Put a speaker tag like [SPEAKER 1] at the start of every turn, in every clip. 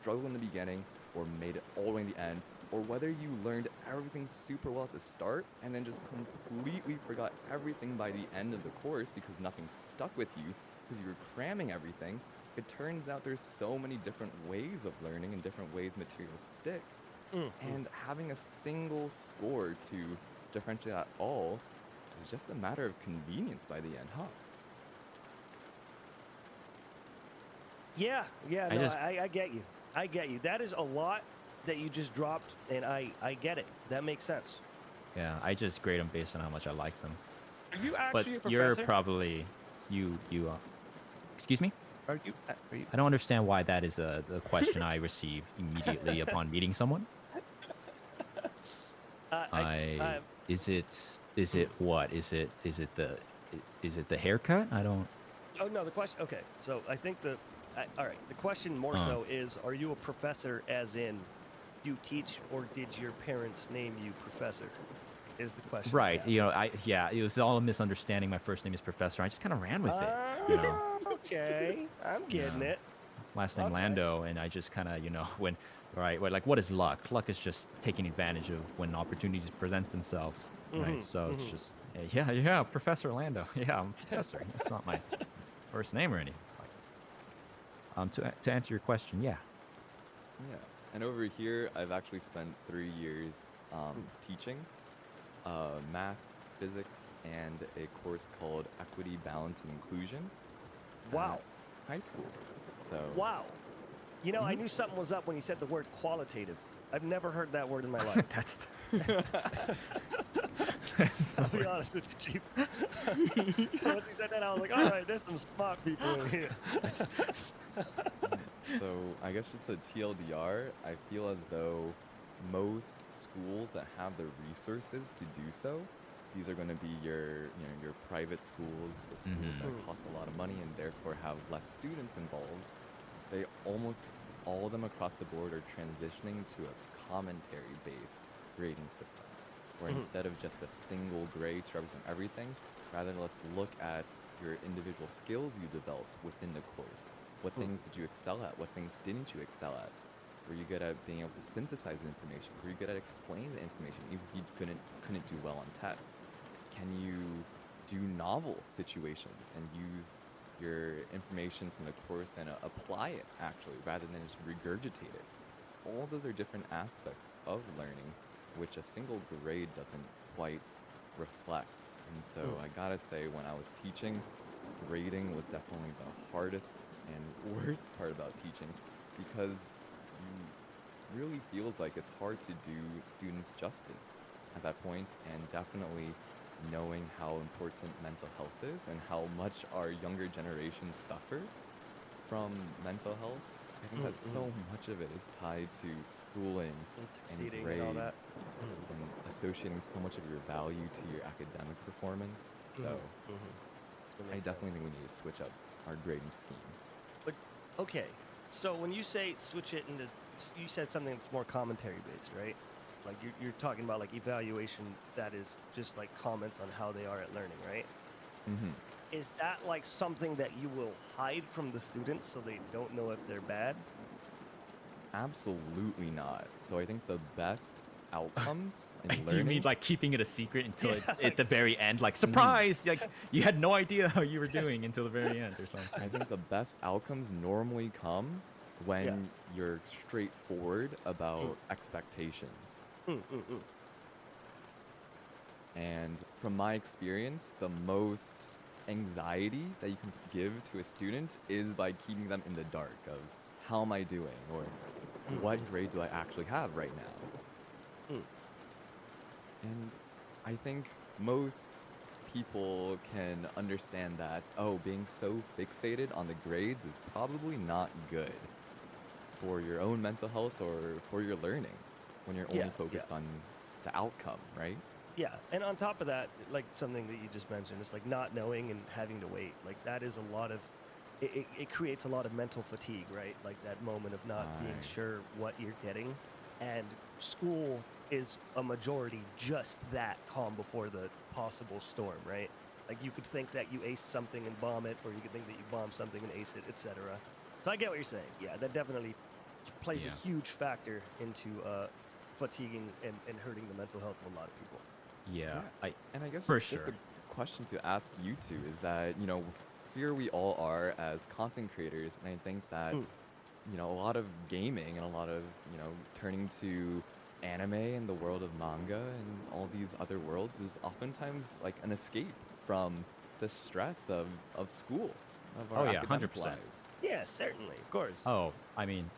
[SPEAKER 1] struggled in the beginning or made it all the way in the end, or whether you learned everything super well at the start and then just completely forgot everything by the end of the course because nothing stuck with you because you were cramming everything. It turns out there's so many different ways of learning and different ways material sticks. And having a single score to differentiate at all is just a matter of convenience by the end, huh?
[SPEAKER 2] Yeah, yeah,
[SPEAKER 3] I
[SPEAKER 2] no,
[SPEAKER 3] just
[SPEAKER 2] I get you. I get you. That is a lot that you just dropped, and I get it. That makes sense.
[SPEAKER 3] Yeah, I just grade them based on how much I like them.
[SPEAKER 4] Are you
[SPEAKER 3] But
[SPEAKER 4] actually a
[SPEAKER 3] you're
[SPEAKER 4] professor?
[SPEAKER 3] probably excuse me?
[SPEAKER 4] Are you?
[SPEAKER 3] I don't understand why that is the question I receive immediately upon meeting someone. I is it what? Is it the haircut? I don't
[SPEAKER 2] Oh no, the question. Okay, so I think all right. The question more
[SPEAKER 3] uh,
[SPEAKER 2] so is: are you a professor? As in, you teach, or did your parents name you professor? Is the question.
[SPEAKER 3] right. You know, it was all a misunderstanding. My first name is Professor. I just kind of ran with it, you know.
[SPEAKER 2] Okay, I'm getting
[SPEAKER 3] Yeah.
[SPEAKER 2] it.
[SPEAKER 3] Last name
[SPEAKER 2] Okay.
[SPEAKER 3] Lando, and I just kind of, when right, like what is luck? Luck is just taking advantage of when opportunities present themselves, right? So it's just yeah, Professor Lando. Yeah, I'm a professor. That's not my first name or anything. Like, to answer your question, yeah.
[SPEAKER 1] Yeah. And over here, I've actually spent 3 years teaching math, physics, and a course called Equity, Balance, and Inclusion at
[SPEAKER 2] Wow.
[SPEAKER 1] high school. So,
[SPEAKER 2] Wow. You know, I
[SPEAKER 1] mhm.
[SPEAKER 2] knew something was up when you said the word qualitative. I've never heard that word in my life.
[SPEAKER 3] that's that's
[SPEAKER 2] I'll
[SPEAKER 3] the
[SPEAKER 2] be
[SPEAKER 3] word.
[SPEAKER 2] honest with you, Chief. Once he said that, I was like, all right, there's some smart people in here.
[SPEAKER 1] So I guess just a TLDR, I feel as though most schools that have the resources to do so, these are going to be your private schools, the schools that
[SPEAKER 2] Mm,
[SPEAKER 1] cost a lot of money and therefore have less students involved. They almost all of them across the board are transitioning to a commentary-based grading system, where
[SPEAKER 2] mhm,
[SPEAKER 1] instead of just a single grade to represent everything, rather let's look at your individual skills you developed within the course. What
[SPEAKER 2] mm,
[SPEAKER 1] things did you excel at? What things didn't you excel at? Were you good at being able to synthesize the information? Were you good at explaining the information even if you couldn't do well on tests? Can you do novel situations and use your information from the course and apply it actually rather than just regurgitate it? All those are different aspects of learning which a single grade doesn't quite reflect. And so
[SPEAKER 2] mm.
[SPEAKER 1] I gotta say, when I was teaching, grading was definitely the hardest and worst part about teaching because you really feels like it's hard to do students justice at that point, and definitely knowing how important mental health is and how much our younger generations suffer from mental health. I think that so much of it is tied to schooling
[SPEAKER 2] And
[SPEAKER 1] and
[SPEAKER 2] succeeding and all that.
[SPEAKER 1] grades and associating so much of your value to your academic performance.
[SPEAKER 2] Mhm,
[SPEAKER 1] So
[SPEAKER 2] mhm. That
[SPEAKER 1] I
[SPEAKER 2] makes sense.
[SPEAKER 1] definitely think we need to switch up our grading scheme.
[SPEAKER 2] But okay, so when you say switch it into, you said something that's more commentary based, right? Like you're talking about like evaluation that is just like comments on how they are at learning, right?
[SPEAKER 1] Hmm.
[SPEAKER 2] Is that like something that you will hide from the students so they don't know if they're bad?
[SPEAKER 1] Absolutely not. So I think the best outcomes in
[SPEAKER 3] Do you mean
[SPEAKER 1] learning.
[SPEAKER 3] like keeping it a secret until
[SPEAKER 2] Yeah,
[SPEAKER 3] it's at
[SPEAKER 2] like
[SPEAKER 3] the very end, like
[SPEAKER 1] Mhm.
[SPEAKER 3] surprise, like you had no idea how you were doing until the very end or
[SPEAKER 1] I
[SPEAKER 3] something?
[SPEAKER 1] think the best outcomes normally come
[SPEAKER 2] yeah.
[SPEAKER 1] when you're straightforward
[SPEAKER 2] Mm,
[SPEAKER 1] about expectations.
[SPEAKER 2] mm.
[SPEAKER 1] And from my experience, the most anxiety that you can give to a student is by keeping them in the dark of how am I doing or what grade do I actually have right now.
[SPEAKER 2] Mm.
[SPEAKER 1] And I think most people can understand that, oh, being so fixated on the grades is probably not good for your own mental health or for your learning when you're only
[SPEAKER 2] Yeah, yeah.
[SPEAKER 1] focused on the outcome, right?
[SPEAKER 2] Yeah, and on top of that, like something that you just mentioned, it's like not knowing and having to wait. Like that is a lot of it creates a lot of mental fatigue, right? Like that moment of not being
[SPEAKER 1] Right.
[SPEAKER 2] sure what you're getting. And school is a majority just that calm before the possible storm, right? Like you could think that you ace something and bomb it, or you could think that you bomb something and ace it, etc. So I get what you're saying. Yeah, that definitely plays
[SPEAKER 3] Yeah.
[SPEAKER 2] a huge factor into fatiguing and hurting the mental health of a lot of people.
[SPEAKER 3] Yeah,
[SPEAKER 1] And I guess
[SPEAKER 3] for
[SPEAKER 1] just a
[SPEAKER 3] sure.
[SPEAKER 1] question to ask you two is that, here we all are as content creators, and I think that,
[SPEAKER 2] Mm.
[SPEAKER 1] a lot of gaming and a lot of, turning to anime and the world of manga and all these other worlds is oftentimes like an escape from the stress of school, of our
[SPEAKER 3] Oh yeah,
[SPEAKER 1] academic
[SPEAKER 3] 100%.
[SPEAKER 1] lives.
[SPEAKER 2] Yeah, certainly, of course.
[SPEAKER 3] Oh, I mean,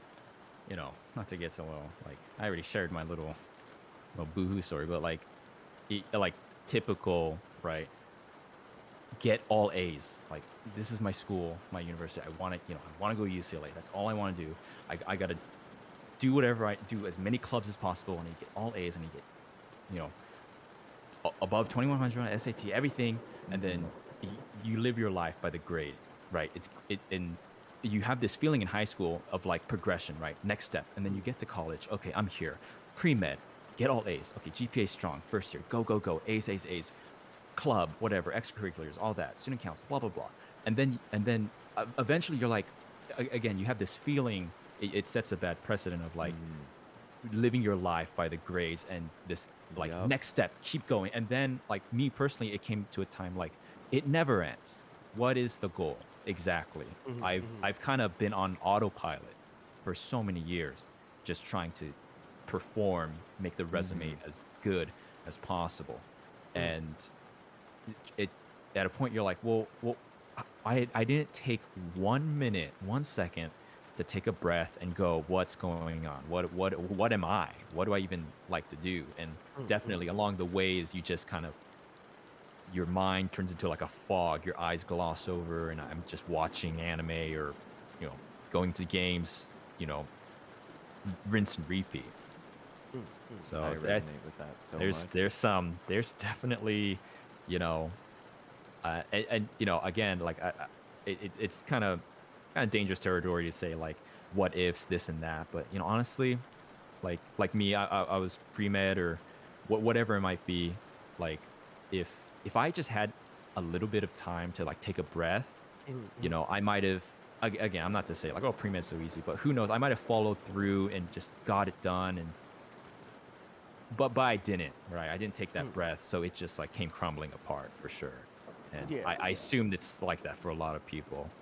[SPEAKER 3] not to get so low, like I already shared my little boohoo story, but like, like typical, right? Get all A's. Like this is my school, my university. I want to, I want to go to UCLA. That's all I want to do. I got to do whatever I do, as many clubs as possible, and you get all A's, and you get, you know, above 2100 on SAT, everything, and
[SPEAKER 1] Mm-hmm.
[SPEAKER 3] then you live your life by the grades, right? And you have this feeling in high school of like progression, right? Next step, and then you get to college. Okay, I'm here. Pre med, get all A's. Okay, GPA strong. First year, go go go. A's A's A's. Club, whatever, extracurriculars, all that, student council, blah blah blah. And then eventually you're like, again, you have this feeling. It sets a bad precedent of like
[SPEAKER 1] Mm.
[SPEAKER 3] living your life by the grades and this like
[SPEAKER 1] Yep.
[SPEAKER 3] next step, keep going. And then like me personally, it came to a time like it never ends. What is the goal exactly?
[SPEAKER 2] Hmm,
[SPEAKER 3] I've kind of been on autopilot for so many years, just trying to perform, make the resume
[SPEAKER 1] Mm-hmm.
[SPEAKER 3] as good as possible.
[SPEAKER 2] hmm.
[SPEAKER 3] And it at a point you're like, well, I didn't take 1 minute, 1 second to take a breath and go, what's going on? What am I? What do I even like to do? And
[SPEAKER 2] Mm, mm,
[SPEAKER 3] definitely along the ways, you just kind of your mind turns into like a fog. Your eyes gloss over, and I'm just watching anime or, going to games. Rinse and repeat.
[SPEAKER 2] mm, mm.
[SPEAKER 1] I
[SPEAKER 3] So that
[SPEAKER 1] resonate with that so
[SPEAKER 3] there's
[SPEAKER 1] much.
[SPEAKER 3] there's definitely, you know, and again, like it's kind of dangerous territory to say like what ifs this and that, but honestly, like me, I was pre med or whatever it might be, like if I just had a little bit of time to like take a breath,
[SPEAKER 2] Mm, mm.
[SPEAKER 3] I might have. Again, I'm not to say like, oh, pre med's so easy, but who knows? I might have followed through and just got it done, and but I didn't, right? I didn't take that
[SPEAKER 2] Mm.
[SPEAKER 3] breath, so it just like came crumbling apart for sure. And
[SPEAKER 2] Yeah,
[SPEAKER 3] I
[SPEAKER 2] yeah.
[SPEAKER 3] assumed it's like that for a lot of people.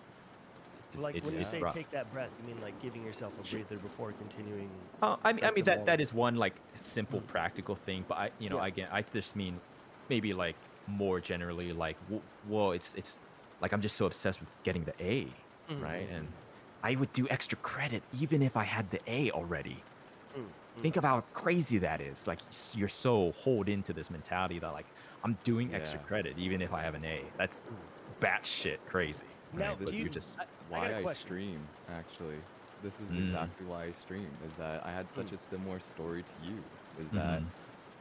[SPEAKER 2] Like when you
[SPEAKER 3] It's
[SPEAKER 1] Yeah.
[SPEAKER 2] say
[SPEAKER 3] rough.
[SPEAKER 2] take that breath, you mean like giving yourself a breather before continuing
[SPEAKER 3] I
[SPEAKER 2] like
[SPEAKER 3] mean
[SPEAKER 2] the
[SPEAKER 3] that
[SPEAKER 2] more.
[SPEAKER 3] is one like simple
[SPEAKER 2] Mm.
[SPEAKER 3] practical thing, but
[SPEAKER 2] Yeah.
[SPEAKER 3] again, I just mean maybe like more generally like, well, it's like I'm just so obsessed with getting the A,
[SPEAKER 2] Mm,
[SPEAKER 3] right?
[SPEAKER 2] mm,
[SPEAKER 3] And I would do extra credit even if I had the A already.
[SPEAKER 2] mm, mm.
[SPEAKER 3] Think of how crazy that is. Like you're so holed into this mentality that like I'm doing extra
[SPEAKER 1] Yeah.
[SPEAKER 3] credit even if I have an A. That's
[SPEAKER 2] Mm.
[SPEAKER 3] batshit crazy,
[SPEAKER 2] Now,
[SPEAKER 3] right?
[SPEAKER 1] This
[SPEAKER 2] do
[SPEAKER 3] But
[SPEAKER 2] you?
[SPEAKER 3] you're
[SPEAKER 1] is
[SPEAKER 3] just
[SPEAKER 2] I got
[SPEAKER 1] why
[SPEAKER 2] a
[SPEAKER 1] I
[SPEAKER 2] question.
[SPEAKER 1] stream, actually. This is
[SPEAKER 3] mm,
[SPEAKER 1] exactly why I stream, is that I had
[SPEAKER 2] Mm,
[SPEAKER 1] such a similar story to you, is that
[SPEAKER 3] mhm.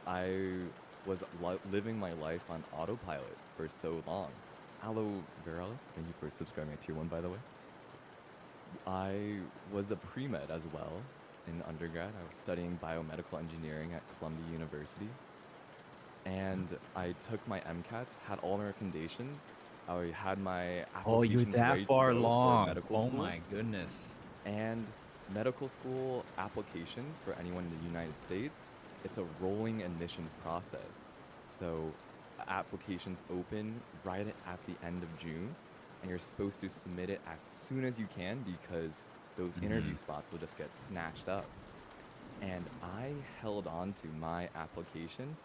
[SPEAKER 1] I was living my life on autopilot for so long. Hello, Viral. Thank you for subscribing to Tier 1, by the way. I was a pre-med as well in undergrad. I was studying biomedical engineering at Columbia University. And I took my MCATs, had all my recommendations. I had my
[SPEAKER 3] Oh, you're
[SPEAKER 1] applications
[SPEAKER 3] that
[SPEAKER 1] ready to
[SPEAKER 3] far
[SPEAKER 1] go for
[SPEAKER 3] along.
[SPEAKER 1] medical
[SPEAKER 3] Oh
[SPEAKER 1] school.
[SPEAKER 3] my goodness.
[SPEAKER 1] And medical school applications for anyone in the United States, it's a rolling admissions process. So applications open right at the end of June, and you're supposed to submit it as soon as you can because those interview
[SPEAKER 3] Mhm.
[SPEAKER 1] spots will just get snatched up. And I held on to my application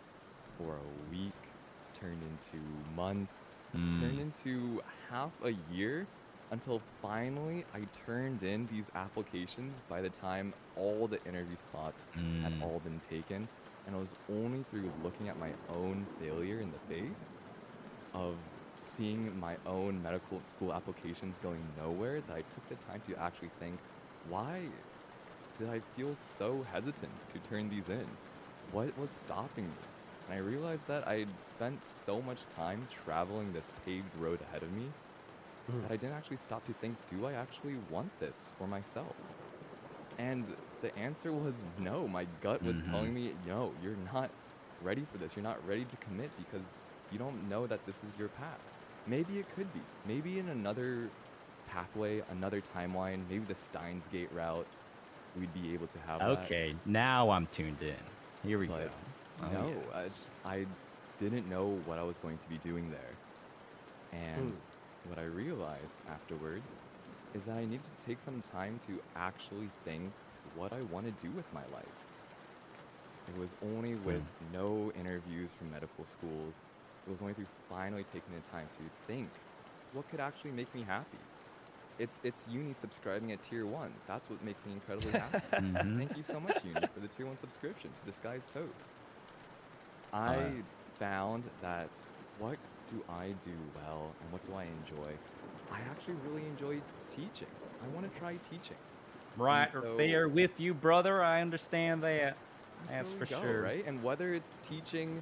[SPEAKER 1] for a week, turned into months, turned
[SPEAKER 3] Mm,
[SPEAKER 1] into half a year until finally I turned in these applications by the time all the interview spots had
[SPEAKER 3] mm,
[SPEAKER 1] all been taken. And it was only through looking at my own failure in the face of seeing my own medical school applications going nowhere that I took the time to actually think, why did I feel so hesitant to turn these in? What was stopping me? And I realized that I'd spent so much time traveling this paved road ahead of me
[SPEAKER 2] mm,
[SPEAKER 1] that I didn't actually stop to think, do I actually want this for myself? And the answer was no. My gut was
[SPEAKER 3] mhm.
[SPEAKER 1] telling me, no, you're not ready for this. You're not ready to commit because you don't know that this is your path. Maybe it could be. Maybe in another pathway, another timeline, maybe the Steins Gate route, we'd be able to have that.
[SPEAKER 3] Okay, now I'm tuned in. Here we
[SPEAKER 1] But
[SPEAKER 3] go. Oh,
[SPEAKER 1] no,
[SPEAKER 3] yeah.
[SPEAKER 1] I didn't know what I was going to be doing there. And
[SPEAKER 2] Hmm.
[SPEAKER 1] what I realized afterwards is that I needed to take some time to actually think what I want to do with my life. It was only with
[SPEAKER 3] Mm.
[SPEAKER 1] no interviews from medical schools, it was only through finally taking the time to think what could actually make me happy. It's uni subscribing at tier 1. That's what makes me incredibly happy.
[SPEAKER 3] Mm-hmm.
[SPEAKER 1] Thank you so much, uni, for the tier 1 subscription to Disguised Toast.
[SPEAKER 3] Uh,
[SPEAKER 1] I found that what do I do well and what do I enjoy? I actually really enjoy teaching. I want to try teaching. And
[SPEAKER 3] right
[SPEAKER 1] so
[SPEAKER 3] there with you, brother. I understand that.
[SPEAKER 1] that's
[SPEAKER 3] That's
[SPEAKER 1] where
[SPEAKER 3] for
[SPEAKER 1] we go,
[SPEAKER 3] sure.
[SPEAKER 1] right? And whether it's teaching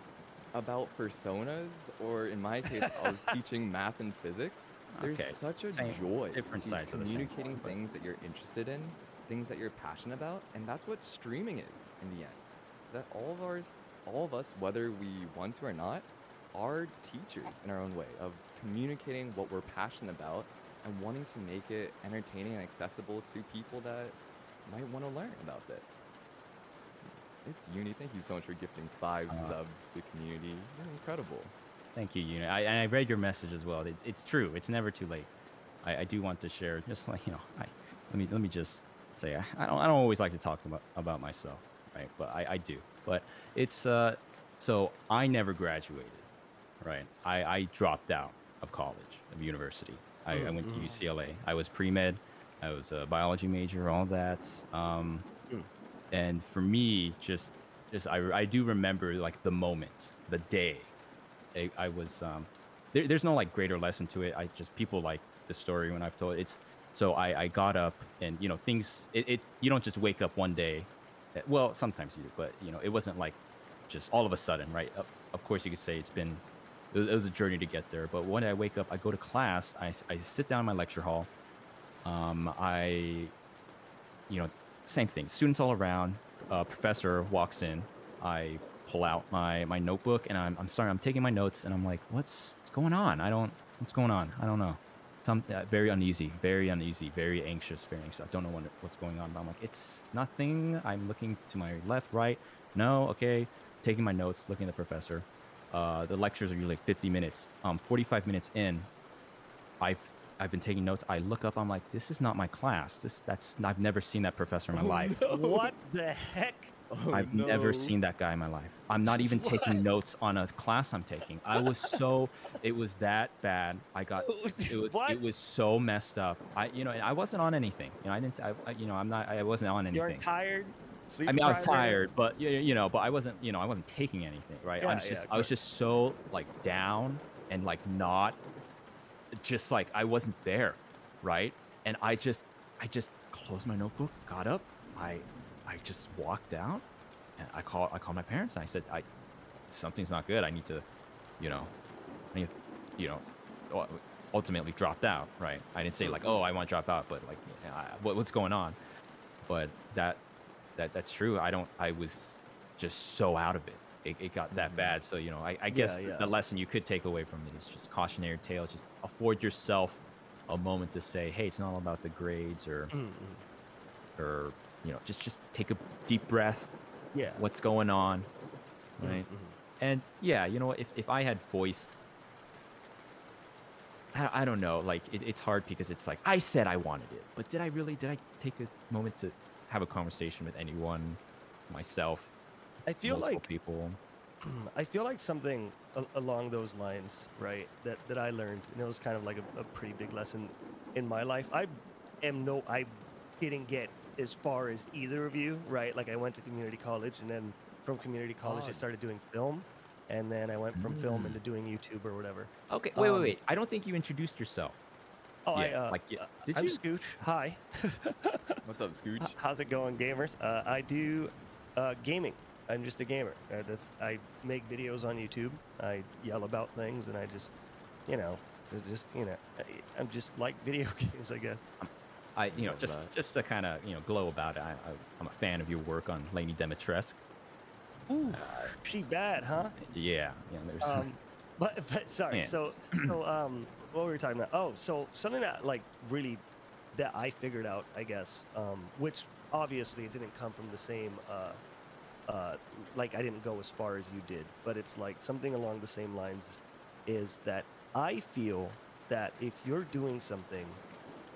[SPEAKER 1] about personas or in my case, I was teaching math and physics, there's
[SPEAKER 3] Okay,
[SPEAKER 1] such a
[SPEAKER 3] same,
[SPEAKER 1] joy
[SPEAKER 3] different
[SPEAKER 1] to
[SPEAKER 3] sides of the same coin,
[SPEAKER 1] communicating
[SPEAKER 3] but
[SPEAKER 1] things that you're interested in, things that you're passionate about, and that's what streaming is in the end. Is that all of us, whether we want to or not, are teachers in our own way of communicating what we're passionate about and wanting to make it entertaining and accessible to people that might want to learn about this. It's Uni. Thank you so much for gifting 5
[SPEAKER 3] uh,
[SPEAKER 1] subs to the community. You're incredible.
[SPEAKER 3] thank you, Unit. And I read your message as well. It's true. It's never too late. I do want to share, just like let me just say, I don't always like to talk about myself, right? But I do. But it's so I never graduated, right? I dropped out of college, of university. I went to
[SPEAKER 2] Mm-hmm.
[SPEAKER 3] UCLA. I was pre-med. I was a biology major, all that.
[SPEAKER 2] Mm.
[SPEAKER 3] And for me, just I do remember like the moment, the day. I was there's no like greater lesson to it. I just people like the story when I've told it. It's so I got up and things it you don't just wake up one day. Well, sometimes you do, but it wasn't like just all of a sudden, right? Of course, you could say it was a journey to get there. But when I wake up, I go to class. I sit down in my lecture hall. I you know, same thing. Students all around. Professor walks in. I pull out my notebook and I'm sorry. I'm taking my notes and I'm like, what's going on? What's going on? I don't know. Very uneasy, very uneasy, very anxious, very anxious. I don't know what's going on. But I'm like, it's nothing. I'm looking to my left, right. No, okay. Taking my notes, looking at the professor. The lectures are usually like 50 minutes. 45 minutes in, I've I've been taking notes. I look up. I'm like, this is not my class. I've never seen that professor in my
[SPEAKER 1] Oh
[SPEAKER 3] life.
[SPEAKER 1] no!
[SPEAKER 2] What the heck?
[SPEAKER 1] Oh
[SPEAKER 3] I've never
[SPEAKER 1] no!
[SPEAKER 3] seen that guy in my life. I'm not even taking
[SPEAKER 2] What?
[SPEAKER 3] notes on a class I'm taking. It was that bad. It
[SPEAKER 2] What?
[SPEAKER 3] was so messed up. I wasn't on anything. I didn't, I wasn't on
[SPEAKER 2] You aren't
[SPEAKER 3] anything.
[SPEAKER 2] tired? Sleep
[SPEAKER 3] I mean, I was
[SPEAKER 2] deprived or anything?
[SPEAKER 3] tired, but but I wasn't taking anything, right?
[SPEAKER 2] Yeah, yeah, of
[SPEAKER 3] I was
[SPEAKER 2] course.
[SPEAKER 3] just so like down and like not just like I wasn't there, right? And I just closed my notebook, got up, I I just walked out, and I called my parents and I said something's not good. I need to, you know, I need, you know, u- ultimately dropped out, right? I didn't say like,
[SPEAKER 2] Mm-hmm.
[SPEAKER 3] oh, I want to drop out, but like, what's going on? But that's true. I was just so out of it. It got that
[SPEAKER 1] Mhm.
[SPEAKER 3] bad. So, I
[SPEAKER 2] Yeah,
[SPEAKER 3] guess
[SPEAKER 2] yeah.
[SPEAKER 3] the lesson you could take away from it is just cautionary tale. Just afford yourself a moment to say, hey, it's not all about the grades
[SPEAKER 2] Mm-hmm.
[SPEAKER 3] or, just take a deep breath.
[SPEAKER 2] Yeah.
[SPEAKER 3] What's going on, right?
[SPEAKER 2] Mm-hmm.
[SPEAKER 3] And yeah, if I had voiced, I don't know, like it's hard because it's like I said I wanted it, but did I take a moment to have a conversation with anyone, myself,
[SPEAKER 2] I feel
[SPEAKER 3] multiple
[SPEAKER 2] like
[SPEAKER 3] people?
[SPEAKER 2] I feel like something along those lines, right? That I learned, and it was kind of like a pretty big lesson in my life. I didn't get as far as either of you, right? Like I went to community college, and then from community college I
[SPEAKER 1] Odd.
[SPEAKER 2] started doing film, and then I went from film
[SPEAKER 3] Mm.
[SPEAKER 2] into doing YouTube or whatever.
[SPEAKER 3] Okay, wait, wait,
[SPEAKER 2] Um,
[SPEAKER 3] wait. I don't think you introduced yourself.
[SPEAKER 2] oh,
[SPEAKER 3] Yeah, like, did
[SPEAKER 2] I'm
[SPEAKER 3] you?
[SPEAKER 2] Scooch. Hi.
[SPEAKER 1] What's up, Scooch?
[SPEAKER 2] How's it going, gamers? I do gaming. I'm just a gamer. I make videos on YouTube. I yell about things, and I just, you know, I'm just like video games, I guess.
[SPEAKER 1] Love
[SPEAKER 3] Just
[SPEAKER 1] that.
[SPEAKER 3] just to kind of glow about it. I'm a fan of your work on Lady Dimitrescu.
[SPEAKER 2] Ooh, she bad, huh?
[SPEAKER 3] Yeah, there's
[SPEAKER 2] Um, but sorry.
[SPEAKER 3] man.
[SPEAKER 2] What were we talking about? Oh, so something that like really that I figured out, I guess, which obviously it didn't come from the same like I didn't go as far as you did, but it's like something along the same lines is that I feel that if you're doing something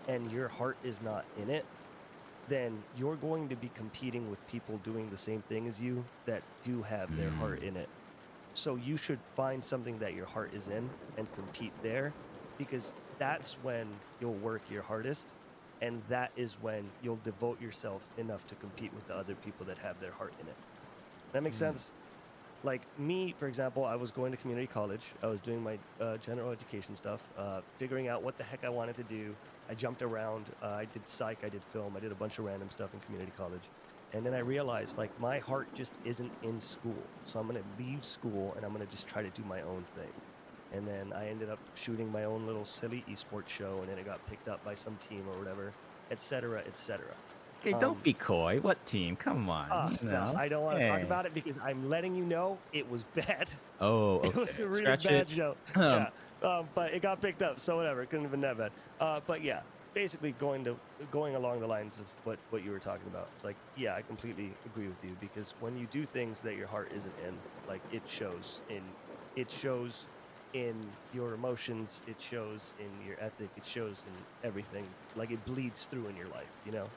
[SPEAKER 2] and your heart is not in it, then you're going to be competing with people doing the same thing as you that do have their heart
[SPEAKER 3] Mm.
[SPEAKER 2] in it. So you should find something that your heart is in and compete there, because that's when you'll work your hardest, and that is when you'll devote yourself enough to compete with the other people that have their heart in it. That makes
[SPEAKER 1] Mm.
[SPEAKER 2] sense? Like me, for example, I was going to community college. I was doing my general education stuff, figuring out what the heck I wanted to do. I jumped around. I did psych, I did film, I did a bunch of random stuff in community college. And then I realized like my heart just isn't in school. So I'm going to leave school and I'm going to just try to do my own thing. And then I ended up shooting my own little silly esports show, and then it got picked up by some team or whatever, etc., etc.
[SPEAKER 3] Okay, don't be coy. What team? Come on, you
[SPEAKER 2] No,
[SPEAKER 3] know.
[SPEAKER 2] I don't want to talk
[SPEAKER 3] Hey.
[SPEAKER 2] about it because I'm letting you know it was bad.
[SPEAKER 3] Oh,
[SPEAKER 2] It was
[SPEAKER 3] okay.
[SPEAKER 2] a really
[SPEAKER 3] Scratch it.
[SPEAKER 2] bad show. Yeah, but it got picked up, so whatever. It couldn't have been that bad. But yeah, basically going along the lines of what you were talking about. It's like, yeah, I completely agree with you, because when you do things that your heart isn't in, like it shows in your emotions, it shows in your ethic, it shows in everything. Like it bleeds through in your life, you know.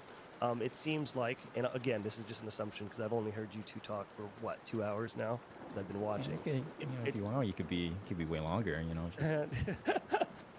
[SPEAKER 2] It seems like, and again, this is just an assumption because I've only heard you two talk for what, 2 hours now, because I've been
[SPEAKER 3] Yeah,
[SPEAKER 2] watching.
[SPEAKER 3] okay,
[SPEAKER 2] It,
[SPEAKER 3] you know, if
[SPEAKER 2] it's
[SPEAKER 3] you want, you could be way longer. You know, just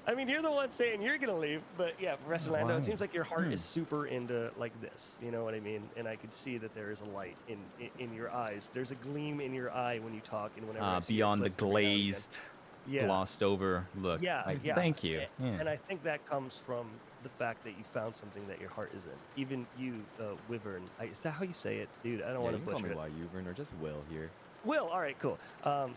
[SPEAKER 2] I mean, you're the one saying you're gonna leave, but yeah, Professor Lando, it
[SPEAKER 3] why?
[SPEAKER 2] seems like your heart
[SPEAKER 3] Hmm.
[SPEAKER 2] is super into like this. You know what I mean? And I could see that there is a light in your eyes. There's a gleam in your eye when you talk, and whenever I see your
[SPEAKER 3] Beyond the
[SPEAKER 2] clips every now and again.
[SPEAKER 3] glazed,
[SPEAKER 2] Yeah,
[SPEAKER 3] glossed over look.
[SPEAKER 2] yeah.
[SPEAKER 3] Thank you. Yeah.
[SPEAKER 2] And I think that comes from the fact that you found something that your heart is in. Even you, Wyvern. Is that how you say it, dude? I don't
[SPEAKER 1] Yeah,
[SPEAKER 2] want
[SPEAKER 1] you
[SPEAKER 2] to
[SPEAKER 1] can call me
[SPEAKER 2] butcher it.
[SPEAKER 1] Wyvern or just Will here.
[SPEAKER 2] Will, all right, cool.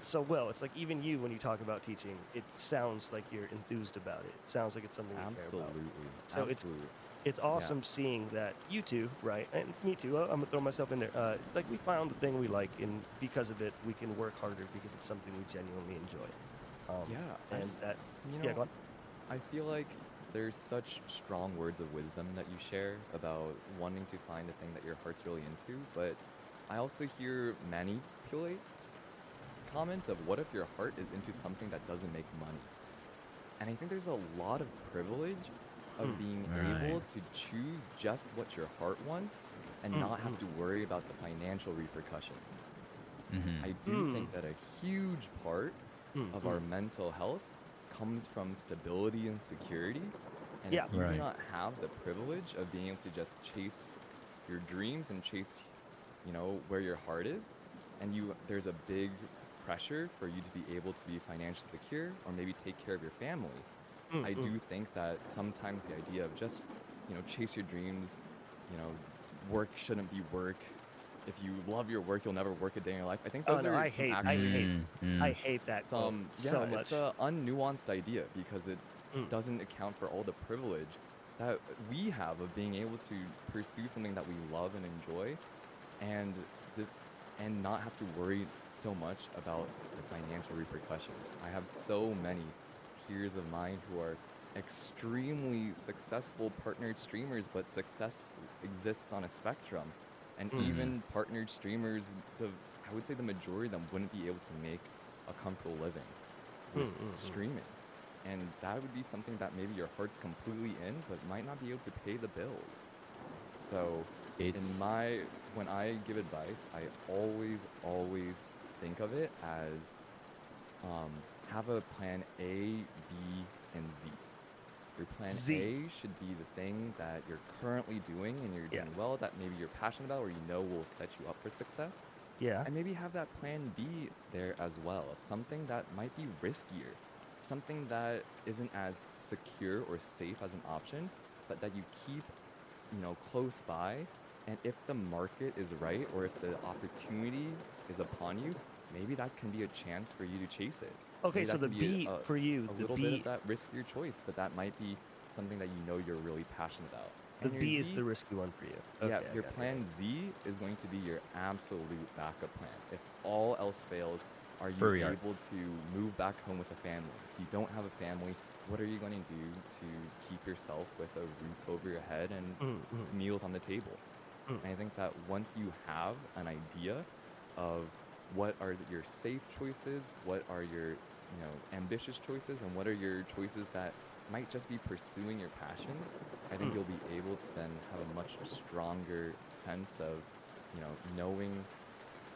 [SPEAKER 2] So Will, it's like even you, when you talk about teaching, it sounds like you're enthused about it. It sounds like it's something you care about.
[SPEAKER 1] Absolutely.
[SPEAKER 2] So
[SPEAKER 1] Absolutely.
[SPEAKER 2] it's
[SPEAKER 1] Yeah.
[SPEAKER 2] awesome seeing that you two, right, and me too. I'm gonna throw myself in there. It's like we found the thing we like, and because of it, we can work harder because it's something we genuinely enjoy.
[SPEAKER 1] Yeah. I
[SPEAKER 2] And
[SPEAKER 1] just,
[SPEAKER 2] that,
[SPEAKER 1] you
[SPEAKER 2] yeah,
[SPEAKER 1] know,
[SPEAKER 2] go on.
[SPEAKER 1] I feel like there's such strong words of wisdom that you share about wanting to find the thing that your heart's really into, but I also hear manipulates comment of what if your heart is into something that doesn't make money? And I think there's a lot of privilege of
[SPEAKER 2] Mm,
[SPEAKER 1] being
[SPEAKER 3] Right.
[SPEAKER 1] able to choose just what your heart wants and
[SPEAKER 2] mm,
[SPEAKER 1] not have
[SPEAKER 2] mm,
[SPEAKER 1] to worry about the financial repercussions.
[SPEAKER 3] Mm-hmm.
[SPEAKER 1] I do
[SPEAKER 2] mm,
[SPEAKER 1] think that a huge part
[SPEAKER 2] mm,
[SPEAKER 1] of
[SPEAKER 2] mm.
[SPEAKER 1] our mental health comes from stability and security. And if
[SPEAKER 2] Yeah.
[SPEAKER 1] you do
[SPEAKER 3] Right.
[SPEAKER 1] not have the privilege of being able to just chase your dreams and chase, where your heart is, and there's a big pressure for you to be able to be financially secure or maybe take care of your family.
[SPEAKER 2] Mm,
[SPEAKER 1] I
[SPEAKER 2] mm.
[SPEAKER 1] do think that sometimes the idea of just, chase your dreams, you know, work shouldn't be work. If you love your work, you'll never work a day in your life. I think
[SPEAKER 2] Oh
[SPEAKER 1] those
[SPEAKER 2] no,
[SPEAKER 1] are some actually
[SPEAKER 2] I hate that quote
[SPEAKER 1] yeah,
[SPEAKER 2] so
[SPEAKER 1] it's
[SPEAKER 2] much.
[SPEAKER 1] a unnuanced idea because it
[SPEAKER 2] Mm,
[SPEAKER 1] doesn't account for all the privilege that we have of being able to pursue something that we love and enjoy, and this and not have to worry so much about the financial repercussions. I have so many peers of mine who are extremely successful partnered streamers, but success exists on a spectrum. And
[SPEAKER 2] mm,
[SPEAKER 3] Mm-hmm.
[SPEAKER 1] even partnered streamers, I would say the majority of them wouldn't be able to make a comfortable living
[SPEAKER 2] mm,
[SPEAKER 1] with
[SPEAKER 2] mm, mm.
[SPEAKER 1] streaming. And that would be something that maybe your heart's completely in, but might not be able to pay the bills. So, in
[SPEAKER 3] It's
[SPEAKER 1] my when I give advice, I always think of it as um, have a plan A, B, and Z. Your plan
[SPEAKER 2] Z.
[SPEAKER 1] A should be the thing that you're currently doing and you're
[SPEAKER 2] Yeah.
[SPEAKER 1] doing well, that maybe you're passionate about or will set you up for success.
[SPEAKER 2] Yeah.
[SPEAKER 1] And maybe have that plan B there as well, of something that might be riskier, something that isn't as secure or safe as an option, but that you keep, close by. And if the market is right or if the opportunity is upon you, maybe that can be a chance for you to chase it.
[SPEAKER 2] Okay,
[SPEAKER 1] Maybe
[SPEAKER 2] so
[SPEAKER 1] that
[SPEAKER 2] the
[SPEAKER 1] can be
[SPEAKER 2] B for you,
[SPEAKER 1] a
[SPEAKER 2] the
[SPEAKER 1] little bit of
[SPEAKER 2] B,
[SPEAKER 1] that riskier choice, but that might be something that you're really passionate about.
[SPEAKER 2] the
[SPEAKER 1] And your
[SPEAKER 2] B is
[SPEAKER 1] Z,
[SPEAKER 2] the risky one for you.
[SPEAKER 1] yeah,
[SPEAKER 2] Okay, I
[SPEAKER 1] your
[SPEAKER 2] got it.
[SPEAKER 1] plan Z is going to be your absolute backup plan. If all else fails, are you
[SPEAKER 3] furry art.
[SPEAKER 1] able to move back home with a family? If you don't have a family, what are you going to do to keep yourself with a roof over your head and
[SPEAKER 2] Mm, mm.
[SPEAKER 1] meals on the table?
[SPEAKER 2] Mm.
[SPEAKER 1] And I think that once you have an idea of what are your safe choices, what are your, ambitious choices, and what are your choices that might just be pursuing your passions, I think
[SPEAKER 2] Mm.
[SPEAKER 1] you'll be able to then have a much stronger sense of, knowing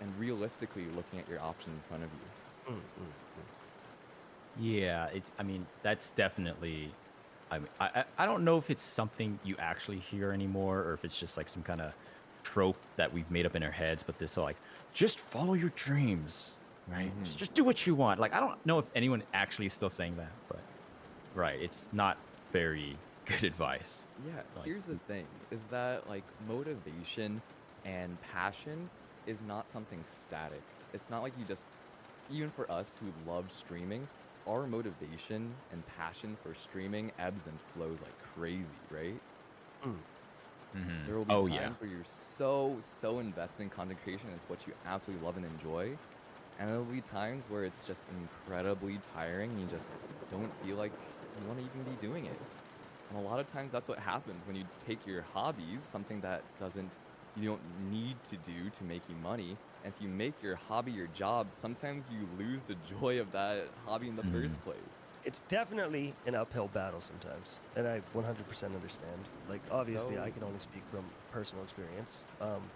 [SPEAKER 1] and realistically looking at your options in front of you.
[SPEAKER 2] Mm. Mm.
[SPEAKER 3] Yeah, it's. I mean, that's definitely. I mean, I don't know if it's something you actually hear anymore, or if it's just like some kind of trope that we've made up in our heads. But this whole like, just follow your dreams, right?
[SPEAKER 1] Hmm.
[SPEAKER 3] Just do what you want. Like, I don't know if anyone actually is still saying that, but right, it's not very good advice.
[SPEAKER 1] Yeah,
[SPEAKER 3] Like,
[SPEAKER 1] here's the thing, is that like motivation and passion is not something static. It's not like you just, even for us who love streaming, our motivation and passion for streaming ebbs and flows like crazy, right?
[SPEAKER 2] Mm.
[SPEAKER 1] There will be
[SPEAKER 3] oh yeah,
[SPEAKER 1] times where you're so invested in content creation, it's what you absolutely love and enjoy. And there will be times where it's just incredibly tiring and you just don't feel like you want to even be doing it. And a lot of times that's what happens when you take your hobbies, something that you don't need to do to make you money. And if you make your hobby your job, sometimes you lose the joy of that hobby in the
[SPEAKER 3] Mhm.
[SPEAKER 1] first place.
[SPEAKER 2] It's definitely an uphill battle sometimes, and I 100% understand. Like, obviously, I
[SPEAKER 1] So,
[SPEAKER 2] can only speak from personal experience,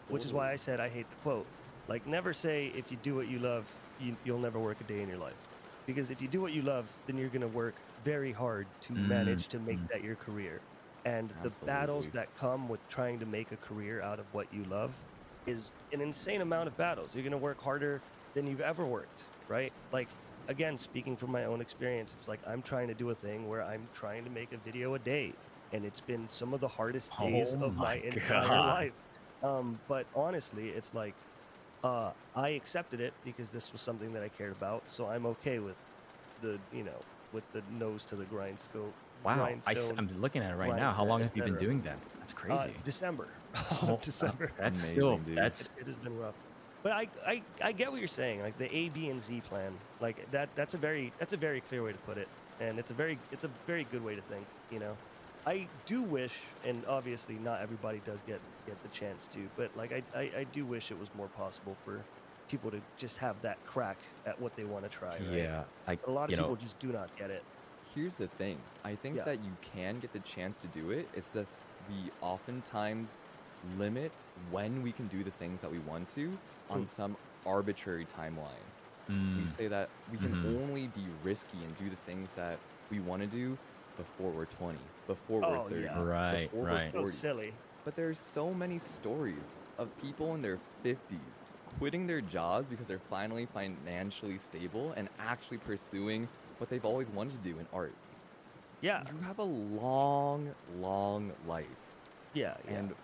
[SPEAKER 2] which is why
[SPEAKER 1] totally.
[SPEAKER 2] I said I hate the quote. Like, never say if you do what you love, you'll never work a day in your life. Because if you do what you love, then you're going to work very hard to
[SPEAKER 3] Mm,
[SPEAKER 2] manage to make
[SPEAKER 3] mm,
[SPEAKER 2] that your career. And the battles
[SPEAKER 1] Absolutely.
[SPEAKER 2] that come with trying to make a career out of what you love is an insane amount of battles. You're going to work harder than you've ever worked, right? Like, again, speaking from my own experience, it's like I'm trying to do a thing where I'm trying to make a video a day, and it's been some of the hardest days
[SPEAKER 3] Oh
[SPEAKER 2] of my
[SPEAKER 3] my
[SPEAKER 2] entire
[SPEAKER 3] god.
[SPEAKER 2] life. But honestly, it's like I accepted it because this was something that I cared about, so I'm okay with with the nose to the
[SPEAKER 3] Wow.
[SPEAKER 2] grindstone,
[SPEAKER 3] I'm looking at it right now. How
[SPEAKER 2] mindset,
[SPEAKER 3] long have you been
[SPEAKER 2] etc.
[SPEAKER 3] doing that? That's crazy.
[SPEAKER 2] December,
[SPEAKER 3] Oh,
[SPEAKER 2] December.
[SPEAKER 3] that's still
[SPEAKER 1] Amazing, dude.
[SPEAKER 3] that's
[SPEAKER 2] It has been rough. But I get what you're saying. Like the A, B, and Z plan. Like that's a very clear way to put it, and it's a very good way to think. I do wish, and obviously not everybody does get the chance to, but like I do wish it was more possible for people to just have that crack at what they want to try, right?
[SPEAKER 3] yeah. I
[SPEAKER 2] But a lot of
[SPEAKER 3] you know
[SPEAKER 2] people just do not get it.
[SPEAKER 1] Here's the thing. I think
[SPEAKER 2] Yeah.
[SPEAKER 1] that you can get the chance to do it. It's that we oftentimes limit when we can do the things that we want to on
[SPEAKER 2] Mm.
[SPEAKER 1] some arbitrary timeline. We
[SPEAKER 3] mm,
[SPEAKER 1] say that we can
[SPEAKER 3] mhm.
[SPEAKER 1] only be risky and do the things that we want to do before we're 20, before we're
[SPEAKER 2] Oh
[SPEAKER 1] 30,
[SPEAKER 2] yeah.
[SPEAKER 3] Right,
[SPEAKER 1] before we're
[SPEAKER 2] It's
[SPEAKER 3] right.
[SPEAKER 2] so
[SPEAKER 1] 40.
[SPEAKER 2] silly.
[SPEAKER 1] But there's so many stories of people in their 50s quitting their jobs because they're finally financially stable and actually pursuing what they've always wanted to do in art.
[SPEAKER 2] Yeah.
[SPEAKER 1] You have a long, long life.
[SPEAKER 2] Yeah. Yeah.
[SPEAKER 1] And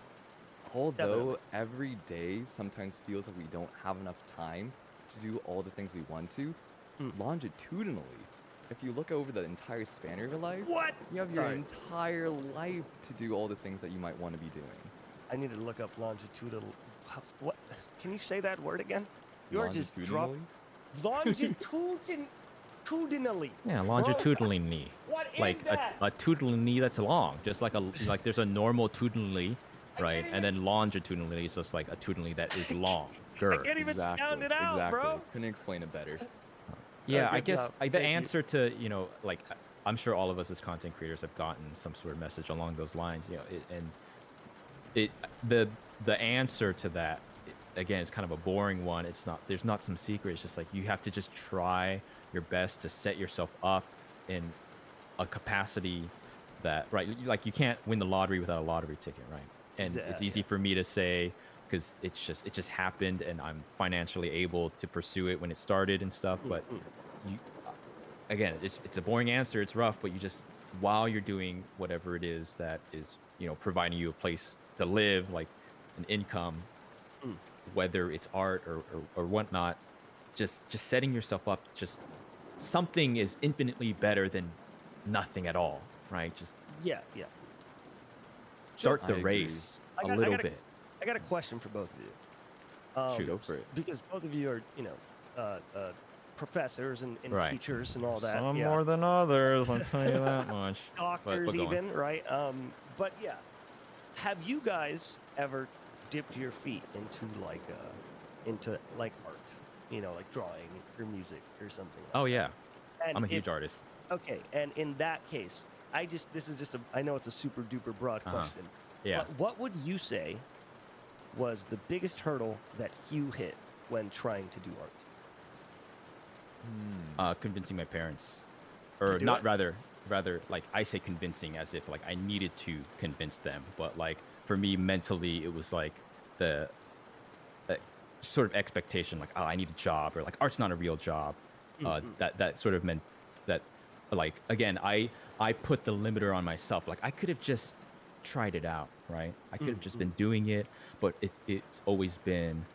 [SPEAKER 2] Definitely.
[SPEAKER 1] although every day sometimes feels like we don't have enough time to do all the things we want to,
[SPEAKER 2] Mm.
[SPEAKER 1] longitudinally, if you look over the entire span of your life,
[SPEAKER 2] What?
[SPEAKER 1] you have your
[SPEAKER 2] Sorry.
[SPEAKER 1] entire life to do all the things that you might want to be doing.
[SPEAKER 2] I need to look up longitudinal. What? Can you say that word again? You're just drop
[SPEAKER 1] Longitudinally?
[SPEAKER 2] longitudinally,
[SPEAKER 3] Yeah,
[SPEAKER 2] bro.
[SPEAKER 3] longitudinally.
[SPEAKER 2] What is
[SPEAKER 3] Like
[SPEAKER 2] that?
[SPEAKER 3] a tootly that's long. Just like there's a normal tootly,
[SPEAKER 2] I
[SPEAKER 3] right?
[SPEAKER 2] can't
[SPEAKER 3] And
[SPEAKER 2] even.
[SPEAKER 3] then longitudinally is just like a tootly that is
[SPEAKER 2] I
[SPEAKER 3] longer.
[SPEAKER 2] can't even
[SPEAKER 1] Exactly,
[SPEAKER 2] sound it out,
[SPEAKER 1] exactly.
[SPEAKER 2] bro.
[SPEAKER 1] Couldn't explain it better.
[SPEAKER 3] Yeah, I
[SPEAKER 2] Good
[SPEAKER 3] guess
[SPEAKER 2] job.
[SPEAKER 3] like the
[SPEAKER 2] Thank you.
[SPEAKER 3] answer to, like I'm sure all of us as content creators have gotten some sort of message along those lines, and it the answer to that again is kind of a boring one. There's not some secret. It's just like you have to just try your best to set yourself up in a capacity that right like you can't win the lottery without a lottery ticket, right? And
[SPEAKER 2] Yeah.
[SPEAKER 3] it's easy for me to say because it just happened and I'm financially able to pursue it when it started and stuff,
[SPEAKER 2] Mm,
[SPEAKER 3] but
[SPEAKER 2] mm.
[SPEAKER 3] you again, it's a boring answer, it's rough, but you just while you're doing whatever it is that is providing you a place to live, like an income,
[SPEAKER 2] Mm.
[SPEAKER 3] whether it's art or whatnot, just setting yourself up, just something is infinitely better than nothing at all, right? Just
[SPEAKER 2] Yeah. Yeah. So
[SPEAKER 3] start
[SPEAKER 1] I
[SPEAKER 3] the
[SPEAKER 1] agree.
[SPEAKER 3] race
[SPEAKER 2] I
[SPEAKER 3] a
[SPEAKER 2] got I
[SPEAKER 3] little
[SPEAKER 2] got a
[SPEAKER 3] bit.
[SPEAKER 2] I got a question for both of you.
[SPEAKER 3] Shoot.
[SPEAKER 1] Go for it.
[SPEAKER 2] Because both of you are professors and
[SPEAKER 3] Right.
[SPEAKER 2] teachers and all that.
[SPEAKER 3] Some
[SPEAKER 2] Yeah.
[SPEAKER 3] more than others, I'll tell you that much. But
[SPEAKER 2] Doctors
[SPEAKER 3] go on.
[SPEAKER 2] even, right? But yeah, have you guys ever dipped your feet into like art, like drawing or music or something like
[SPEAKER 3] Oh
[SPEAKER 2] that.
[SPEAKER 3] yeah,
[SPEAKER 2] And
[SPEAKER 3] I'm a
[SPEAKER 2] if
[SPEAKER 3] huge artist.
[SPEAKER 2] okay, and in that case, this is just I know it's a super duper broad
[SPEAKER 3] Uh-huh.
[SPEAKER 2] question,
[SPEAKER 3] Yeah.
[SPEAKER 2] but what would you say was the biggest hurdle that Hugh hit when trying to do art?
[SPEAKER 3] Convincing my parents,
[SPEAKER 2] To
[SPEAKER 3] or
[SPEAKER 2] do
[SPEAKER 3] not,
[SPEAKER 2] it?
[SPEAKER 3] rather like I say convincing as if like I needed to convince them, but like for me mentally it was like the uh, sort of expectation, like, oh, I need a job, or like art's not a real job.
[SPEAKER 2] Mm-mm.
[SPEAKER 3] That sort of meant that, like, again, I put the limiter on myself. Like I could have just tried it out, right? I could have just
[SPEAKER 2] Mm-mm.
[SPEAKER 3] been doing it, but it's always been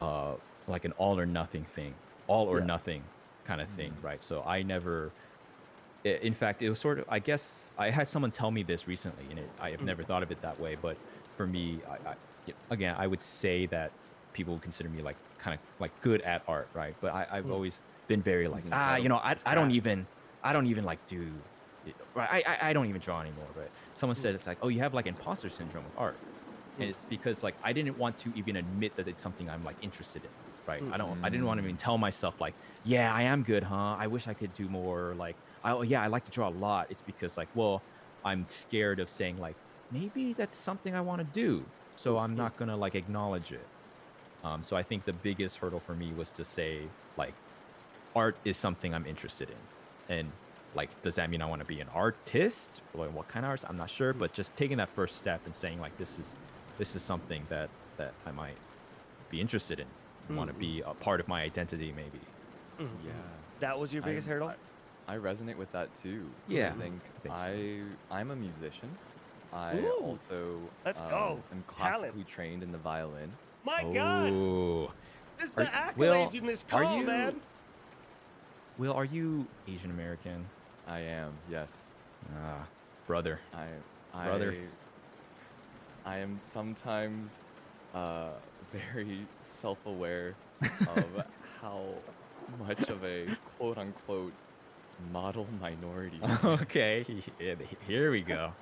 [SPEAKER 3] uh like an all or nothing thing, all or
[SPEAKER 2] Yeah.
[SPEAKER 3] nothing kind of thing, right? So I never, in fact, it was sort of, I guess I had someone tell me this recently, and I have never thought of it that way. But for me, again, I would say that people would consider me like kind of like good at art, right? But I've
[SPEAKER 2] Mm.
[SPEAKER 3] always been very
[SPEAKER 1] He's
[SPEAKER 3] like,
[SPEAKER 1] incredible. His
[SPEAKER 3] I don't
[SPEAKER 1] craft.
[SPEAKER 3] even, like do, right? I don't even draw anymore. But someone said it's like, oh, you have like imposter syndrome with art, and
[SPEAKER 2] Mm.
[SPEAKER 3] it's because like I didn't want to even admit that it's something I'm like interested in, right?
[SPEAKER 2] Mm.
[SPEAKER 3] I didn't want to even tell myself like, yeah, I am good, huh? I wish I could do more. Like, oh yeah, I like to draw a lot. It's because like, well, I'm scared of saying like, maybe that's something I want to do, so
[SPEAKER 2] Mm.
[SPEAKER 3] I'm
[SPEAKER 2] Mm.
[SPEAKER 3] not gonna like acknowledge it. So I think the biggest hurdle for me was to say like, art is something I'm interested in, and like, does that mean I want to be an artist? Or what kind of artist? I'm not sure,
[SPEAKER 2] Mm.
[SPEAKER 3] but just taking that first step and saying like, this is something that I might be interested in, want to
[SPEAKER 2] Mm.
[SPEAKER 3] be a part of my identity, maybe.
[SPEAKER 2] Mm.
[SPEAKER 1] Yeah.
[SPEAKER 2] That was your
[SPEAKER 1] I,
[SPEAKER 2] biggest hurdle?
[SPEAKER 1] I resonate with that too.
[SPEAKER 3] Yeah,
[SPEAKER 1] I think
[SPEAKER 3] I think so.
[SPEAKER 1] I'm a musician. I
[SPEAKER 2] Ooh,
[SPEAKER 1] also
[SPEAKER 2] let's go.
[SPEAKER 1] am
[SPEAKER 2] Talent.
[SPEAKER 1] classically trained in the violin.
[SPEAKER 2] My God,
[SPEAKER 3] Oh,
[SPEAKER 2] just the
[SPEAKER 3] are Will?
[SPEAKER 2] accolades in this
[SPEAKER 3] Are
[SPEAKER 2] call,
[SPEAKER 3] you
[SPEAKER 2] man.
[SPEAKER 3] Will? Are you Asian American?
[SPEAKER 1] I am, yes.
[SPEAKER 3] Ah, brother,
[SPEAKER 1] I
[SPEAKER 3] brother.
[SPEAKER 1] I I am sometimes uh, very self-aware of how much of a quote-unquote model minority I am.
[SPEAKER 3] Okay, here we go.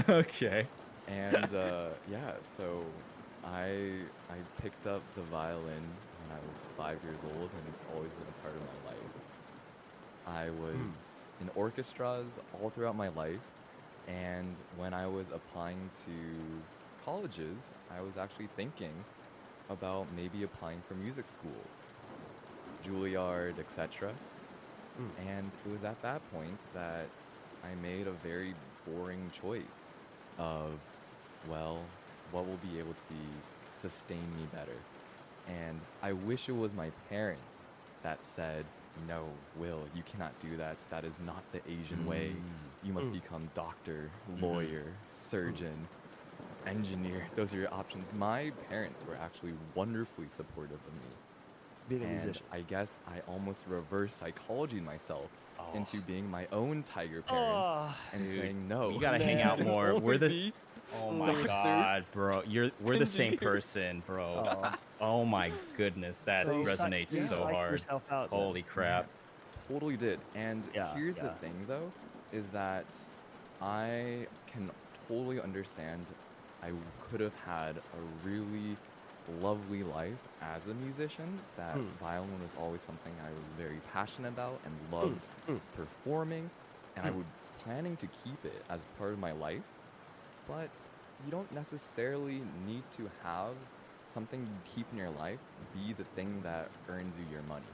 [SPEAKER 3] Okay.
[SPEAKER 1] And yeah, so I picked up the violin when I was 5 years old, and it's always been a part of my life. I
[SPEAKER 2] Mm.
[SPEAKER 1] was in orchestras all throughout my life, and when I was applying to colleges, I was actually thinking about maybe applying for music schools, Juilliard, etc.
[SPEAKER 2] Mm.
[SPEAKER 1] And it was at that point that I made a very boring choice of, well, what will be able to sustain me better? And I wish it was my parents that said, no, Will, you cannot do that. That is not the Asian way. You must
[SPEAKER 2] Mm.
[SPEAKER 1] become doctor,
[SPEAKER 3] Mhm.
[SPEAKER 1] lawyer,
[SPEAKER 2] Mm.
[SPEAKER 1] surgeon, engineer. Those are your options. My parents were actually wonderfully supportive of me.
[SPEAKER 2] Being a
[SPEAKER 1] And
[SPEAKER 2] musician.
[SPEAKER 1] I guess I almost reverse psychology myself
[SPEAKER 3] Oh,
[SPEAKER 1] into being my own tiger parent
[SPEAKER 2] Oh,
[SPEAKER 1] and
[SPEAKER 3] dude,
[SPEAKER 1] saying, no,
[SPEAKER 3] we gotta hang
[SPEAKER 2] man.
[SPEAKER 3] out
[SPEAKER 1] you can
[SPEAKER 3] more.
[SPEAKER 1] only be
[SPEAKER 3] Oh my
[SPEAKER 2] Mm.
[SPEAKER 1] doctor,
[SPEAKER 3] god, bro. We're the same
[SPEAKER 1] engineer.
[SPEAKER 3] person, bro.
[SPEAKER 2] Oh.
[SPEAKER 3] Oh my goodness, that
[SPEAKER 2] So
[SPEAKER 3] resonates
[SPEAKER 2] you
[SPEAKER 3] so
[SPEAKER 1] Yeah.
[SPEAKER 2] psyched
[SPEAKER 3] hard.
[SPEAKER 2] yourself out then.
[SPEAKER 3] Holy crap.
[SPEAKER 1] Totally did. And
[SPEAKER 2] Yeah,
[SPEAKER 1] here's the
[SPEAKER 2] yeah.
[SPEAKER 1] thing, though, is that I can totally understand I could have had a really lovely life as a musician, that
[SPEAKER 2] Mm.
[SPEAKER 1] violin was always something I was very passionate about and
[SPEAKER 2] Mm.
[SPEAKER 1] loved
[SPEAKER 2] Mm.
[SPEAKER 1] performing, and I
[SPEAKER 2] Mm.
[SPEAKER 1] would planning to keep it as part of my life. But you don't necessarily need to have something you keep in your life be the thing that earns you your money.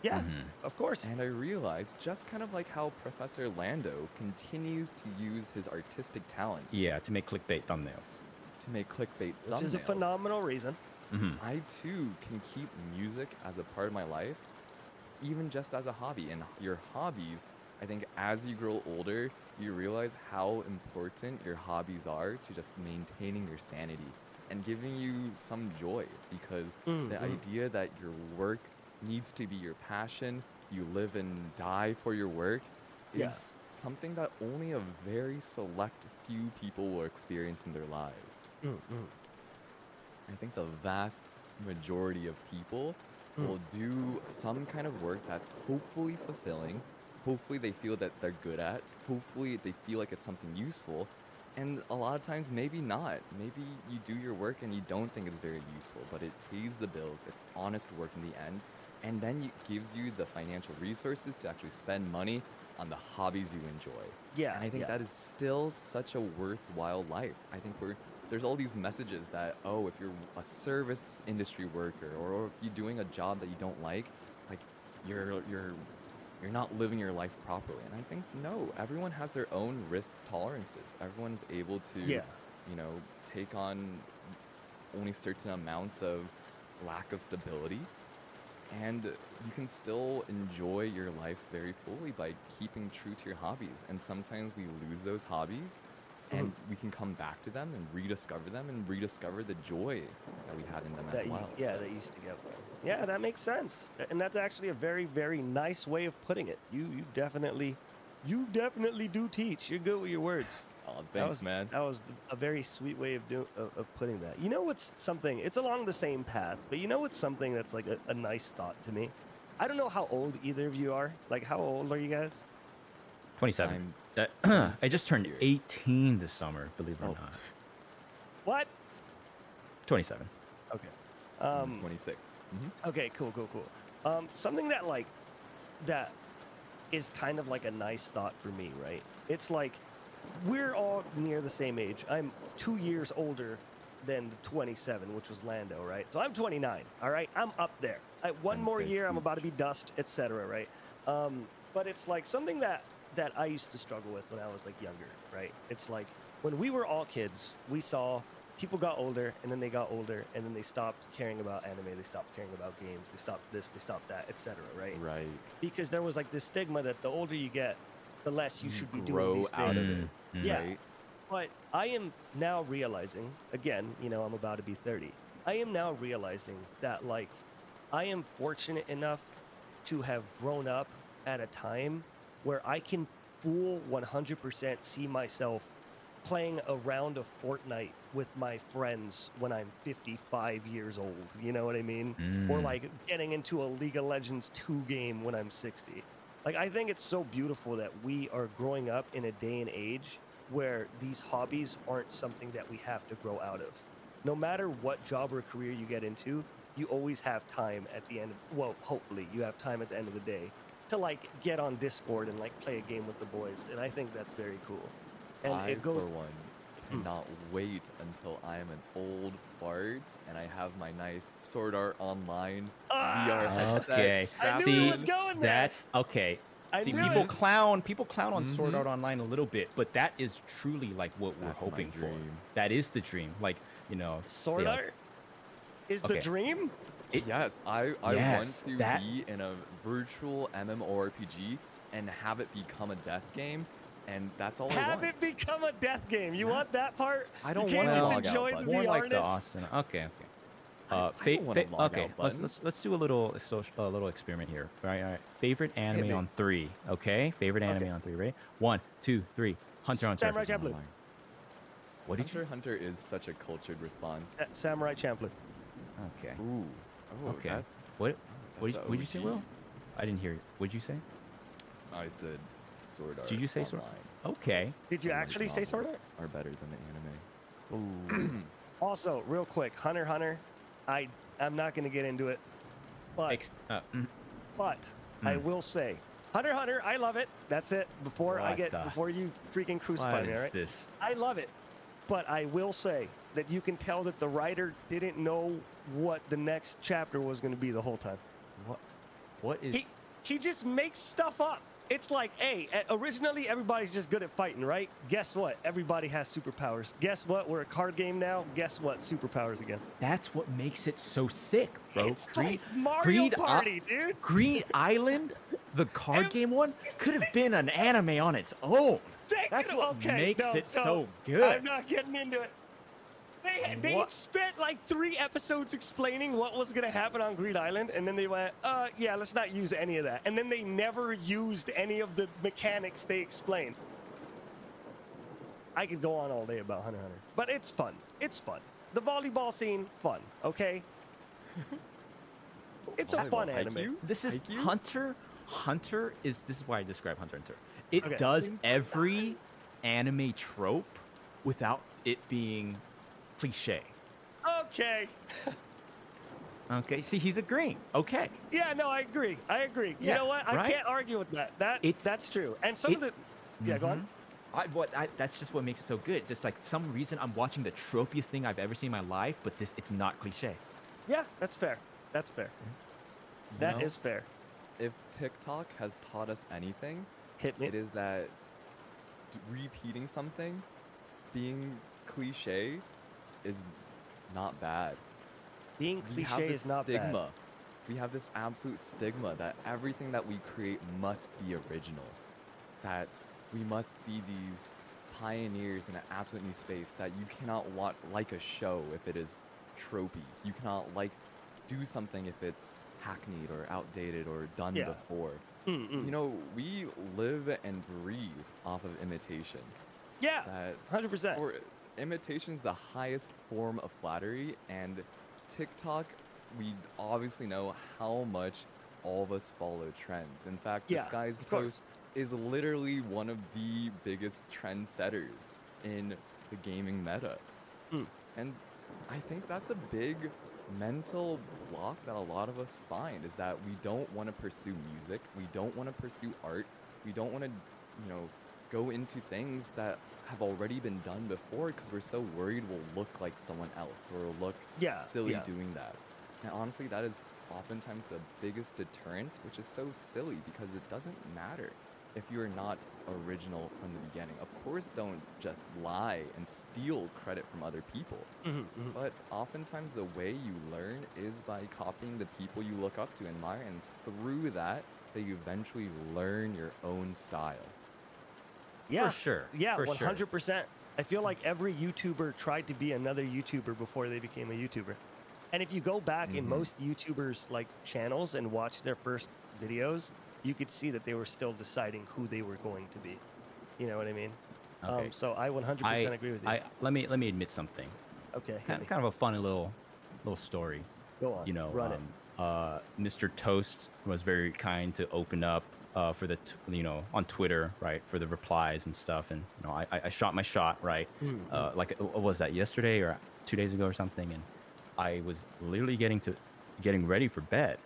[SPEAKER 2] Yeah,
[SPEAKER 3] Hmm.
[SPEAKER 2] of course.
[SPEAKER 1] And I realized just kind of like how Professor Lando continues to use his artistic talent
[SPEAKER 3] Yeah, to make clickbait thumbnails.
[SPEAKER 1] to make clickbait
[SPEAKER 2] Which is a
[SPEAKER 1] thumbnails,
[SPEAKER 2] phenomenal reason.
[SPEAKER 3] Hmm.
[SPEAKER 1] I too can keep music as a part of my life, even just as a hobby. And your hobbies, I think as you grow older, you realize how important your hobbies are to just maintaining your sanity and giving you some joy, because
[SPEAKER 2] Mm.
[SPEAKER 1] the
[SPEAKER 2] Mm.
[SPEAKER 1] idea that your work needs to be your passion, you live and die for your work,
[SPEAKER 2] Yeah.
[SPEAKER 1] is something that only a very select few people will experience in their lives.
[SPEAKER 2] Mm. Mm.
[SPEAKER 1] I think the vast majority of people
[SPEAKER 2] Mm.
[SPEAKER 1] will do some kind of work that's hopefully fulfilling. Hopefully, they feel that they're good at. Hopefully, they feel like it's something useful. And a lot of times, maybe not. Maybe you do your work and you don't think it's very useful, but it pays the bills. It's honest work in the end. And then it gives you the financial resources to actually spend money on the hobbies you enjoy.
[SPEAKER 2] Yeah,
[SPEAKER 1] And I think
[SPEAKER 2] yeah.
[SPEAKER 1] that is still such a worthwhile life. I think there's all these messages that, oh, if you're a service industry worker or if you're doing a job that you don't like you're not living your life properly. And I think no, everyone has their own risk tolerances. Everyone's able to,
[SPEAKER 2] Yeah.
[SPEAKER 1] take on only certain amounts of lack of stability, and you can still enjoy your life very fully by keeping true to your hobbies. And sometimes we lose those hobbies,
[SPEAKER 2] Mhm.
[SPEAKER 1] and we can come back to them and rediscover the joy that we had in them as well.
[SPEAKER 2] Yeah,
[SPEAKER 1] So
[SPEAKER 2] that used to get. Yeah, that makes sense, and that's actually a very, very nice way of putting it. You definitely do teach. You're good with your words.
[SPEAKER 1] oh,
[SPEAKER 2] That
[SPEAKER 1] thanks,
[SPEAKER 2] was
[SPEAKER 1] man.
[SPEAKER 2] that was a very sweet way of putting that. You know what's something? It's along the same path, but you know what's something that's like a nice thought to me. I don't know how old either of you are. Like, how old are you guys?
[SPEAKER 3] 27.
[SPEAKER 1] I'm
[SPEAKER 3] I just
[SPEAKER 1] 26
[SPEAKER 3] turned
[SPEAKER 1] here.
[SPEAKER 3] 18 this summer, believe it or
[SPEAKER 1] Oh.
[SPEAKER 3] not.
[SPEAKER 2] What?
[SPEAKER 3] 27.
[SPEAKER 2] Okay.
[SPEAKER 1] I'm 26.
[SPEAKER 2] Okay. Cool. Cool. Cool. Something that that is kind of like a nice thought for me, right? It's like we're all near the same age. I'm 2 years older than the 27, which was Lando, right? So I'm 29. All right, I'm up there. One more
[SPEAKER 1] Sensei
[SPEAKER 2] year, I'm
[SPEAKER 1] speak.
[SPEAKER 2] about to be dust, etc. Right? But it's like something that I used to struggle with when I was like younger, right? It's like when we were all kids, we saw people got older and then they got older and then they stopped caring about anime, they stopped caring about games, they stopped this, they stopped that, etc. Right?
[SPEAKER 1] Right.
[SPEAKER 2] Because there was like this stigma that the older you get, the less you
[SPEAKER 1] You
[SPEAKER 2] should be doing
[SPEAKER 1] grow
[SPEAKER 2] these
[SPEAKER 1] out
[SPEAKER 2] things.
[SPEAKER 1] of it,
[SPEAKER 2] Yeah,
[SPEAKER 1] right?
[SPEAKER 2] but I am now realizing, again, I'm about to be 30. I am now realizing that, like, I am fortunate enough to have grown up at a time where I can full 100% see myself playing a round of Fortnite with my friends when I'm 55 years old. You know what I mean? Or
[SPEAKER 3] Mm.
[SPEAKER 2] like getting into a League of Legends 2 game when I'm 60. Like, I think it's so beautiful that we are growing up in a day and age where these hobbies aren't something that we have to grow out of. No matter what job or career you get into, you always have time at the end of, well, hopefully you have time at the end of the day to like get on Discord and like play a game with the boys. And I think that's very cool. And
[SPEAKER 1] I,
[SPEAKER 2] it goes,
[SPEAKER 1] for one, cannot wait until I am an old fart and I have my nice Sword Art Online VR
[SPEAKER 2] Ah!
[SPEAKER 1] headset
[SPEAKER 3] Okay.
[SPEAKER 2] I knew
[SPEAKER 1] strapped
[SPEAKER 3] See,
[SPEAKER 2] it was going there.
[SPEAKER 3] that's okay.
[SPEAKER 2] I
[SPEAKER 3] See,
[SPEAKER 2] knew
[SPEAKER 3] people
[SPEAKER 2] it.
[SPEAKER 3] clown on Sword
[SPEAKER 1] Mhm.
[SPEAKER 3] Art Online a little bit, but that is truly like what we're
[SPEAKER 1] That's my
[SPEAKER 3] hoping for.
[SPEAKER 1] dream.
[SPEAKER 3] That is the dream. Like,
[SPEAKER 2] Sword
[SPEAKER 3] they,
[SPEAKER 2] art is the
[SPEAKER 3] okay.
[SPEAKER 2] dream.
[SPEAKER 1] Yes, I want
[SPEAKER 3] Yes,
[SPEAKER 1] to
[SPEAKER 3] that-
[SPEAKER 1] be in a virtual MMORPG and have it become a death game, and that's all I
[SPEAKER 2] Have
[SPEAKER 1] want.
[SPEAKER 2] it become a death game. You want that part?
[SPEAKER 1] I don't
[SPEAKER 2] you can't
[SPEAKER 1] want
[SPEAKER 2] just
[SPEAKER 1] to log out,
[SPEAKER 2] enjoy
[SPEAKER 1] bud.
[SPEAKER 2] the
[SPEAKER 3] more like the
[SPEAKER 2] VR-ness?
[SPEAKER 3] Austin. Okay.
[SPEAKER 1] I don't want a log
[SPEAKER 3] Okay,
[SPEAKER 1] out button.
[SPEAKER 3] let's do a little experiment here. All right. Favorite anime
[SPEAKER 2] me.
[SPEAKER 3] on 3. Okay, favorite anime
[SPEAKER 2] Okay.
[SPEAKER 3] on 3. Ready? 1, 2, 3. Hunter x Hunter.
[SPEAKER 2] Samurai Champloo.
[SPEAKER 3] What did
[SPEAKER 1] Hunter x Hunter is such a cultured response.
[SPEAKER 2] Samurai Champloo.
[SPEAKER 3] you? Okay.
[SPEAKER 1] Ooh. Oh,
[SPEAKER 3] Okay.
[SPEAKER 1] that's,
[SPEAKER 3] What?
[SPEAKER 1] that's
[SPEAKER 3] What did you say,
[SPEAKER 1] OG.
[SPEAKER 3] Will? I didn't hear you. What did you say?
[SPEAKER 1] I said Sword Art.
[SPEAKER 3] Did you say Sword?
[SPEAKER 1] Online.
[SPEAKER 3] Okay.
[SPEAKER 2] Did you
[SPEAKER 1] The light
[SPEAKER 2] actually say Sword
[SPEAKER 1] novels
[SPEAKER 2] Art?
[SPEAKER 1] are better than the anime.
[SPEAKER 2] Ooh. Also, real quick, Hunter x Hunter. I'm not gonna get into it, but but I
[SPEAKER 3] Mm.
[SPEAKER 2] will say, Hunter x Hunter. I love it. That's it. Before you freaking crucify
[SPEAKER 3] What
[SPEAKER 2] me, all
[SPEAKER 3] is
[SPEAKER 2] right?
[SPEAKER 3] this?
[SPEAKER 2] I love it, but I will say that you can tell that the writer didn't know what the next chapter was going to be the whole time.
[SPEAKER 3] What is?
[SPEAKER 2] He just makes stuff up. It's like, hey, originally everybody's just good at fighting, right? Guess what? Everybody has superpowers. Guess what? We're a card game now. Guess what? Superpowers again.
[SPEAKER 3] That's what makes it so sick, bro.
[SPEAKER 2] It's like Mario Party, dude.
[SPEAKER 3] Green Island, the card
[SPEAKER 2] And-
[SPEAKER 3] game one, could have been an anime on its own.
[SPEAKER 2] Take
[SPEAKER 3] That's
[SPEAKER 2] it-
[SPEAKER 3] what
[SPEAKER 2] okay,
[SPEAKER 3] makes
[SPEAKER 2] no,
[SPEAKER 3] it
[SPEAKER 2] no,
[SPEAKER 3] so good.
[SPEAKER 2] I'm not getting into it. They
[SPEAKER 3] What?
[SPEAKER 2] spent like 3 episodes explaining what was going to happen on Green Island, and then they went, yeah, let's not use any of that. And then they never used any of the mechanics they explained. I could go on all day about Hunter x Hunter, but it's fun. It's fun. The volleyball scene, fun, okay? It's a
[SPEAKER 1] Volleyball,
[SPEAKER 2] fun anime.
[SPEAKER 1] Haikyuu?
[SPEAKER 3] This is
[SPEAKER 1] Haikyuu?
[SPEAKER 3] Hunter. This is why I describe Hunter x Hunter. It
[SPEAKER 2] Okay.
[SPEAKER 3] does every anime trope without it being cliche.
[SPEAKER 2] Okay.
[SPEAKER 3] Okay, see, he's agreeing. Okay,
[SPEAKER 2] Yeah, no, I agree. I agree. You
[SPEAKER 3] yeah,
[SPEAKER 2] know what? I
[SPEAKER 3] right.
[SPEAKER 2] can't argue with that.
[SPEAKER 3] It's
[SPEAKER 2] That's true. And some of
[SPEAKER 3] it.
[SPEAKER 2] the yeah, go on.
[SPEAKER 3] Mhm. That's just what makes it so good. Just like for some reason, I'm watching the tropiest thing I've ever seen in my life, but it's not cliche.
[SPEAKER 2] Yeah, that's fair. That's fair.
[SPEAKER 1] You
[SPEAKER 2] That
[SPEAKER 1] know,
[SPEAKER 2] is fair.
[SPEAKER 1] if TikTok has taught us anything,
[SPEAKER 2] Hit me.
[SPEAKER 1] it is that repeating something, being cliche, is not bad.
[SPEAKER 2] Being
[SPEAKER 1] We have
[SPEAKER 2] cliche
[SPEAKER 1] this
[SPEAKER 2] is not bad.
[SPEAKER 1] stigma. We have this absolute stigma that everything that we create must be original. That we must be these pioneers in an absolute new space. That you cannot like a show if it is tropey. You cannot do something if it's hackneyed or outdated or done
[SPEAKER 2] Yeah.
[SPEAKER 1] before.
[SPEAKER 2] Mm-mm.
[SPEAKER 1] You know, we live and breathe off of imitation.
[SPEAKER 2] Yeah,
[SPEAKER 1] That
[SPEAKER 2] 100%.
[SPEAKER 1] or imitation is the highest form of flattery, and TikTok, we obviously know how much all of us follow trends. In fact,
[SPEAKER 2] Yeah,
[SPEAKER 1] Disguised
[SPEAKER 2] of course.
[SPEAKER 1] Toast is literally one of the biggest trendsetters in the gaming meta.
[SPEAKER 2] Mm.
[SPEAKER 1] And I think that's a big mental block that a lot of us find is that we don't want to pursue music, we don't want to pursue art, we don't want to, go into things that have already been done before because we're so worried we'll look like someone else or look
[SPEAKER 2] Yeah,
[SPEAKER 1] silly
[SPEAKER 2] yeah.
[SPEAKER 1] doing that. And honestly, that is oftentimes the biggest deterrent, which is so silly because it doesn't matter if you're not original from the beginning. Of course, don't just lie and steal credit from other people.
[SPEAKER 2] Mhm, mhm.
[SPEAKER 1] But oftentimes, the way you learn is by copying the people you look up to and admire, and it's through that you eventually learn your own style.
[SPEAKER 2] Yeah.
[SPEAKER 3] sure,
[SPEAKER 2] Yeah,
[SPEAKER 3] for sure.
[SPEAKER 2] 100%. I feel like every YouTuber tried to be another YouTuber before they became a YouTuber. And if you go back in
[SPEAKER 1] Mhm.
[SPEAKER 2] most YouTubers' channels and watch their first videos, you could see that they were still deciding who they were going to be. You know what I mean?
[SPEAKER 3] Okay,
[SPEAKER 2] So I 100% agree with you.
[SPEAKER 3] let me admit something.
[SPEAKER 2] Okay, hit
[SPEAKER 3] Kind
[SPEAKER 2] me.
[SPEAKER 3] kind of a funny little story.
[SPEAKER 2] Go on.
[SPEAKER 3] You know,
[SPEAKER 2] Run it.
[SPEAKER 3] Mr. Toast was very kind to open up for on Twitter, right, for the replies and stuff. And I shot my shot, right,
[SPEAKER 2] Mm-hmm.
[SPEAKER 3] like what was that, yesterday or 2 days ago or something, and I was literally getting ready for bed,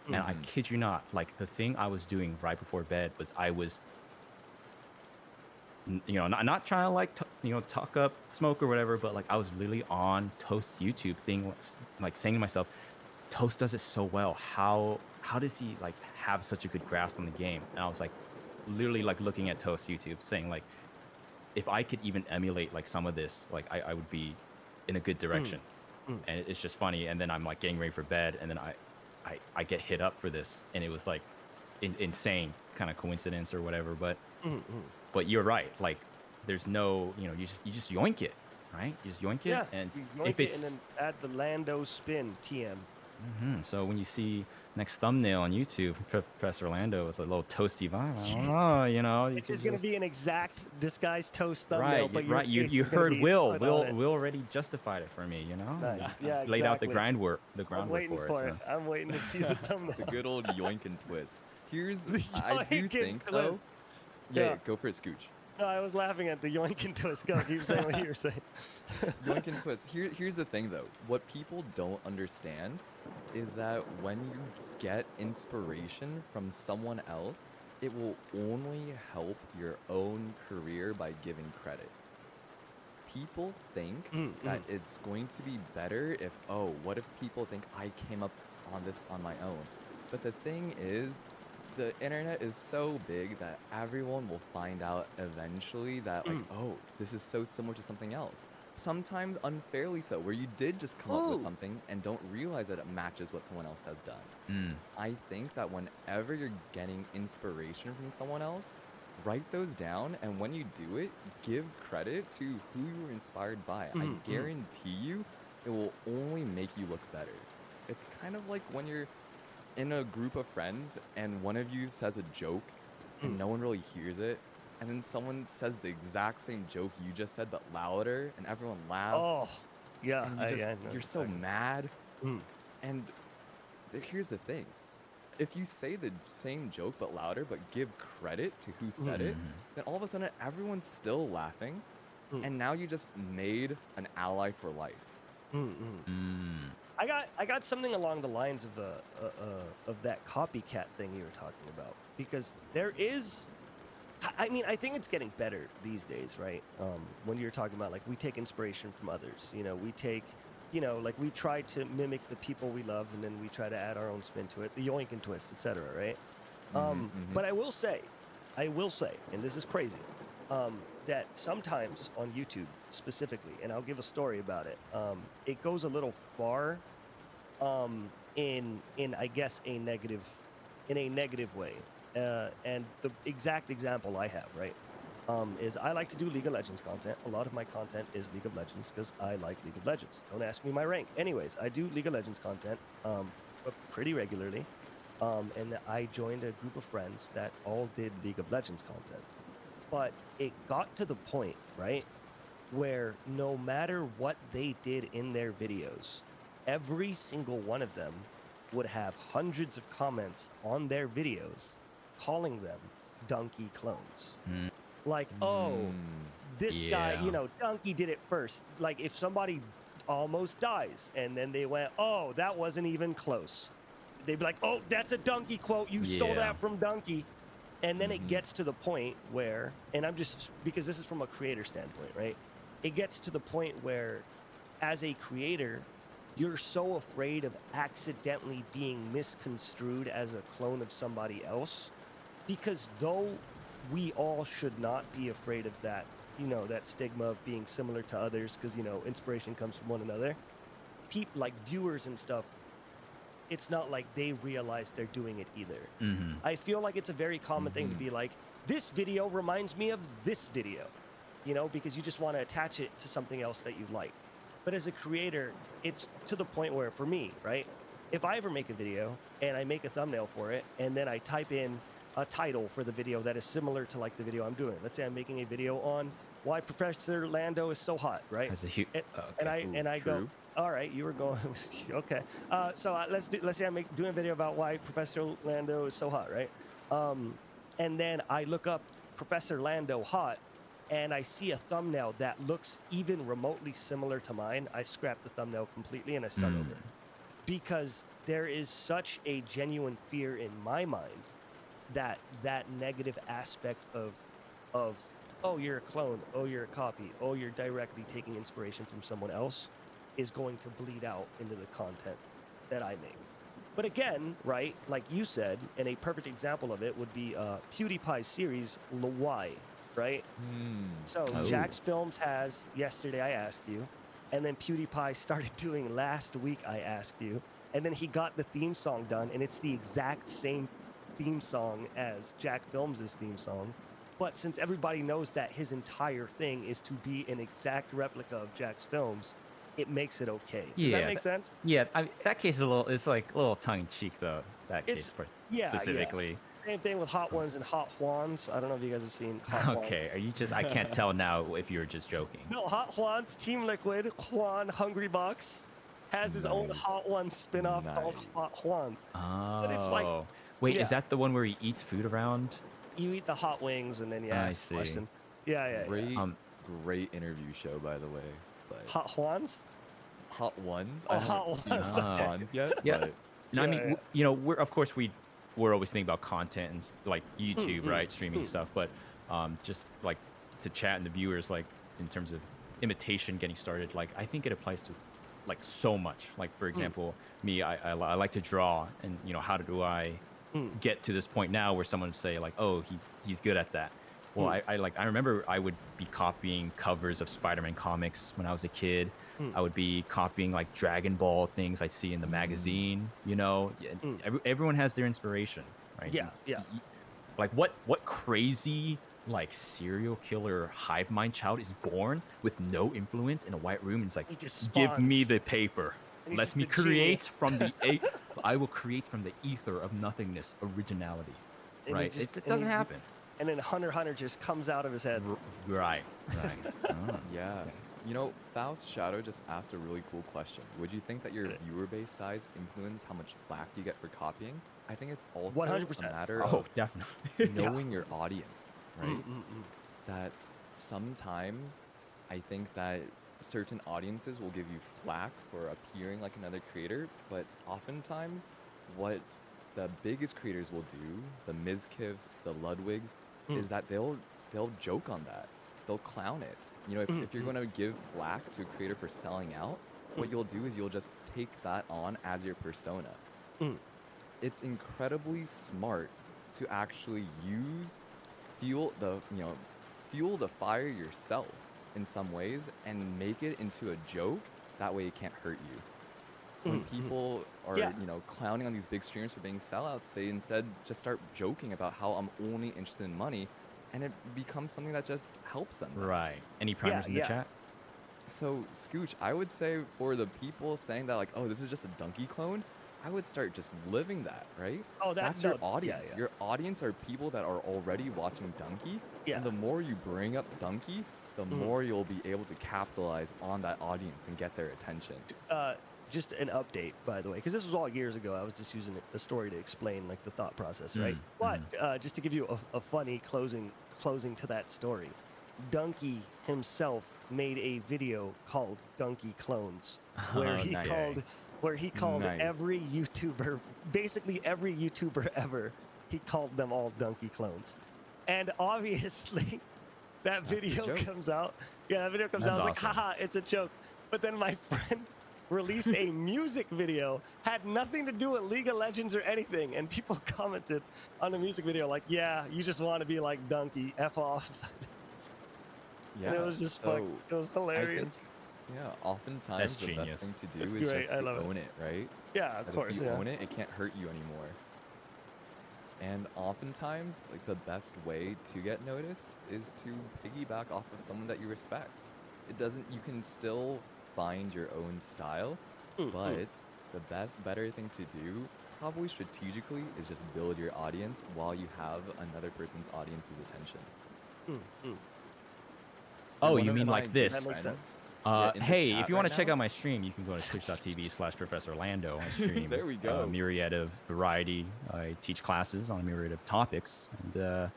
[SPEAKER 3] and I
[SPEAKER 1] Mhm.
[SPEAKER 3] kid you not, like the thing I was doing right before bed was I was not trying to talk up smoke or whatever, but like I was literally on Toast's YouTube thing, like saying to myself, Toast does it so well. How does he like have such a good grasp on the game? And I was like literally like looking at Toast YouTube saying like if I could even emulate like some of this, like I would be in a good
[SPEAKER 2] Mm,
[SPEAKER 3] direction.
[SPEAKER 2] mm.
[SPEAKER 3] And it's just funny. And then I'm like getting ready for bed, and then I get hit up for this, and it was like insane kind of coincidence or whatever.
[SPEAKER 2] Mm-hmm.
[SPEAKER 3] But you're right. Like there's no, you just yoink it, right? You just yoink it,
[SPEAKER 2] Yeah,
[SPEAKER 3] and
[SPEAKER 2] you
[SPEAKER 3] if
[SPEAKER 2] yoink it
[SPEAKER 3] it's
[SPEAKER 2] and then add the Lando spin, TM.
[SPEAKER 3] so when you see next thumbnail on YouTube, Professor Orlando with a little toasty vibe, I don't
[SPEAKER 2] Yeah.
[SPEAKER 3] know, you
[SPEAKER 2] It's
[SPEAKER 3] could
[SPEAKER 2] just gonna
[SPEAKER 3] just
[SPEAKER 2] be an exact disguised toast thumbnail,
[SPEAKER 3] right,
[SPEAKER 2] but your
[SPEAKER 3] right. You
[SPEAKER 2] face
[SPEAKER 3] you
[SPEAKER 2] is gonna
[SPEAKER 3] heard
[SPEAKER 2] be
[SPEAKER 3] Will.
[SPEAKER 2] put on it.
[SPEAKER 3] Will already justified it for me.
[SPEAKER 2] Nice. Yeah,
[SPEAKER 3] Laid out the
[SPEAKER 2] exactly. I'm
[SPEAKER 3] groundwork
[SPEAKER 2] waiting
[SPEAKER 3] for it.
[SPEAKER 2] for
[SPEAKER 3] So.
[SPEAKER 2] it. I'm waiting to see the
[SPEAKER 1] The
[SPEAKER 2] thumbnail.
[SPEAKER 1] good old yoink and twist. Here's,
[SPEAKER 2] The
[SPEAKER 1] I do
[SPEAKER 2] yoink and
[SPEAKER 1] think though.
[SPEAKER 2] twist.
[SPEAKER 1] Yeah,
[SPEAKER 2] Yeah.
[SPEAKER 1] go for it, Scooch.
[SPEAKER 2] No, I was laughing at the yoink and twist. Go, keep saying what you were saying.
[SPEAKER 1] Yoink and twist. Here's the thing though. What people don't understand is that when you get inspiration from someone else, it will only help your own career by giving credit. People think that it's going to be better if, oh, what if people think I came up on this on my own? But the thing is, the internet is so big that everyone will find out eventually that, like, oh, this is so similar to something else. Sometimes unfairly so, where you did just come up with
[SPEAKER 2] Ooh.
[SPEAKER 1] something and don't realize that it matches what someone else has done.
[SPEAKER 3] Mm,
[SPEAKER 1] I think that whenever you're getting inspiration from someone else, write those down, and when you do it, give credit to who you were inspired by. I guarantee you, it will only make you look better. It's kind of like when you're in a group of friends and one of you says a joke and no one really hears it, and then someone says the exact same joke you just said but louder, and everyone laughs,
[SPEAKER 2] Oh, yeah.
[SPEAKER 1] and
[SPEAKER 2] I know
[SPEAKER 1] you're
[SPEAKER 2] what you're
[SPEAKER 1] so
[SPEAKER 2] talking
[SPEAKER 1] mad.
[SPEAKER 2] about. Mm.
[SPEAKER 1] And here's the thing. If you say the same joke but louder, but give credit to who said it, then all of a sudden everyone's still laughing,
[SPEAKER 2] Mm.
[SPEAKER 1] and now you just made an ally for life.
[SPEAKER 2] Mm-mm.
[SPEAKER 3] Mm.
[SPEAKER 2] I got something along the lines of that copycat thing you were talking about, because there is, I mean, I think it's getting better these days, right? When you're talking about, like, we take inspiration from others, you know, we take, you know, like, we try to mimic the people we love, and then we try to add our own spin to it, the yoink and twist, etc., right? But I will say, and this is crazy, that sometimes on YouTube specifically, and I'll give a story about it, it goes a little far, in I guess a negative, in a negative way. And the exact example I have, right, is I like to do League of Legends content. A lot of my content is League of Legends because I like League of Legends. Don't ask me my rank. Anyways, I do League of Legends content, but pretty regularly. And I joined a group of friends that all did League of Legends content. But it got to the point, right, where no matter what they did in their videos, every single one of them would have hundreds of comments on their videos calling them donkey clones.
[SPEAKER 3] Mm.
[SPEAKER 2] Like, oh, this guy, you
[SPEAKER 3] Yeah.
[SPEAKER 2] know, donkey did it first. Like, if somebody almost dies and then they went, oh, that wasn't even close, they'd be like, oh, that's a donkey quote. You stole
[SPEAKER 3] Yeah.
[SPEAKER 2] that from donkey. And then it gets to the point where, and I'm just, because this is from a creator standpoint, right? It gets to the point where, as a creator, you're so afraid of accidentally being misconstrued as a clone of somebody else, because though we all should not be afraid of that, you know, that stigma of being similar to others, because, you know, inspiration comes from one another. People, like viewers and stuff, it's not like they realize they're doing it either.
[SPEAKER 3] Mm-hmm.
[SPEAKER 2] I feel like it's a very common thing to be like, this video reminds me of this video, you know, because you just want to attach it to something else that you like. But as a creator, it's to the point where, for me, right, if I ever make a video and I make a thumbnail for it, and then I type in a title for the video that is similar to, like, the video I'm doing. Let's say I'm making a video on why Professor Lando is so hot, right?
[SPEAKER 3] As a huge.
[SPEAKER 2] And I go, all right, you were going, okay. So let's say I'm doing a video about why Professor Lando is so hot, right? And then I look up Professor Lando hot, and I see a thumbnail that looks even remotely similar to mine. I scrap the thumbnail completely and I start over, because there is such a genuine fear in my mind that that negative aspect of oh, you're a clone, oh, you're a copy, oh, you're directly taking inspiration from someone else, is going to bleed out into the content that I make. But again, right, like you said, and a perfect example of it would be PewDiePie's series Why, right? So Jack's Films has Yesterday I Asked You, and then PewDiePie started doing Last Week I Asked You, and then he got the theme song done, and it's the exact same theme song as Jack Films' theme song. But since everybody knows that his entire thing is to be an exact replica of Jack's Films, it makes it okay. Does that make sense?
[SPEAKER 3] Yeah, I mean, that case is a little. It's like a little tongue in cheek though. That case specifically.
[SPEAKER 2] Yeah. Same thing with Hot Ones and Hot Juans. I don't know if you guys have seen Hot Juans.
[SPEAKER 3] Okay, are you just? I can't tell now if you're just joking.
[SPEAKER 2] No, Hot Juans, Team Liquid, Juan Hungry Box has his own Hot One spin-off called Hot Juans.
[SPEAKER 3] Oh.
[SPEAKER 2] But it's like,
[SPEAKER 3] wait, is that the one where he eats food around?
[SPEAKER 2] You eat the hot wings and then you ask questions. Yeah.
[SPEAKER 1] Great interview show, by the way. But
[SPEAKER 2] Hot Juans?
[SPEAKER 1] Hot Ones?
[SPEAKER 2] Oh, Hot Ones.
[SPEAKER 1] Hot Ones yet?
[SPEAKER 3] Yeah.
[SPEAKER 1] But
[SPEAKER 3] No, I mean, you know, we're always thinking about content and like YouTube, right, streaming stuff. But just like to chat and the viewers, like in terms of imitation getting started, like I think it applies to like so much. Like for example, me, I like to draw, and you know, how do I get to this point now where someone would say like, oh, he's good at that. Well, I remember I would be copying covers of Spider-Man comics when I was a kid. I would be copying like Dragon Ball things I'd see in the magazine, you know. Everyone has their inspiration, right?
[SPEAKER 2] Yeah.
[SPEAKER 3] Like what crazy like serial killer hive mind child is born with no influence in a white room and it's like, give me the paper. Let me create from the I will create from the ether of nothingness originality.
[SPEAKER 2] And
[SPEAKER 3] right? It doesn't happen.
[SPEAKER 2] And then Hunter just comes out of his head.
[SPEAKER 3] Right.
[SPEAKER 1] yeah. You know, Faust Shadow just asked a really cool question. Would you think that your viewer base size influences how much flack you get for copying? I think it's also
[SPEAKER 2] 100%.
[SPEAKER 1] a matter
[SPEAKER 3] Oh,
[SPEAKER 1] of
[SPEAKER 3] definitely.
[SPEAKER 1] knowing your audience, right? That sometimes I think that certain audiences will give you flack for appearing like another creator, but oftentimes, what the biggest creators will do, the Mizkifs, the Ludwigs,
[SPEAKER 2] Mm,
[SPEAKER 1] is that they'll joke on that. They'll clown it. You know,
[SPEAKER 2] mm,
[SPEAKER 1] if you're
[SPEAKER 2] mm,
[SPEAKER 1] going to give flack to a creator for selling out,
[SPEAKER 2] mm,
[SPEAKER 1] what you'll do is you'll just take that on as your persona.
[SPEAKER 2] mm,
[SPEAKER 1] It's incredibly smart to actually use fuel the you know fuel the fire yourself in some ways and make it into a joke. That way it can't hurt you. When
[SPEAKER 2] mm, mm.
[SPEAKER 1] people are
[SPEAKER 2] Yeah,
[SPEAKER 1] clowning on these big streamers for being sellouts, they instead just start joking about how I'm only interested in money, and it becomes something that just helps them then.
[SPEAKER 3] Right. Any
[SPEAKER 2] yeah,
[SPEAKER 3] primers in the
[SPEAKER 2] yeah.
[SPEAKER 3] chat?
[SPEAKER 1] So, Scooch, I would say for the people saying that, like, oh, this is just a donkey clone, I would start just living that, right?
[SPEAKER 2] Oh,
[SPEAKER 1] That's
[SPEAKER 2] no,
[SPEAKER 1] your
[SPEAKER 2] yeah,
[SPEAKER 1] audience.
[SPEAKER 2] yeah,
[SPEAKER 1] Your audience are people that are already watching Donkey,
[SPEAKER 2] yeah.
[SPEAKER 1] and the more you bring up Donkey, the
[SPEAKER 2] Mm.
[SPEAKER 1] more you'll be able to capitalize on that audience and get their attention.
[SPEAKER 2] Uh, just an update, by the way, because this was all years ago. I was just using the story to explain like the thought process, right?
[SPEAKER 3] Mm,
[SPEAKER 2] But just to give you a funny closing to that story, Donkey himself made a video called Donkey Clones, where
[SPEAKER 3] Oh,
[SPEAKER 2] he
[SPEAKER 3] nice.
[SPEAKER 2] called
[SPEAKER 1] Nice.
[SPEAKER 2] every YouTuber, basically every YouTuber ever, he called them all Donkey clones. And obviously, that
[SPEAKER 1] That's the
[SPEAKER 2] video
[SPEAKER 1] joke.
[SPEAKER 2] comes out. Yeah, that video comes
[SPEAKER 3] That's
[SPEAKER 2] out. I was
[SPEAKER 3] awesome.
[SPEAKER 2] like, haha, it's a joke. But then my friend released a music video, had nothing to do with League of Legends or anything. And people commented on the music video like, yeah, you just want to be like Donkey, F off.
[SPEAKER 1] Yeah.
[SPEAKER 2] And it was just
[SPEAKER 1] so
[SPEAKER 2] it was
[SPEAKER 1] I think,
[SPEAKER 2] hilarious.
[SPEAKER 1] yeah, oftentimes
[SPEAKER 3] That's
[SPEAKER 1] the
[SPEAKER 3] genius.
[SPEAKER 1] best thing to do
[SPEAKER 2] That's
[SPEAKER 1] is
[SPEAKER 2] great.
[SPEAKER 1] just
[SPEAKER 2] I
[SPEAKER 1] to
[SPEAKER 2] love it.
[SPEAKER 1] own it, right?
[SPEAKER 2] Yeah, of
[SPEAKER 1] That
[SPEAKER 2] course.
[SPEAKER 1] if you
[SPEAKER 2] Yeah.
[SPEAKER 1] own it, it can't hurt you anymore. And oftentimes, like the best way to get noticed is to piggyback off of someone that you respect. It doesn't, you can still find your own style,
[SPEAKER 2] Mm,
[SPEAKER 1] but
[SPEAKER 2] mm.
[SPEAKER 1] the better thing to do, probably strategically, is just build your audience while you have another person's audience's attention.
[SPEAKER 2] Mm, mm.
[SPEAKER 3] Oh,
[SPEAKER 1] One
[SPEAKER 3] you
[SPEAKER 1] of
[SPEAKER 3] mean
[SPEAKER 1] my
[SPEAKER 3] like
[SPEAKER 1] good
[SPEAKER 3] this?
[SPEAKER 2] makes sense.
[SPEAKER 1] friends, in the
[SPEAKER 3] Hey,
[SPEAKER 1] chat
[SPEAKER 3] if you want
[SPEAKER 1] right
[SPEAKER 3] to check
[SPEAKER 1] now-
[SPEAKER 3] out my stream, you can go to twitch.tv/Professor Orlando. I stream
[SPEAKER 1] There we go.
[SPEAKER 3] a myriad of variety. I teach classes on a myriad of topics, and you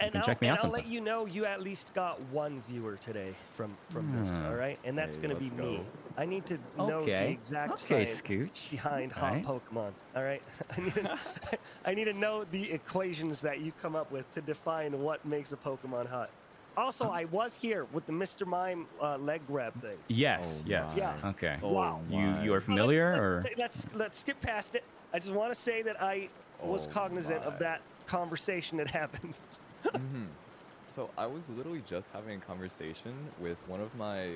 [SPEAKER 2] And
[SPEAKER 3] can check me out
[SPEAKER 2] I'll let
[SPEAKER 3] sometime.
[SPEAKER 2] you know you at least got one viewer today from this, all right? And that's
[SPEAKER 1] Hey,
[SPEAKER 2] gonna be
[SPEAKER 1] let's
[SPEAKER 2] me.
[SPEAKER 1] go.
[SPEAKER 2] I need to know the
[SPEAKER 3] Okay.
[SPEAKER 2] exact
[SPEAKER 3] Okay,
[SPEAKER 2] science
[SPEAKER 3] Scooch.
[SPEAKER 2] behind hot
[SPEAKER 3] Alright.
[SPEAKER 2] Pokemon. All right, I need to know the equations that you come up with to define what makes a Pokemon hot. Also, I was here with the Mr. Mime leg grab thing.
[SPEAKER 3] Yes.
[SPEAKER 1] Oh
[SPEAKER 3] yes.
[SPEAKER 2] Yeah.
[SPEAKER 3] Okay.
[SPEAKER 1] Oh
[SPEAKER 2] Wow.
[SPEAKER 3] You
[SPEAKER 1] my.
[SPEAKER 3] are familiar, or
[SPEAKER 2] Let's skip past it. I just want to say that I was
[SPEAKER 1] Oh
[SPEAKER 2] cognizant of
[SPEAKER 1] my.
[SPEAKER 2] that conversation that happened.
[SPEAKER 1] Mhm. So I was literally just having a conversation with one of my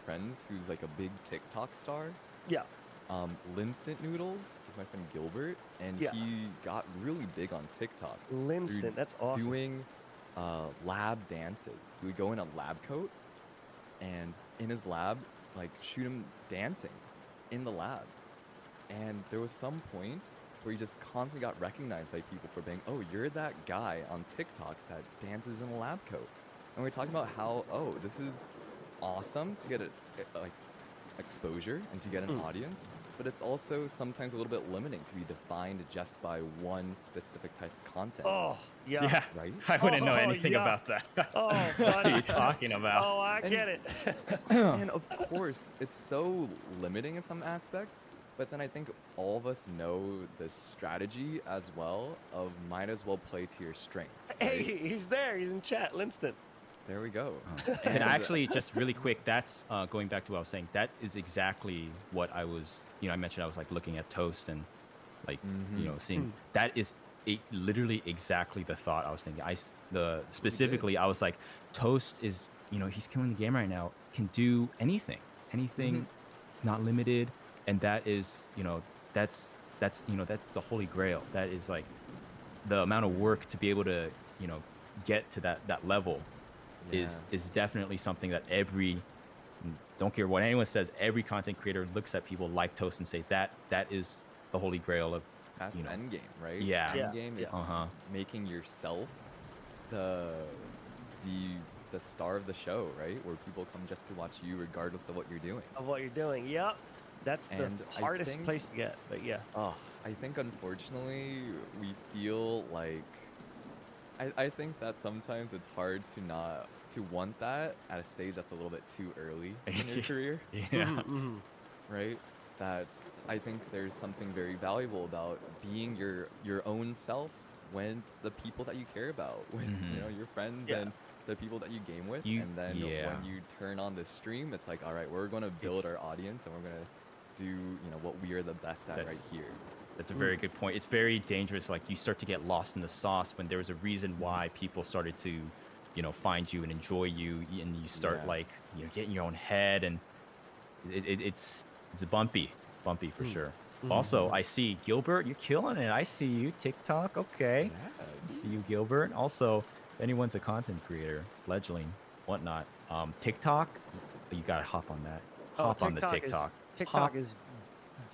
[SPEAKER 1] friends who's like a big TikTok star.
[SPEAKER 2] Yeah.
[SPEAKER 1] Linstant Noodles is my friend Gilbert, and
[SPEAKER 2] Yeah.
[SPEAKER 1] he got really big on TikTok through
[SPEAKER 2] Linstant, that's awesome.
[SPEAKER 1] doing lab dances. He would go in a lab coat, and in his lab, like shoot him dancing in the lab. And there was some point where he just constantly got recognized by people for being, oh, you're that guy on TikTok that dances in a lab coat. And we're talking about how, oh, this is awesome to get like exposure and to get an audience, but it's also sometimes a little bit limiting to be defined just by one specific type of content.
[SPEAKER 2] Oh, yeah.
[SPEAKER 3] yeah,
[SPEAKER 1] Right?
[SPEAKER 3] I wouldn't know
[SPEAKER 2] Oh,
[SPEAKER 3] anything
[SPEAKER 2] yeah.
[SPEAKER 3] about that.
[SPEAKER 2] Oh,
[SPEAKER 3] What are
[SPEAKER 2] buddy.
[SPEAKER 3] you talking about?
[SPEAKER 2] Oh, I
[SPEAKER 1] And-
[SPEAKER 2] get it.
[SPEAKER 1] And of course, it's so limiting in some aspects, but then I think all of us know the strategy as well of might as well play to your strengths.
[SPEAKER 2] Hey,
[SPEAKER 1] right?
[SPEAKER 2] he's there. He's in chat. Linston.
[SPEAKER 1] There we go.
[SPEAKER 3] Can
[SPEAKER 1] And-
[SPEAKER 3] actually just really quick. That's going back to what I was saying. That is exactly what I was. I mentioned I was like looking at Toast and like seeing. That is literally exactly the thought I was thinking. Specifically I was like, Toast is he's killing the game right now. Can do anything, not limited, and that is that's the holy grail. That is like the amount of work to be able to get to that level.
[SPEAKER 1] Yeah.
[SPEAKER 3] Is definitely something that don't care what anyone says, every content creator looks at people like Toast and say that is the holy grail of
[SPEAKER 1] That's endgame, right?
[SPEAKER 3] Yeah.
[SPEAKER 2] Yeah,
[SPEAKER 1] Endgame
[SPEAKER 2] yeah.
[SPEAKER 1] is making yourself the star of the show, right? Where people come just to watch you regardless of what you're doing.
[SPEAKER 2] Of what you're doing. Yep. That's the
[SPEAKER 1] And I
[SPEAKER 2] hardest
[SPEAKER 1] think-
[SPEAKER 2] place to get. But yeah.
[SPEAKER 1] Oh, I think unfortunately we feel like I think that sometimes it's hard to want that at a stage that's a little bit too early in your career,
[SPEAKER 3] Yeah.
[SPEAKER 1] right? That I think there's something very valuable about being your own self when the people that you care about, when your friends
[SPEAKER 2] Yeah.
[SPEAKER 1] and the people that you game with,
[SPEAKER 3] You-
[SPEAKER 1] and then
[SPEAKER 3] yeah.
[SPEAKER 1] when you turn on the stream, it's like, all right, we're gonna build
[SPEAKER 3] It's-
[SPEAKER 1] our audience and we're gonna do what we are the best at right
[SPEAKER 3] That's-
[SPEAKER 1] here.
[SPEAKER 3] That's a very good point. It's very dangerous. Like you start to get lost in the sauce when there was a reason why people started to, find you and enjoy you, and you start
[SPEAKER 1] Yeah.
[SPEAKER 3] like getting your own head, and it's bumpy for sure. Also, I see Gilbert, you're killing it. I see you TikTok. Okay, I see you Gilbert. Also, if anyone's a content creator, fledgling, whatnot, TikTok, you gotta hop on that. Hop on the TikTok.
[SPEAKER 2] TikTok is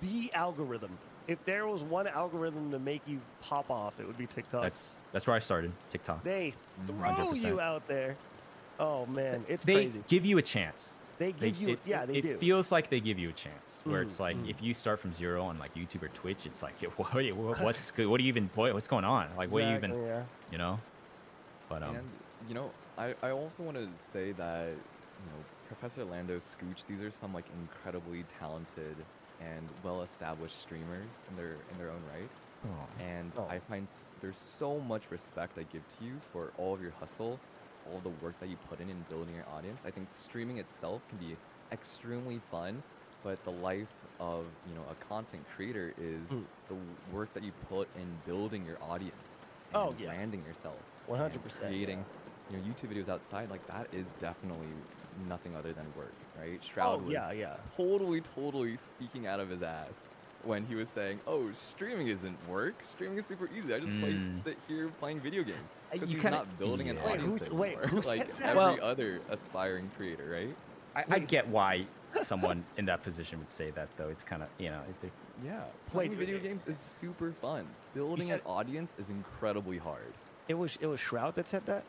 [SPEAKER 2] the algorithm. If there was one algorithm to make you pop off, it would be TikTok.
[SPEAKER 3] That's where I started. TikTok.
[SPEAKER 2] They throw
[SPEAKER 3] 100%.
[SPEAKER 2] you out there. Oh man, it's
[SPEAKER 3] They
[SPEAKER 2] crazy.
[SPEAKER 3] give you a chance.
[SPEAKER 2] They give you, yeah, they do.
[SPEAKER 3] It feels like they give you a chance. Where it's like
[SPEAKER 2] mm.
[SPEAKER 3] if you start from zero on like YouTube or Twitch, it's like, what's good? What do you even? What's going on? Like, what do you even?
[SPEAKER 2] Exactly, yeah.
[SPEAKER 3] You know. But
[SPEAKER 1] And I also want to say that Professor Lando, Scooch, these are some like incredibly talented and well-established streamers in their own rights. And I find there's so much respect I give to you for all of your hustle, all the work that you put in building your audience. I think streaming itself can be extremely fun, but the life of a content creator is the work that you put in building your audience and branding yourself.
[SPEAKER 2] 100%,
[SPEAKER 1] and creating YouTube videos outside, like that is definitely nothing other than work, right? Shroud was totally speaking out of his ass when he was saying, "Oh, streaming isn't work. Streaming is super easy. I just sit here playing video games." Because he's not building an audience anymore,
[SPEAKER 2] who
[SPEAKER 1] like
[SPEAKER 2] said that?
[SPEAKER 1] every other aspiring creator, right?
[SPEAKER 3] I get why someone in that position would say that, though. It's kind of
[SPEAKER 1] Yeah, playing video games is super fun. Building an audience is incredibly hard.
[SPEAKER 2] It was Shroud that said that.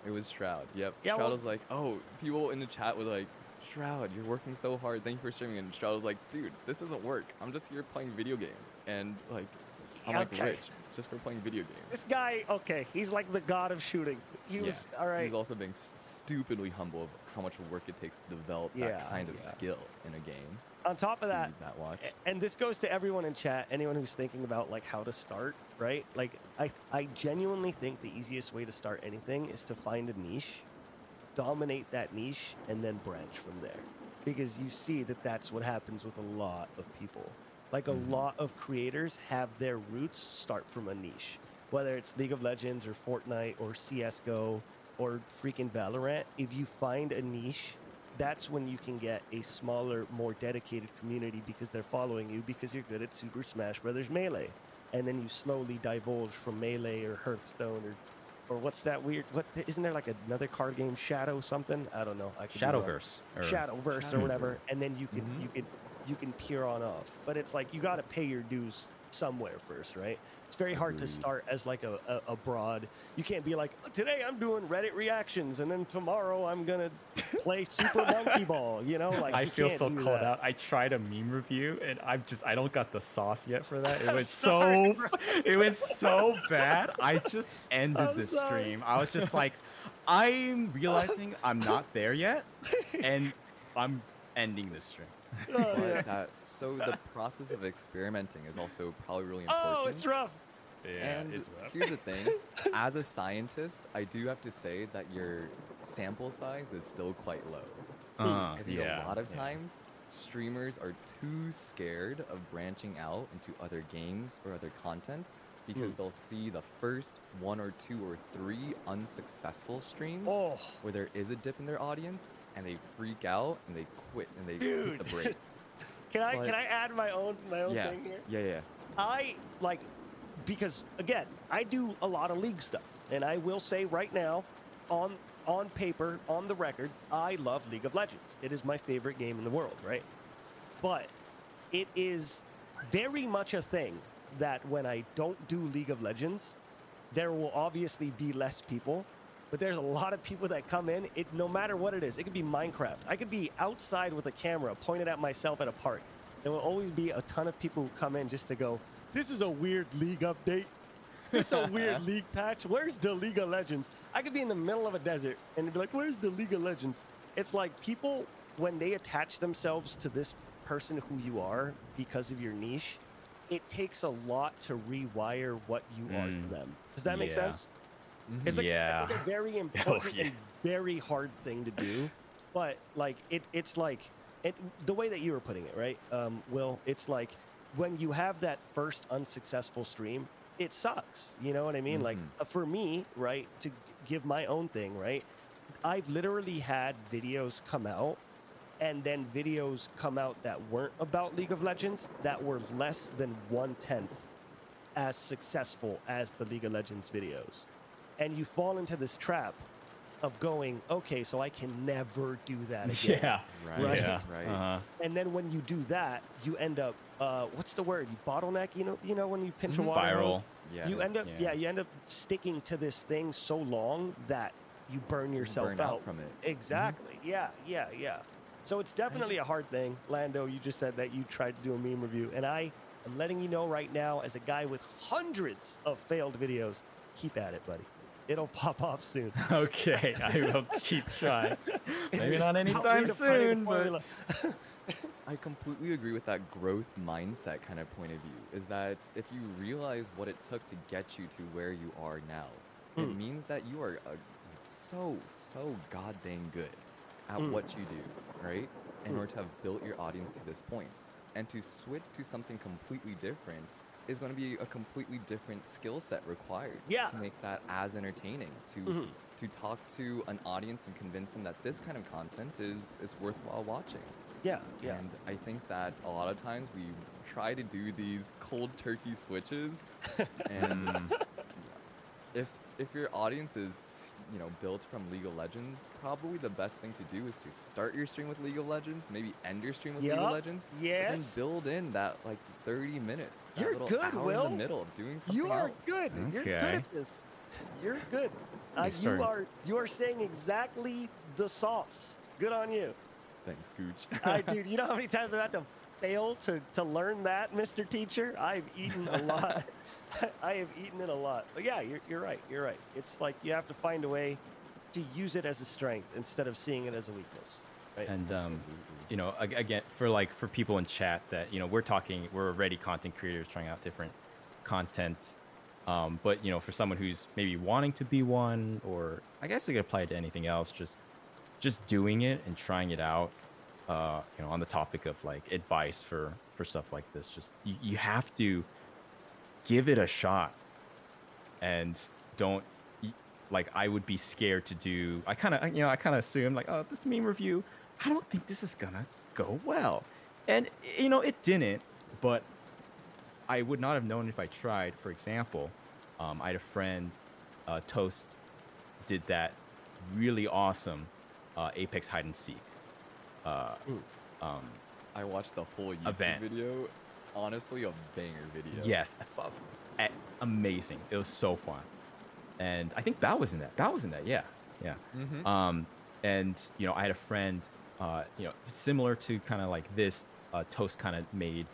[SPEAKER 1] It was Shroud. Yep.
[SPEAKER 2] Yeah,
[SPEAKER 1] Shroud
[SPEAKER 2] well-
[SPEAKER 1] was like, "Oh, people in the chat were like, Shroud, you're working so hard. Thank you for streaming." And Shroud was like, "Dude, this isn't work. I'm just here playing video games, and like, I'm like rich just for playing video games."
[SPEAKER 2] This guy, okay, he's like the god of shooting. He was all right.
[SPEAKER 1] He's also being stupidly humble of how much work it takes to develop that kind of skill in a game.
[SPEAKER 2] On top of that,
[SPEAKER 1] watch.
[SPEAKER 2] and this goes to everyone in chat, anyone who's thinking about like how to start, right? Like I genuinely think the easiest way to start anything is to find a niche, dominate that niche, and then branch from there. Because you see that that's what happens with a lot of people. Like a lot of creators have their roots start from a niche, whether it's League of Legends or Fortnite or CS:GO or freaking Valorant. If you find a niche, that's when you can get a smaller, more dedicated community because they're following you because you're good at Super Smash Brothers Melee. And then you slowly divulge from Melee or Hearthstone or what's that weird? What isn't there like another card game, Shadow something? I don't know. I could be wrong. Shadowverse or whatever. And then you can peer on off. But it's like you got to pay your dues somewhere first, right? It's very hard to start as like a broad. You can't be like, today I'm doing Reddit reactions and then tomorrow I'm gonna play Super Monkey Ball. Like
[SPEAKER 3] I
[SPEAKER 2] you
[SPEAKER 3] feel
[SPEAKER 2] can't
[SPEAKER 3] so
[SPEAKER 2] do
[SPEAKER 3] called
[SPEAKER 2] that.
[SPEAKER 3] out. I tried a meme review and I don't got the sauce yet for that. It
[SPEAKER 2] I'm
[SPEAKER 3] was
[SPEAKER 2] sorry,
[SPEAKER 3] it went so bad. I just ended
[SPEAKER 2] I'm
[SPEAKER 3] the
[SPEAKER 2] sorry.
[SPEAKER 3] stream. I was just like, I'm realizing I'm not there yet, and I'm ending the stream.
[SPEAKER 2] Oh, yeah.
[SPEAKER 1] So the process of experimenting is also probably really important.
[SPEAKER 2] Oh, it's rough.
[SPEAKER 3] Yeah,
[SPEAKER 1] And
[SPEAKER 3] it's rough.
[SPEAKER 1] here's the thing, as a scientist, I do have to say that your sample size is still quite low. I think a lot of times, streamers are too scared of branching out into other games or other content because they'll see the first 1 or 2 or 3 unsuccessful streams
[SPEAKER 2] Oh,
[SPEAKER 1] where there is a dip in their audience and they freak out and they quit and they hit the brakes.
[SPEAKER 2] can I
[SPEAKER 1] But-
[SPEAKER 2] add my own
[SPEAKER 1] Yeah,
[SPEAKER 2] thing here?
[SPEAKER 1] yeah.
[SPEAKER 2] I like, because again, I do a lot of League stuff, and I will say right now, on paper, on the record, I love League of Legends. It is my favorite game in the world, right? But it is very much a thing that when I don't do League of Legends, there will obviously be less people, but there's a lot of people that come in. It no matter what it is, it could be Minecraft. I could be outside with a camera pointed at myself at a park. There will always be a ton of people who come in just to go, "This is a weird League update." this is a weird League patch. Where's the League of Legends? I could be in the middle of a desert and be like, where's the League of Legends? It's like people, when they attach themselves to this person who you are because of your niche, it takes a lot to rewire what you are to them. Does that make sense? It's like, it's like a very important and very hard thing to do. But like it's like the way that you were putting it, right, Will? It's like when you have that first unsuccessful stream, it sucks. You know what I mean? Like for me, right, to give my own thing, right, I've literally had videos come out and then videos come out that weren't about League of Legends that were less than 1/10 as successful as the League of Legends videos. And you fall into this trap of going, okay, so I can never do that again.
[SPEAKER 3] Yeah.
[SPEAKER 2] Right.
[SPEAKER 3] Yeah.
[SPEAKER 1] Right.
[SPEAKER 2] And then when you do that, you end up, what's the word? You bottleneck. You know when you pinch a water hose?
[SPEAKER 3] Spiral.
[SPEAKER 1] Yeah.
[SPEAKER 2] You end up, you end up sticking to this thing so long that you burn yourself
[SPEAKER 1] burn out from it.
[SPEAKER 2] Exactly. Yeah. So it's definitely a hard thing. Lando, you just said that you tried to do a meme review, and I am letting you know right now, as a guy with hundreds of failed videos, keep at it, buddy. It'll pop off soon.
[SPEAKER 3] Okay, I will keep trying. Maybe
[SPEAKER 2] just
[SPEAKER 3] not anytime soon, but
[SPEAKER 1] I completely agree with that growth mindset kind of point of view. Is that if you realize what it took to get you to where you are now, it means that you are so goddamn good at what you do, right? In order to have built your audience to this point. And to switch to something completely different is going to be a completely different skill set required to make that as entertaining, to talk to an audience and convince them that this kind of content is worthwhile watching.
[SPEAKER 2] Yeah.
[SPEAKER 1] And I think that a lot of times we try to do these cold turkey switches, and if your audience is built from League of Legends, probably the best thing to do is to start your stream with League of Legends, maybe end your stream with League of Legends, and build in that like 30 minutes. That
[SPEAKER 2] You're
[SPEAKER 1] little
[SPEAKER 2] good,
[SPEAKER 1] hour
[SPEAKER 2] Will.
[SPEAKER 1] in the middle of doing something
[SPEAKER 2] You are
[SPEAKER 1] else.
[SPEAKER 2] good. You're good
[SPEAKER 3] Okay.
[SPEAKER 2] at this. You're good. You are saying exactly the sauce. Good on you.
[SPEAKER 1] Thanks, Scooch.
[SPEAKER 2] Dude, you know how many times I've had to fail to learn that, Mr. Teacher? I've eaten a lot. I have eaten it a lot. But yeah, you're right. You're right. It's like you have to find a way to use it as a strength instead of seeing it as a weakness. Right?
[SPEAKER 3] And again, for people in chat that we're already content creators trying out different content, but for someone who's maybe wanting to be one, or I guess it could apply to anything else, just doing it and trying it out. On the topic of like advice for stuff like this, just you have to give it a shot, and don't like, I would be scared to do. I kind of assumed like, oh, this meme review, I don't think this is gonna go well, and it didn't. But I would not have known if I tried. For example, I had a friend, Toast, did that really awesome Apex hide and seek.
[SPEAKER 1] I watched the whole YouTube
[SPEAKER 3] event.
[SPEAKER 1] video. Honestly, a banger video.
[SPEAKER 3] Yes, amazing. It was so fun, and I think that was in that. Yeah. And I had a friend, similar to kind of like this. Toast kind of made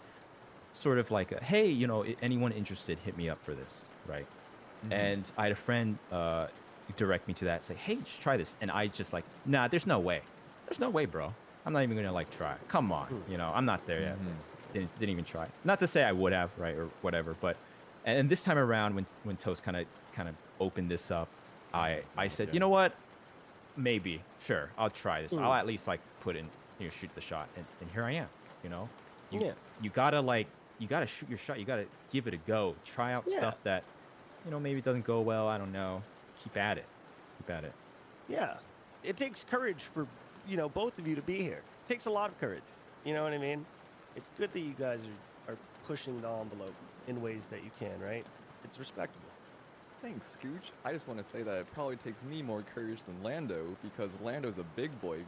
[SPEAKER 3] sort of like a, hey, anyone interested, hit me up for this, right? And I had a friend direct me to that, say, hey, just try this, and I just like, nah, there's no way, bro. I'm not even gonna like try. Come on, I'm not there yet. Didn't even try. Not to say I would have, right, or whatever, but and this time around when Toast kind of opened this up, I said, you know what, maybe, sure, I'll try this. I'll at least like put in, shoot the shot, and here I am. You gotta shoot your shot. You gotta give it a go. Try out stuff that maybe doesn't go well. I don't know. Keep at it.
[SPEAKER 2] Yeah, it takes courage for both of you to be here. It takes a lot of courage. You know what I mean? It's good that you guys are pushing the envelope in ways that you can, right? It's respectable.
[SPEAKER 1] Thanks, Scooch. I just want to say that it probably takes me more courage than Lando, because Lando's a big boy,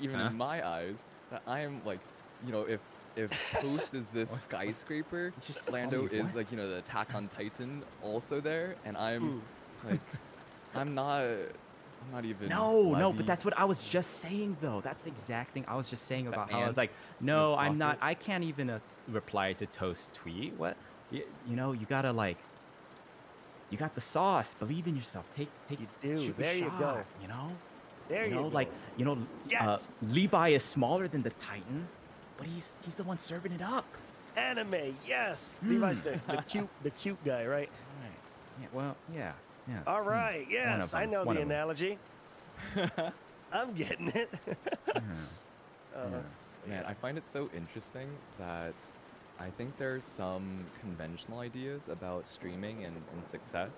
[SPEAKER 1] even in my eyes. That I am like, if Toast is this skyscraper, Lando is like, the Attack on Titan also there, and I'm like, I'm not even.
[SPEAKER 3] No, but that's what I was just saying, though. That's the exact thing I was just saying about how I was like, no, I'm not. I can't even reply to Toast tweet. What? You gotta like. you got the sauce. Believe in yourself.
[SPEAKER 2] You do.
[SPEAKER 3] Shoot
[SPEAKER 2] There
[SPEAKER 3] a
[SPEAKER 2] you
[SPEAKER 3] shot.
[SPEAKER 2] go.
[SPEAKER 3] You know.
[SPEAKER 2] There you go.
[SPEAKER 3] Like
[SPEAKER 2] Yes.
[SPEAKER 3] Levi is smaller than the Titan, but he's the one serving it up.
[SPEAKER 2] Anime. Yes. Levi's the cute guy, right?
[SPEAKER 3] Right. Yeah. Well. Yeah. Yeah.
[SPEAKER 2] All right. Yes, I know the
[SPEAKER 3] 'em.
[SPEAKER 2] analogy. I'm getting it.
[SPEAKER 3] Yeah.
[SPEAKER 1] Man, I find it so interesting that I think there's some conventional ideas about streaming and success.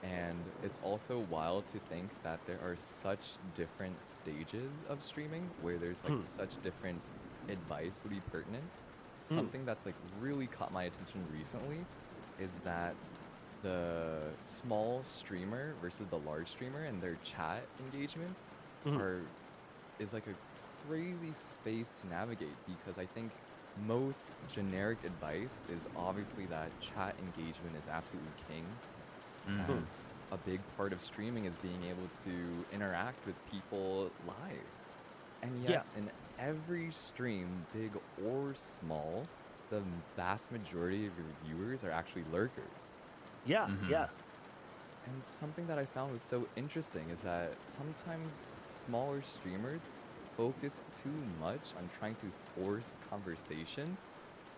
[SPEAKER 1] And it's also wild to think that there are such different stages of streaming where there's like such different advice would be pertinent. Something that's like really caught my attention recently is that the small streamer versus the large streamer and their chat engagement are is like a crazy space to navigate because I think most generic advice is obviously that chat engagement is absolutely king. And a big part of streaming is being able to interact with people live. And yet, in every stream, big or small, the vast majority of your viewers are actually lurkers.
[SPEAKER 2] Yeah. Yeah.
[SPEAKER 1] And something that I found was so interesting is that sometimes smaller streamers focus too much on trying to force conversation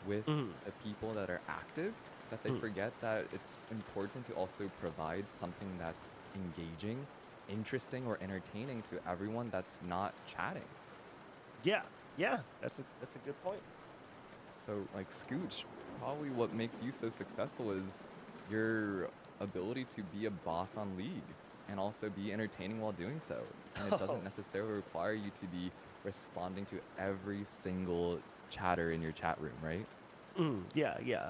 [SPEAKER 1] with the people that are active, that they forget that it's important to also provide something that's engaging, interesting, or entertaining to everyone that's not chatting.
[SPEAKER 2] Yeah. Yeah. That's a good point.
[SPEAKER 1] So, like, Scooch, probably what makes you so successful is your ability to be a boss on League and also be entertaining while doing so. And it doesn't necessarily require you to be responding to every single chatter in your chat room, right?
[SPEAKER 2] Yeah. Yeah.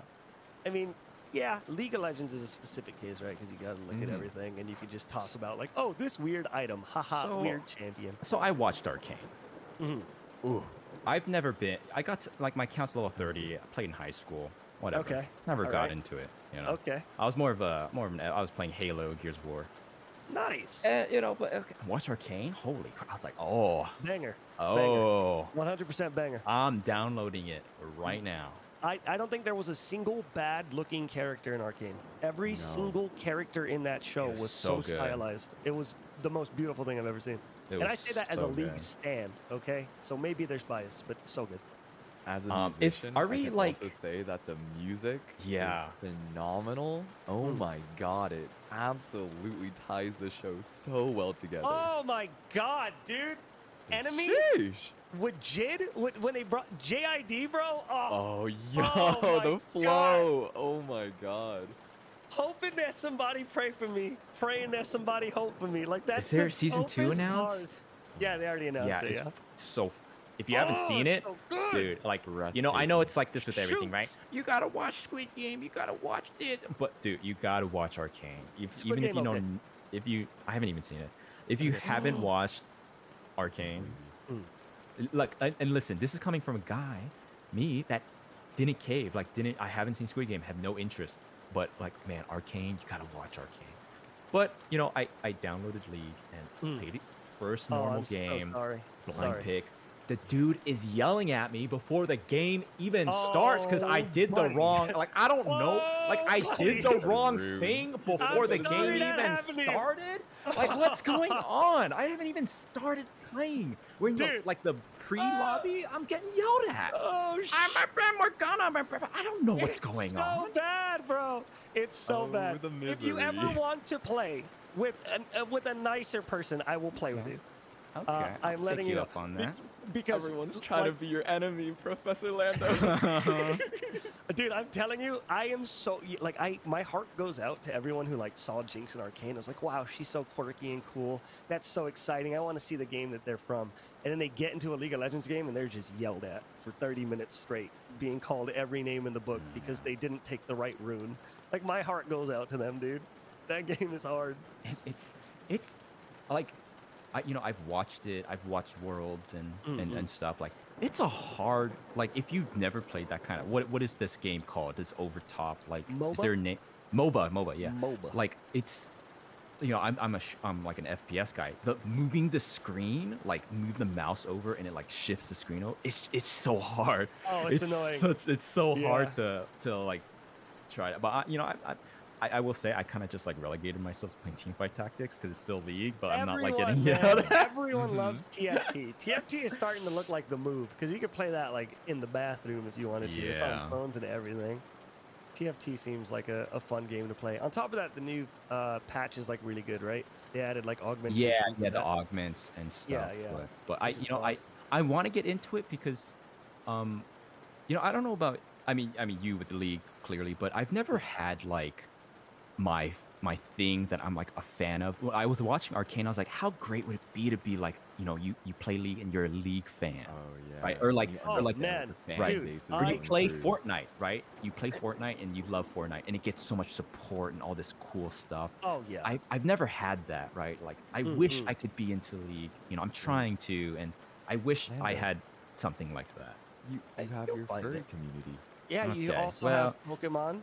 [SPEAKER 2] I mean, yeah, League of Legends is a specific case, right? Because you got to look at everything, and you can just talk about like, oh, this weird item, haha,
[SPEAKER 3] So-
[SPEAKER 2] weird champion.
[SPEAKER 3] So I watched Arcane.
[SPEAKER 1] Ooh.
[SPEAKER 3] I've never been. I got to, like my count's level 30. I played in high school. Whatever.
[SPEAKER 2] Okay.
[SPEAKER 3] Never
[SPEAKER 2] All
[SPEAKER 3] got
[SPEAKER 2] right.
[SPEAKER 3] into it. You know.
[SPEAKER 2] Okay,
[SPEAKER 3] I was more of an. I was playing Halo, Gears of War.
[SPEAKER 2] nice,
[SPEAKER 3] You know, but okay. Watch Arcane. Holy crap! I was like, oh,
[SPEAKER 2] banger,
[SPEAKER 3] oh.
[SPEAKER 2] 100% banger.
[SPEAKER 3] I'm downloading it right now.
[SPEAKER 2] I don't think there was a single bad looking character in Arcane. Every
[SPEAKER 1] No.
[SPEAKER 2] single character in that show
[SPEAKER 3] was
[SPEAKER 2] was
[SPEAKER 3] so
[SPEAKER 2] so
[SPEAKER 3] good.
[SPEAKER 2] stylized. It was the most beautiful thing I've ever seen.
[SPEAKER 3] It
[SPEAKER 2] And I
[SPEAKER 3] was
[SPEAKER 2] say that as a
[SPEAKER 3] so
[SPEAKER 2] League
[SPEAKER 3] good.
[SPEAKER 2] stan, okay? So maybe there's bias, but so good.
[SPEAKER 1] As a
[SPEAKER 3] Is-
[SPEAKER 1] musician,
[SPEAKER 3] are
[SPEAKER 1] I
[SPEAKER 3] we,
[SPEAKER 1] can
[SPEAKER 3] like-
[SPEAKER 1] also say that the music
[SPEAKER 3] Yeah.
[SPEAKER 1] is phenomenal. Oh my god, it absolutely ties the show so well together.
[SPEAKER 2] Oh my god, dude! Enemy
[SPEAKER 1] Sheesh.
[SPEAKER 2] with Jid when they brought JID, bro. Oh,
[SPEAKER 1] Oh, yo,
[SPEAKER 2] Oh my
[SPEAKER 1] the flow. Oh my god.
[SPEAKER 2] hoping that somebody pray for me, praying that somebody hope for me. Like that's
[SPEAKER 3] Is there
[SPEAKER 2] the
[SPEAKER 3] season 2
[SPEAKER 2] dopest
[SPEAKER 3] announced?
[SPEAKER 2] bars. Yeah, they already announced
[SPEAKER 3] Yeah,
[SPEAKER 2] it.
[SPEAKER 3] it's
[SPEAKER 2] Yeah.
[SPEAKER 3] so. If you haven't
[SPEAKER 2] Oh,
[SPEAKER 3] seen
[SPEAKER 2] it's
[SPEAKER 3] it,
[SPEAKER 2] so good.
[SPEAKER 3] dude, like, you know, I know it's like this with everything,
[SPEAKER 2] Shoot.
[SPEAKER 3] right? You gotta watch Squid Game, you gotta watch this, but dude, you gotta watch Arcane.
[SPEAKER 2] Squid
[SPEAKER 3] Even if
[SPEAKER 2] Game,
[SPEAKER 3] you
[SPEAKER 2] okay.
[SPEAKER 3] don't, if you, I haven't even seen it. If you haven't watched Arcane, like, and listen, this is coming from a guy, me, that didn't cave, like, I haven't seen Squid Game, have no interest, but like, man, Arcane, you gotta watch Arcane. But you know, I downloaded League and played it first
[SPEAKER 2] Oh,
[SPEAKER 3] normal
[SPEAKER 2] I'm
[SPEAKER 3] game.
[SPEAKER 2] so sorry.
[SPEAKER 3] Blind
[SPEAKER 2] Sorry.
[SPEAKER 3] pick. The dude is yelling at me before the game even starts because I
[SPEAKER 2] Oh,
[SPEAKER 3] did
[SPEAKER 2] buddy.
[SPEAKER 3] the wrong. Like I don't know. Like I
[SPEAKER 2] Oh,
[SPEAKER 3] did
[SPEAKER 2] buddy.
[SPEAKER 3] the wrong
[SPEAKER 1] Rude.
[SPEAKER 3] thing before
[SPEAKER 2] I'm
[SPEAKER 3] the
[SPEAKER 2] sorry
[SPEAKER 3] game
[SPEAKER 2] that
[SPEAKER 3] even
[SPEAKER 2] happened to you.
[SPEAKER 3] started. Like what's going on? I haven't even started playing. We're in the,
[SPEAKER 2] Dude.
[SPEAKER 3] like the pre-lobby. I'm getting yelled at.
[SPEAKER 2] Oh
[SPEAKER 3] I'm a friend Morgana. I don't know what's going
[SPEAKER 2] so
[SPEAKER 3] on.
[SPEAKER 2] bad, bro. It's so
[SPEAKER 1] Oh,
[SPEAKER 2] bad.
[SPEAKER 1] the
[SPEAKER 2] If you ever
[SPEAKER 1] misery.
[SPEAKER 2] want to play with a nicer person, I will play with you.
[SPEAKER 3] Okay,
[SPEAKER 2] I'm
[SPEAKER 3] I'll
[SPEAKER 2] letting
[SPEAKER 3] take
[SPEAKER 2] you know.
[SPEAKER 3] up on that.
[SPEAKER 2] Because
[SPEAKER 1] Everyone's trying
[SPEAKER 2] like,
[SPEAKER 1] to be your enemy, Professor Lando.
[SPEAKER 2] dude, I'm telling you, I am so like my heart goes out to everyone who like saw Jinx in Arcane. I was like, wow, she's so quirky and cool. That's so exciting. I want to see the game that they're from. And then they get into a League of Legends game and they're just yelled at for 30 minutes straight, being called every name in the book because they didn't take the right rune. Like my heart goes out to them, dude. That game is hard.
[SPEAKER 3] It's like I've watched it. I've watched Worlds and stuff. Like it's a hard, like if you've never played that kind of, what is this game called? This over top, like is
[SPEAKER 2] MOBA?
[SPEAKER 3] there a name? MOBA, yeah.
[SPEAKER 2] MOBA.
[SPEAKER 3] Like it's, I'm like an FPS guy. The moving the screen, like move the mouse over and it like shifts the screen over. It's so hard.
[SPEAKER 2] Oh, it's annoying.
[SPEAKER 3] It's so
[SPEAKER 2] Yeah.
[SPEAKER 3] hard to like try it. But I will say I kind of just like relegated myself to playing teamfight tactics because it's still League, but I'm not like
[SPEAKER 2] Everyone,
[SPEAKER 3] getting out
[SPEAKER 2] man,
[SPEAKER 3] of that.
[SPEAKER 2] everyone loves TFT. TFT is starting to look like the move because you could play that like in the bathroom if you wanted to. It's on
[SPEAKER 3] Yeah.
[SPEAKER 2] phones and everything. TFT seems like a fun game to play. On top of that, the new patch is like really good, right? They added like augmentations.
[SPEAKER 3] Yeah,
[SPEAKER 2] and
[SPEAKER 3] yeah, the
[SPEAKER 2] that.
[SPEAKER 3] augments and stuff.
[SPEAKER 2] Yeah, yeah.
[SPEAKER 3] But
[SPEAKER 2] Which is
[SPEAKER 3] you know,
[SPEAKER 2] awesome.
[SPEAKER 3] I want to get into it because, um, you know, I don't know about. I mean, you with the League clearly, but I've never had like my my thing that I'm like a fan of. When I was watching Arcane, I was like, how great would it be to be like, you know, you play League and you're a League fan,
[SPEAKER 1] Oh yeah.
[SPEAKER 3] right? Or like,
[SPEAKER 1] You
[SPEAKER 2] Oh,
[SPEAKER 3] or like,
[SPEAKER 1] understand what
[SPEAKER 2] man,
[SPEAKER 1] the fan
[SPEAKER 3] right?
[SPEAKER 2] dude,
[SPEAKER 1] base is
[SPEAKER 3] Or you
[SPEAKER 2] I
[SPEAKER 1] going
[SPEAKER 3] play
[SPEAKER 1] through.
[SPEAKER 3] Fortnite, right? You play Fortnite and you love Fortnite, and it gets so much support and all this cool stuff.
[SPEAKER 2] Oh yeah.
[SPEAKER 3] I've never had that, right? Like, I wish I could be into League. You know, I'm trying to, and I wish I
[SPEAKER 1] Lando,
[SPEAKER 3] had something like that.
[SPEAKER 1] you have
[SPEAKER 2] You'll
[SPEAKER 1] your
[SPEAKER 2] find
[SPEAKER 1] furry
[SPEAKER 2] it.
[SPEAKER 1] community.
[SPEAKER 2] Yeah, you
[SPEAKER 3] Okay,
[SPEAKER 2] also
[SPEAKER 3] well,
[SPEAKER 2] have Pokemon.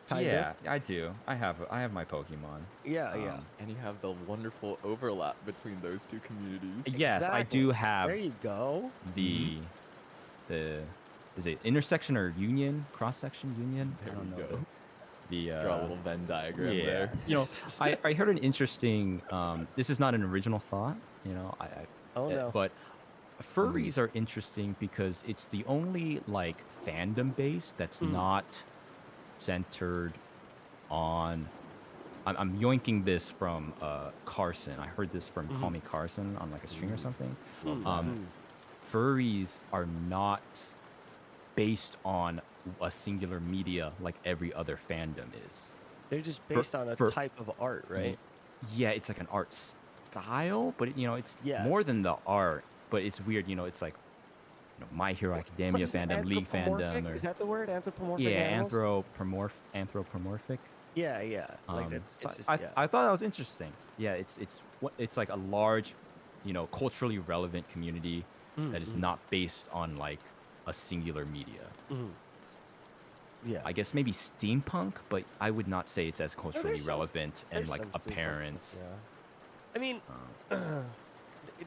[SPEAKER 2] Kind
[SPEAKER 3] yeah,
[SPEAKER 2] of.
[SPEAKER 3] I do. I have my Pokemon.
[SPEAKER 2] Yeah, yeah.
[SPEAKER 1] And you have the wonderful overlap between those two communities.
[SPEAKER 3] Yes, I
[SPEAKER 2] Exactly.
[SPEAKER 3] do have
[SPEAKER 2] There you go.
[SPEAKER 3] the is it intersection or union, cross section union?
[SPEAKER 1] There
[SPEAKER 3] I don't
[SPEAKER 1] you
[SPEAKER 3] know.
[SPEAKER 1] go.
[SPEAKER 3] The
[SPEAKER 1] Draw a little Venn diagram
[SPEAKER 3] yeah.
[SPEAKER 1] there.
[SPEAKER 3] You know, I heard an interesting this is not an original thought, you know,
[SPEAKER 2] Oh no.
[SPEAKER 3] but furries are interesting because it's the only like fandom base that's not centered on I'm yoinking this from Carson. I heard this from Call Me Carson on like a stream or something. Furries are not based on a singular media like every other fandom is.
[SPEAKER 2] They're just based on a
[SPEAKER 3] for-
[SPEAKER 2] type of art, right?
[SPEAKER 3] Yeah, it's like an art style, but you know, it's more
[SPEAKER 2] Yes.
[SPEAKER 3] than the art. But it's weird, you know. It's like, you know, My Hero
[SPEAKER 2] What
[SPEAKER 3] Academia
[SPEAKER 2] is it,
[SPEAKER 3] fandom, League
[SPEAKER 2] anthropomorphic?
[SPEAKER 3] fandom, or
[SPEAKER 2] Is that the word? Anthropomorphic
[SPEAKER 3] yeah,
[SPEAKER 2] animals?
[SPEAKER 3] anthropomorphic.
[SPEAKER 2] Yeah, yeah. Like that.
[SPEAKER 3] So
[SPEAKER 2] It's just
[SPEAKER 3] I
[SPEAKER 2] yeah.
[SPEAKER 3] I thought that was interesting. Yeah, it's like a large, you know, culturally relevant community that is not based on like a singular media.
[SPEAKER 2] Yeah.
[SPEAKER 3] I guess maybe steampunk, but I would not say it's as culturally
[SPEAKER 2] there's some-
[SPEAKER 3] relevant and
[SPEAKER 2] there's
[SPEAKER 3] like
[SPEAKER 2] some steampunk
[SPEAKER 3] apparent.
[SPEAKER 2] ones, yeah. I mean,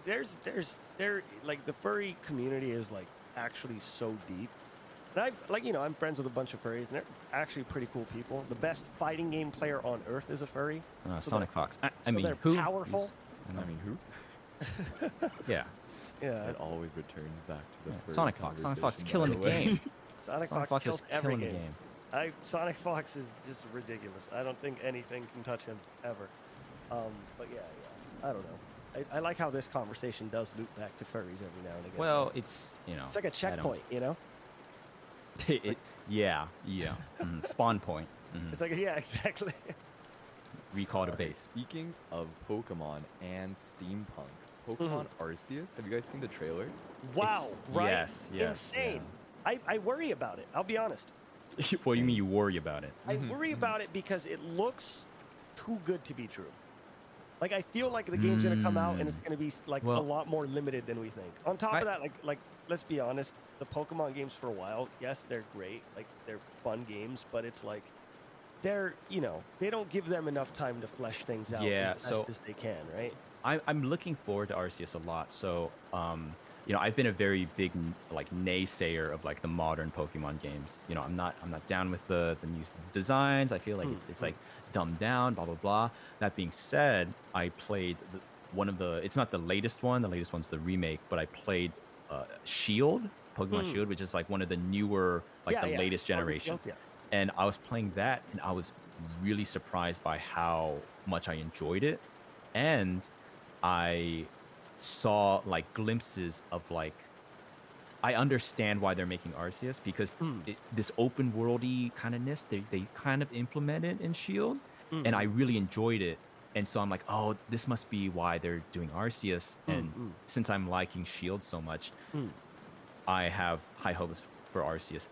[SPEAKER 2] there's like the furry community is like actually so deep. And I've like you know I'm friends with a bunch of furries and they're actually pretty cool people. The best fighting game player on earth is a furry. So
[SPEAKER 3] Sonic Fox. I
[SPEAKER 2] so
[SPEAKER 3] mean,
[SPEAKER 2] they're
[SPEAKER 3] who?
[SPEAKER 2] powerful.
[SPEAKER 1] I mean, who?
[SPEAKER 3] Yeah.
[SPEAKER 2] Yeah.
[SPEAKER 1] It always returns back to the furry
[SPEAKER 3] Sonic Fox. Sonic Fox
[SPEAKER 1] conversation,
[SPEAKER 3] killing
[SPEAKER 1] by
[SPEAKER 3] the
[SPEAKER 1] the way.
[SPEAKER 3] game.
[SPEAKER 2] Sonic
[SPEAKER 3] Sonic
[SPEAKER 2] Fox
[SPEAKER 3] Fox
[SPEAKER 2] kills
[SPEAKER 3] is
[SPEAKER 2] every
[SPEAKER 3] killing the
[SPEAKER 2] game.
[SPEAKER 3] game.
[SPEAKER 2] Sonic Fox is just ridiculous. I don't think anything can touch him ever. But yeah, I don't know. I like how this conversation does loop back to furries every now and again.
[SPEAKER 3] Well, it's, you know.
[SPEAKER 2] it's like a
[SPEAKER 3] I don't-
[SPEAKER 2] checkpoint, you know?
[SPEAKER 3] yeah. Spawn point.
[SPEAKER 2] It's like yeah, exactly.
[SPEAKER 3] Recall to
[SPEAKER 1] Okay,
[SPEAKER 3] base.
[SPEAKER 1] speaking of Pokemon and steampunk, Pokemon Arceus. Have you guys seen the trailer?
[SPEAKER 2] Wow, right?
[SPEAKER 3] Yes, yes,
[SPEAKER 2] Insane. I worry about it. I'll be honest.
[SPEAKER 3] What do you mean you worry about it?
[SPEAKER 2] I worry about it because it looks too good to be true. Like I feel like the game's gonna come out and it's gonna be like
[SPEAKER 3] Well-
[SPEAKER 2] a lot more limited than we think. On top
[SPEAKER 3] I-
[SPEAKER 2] of that, like let's be honest, the Pokemon games for a while, yes, they're great, like they're fun games, but it's like they're they don't give them enough time to flesh things out
[SPEAKER 3] Yeah,
[SPEAKER 2] as
[SPEAKER 3] so-
[SPEAKER 2] best as they can, right?
[SPEAKER 3] I'm looking forward to Arceus a lot. So, you know, I've been a very big like naysayer of like the modern Pokemon games. You know, I'm not down with the new designs. I feel like it's like dumbed down, blah blah blah. That being said, I played one of the. It's not the latest one. The latest one's the remake, but I played Shield, Pokemon Shield, which is like one of the newer, like
[SPEAKER 2] Yeah,
[SPEAKER 3] the
[SPEAKER 2] yeah.
[SPEAKER 3] latest generation.
[SPEAKER 2] Yeah.
[SPEAKER 3] And I was playing that, and I was really surprised by how much I enjoyed it, and I saw like glimpses of like I understand why they're making Arceus because this open worldy kind ofness they kind of implemented in Shield, and I really enjoyed it. And so I'm like, oh, this must be why they're doing Arceus. And since I'm liking Shield so much, I have high hopes for Arceus.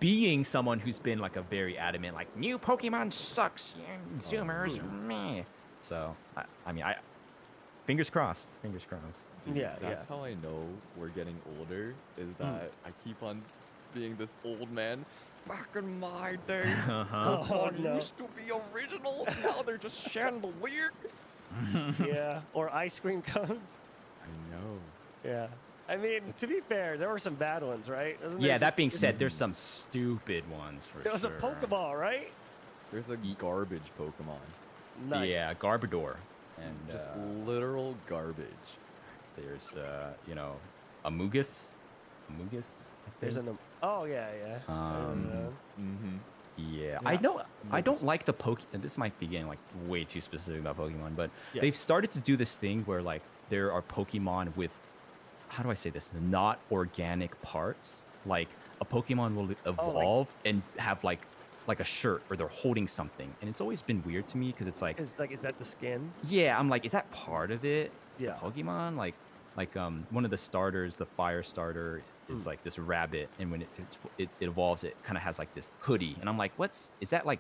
[SPEAKER 3] Being someone who's been like a very adamant, like new Pokemon sucks, Zoomers, meh. So I mean, fingers crossed. Fingers crossed.
[SPEAKER 1] Dude,
[SPEAKER 2] Yeah,
[SPEAKER 1] that's
[SPEAKER 2] yeah.
[SPEAKER 1] how I know we're getting older. Is that I keep on being this old man. Back in my day, Pokemon
[SPEAKER 2] no.
[SPEAKER 1] used to be original. Now they're just chandeliers.
[SPEAKER 2] Yeah. Or ice cream cones.
[SPEAKER 1] I know.
[SPEAKER 2] Yeah. I mean, to be fair, there were some bad ones, right? Wasn't there
[SPEAKER 3] Yeah.
[SPEAKER 2] just-
[SPEAKER 3] That being said, there's some stupid ones for
[SPEAKER 2] there was a
[SPEAKER 3] sure.
[SPEAKER 2] Pokeball, right?
[SPEAKER 1] There's a garbage Pokemon.
[SPEAKER 2] Nice.
[SPEAKER 3] Yeah, Garbodor, and
[SPEAKER 1] Just literal garbage.
[SPEAKER 3] there's you know, Amogus, Amogus. I
[SPEAKER 2] There's
[SPEAKER 3] think.
[SPEAKER 2] an. Oh yeah, yeah. I remember that one.
[SPEAKER 1] Mm-hmm.
[SPEAKER 3] Yeah,
[SPEAKER 1] Yeah,
[SPEAKER 3] I don't. I don't
[SPEAKER 1] Amogus.
[SPEAKER 3] like the and this might be getting like way too specific about Pokemon, but
[SPEAKER 2] Yeah.
[SPEAKER 3] they've started to do this thing where like there are Pokemon with, how do I say this? Not organic parts. Like a Pokemon will
[SPEAKER 2] Oh, like
[SPEAKER 3] evolve and have like a shirt or they're holding something, and it's always been weird to me because it's like,
[SPEAKER 2] is that the skin?
[SPEAKER 3] yeah, I'm like, is that part of it? The
[SPEAKER 2] Yeah.
[SPEAKER 3] Pokemon, like one of the starters, the fire starter, is
[SPEAKER 2] Mm.
[SPEAKER 3] like this rabbit, and when it evolves, it kind of has like this hoodie, and I'm like, is that like?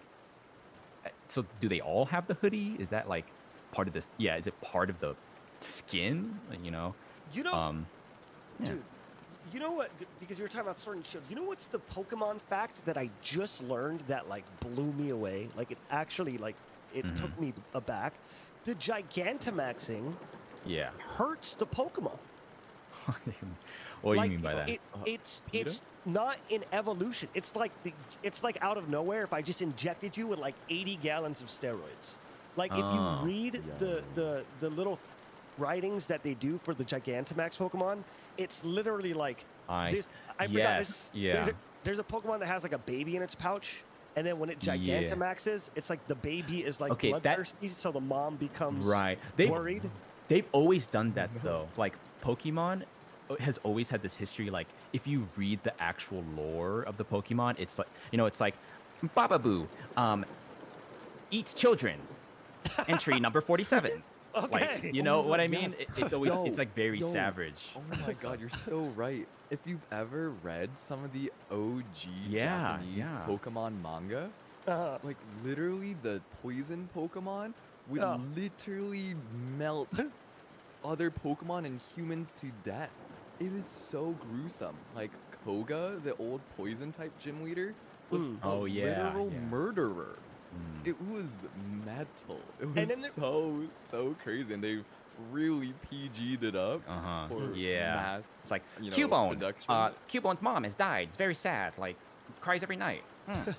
[SPEAKER 3] So do they all have the hoodie? Is that like part of this? Yeah, is it part of the skin? Like, you know,
[SPEAKER 2] You know,
[SPEAKER 3] yeah.
[SPEAKER 2] dude. You know what? Because you were talking about Sword and Shield. You know what's the Pokemon fact that I just learned that like blew me away? Like it actually like it took me aback. The Gigantamaxing
[SPEAKER 3] Yeah.
[SPEAKER 2] hurts the Pokemon.
[SPEAKER 3] What do
[SPEAKER 2] Like,
[SPEAKER 3] you mean by that?
[SPEAKER 2] it's
[SPEAKER 1] PETA?
[SPEAKER 2] not in evolution. It's like out of nowhere. If I just injected you with like 80 gallons of steroids, like if you
[SPEAKER 3] Oh,
[SPEAKER 2] read the little writings that they do for the Gigantamax Pokemon, it's literally like this. I forgot.
[SPEAKER 3] Yes, yeah.
[SPEAKER 2] There's a Pokemon that has like a baby in its pouch, and then when it Gigantamaxes, it's like the baby is like
[SPEAKER 3] Okay, that-
[SPEAKER 2] bloodthirsty, so the mom becomes
[SPEAKER 3] Right.
[SPEAKER 2] worried.
[SPEAKER 3] They've always done that though. Like Pokemon has always had this history. Like if you read the actual lore of the Pokemon, it's like, you know, it's like Bababoo eats children. Entry number 47.
[SPEAKER 2] Okay.
[SPEAKER 3] Like, you know
[SPEAKER 1] Oh my
[SPEAKER 3] what I
[SPEAKER 1] God,
[SPEAKER 3] mean?
[SPEAKER 1] yes.
[SPEAKER 3] It's always it's like very
[SPEAKER 1] Yo.
[SPEAKER 3] savage.
[SPEAKER 1] Oh my god, you're so right. If you've ever read some of the OG
[SPEAKER 3] Yeah,
[SPEAKER 1] Japanese
[SPEAKER 3] yeah.
[SPEAKER 1] Pokemon manga,
[SPEAKER 2] Uh,
[SPEAKER 1] like literally the poison Pokemon would
[SPEAKER 2] Oh.
[SPEAKER 1] literally melt other Pokemon and humans to death. It was so gruesome. Like Koga, the old poison type gym leader, was
[SPEAKER 2] Mm.
[SPEAKER 1] a
[SPEAKER 3] Oh, yeah,
[SPEAKER 1] literal
[SPEAKER 3] yeah.
[SPEAKER 1] murderer.
[SPEAKER 3] Mm.
[SPEAKER 1] It was metal. It
[SPEAKER 2] And
[SPEAKER 1] was
[SPEAKER 2] then there-
[SPEAKER 1] so crazy, and they really PG'd it up
[SPEAKER 3] Uh-huh.
[SPEAKER 1] for
[SPEAKER 3] Yeah.
[SPEAKER 1] mass.
[SPEAKER 3] It's like
[SPEAKER 1] you know,
[SPEAKER 3] Cubone.
[SPEAKER 1] production.
[SPEAKER 3] Cubone's mom has died. It's very sad. Like cries every night. Hmm.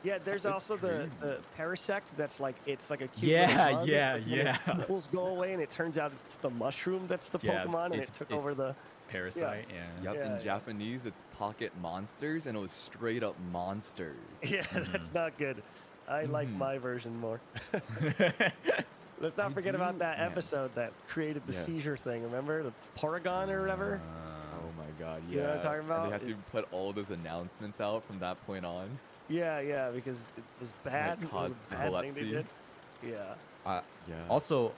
[SPEAKER 2] Yeah, there's
[SPEAKER 1] It's
[SPEAKER 2] also
[SPEAKER 1] crazy.
[SPEAKER 2] the Parasect that's like it's like a cute
[SPEAKER 3] Yeah,
[SPEAKER 2] little bug,
[SPEAKER 3] yeah,
[SPEAKER 2] but when its
[SPEAKER 3] yeah.
[SPEAKER 2] pupils go away and it turns out it's the mushroom that's the
[SPEAKER 3] Yeah,
[SPEAKER 2] Pokemon and it
[SPEAKER 3] it's-
[SPEAKER 2] took over
[SPEAKER 3] it's-
[SPEAKER 2] the
[SPEAKER 3] Parasite. Yeah.
[SPEAKER 1] Yep,
[SPEAKER 2] Yeah,
[SPEAKER 1] in
[SPEAKER 2] yeah.
[SPEAKER 1] Japanese it's pocket monsters, and it was straight up monsters.
[SPEAKER 2] Yeah, that's not good. I like
[SPEAKER 1] Mhm.
[SPEAKER 2] my version more. Let's not
[SPEAKER 1] I
[SPEAKER 2] forget about
[SPEAKER 1] do-
[SPEAKER 2] that
[SPEAKER 3] yeah.
[SPEAKER 2] episode that created the
[SPEAKER 1] Yeah.
[SPEAKER 2] seizure thing, remember? The Porygon or whatever?
[SPEAKER 1] Oh my god, yeah.
[SPEAKER 2] You know what I'm talking
[SPEAKER 1] And
[SPEAKER 2] about?
[SPEAKER 1] they had to put all those announcements out from that point on.
[SPEAKER 2] Yeah, because it was bad. It was
[SPEAKER 1] caused
[SPEAKER 2] a bad thing they
[SPEAKER 1] epilepsy.
[SPEAKER 2] did. Yeah.
[SPEAKER 1] Yeah.
[SPEAKER 3] Also,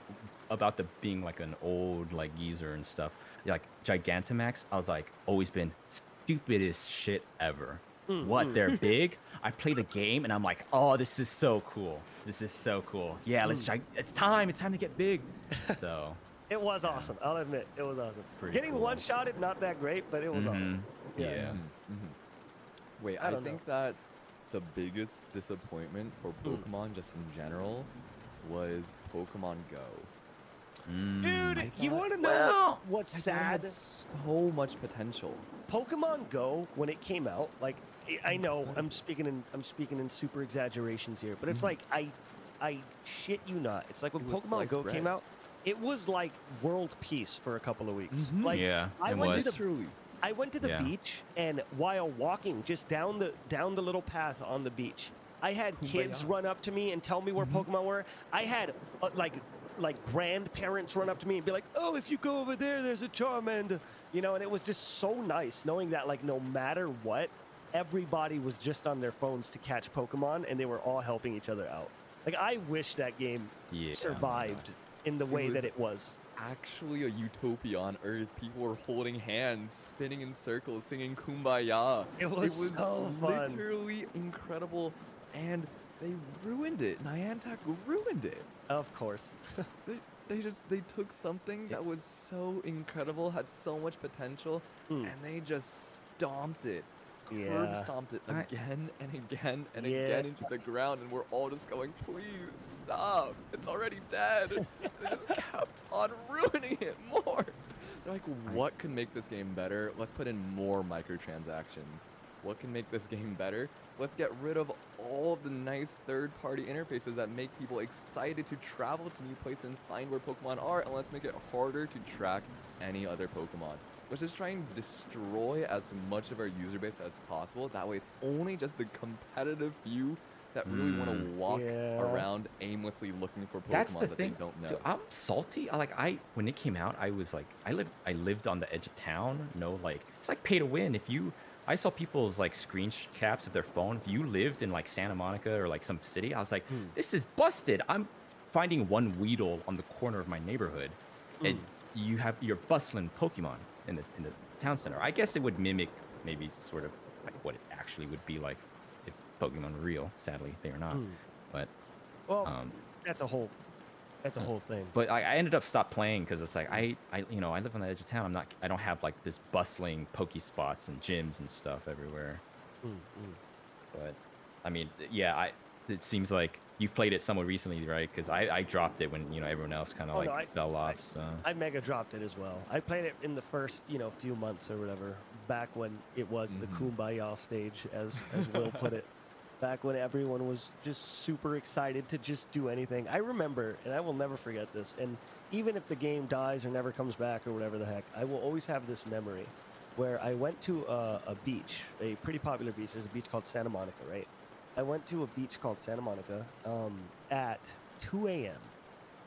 [SPEAKER 3] about the being like an old like geezer and stuff, like Gigantamax, I was like always been stupidest shit ever. What? They're big. I play the game and I'm like, oh, this is so cool. This is so cool. Yeah, it's time. It's time to get big. So
[SPEAKER 2] It was awesome. I'll admit, it was awesome.
[SPEAKER 3] Pretty
[SPEAKER 2] Getting
[SPEAKER 3] cool.
[SPEAKER 2] one-shotted, not that great, but it was awesome.
[SPEAKER 3] yeah.
[SPEAKER 2] Yeah.
[SPEAKER 1] Wait,
[SPEAKER 2] I
[SPEAKER 1] I,
[SPEAKER 2] don't
[SPEAKER 1] think that the biggest disappointment for Pokemon just in general was Pokemon Go.
[SPEAKER 2] Dude,
[SPEAKER 1] I
[SPEAKER 2] you
[SPEAKER 1] thought-
[SPEAKER 2] want to know
[SPEAKER 3] Well,
[SPEAKER 2] what's
[SPEAKER 1] I thought it had
[SPEAKER 2] sad?
[SPEAKER 1] so much potential.
[SPEAKER 2] Pokemon Go, when it came out, like I know I'm speaking in super exaggerations here, but it's like I shit you not. It's like when
[SPEAKER 1] It was
[SPEAKER 2] Pokemon
[SPEAKER 1] sliced
[SPEAKER 2] Go
[SPEAKER 1] bread.
[SPEAKER 2] came out, it was like world peace for a couple of weeks. Like
[SPEAKER 3] Yeah,
[SPEAKER 2] I
[SPEAKER 3] it
[SPEAKER 2] went
[SPEAKER 3] was.
[SPEAKER 2] to the
[SPEAKER 1] Truly.
[SPEAKER 2] I went to the
[SPEAKER 3] Yeah.
[SPEAKER 2] beach, and while walking just down the little path on the beach, I had kids
[SPEAKER 1] Kumbaya.
[SPEAKER 2] run up to me and tell me where Pokemon were. I had like grandparents run up to me and be like, "Oh, if you go over there, there's a Charmander," you know. And it was just so nice knowing that like no matter what, everybody was just on their phones to catch Pokemon, and they were all helping each other out. Like I wish that game
[SPEAKER 3] Yeah.
[SPEAKER 2] survived in the way
[SPEAKER 1] was-
[SPEAKER 2] that it was.
[SPEAKER 1] Actually, a utopia on Earth. People were holding hands, spinning in circles, singing "Kumbaya."
[SPEAKER 2] It was so fun.
[SPEAKER 1] literally incredible, and they ruined it. Niantic ruined it.
[SPEAKER 2] Of course.
[SPEAKER 1] They took something that was so incredible, had so much potential,
[SPEAKER 2] Mm.
[SPEAKER 1] and they just stomped it. Curb
[SPEAKER 2] Yeah.
[SPEAKER 1] stomped it
[SPEAKER 3] I-
[SPEAKER 1] again and again and
[SPEAKER 2] Yeah.
[SPEAKER 1] again into the ground, and we're all just going, "Please stop! It's already dead." They just kept on ruining it more. They're like, "What could make this game better? Let's put in more microtransactions." what can make this game better? Let's get rid of all of the nice third-party interfaces that make people excited to travel to new places and find where Pokemon are, and let's make it harder to track any other Pokemon. Let's just try and destroy as much of our user base as possible. That way it's only just the competitive few that really want to walk around aimlessly looking for
[SPEAKER 3] That's
[SPEAKER 1] Pokemon
[SPEAKER 3] the
[SPEAKER 1] that
[SPEAKER 3] thing.
[SPEAKER 1] they don't know.
[SPEAKER 3] Dude, I'm salty. When it came out, I was like, I lived on the edge of town. No, like it's like pay to win. I saw people's like screen caps of their phone. If you lived in like Santa Monica or like some city, I was like, this is busted. I'm finding one Weedle on the corner of my neighborhood, and you're bustling Pokemon in the town center. I guess it would mimic maybe sort of like what it actually would be like if Pokemon were real. Sadly, they are not. But
[SPEAKER 2] Well, that's a whole thing.
[SPEAKER 3] but I ended up stop playing because it's like I live on the edge of town. I don't have like this bustling Poke spots and gyms and stuff everywhere. But I mean, yeah, it seems like you've played it somewhat recently, right? Because I dropped it when everyone else kind of fell off. So
[SPEAKER 2] I mega dropped it as well. I played it in the first few months or whatever, back when it was the Kumbaya stage, as Will put it. Back when everyone was just super excited to just do anything. I remember, and I will never forget this, and even if the game dies or never comes back or whatever the heck, I will always have this memory where I went to a beach, a pretty popular beach. There's a beach called Santa Monica, right? I went to a beach called Santa Monica at 2 a.m.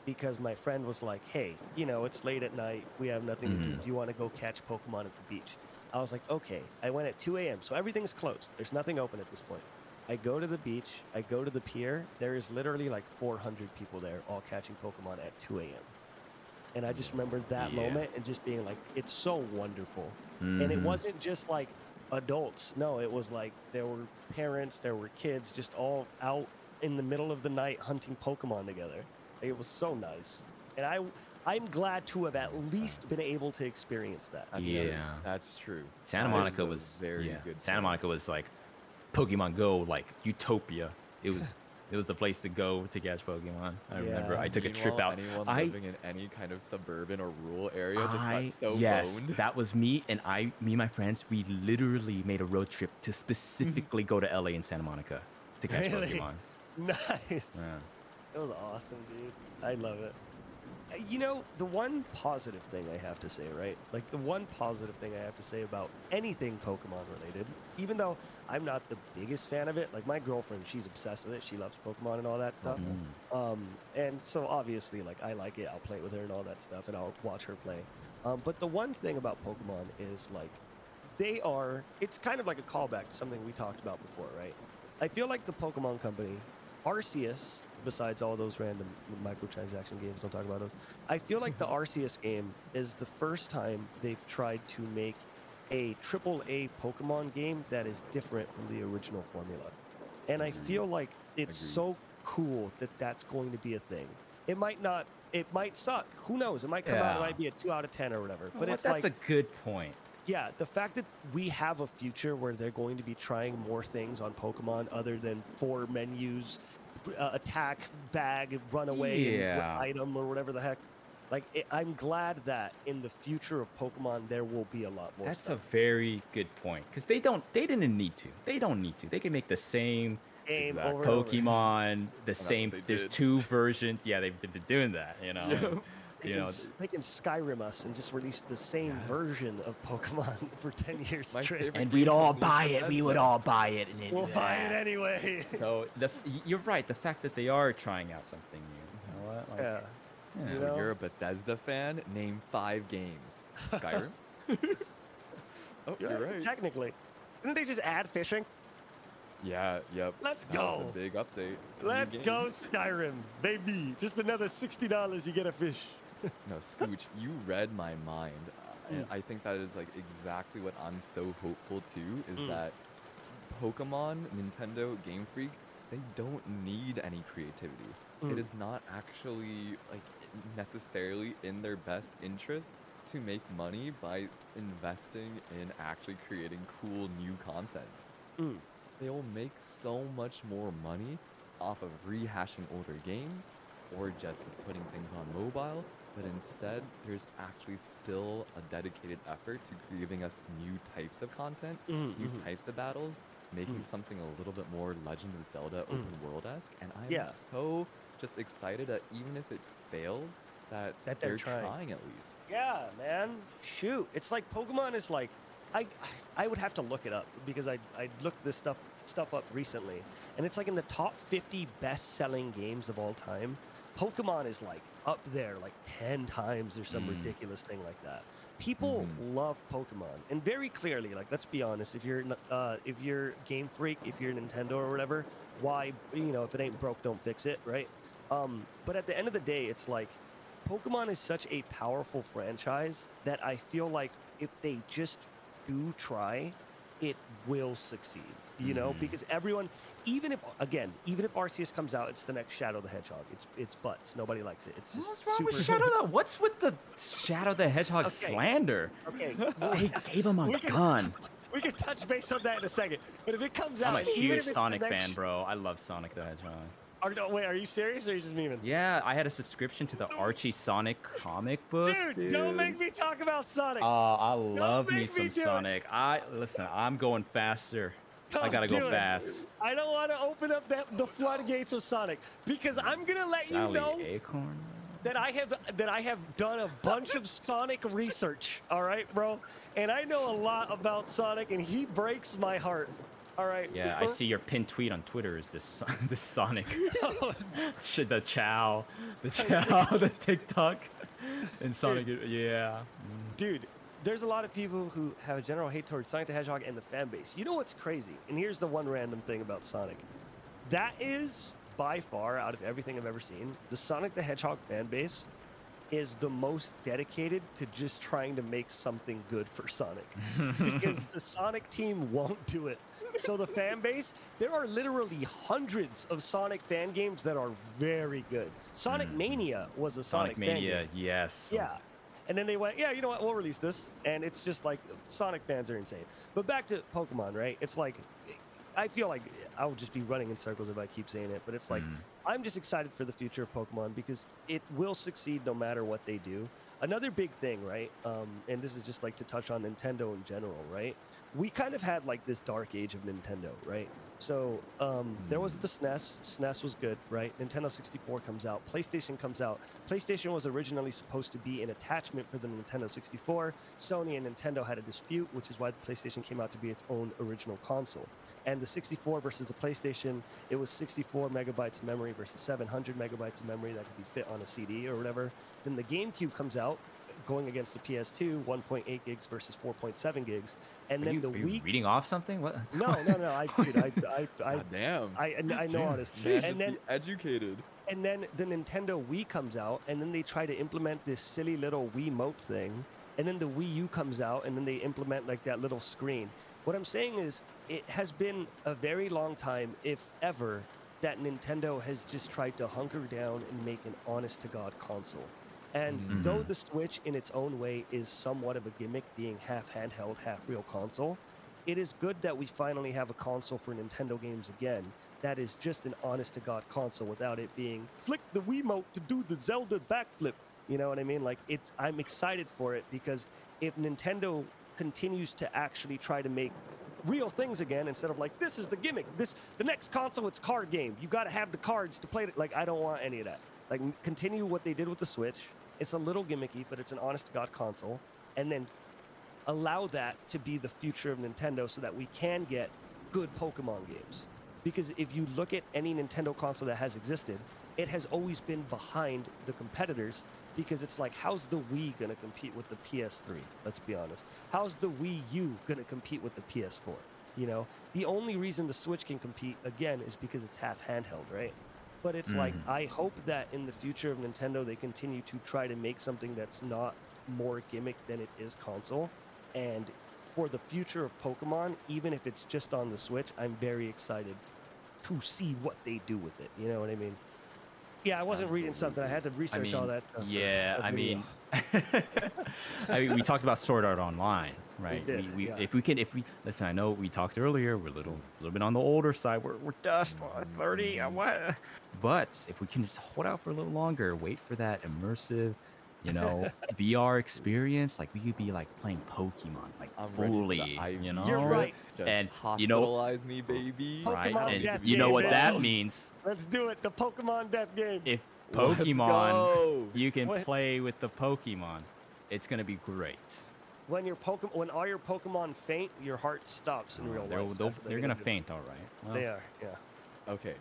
[SPEAKER 2] because my friend was like, hey, it's late at night. We have nothing to do. Do you want to go catch Pokemon at the beach? I was like, okay. I went at 2 a.m., so everything's closed. There's nothing open at this point. I go to the beach, I go to the pier, there is literally like 400 people there all catching Pokemon at 2 a.m. And I just remember that moment and just being like, it's so wonderful. And it wasn't just like adults. No, it was like there were parents, there were kids just all out in the middle of the night hunting Pokemon together. It was so nice. And I'm glad to have at least been able to experience that.
[SPEAKER 1] That's true.
[SPEAKER 3] Santa Monica was
[SPEAKER 1] very good.
[SPEAKER 3] Santa Monica was like Pokemon Go, like utopia. It was the place to go to catch Pokemon. I remember I took a trip out.
[SPEAKER 1] Anyone living in any kind of suburban or rural area just got so boned.
[SPEAKER 3] That was me and my friends. We literally made a road trip to specifically go to LA and Santa Monica to catch Pokemon.
[SPEAKER 2] Nice.
[SPEAKER 3] Yeah.
[SPEAKER 2] That was awesome, dude. I love it. The one positive thing I have to say, right? Like, the one positive thing I have to say about anything Pokemon related, even though I'm not the biggest fan of it, like, my girlfriend, she's obsessed with it. She loves Pokemon and all that stuff. And so, obviously, like, I like it. I'll play with her and all that stuff, and I'll watch her play. But the one thing about Pokemon is, like, it's kind of like a callback to something we talked about before, right? I feel like the Pokemon Company, Arceus, besides all those random microtransaction games, don't talk about those. I feel like the Arceus game is the first time they've tried to make a AAA Pokemon game that is different from the original formula. And I feel like it's so cool that that's going to be a thing. It might suck. Who knows? It might come out, it might be a 2 out of 10 or whatever. But
[SPEAKER 3] that's a good point.
[SPEAKER 2] Yeah, the fact that we have a future where they're going to be trying more things on Pokemon other than 4 menus, attack, bag, run away, and item, or whatever the heck. Like, I'm glad that in the future of Pokemon, there will be a lot more
[SPEAKER 3] That's
[SPEAKER 2] stuff.
[SPEAKER 3] a very good point. Because they didn't need to. They don't need to. They can make the same
[SPEAKER 2] Game
[SPEAKER 3] Pokemon, the same. There's
[SPEAKER 1] did.
[SPEAKER 3] 2 versions. Yeah, they've been doing that,
[SPEAKER 2] They can Skyrim us and just release the same version of Pokemon for 10 years straight.
[SPEAKER 3] And we'd all buy it. We would all buy it. And
[SPEAKER 2] we'll buy it anyway.
[SPEAKER 3] So you're right. The fact that they are trying out something new. You know what? Like,
[SPEAKER 1] When you're a Bethesda fan, name 5 games. Skyrim? You're right.
[SPEAKER 2] Technically. Didn't they just add fishing?
[SPEAKER 1] Yeah, yep.
[SPEAKER 2] Let's
[SPEAKER 1] That
[SPEAKER 2] go.
[SPEAKER 1] was the big update.
[SPEAKER 2] Let's go Skyrim, baby. Just another $60, you get a fish.
[SPEAKER 1] No, Scooch, you read my mind. And I think that is like exactly what I'm so hopeful too, is that Pokemon, Nintendo, Game Freak, they don't need any creativity. It is not actually like necessarily in their best interest to make money by investing in actually creating cool new content. They'll make so much more money off of rehashing older games or just putting things on mobile, but instead there's actually still a dedicated effort to giving us new types of content, new types of battles, making something a little bit more Legend of Zelda open world-esque. And I'm
[SPEAKER 2] Yeah.
[SPEAKER 1] so just excited that even if it fails, that
[SPEAKER 2] they're
[SPEAKER 1] they're
[SPEAKER 2] trying.
[SPEAKER 1] trying at least.
[SPEAKER 2] Yeah, man. Shoot, it's like Pokemon is like, I I would have to look it up because I looked this stuff up recently, and it's like in the top 50 best-selling games of all time. Pokemon is like up there, like 10 times or some ridiculous thing like that. People love Pokemon, and very clearly, like let's be honest, if you're Game Freak, if you're Nintendo or whatever, why if it ain't broke, don't fix it, right? But at the end of the day, it's like Pokemon is such a powerful franchise that I feel like if they just do try, it will succeed. Because everyone, even if Arceus comes out, it's the next Shadow the Hedgehog. It's butts. Nobody likes it. It's just
[SPEAKER 3] What's wrong
[SPEAKER 2] super.
[SPEAKER 3] with Shadow the? What's with the Shadow the Hedgehog
[SPEAKER 2] Okay.
[SPEAKER 3] slander?
[SPEAKER 2] Okay,
[SPEAKER 3] He gave him a gun.
[SPEAKER 2] we can touch base on that in a second. But if it comes
[SPEAKER 3] I'm
[SPEAKER 2] out,
[SPEAKER 3] a
[SPEAKER 2] even
[SPEAKER 3] huge
[SPEAKER 2] if it's
[SPEAKER 3] Sonic
[SPEAKER 2] the next,
[SPEAKER 3] fan, bro. I love Sonic the Hedgehog.
[SPEAKER 2] Wait, are you serious or are you just memeing?
[SPEAKER 3] Yeah, I had a subscription to the Archie Sonic comic book.
[SPEAKER 2] Dude, don't make me talk about Sonic.
[SPEAKER 3] Oh, I love me
[SPEAKER 2] make
[SPEAKER 3] some
[SPEAKER 2] me do it.
[SPEAKER 3] Sonic. Listen, I'm going faster. I
[SPEAKER 2] Don't
[SPEAKER 3] gotta
[SPEAKER 2] do
[SPEAKER 3] go
[SPEAKER 2] it.
[SPEAKER 3] fast.
[SPEAKER 2] I don't want to open up the floodgates of Sonic because I'm gonna let you
[SPEAKER 3] Sally
[SPEAKER 2] know
[SPEAKER 3] Acorn.
[SPEAKER 2] that I have done a bunch of Sonic research. All right, bro, and I know a lot about Sonic, and he breaks my heart. All right.
[SPEAKER 3] Yeah, I see your pinned tweet on Twitter is this this Sonic. Shit, the the TikTok, and Sonic. Yeah.
[SPEAKER 2] Dude, there's a lot of people who have a general hate towards Sonic the Hedgehog and the fan base. You know what's crazy? And here's the one random thing about Sonic. That is, by far, out of everything I've ever seen, the Sonic the Hedgehog fan base is the most dedicated to just trying to make something good for Sonic. Because the Sonic team won't do it. So the fan base, there are literally hundreds of Sonic fan games that are very good. Sonic Mania was a Sonic fan
[SPEAKER 3] Mania,
[SPEAKER 2] game.
[SPEAKER 3] yes.
[SPEAKER 2] Yeah. And then they went, yeah, you know what, we'll release this. And it's just like, Sonic fans are insane. But back to Pokemon, right? It's like, I feel like I'll just be running in circles if I keep saying it. But it's like, I'm just excited for the future of Pokemon because it will succeed no matter what they do. Another big thing, right? And this is just like to touch on Nintendo in general, right? We kind of had like this dark age of Nintendo, right? So there was the SNES. SNES was good, right? Nintendo 64 comes out. PlayStation comes out. PlayStation was originally supposed to be an attachment for the Nintendo 64. Sony and Nintendo had a dispute, which is why the PlayStation came out to be its own original console. And the 64 versus the PlayStation, it was 64 megabytes of memory versus 700 megabytes of memory that could be fit on a CD or whatever. Then the GameCube comes out, going against the PS2, 1.8 gigs versus 4.7 gigs, and then the Wii.
[SPEAKER 3] Are you reading off something? What?
[SPEAKER 2] No.
[SPEAKER 1] Damn.
[SPEAKER 2] I know all this.
[SPEAKER 1] Man,
[SPEAKER 2] And
[SPEAKER 1] just
[SPEAKER 2] then
[SPEAKER 1] be educated.
[SPEAKER 2] and then the Nintendo Wii comes out, and then they try to implement this silly little Wiimote thing, and then the Wii U comes out, and then they implement like that little screen. What I'm saying is, it has been a very long time, if ever, that Nintendo has just tried to hunker down and make an honest-to-God console. And though the Switch in its own way is somewhat of a gimmick, being half handheld, half real console, it is good that we finally have a console for Nintendo games again that is just an honest-to-God console without it being, flick the Wiimote to do the Zelda backflip. You know what I mean? Like, I'm excited for it because if Nintendo continues to actually try to make real things again instead of like, this is the gimmick, the next console, it's card game, you got to have the cards to play it. Like, I don't want any of that. Like, continue what they did with the Switch. It's a little gimmicky, but it's an honest-to-God console. And then allow that to be the future of Nintendo so that we can get good Pokemon games. Because if you look at any Nintendo console that has existed, it has always been behind the competitors because it's like, how's the Wii going to compete with the PS3? Let's be honest. How's the Wii U going to compete with the PS4? You know, the only reason the Switch can compete, again, is because it's half handheld, right? But it's like, I hope that in the future of Nintendo, they continue to try to make something that's not more gimmick than it is console. And for the future of Pokemon, even if it's just on the Switch, I'm very excited to see what they do with it. You know what I mean? Yeah, I wasn't reading something. I had to research all that stuff.
[SPEAKER 3] Yeah, I mean, we talked about Sword Art Online, right?
[SPEAKER 2] We did, yeah.
[SPEAKER 3] If we listen, I know we talked earlier. We're a little bit on the older side. We're just 30. What? but if we can just hold out for a little longer, wait for that immersive, VR experience, like we could be like playing Pokemon, like
[SPEAKER 1] I'm ready for the
[SPEAKER 3] fully,
[SPEAKER 1] IV
[SPEAKER 2] You're right.
[SPEAKER 1] Just
[SPEAKER 3] And
[SPEAKER 1] hospitalize me, baby.
[SPEAKER 3] right?
[SPEAKER 2] Pokemon
[SPEAKER 1] I don't
[SPEAKER 3] And
[SPEAKER 1] need to
[SPEAKER 2] Death
[SPEAKER 1] be
[SPEAKER 3] you know
[SPEAKER 2] game,
[SPEAKER 3] what
[SPEAKER 2] baby.
[SPEAKER 3] that means?
[SPEAKER 2] Let's do it. The Pokemon Death game.
[SPEAKER 3] If
[SPEAKER 1] Let's
[SPEAKER 3] Pokemon,
[SPEAKER 1] go.
[SPEAKER 3] you can
[SPEAKER 2] What?
[SPEAKER 3] play with the Pokemon, it's gonna be great.
[SPEAKER 2] When when all your Pokemon faint, your heart stops in real life. That's what
[SPEAKER 3] They're gonna
[SPEAKER 2] do.
[SPEAKER 3] faint, all right. Well,
[SPEAKER 2] They are. Yeah.
[SPEAKER 1] Okay,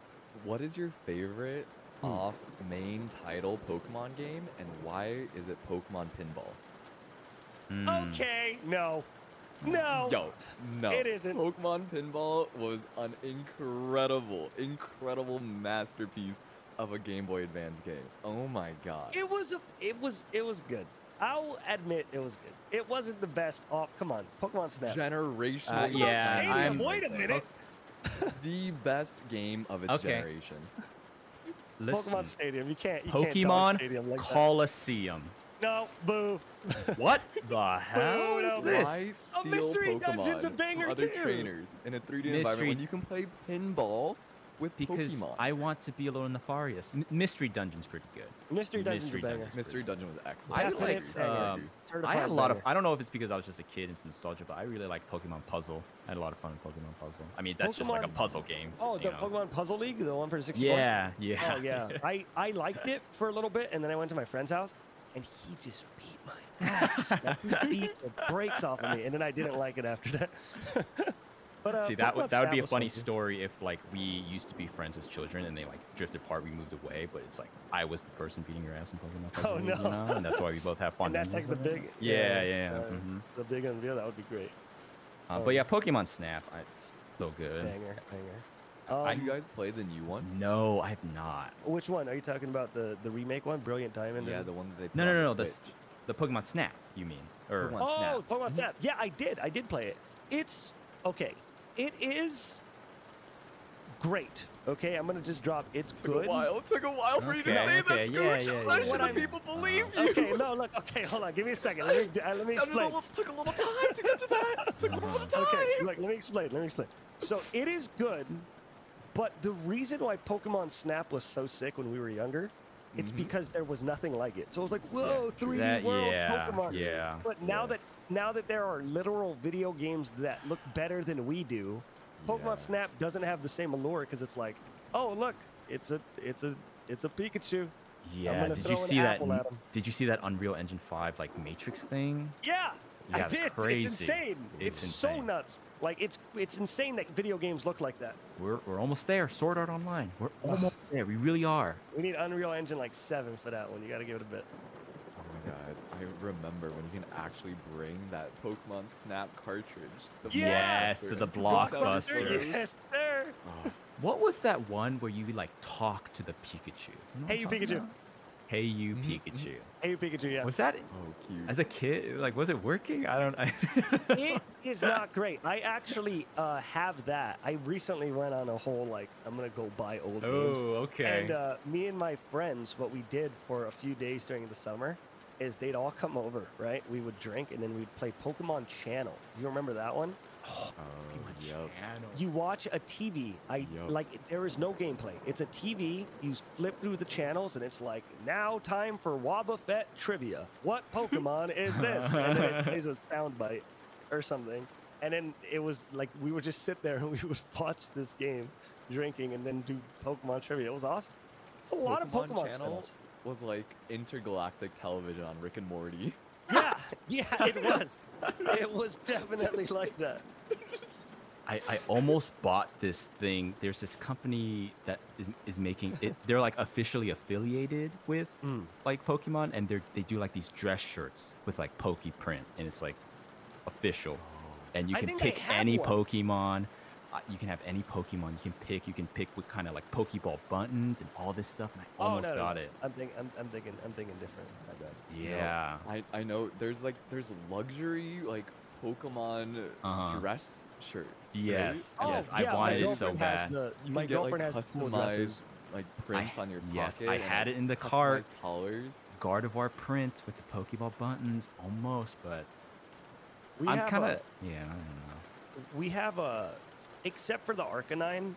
[SPEAKER 1] what is your favorite off main title Pokemon game, and why is it Pokemon Pinball?
[SPEAKER 2] Okay. No. No.
[SPEAKER 1] Yo, no.
[SPEAKER 2] It isn't.
[SPEAKER 1] Pokemon Pinball was an incredible masterpiece of a Game Boy Advance game. Oh my god.
[SPEAKER 2] It was good. I'll admit it was good. It wasn't the best off. Come on, Pokemon Snap.
[SPEAKER 1] Generational.
[SPEAKER 2] Pokemon
[SPEAKER 3] yeah,
[SPEAKER 2] Stadium,
[SPEAKER 3] I'm-
[SPEAKER 2] wait a minute.
[SPEAKER 1] The best game of its
[SPEAKER 3] Okay.
[SPEAKER 1] generation.
[SPEAKER 3] Listen,
[SPEAKER 2] Pokemon Stadium. You can't dodge
[SPEAKER 3] Pokemon
[SPEAKER 2] Stadium like
[SPEAKER 3] Coliseum.
[SPEAKER 2] that. No, boo.
[SPEAKER 3] What the hell
[SPEAKER 2] no,
[SPEAKER 3] is this?
[SPEAKER 1] Why steal
[SPEAKER 2] Mystery
[SPEAKER 1] Pokemon
[SPEAKER 2] Dungeon's a banger
[SPEAKER 1] from other
[SPEAKER 2] too.
[SPEAKER 1] trainers in a 3D environment
[SPEAKER 3] Mystery-
[SPEAKER 1] when you can play pinball with
[SPEAKER 3] Because
[SPEAKER 1] Pokemon?
[SPEAKER 3] I want to be a little nefarious. Mystery Dungeon's pretty good.
[SPEAKER 2] Mystery Dungeon's a
[SPEAKER 3] Mystery
[SPEAKER 2] banger.
[SPEAKER 3] Dungeon's
[SPEAKER 1] Mystery Dungeon was excellent.
[SPEAKER 3] I
[SPEAKER 2] Definite
[SPEAKER 3] liked,
[SPEAKER 2] banger.
[SPEAKER 3] I
[SPEAKER 2] Certified
[SPEAKER 3] had a lot of.
[SPEAKER 2] banger.
[SPEAKER 3] I don't know if it's because I was just a kid and it's nostalgia, but I really like Pokemon Puzzle. I had a lot of fun with Pokemon Puzzle. I mean, that's just like a
[SPEAKER 2] Pokemon-
[SPEAKER 3] puzzle game.
[SPEAKER 2] Oh, the
[SPEAKER 3] you know.
[SPEAKER 2] Pokemon Puzzle League, the one for 64.
[SPEAKER 3] Yeah, yeah.
[SPEAKER 2] Oh yeah. I liked it for a little bit, and then I went to my friend's house, and he just beat my ass. Like, he beat the brakes off of me, and then I didn't like it after that. But
[SPEAKER 3] See, that
[SPEAKER 2] Pokemon
[SPEAKER 3] that would be
[SPEAKER 2] Snap
[SPEAKER 3] a
[SPEAKER 2] was
[SPEAKER 3] funny
[SPEAKER 2] fun, too.
[SPEAKER 3] story if like we used to be friends as children and they like drifted apart, we moved away, but it's like I was the person beating your ass in Pokemon Puzzle
[SPEAKER 2] Oh,
[SPEAKER 3] League,
[SPEAKER 2] no.
[SPEAKER 3] you know? And that's why we both have fun.
[SPEAKER 2] And that's like the big.
[SPEAKER 3] Yeah. Mhm.
[SPEAKER 2] The big unveil. That would be great.
[SPEAKER 3] But yeah, Pokemon Snap, it's so good.
[SPEAKER 2] Banger.
[SPEAKER 1] Did you guys play the new one?
[SPEAKER 3] No, I have not.
[SPEAKER 2] Which one are you talking about? The remake one, Brilliant Diamond?
[SPEAKER 1] Yeah,
[SPEAKER 2] and-
[SPEAKER 1] the one that they put
[SPEAKER 3] No,
[SPEAKER 1] on
[SPEAKER 3] no,
[SPEAKER 1] the
[SPEAKER 3] no.
[SPEAKER 1] Switch.
[SPEAKER 3] The Pokemon Snap, you mean? Or
[SPEAKER 1] Pokemon
[SPEAKER 2] Oh,
[SPEAKER 1] Snap.
[SPEAKER 2] Pokemon Snap. Yeah, I did play it. It's okay. It is great. Okay, I'm gonna just drop. It's
[SPEAKER 1] It
[SPEAKER 2] good.
[SPEAKER 1] took a while for you to
[SPEAKER 3] Okay,
[SPEAKER 1] say
[SPEAKER 3] okay,
[SPEAKER 1] that,
[SPEAKER 3] yeah,
[SPEAKER 1] Scooch.
[SPEAKER 3] yeah,
[SPEAKER 1] Why
[SPEAKER 3] yeah,
[SPEAKER 1] should
[SPEAKER 2] yeah.
[SPEAKER 1] the people believe you?
[SPEAKER 2] Okay, no, look. Okay, hold on. Give me a second. Let me explain.
[SPEAKER 1] Took a little time to get to that. Took a little time.
[SPEAKER 2] Okay, look. Let me explain. So it is good, but the reason why Pokemon Snap was so sick when we were younger, it's
[SPEAKER 1] Mhm.
[SPEAKER 2] because there was nothing like it. So it was like, whoa, 3D
[SPEAKER 3] that,
[SPEAKER 2] world
[SPEAKER 3] yeah,
[SPEAKER 2] Pokemon.
[SPEAKER 3] yeah.
[SPEAKER 2] But now that there are literal video games that look better than we do, Pokemon
[SPEAKER 1] Yeah.
[SPEAKER 2] Snap doesn't have the same allure because it's like, oh look, it's a Pikachu.
[SPEAKER 3] Yeah,
[SPEAKER 2] gonna
[SPEAKER 3] did
[SPEAKER 2] throw
[SPEAKER 3] you
[SPEAKER 2] an
[SPEAKER 3] see that?
[SPEAKER 2] apple at 'em.
[SPEAKER 3] Did you see that Unreal Engine 5 like Matrix thing?
[SPEAKER 2] Yeah, I
[SPEAKER 3] Yeah,
[SPEAKER 2] did.
[SPEAKER 3] crazy.
[SPEAKER 2] It's insane.
[SPEAKER 3] It's
[SPEAKER 2] so
[SPEAKER 3] insane.
[SPEAKER 2] nuts. Like it's insane that video games look like that.
[SPEAKER 3] We're almost there. Sword Art Online. We're almost there. We really are.
[SPEAKER 2] We need Unreal Engine like 7 for that one. You got to give it a bit.
[SPEAKER 1] Oh my god, I remember when you can actually bring that Pokemon Snap cartridge to the
[SPEAKER 3] Yes, to the Blockbuster.
[SPEAKER 2] Yes, sir.
[SPEAKER 1] Oh,
[SPEAKER 3] What was that one where you like talk to the Pikachu? You know what
[SPEAKER 2] Hey,
[SPEAKER 3] I'm
[SPEAKER 2] you
[SPEAKER 3] talking
[SPEAKER 2] Pikachu.
[SPEAKER 3] about? Hey you
[SPEAKER 1] Mhm,
[SPEAKER 3] Pikachu.
[SPEAKER 2] Hey, you Pikachu. Yeah.
[SPEAKER 3] Was that
[SPEAKER 1] oh, cute.
[SPEAKER 3] as a kid? Like, was it working? I don't.
[SPEAKER 2] It is not great. I actually have that. I recently went on a whole like I'm gonna go buy old games.
[SPEAKER 3] Oh, okay.
[SPEAKER 2] And me and my friends, what we did for a few days during the summer is they'd all come over, right? We would drink and then we'd play Pokemon Channel. You remember that one?
[SPEAKER 1] Oh, yep.
[SPEAKER 2] You watch a TV.
[SPEAKER 1] Yup.
[SPEAKER 2] Like there is no gameplay. It's a TV. You flip through the channels and it's like now time for Wobbuffet trivia. What Pokemon is this? And then it plays a soundbite or something. And then it was like we would just sit there and we would watch this game, drinking, and then do Pokemon trivia. It was awesome. It's a lot of Pokemon
[SPEAKER 1] Channel
[SPEAKER 2] spin-offs.
[SPEAKER 1] was like intergalactic television on Rick and Morty.
[SPEAKER 2] Yeah, it was. It was definitely like that.
[SPEAKER 3] I almost bought this thing. There's this company that is making it. They're like officially affiliated with like Pokemon, and they do like these dress shirts with like Poke print, and it's like official. And you
[SPEAKER 2] I
[SPEAKER 3] can
[SPEAKER 2] think
[SPEAKER 3] pick
[SPEAKER 2] I have
[SPEAKER 3] any
[SPEAKER 2] one.
[SPEAKER 3] Pokemon. You can have any Pokemon you can pick. You can pick with kind of like Pokeball buttons and all this stuff. And I almost got it.
[SPEAKER 2] I'm thinking different. I bet.
[SPEAKER 3] Yeah.
[SPEAKER 1] I know there's luxury like Pokemon
[SPEAKER 3] Uh-huh.
[SPEAKER 1] dress shirts.
[SPEAKER 3] Yes.
[SPEAKER 1] right?
[SPEAKER 3] Yes.
[SPEAKER 2] Oh, yeah,
[SPEAKER 3] I
[SPEAKER 2] my
[SPEAKER 3] wanted it so
[SPEAKER 2] girlfriend has
[SPEAKER 3] bad.
[SPEAKER 1] You
[SPEAKER 2] my
[SPEAKER 1] can get, like,
[SPEAKER 2] girlfriend has the cool dresses.
[SPEAKER 1] customized like prints on your
[SPEAKER 3] yes,
[SPEAKER 1] pocket.
[SPEAKER 3] I
[SPEAKER 1] and,
[SPEAKER 3] had
[SPEAKER 1] like,
[SPEAKER 3] it in the cart.
[SPEAKER 1] customized collars.
[SPEAKER 3] Gardevoir print with the Pokeball buttons, almost, but
[SPEAKER 2] We
[SPEAKER 3] I'm
[SPEAKER 2] have
[SPEAKER 3] kind
[SPEAKER 2] a-
[SPEAKER 3] of I don't know.
[SPEAKER 2] we have a, except for the Arcanine,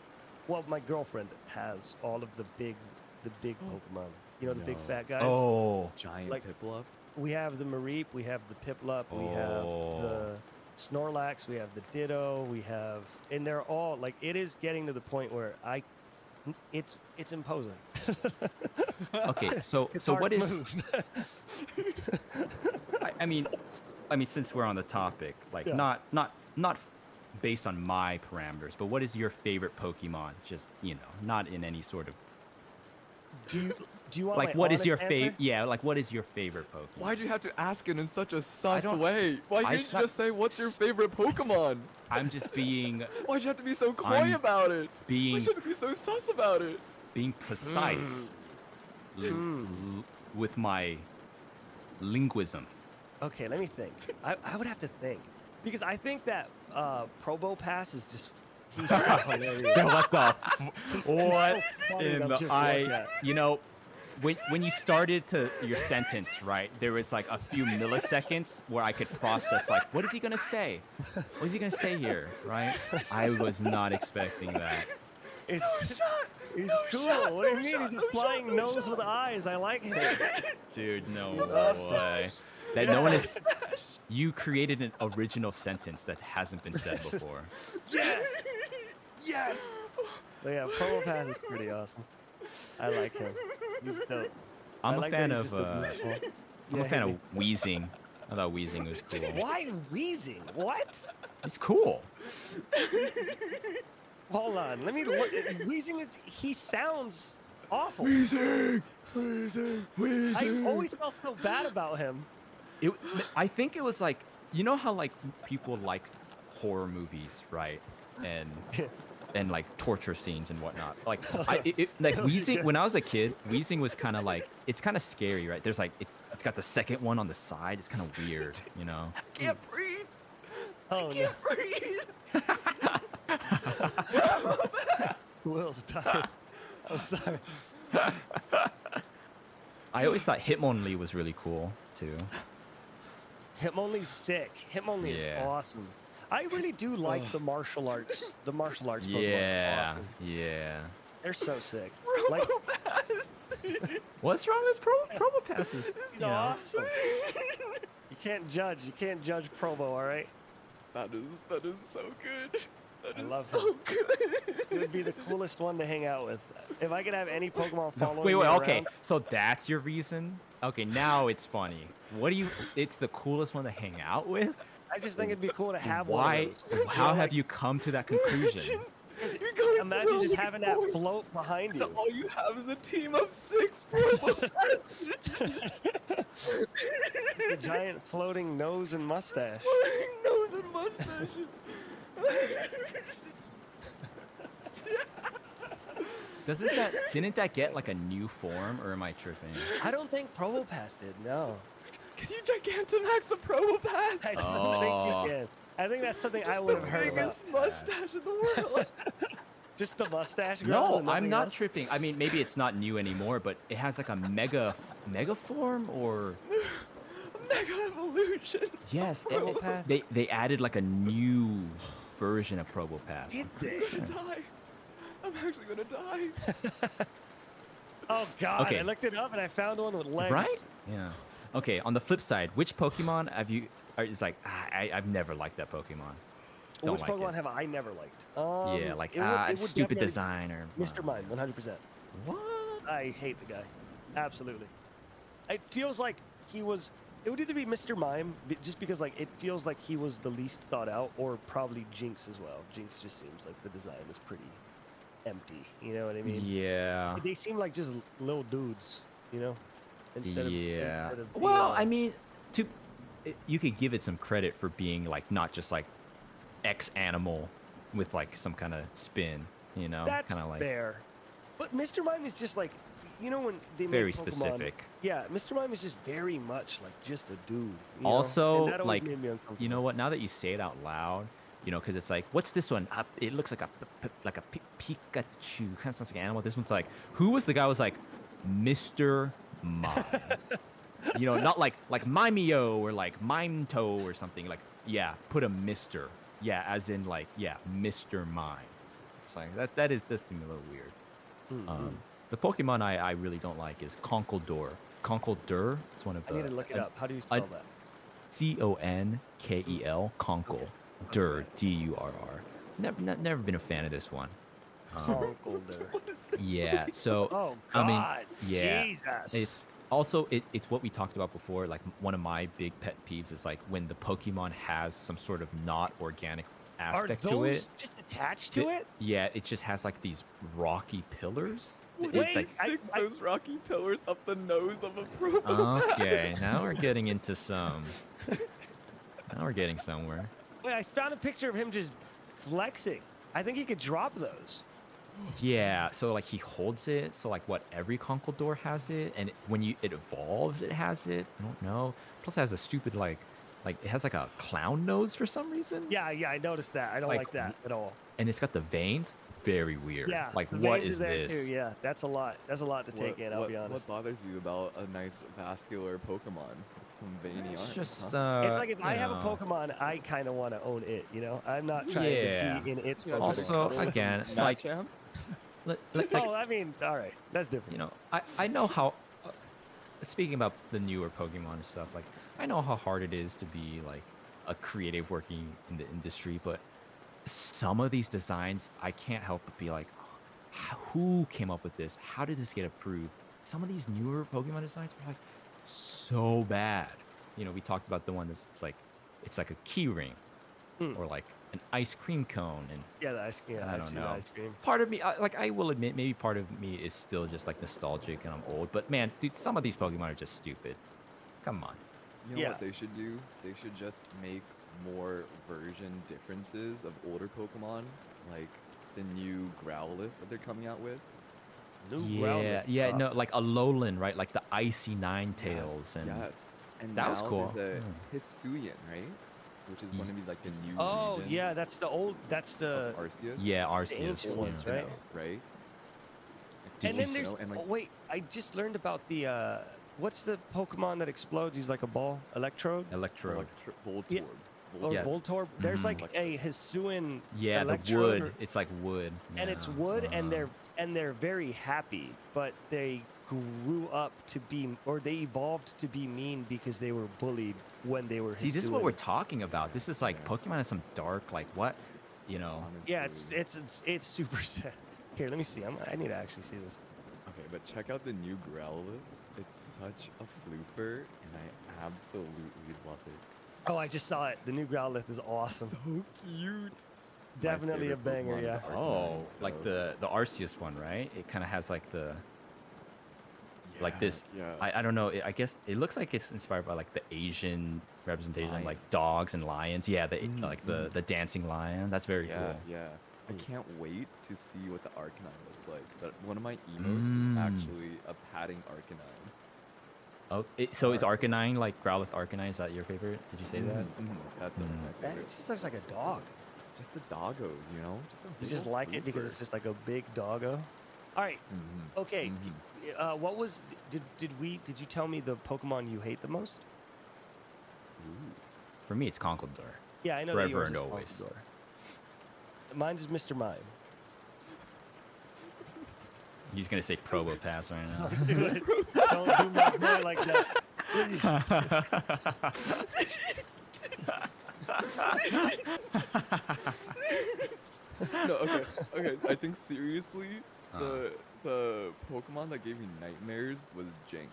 [SPEAKER 2] Well, my girlfriend has all of the big Pokemon. You know, the big
[SPEAKER 1] No.
[SPEAKER 2] fat guys.
[SPEAKER 3] Oh,
[SPEAKER 1] Giant
[SPEAKER 2] Like-
[SPEAKER 1] Piplup.
[SPEAKER 2] We have the Mareep, we have the Piplup, we have the Snorlax, we have the Ditto, we have, and they're all like, it is getting to the point where it's imposing.
[SPEAKER 3] okay. So
[SPEAKER 2] It's
[SPEAKER 3] so
[SPEAKER 2] hard
[SPEAKER 3] what
[SPEAKER 2] to
[SPEAKER 3] is?
[SPEAKER 2] move.
[SPEAKER 3] I mean, since we're on the topic, like
[SPEAKER 2] Yeah.
[SPEAKER 3] not based on my parameters, but what is your favorite Pokemon? Just not in any sort of
[SPEAKER 2] Do you want
[SPEAKER 3] like
[SPEAKER 2] my
[SPEAKER 3] what is
[SPEAKER 2] honest
[SPEAKER 3] your
[SPEAKER 2] answer?
[SPEAKER 3] favorite? Yeah, like what is your favorite Pokemon?
[SPEAKER 1] Why'd you have to ask it in such a sus
[SPEAKER 3] don't-
[SPEAKER 1] way? Why
[SPEAKER 3] I
[SPEAKER 1] can't you
[SPEAKER 3] suck-
[SPEAKER 1] just say, what's your favorite Pokemon?
[SPEAKER 3] I'm just being
[SPEAKER 1] Why'd you have to be so coy
[SPEAKER 3] I'm
[SPEAKER 1] about it? Why'd
[SPEAKER 3] being
[SPEAKER 1] you have to be so sus about it?
[SPEAKER 3] precise with my linguism.
[SPEAKER 2] Okay, let me think. I would have to think because I think that Probo Pass is just he's so hilarious.
[SPEAKER 3] Yeah, what the?
[SPEAKER 2] He's
[SPEAKER 3] What
[SPEAKER 2] so funny
[SPEAKER 3] in
[SPEAKER 2] to
[SPEAKER 3] the
[SPEAKER 2] just look at.
[SPEAKER 3] when you started your sentence, right? There was like a few milliseconds where I could process like, what is he gonna say? What is he gonna say here, right? I was not expecting that.
[SPEAKER 2] It's he's cool. What do you mean? He's a flying nose with eyes. I like him.
[SPEAKER 3] Dude, no
[SPEAKER 2] Mustache.
[SPEAKER 3] way. That no one is. You created an original sentence that hasn't been said before.
[SPEAKER 2] Yes. Yes. But yeah, Probo Pass is pretty awesome. I like him. He's dope. I
[SPEAKER 3] I'm a
[SPEAKER 2] like that
[SPEAKER 3] fan
[SPEAKER 2] he's
[SPEAKER 3] of.
[SPEAKER 2] just a goofball.
[SPEAKER 3] I'm
[SPEAKER 2] Yeah,
[SPEAKER 3] a fan
[SPEAKER 2] hit
[SPEAKER 3] of Wheezing. I thought Wheezing was cool.
[SPEAKER 2] me. Why wheezing? What?
[SPEAKER 3] It's cool.
[SPEAKER 2] Hold on. Let me look. Wheezing is. He sounds awful.
[SPEAKER 1] Wheezing! Wheezing!
[SPEAKER 2] I always felt so bad about him.
[SPEAKER 3] I think it was like, how like people like horror movies, right? And like torture scenes and whatnot. Like like Wheezing. When I was a kid, Wheezing was kind of like, it's kind of scary, right? There's like it's got the second one on the side. It's kind of weird,
[SPEAKER 1] Can't breathe!
[SPEAKER 2] Oh no.
[SPEAKER 1] Can't breathe!
[SPEAKER 2] Will's tired. I'm sorry.
[SPEAKER 3] I always thought Hitmonlee was really cool too.
[SPEAKER 2] Hitmonlee's sick. Hitmonlee
[SPEAKER 3] Yeah.
[SPEAKER 2] is awesome. I really do like the martial arts. The martial arts Pokemon. are
[SPEAKER 3] Yeah,
[SPEAKER 2] awesome.
[SPEAKER 3] yeah.
[SPEAKER 2] They're so sick. Like
[SPEAKER 3] What's wrong with Probopasses?
[SPEAKER 2] he's awesome. You can't judge. You can't judge Probo. All right.
[SPEAKER 1] That is so good. That
[SPEAKER 2] I
[SPEAKER 1] is
[SPEAKER 2] love
[SPEAKER 1] so
[SPEAKER 2] him.
[SPEAKER 1] good.
[SPEAKER 2] It would be the coolest one to hang out with. If I could have any Pokemon following
[SPEAKER 3] Wait,
[SPEAKER 2] me
[SPEAKER 3] okay.
[SPEAKER 2] around,
[SPEAKER 3] So that's your reason? Okay, now it's funny. What do you? It's the coolest one to hang out with.
[SPEAKER 2] I just think it'd be cool to have
[SPEAKER 3] Why?
[SPEAKER 2] one of those.
[SPEAKER 3] How have you come to that conclusion?
[SPEAKER 1] You're going
[SPEAKER 2] Imagine just
[SPEAKER 1] looking
[SPEAKER 2] having that
[SPEAKER 1] forward,
[SPEAKER 2] float behind
[SPEAKER 1] and
[SPEAKER 2] you.
[SPEAKER 1] all you have is a team of 6 Probo
[SPEAKER 2] Just a giant floating nose and mustache.
[SPEAKER 1] nose and mustaches.
[SPEAKER 3] Didn't that get like a new form, or am I tripping?
[SPEAKER 2] I don't think Probopass did. No.
[SPEAKER 1] Can you Gigantamax a Probopass?
[SPEAKER 2] I don't
[SPEAKER 3] Oh.
[SPEAKER 2] think you can. I think that's something I
[SPEAKER 1] Just
[SPEAKER 2] would
[SPEAKER 1] the
[SPEAKER 2] have heard about.
[SPEAKER 1] biggest mustache in the world.
[SPEAKER 2] Just the mustache girl.
[SPEAKER 3] No,
[SPEAKER 2] and
[SPEAKER 3] I'm
[SPEAKER 2] nothing
[SPEAKER 3] not
[SPEAKER 2] else?
[SPEAKER 3] tripping. I mean, maybe it's not new anymore, but it has like a mega form, or
[SPEAKER 1] Mega evolution.
[SPEAKER 3] yes,
[SPEAKER 2] Probopass?
[SPEAKER 3] they added like a new version of Probopass.
[SPEAKER 2] Did they?
[SPEAKER 1] I'm gonna die. I'm actually gonna die.
[SPEAKER 2] Oh God!
[SPEAKER 3] Okay.
[SPEAKER 2] I looked it up and I found one with legs.
[SPEAKER 3] Right? Yeah. Okay. On the flip side, which Pokemon have you? It's like I've never liked that Pokemon. Don't
[SPEAKER 2] Which
[SPEAKER 3] like
[SPEAKER 2] Pokemon
[SPEAKER 3] it.
[SPEAKER 2] have I never liked?
[SPEAKER 3] Yeah, like
[SPEAKER 2] it would
[SPEAKER 3] stupid
[SPEAKER 2] definitely-
[SPEAKER 3] design or
[SPEAKER 2] Mr. Mime, 100%.
[SPEAKER 3] What?
[SPEAKER 2] I hate the guy. Absolutely. It feels like he was. It would either be Mr. Mime, just because like it feels like he was the least thought out, or probably Jinx as well. Jinx just seems like the design is pretty empty. You know what I mean?
[SPEAKER 3] Yeah.
[SPEAKER 2] They seem like just little dudes, you know, instead
[SPEAKER 3] Yeah.
[SPEAKER 2] of being,
[SPEAKER 3] Well, I mean, you could give it some credit for being like not just like X animal with like some kind of spin, you know,
[SPEAKER 2] that's
[SPEAKER 3] kind of like
[SPEAKER 2] fair. But Mr. Mime is just like, you know, when they
[SPEAKER 3] very
[SPEAKER 2] make Pokemon,
[SPEAKER 3] specific.
[SPEAKER 2] Yeah, Mr. Mime is just very much like just a dude. You know?
[SPEAKER 3] Also,
[SPEAKER 2] And that always
[SPEAKER 3] like,
[SPEAKER 2] made me uncomfortable.
[SPEAKER 3] you know what? Now that you say it out loud, you know, because it's like, what's this one? It looks like a Pikachu. Kind of sounds like an animal. This one's like, who was the guy who was like Mr. Mime? You know, not like Mimeo or like Mimto or something. Like, yeah, put a Mister. Yeah, as in like, yeah, Mr. Mime. like that does seem a little weird.
[SPEAKER 2] Mm-hmm.
[SPEAKER 3] The Pokemon I really don't like is Conkeldurr. Conkeldurr. It's one of
[SPEAKER 2] I
[SPEAKER 3] the
[SPEAKER 2] need to look it up. How do you
[SPEAKER 3] a
[SPEAKER 2] spell that?
[SPEAKER 3] Conkel. Conkel.
[SPEAKER 2] Okay.
[SPEAKER 3] Durr. Durr. Never been a fan of this one.
[SPEAKER 2] Conkeldurr.
[SPEAKER 1] What is this?
[SPEAKER 3] Yeah. So
[SPEAKER 2] Oh
[SPEAKER 3] I mean,
[SPEAKER 2] God,
[SPEAKER 3] yeah.
[SPEAKER 2] Jesus.
[SPEAKER 3] It's also it's what we talked about before. Like one of my big pet peeves is like when the Pokemon has some sort of not organic
[SPEAKER 2] Are
[SPEAKER 3] aspect
[SPEAKER 2] those
[SPEAKER 3] to it.
[SPEAKER 2] just attached to it?
[SPEAKER 3] Yeah, it just has like these rocky pillars.
[SPEAKER 1] What
[SPEAKER 3] It's
[SPEAKER 2] Wait,
[SPEAKER 3] like
[SPEAKER 1] sticks
[SPEAKER 2] I-
[SPEAKER 1] those rocky pillars up the nose of a Probopass?
[SPEAKER 3] okay, now we're getting into some. Now we're getting somewhere.
[SPEAKER 2] Wait, I found a picture of him just flexing. I think he could drop those.
[SPEAKER 3] Yeah, so like he holds it. So like what every Conkeldurr has it, and when it evolves, it has it. I don't know. Plus, it has a stupid like it has like a clown nose for some reason.
[SPEAKER 2] Yeah, I noticed that. I don't
[SPEAKER 3] Like,
[SPEAKER 2] like that at all.
[SPEAKER 3] And it's got the veins. Very weird.
[SPEAKER 2] Yeah,
[SPEAKER 3] Like
[SPEAKER 2] the
[SPEAKER 3] what
[SPEAKER 2] veins
[SPEAKER 3] is
[SPEAKER 2] are there
[SPEAKER 3] this?
[SPEAKER 2] Too. Yeah, that's a lot. That's a lot to take in. I'll be honest.
[SPEAKER 1] What bothers you about a nice vascular Pokemon? Some veiny
[SPEAKER 3] It's
[SPEAKER 1] arms,
[SPEAKER 3] just
[SPEAKER 1] huh?
[SPEAKER 2] It's like if I
[SPEAKER 3] you
[SPEAKER 2] have a
[SPEAKER 3] know.
[SPEAKER 2] Pokemon, I kind of want to own it. You know, I'm not trying
[SPEAKER 3] Yeah.
[SPEAKER 2] to be in its
[SPEAKER 1] Yeah,
[SPEAKER 2] Pokemon.
[SPEAKER 3] Also, again, like
[SPEAKER 1] Machamp?
[SPEAKER 3] like
[SPEAKER 2] Oh, I mean, all right, that's different.
[SPEAKER 3] you know, I know how. Speaking about the newer Pokemon and stuff, like I know how hard it is to be like a creative working in the industry, but some of these designs I can't help but be like, who came up with this? How did this get approved? Some of these newer Pokemon designs are like so bad. You know, we talked about the one that's it's like a key ring, or like an ice cream cone, and
[SPEAKER 2] Yeah, the ice. Yeah,
[SPEAKER 3] I
[SPEAKER 2] I've
[SPEAKER 3] don't
[SPEAKER 2] seen
[SPEAKER 3] know.
[SPEAKER 2] the ice cream.
[SPEAKER 3] part of me, I will admit, maybe part of me is still just like nostalgic and I'm old. But man, dude, some of these Pokemon are just stupid. Come on.
[SPEAKER 1] You know
[SPEAKER 2] Yeah.
[SPEAKER 1] what they should do? They should just make more version differences of older Pokemon, like the new Growlithe that they're coming out with.
[SPEAKER 2] New
[SPEAKER 3] Yeah,
[SPEAKER 2] Growlithe.
[SPEAKER 3] yeah, no, like a Alolan, right? Like the icy nine tails, and
[SPEAKER 1] yes. And
[SPEAKER 3] that
[SPEAKER 1] now
[SPEAKER 3] was cool.
[SPEAKER 1] there's a Hisuian, right? Which is going to be like the new
[SPEAKER 2] Oh
[SPEAKER 1] region
[SPEAKER 2] yeah, that's the old. That's the.
[SPEAKER 1] of Arceus.
[SPEAKER 3] yeah, Arceus.
[SPEAKER 2] ancient
[SPEAKER 3] Yeah.
[SPEAKER 2] ones, right?
[SPEAKER 1] Right?
[SPEAKER 3] Did
[SPEAKER 2] And
[SPEAKER 3] you
[SPEAKER 2] then there's.
[SPEAKER 1] know, and like
[SPEAKER 2] Oh, wait, I just learned about the. What's the Pokemon that explodes? He's like a ball. Electrode.
[SPEAKER 3] Electrode.
[SPEAKER 1] Voltorb.
[SPEAKER 2] Yeah. Or
[SPEAKER 3] Yeah.
[SPEAKER 2] Voltorb. There's
[SPEAKER 3] Mhm.
[SPEAKER 2] like a Hisuian.
[SPEAKER 3] Yeah, the
[SPEAKER 2] Electrode
[SPEAKER 3] wood.
[SPEAKER 2] or-
[SPEAKER 3] It's like wood.
[SPEAKER 2] and it's
[SPEAKER 3] yeah.
[SPEAKER 2] wood, and
[SPEAKER 3] Uh,
[SPEAKER 2] they're very happy, but they grew up to be, or they evolved to be mean because they were bullied when they were.
[SPEAKER 3] See, this is what we're
[SPEAKER 2] Hisuian.
[SPEAKER 3] talking about. This is like
[SPEAKER 1] Yeah.
[SPEAKER 3] Pokemon has some dark, like what, you know.
[SPEAKER 2] Yeah,
[SPEAKER 1] Honestly.
[SPEAKER 2] it's super sad. Here, let me see. I need to actually see this.
[SPEAKER 1] Okay, but check out the new Growlithe. It's such a floofer, and I absolutely love it.
[SPEAKER 2] Oh, I just saw it. The new Growlithe is awesome.
[SPEAKER 1] So cute.
[SPEAKER 2] Definitely a
[SPEAKER 1] favorite
[SPEAKER 2] banger,
[SPEAKER 1] Pokemon
[SPEAKER 2] yeah.
[SPEAKER 1] to
[SPEAKER 3] Oh,
[SPEAKER 1] Arcanine,
[SPEAKER 3] like
[SPEAKER 1] so-
[SPEAKER 3] the Arceus one, right? It kind of has like the like
[SPEAKER 1] Yeah,
[SPEAKER 3] this.
[SPEAKER 1] Yeah.
[SPEAKER 3] I don't know. I guess it looks like it's inspired by like the Asian representation,
[SPEAKER 1] Lion.
[SPEAKER 3] like dogs and lions. Yeah, like
[SPEAKER 1] Mhm.
[SPEAKER 3] the dancing lion. That's very
[SPEAKER 1] yeah,
[SPEAKER 3] cool.
[SPEAKER 1] yeah. I
[SPEAKER 3] Ooh.
[SPEAKER 1] can't wait to see what the Arcanine looks like. But one of my emotes
[SPEAKER 3] Mm.
[SPEAKER 1] is actually a patting Arcanine.
[SPEAKER 3] Oh, so is Arcanine like Growlithe Arcanine? Is that your favorite? Did you say that?
[SPEAKER 1] That's
[SPEAKER 3] Mm.
[SPEAKER 1] my
[SPEAKER 2] That
[SPEAKER 1] favorite.
[SPEAKER 2] just looks like a dog.
[SPEAKER 1] Just the doggos, you know? Just a
[SPEAKER 2] You
[SPEAKER 1] big
[SPEAKER 2] just
[SPEAKER 1] ol'
[SPEAKER 2] like it because
[SPEAKER 1] floofer.
[SPEAKER 2] it's just like a big doggo. All right.
[SPEAKER 1] Mhm.
[SPEAKER 2] Okay.
[SPEAKER 1] Mhm.
[SPEAKER 2] What was? Did you tell me the Pokemon you hate the most?
[SPEAKER 1] Ooh.
[SPEAKER 3] For me, it's Conkeldurr.
[SPEAKER 2] Yeah, I know that
[SPEAKER 3] Forever
[SPEAKER 2] yours
[SPEAKER 3] and
[SPEAKER 2] is
[SPEAKER 3] always.
[SPEAKER 2] Conkeldurr. Mine's is Mr. Mime.
[SPEAKER 3] He's gonna say Probopass right now.
[SPEAKER 2] Don't do it. Don't do my boy like that. Please.
[SPEAKER 1] No, okay. I think seriously,
[SPEAKER 3] Uh.
[SPEAKER 1] the Pokemon that gave me nightmares was Jinx.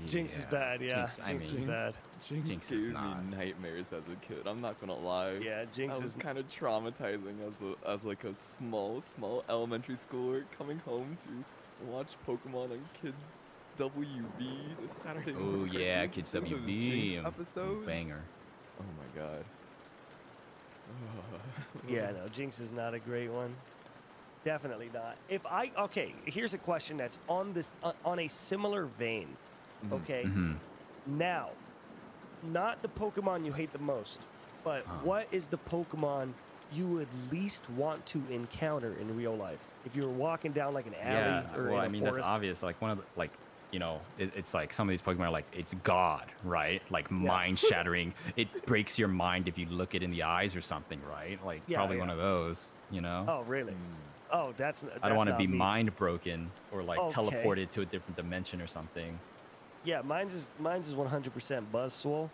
[SPEAKER 2] Jinx is bad, yeah. Jinx is bad.
[SPEAKER 1] Jinx
[SPEAKER 3] Jinx
[SPEAKER 1] gave
[SPEAKER 3] is
[SPEAKER 1] me
[SPEAKER 3] not.
[SPEAKER 1] nightmares as a kid. I'm not gonna lie.
[SPEAKER 2] Yeah, Jinx
[SPEAKER 1] I
[SPEAKER 2] is.
[SPEAKER 1] was kind of traumatizing as like a small elementary schooler coming home to watch Pokemon on Kids WB the Saturday
[SPEAKER 3] Oh
[SPEAKER 1] morning
[SPEAKER 3] yeah,
[SPEAKER 1] cartoons
[SPEAKER 3] Kids
[SPEAKER 1] and see those
[SPEAKER 3] WB.
[SPEAKER 1] Jinx episodes.
[SPEAKER 3] Banger.
[SPEAKER 1] Oh my god.
[SPEAKER 2] Yeah, no, Jinx is not a great one. Definitely not. Okay, here's a question that's on this on a similar vein.
[SPEAKER 1] Mhm.
[SPEAKER 2] Okay,
[SPEAKER 3] Mhm.
[SPEAKER 2] now, not the Pokemon you hate the most, but what is the Pokemon you would least want to encounter in real life? If you were walking down like an alley
[SPEAKER 3] Yeah.
[SPEAKER 2] or
[SPEAKER 3] Well,
[SPEAKER 2] in
[SPEAKER 3] I
[SPEAKER 2] a
[SPEAKER 3] mean
[SPEAKER 2] forest.
[SPEAKER 3] that's obvious. Like one of the like you know, it's like some of these Pokemon are like, it's God, right? Like
[SPEAKER 2] Yeah.
[SPEAKER 3] mind shattering. It breaks your mind if you look it in the eyes or something, right? Like
[SPEAKER 2] Yeah,
[SPEAKER 3] probably
[SPEAKER 2] yeah.
[SPEAKER 3] one of those, you know?
[SPEAKER 2] Oh, really?
[SPEAKER 1] Mm.
[SPEAKER 2] Oh, that's
[SPEAKER 3] I don't want to
[SPEAKER 2] not
[SPEAKER 3] be
[SPEAKER 2] me.
[SPEAKER 3] mind broken or like
[SPEAKER 2] Okay.
[SPEAKER 3] teleported to a different dimension or something.
[SPEAKER 2] Yeah, mine's is 100% Buzzswole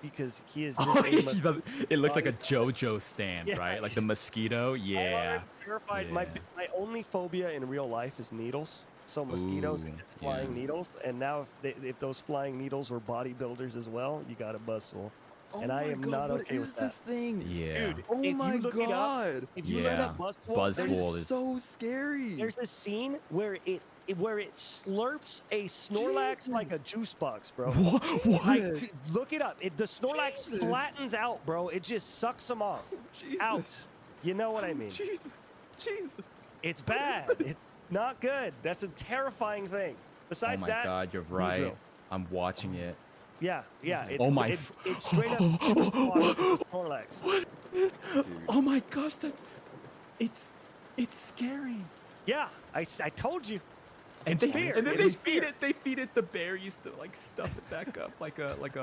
[SPEAKER 2] because he is
[SPEAKER 3] Oh,
[SPEAKER 2] just a mosquito
[SPEAKER 3] it looks like a
[SPEAKER 2] body.
[SPEAKER 3] JoJo stand,
[SPEAKER 2] Yeah,
[SPEAKER 3] right? Like the mosquito.
[SPEAKER 2] I'm
[SPEAKER 3] Yeah.
[SPEAKER 2] already terrified.
[SPEAKER 3] Yeah.
[SPEAKER 2] My only phobia in real life is needles. So mosquitoes
[SPEAKER 3] Ooh,
[SPEAKER 2] and just
[SPEAKER 3] yeah.
[SPEAKER 2] flying needles. And now if those flying needles were bodybuilders as well, you got a Buzzsole.
[SPEAKER 1] Oh
[SPEAKER 2] And I
[SPEAKER 1] my
[SPEAKER 2] am
[SPEAKER 1] god,
[SPEAKER 2] not
[SPEAKER 1] what
[SPEAKER 2] okay
[SPEAKER 1] is
[SPEAKER 2] with that.
[SPEAKER 1] this thing?
[SPEAKER 3] Yeah.
[SPEAKER 2] Dude,
[SPEAKER 1] Oh
[SPEAKER 2] if
[SPEAKER 1] my
[SPEAKER 2] you look it up,
[SPEAKER 1] god.
[SPEAKER 2] if you look
[SPEAKER 3] Yeah.
[SPEAKER 2] up Buzzsole,
[SPEAKER 3] Buzz
[SPEAKER 1] That
[SPEAKER 3] Buzzwole
[SPEAKER 1] is
[SPEAKER 3] is-
[SPEAKER 1] so scary.
[SPEAKER 2] there's a scene where it slurps a Snorlax like a juice box, bro. Like,
[SPEAKER 1] Jesus.
[SPEAKER 2] look it up. The Snorlax
[SPEAKER 1] Jesus.
[SPEAKER 2] flattens out, bro. It just sucks them off.
[SPEAKER 1] Jesus.
[SPEAKER 2] Out. You know what I mean?
[SPEAKER 1] Jesus. Jesus.
[SPEAKER 2] It's bad. It's not good. That's a terrifying thing.
[SPEAKER 3] Oh
[SPEAKER 2] Besides
[SPEAKER 3] my
[SPEAKER 2] that,
[SPEAKER 3] god, you're
[SPEAKER 2] Beedrill.
[SPEAKER 3] right. I'm watching it.
[SPEAKER 2] Yeah, yeah.
[SPEAKER 1] my
[SPEAKER 3] Oh my
[SPEAKER 2] It straight up juice boxes a Snorlax.
[SPEAKER 1] Dude.
[SPEAKER 3] Oh my gosh, it's scary.
[SPEAKER 2] Yeah, I told you.
[SPEAKER 3] And
[SPEAKER 2] It's
[SPEAKER 3] they,
[SPEAKER 2] fear.
[SPEAKER 3] and then
[SPEAKER 2] It
[SPEAKER 3] they
[SPEAKER 2] is
[SPEAKER 3] feed
[SPEAKER 2] fear.
[SPEAKER 3] it. They feed it the berries to like stuff it back up like a like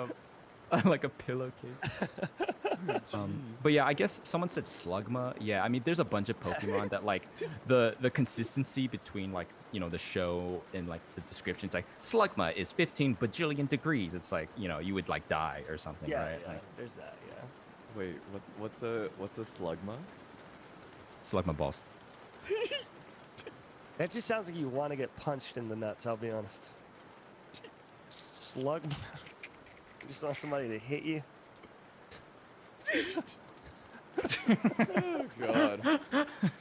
[SPEAKER 3] a pillowcase. But yeah, I guess someone said Slugma. Yeah, I mean, there's a bunch of Pokemon that like the consistency between like, you know, the show and like the descriptions. Like Slugma is 15 bajillion degrees. It's like, you know, you would like die or something,
[SPEAKER 2] Yeah,
[SPEAKER 3] right?
[SPEAKER 2] yeah.
[SPEAKER 3] Like
[SPEAKER 2] There's that. Yeah.
[SPEAKER 1] Wait, what's a slugma?
[SPEAKER 3] Slugma balls.
[SPEAKER 2] That just sounds like you want to get punched in the nuts. I'll be honest. Slug. You just want somebody to hit you.
[SPEAKER 1] Oh god.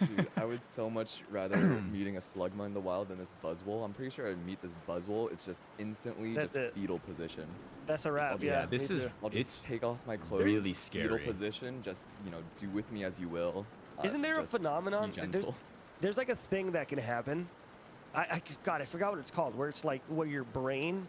[SPEAKER 1] Dude, I would so much rather meeting a slugma in the wild than this buzzwole. I'm pretty sure I'd meet this buzzwole. It's just instantly
[SPEAKER 2] That's
[SPEAKER 1] just
[SPEAKER 2] it.
[SPEAKER 1] fetal position.
[SPEAKER 2] That's a wrap.
[SPEAKER 1] I'll
[SPEAKER 2] Yeah.
[SPEAKER 1] just-
[SPEAKER 3] this
[SPEAKER 2] me
[SPEAKER 3] is
[SPEAKER 2] too.
[SPEAKER 1] I'll just
[SPEAKER 3] it's
[SPEAKER 1] take off my clothes.
[SPEAKER 3] really
[SPEAKER 1] Fetal
[SPEAKER 3] scary.
[SPEAKER 1] position. Just, you know, do with me as you will.
[SPEAKER 2] Isn't there a
[SPEAKER 1] just be
[SPEAKER 2] phenomenon?
[SPEAKER 1] gentle.
[SPEAKER 2] There's like a thing that can happen. God, I forgot what it's called. Where it's like where your brain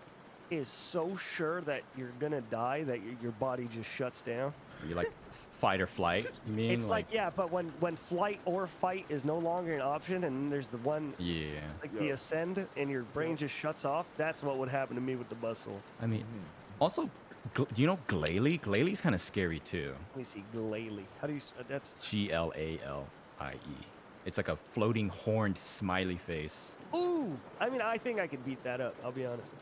[SPEAKER 2] is so sure that you're gonna die that your body just shuts down.
[SPEAKER 3] You like fight or flight? You mean
[SPEAKER 2] It's like, yeah, but when flight or fight is no longer an option, and there's the one
[SPEAKER 3] yeah.
[SPEAKER 2] like the
[SPEAKER 1] Yeah.
[SPEAKER 2] ascend, and your brain just shuts off. That's what would happen to me with the Buzzwole.
[SPEAKER 3] I mean,
[SPEAKER 1] Mhm.
[SPEAKER 3] also, do you know Glalie? Glalie's kind of scary too.
[SPEAKER 2] Let me see, Glalie. How do you? That's
[SPEAKER 3] Glalie. It's like a floating horned smiley face.
[SPEAKER 2] ooh. I mean, I think I could beat that up. I'll be honest.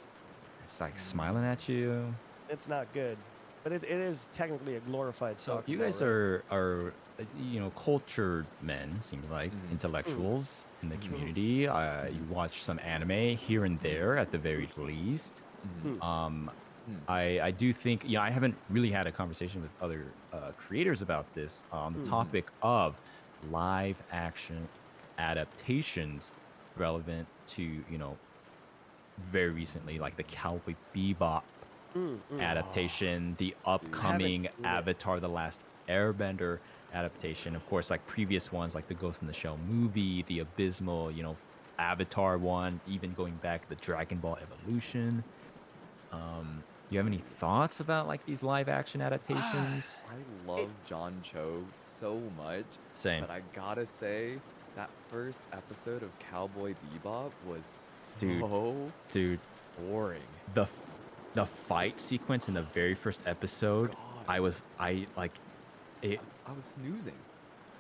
[SPEAKER 3] It's like smiling at you.
[SPEAKER 2] It's not good, but it is technically a glorified
[SPEAKER 3] So
[SPEAKER 2] soccer
[SPEAKER 3] you
[SPEAKER 2] ball,
[SPEAKER 3] guys
[SPEAKER 2] right?
[SPEAKER 3] are you know, cultured men, seems like,
[SPEAKER 1] Mhm.
[SPEAKER 3] intellectuals in the
[SPEAKER 1] Mhm.
[SPEAKER 3] community. You watch some anime here and there at the very least.
[SPEAKER 1] Mhm.
[SPEAKER 3] I do think, you know, I haven't really had a conversation with other creators about this on the
[SPEAKER 2] Mhm.
[SPEAKER 3] topic of live action adaptations relevant to, you know, very recently, like the Cowboy Bebop adaptation, the upcoming
[SPEAKER 2] seen it.
[SPEAKER 3] Avatar: The Last Airbender adaptation, of course, like previous ones like the Ghost in the Shell movie, the abysmal, you know, Avatar one, even going back the Dragon Ball Evolution. You have any thoughts about like these live action adaptations?
[SPEAKER 1] I love John Cho so much,
[SPEAKER 3] Same.
[SPEAKER 1] but I gotta say that first episode of Cowboy Bebop was
[SPEAKER 3] Dude.
[SPEAKER 1] so
[SPEAKER 3] Dude,
[SPEAKER 1] boring.
[SPEAKER 3] the fight sequence in the very first episode,
[SPEAKER 1] God.
[SPEAKER 3] I was it
[SPEAKER 1] snoozing.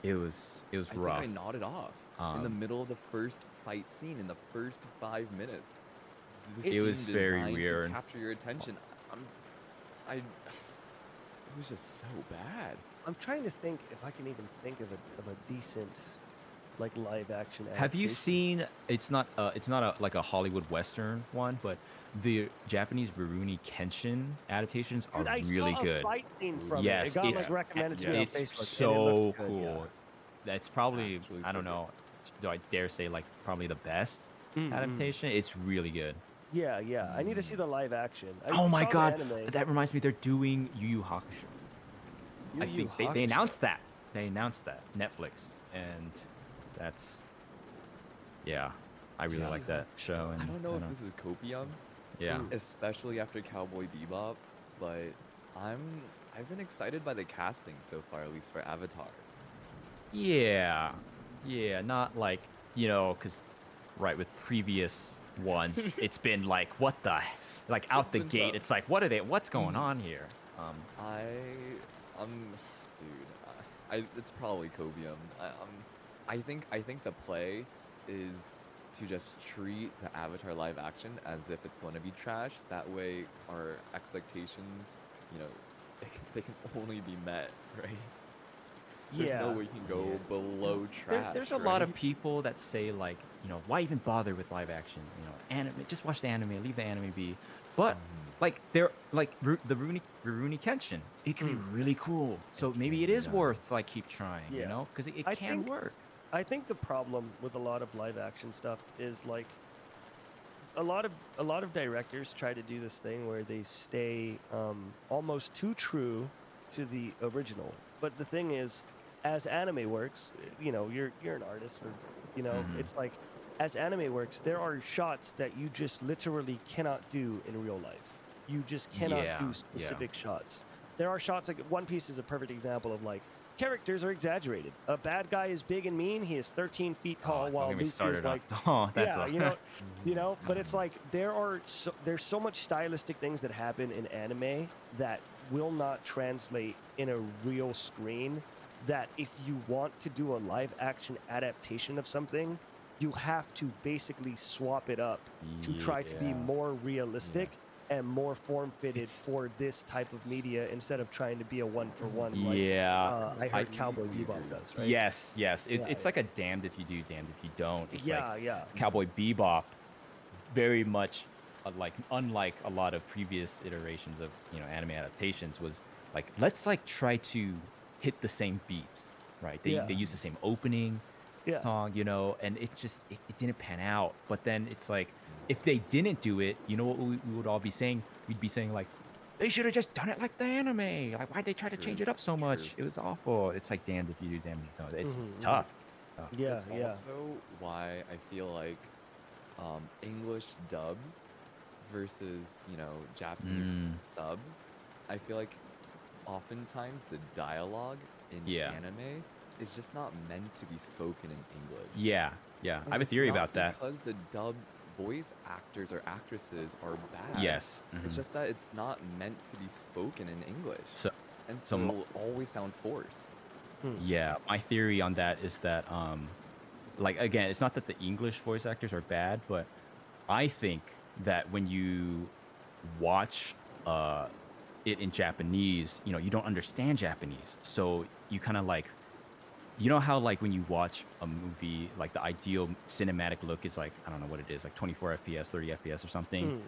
[SPEAKER 3] it was
[SPEAKER 1] I
[SPEAKER 3] rough.
[SPEAKER 1] think I nodded off in the
[SPEAKER 3] Um,
[SPEAKER 1] middle of the first fight scene in the first 5 minutes.
[SPEAKER 3] It was
[SPEAKER 1] scene
[SPEAKER 3] very
[SPEAKER 1] designed to
[SPEAKER 3] weird.
[SPEAKER 1] capture your attention. It was just so bad.
[SPEAKER 2] I'm trying to think if I can even think of a decent, like live action.
[SPEAKER 3] Have you
[SPEAKER 2] adaptation.
[SPEAKER 3] seen? It's not like a Hollywood Western one, but the Japanese Rurouni Kenshin adaptations are
[SPEAKER 2] Dude, I
[SPEAKER 3] really
[SPEAKER 2] saw
[SPEAKER 3] good.
[SPEAKER 2] A fight scene from
[SPEAKER 3] Yes,
[SPEAKER 2] it. It got
[SPEAKER 3] it's-
[SPEAKER 2] like recommended to me on
[SPEAKER 3] It's
[SPEAKER 2] Facebook. and it
[SPEAKER 3] so
[SPEAKER 2] looked good,
[SPEAKER 3] cool.
[SPEAKER 2] yeah.
[SPEAKER 3] That's probably,
[SPEAKER 1] Actually
[SPEAKER 3] I
[SPEAKER 1] so
[SPEAKER 3] don't know, do I dare say like probably the best
[SPEAKER 2] Mm-mm.
[SPEAKER 3] adaptation? It's really good.
[SPEAKER 2] Yeah, yeah. I need to see the live action. I
[SPEAKER 3] Oh my
[SPEAKER 2] saw the
[SPEAKER 3] god,
[SPEAKER 2] anime.
[SPEAKER 3] that reminds me, they're doing Yu Yu Hakusho.
[SPEAKER 2] Yu
[SPEAKER 3] I
[SPEAKER 2] Yu
[SPEAKER 3] think they
[SPEAKER 2] Hakusho.
[SPEAKER 3] announced that. They announced that Netflix, and that's yeah, I really
[SPEAKER 1] Yeah.
[SPEAKER 3] like that show. And
[SPEAKER 1] I don't know if this is copium,
[SPEAKER 3] yeah.
[SPEAKER 2] Mm.
[SPEAKER 1] especially after Cowboy Bebop, but I've been excited by the casting so far, at least for Avatar.
[SPEAKER 3] Yeah, not like, you know, because right, with previous ones, it's been like, what the, like out
[SPEAKER 1] It's
[SPEAKER 3] the
[SPEAKER 1] been
[SPEAKER 3] gate,
[SPEAKER 1] tough.
[SPEAKER 3] it's like, what's going on here?
[SPEAKER 1] I, dude, it's probably Cobium. I think the play is to just treat the Avatar live action as if it's going to be trash. That way, our expectations, you know, they can only be met, right? There's no
[SPEAKER 2] Yeah.
[SPEAKER 1] way you can go
[SPEAKER 3] Yeah.
[SPEAKER 1] below trash,
[SPEAKER 3] There's a
[SPEAKER 1] right?
[SPEAKER 3] lot of people that say like, why even bother with live action? Anime, just watch the anime, leave the anime be. But like they're like the Rurouni Kenshin, it can be really cool. So maybe it is
[SPEAKER 1] yeah.
[SPEAKER 3] worth like keep trying,
[SPEAKER 2] Yeah.
[SPEAKER 3] because it
[SPEAKER 2] I
[SPEAKER 3] can
[SPEAKER 2] think-
[SPEAKER 3] work.
[SPEAKER 2] I think the problem with a lot of live action stuff is like a lot of directors try to do this thing where they stay almost too true to the original. But the thing is, as anime works, you're an artist, or it's like as anime works, there are shots that you just literally cannot do in real life. You just cannot
[SPEAKER 3] Yeah,
[SPEAKER 2] do
[SPEAKER 3] yeah.
[SPEAKER 2] specific shots. There are shots like One Piece is a perfect example of like characters are exaggerated. A bad guy is big and mean. He is 13 feet tall,
[SPEAKER 3] Don't
[SPEAKER 2] while
[SPEAKER 3] get me
[SPEAKER 2] Luffy
[SPEAKER 3] started
[SPEAKER 2] is
[SPEAKER 3] on-
[SPEAKER 2] like
[SPEAKER 3] oh, that's
[SPEAKER 2] yeah, but it's like there's so much stylistic things that happen in anime that will not translate in a real screen, that if you want to do a live action adaptation of something, you have to basically swap it up to try to be
[SPEAKER 3] Yeah.
[SPEAKER 2] more realistic and more form fitted
[SPEAKER 3] It's-
[SPEAKER 2] for this type of media, instead of trying to be a one for one
[SPEAKER 3] Yeah.
[SPEAKER 2] I heard
[SPEAKER 1] I
[SPEAKER 2] Cowboy
[SPEAKER 1] completely
[SPEAKER 2] Bebop
[SPEAKER 1] agree.
[SPEAKER 2] does, right?
[SPEAKER 3] Yes.
[SPEAKER 2] Yeah,
[SPEAKER 3] It's like a damned if you do, damned if you don't. It's
[SPEAKER 2] yeah,
[SPEAKER 3] like
[SPEAKER 2] yeah.
[SPEAKER 3] Cowboy Bebop, very much like unlike a lot of previous iterations of anime adaptations, was like, let's like try to hit the same beats, right?
[SPEAKER 2] Yeah.
[SPEAKER 3] They use the same opening
[SPEAKER 2] Yeah.
[SPEAKER 3] song, and it just it didn't pan out. But then it's like, if they didn't do it, you know what we would all be saying? We'd be saying like, they should have just done it like the anime. Like, why'd they try to change
[SPEAKER 1] True,
[SPEAKER 3] it up so
[SPEAKER 1] true.
[SPEAKER 3] much? It was awful. It's like, damned if you do, damned if you don't. It's
[SPEAKER 2] Mhm, mhm.
[SPEAKER 3] tough. Tough.
[SPEAKER 2] Yeah,
[SPEAKER 1] It's
[SPEAKER 2] yeah.
[SPEAKER 1] also why I feel like English dubs versus, Japanese
[SPEAKER 3] Mm.
[SPEAKER 1] subs, I feel like oftentimes the dialogue in
[SPEAKER 3] Yeah.
[SPEAKER 1] anime is just not meant to be spoken in English.
[SPEAKER 3] Yeah. I
[SPEAKER 1] And
[SPEAKER 3] have a
[SPEAKER 1] it's
[SPEAKER 3] theory
[SPEAKER 1] not
[SPEAKER 3] about that.
[SPEAKER 1] because the dub voice actors or actresses are bad.
[SPEAKER 3] Yes.
[SPEAKER 1] It's
[SPEAKER 3] mhm.
[SPEAKER 1] just that it's not meant to be spoken in English.
[SPEAKER 3] So
[SPEAKER 1] And
[SPEAKER 3] so
[SPEAKER 1] so
[SPEAKER 3] m-
[SPEAKER 1] it'll always sound forced.
[SPEAKER 3] yeah, my theory on that is that like, again, it's not that the English voice actors are bad, but I think that when you watch it in Japanese, you don't understand Japanese. So you kind of like, how like when you watch a movie, like the ideal cinematic look is like, I don't know what it is, like 24 FPS, 30 FPS or something.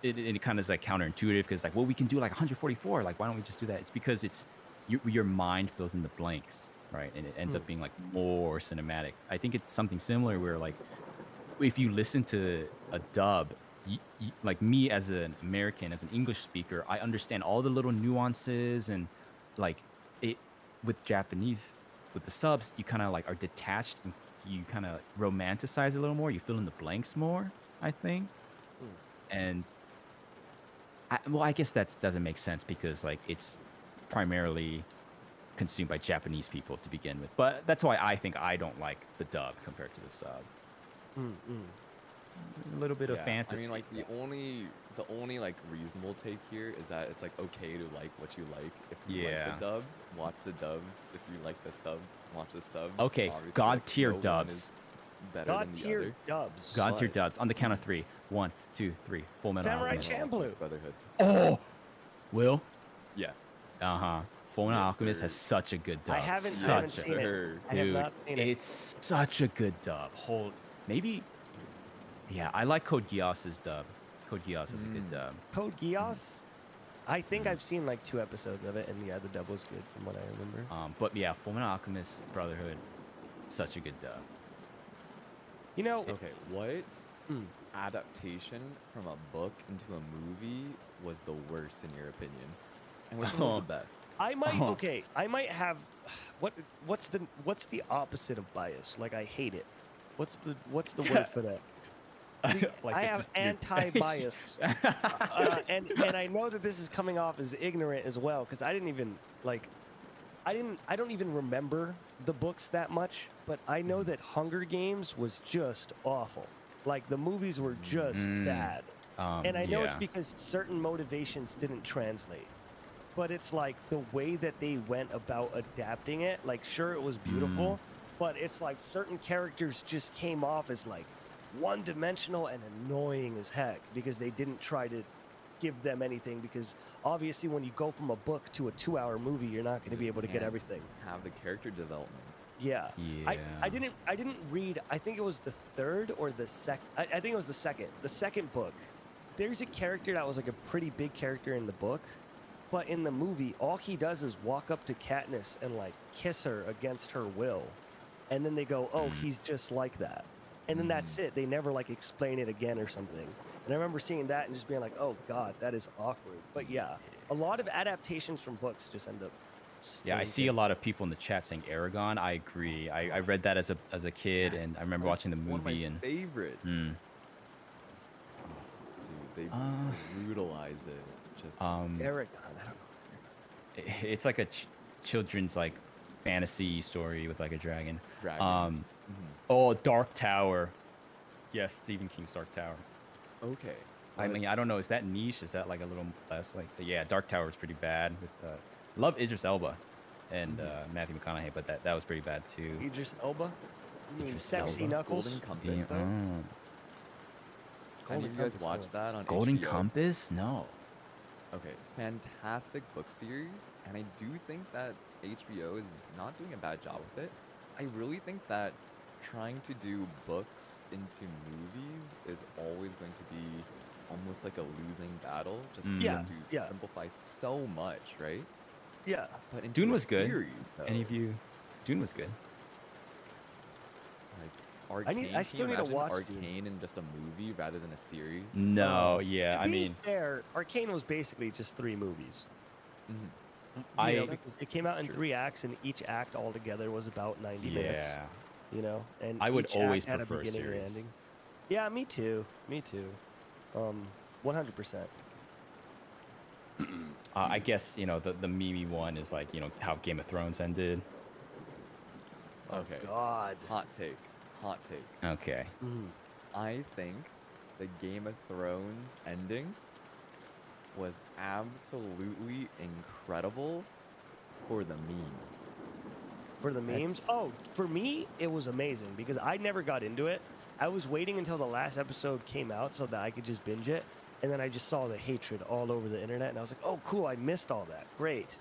[SPEAKER 3] It kind of is like counterintuitive, because like, well, we can do like 144. Like, why don't we just do that? It's because your mind fills in the blanks, right? And it ends up being like more cinematic. I think it's something similar where like, if you listen to a dub, like me as an American, as an English speaker, I understand all the little nuances, and like it with Japanese, with the subs, you kind of like are detached, and you kind of romanticize a little more. You fill in the blanks more, I think. And I guess that doesn't make sense, because like it's primarily consumed by Japanese people to begin with. But that's why I think I don't like the dub compared to the sub. A little bit of
[SPEAKER 1] Yeah,
[SPEAKER 3] fantasy.
[SPEAKER 1] I mean, like the only like reasonable take here is that it's like okay to like what you like. If you
[SPEAKER 3] Yeah.
[SPEAKER 1] like the dubs, watch the dubs. If you like the subs, watch the subs.
[SPEAKER 3] Okay,
[SPEAKER 1] Obviously,
[SPEAKER 3] God
[SPEAKER 1] like,
[SPEAKER 3] tier
[SPEAKER 1] no one
[SPEAKER 3] dubs.
[SPEAKER 1] is better
[SPEAKER 2] God
[SPEAKER 1] than the
[SPEAKER 2] tier
[SPEAKER 1] other.
[SPEAKER 2] dubs.
[SPEAKER 3] God tier
[SPEAKER 1] But-
[SPEAKER 3] dubs on the count of 3. 1, 2, 3. Full Metal
[SPEAKER 2] Samurai
[SPEAKER 3] Alchemist.
[SPEAKER 2] Champloo.
[SPEAKER 1] Brotherhood.
[SPEAKER 3] Oh, Will.
[SPEAKER 1] Yeah.
[SPEAKER 3] Full Metal
[SPEAKER 1] Yes,
[SPEAKER 3] Alchemist
[SPEAKER 1] sir.
[SPEAKER 3] has such a good dub.
[SPEAKER 2] I haven't
[SPEAKER 3] Such
[SPEAKER 2] seen it.
[SPEAKER 1] sir.
[SPEAKER 2] I have
[SPEAKER 3] Dude,
[SPEAKER 2] not seen it.
[SPEAKER 3] it's such a good dub. Maybe. Yeah, I like Code Geass's dub. Code Geass is a good dub.
[SPEAKER 2] Code Geass? I think I've seen like 2 episodes of it, and yeah, the dub was good from what I remember.
[SPEAKER 3] But yeah, Full Metal Alchemist Brotherhood, such a good dub.
[SPEAKER 2] You know,
[SPEAKER 1] Okay, what adaptation from a book into a movie was the worst in your opinion? And which one was the best?
[SPEAKER 2] I might
[SPEAKER 3] Oh.
[SPEAKER 2] okay. I might have what's the opposite of bias? Like I hate it. What's the word for that?
[SPEAKER 3] Like,
[SPEAKER 2] I
[SPEAKER 3] it's
[SPEAKER 2] have
[SPEAKER 3] just- you're-
[SPEAKER 2] anti-bias, and I know that this is coming off as ignorant as well, because I didn't even like, I don't even remember the books that much, but I know that Hunger Games was just awful. Like the movies were just bad. And I know it's because certain motivations didn't translate. But it's like the way that they went about adapting it, like sure it was beautiful, but it's like certain characters just came off as like one-dimensional and annoying as heck because they didn't try to give them anything, because obviously when you go from a book to a 2-hour movie, you're not going to be able to get everything.
[SPEAKER 1] Have the character development.
[SPEAKER 2] Yeah.
[SPEAKER 3] Yeah.
[SPEAKER 2] I didn't read, I think it was the third or the second, I think it was the second book. There's a character that was like a pretty big character in the book, but in the movie, all he does is walk up to Katniss and like kiss her against her will. And then they go, oh, he's just like that. And then that's it. They never like explain it again or something. And I remember seeing that and just being like, oh God, that is awkward. But yeah, a lot of adaptations from books just end up.
[SPEAKER 3] Yeah, I see a lot of people in the chat saying Aragon. I agree. I read that as a kid, and I remember watching the movie.
[SPEAKER 1] One of my favorites. Dude, they brutalized it. Just
[SPEAKER 2] Aragon, I don't know.
[SPEAKER 3] It's like a children's like fantasy story with like a dragon. Oh, Dark Tower. Yes, Stephen King's Dark Tower.
[SPEAKER 1] Okay.
[SPEAKER 3] I mean, I don't know. Is that niche? Is that like a little less like? Yeah, Dark Tower is pretty bad. With love Idris Elba and Matthew McConaughey, but that was pretty bad too.
[SPEAKER 2] Idris Elba? You mean Sexy Knuckles?
[SPEAKER 1] Golden Compass, though? Have you guys watched that on
[SPEAKER 3] Golden
[SPEAKER 1] HBO?
[SPEAKER 3] Compass? No.
[SPEAKER 1] Okay, fantastic book series, and I do think that HBO is not doing a bad job with it. I really think that trying to do books into movies is always going to be almost like a losing battle, just because you have to simplify so much, right?
[SPEAKER 2] Yeah.
[SPEAKER 1] But into
[SPEAKER 3] Dune
[SPEAKER 1] a
[SPEAKER 3] was good.
[SPEAKER 1] series, though,
[SPEAKER 3] Any of you? Dune was good.
[SPEAKER 1] like Arcane,
[SPEAKER 2] I still
[SPEAKER 1] can you
[SPEAKER 2] need to
[SPEAKER 1] imagine
[SPEAKER 2] watch
[SPEAKER 1] Arcane in just a movie rather than a series?
[SPEAKER 3] No, yeah,
[SPEAKER 2] To be fair, Arcane was basically just 3 movies.
[SPEAKER 3] I
[SPEAKER 2] You know, because it came out in 3 acts, and each act altogether was about 90 minutes.
[SPEAKER 3] yeah.
[SPEAKER 2] You know, and
[SPEAKER 3] I would
[SPEAKER 2] each
[SPEAKER 3] always
[SPEAKER 2] act had a
[SPEAKER 3] prefer
[SPEAKER 2] beginning or
[SPEAKER 3] series.
[SPEAKER 2] ending. Yeah, me too. Me too. 100%.
[SPEAKER 3] I guess the meme one is like how Game of Thrones ended.
[SPEAKER 1] Okay.
[SPEAKER 2] God.
[SPEAKER 1] Hot take. Hot take.
[SPEAKER 3] Okay.
[SPEAKER 1] I think the Game of Thrones ending was absolutely incredible for the memes.
[SPEAKER 2] For the memes? Oh, for me, it was amazing because I never got into it. I was waiting until the last episode came out so that I could just binge it. And then I just saw the hatred all over the internet. And I was like, oh, cool, I missed all that. Great.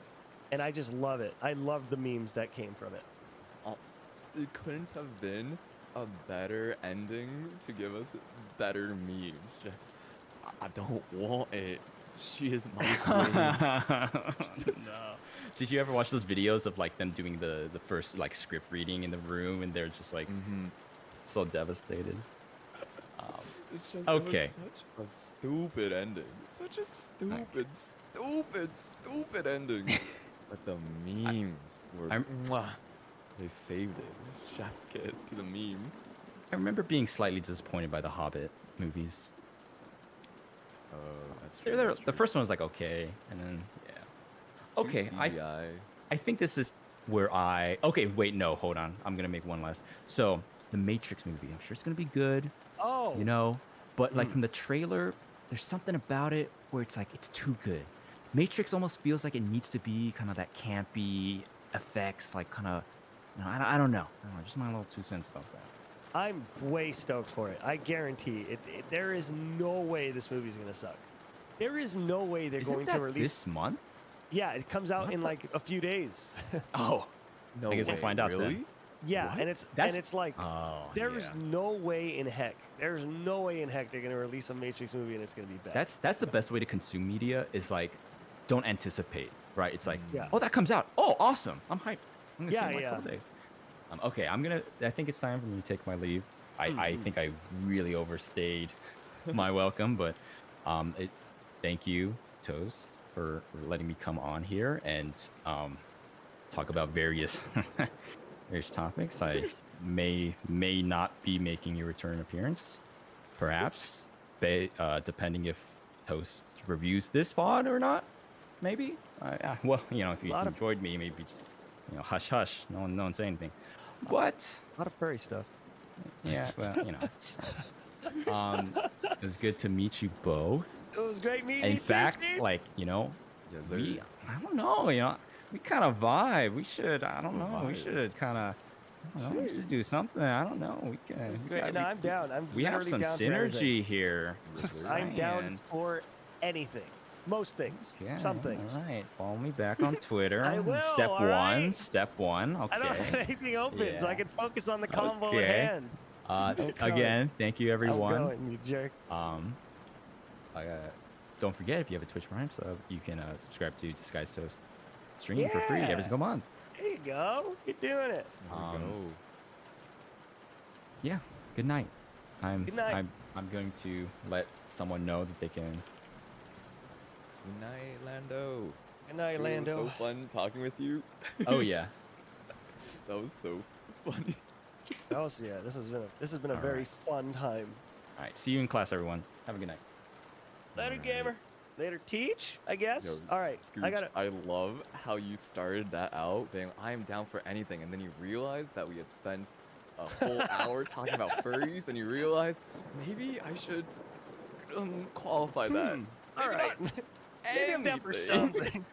[SPEAKER 2] And I just love it. I love the memes that came from it.
[SPEAKER 1] It couldn't have been a better ending to give us better memes. Just, I don't want it. She is my queen.
[SPEAKER 3] No. Did you ever watch those videos of like them doing the first like script reading in the room and they're just like so devastated?
[SPEAKER 1] It's just,
[SPEAKER 3] okay.
[SPEAKER 1] It was such a stupid ending. Such a stupid, stupid ending. But the memes were mwah, they saved it. Chef's kiss to the memes.
[SPEAKER 3] I remember being slightly disappointed by the Hobbit movies.
[SPEAKER 1] Oh, that's true.
[SPEAKER 3] The first one was like okay, and then okay, I think this is where okay, wait, no, hold on. I'm gonna make one last. So the Matrix movie, I'm sure it's gonna be good.
[SPEAKER 2] Oh.
[SPEAKER 3] But like from the trailer, there's something about it where it's like it's too good. Matrix almost feels like it needs to be kind of that campy effects, like kind of, I don't know. Just my little 2 cents about that.
[SPEAKER 2] I'm way stoked for it. I guarantee it. There is no way this movie's gonna suck. There is no way they're going to release
[SPEAKER 3] this month.
[SPEAKER 2] Yeah, it comes out in like a few days.
[SPEAKER 3] Oh,
[SPEAKER 1] no,
[SPEAKER 3] I guess we'll find out then.
[SPEAKER 2] Yeah,
[SPEAKER 1] What?
[SPEAKER 2] and it's like there is
[SPEAKER 3] yeah.
[SPEAKER 2] no way in heck. There's no way in heck they're gonna release a Matrix movie and it's gonna be bad.
[SPEAKER 3] That's the best way to consume media is like, don't anticipate, right? It's like,
[SPEAKER 2] Yeah.
[SPEAKER 3] oh, that comes out. Oh, awesome! I'm hyped. I'm gonna see it in like
[SPEAKER 2] Yeah,
[SPEAKER 3] a couple days. Okay, I think it's time for me to take my leave. I think I really overstayed my welcome, but thank you, Toast, for letting me come on here and talk about various topics. I may not be making a return appearance, perhaps, depending if Toast reviews this VOD or not. Maybe. Well, if you enjoyed me, maybe just hush hush. No one say anything. But
[SPEAKER 2] a lot of furry stuff.
[SPEAKER 3] yeah, well, It was good to meet you both.
[SPEAKER 2] It was great meeting you
[SPEAKER 3] In
[SPEAKER 2] too,
[SPEAKER 3] fact,
[SPEAKER 2] Chief.
[SPEAKER 3] like, you know,
[SPEAKER 1] Yes, sir.
[SPEAKER 3] I don't know, we kind of vibe. We should, I don't know, we
[SPEAKER 1] Vibe.
[SPEAKER 3] should kind of, I don't know, we should do something. I don't know. We
[SPEAKER 2] It
[SPEAKER 3] can.
[SPEAKER 2] was
[SPEAKER 3] we
[SPEAKER 2] great.
[SPEAKER 3] got-
[SPEAKER 2] No, I'm down. I'm
[SPEAKER 3] we have
[SPEAKER 2] literally
[SPEAKER 3] some
[SPEAKER 2] down for anything.
[SPEAKER 3] synergy here.
[SPEAKER 1] Yes, sir.
[SPEAKER 2] I'm down
[SPEAKER 3] Saying.
[SPEAKER 2] for anything. Most things.
[SPEAKER 3] Okay,
[SPEAKER 2] Some things.
[SPEAKER 3] All right, follow me back on Twitter.
[SPEAKER 2] I will,
[SPEAKER 3] Step
[SPEAKER 2] all
[SPEAKER 3] one.
[SPEAKER 2] right.
[SPEAKER 3] Step one. Okay.
[SPEAKER 2] I don't have anything open, so I
[SPEAKER 3] Yeah.
[SPEAKER 2] can focus on the combo
[SPEAKER 3] Okay.
[SPEAKER 2] at hand. Okay.
[SPEAKER 3] Again, thank you everyone.
[SPEAKER 2] I'm going, you jerk.
[SPEAKER 3] Don't forget, if you have a Twitch Prime sub, you can subscribe to DisguisedToast stream for free every
[SPEAKER 2] Yeah.
[SPEAKER 3] single month.
[SPEAKER 2] There you go. You're doing it.
[SPEAKER 1] There we
[SPEAKER 3] Um,
[SPEAKER 1] go.
[SPEAKER 3] Yeah. Good night.
[SPEAKER 2] Good night.
[SPEAKER 3] I'm going to let someone know that they can.
[SPEAKER 1] Good night, Lando.
[SPEAKER 2] Good night,
[SPEAKER 1] It was
[SPEAKER 2] Lando.
[SPEAKER 1] so fun talking with you.
[SPEAKER 3] Oh yeah.
[SPEAKER 1] That was so funny.
[SPEAKER 2] That was, yeah, this has been a
[SPEAKER 3] All
[SPEAKER 2] very
[SPEAKER 3] right.
[SPEAKER 2] fun time.
[SPEAKER 3] All right. See you in class, everyone. Have a good night.
[SPEAKER 2] Later,
[SPEAKER 1] Alright.
[SPEAKER 2] gamer. Later, teach, I guess.
[SPEAKER 1] Yo,
[SPEAKER 2] All right. I
[SPEAKER 1] Scooch,
[SPEAKER 2] gotta.
[SPEAKER 1] I love how you started that out saying, I am down for anything. And then you realized that we had spent a whole hour talking about furries. And you realized maybe I should qualify that.
[SPEAKER 2] All right. Maybe I'm down for
[SPEAKER 1] anything.
[SPEAKER 2] something.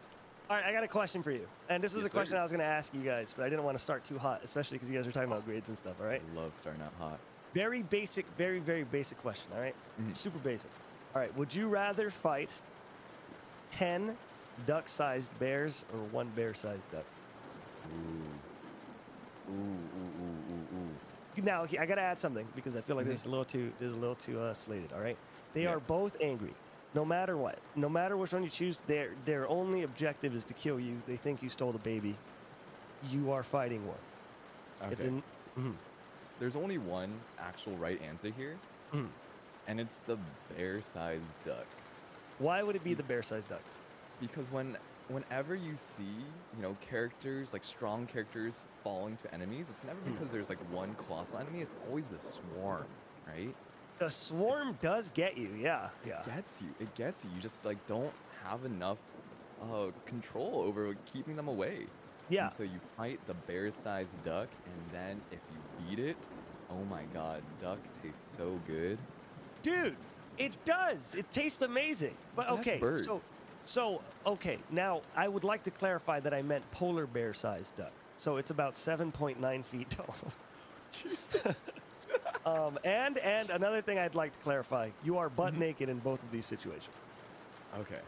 [SPEAKER 2] All right, I got a question for you. And this is
[SPEAKER 1] Yes,
[SPEAKER 2] a question
[SPEAKER 1] sir.
[SPEAKER 2] I was going to ask you guys, but I didn't want to start too hot, especially because you guys are talking about grades and stuff, all right?
[SPEAKER 1] I love starting out hot.
[SPEAKER 2] Very basic, very, very basic question, all right?
[SPEAKER 1] Mhm.
[SPEAKER 2] Super basic. All right, would you rather fight 10 duck-sized bears or one bear-sized duck?
[SPEAKER 1] Ooh. Ooh, ooh, ooh, ooh, ooh.
[SPEAKER 2] Now, I got to add something because I feel like
[SPEAKER 1] Mhm.
[SPEAKER 2] this is a little too slated, all right? They
[SPEAKER 1] Yeah.
[SPEAKER 2] are both angry. No matter what, no matter which one you choose, their only objective is to kill you. They think you stole the baby. You are fighting one. It's
[SPEAKER 1] Okay.
[SPEAKER 2] in, mhm.
[SPEAKER 1] There's only one actual right answer here,
[SPEAKER 2] Mhm.
[SPEAKER 1] and it's the bear-sized duck.
[SPEAKER 2] Why would it be the bear-sized duck?
[SPEAKER 1] Because whenever you see, characters, like strong characters falling to enemies, it's never because there's like one colossal enemy, it's always the swarm, right?
[SPEAKER 2] The swarm does get you, yeah.
[SPEAKER 1] It gets you. You just like don't have enough control over keeping them away.
[SPEAKER 2] Yeah.
[SPEAKER 1] And so you fight the bear-sized duck, and then if you beat it, oh my god, duck tastes so good.
[SPEAKER 2] Dude, it does. It tastes amazing. But
[SPEAKER 1] Best
[SPEAKER 2] okay,
[SPEAKER 1] bird.
[SPEAKER 2] so okay, now I would like to clarify that I meant polar bear-sized duck. So it's about 7.9 feet tall. And another thing I'd like to clarify, you are butt naked in both of these situations.
[SPEAKER 1] Okay.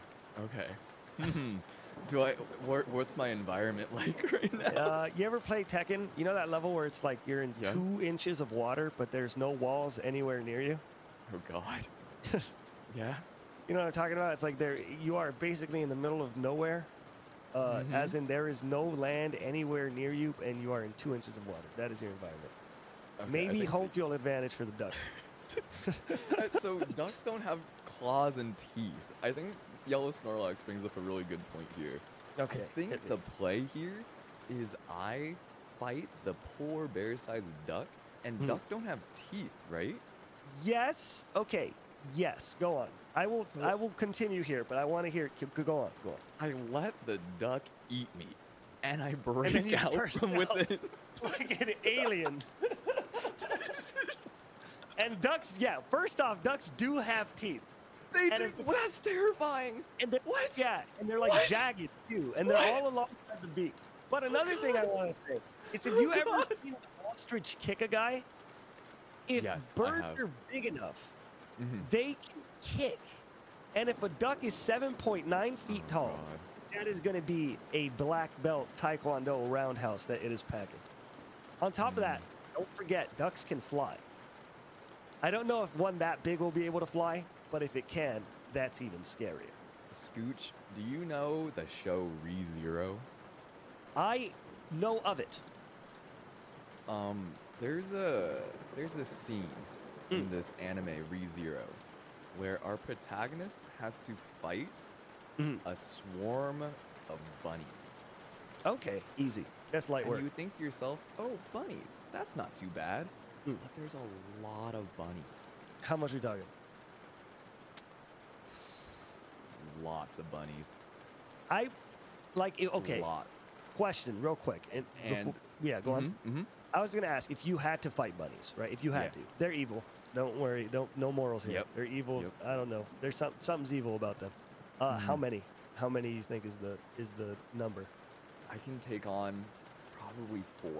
[SPEAKER 1] What's my environment like right now?
[SPEAKER 2] You ever play Tekken? You know that level where it's like you're in
[SPEAKER 1] Yeah.
[SPEAKER 2] 2 inches of water, but there's no walls anywhere near you?
[SPEAKER 1] Oh god. Yeah.
[SPEAKER 2] You know what I'm talking about? It's like you are basically in the middle of nowhere, as in there is no land anywhere near you, and you are in 2 inches of water. That is your environment.
[SPEAKER 1] Okay, I
[SPEAKER 2] Maybe
[SPEAKER 1] think
[SPEAKER 2] home field advantage for the duck.
[SPEAKER 1] So ducks don't have claws and teeth. I think Yellow Snorlax brings up a really good point here.
[SPEAKER 2] Okay.
[SPEAKER 1] I think the play here is I fight the poor bear-sized duck, and duck don't have teeth, right?
[SPEAKER 2] Yes. Okay. Yes. Go on. I will continue here, but I want to hear. Go on. Go on.
[SPEAKER 1] I let the duck eat me, and I
[SPEAKER 2] then
[SPEAKER 1] break
[SPEAKER 2] you
[SPEAKER 1] out
[SPEAKER 2] burst
[SPEAKER 1] from
[SPEAKER 2] out.
[SPEAKER 1] within.
[SPEAKER 2] Like an alien. And ducks, yeah. First off, ducks do have teeth.
[SPEAKER 1] They
[SPEAKER 2] And
[SPEAKER 1] do.
[SPEAKER 2] if-
[SPEAKER 1] Well, that's terrifying.
[SPEAKER 2] And they're,
[SPEAKER 1] What?
[SPEAKER 2] Yeah, and they're like
[SPEAKER 1] What?
[SPEAKER 2] jagged too, and they're all
[SPEAKER 1] What?
[SPEAKER 2] alongside the beak. But another
[SPEAKER 1] Oh,
[SPEAKER 2] thing I
[SPEAKER 1] God.
[SPEAKER 2] want to say is, if
[SPEAKER 1] Oh,
[SPEAKER 2] you ever
[SPEAKER 1] God.
[SPEAKER 2] seen an ostrich kick a guy, if
[SPEAKER 1] Yes, I
[SPEAKER 2] birds
[SPEAKER 1] have.
[SPEAKER 2] are big enough,
[SPEAKER 1] Mhm.
[SPEAKER 2] they can kick. And if a duck is 7.9 feet
[SPEAKER 1] Oh,
[SPEAKER 2] tall,
[SPEAKER 1] God.
[SPEAKER 2] that is going to be a black belt taekwondo roundhouse that it is packing. On top of that, don't forget, ducks can fly. I don't know if one that big will be able to fly, but if it can, that's even scarier.
[SPEAKER 1] Scooch, do you know the show ReZero?
[SPEAKER 2] I know of it.
[SPEAKER 1] There's a scene in this anime ReZero where our protagonist has to fight a swarm of bunnies.
[SPEAKER 2] Okay, easy. That's light
[SPEAKER 1] And
[SPEAKER 2] work.
[SPEAKER 1] you think to yourself, oh, bunnies, that's not too bad. But there's a lot of bunnies.
[SPEAKER 2] How much are we talking?
[SPEAKER 1] Lots of bunnies.
[SPEAKER 2] I like it, okay.
[SPEAKER 1] Lots.
[SPEAKER 2] Question, real quick,
[SPEAKER 1] And-
[SPEAKER 2] yeah, go on.
[SPEAKER 1] Mm-hmm.
[SPEAKER 2] I was gonna ask if you had to fight bunnies, right? If you had
[SPEAKER 1] Yeah.
[SPEAKER 2] to, they're evil. Don't worry. No morals here.
[SPEAKER 1] Yep.
[SPEAKER 2] They're evil.
[SPEAKER 1] Yep.
[SPEAKER 2] I don't know. There's something's evil about them. How many? How many you think is the number?
[SPEAKER 1] I can take on probably 4.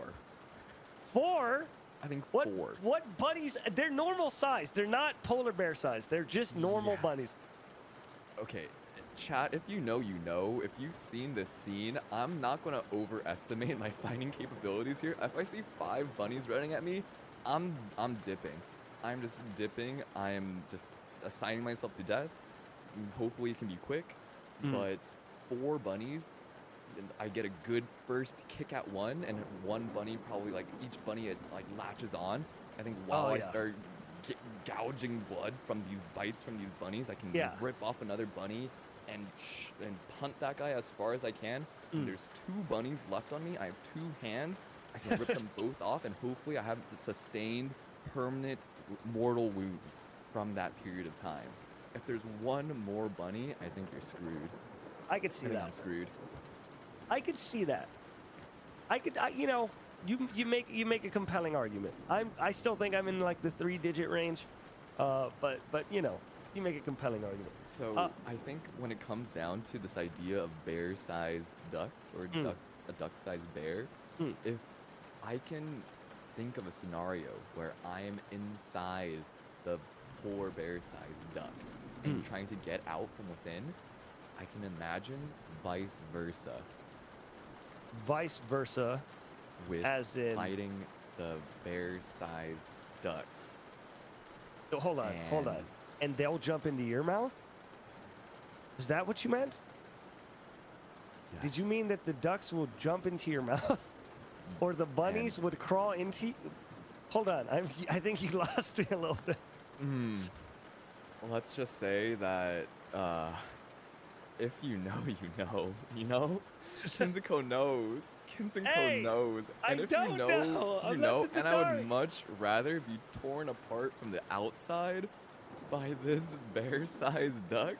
[SPEAKER 2] 4?
[SPEAKER 1] I think
[SPEAKER 2] What
[SPEAKER 1] 4.
[SPEAKER 2] what bunnies? They're normal size. They're not polar bear size. They're just normal
[SPEAKER 1] Yeah.
[SPEAKER 2] bunnies.
[SPEAKER 1] Okay, chat, if you know, you know. If you've seen this scene, I'm not gonna overestimate my fighting capabilities here. If I see 5 bunnies running at me, I'm dipping. I'm just dipping. I am just assigning myself to death. Hopefully it can be quick, but 4 bunnies, and I get a good first kick at one, and one bunny probably like each bunny it like latches on. I think while I
[SPEAKER 2] yeah.
[SPEAKER 1] start gouging blood from these bites from these bunnies, I can
[SPEAKER 2] Yeah.
[SPEAKER 1] rip off another bunny and punt that guy as far as I can. There's 2 bunnies left on me. I have 2 hands. I can rip them both off, and hopefully I have the sustained permanent mortal wounds from that period of time. If there's one more bunny, I think you're screwed.
[SPEAKER 2] I could see
[SPEAKER 1] I think
[SPEAKER 2] that.
[SPEAKER 1] I'm screwed.
[SPEAKER 2] I could see that. You know, you make a compelling argument. I still think I'm in like the 3-digit range, but you know, you make a compelling argument.
[SPEAKER 1] So I think when it comes down to this idea of bear-sized ducks or a duck-sized bear, if I can think of a scenario where I am inside the polar bear-sized duck and trying to get out from within, I can imagine vice versa.
[SPEAKER 2] Vice versa,
[SPEAKER 1] With
[SPEAKER 2] as in.
[SPEAKER 1] fighting the bear-sized ducks.
[SPEAKER 2] Oh, hold on.
[SPEAKER 1] And-
[SPEAKER 2] And they'll jump into your mouth? Is that what you meant? Did you
[SPEAKER 1] Yes.
[SPEAKER 2] mean that the ducks will jump into your mouth, or the bunnies would crawl into? Hold on. I think you lost me a little bit.
[SPEAKER 1] Well, let's just say that if you know, you know. You know? Kinzuko knows. Kinzuko
[SPEAKER 2] Hey,
[SPEAKER 1] knows.
[SPEAKER 2] I
[SPEAKER 1] And if
[SPEAKER 2] don't
[SPEAKER 1] you know,
[SPEAKER 2] know.
[SPEAKER 1] you
[SPEAKER 2] I'm
[SPEAKER 1] know.
[SPEAKER 2] left in
[SPEAKER 1] And
[SPEAKER 2] the
[SPEAKER 1] I
[SPEAKER 2] dark.
[SPEAKER 1] would much rather be torn apart from the outside by this bear-sized duck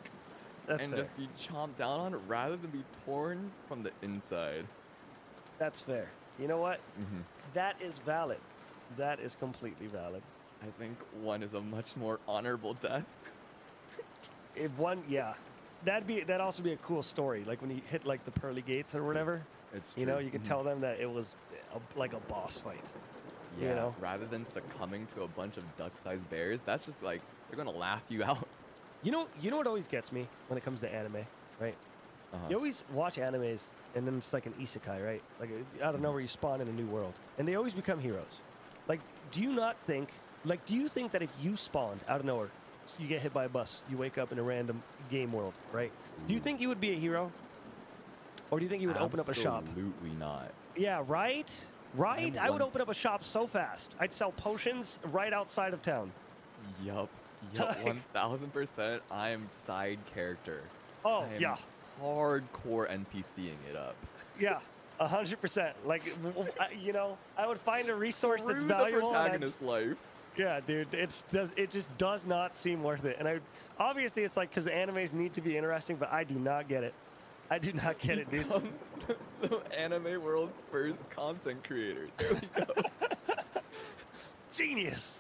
[SPEAKER 2] That's
[SPEAKER 1] and
[SPEAKER 2] fair.
[SPEAKER 1] just be chomped down on rather than be torn from the inside.
[SPEAKER 2] That's fair. You know what? That is valid. That is completely valid.
[SPEAKER 1] I think one is a much more honorable death.
[SPEAKER 2] If one, yeah, that'd also be a cool story. Like when you hit like the pearly gates or whatever.
[SPEAKER 1] It's
[SPEAKER 2] You know,
[SPEAKER 1] true.
[SPEAKER 2] you can tell them that it was like a boss fight.
[SPEAKER 1] Yeah,
[SPEAKER 2] you know?
[SPEAKER 1] rather than succumbing to a bunch of duck-sized bears, that's just like they're gonna laugh you out.
[SPEAKER 2] You know what always gets me when it comes to anime, right?
[SPEAKER 1] Uh-huh.
[SPEAKER 2] You always watch animes, and then it's like an isekai, right? Like out of nowhere, you spawn in a new world, and they always become heroes. Like, do you think that if you spawned out of nowhere, so you get hit by a bus, you wake up in a random game world, right? Do you think you would be a hero, or do you think you would open up a shop?
[SPEAKER 1] Absolutely not.
[SPEAKER 2] Yeah, right. Right. I would
[SPEAKER 1] one-
[SPEAKER 2] open up a shop so fast. I'd sell potions right outside of town.
[SPEAKER 1] Yup.
[SPEAKER 2] Like-
[SPEAKER 1] 1000%. I am side character.
[SPEAKER 2] Oh
[SPEAKER 1] I am
[SPEAKER 2] yeah.
[SPEAKER 1] hardcore NPCing it up.
[SPEAKER 2] Yeah, 100%. Like, you know, I would find a resource that's
[SPEAKER 1] Screw the
[SPEAKER 2] valuable. And
[SPEAKER 1] protagonist life.
[SPEAKER 2] yeah, dude, it just does not seem worth it. And obviously it's like because animes need to be interesting, but I do not get it. I do not get it, dude.
[SPEAKER 1] Become the anime world's first content creator. There we go.
[SPEAKER 2] Genius.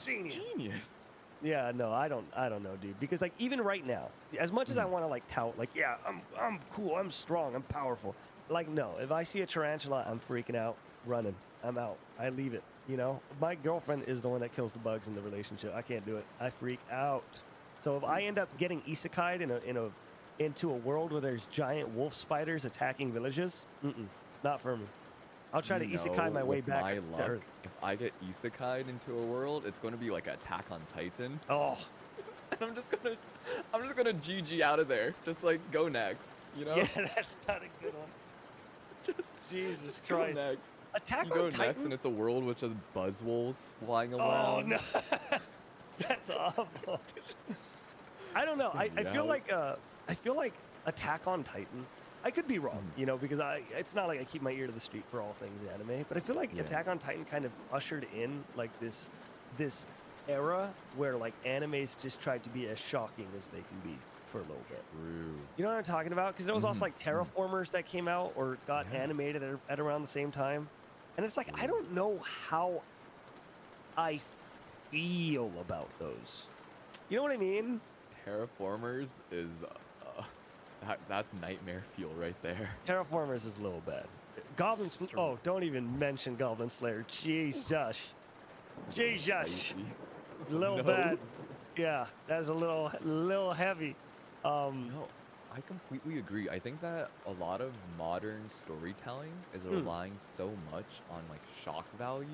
[SPEAKER 1] Genius.
[SPEAKER 2] Yeah, no, I don't know, dude. Because like even right now, as much as I want to like tout, like yeah, I'm cool, I'm strong, I'm powerful. Like no, if I see a tarantula, I'm freaking out, running, I'm out, I leave it. You know, my girlfriend is the one that kills the bugs in the relationship. I can't do it. I freak out. So if I end up getting isekai'd into a world where there's giant wolf spiders attacking villages, not for me. I'll try to
[SPEAKER 1] You
[SPEAKER 2] isekai
[SPEAKER 1] know,
[SPEAKER 2] my way
[SPEAKER 1] with
[SPEAKER 2] back
[SPEAKER 1] my
[SPEAKER 2] to
[SPEAKER 1] luck,
[SPEAKER 2] Earth.
[SPEAKER 1] if I get isekai'd into a world, it's going to be like Attack on Titan.
[SPEAKER 2] Oh,
[SPEAKER 1] And I'm just gonna GG out of there. Just like go next, you know?
[SPEAKER 2] yeah, that's not a good one.
[SPEAKER 1] Just
[SPEAKER 2] Jesus
[SPEAKER 1] go
[SPEAKER 2] Christ.
[SPEAKER 1] next.
[SPEAKER 2] Attack
[SPEAKER 1] You go
[SPEAKER 2] on Titan.
[SPEAKER 1] next, and it's a world with just buzzwolves flying
[SPEAKER 2] Oh
[SPEAKER 1] around.
[SPEAKER 2] no, that's awful. I don't know. I feel
[SPEAKER 1] Yeah.
[SPEAKER 2] like Attack on Titan. I could be wrong, you know, because it's not like I keep my ear to the street for all things anime, but I feel like
[SPEAKER 1] Yeah.
[SPEAKER 2] Attack on Titan kind of ushered in like this era where like animes just tried to be as shocking as they can be for a little bit.
[SPEAKER 1] True.
[SPEAKER 2] You know what I'm talking about? Because there was also like Terraformers that came out or got
[SPEAKER 1] Yeah.
[SPEAKER 2] animated at around the same time, and it's like I don't know how I feel about those. You know what I mean?
[SPEAKER 1] Terraformers is that's nightmare fuel right there.
[SPEAKER 2] Terraformers is a little bad. Oh, don't even mention Goblin Slayer. Jeez, Josh. Jeez, Josh.
[SPEAKER 1] Spicy.
[SPEAKER 2] A little
[SPEAKER 1] No.
[SPEAKER 2] bad. Yeah, that is a little heavy.
[SPEAKER 1] No, I completely agree. I think that a lot of modern storytelling is relying so much on like shock value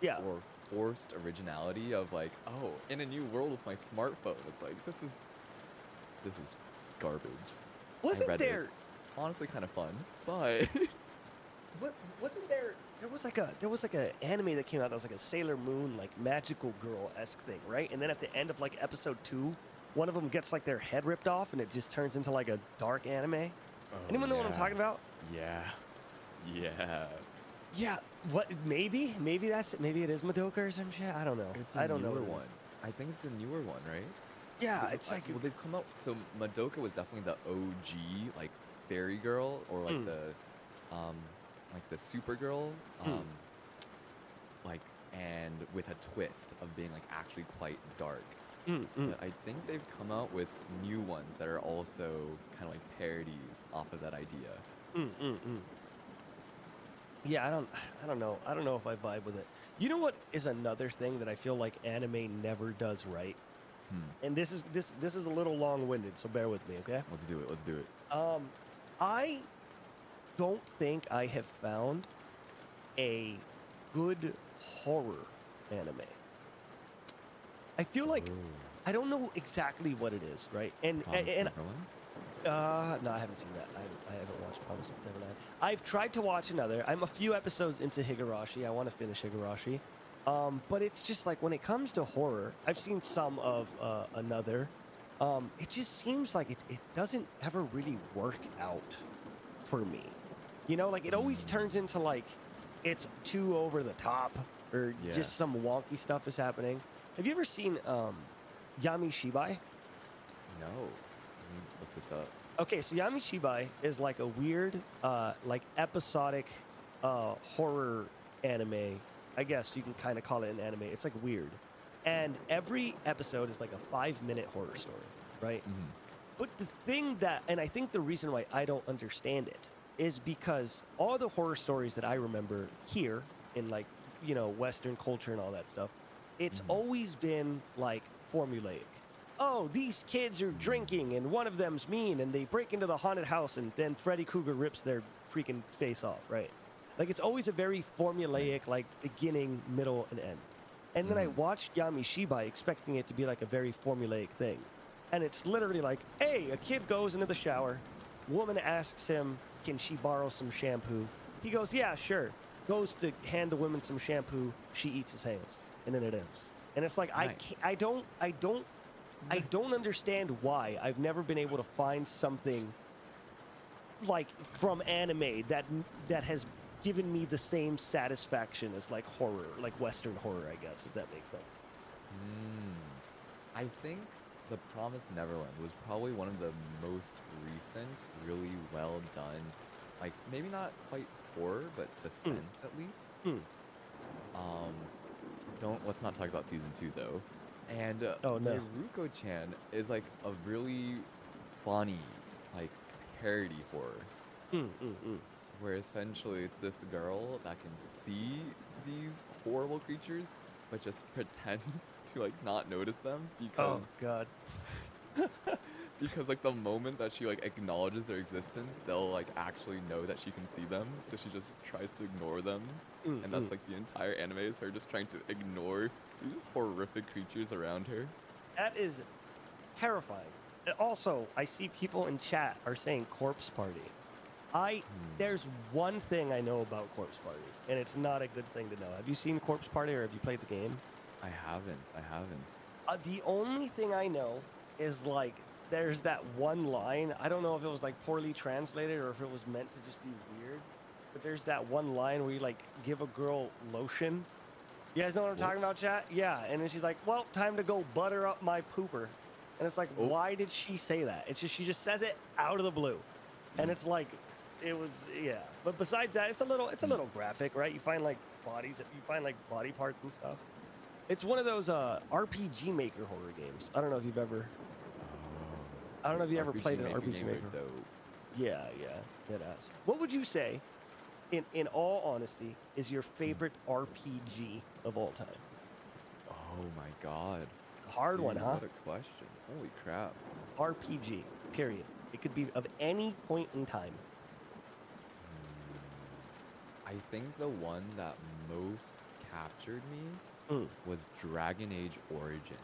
[SPEAKER 2] Yeah.
[SPEAKER 1] or forced originality of like, oh, in a new world with my smartphone. It's like this is garbage. I
[SPEAKER 2] Wasn't
[SPEAKER 1] read it.
[SPEAKER 2] there?
[SPEAKER 1] Honestly kind of fun, but
[SPEAKER 2] Wasn't there? There was like a anime that came out that was like a Sailor Moon like magical girl-esque thing, right? And then at the end of like episode 2, one of them gets like their head ripped off, and it just turns into like a dark anime. Anyone know what I'm talking about?
[SPEAKER 1] Yeah. Yeah.
[SPEAKER 2] Yeah. What? Maybe that's it. Maybe it is Madoka or some shit. I don't know.
[SPEAKER 1] It's
[SPEAKER 2] I
[SPEAKER 1] a
[SPEAKER 2] don't know
[SPEAKER 1] newer
[SPEAKER 2] what it
[SPEAKER 1] one.
[SPEAKER 2] is.
[SPEAKER 1] I think it's a newer one, right?
[SPEAKER 2] Yeah,
[SPEAKER 1] Because,
[SPEAKER 2] it's like
[SPEAKER 1] well, they've come out. So Madoka was definitely the OG, like fairy girl, or like like the Supergirl, like, and with a twist of being like actually quite dark. But I think they've come out with new ones that are also kind of like parodies off of that idea.
[SPEAKER 2] Yeah, I don't know. I don't know if I vibe with it. You know what is another thing that I feel like anime never does right? And this is a little long-winded, so bear with me, okay?
[SPEAKER 1] Let's do it. Let's do it.
[SPEAKER 2] I don't think I have found a good horror anime. I feel like I don't know exactly what it is, right? And
[SPEAKER 1] Promised
[SPEAKER 2] and
[SPEAKER 1] Neverland?
[SPEAKER 2] no, I haven't seen that. I haven't watched Promise of Neverland. I've tried to watch another. I'm a few episodes into Higurashi. I want to finish Higurashi. But it's just like when it comes to horror, I've seen some of another. It just seems like it doesn't ever really work out for me. You know, like it always turns into like it's too over the top or
[SPEAKER 1] Yeah.
[SPEAKER 2] just some wonky stuff is happening. Have you ever seen Yami Shibai?
[SPEAKER 1] No. Let me look this up.
[SPEAKER 2] Okay, so Yami Shibai is like a weird, like episodic horror anime. I guess you can kind of call it an anime. It's like weird. And every episode is like a 5-minute horror story, right? But the thing that, and I think the reason why I don't understand it is because all the horror stories that I remember here in like, you know, Western culture and all that stuff, it's always been like formulaic. Oh, these kids are drinking and one of them's mean and they break into the haunted house and then Freddy Krueger rips their freaking face off, right? Like it's always a very formulaic, like beginning, middle, and end. And then I watched Yami Shibai expecting it to be like a very formulaic thing. And it's literally like, hey, a kid goes into the shower. Woman asks him, can she borrow some shampoo? He goes, yeah, sure. Goes to hand the woman some shampoo. She eats his hands. And then it ends. And it's like,
[SPEAKER 1] Nice.
[SPEAKER 2] I don't understand why I've never been able to find something like from anime that has given me the same satisfaction as like horror, like Western horror, I guess, if that makes sense.
[SPEAKER 1] I think The Promised Neverland was probably one of the most recent, really well done, like maybe not quite horror, but suspense at least. Let's not talk about season 2 though. And
[SPEAKER 2] Oh, no.
[SPEAKER 1] Naruko-chan is like a really funny, like parody horror. Where essentially it's this girl that can see these horrible creatures, but just pretends to like not notice them because
[SPEAKER 2] Oh God.
[SPEAKER 1] because like the moment that she like acknowledges their existence, they'll like actually know that she can see them. So she just tries to ignore them, and that's like the entire anime is her just trying to ignore these horrific creatures around her.
[SPEAKER 2] That is terrifying. Also, I see people in chat are saying Corpse Party. There's one thing I know about Corpse Party, and it's not a good thing to know. Have you seen Corpse Party or have you played the game?
[SPEAKER 1] I haven't.
[SPEAKER 2] The only thing I know is like there's that one line. I don't know if it was like poorly translated or if it was meant to just be weird, but there's that one line where you like give a girl lotion. You guys know what I'm talking about, chat? Yeah, and then she's like, well, time to go butter up my pooper. And it's like, why did she say that? It's just, she just says it out of the blue. And it's like, it was, yeah. But besides that, it's a little graphic, right? You find like bodies, you find like body parts and stuff. It's one of those RPG Maker horror games. I don't know if you've ever. I don't know if you ever played an RPG
[SPEAKER 1] games
[SPEAKER 2] Maker.
[SPEAKER 1] are dope.
[SPEAKER 2] Yeah, it has. What would you say, in all honesty, is your favorite RPG of all time?
[SPEAKER 1] Oh my god.
[SPEAKER 2] Hard
[SPEAKER 1] Dude,
[SPEAKER 2] one, huh?
[SPEAKER 1] What a question. Holy crap.
[SPEAKER 2] RPG, period. It could be of any point in time.
[SPEAKER 1] I think the one that most captured me was Dragon Age Origins.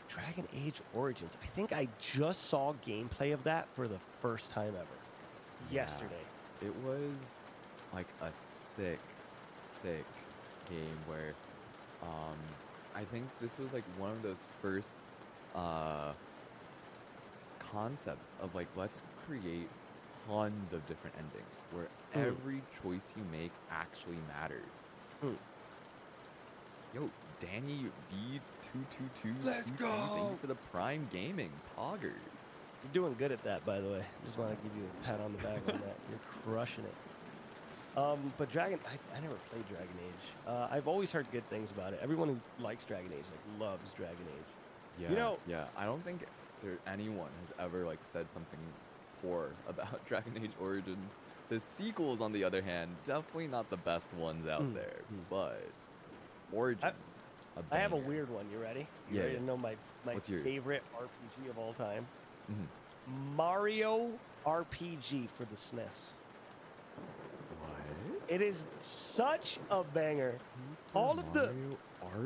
[SPEAKER 2] Dragon Age Origins. I think I just saw gameplay of that for the first time ever.
[SPEAKER 1] Yeah.
[SPEAKER 2] Yesterday.
[SPEAKER 1] It was like a sick game where I think this was like one of those first concepts of like, let's create tons of different endings where every choice you make actually matters. Yo, Danny B222.
[SPEAKER 2] Let's go!
[SPEAKER 1] Thank you for the Prime Gaming Poggers.
[SPEAKER 2] You're doing good at that, by the way. Just want to give you a pat on the back on that. You're crushing it. But Dragon, I never played Dragon Age. I've always heard good things about it. Everyone who likes Dragon Age like loves Dragon Age.
[SPEAKER 1] Yeah,
[SPEAKER 2] You know,
[SPEAKER 1] yeah. I don't think anyone has ever like said something poor about Dragon Age Origins. The sequels, on the other hand, definitely not the best ones out there. But Origins,
[SPEAKER 2] I have a
[SPEAKER 1] banger.
[SPEAKER 2] weird one. You ready? You
[SPEAKER 1] Yeah,
[SPEAKER 2] ready
[SPEAKER 1] yeah.
[SPEAKER 2] to know my
[SPEAKER 1] What's yours?
[SPEAKER 2] favorite RPG of all time?
[SPEAKER 1] Mhm.
[SPEAKER 2] Mario RPG for the SNES.
[SPEAKER 1] What?
[SPEAKER 2] It is such a banger. All of the
[SPEAKER 1] Mario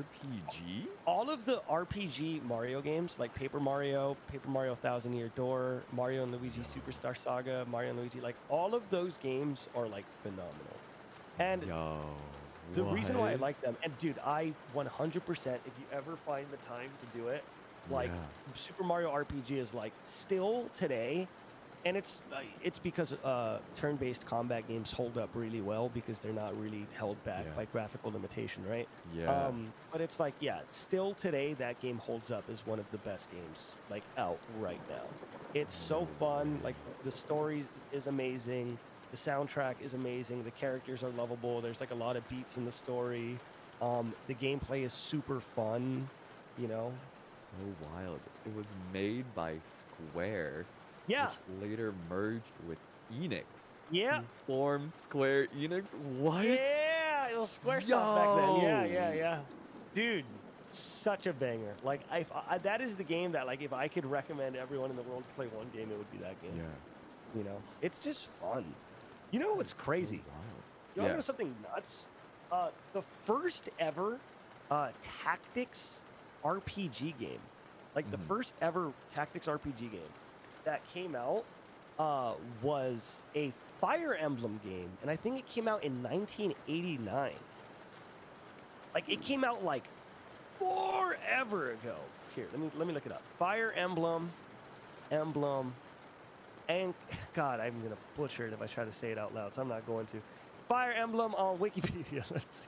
[SPEAKER 1] RPG?
[SPEAKER 2] all of the RPG Mario games, like Paper Mario 1000 Year Door, Mario and Luigi Superstar Saga, Mario and Luigi, like all of those games are like phenomenal. And
[SPEAKER 1] Yo,
[SPEAKER 2] the reason why I
[SPEAKER 1] what?
[SPEAKER 2] like them, and dude, I 100%, if you ever find the time to do it, like
[SPEAKER 1] Yeah.
[SPEAKER 2] Super Mario RPG is like still today, and it's because turn-based combat games hold up really well because they're not really held back
[SPEAKER 1] Yeah.
[SPEAKER 2] by graphical limitation, right?
[SPEAKER 1] Yeah.
[SPEAKER 2] But it's like, yeah, still today that game holds up as one of the best games like out right now. It's so fun. Like the story is amazing. The soundtrack is amazing. The characters are lovable. There's like a lot of beats in the story. The gameplay is super fun, you know?
[SPEAKER 1] So wild. It was made by Square,
[SPEAKER 2] Yeah.
[SPEAKER 1] which later merged with Enix.
[SPEAKER 2] Yeah.
[SPEAKER 1] To form Square Enix. What?
[SPEAKER 2] Yeah, it was Squaresoft back then. Yeah, yeah,
[SPEAKER 1] Yo!
[SPEAKER 2] yeah. Dude, such a banger. Like, that is the game that, like, if I could recommend everyone in the world to play one game, it would be that game.
[SPEAKER 1] Yeah.
[SPEAKER 2] You know, it's just fun. You know what's crazy?
[SPEAKER 1] So wild.
[SPEAKER 2] You want to
[SPEAKER 1] Yeah.
[SPEAKER 2] know something nuts? The first ever tactics RPG game, like the
[SPEAKER 1] Mhm.
[SPEAKER 2] first ever tactics RPG game that came out was a Fire Emblem game, and I think it came out in 1989. Like it came out like forever ago. Here, let me look it up. Fire Emblem, and God, I'm gonna butcher it if I try to say it out loud, so I'm not going to. Fire Emblem on Wikipedia. Let's see.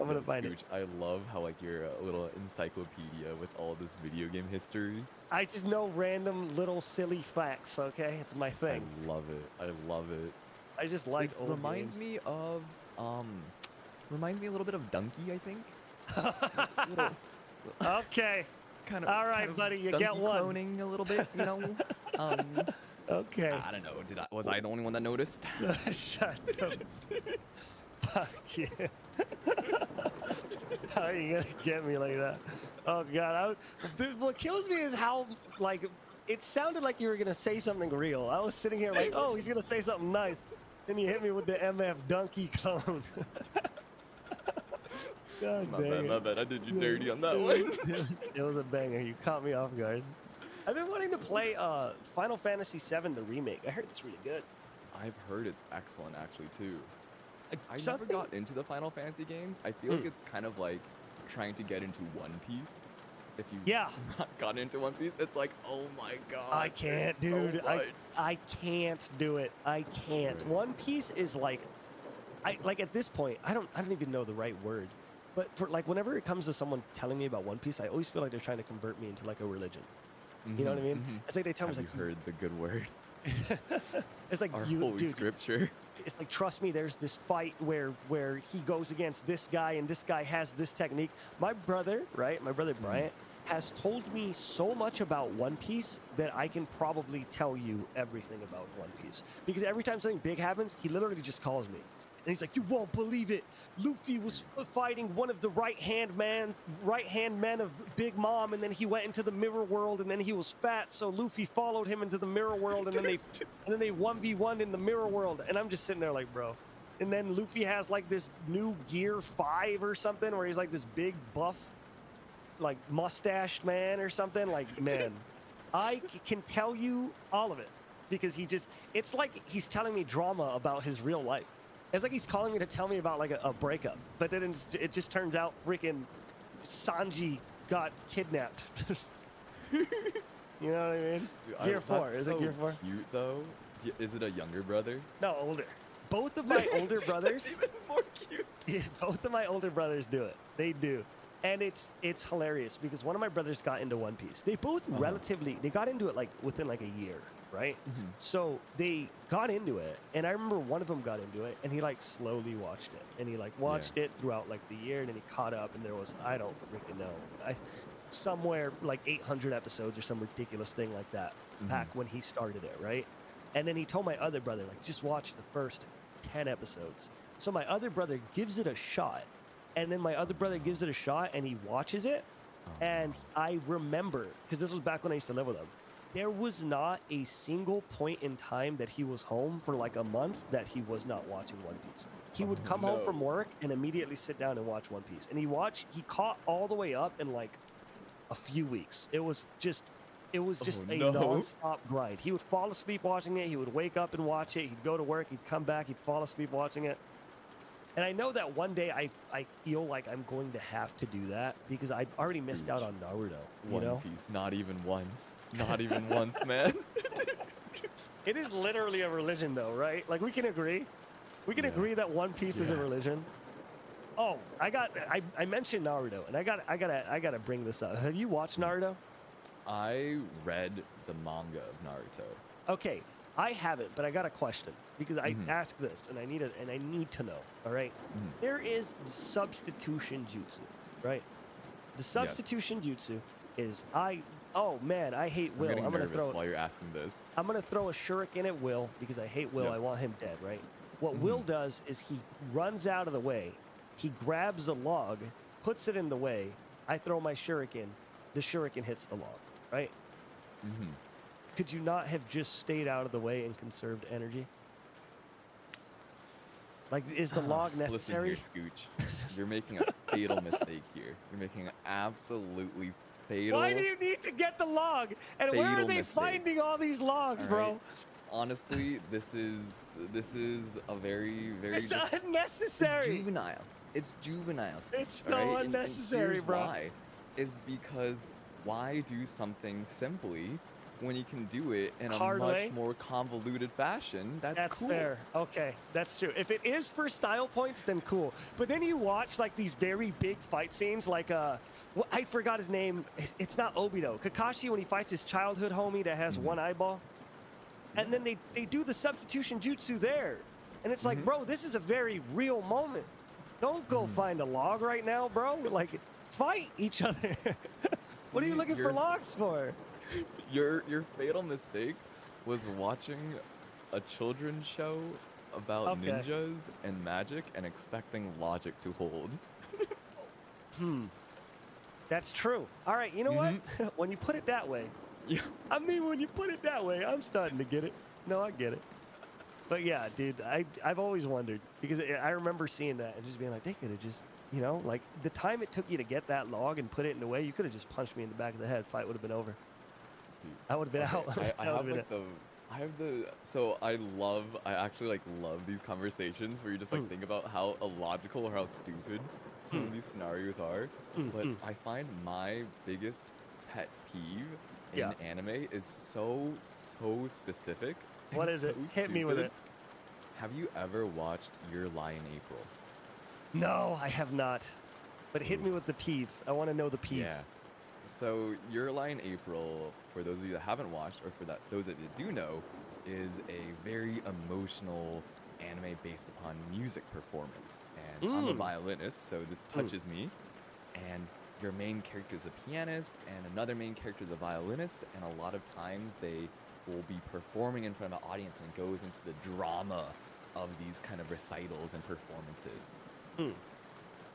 [SPEAKER 2] I'm gonna
[SPEAKER 1] Yo,
[SPEAKER 2] find it.
[SPEAKER 1] Scooch, I love how like you're a little encyclopedia with all this video game history.
[SPEAKER 2] I just know random little silly facts. Okay, it's my thing.
[SPEAKER 1] I love it. I love it.
[SPEAKER 2] I just like
[SPEAKER 1] It
[SPEAKER 2] old
[SPEAKER 1] reminds
[SPEAKER 2] games.
[SPEAKER 1] me of reminds me a little bit of Donkey, I think. Little,
[SPEAKER 2] Okay.
[SPEAKER 1] kind of.
[SPEAKER 2] All right, buddy, you get
[SPEAKER 1] Donkey
[SPEAKER 2] one.
[SPEAKER 1] cloning a little bit, you know.
[SPEAKER 2] Okay.
[SPEAKER 1] I don't know. Was I the only one that noticed?
[SPEAKER 2] Shut up. Fuck you. How are you gonna get me like that? Oh God! Dude, what kills me is how like it sounded like you were gonna say something real. I was sitting here like, oh, he's gonna say something nice. Then you hit me with the MF Donkey clone. God
[SPEAKER 1] My
[SPEAKER 2] dang
[SPEAKER 1] bad,
[SPEAKER 2] it.
[SPEAKER 1] my bad. I did you dirty on that one.
[SPEAKER 2] It was a banger. You caught me off guard. I've been wanting to play Final Fantasy VII, the remake. I heard it's really good.
[SPEAKER 1] I've heard it's excellent actually too. I never
[SPEAKER 2] Something-
[SPEAKER 1] got into the Final Fantasy games. I feel like it's kind of like trying to get into One Piece. If you've
[SPEAKER 2] Yeah.
[SPEAKER 1] not gotten into One Piece, it's like, oh my god.
[SPEAKER 2] I can't,
[SPEAKER 1] there's so
[SPEAKER 2] dude.
[SPEAKER 1] much.
[SPEAKER 2] I can't do it. I can't.
[SPEAKER 1] Right.
[SPEAKER 2] One Piece is like, like at this point, I don't even know the right word, but for like whenever it comes to someone telling me about One Piece, I always feel like they're trying to convert me into like a religion. You know what I mean?
[SPEAKER 1] Mhm.
[SPEAKER 2] It's like they tell me,
[SPEAKER 1] Have
[SPEAKER 2] it's
[SPEAKER 1] you
[SPEAKER 2] like,
[SPEAKER 1] heard the good word?
[SPEAKER 2] It's like
[SPEAKER 1] Our
[SPEAKER 2] you,
[SPEAKER 1] holy
[SPEAKER 2] dude.
[SPEAKER 1] scripture.
[SPEAKER 2] It's like, trust me, there's this fight where he goes against this guy and this guy has this technique. My brother, right? My brother Bryant has told me so much about One Piece that I can probably tell you everything about One Piece. Because every time something big happens, he literally just calls me. And he's like, you won't believe it. Luffy was fighting one of the right-hand men of Big Mom, and then he went into the mirror world, and then he was fat, so Luffy followed him into the mirror world, and then they 1v1 in the mirror world. And I'm just sitting there like, bro. And then Luffy has like this new Gear 5 or something, where he's like this big buff, like mustached man or something. Like, man, I can tell you all of it because it's like he's telling me drama about his real life. It's like he's calling me to tell me about like a breakup, but then it just turns out freaking Sanji got kidnapped. You know what I mean?
[SPEAKER 1] Dude,
[SPEAKER 2] Gear 4.
[SPEAKER 1] that's
[SPEAKER 2] Is it
[SPEAKER 1] so
[SPEAKER 2] Gear 4?
[SPEAKER 1] Cute though. Is it a younger brother?
[SPEAKER 2] No, older. Both of my older brothers.
[SPEAKER 1] That's even more cute.
[SPEAKER 2] Yeah, both of my older brothers do it. They do. And it's hilarious because one of my brothers got into One Piece. They both they got into it like within like a year, right? So they got into it, and I remember one of them got into it, and he like slowly watched it, and he like watched it throughout like the year, and then he caught up, and there was, I don't freaking know, somewhere like 800 episodes or some ridiculous thing like that back when he started it, right? And then he told my other brother, like, just watch the first 10 episodes. So my other brother gives it a shot. And then my other brother gives it a shot and he watches it. And I remember, because this was back when I used to live with him, there was not a single point in time that he was home for like a month that he was not watching One Piece. He would come home from work and immediately sit down and watch One Piece. And he caught all the way up in like a few weeks. It was just a non-stop grind. He would fall asleep watching it. He would wake up and watch it. He'd go to work. He'd come back. He'd fall asleep watching it. And I know that one day I feel like I'm going to have to do that because I already missed out on Naruto. You know?
[SPEAKER 1] One Piece, not even once. Not even once, man.
[SPEAKER 2] It is literally a religion, though, right? Like we can agree. We can agree that One Piece is a religion. Oh, I mentioned Naruto, and I gotta bring this up. Have you watched Naruto?
[SPEAKER 1] I read the manga of Naruto.
[SPEAKER 2] Okay, I haven't, but I got a question because I asked this and I need to know. All right, there is substitution jutsu, right? The substitution jutsu is oh man, I hate Will.
[SPEAKER 1] I'm gonna throw while you're asking this.
[SPEAKER 2] I'm gonna throw a shuriken at Will because I hate Will.
[SPEAKER 1] Yes.
[SPEAKER 2] I want him dead, right? What Will does is he runs out of the way. He grabs a log, puts it in the way. I throw my shuriken. The shuriken hits the log, right? Could you not have just stayed out of the way and conserved energy? Like, is the log necessary?
[SPEAKER 1] Listen here, Scooch. You're making a fatal mistake here. You're making an absolutely fatal.
[SPEAKER 2] Why do you need to get the log? And where are they finding all these logs, bro?
[SPEAKER 1] Honestly, this is a very
[SPEAKER 2] It's unnecessary.
[SPEAKER 1] It's juvenile. It's juvenile. Scooch,
[SPEAKER 2] It's so unnecessary,
[SPEAKER 1] and
[SPEAKER 2] bro.
[SPEAKER 1] Why? Is because why do something simply when you can do it in a much more convoluted fashion? That's cool.
[SPEAKER 2] Fair. Okay, that's true. If it is for style points, then cool. But then you watch like these very big fight scenes, like I forgot his name. It's not Obito. Kakashi when he fights his childhood homie that has one eyeball, and then they do the substitution jutsu there, and it's like, bro, this is a very real moment. Don't go find a log right now, bro. Like, fight each other. What are you looking for logs for?
[SPEAKER 1] Your fatal mistake was watching a children's show about ninjas and magic and expecting logic to hold.
[SPEAKER 2] That's true. All right, you know what? When you put it that way, when you put it that way, I'm starting to get it. No, I get it. But yeah, dude, I've always wondered because I remember seeing that and just being like, they could have just, you know, like the time it took you to get that log and put it in the way, you could have just punched me in the back of the head. Fight would have been over.
[SPEAKER 1] Dude,
[SPEAKER 2] I would have been out.
[SPEAKER 1] I actually like love these conversations where you just like think about how illogical or how stupid some of these scenarios are. But I find my biggest pet peeve in anime is so specific.
[SPEAKER 2] What is it? Hit me with it.
[SPEAKER 1] Have you ever watched Your Lie in April?
[SPEAKER 2] No, I have not. But hit me with the peeve. I want to know the peeve.
[SPEAKER 1] Yeah. So Your Lie in April, for those of you that haven't watched, or for those of you that do know, is a very emotional anime based upon music performance. And I'm a
[SPEAKER 2] Mm.
[SPEAKER 1] violinist, so this touches me. And your main character is a pianist, and another main character is a violinist, and a lot of times they will be performing in front of an audience, and it goes into the drama of these kind of recitals and performances.
[SPEAKER 2] Mm.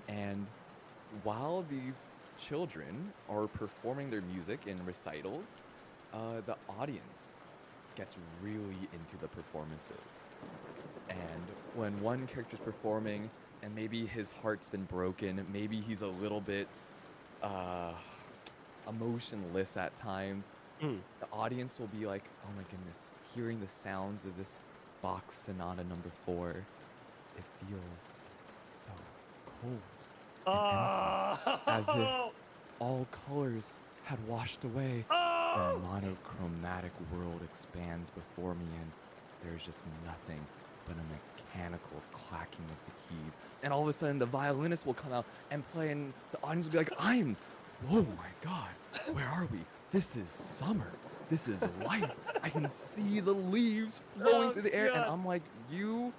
[SPEAKER 1] And while these children are performing their music in recitals, the audience gets really into the performances. And when one character's performing, and maybe his heart's been broken, maybe he's a little bit uh, emotionless at times,
[SPEAKER 2] Mm.
[SPEAKER 1] the audience will be like, oh my goodness, hearing the sounds of this Bach Sonata number 4, it feels so cold. As if
[SPEAKER 2] Oh.
[SPEAKER 1] all colors had washed away. The
[SPEAKER 2] Oh.
[SPEAKER 1] monochromatic world expands before me, and there's just nothing but a mechanical clacking of the keys. And all of a sudden, the violinist will come out and play, and the audience will be like, whoa, my God, where are we? This is summer. This is life. I can see the leaves flowing
[SPEAKER 2] Oh,
[SPEAKER 1] through the air. And
[SPEAKER 2] God.
[SPEAKER 1] I'm like, you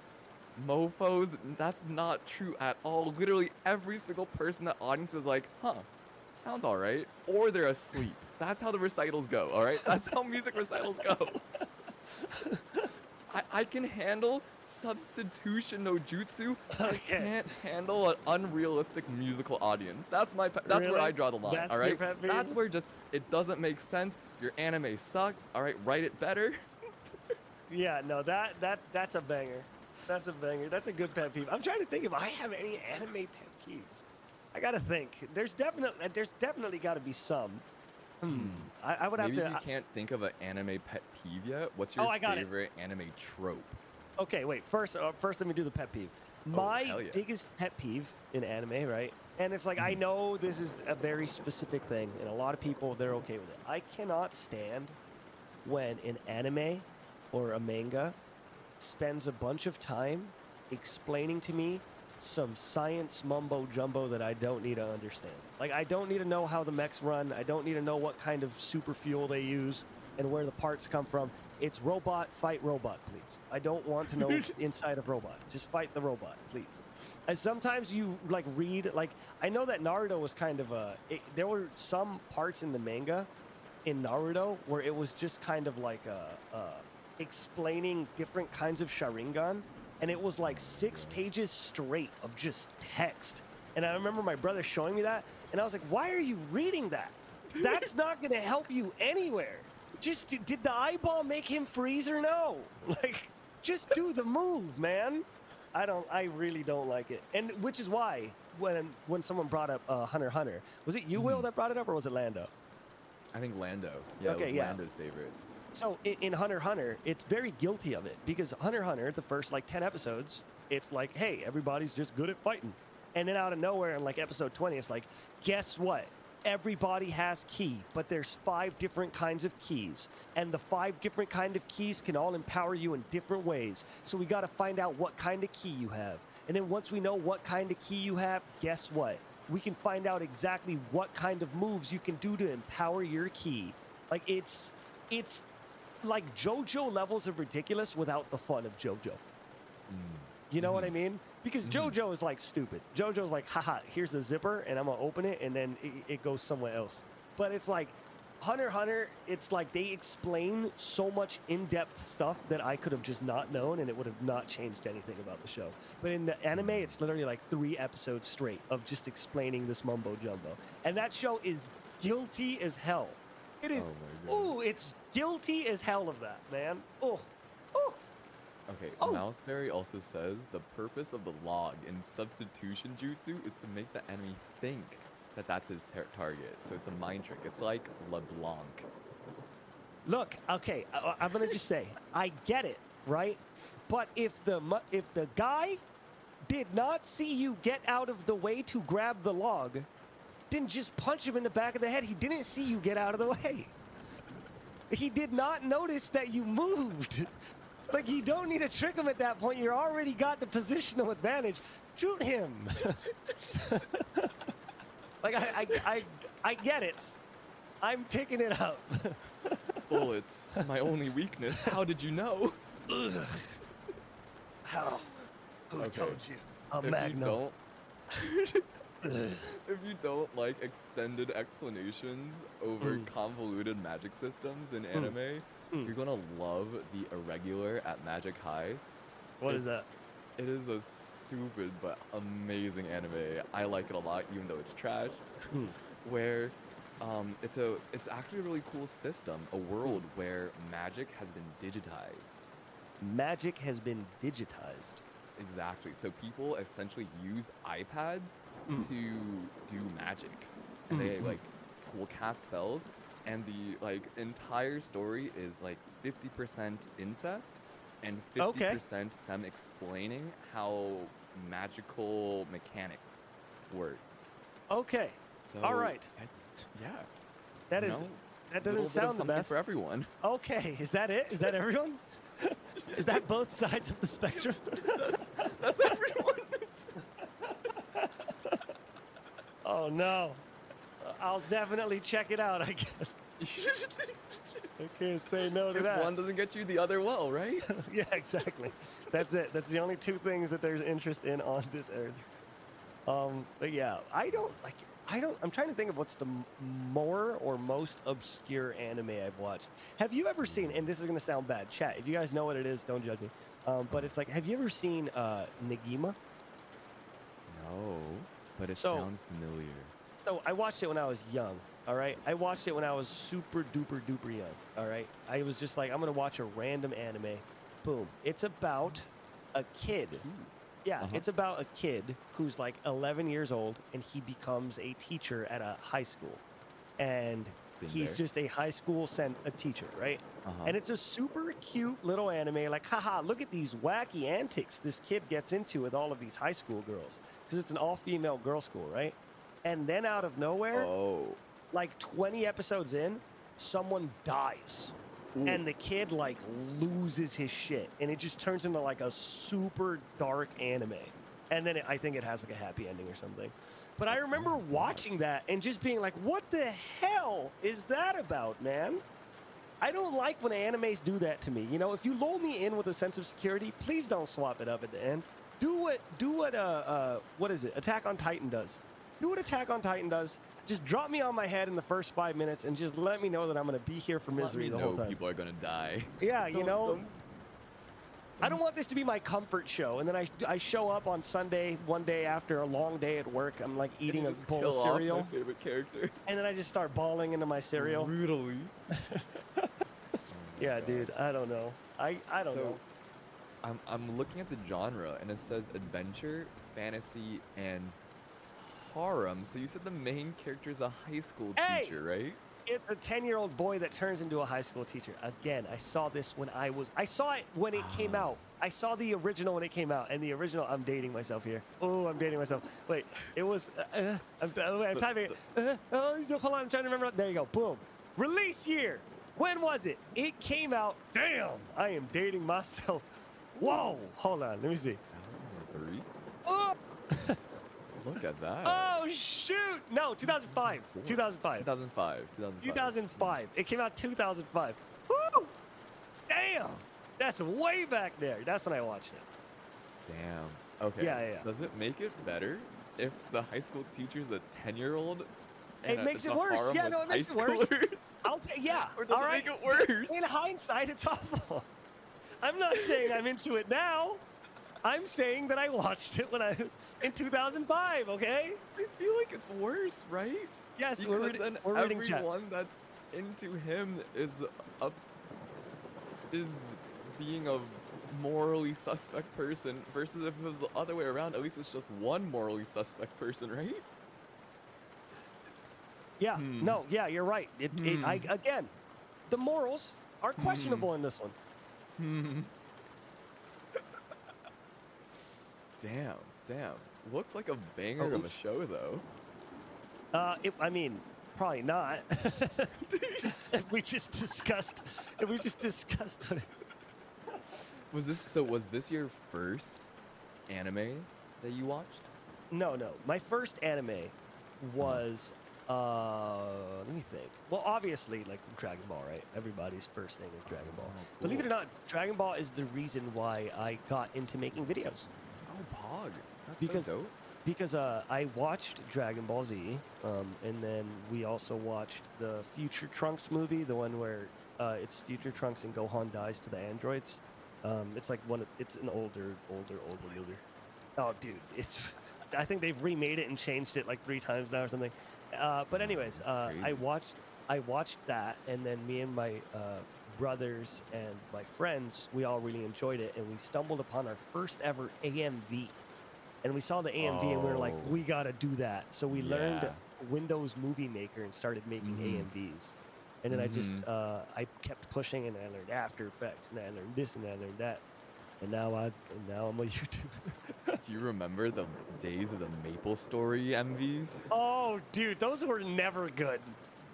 [SPEAKER 1] mofos, that's not true at all. Literally every single person in the audience is like, sounds all right. Or they're asleep. That's how the recitals go, all right? That's how music recitals go. I can handle substitution no jutsu. I
[SPEAKER 2] Okay.
[SPEAKER 1] can't handle an unrealistic musical audience. That's that's where
[SPEAKER 2] Really?
[SPEAKER 1] I draw the line,
[SPEAKER 2] That's
[SPEAKER 1] all
[SPEAKER 2] your
[SPEAKER 1] right?
[SPEAKER 2] pet peeve?
[SPEAKER 1] That's where just, it doesn't make sense. Your anime sucks, all right? Write it better.
[SPEAKER 2] Yeah, no, that's a banger. That's a banger. That's a good pet peeve. I'm trying to think if I have any anime pet peeves. I gotta think. There's definitely got to be some. I would
[SPEAKER 1] Maybe
[SPEAKER 2] have
[SPEAKER 1] if
[SPEAKER 2] to.
[SPEAKER 1] you can't think of an anime pet peeve yet, what's your
[SPEAKER 2] Oh, I got it.
[SPEAKER 1] favorite anime trope?
[SPEAKER 2] Okay, wait. First let me do the pet peeve. My
[SPEAKER 1] hell yeah.
[SPEAKER 2] biggest pet peeve in anime, right? And it's like, I know this is a very specific thing, and a lot of people, they're okay with it. I cannot stand when an anime or a manga spends a bunch of time explaining to me some science mumbo jumbo that I don't need to understand. Like, I don't need to know how the mechs run. I don't need to know what kind of super fuel they use and where the parts come from. It's robot, fight robot, please. I don't want to know inside of robot. Just fight the robot, please. And sometimes you like read, like, I know that Naruto was kind of there were some parts in the manga in Naruto where it was just kind of like explaining different kinds of Sharingan, and it was like 6 pages straight of just text. And I remember my brother showing me that, and I was like, why are you reading that? That's not going to help you anywhere. Just, did the eyeball make him freeze or no? Like, just do the move, man. I really don't like it. And which is why when someone brought up Hunter x Hunter, was it you, Will, that brought it up, or was it Lando?
[SPEAKER 1] I think Lando. Yeah,
[SPEAKER 2] Okay,
[SPEAKER 1] it was
[SPEAKER 2] yeah.
[SPEAKER 1] Lando's favorite.
[SPEAKER 2] So in Hunter x Hunter, it's very guilty of it, because Hunter x Hunter, the first like 10 episodes, it's like, hey, everybody's just good at fighting. And then out of nowhere in like episode 20, it's like, guess what? Everybody has key, but there's 5 different kinds of keys. And the 5 different kind of keys can all empower you in different ways. So we got to find out what kind of key you have. And then once we know what kind of key you have, guess what? We can find out exactly what kind of moves you can do to empower your key. Like, it's like JoJo levels of ridiculous without the fun of JoJo. You know what I mean? Because JoJo is like stupid. JoJo's like, haha, here's a zipper, and I'm gonna open it, and then it goes somewhere else. But it's like, Hunter x Hunter, it's like they explain so much in-depth stuff that I could have just not known, and it would have not changed anything about the show. But in the anime, it's literally like 3 episodes straight of just explaining this mumbo jumbo. And that show is guilty as hell. It is,
[SPEAKER 1] Oh my God.
[SPEAKER 2] it's guilty as hell of that, man. Oh, oh.
[SPEAKER 1] Okay,
[SPEAKER 2] Oh.
[SPEAKER 1] Mouseberry also says the purpose of the log in substitution jutsu is to make the enemy think that that's his target. So it's a mind trick. It's like LeBlanc.
[SPEAKER 2] Look, okay, I'm gonna just say, I get it, right? But if the guy did not see you get out of the way to grab the log, then just punch him in the back of the head. He didn't see you get out of the way. He did not notice that you moved. Like, you don't need to trick him at that point. You already got the positional advantage. Shoot him. Like, I get it. I'm picking it up.
[SPEAKER 1] Bullets, my only weakness. How did you know?
[SPEAKER 2] How? Who
[SPEAKER 1] Okay.
[SPEAKER 2] told you? A
[SPEAKER 1] If you
[SPEAKER 2] magnum.
[SPEAKER 1] don't,
[SPEAKER 2] Ugh.
[SPEAKER 1] if you don't like extended explanations over
[SPEAKER 2] Mm.
[SPEAKER 1] convoluted magic systems in
[SPEAKER 2] Mm.
[SPEAKER 1] anime,
[SPEAKER 2] Mm.
[SPEAKER 1] you're gonna love the Irregular at Magic High.
[SPEAKER 2] What is
[SPEAKER 1] It's-
[SPEAKER 2] that?
[SPEAKER 1] It is a stupid but amazing anime. I like it a lot, even though it's trash.
[SPEAKER 2] Mm.
[SPEAKER 1] Where it's actually a really cool system, a world where magic has been digitized.
[SPEAKER 2] Magic has been digitized.
[SPEAKER 1] Exactly. So people essentially use iPads
[SPEAKER 2] Mm.
[SPEAKER 1] to do magic, and they
[SPEAKER 2] Mm.
[SPEAKER 1] like will cast spells, and the like entire story is like 50% incest and 50% them explaining how magical mechanics works.
[SPEAKER 2] Okay.
[SPEAKER 1] So
[SPEAKER 2] All right.
[SPEAKER 1] yeah,
[SPEAKER 2] That
[SPEAKER 1] you
[SPEAKER 2] is.
[SPEAKER 1] know,
[SPEAKER 2] That
[SPEAKER 1] little
[SPEAKER 2] doesn't
[SPEAKER 1] bit of
[SPEAKER 2] sound the
[SPEAKER 1] something
[SPEAKER 2] best.
[SPEAKER 1] for everyone.
[SPEAKER 2] Okay. Is that it? Is that everyone? Is that both sides of the spectrum?
[SPEAKER 1] That's everyone.
[SPEAKER 2] Oh no. I'll definitely check it out, I guess. I can't say no to
[SPEAKER 1] If
[SPEAKER 2] that.
[SPEAKER 1] one doesn't get you, the other will, right?
[SPEAKER 2] Yeah, exactly. That's it. That's the only two things that there's interest in on this earth. But yeah, I'm trying to think of what's the more or most obscure anime I've watched. Have you ever seen, and this is going to sound bad, chat, if you guys know what it is, don't judge me. But it's like, have you ever seen Negima?
[SPEAKER 1] No, but it
[SPEAKER 2] So-
[SPEAKER 1] sounds familiar.
[SPEAKER 2] So I watched it when I was young. All right, I watched it when I was super duper duper young. All right, I was just like, I'm gonna watch a random anime. Boom! It's about a kid. Yeah,
[SPEAKER 1] Uh-huh.
[SPEAKER 2] it's about a kid who's like 11 years old, and he becomes a teacher at a high school, and
[SPEAKER 1] Been
[SPEAKER 2] he's
[SPEAKER 1] there.
[SPEAKER 2] just a high school a teacher, right?
[SPEAKER 1] Uh-huh.
[SPEAKER 2] And it's a super cute little anime. Like, haha, look at these wacky antics this kid gets into with all of these high school girls, because it's an all-female girl school, right? And then out of nowhere,
[SPEAKER 1] Oh.
[SPEAKER 2] like 20 episodes in, someone dies.
[SPEAKER 1] Ooh.
[SPEAKER 2] And the kid like loses his shit. And it just turns into like a super dark anime. And then I think it has like a happy ending or something. But I remember
[SPEAKER 1] my God.
[SPEAKER 2] watching that and just being like, what the hell is that about, man? I don't like when animes do that to me. You know, if you lull me in with a sense of security, please don't swap it up at the end. Do what is it? Attack on Titan does. Do what Attack on Titan does. Just drop me on my head in the first 5 minutes and just let me know that I'm going to be here for misery the whole time.
[SPEAKER 1] People are gonna die.
[SPEAKER 2] Yeah, you
[SPEAKER 1] Don't-
[SPEAKER 2] know,
[SPEAKER 1] don't-
[SPEAKER 2] I don't want this to be my comfort show. And then I show up on Sunday, one day after a long day at work. I'm like eating
[SPEAKER 1] you
[SPEAKER 2] a
[SPEAKER 1] just
[SPEAKER 2] bowl
[SPEAKER 1] kill
[SPEAKER 2] of
[SPEAKER 1] off
[SPEAKER 2] cereal.
[SPEAKER 1] my favorite character.
[SPEAKER 2] And then I just start bawling into my cereal.
[SPEAKER 1] Brutally.
[SPEAKER 2] Yeah, dude, I don't know. I don't know.
[SPEAKER 1] I'm looking at the genre and it says adventure, fantasy, and harem. So you said the main character is a high school
[SPEAKER 2] Hey!
[SPEAKER 1] teacher, right?
[SPEAKER 2] It's a 10-year-old boy that turns into a high school teacher. Again, I saw this when I saw it when it came
[SPEAKER 1] Ah.
[SPEAKER 2] out. I saw the original when it came out, and the original, I'm dating myself here. Oh, I'm dating myself. Wait, it was, I'm typing it. Hold on, I'm trying to remember. There you go, boom. Release year. When was it? It came out, damn, I am dating myself. Whoa, hold on, let me see.
[SPEAKER 1] Number 3.
[SPEAKER 2] Oh,
[SPEAKER 1] Look at that.
[SPEAKER 2] oh shoot. No, 2005, 2005.
[SPEAKER 1] 2005.
[SPEAKER 2] 2005. It came out 2005. Woo! Damn! That's way back there. That's when I watched it.
[SPEAKER 1] Damn. Okay.
[SPEAKER 2] Yeah, yeah.
[SPEAKER 1] Does it make it better if the high school teacher's a 10-year-old?
[SPEAKER 2] It makes it worse. Yeah, no, it makes it worse. I'll take, yeah.
[SPEAKER 1] Or does
[SPEAKER 2] all
[SPEAKER 1] it
[SPEAKER 2] right.
[SPEAKER 1] make it worse?
[SPEAKER 2] In hindsight, it's awful. I'm not saying I'm into it now. I'm saying that I watched it when I was in 2005, okay?
[SPEAKER 1] I feel like it's worse, right?
[SPEAKER 2] Yes,
[SPEAKER 1] Because then
[SPEAKER 2] we're reading chat.
[SPEAKER 1] everyone that's into him is being a morally suspect person versus if it was the other way around, at least it's just one morally suspect person, right?
[SPEAKER 2] Yeah,
[SPEAKER 1] Hmm.
[SPEAKER 2] no, yeah, you're right. Again, the morals are questionable in this one.
[SPEAKER 1] Hmm. Damn. Looks like a banger of a show, though.
[SPEAKER 2] I mean, probably not. if we just discussed what
[SPEAKER 1] Was this your first anime that you watched?
[SPEAKER 2] No. My first anime was Let me think. Well, obviously, like Dragon Ball, right? Everybody's first thing is Dragon Ball.
[SPEAKER 1] Oh,
[SPEAKER 2] Believe it or
[SPEAKER 1] cool.
[SPEAKER 2] not, Dragon Ball is the reason why I got into making videos.
[SPEAKER 1] Oh, Pog. That's
[SPEAKER 2] Because
[SPEAKER 1] so dope.
[SPEAKER 2] because I watched Dragon Ball Z, and then we also watched the Future Trunks movie, the one where it's Future Trunks and Gohan dies to the androids. It's like it's an older. Oh, dude, it's. I think they've remade it and changed it like 3 times now or something. But anyways, I watched that, and then me and my brothers and my friends, we all really enjoyed it, and we stumbled upon our first ever AMV. And we saw the AMV and we were like,
[SPEAKER 1] Oh.
[SPEAKER 2] we gotta do that. So we learned
[SPEAKER 1] Yeah.
[SPEAKER 2] Windows Movie Maker and started making AMVs. And then I just I kept pushing, and I learned After Effects, and I learned this, and I learned that. And now I'm a YouTuber.
[SPEAKER 1] Do you remember the days of the Maple Story MVs?
[SPEAKER 2] Oh, dude, those were never good.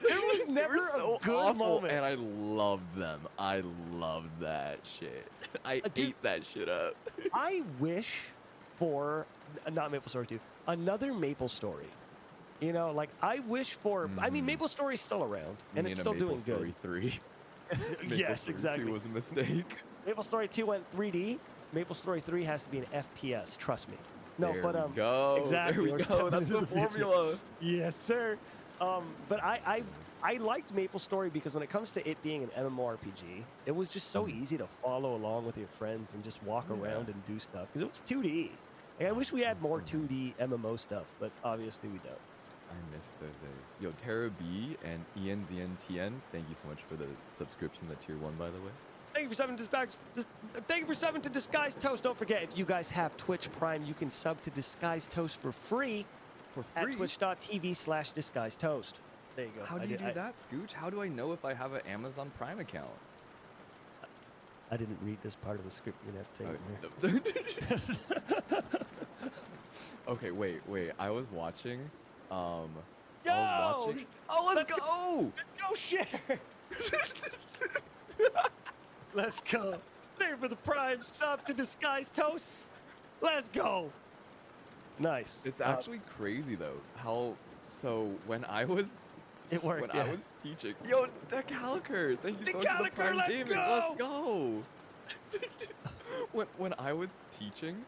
[SPEAKER 2] It was
[SPEAKER 1] They
[SPEAKER 2] never
[SPEAKER 1] were so
[SPEAKER 2] a good
[SPEAKER 1] awful,
[SPEAKER 2] moment.
[SPEAKER 1] and I loved them. I loved that shit. I
[SPEAKER 2] Dude,
[SPEAKER 1] ate that shit up.
[SPEAKER 2] I wish for not Maple Story 2, another Maple Story. You know, like I wish for. I mean, Maple Story's still around, and it's still doing good.
[SPEAKER 1] Maple Story 3. Maple
[SPEAKER 2] Yes,
[SPEAKER 1] Story
[SPEAKER 2] exactly.
[SPEAKER 1] 2 was a mistake.
[SPEAKER 2] Maple Story 2 went 3D. Maple Story 3 has to be an FPS. Trust me. No,
[SPEAKER 1] There
[SPEAKER 2] but
[SPEAKER 1] we go.
[SPEAKER 2] exactly.
[SPEAKER 1] There we
[SPEAKER 2] we're
[SPEAKER 1] go.
[SPEAKER 2] stepping
[SPEAKER 1] That's
[SPEAKER 2] into
[SPEAKER 1] the
[SPEAKER 2] future.
[SPEAKER 1] formula.
[SPEAKER 2] Yes, sir. But I liked Maple Story because when it comes to it being an MMORPG, it was just so easy to follow along with your friends and just walk around and do stuff because it was 2D. Like, I wish we had more 2D MMO stuff, but obviously we don't.
[SPEAKER 1] I missed those days. Yo, Tara B and ENZNTN, thank you so much for the subscription, the tier 1, by the way.
[SPEAKER 2] Thank you for subbing to thank you for subbing to Disguised Toast. Don't forget, if you guys have Twitch Prime, you can sub to Disguised Toast for free
[SPEAKER 1] For
[SPEAKER 2] at
[SPEAKER 1] free?
[SPEAKER 2] twitch.tv/DisguisedToast. There you go.
[SPEAKER 1] How do you do that, Scooch? How do I know if I have an Amazon Prime account?
[SPEAKER 2] I didn't read this part of the script. You're gonna have to take it from here.
[SPEAKER 1] Okay, wait. I was watching.
[SPEAKER 2] Yo!
[SPEAKER 1] Oh, let's go!
[SPEAKER 2] Go share! Let's go. There for the Prime sub to Disguised Toast. Let's go. Nice.
[SPEAKER 1] It's actually crazy though. How so when I was
[SPEAKER 2] It worked,
[SPEAKER 1] when
[SPEAKER 2] yeah.
[SPEAKER 1] I was teaching. Yo, Decaliker, thank you so much for the
[SPEAKER 2] Decaliker,
[SPEAKER 1] Prime
[SPEAKER 2] let's
[SPEAKER 1] Gaming.
[SPEAKER 2] go!
[SPEAKER 1] Let's go. when I was teaching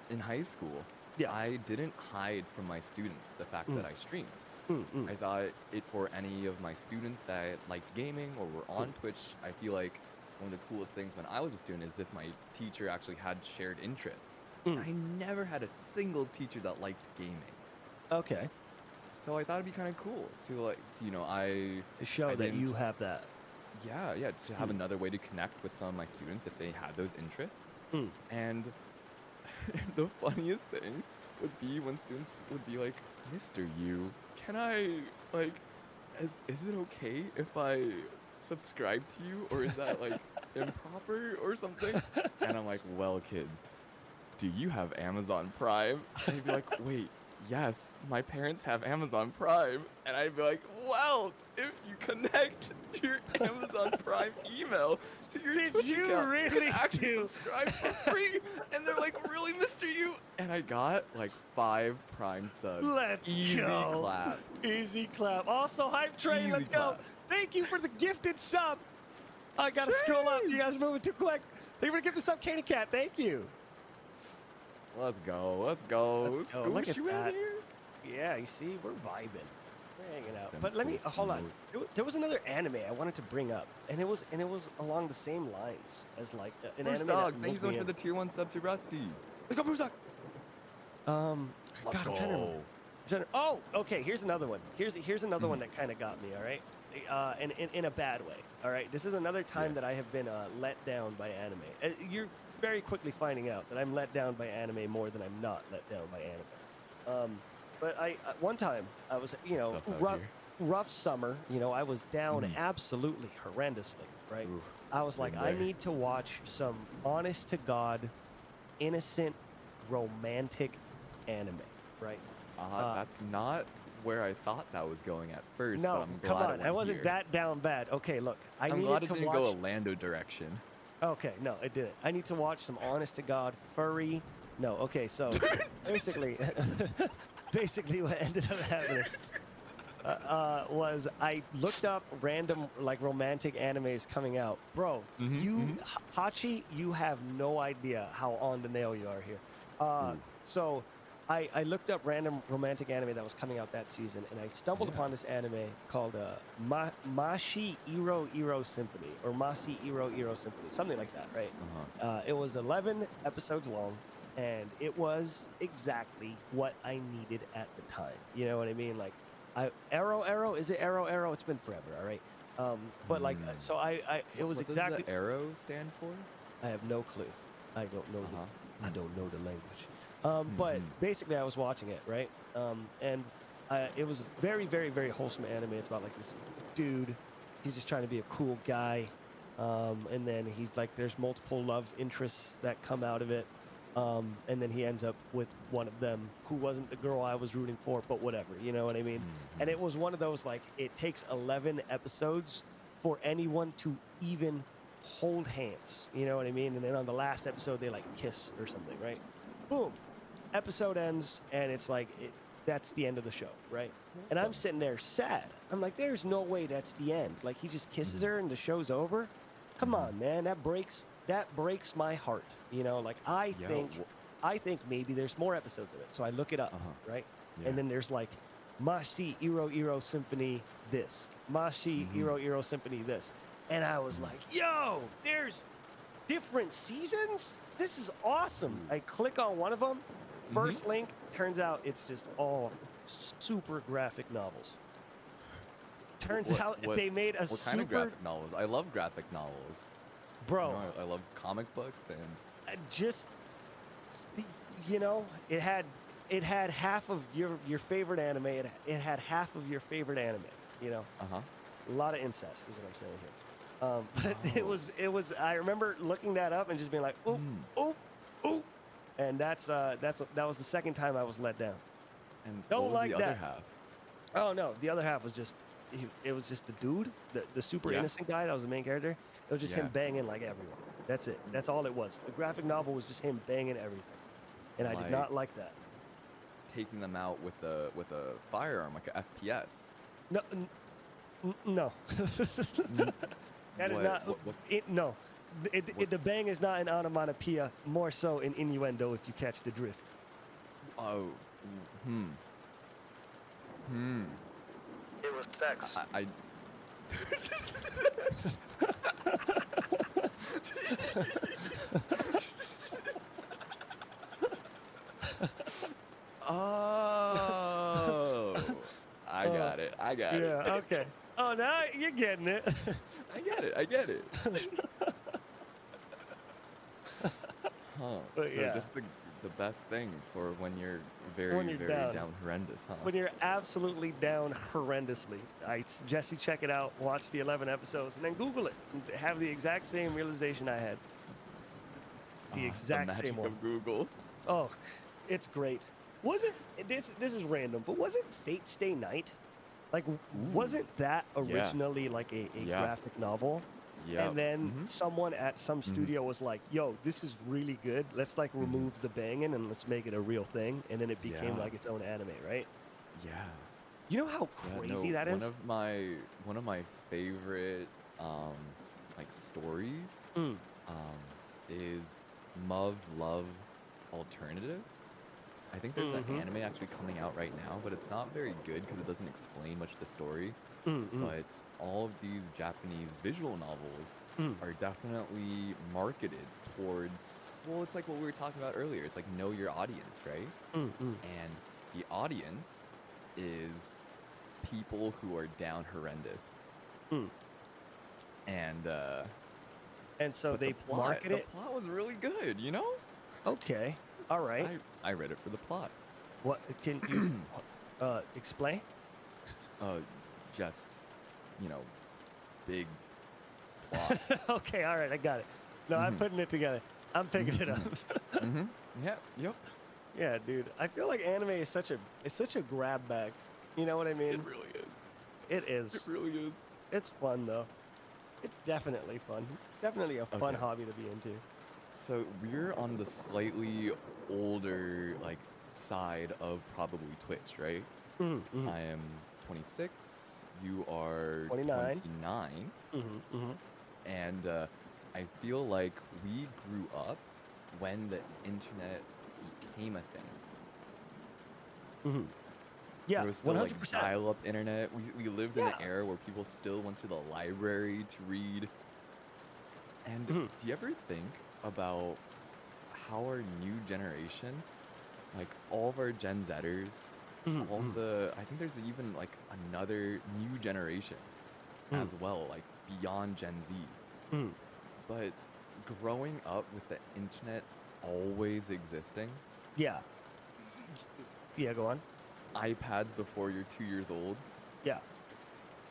[SPEAKER 1] in high school,
[SPEAKER 2] Yeah.
[SPEAKER 1] I didn't hide from my students the fact that I streamed.
[SPEAKER 2] Mm.
[SPEAKER 1] I thought it for any of my students that liked gaming or were on Twitch, I feel like one of the coolest things when I was a student is if my teacher actually had shared interests. And I never had a single teacher that liked gaming.
[SPEAKER 2] Okay.
[SPEAKER 1] So I thought it'd be kind of cool to
[SPEAKER 2] To show
[SPEAKER 1] I
[SPEAKER 2] that
[SPEAKER 1] didn't-
[SPEAKER 2] you have that.
[SPEAKER 1] yeah, to have another way to connect with some of my students if they had those interests. And the funniest thing would be when students would be like, Mr. Yu, can I, like, is it okay if I subscribe to you? Or is that, like, improper or something? And I'm like, well, kids, do you have Amazon Prime? And he'd be like, wait, yes, my parents have Amazon Prime. And I'd be like, well, if you connect your Amazon Prime email to your
[SPEAKER 2] Did
[SPEAKER 1] Twitch
[SPEAKER 2] you
[SPEAKER 1] account, you can
[SPEAKER 2] really
[SPEAKER 1] actually
[SPEAKER 2] do?
[SPEAKER 1] subscribe for free. And they're like, really, Mr. Yu? And I got like 5 Prime subs.
[SPEAKER 2] Let's
[SPEAKER 1] Easy
[SPEAKER 2] go.
[SPEAKER 1] clap.
[SPEAKER 2] Easy clap. Also, Hype Train,
[SPEAKER 1] Easy
[SPEAKER 2] let's go.
[SPEAKER 1] clap.
[SPEAKER 2] Thank you for the gifted sub. I gotta scroll up. You guys are moving too quick. Thank you for the gifted sub, Candy Cat. Thank you.
[SPEAKER 1] Let's go. Let's go.
[SPEAKER 2] Let's go. Look
[SPEAKER 1] Scooch,
[SPEAKER 2] at
[SPEAKER 1] you in
[SPEAKER 2] that.
[SPEAKER 1] here?
[SPEAKER 2] Yeah, you see, we're vibing. We're hanging out.
[SPEAKER 1] Them
[SPEAKER 2] But let me
[SPEAKER 1] cool
[SPEAKER 2] hold on.
[SPEAKER 1] smoke.
[SPEAKER 2] There was another anime I wanted to bring up, and it was along the same lines as like an
[SPEAKER 1] Bruce
[SPEAKER 2] anime
[SPEAKER 1] Dog,
[SPEAKER 2] that
[SPEAKER 1] thank you so
[SPEAKER 2] moved
[SPEAKER 1] much
[SPEAKER 2] me
[SPEAKER 1] for the tier 1 sub to Rusty.
[SPEAKER 2] Let's go, Bruce Dog.
[SPEAKER 1] Let's
[SPEAKER 2] God, I'm trying to remember. Oh, okay. Here's another one. Here's another one that kind of got me. All right, and in a bad way. All right. This is another time that I have been let down by anime. You're very quickly finding out that I'm let down by anime more than I'm not let down by anime. But I one time I was
[SPEAKER 1] Stuff out here.
[SPEAKER 2] rough summer. I was down absolutely horrendously. Right.
[SPEAKER 1] Oof,
[SPEAKER 2] I was like,
[SPEAKER 1] been
[SPEAKER 2] I
[SPEAKER 1] there.
[SPEAKER 2] need to watch some honest to God, innocent, romantic anime. Right.
[SPEAKER 1] That's not where I thought that was going at first.
[SPEAKER 2] No,
[SPEAKER 1] but I'm
[SPEAKER 2] come
[SPEAKER 1] glad
[SPEAKER 2] on.
[SPEAKER 1] it went
[SPEAKER 2] I wasn't
[SPEAKER 1] here.
[SPEAKER 2] that down bad. Okay, look.
[SPEAKER 1] I'm
[SPEAKER 2] needed
[SPEAKER 1] glad it
[SPEAKER 2] to
[SPEAKER 1] didn't
[SPEAKER 2] watch.
[SPEAKER 1] go a Lando direction.
[SPEAKER 2] Okay, no, it didn't. I need to watch some honest to God furry. No, okay, so basically, basically what ended up happening was I looked up random like romantic animes coming out. Bro, you Hachi, you have no idea how on the nail you are here.
[SPEAKER 1] Ooh.
[SPEAKER 2] So I looked up random romantic anime that was coming out that season, and I stumbled upon this anime called Mashi Iro Iro Symphony, or Masi Iro Iro Symphony, something like that, right? It was 11 episodes long, and it was exactly what I needed at the time. You know what I mean? Like, Arrow, is it Arrow? It's been forever, all right? But like, so it was
[SPEAKER 1] what
[SPEAKER 2] exactly.
[SPEAKER 1] does the arrow stand for?
[SPEAKER 2] I have no clue. I don't know. I don't know the language. But basically, I was watching it, right? And it was a very, very, very wholesome anime. It's about like this dude. He's just trying to be a cool guy. And then he's like, there's multiple love interests that come out of it. And then he ends up with one of them who wasn't the girl I was rooting for, but whatever, you know what I mean? And it was one of those, like, it takes 11 episodes for anyone to even hold hands, you know what I mean? And then on the last episode, they like kiss or something, right? Boom. Episode ends, and it's like, that's the end of the show, right? And I'm sitting there sad. I'm like, there's no way that's the end. Like, he just kisses her and the show's over? Come on, man, that breaks my heart. You know, like I think maybe there's more episodes of it. So I look it up, right?
[SPEAKER 1] Yeah.
[SPEAKER 2] And then there's like Mashi Iro Iro Symphony this, Mashi Iro Iro Symphony this. And I was like, yo, there's different seasons? This is awesome. I click on one of them, first link, turns out it's just all super graphic novels. Turns out they made a
[SPEAKER 1] what kind of graphic novels? I love graphic novels.
[SPEAKER 2] Bro,
[SPEAKER 1] You know, I love comic books and
[SPEAKER 2] just, you know, it had half of your favorite anime. It had half of your favorite anime. You know, a lot of incest is what I'm saying here. But it was. I remember looking that up and just being like, oh, and that was the second time I was let down.
[SPEAKER 1] And
[SPEAKER 2] Don't
[SPEAKER 1] what was
[SPEAKER 2] like
[SPEAKER 1] the
[SPEAKER 2] that.
[SPEAKER 1] other half?
[SPEAKER 2] Oh no, the other half was just. It was just the dude, the super innocent guy that was the main character. It was just him banging like everyone. That's it. That's all it was. The graphic novel was just him banging everything, and I did not like that.
[SPEAKER 1] Taking them out with a firearm, like a FPS.
[SPEAKER 2] No. That is not. No. The bang is not an onomatopoeia. More so an innuendo, if you catch the drift. Oh. It was sex.
[SPEAKER 1] I Oh, I got it.
[SPEAKER 2] Yeah, okay. Oh, now you're getting it.
[SPEAKER 1] I get it. Huh.
[SPEAKER 2] But
[SPEAKER 1] so just the best thing for when you're very down horrendous, huh?
[SPEAKER 2] When you're absolutely down horrendously. I suggest you check it out, watch the 11 episodes, and then Google it. And have the exact same realization I had. The exact same one.
[SPEAKER 1] Of Google.
[SPEAKER 2] Oh, it's great. Wasn't this is random, but wasn't Fate Stay Night? Like, wasn't that originally like a graphic novel? Yeah. And then someone at some studio was like, yo, this is really good. Let's like remove the banging and let's make it a real thing. And then it became like its own anime, right?
[SPEAKER 1] Yeah.
[SPEAKER 2] You know how crazy that is?
[SPEAKER 1] One of my favorite like stories is Muv Love Alternative. I think there's an anime actually coming out right now, but it's not very good because it doesn't explain much of the story. But all of these Japanese visual novels are definitely marketed towards, well, it's like what we were talking about earlier. It's like know your audience, right? And the audience is people who are down horrendous. And
[SPEAKER 2] so they market it?
[SPEAKER 1] The plot was really good, you know?
[SPEAKER 2] Okay. All right.
[SPEAKER 1] I read it for the plot.
[SPEAKER 2] What can you explain?
[SPEAKER 1] Just, you know, big plot.
[SPEAKER 2] Okay, all right, I got it. No, I'm putting it together. I'm picking it up.
[SPEAKER 1] Yeah, yep.
[SPEAKER 2] Yeah, dude. I feel like anime is such a grab bag. You know what I mean?
[SPEAKER 1] It really is.
[SPEAKER 2] It is.
[SPEAKER 1] It really is.
[SPEAKER 2] It's fun though. It's definitely fun. It's definitely a fun hobby to be into.
[SPEAKER 1] So we're on the slightly older, like side of probably Twitch, right?
[SPEAKER 2] Mm-hmm.
[SPEAKER 1] I am 26. You are
[SPEAKER 2] 29.
[SPEAKER 1] 29.
[SPEAKER 2] Mm-hmm. Mm-hmm.
[SPEAKER 1] And I feel like we grew up when the internet became a thing.
[SPEAKER 2] Mm-hmm. Yeah,
[SPEAKER 1] There was still like
[SPEAKER 2] 100%.
[SPEAKER 1] dial-up internet. We lived in an
[SPEAKER 2] Yeah.
[SPEAKER 1] era where people still went to the library to read. And
[SPEAKER 2] Mm-hmm.
[SPEAKER 1] do you ever think about how our new generation, like all of our Gen Zers, all
[SPEAKER 2] Mm-hmm.
[SPEAKER 1] the, I think there's even like another new generation
[SPEAKER 2] Mm-hmm.
[SPEAKER 1] as well, like beyond Gen Z.
[SPEAKER 2] Mm-hmm.
[SPEAKER 1] But growing up with the internet always existing,
[SPEAKER 2] Yeah. Yeah, go on.
[SPEAKER 1] iPads before you're 2 years old,
[SPEAKER 2] Yeah.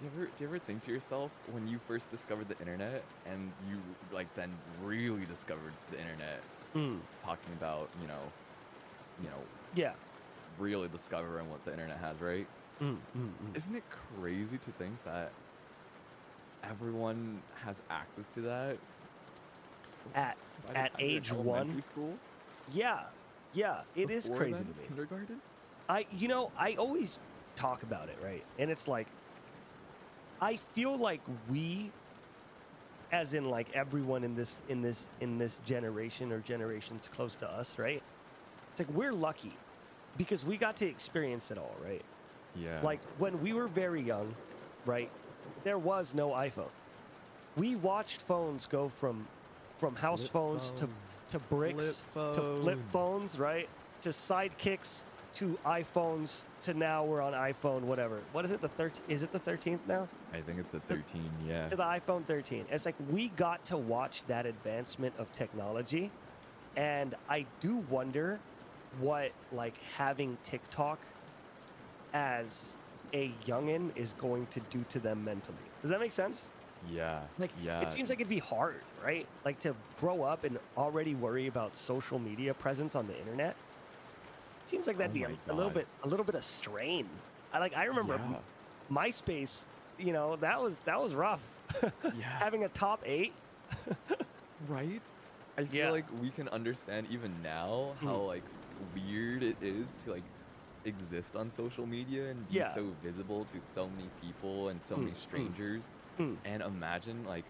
[SPEAKER 1] do you ever think to yourself when you first discovered the internet and you like then really discovered the internet,
[SPEAKER 2] Mm.
[SPEAKER 1] talking about,
[SPEAKER 2] Yeah.
[SPEAKER 1] really discovering what the internet has, right?
[SPEAKER 2] Mm. Mm.
[SPEAKER 1] Isn't it crazy to think that everyone has access to that
[SPEAKER 2] At
[SPEAKER 1] by the
[SPEAKER 2] at
[SPEAKER 1] time they're in
[SPEAKER 2] age
[SPEAKER 1] elementary
[SPEAKER 2] 1.
[SPEAKER 1] school?
[SPEAKER 2] Yeah. Yeah, it is
[SPEAKER 1] Before
[SPEAKER 2] crazy
[SPEAKER 1] then,
[SPEAKER 2] to me.
[SPEAKER 1] kindergarten?
[SPEAKER 2] I always talk about it, right? And it's like I feel like we, as in like everyone in this generation or generations close to us, right? It's like we're lucky because we got to experience it all, right?
[SPEAKER 1] Yeah.
[SPEAKER 2] Like when we were very young, right? There was no iPhone. We watched phones go from house
[SPEAKER 1] Flip
[SPEAKER 2] phones to
[SPEAKER 1] phones.
[SPEAKER 2] bricks
[SPEAKER 1] Flip
[SPEAKER 2] to flip
[SPEAKER 1] phones.
[SPEAKER 2] phones, right? To sidekicks to iPhones to now we're on iPhone whatever. What is it? Is it the 13th now?
[SPEAKER 1] I think it's the
[SPEAKER 2] The-
[SPEAKER 1] 13, yeah.
[SPEAKER 2] To the iPhone 13. It's like we got to watch that advancement of technology, and I do wonder what like having TikTok as a youngin is going to do to them mentally. Does that make sense?
[SPEAKER 1] Yeah.
[SPEAKER 2] Like,
[SPEAKER 1] yeah.
[SPEAKER 2] it seems like it'd be hard, right? Like to grow up and already worry about social media presence on the internet. It seems like that'd
[SPEAKER 1] Oh
[SPEAKER 2] be
[SPEAKER 1] my
[SPEAKER 2] a little
[SPEAKER 1] God.
[SPEAKER 2] bit of strain. I remember
[SPEAKER 1] Yeah.
[SPEAKER 2] MySpace. That was rough.
[SPEAKER 1] Yeah.
[SPEAKER 2] Having a top 8.
[SPEAKER 1] Right? I feel
[SPEAKER 2] Yeah.
[SPEAKER 1] like we can understand even now how
[SPEAKER 2] Mm.
[SPEAKER 1] like weird it is to like exist on social media and be
[SPEAKER 2] Yeah.
[SPEAKER 1] so visible to so many people and so
[SPEAKER 2] Mm,
[SPEAKER 1] many
[SPEAKER 2] mm,
[SPEAKER 1] strangers.
[SPEAKER 2] mm.
[SPEAKER 1] And imagine like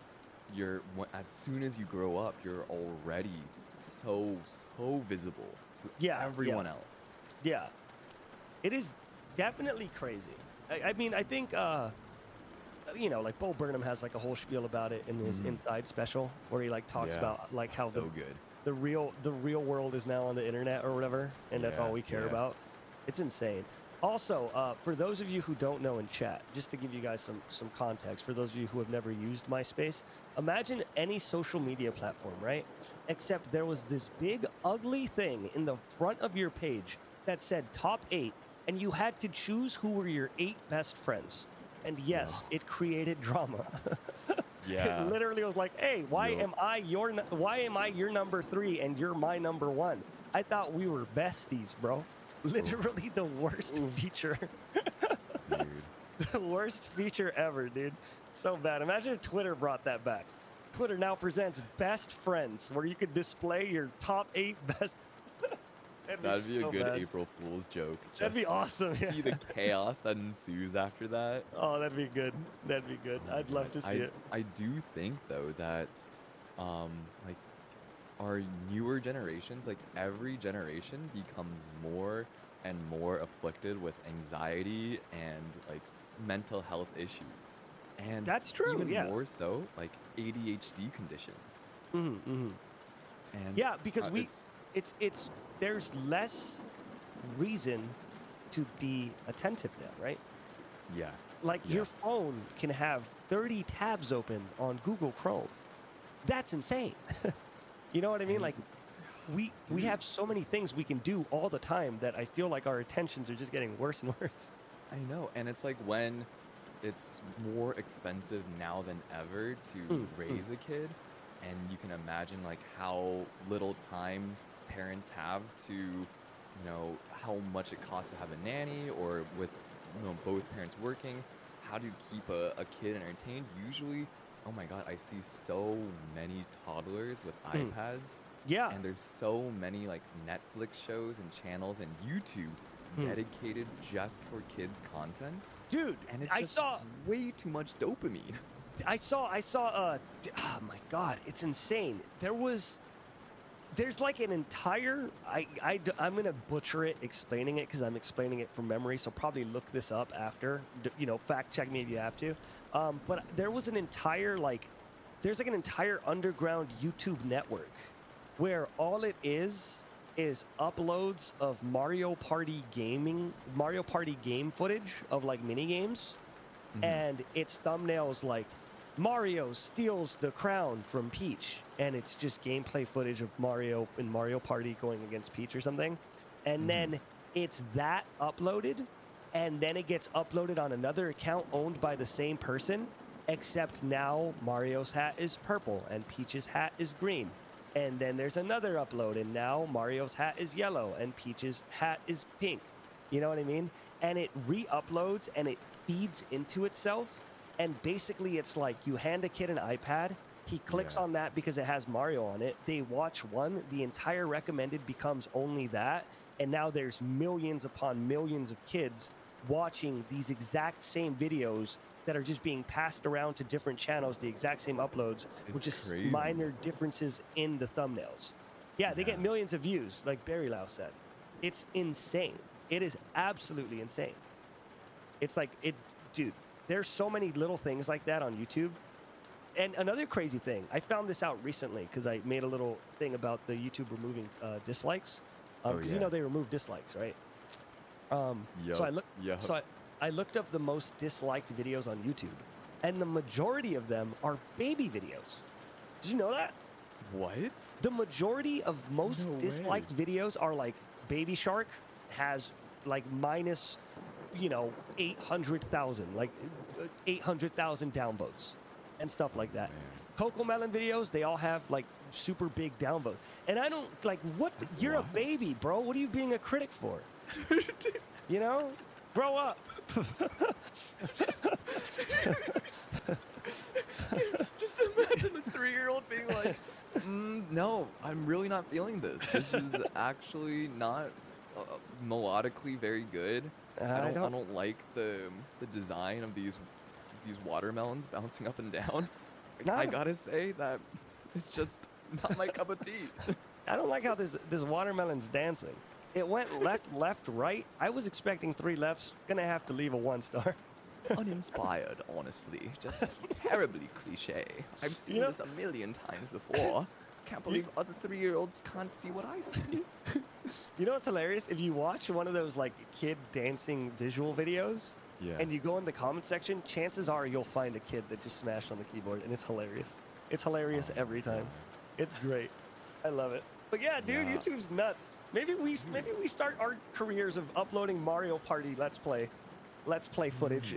[SPEAKER 1] as soon as you grow up, you're already so visible to
[SPEAKER 2] Yeah,
[SPEAKER 1] everyone else.
[SPEAKER 2] Yeah. It is definitely crazy. I mean, I think like Bo Burnham has like a whole spiel about it in his
[SPEAKER 1] Mhm.
[SPEAKER 2] Inside special where he like talks
[SPEAKER 1] Yeah.
[SPEAKER 2] about like how
[SPEAKER 1] So good.
[SPEAKER 2] the real world is now on the internet or whatever, and that's all
[SPEAKER 1] Yeah,
[SPEAKER 2] we care
[SPEAKER 1] yeah.
[SPEAKER 2] about. It's insane. Also, for those of you who don't know in chat, just to give you guys some context, for those of you who have never used MySpace, imagine any social media platform, right? Except there was this big ugly thing in the front of your page that said top 8, and you had to choose who were your 8 best friends. And yes, it created drama.
[SPEAKER 1] Yeah.
[SPEAKER 2] It literally was like, "Hey, why
[SPEAKER 1] Yup.
[SPEAKER 2] am I your number 3 and you're my number 1? I thought we were besties, bro." Literally the worst feature.
[SPEAKER 1] Dude.
[SPEAKER 2] The worst feature ever, dude. So bad. Imagine if Twitter brought that back. Twitter now presents best friends, where you could display your top 8 best.
[SPEAKER 1] That'd be a
[SPEAKER 2] so
[SPEAKER 1] good
[SPEAKER 2] bad.
[SPEAKER 1] April Fool's joke.
[SPEAKER 2] That'd be
[SPEAKER 1] Just
[SPEAKER 2] awesome.
[SPEAKER 1] See
[SPEAKER 2] Yeah.
[SPEAKER 1] the chaos that ensues after that.
[SPEAKER 2] Oh, that'd be good. That'd be good.
[SPEAKER 1] Oh my
[SPEAKER 2] I'd love
[SPEAKER 1] God.
[SPEAKER 2] to see it.
[SPEAKER 1] I do think though that like our newer generations, like every generation becomes more and more afflicted with anxiety and like mental health issues. And
[SPEAKER 2] That's true,
[SPEAKER 1] even
[SPEAKER 2] yeah.
[SPEAKER 1] more so like ADHD conditions.
[SPEAKER 2] Mm-hmm.
[SPEAKER 1] And
[SPEAKER 2] Yeah, because
[SPEAKER 1] it's
[SPEAKER 2] there's less reason to be attentive now, right?
[SPEAKER 1] yeah.
[SPEAKER 2] Like
[SPEAKER 1] Yeah.
[SPEAKER 2] your phone can have 30 tabs open on Google Chrome. That's insane. You know what I mean?
[SPEAKER 1] And-
[SPEAKER 2] Like we
[SPEAKER 1] Dude.
[SPEAKER 2] have so many things we can do all the time that I feel like our attentions are just getting worse and worse.
[SPEAKER 1] I know, and it's like when it's more expensive now than ever to
[SPEAKER 2] Mm,
[SPEAKER 1] raise a kid, and you can imagine like how little time parents have to, how much it costs to have a nanny, or with both parents working, how do you keep a kid entertained? Usually, oh my God, I see so many toddlers with
[SPEAKER 2] Mm.
[SPEAKER 1] iPads,
[SPEAKER 2] Yeah.
[SPEAKER 1] And there's so many like Netflix shows and channels and YouTube dedicated just for kids content,
[SPEAKER 2] Dude,
[SPEAKER 1] and it's
[SPEAKER 2] I
[SPEAKER 1] just
[SPEAKER 2] saw
[SPEAKER 1] way too much dopamine.
[SPEAKER 2] oh my God, it's insane. There's like an entire, I'm going to butcher it explaining it because I'm explaining it from memory. So probably look this up after, fact check me if you have to. But there was there's like an entire underground YouTube network where all it is uploads of Mario Party game footage of like mini games. And it's thumbnails like Mario steals the crown from Peach, and it's just gameplay footage of Mario in Mario Party going against Peach or something. And then it's that uploaded, and then it gets uploaded on another account owned by the same person, except now Mario's hat is purple and Peach's hat is green. And then there's another upload, and now Mario's hat is yellow and Peach's hat is pink. You know what I mean? And it re-uploads and it feeds into itself. And basically, it's like you hand a kid an iPad. He clicks on that because it has Mario on it. They watch one. The entire recommended becomes only that. And now there's millions upon millions of kids watching these exact same videos that are just being passed around to different channels, the exact same uploads, with just
[SPEAKER 1] crazy.
[SPEAKER 2] minor differences in the thumbnails. Yeah, they get millions of views, like Barry Lau said. It's insane. It is absolutely insane. It's like, dude, there's so many little things like that on YouTube. And another crazy thing, I found this out recently because I made a little thing about the YouTube removing dislikes. Because they remove dislikes, right? So I looked up the most disliked videos on YouTube, and the majority of them are baby videos. Did you know that?
[SPEAKER 1] What?
[SPEAKER 2] The majority of most
[SPEAKER 1] No way.
[SPEAKER 2] disliked videos are like Baby Shark has like minus, 800,000, like 800,000 downvotes and stuff like that.
[SPEAKER 1] Man.
[SPEAKER 2] Coco Melon videos, they all have like super big downvotes. And I don't like what you're
[SPEAKER 1] wild.
[SPEAKER 2] a baby, bro. What are you being a critic for? Grow up.
[SPEAKER 1] Just imagine a 3-year-old being like, no, I'm really not feeling this. This is actually not melodically very good. I don't like the design of these watermelons bouncing up and down. I gotta say that it's just not my cup of tea.
[SPEAKER 2] I don't like how this watermelon's dancing. It went left, right. I was expecting 3 lefts. Gonna have to leave a 1-star.
[SPEAKER 1] Uninspired, honestly. Just terribly cliche. I've seen this a million times before. Can't believe other 3-year-olds can't see what I see.
[SPEAKER 2] You know what's hilarious? If you watch one of those like kid dancing visual videos, and you go in the comment section, chances are you'll find a kid that just smashed on the keyboard, and it's hilarious. It's hilarious every time. It's great. I love it. But yeah, dude, YouTube's nuts. Maybe we start our careers of uploading Mario Party Let's Play footage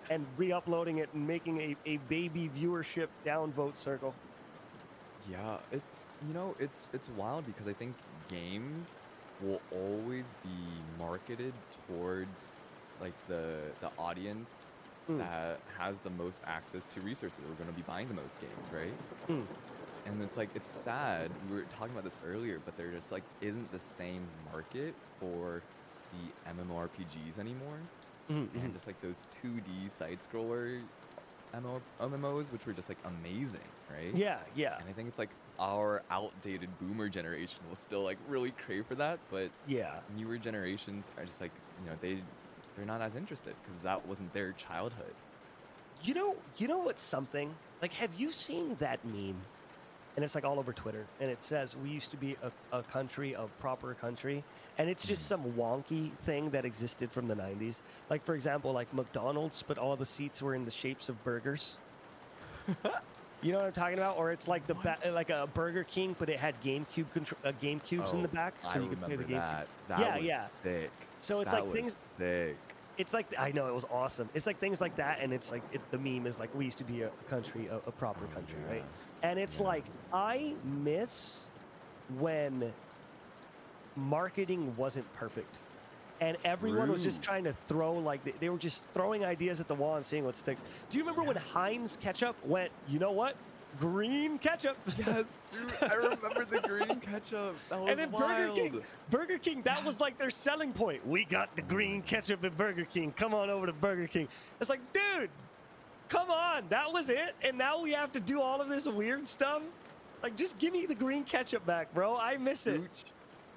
[SPEAKER 2] and re-uploading it and making a baby viewership downvote circle.
[SPEAKER 1] Yeah, it's wild because I think games will always be marketed towards like the audience that has the most access to resources. We're going to be buying the most games, right? And it's like, it's sad, we were talking about this earlier, but there just like isn't the same market for the MMORPGs anymore. And just like those 2D side-scroller MMOs, which were just like amazing, right?
[SPEAKER 2] Yeah.
[SPEAKER 1] And I think it's like our outdated boomer generation will still like really crave for that, but newer generations are just like, they're not as interested because that wasn't their childhood.
[SPEAKER 2] You know what's something? Like, have you seen that meme? And it's like all over Twitter, and it says we used to be a country, a proper country, and it's just some wonky thing that existed from the 90s. Like, for example, like McDonald's, but all the seats were in the shapes of burgers. You know what I'm talking about? Or it's like like a Burger King, but it had GameCubes in the back, so you could play the GameCube.
[SPEAKER 1] That was sick.
[SPEAKER 2] So it's
[SPEAKER 1] that
[SPEAKER 2] like
[SPEAKER 1] was
[SPEAKER 2] things.
[SPEAKER 1] Sick.
[SPEAKER 2] It's like, I know, it was awesome. It's like things like that, and it's like the meme is like we used to be a country, a proper country, right? And it's like, I miss when marketing wasn't perfect. And everyone was just trying to throw, like, they were just throwing ideas at the wall and seeing what sticks. Do you remember when Heinz ketchup went, you know what? green ketchup.
[SPEAKER 1] Yes, dude, I remember the green ketchup. That was
[SPEAKER 2] And then
[SPEAKER 1] wild.
[SPEAKER 2] Burger King, that was like their selling point. We got the green ketchup at Burger King. Come on over to Burger King. It's like, dude, come on. That was it. And now we have to do all of this weird stuff. Like, just give me the green ketchup back, bro. I miss it.
[SPEAKER 1] Gooch,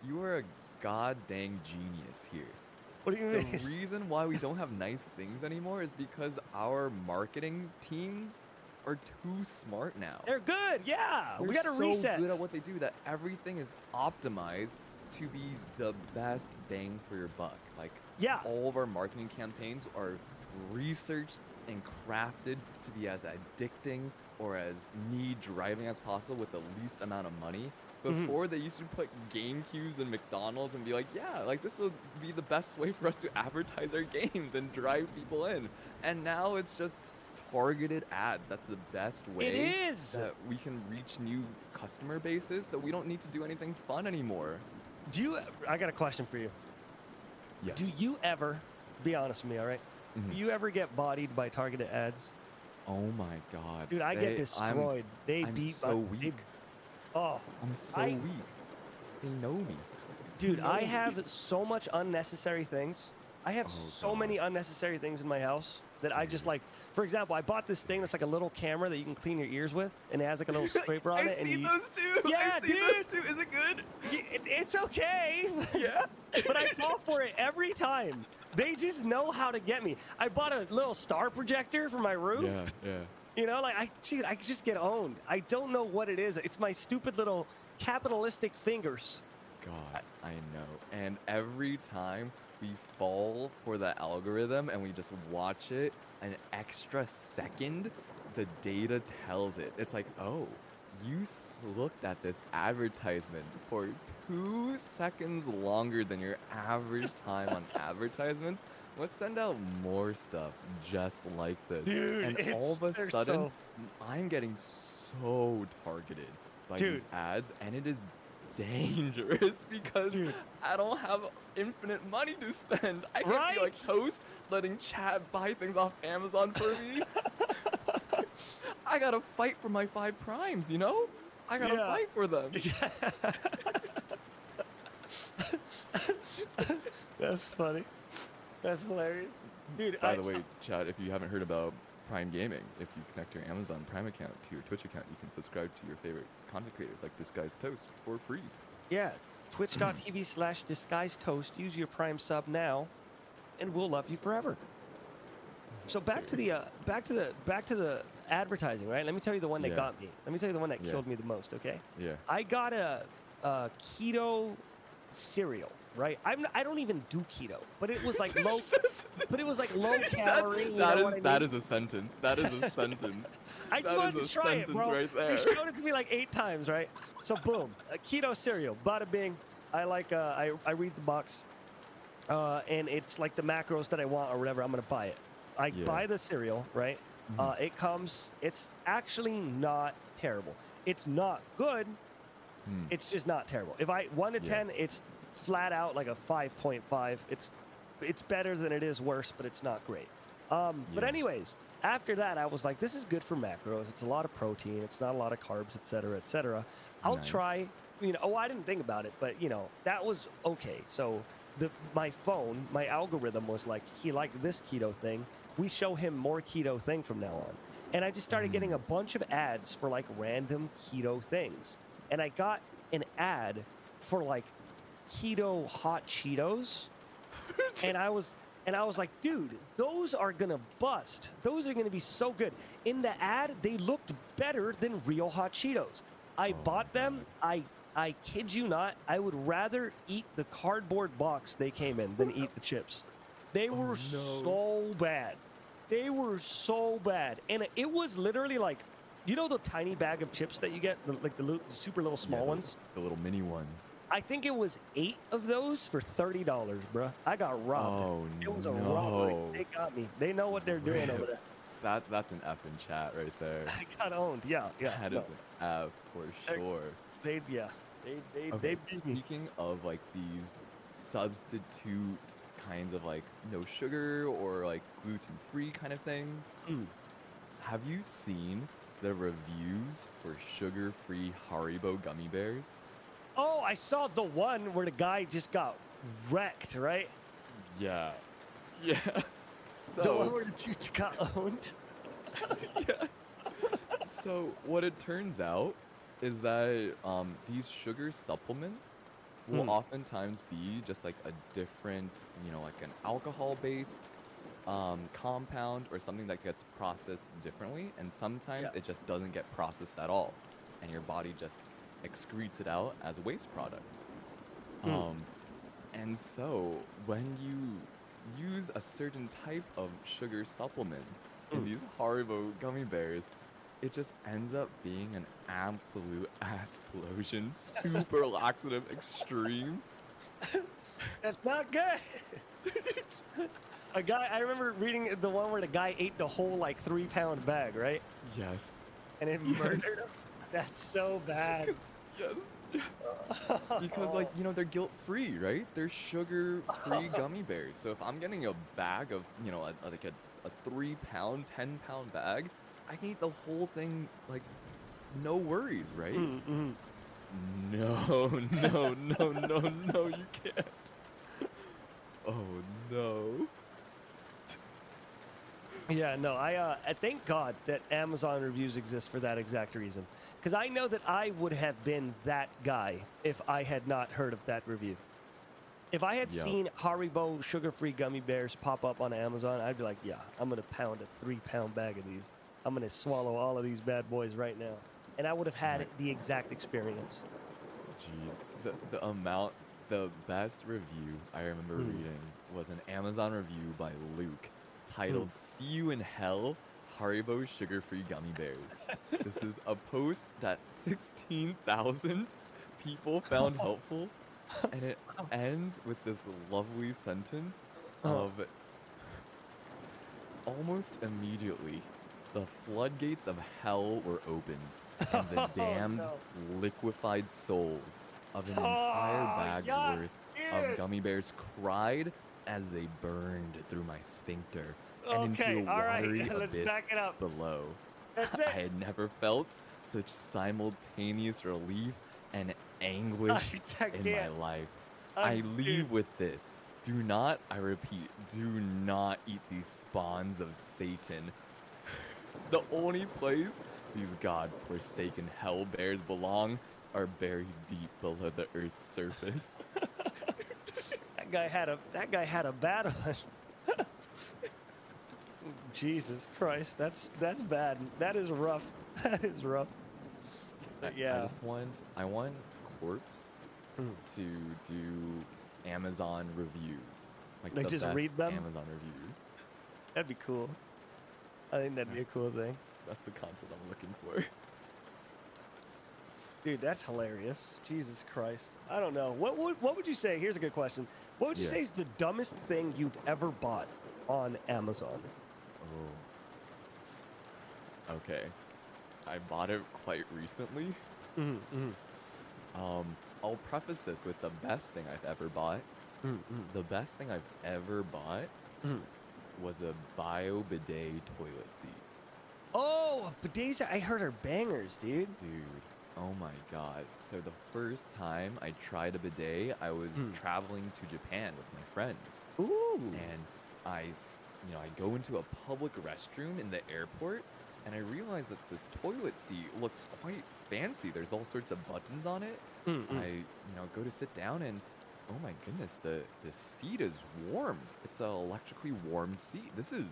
[SPEAKER 1] you are a god dang genius here.
[SPEAKER 2] What do you
[SPEAKER 1] The
[SPEAKER 2] mean?
[SPEAKER 1] reason why we don't have nice things anymore is because our marketing teams are too smart now.
[SPEAKER 2] They're good. Yeah. We
[SPEAKER 1] They're
[SPEAKER 2] got to
[SPEAKER 1] so
[SPEAKER 2] reset.
[SPEAKER 1] good at what they do that everything is optimized to be the best bang for your buck. Like,
[SPEAKER 2] Yeah.
[SPEAKER 1] all of our marketing campaigns are researched and crafted to be as addicting or as need driving as possible with the least amount of money. Before, they used to put game cues in McDonald's and be like, yeah, like this will be the best way for us to advertise our games and drive people in. And now it's just targeted ads. That's the best way
[SPEAKER 2] It is.
[SPEAKER 1] that we can reach new customer bases, so we don't need to do anything fun anymore.
[SPEAKER 2] I got a question for you.
[SPEAKER 1] Yes.
[SPEAKER 2] Do you ever, be honest with me, all right?
[SPEAKER 1] Mhm.
[SPEAKER 2] Do you ever get bodied by targeted ads?
[SPEAKER 1] Oh my god.
[SPEAKER 2] Dude, I get destroyed.
[SPEAKER 1] I'm so weak.
[SPEAKER 2] Oh,
[SPEAKER 1] I'm so
[SPEAKER 2] I-
[SPEAKER 1] weak. They know me.
[SPEAKER 2] dude,
[SPEAKER 1] know
[SPEAKER 2] I
[SPEAKER 1] me.
[SPEAKER 2] have so much unnecessary things. I have
[SPEAKER 1] Oh,
[SPEAKER 2] so many unnecessary things in my house that I just like. For example, I bought this thing that's like a little camera that you can clean your ears with, and it has like a little scraper on
[SPEAKER 1] I've
[SPEAKER 2] it. And
[SPEAKER 1] seen
[SPEAKER 2] you,
[SPEAKER 1] those too.
[SPEAKER 2] Yeah,
[SPEAKER 1] I've seen
[SPEAKER 2] dude.
[SPEAKER 1] those too. Is it good?
[SPEAKER 2] it's okay.
[SPEAKER 1] Yeah.
[SPEAKER 2] But I fall for it every time. They just know how to get me. I bought a little star projector for my roof.
[SPEAKER 1] Yeah.
[SPEAKER 2] You know, like I just get owned. I don't know what it is. It's my stupid little capitalistic fingers.
[SPEAKER 1] God, I know. And every time we fall for the algorithm and we just watch it an extra second, the data tells it. It's like, oh, you looked at this advertisement for 2 seconds longer than your average time on advertisements. Let's send out more stuff just like this.
[SPEAKER 2] Dude,
[SPEAKER 1] and all of a
[SPEAKER 2] they're
[SPEAKER 1] sudden,
[SPEAKER 2] so-
[SPEAKER 1] I'm getting so targeted by
[SPEAKER 2] Dude.
[SPEAKER 1] these ads, and it is dangerous because
[SPEAKER 2] Dude.
[SPEAKER 1] I don't have infinite money to spend. I can't be like
[SPEAKER 2] Right?
[SPEAKER 1] Toast letting Chad buy things off Amazon for me. I gotta fight for my 5 primes, you know? I gotta
[SPEAKER 2] Yeah.
[SPEAKER 1] fight for them.
[SPEAKER 2] That's funny. That's hilarious. Dude,
[SPEAKER 1] By the way, Chad, if you haven't heard about Prime Gaming, if you connect your Amazon Prime account to your Twitch account, you can subscribe to your favorite content creators like DisguisedToast for free.
[SPEAKER 2] yeah, twitch.tv/disguisetoast. Use your Prime sub now, and we'll love you forever. So back to the advertising, right? Let me tell you the one that
[SPEAKER 1] Yeah.
[SPEAKER 2] got me. Let me tell you the one that
[SPEAKER 1] Yeah.
[SPEAKER 2] killed me the most. Okay.
[SPEAKER 1] Yeah.
[SPEAKER 2] I got a keto cereal, right? I don't even do keto, but it was like low, but it was like low calorie. You know what I
[SPEAKER 1] that
[SPEAKER 2] mean?
[SPEAKER 1] is a sentence. That is a sentence.
[SPEAKER 2] I just
[SPEAKER 1] That
[SPEAKER 2] wanted
[SPEAKER 1] is
[SPEAKER 2] to
[SPEAKER 1] a
[SPEAKER 2] try it,
[SPEAKER 1] sentence
[SPEAKER 2] bro.
[SPEAKER 1] right
[SPEAKER 2] They
[SPEAKER 1] there.
[SPEAKER 2] showed it to me like 8 times, right? So boom, a keto cereal, bada bing. I like I read the box, and it's like the macros that I want or whatever. I'm gonna buy it. I
[SPEAKER 1] Yeah.
[SPEAKER 2] buy the cereal, right? It comes. It's actually not terrible. It's not good.
[SPEAKER 1] Hmm.
[SPEAKER 2] It's just not terrible. If I 1 to
[SPEAKER 1] Yeah.
[SPEAKER 2] 10, it's flat out like a 5.5. It's better than it is worse, but it's not great. But
[SPEAKER 1] Yeah.
[SPEAKER 2] anyways, after that, I was like, this is good for macros. It's a lot of protein. It's not a lot of carbs, et cetera, et cetera. I'll
[SPEAKER 1] Nice.
[SPEAKER 2] try. You know, oh, I didn't think about it, but you know, that was okay. So my phone, my algorithm was like, he liked this keto thing. We show him more keto thing from now on. And I just started getting a bunch of ads for like random keto things. And I got an ad for like keto hot Cheetos. and I was like, dude, those are gonna bust. Those are gonna be so good. In the ad, they looked better than real hot Cheetos. I bought them. I kid you not, I would rather eat the cardboard box they came in than eat the chips. They were so bad. They were so bad. And it was literally like, you know the tiny bag of chips that you get, like the super little small
[SPEAKER 1] Yeah,
[SPEAKER 2] ones?
[SPEAKER 1] The little mini ones.
[SPEAKER 2] I think it was 8 of those for $30, bruh. I got robbed.
[SPEAKER 1] Oh,
[SPEAKER 2] It was a
[SPEAKER 1] no.
[SPEAKER 2] robbery. They got me. They know what they're doing over there.
[SPEAKER 1] That's an F in chat right there.
[SPEAKER 2] I got owned. Yeah.
[SPEAKER 1] That
[SPEAKER 2] no.
[SPEAKER 1] is an F for sure.
[SPEAKER 2] They
[SPEAKER 1] Okay,
[SPEAKER 2] beat me.
[SPEAKER 1] speaking of like these substitute kinds of like no sugar or like gluten-free kind of things,
[SPEAKER 2] Mm.
[SPEAKER 1] have you seen the reviews for sugar-free Haribo gummy bears?
[SPEAKER 2] Oh, I saw the one where the guy just got wrecked, right?
[SPEAKER 1] Yeah. Yeah.
[SPEAKER 2] The one
[SPEAKER 1] So,
[SPEAKER 2] where the dude got owned.
[SPEAKER 1] yes. So what it turns out is that these sugar supplements will
[SPEAKER 2] Hmm.
[SPEAKER 1] oftentimes be just like a different, like an alcohol-based compound or something that gets processed differently, and sometimes
[SPEAKER 2] Yeah.
[SPEAKER 1] it just doesn't get processed at all, and your body just excretes it out as a waste product.
[SPEAKER 2] Hmm.
[SPEAKER 1] Um, and so when you use a certain type of sugar supplements in
[SPEAKER 2] Hmm.
[SPEAKER 1] these Haribo gummy bears, it just ends up being an absolute explosion, super laxative, extreme.
[SPEAKER 2] That's not good. I remember reading the one where the guy ate the whole like 3-pound bag, right?
[SPEAKER 1] Yes.
[SPEAKER 2] And it
[SPEAKER 1] Yes.
[SPEAKER 2] murdered him. That's so bad.
[SPEAKER 1] Yes. Yes. Because like, they're guilt-free, right? They're sugar-free gummy bears. So if I'm getting a bag of, like a 3-pound, 10-pound bag, I can eat the whole thing like no worries, right?
[SPEAKER 2] Mm-hmm.
[SPEAKER 1] No, no, no, no, no, you can't. Oh no.
[SPEAKER 2] Yeah, no, I thank God that Amazon reviews exist for that exact reason. Because I know that I would have been that guy if I had not heard of that review. If I had
[SPEAKER 1] Yup.
[SPEAKER 2] seen Haribo sugar-free gummy bears pop up on Amazon, I'd be like, yeah, I'm going to pound a 3-pound bag of these. I'm going to swallow all of these bad boys right now. And I would have had
[SPEAKER 1] Right.
[SPEAKER 2] the exact experience.
[SPEAKER 1] Gee, the best review I remember reading was an Amazon review by Luke titled "See You in Hell, Haribo Sugar-Free Gummy Bears." This is a post that 16,000 people found helpful, and it ends with this lovely sentence
[SPEAKER 2] Oh.
[SPEAKER 1] of almost immediately, the floodgates of hell were opened, and the
[SPEAKER 2] Oh,
[SPEAKER 1] damned,
[SPEAKER 2] no.
[SPEAKER 1] liquefied souls of an entire
[SPEAKER 2] Oh,
[SPEAKER 1] bag's
[SPEAKER 2] yuck,
[SPEAKER 1] worth
[SPEAKER 2] dude.
[SPEAKER 1] of gummy bears cried as they burned through my sphincter and into
[SPEAKER 2] Okay,
[SPEAKER 1] the
[SPEAKER 2] all right,
[SPEAKER 1] watery
[SPEAKER 2] let's
[SPEAKER 1] abyss
[SPEAKER 2] back it up.
[SPEAKER 1] below.
[SPEAKER 2] That's
[SPEAKER 1] I
[SPEAKER 2] it.
[SPEAKER 1] had never felt such simultaneous relief and anguish
[SPEAKER 2] I
[SPEAKER 1] in my
[SPEAKER 2] can't.
[SPEAKER 1] life.
[SPEAKER 2] I-
[SPEAKER 1] I
[SPEAKER 2] dude.
[SPEAKER 1] leave with this. Do not, I repeat, do not eat these spawns of Satan. The only place these god-forsaken hell bears belong are buried deep below the earth's surface.
[SPEAKER 2] That guy had a bad one. Jesus Christ, that's bad. That is rough. That is rough. But yeah.
[SPEAKER 1] I want Corpse
[SPEAKER 2] Mm.
[SPEAKER 1] to do Amazon reviews. Like
[SPEAKER 2] Like
[SPEAKER 1] the
[SPEAKER 2] just
[SPEAKER 1] best
[SPEAKER 2] read them?
[SPEAKER 1] Amazon reviews.
[SPEAKER 2] That'd be cool. I think that'd be a cool thing.
[SPEAKER 1] That's the content I'm looking for.
[SPEAKER 2] Dude, that's hilarious. Jesus Christ. I don't know. What would you say? Here's a good question. What would you
[SPEAKER 1] Yeah.
[SPEAKER 2] say is the dumbest thing you've ever bought on Amazon?
[SPEAKER 1] Oh. Okay. I bought it quite recently.
[SPEAKER 2] Mm-hmm.
[SPEAKER 1] I'll preface this with the best thing I've ever bought.
[SPEAKER 2] Mm-hmm.
[SPEAKER 1] The best thing I've ever bought was a bio bidet toilet seat.
[SPEAKER 2] Oh, bidets, I heard are bangers, dude.
[SPEAKER 1] Dude, oh my god. So the first time I tried a bidet, I was traveling to Japan with my friends.
[SPEAKER 2] Ooh.
[SPEAKER 1] And I go into a public restroom in the airport, and I realized that this toilet seat looks quite fancy. There's all sorts of buttons on it. I, go to sit down, and oh my goodness, the seat is warmed. It's an electrically warmed seat. This is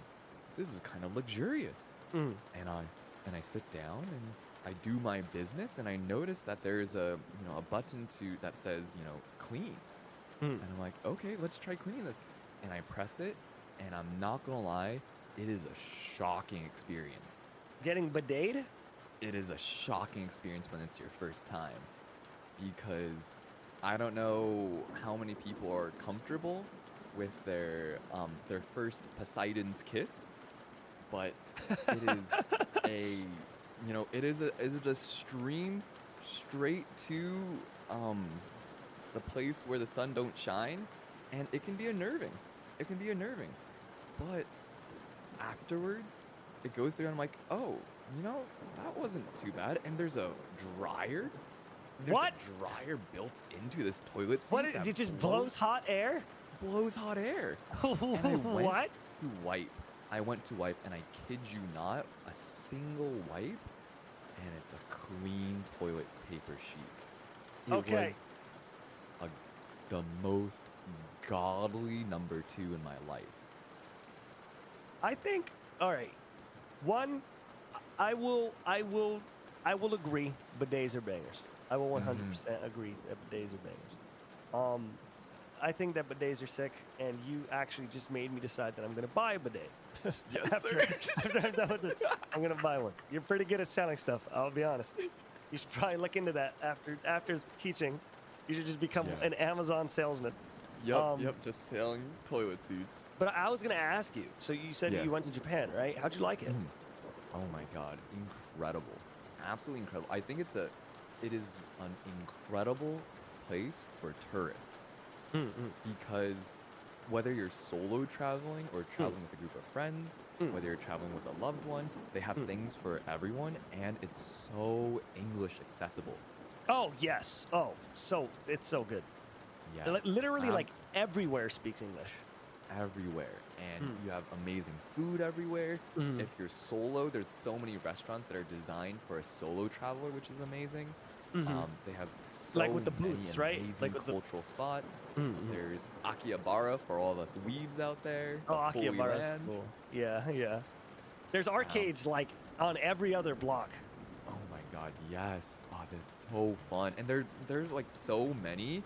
[SPEAKER 1] kind of luxurious. And I sit down and I do my business, and I notice that there's a button that says clean. And I'm like, okay, let's try cleaning this. And I press it, and I'm not gonna lie, it is a shocking experience.
[SPEAKER 2] Getting bideted?
[SPEAKER 1] It is a shocking experience when it's your first time, because I don't know how many people are comfortable with their first Poseidon's kiss, but it is a stream straight to the place where the sun don't shine, and it can be unnerving. It can be unnerving, but afterwards, it goes through, and I'm like, oh, You know, that wasn't too bad. And there's a dryer. There's
[SPEAKER 2] What?
[SPEAKER 1] a dryer built into this toilet seat
[SPEAKER 2] What?
[SPEAKER 1] that
[SPEAKER 2] It just blows hot air?
[SPEAKER 1] blows hot air. And I went
[SPEAKER 2] What?
[SPEAKER 1] to wipe. I went to wipe, and I kid you not, a single wipe, and it's a clean toilet paper sheet. It
[SPEAKER 2] Okay.
[SPEAKER 1] was the most godly number 2 in my life.
[SPEAKER 2] I think. All right. One, I will agree. Bidets are bangers. I will 100% agree that bidets are bangers. I think that bidets are sick, and you actually just made me decide that I'm going to buy a bidet.
[SPEAKER 1] Yes, sir.
[SPEAKER 2] After I'm done with this, I'm going to buy one. You're pretty good at selling stuff, I'll be honest. You should probably look into that after teaching. You should just become
[SPEAKER 1] Yeah.
[SPEAKER 2] an Amazon salesman.
[SPEAKER 1] Yep, just selling toilet seats.
[SPEAKER 2] But I was going to ask you. So you said
[SPEAKER 1] Yeah.
[SPEAKER 2] you went to Japan, right? How'd you like it?
[SPEAKER 1] Oh my god, incredible. Absolutely incredible. I think it is an incredible place for tourists. Because whether you're solo traveling or traveling with a group of friends, whether you're traveling with a loved one, they have things for everyone, and it's so English accessible.
[SPEAKER 2] Oh, yes. Oh, it's so good.
[SPEAKER 1] Yeah.
[SPEAKER 2] Literally, like, everywhere speaks English.
[SPEAKER 1] Everywhere, and you have amazing food everywhere. If you're solo, there's so many restaurants that are designed for a solo traveler, which is amazing. They have so
[SPEAKER 2] Like with the
[SPEAKER 1] many
[SPEAKER 2] booths, right?
[SPEAKER 1] amazing
[SPEAKER 2] Like with the-
[SPEAKER 1] cultural spots. There's Akihabara for all of us weebs out there.
[SPEAKER 2] Oh,
[SPEAKER 1] the Holy
[SPEAKER 2] Akihabara's
[SPEAKER 1] Land.
[SPEAKER 2] cool. Yeah, yeah. There's arcades, like, on every other block.
[SPEAKER 1] Oh my god, yes. Oh, that's so fun. And there's like so many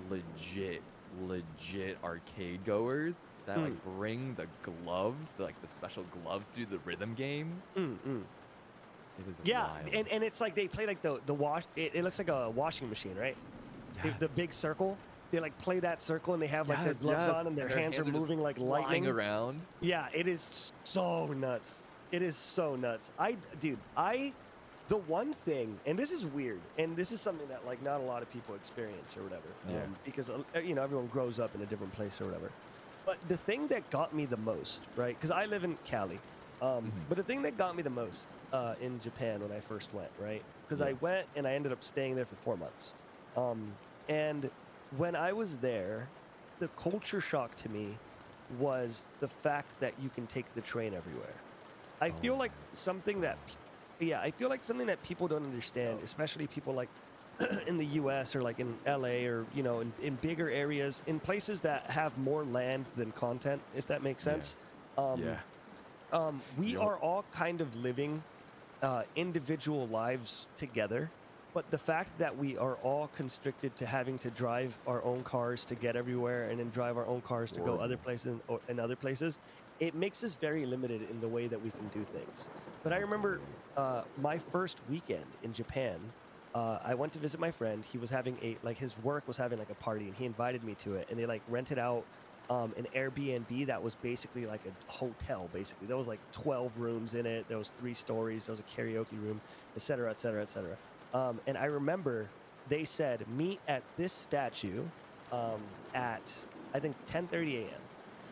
[SPEAKER 1] legit arcade goers that like bring the gloves, the special gloves to do the rhythm games. It is
[SPEAKER 2] Yeah,
[SPEAKER 1] wild.
[SPEAKER 2] and it's like they play like the wash. It looks like a washing machine, right? The
[SPEAKER 1] Yes.
[SPEAKER 2] big circle. They like play that circle and they have like their gloves on and their hands are
[SPEAKER 1] just
[SPEAKER 2] moving like
[SPEAKER 1] flying
[SPEAKER 2] lightning.
[SPEAKER 1] around.
[SPEAKER 2] Yeah, it is so nuts. It is so nuts. The one thing, and this is weird, and this is something that like not a lot of people experience or whatever,
[SPEAKER 1] Yeah.
[SPEAKER 2] because everyone grows up in a different place or whatever. But the thing that got me the most, right? Because I live in Cali, but the thing that got me the most in Japan when I first went, right? Because I
[SPEAKER 1] Yeah.
[SPEAKER 2] went and I ended up staying there for 4 months, and when I was there, the culture shock to me was the fact that you can take the train everywhere. I feel like something that, I feel like something that people don't understand, especially people like in the U.S. or like in L.A. or in bigger areas, in places that have more land than content, if that makes sense. We
[SPEAKER 1] Yup.
[SPEAKER 2] are all kind of living individual lives together, but the fact that we are all constricted to having to drive our own cars to get everywhere and then drive our own cars to go other places and other places, it makes us very limited in the way that we can do things. But I remember my first weekend in Japan, I went to visit my friend. He was having his work was having like a party, and he invited me to it. And they like rented out an Airbnb that was basically like a hotel. Basically, there was like 12 rooms in it. There was 3 stories. There was a karaoke room, et cetera, et cetera, et cetera. And I remember they said meet at this statue at I think 10:30 a.m.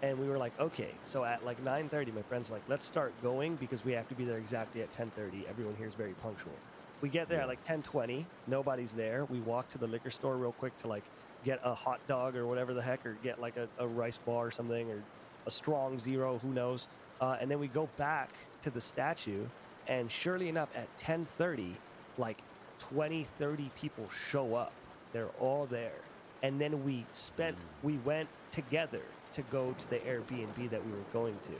[SPEAKER 2] And we were like, okay. So at like 9:30, my friend's like, let's start going because we have to be there exactly at 10:30. Everyone here is very punctual. We get there at like 10:20. Nobody's there. We walk to the liquor store real quick to like get a hot dog or whatever the heck, or get like a rice bar or something, or a strong zero, who knows. And then we go back to the statue, and surely enough, at 10:30, like 20, 30 people show up. They're all there. And then we went together to go to the Airbnb that we were going to.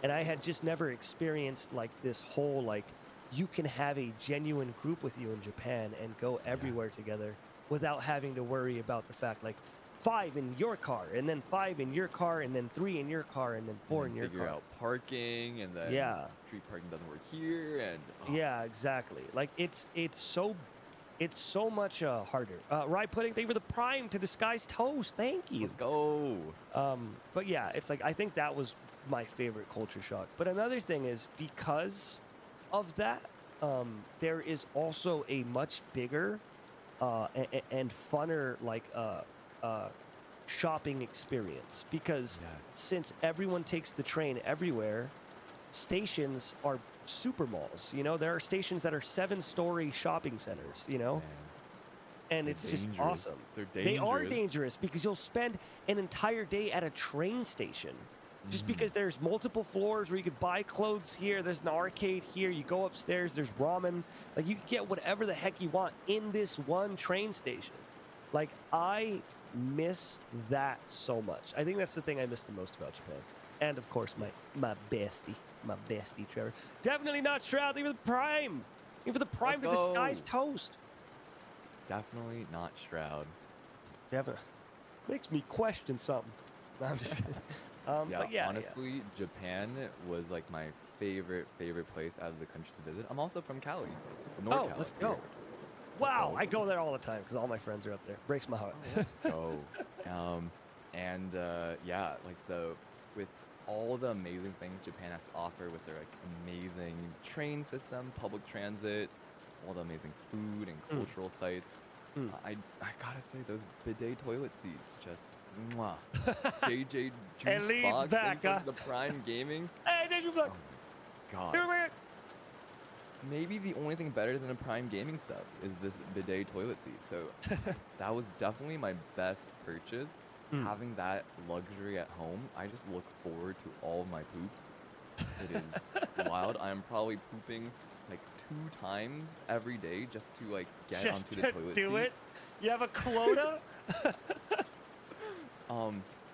[SPEAKER 2] And I had just never experienced like this whole, like, you can have a genuine group with you in Japan and go everywhere together without having to worry about the fact, like, 5 in your car, and then 5 in your car, and then 3 in your car, and then 4 in your
[SPEAKER 1] figure
[SPEAKER 2] car.
[SPEAKER 1] out parking, and then street parking doesn't work here, and
[SPEAKER 2] Yeah, exactly. Like it's so much harder. Rye Pudding, thank you for the Prime to Disguised Toast. Thank you.
[SPEAKER 1] let's go.
[SPEAKER 2] But yeah, it's like I think that was my favorite culture shock. But another thing is because of that, there is also a much bigger and funner like shopping experience because
[SPEAKER 1] Yes.
[SPEAKER 2] since everyone takes the train everywhere, stations are super malls. You know, there are stations that are 7-story shopping centers. You know,
[SPEAKER 1] Man,
[SPEAKER 2] and
[SPEAKER 1] they're
[SPEAKER 2] it's just
[SPEAKER 1] dangerous.
[SPEAKER 2] awesome.
[SPEAKER 1] They're
[SPEAKER 2] They are
[SPEAKER 1] dangerous.
[SPEAKER 2] dangerous because you'll spend an entire day at a train station. Just because there's multiple floors where you could buy clothes here, there's an arcade here, you go upstairs, there's ramen. Like, you can get whatever the heck you want in this one train station. Like, I miss that so much. I think that's the thing I miss the most about Japan. And, of course, my bestie, Trevor. Definitely not Shroud, even the Prime. Even for the Prime to
[SPEAKER 1] Let's go.
[SPEAKER 2] Disguised Toast.
[SPEAKER 1] Definitely not Shroud.
[SPEAKER 2] Definitely. Makes me question something. No, I'm just kidding. But yeah,
[SPEAKER 1] honestly, Japan was like my favorite place out of the country to visit. I'm also from Cali, North
[SPEAKER 2] Oh,
[SPEAKER 1] Cali.
[SPEAKER 2] let's go.
[SPEAKER 1] here.
[SPEAKER 2] Wow,
[SPEAKER 1] go.
[SPEAKER 2] I go there all the time because all my friends are up there. Breaks my heart.
[SPEAKER 1] Let's go. Yeah, like with all the amazing things Japan has to offer with their like amazing train system, public transit, all the amazing food and cultural sites. I gotta say those bidet toilet seats just mwah. JJ Juice
[SPEAKER 2] leads
[SPEAKER 1] Box
[SPEAKER 2] back,
[SPEAKER 1] and
[SPEAKER 2] huh?
[SPEAKER 1] the Prime Gaming.
[SPEAKER 2] Hey, did you
[SPEAKER 1] Oh
[SPEAKER 2] look?
[SPEAKER 1] my god. Maybe the only thing better than a Prime Gaming stuff is this bidet toilet seat. So that was definitely my best purchase. Having that luxury at home, I just look forward to all of my poops. It is wild. I'm probably pooping like 2 times every day just to like get
[SPEAKER 2] Just
[SPEAKER 1] onto the
[SPEAKER 2] to
[SPEAKER 1] toilet
[SPEAKER 2] do
[SPEAKER 1] seat.
[SPEAKER 2] it? You have a quota?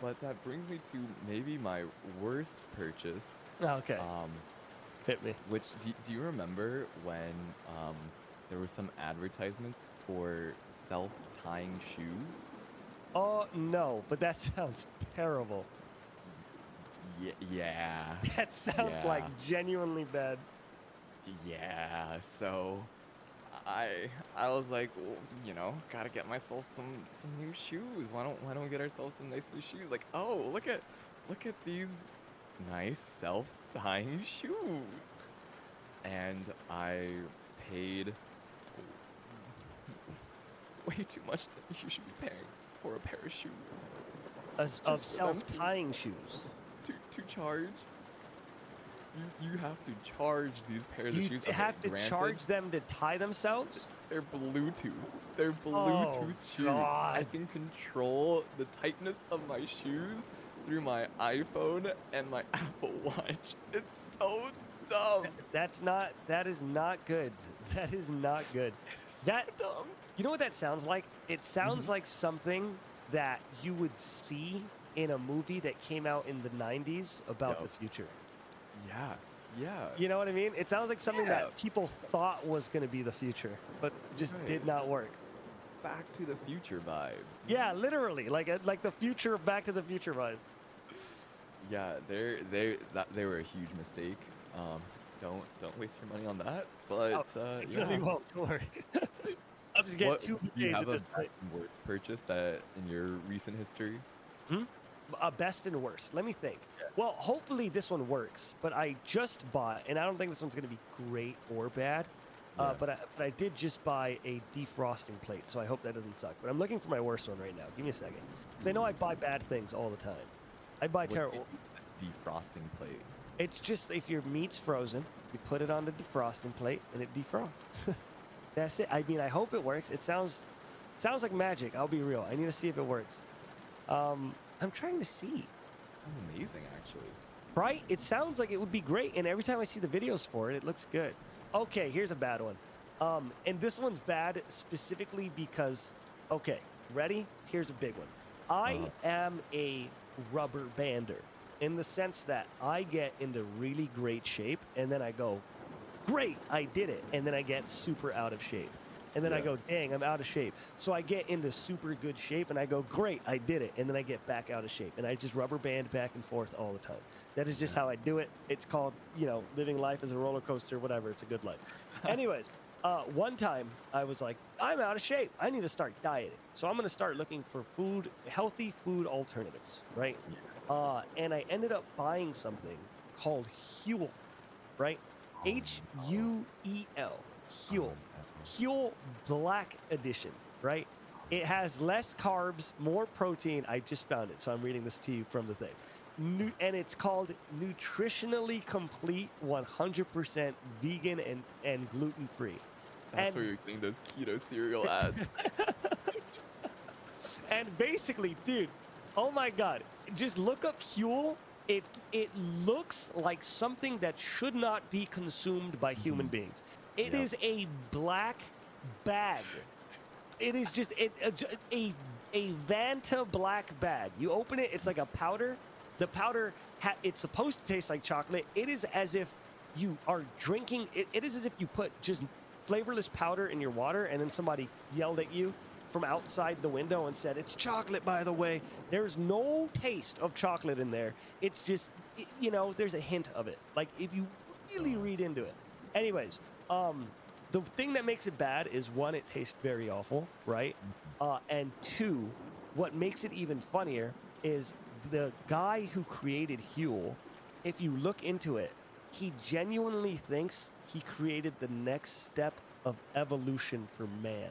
[SPEAKER 1] But that brings me to maybe my worst purchase.
[SPEAKER 2] Okay, hit me.
[SPEAKER 1] Which do you remember when there were some advertisements for self-tying shoes?
[SPEAKER 2] Oh, no, but that sounds terrible.
[SPEAKER 1] Yeah.
[SPEAKER 2] That sounds like genuinely bad.
[SPEAKER 1] Yeah. So I was like, well, you know, gotta get myself some new shoes. Why don't we get ourselves some nice new shoes? Like, oh, look at these nice self-tying shoes. And I paid way too much than you should be paying for a pair of shoes.
[SPEAKER 2] Of
[SPEAKER 1] Just for them
[SPEAKER 2] self-tying shoes.
[SPEAKER 1] to charge. You have to charge these pairs of
[SPEAKER 2] You
[SPEAKER 1] shoes. Okay,
[SPEAKER 2] have to
[SPEAKER 1] granted,
[SPEAKER 2] charge them to tie themselves?
[SPEAKER 1] They're Bluetooth. They're Bluetooth
[SPEAKER 2] Oh,
[SPEAKER 1] shoes. I
[SPEAKER 2] God.
[SPEAKER 1] can control the tightness of my shoes through my iPhone and my Apple Watch. It's so dumb.
[SPEAKER 2] That is not good. That is not good.
[SPEAKER 1] It's
[SPEAKER 2] That,
[SPEAKER 1] so dumb.
[SPEAKER 2] you know what that sounds like? It sounds like something that you would see in a movie that came out in the 90s about
[SPEAKER 1] Yo.
[SPEAKER 2] the future.
[SPEAKER 1] Yeah. Yeah.
[SPEAKER 2] You know what I mean? It sounds like something
[SPEAKER 1] Yeah.
[SPEAKER 2] that people thought was going to be the future, but just
[SPEAKER 1] Right.
[SPEAKER 2] did not work.
[SPEAKER 1] Back to the Future vibes.
[SPEAKER 2] Yeah, literally, like the future of Back to the Future vibes.
[SPEAKER 1] Yeah, they were a huge mistake. Don't waste your money on that. But
[SPEAKER 2] I
[SPEAKER 1] yeah.
[SPEAKER 2] really won't. Don't worry. I'll just get
[SPEAKER 1] What,
[SPEAKER 2] 2
[SPEAKER 1] do you
[SPEAKER 2] days
[SPEAKER 1] have
[SPEAKER 2] at
[SPEAKER 1] a
[SPEAKER 2] this
[SPEAKER 1] best
[SPEAKER 2] point.
[SPEAKER 1] and worst purchase that in your recent history?
[SPEAKER 2] Best and worst. Let me think. Well, hopefully this one works, but I just bought, and I don't think this one's going to be great or bad,
[SPEAKER 1] Yeah.
[SPEAKER 2] but I did just buy a defrosting plate, so I hope that doesn't suck. But I'm looking for my worst one right now. Give me a second. Because I know I buy bad things all the time. I buy
[SPEAKER 1] What
[SPEAKER 2] terrible.
[SPEAKER 1] defrosting plate?
[SPEAKER 2] It's just if your meat's frozen, you put it on the defrosting plate, and it defrosts. That's it. I mean, I hope it works. It sounds like magic. I'll be real. I need to see if it works. I'm trying to see.
[SPEAKER 1] Sounds amazing, actually.
[SPEAKER 2] Right? It sounds like it would be great, and every time I see the videos for it, it looks good. Okay, here's a bad one. And this one's bad specifically because, okay, ready? Here's a big one. I am a rubber bander in the sense that I get into really great shape, and then I go, great, I did it, and then I get super out of shape. And then I
[SPEAKER 1] Yeah.
[SPEAKER 2] go, dang, I'm out of shape. So I get into super good shape, and I go, great, I did it. And then I get back out of shape. And I just rubber band back and forth all the time. That is just how I do it. It's called, living life as a roller coaster, whatever. It's a good life. Anyways, one time I was like, I'm out of shape. I need to start dieting. So I'm going to start looking for healthy food alternatives, right? And I ended up buying something called Huel, right? Huel. Huel. Huel Black Edition, right? It has less carbs, more protein. I just found it, so I'm reading this to you from the thing. and it's called nutritionally complete, 100% vegan and gluten free.
[SPEAKER 1] That's
[SPEAKER 2] And
[SPEAKER 1] where you're getting those keto cereal ads.
[SPEAKER 2] and basically, dude, oh my god, just look up Huel. It looks like something that should not be consumed by human beings. It
[SPEAKER 1] Yep.
[SPEAKER 2] is a black bag. It is just a Vanta black bag. You open it, it's like a powder. The powder, it's supposed to taste like chocolate. It is as if you are drinking. It is as if you put just flavorless powder in your water, and then somebody yelled at you from outside the window and said, "It's chocolate, by the way." There's no taste of chocolate in there. It's just, you know, there's a hint of it. Like if you really read into it. Anyways, the thing that makes it bad is, one, it tastes very awful, right? And two, what makes it even funnier is the guy who created Huel, if you look into it, he genuinely thinks he created the next step of evolution for man.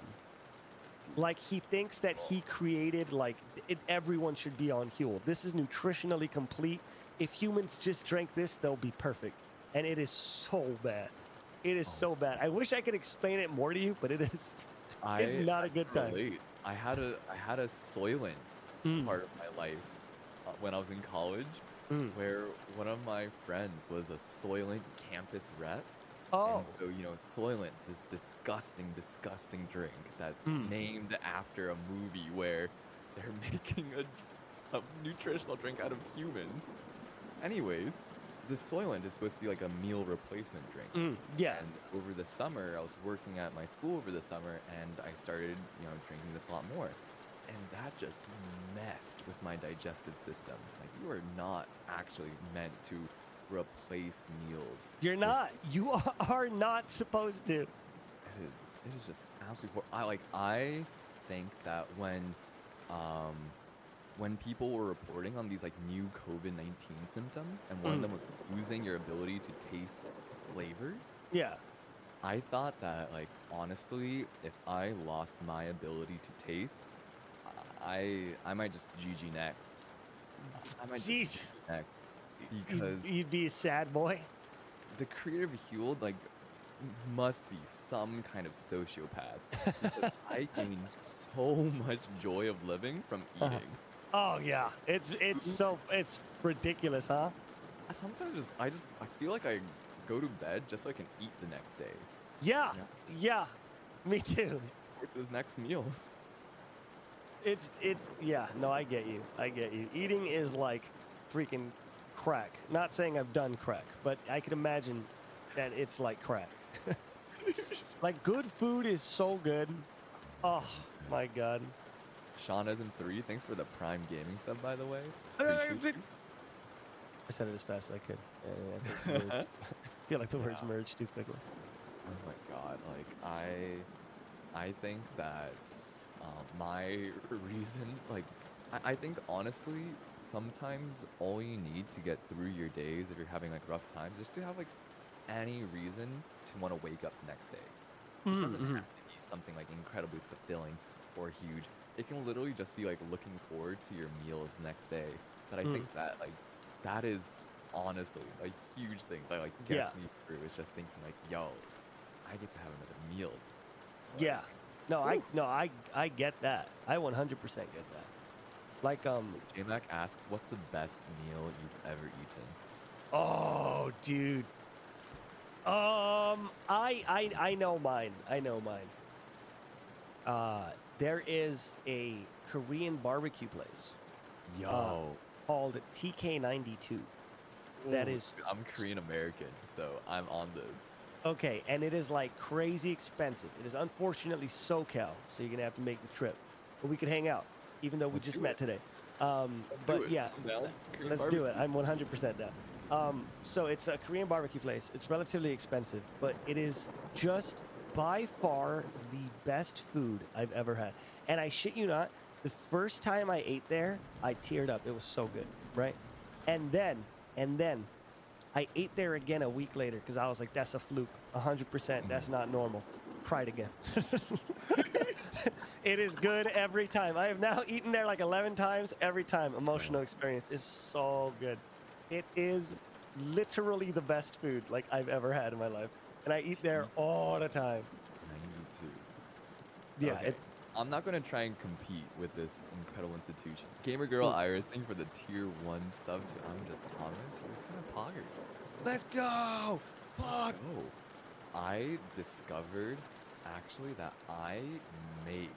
[SPEAKER 2] Like he thinks that he created, like, everyone should be on Huel. This is nutritionally complete. If humans just drank this, they'll be perfect. And it is so bad. It is so bad. I wish I could explain it more to you, but it's not a good time.
[SPEAKER 1] Relate. I had a Soylent part of my life when I was in college, where one of my friends was a Soylent campus rep.
[SPEAKER 2] Oh,
[SPEAKER 1] And so, you know, Soylent, this disgusting drink that's named after a movie where they're making a nutritional drink out of humans. Anyways, the Soylent is supposed to be like a meal replacement drink.
[SPEAKER 2] yeah.
[SPEAKER 1] And over the summer, I was working at my school over the summer, and I started, you know, drinking this a lot more. And that just messed with my digestive system. Like, you are not actually meant to replace meals.
[SPEAKER 2] You're not. You are not supposed to.
[SPEAKER 1] It is just absolutely I think that when people were reporting on these like new COVID-19 symptoms, and one of them was losing your ability to taste flavors,
[SPEAKER 2] Yeah.
[SPEAKER 1] I thought that, like, honestly, if I lost my ability to taste, I might just GG next. I might just
[SPEAKER 2] Jeez.
[SPEAKER 1] GG next. Because
[SPEAKER 2] You'd be a sad boy.
[SPEAKER 1] the creator of Huel, like, must be some kind of sociopath. Because I gain so much joy of living from eating.
[SPEAKER 2] Oh yeah. It's ridiculous, huh?
[SPEAKER 1] Sometimes I feel like I go to bed just so I can eat the next day.
[SPEAKER 2] Yeah. Yeah. Me too.
[SPEAKER 1] With those next meals.
[SPEAKER 2] It's yeah. No, I get you. I get you. Eating is like freaking crack. Not saying I've done crack, but I can imagine that it's like crack. Like, good food is so good. Oh my god.
[SPEAKER 1] Sean as in 3, thanks for the Prime Gaming sub, by the way.
[SPEAKER 2] I
[SPEAKER 1] Appreciate you.
[SPEAKER 2] said it as fast as I could. I feel like the words merged too quickly.
[SPEAKER 1] Oh my god, like, I think that my reason, like, I think honestly, sometimes all you need to get through your days if you're having like rough times is to have like any reason to want to wake up the next day. It doesn't have to be something like incredibly fulfilling or huge. It can literally just be like looking forward to your meals the next day. But I think that, like, that is honestly a huge thing that like gets me through. It's just thinking like, yo, I get to have another meal. Like,
[SPEAKER 2] Yeah. I get that. I 100% get that. Like,
[SPEAKER 1] J-Mac asks, what's the best meal you've ever eaten?
[SPEAKER 2] oh, dude. I know mine. I know mine. There is a Korean barbecue place
[SPEAKER 1] Yo.
[SPEAKER 2] called TK92. That is
[SPEAKER 1] I'm Korean American, so I'm on this.
[SPEAKER 2] okay, and it is like crazy expensive. It is unfortunately SoCal, so you're gonna have to make the trip. But we could hang out, even though we just met today. But yeah, let's do it. I'm 100% down. So it's a Korean barbecue place. It's relatively expensive, but it is just by far the best food I've ever had. And I shit you not, the first time I ate there, I teared up. It was so good, right? And then I ate there again a week later because I was like, that's a fluke. 100%. That's not normal. cried again. It is good every time. I have now eaten there like 11 times. Every time, emotional experience is so good. It is literally the best food like I've ever had in my life, and I eat there all the time.
[SPEAKER 1] 92.
[SPEAKER 2] Yeah,
[SPEAKER 1] Okay.
[SPEAKER 2] it's
[SPEAKER 1] I'm not gonna try and compete with this incredible institution. Gamer Girl Iris, thank you for the tier 1 sub to I'm just Thomas. You're kind of poggers.
[SPEAKER 2] let's go. Fuck.
[SPEAKER 1] Oh, I discovered actually that I make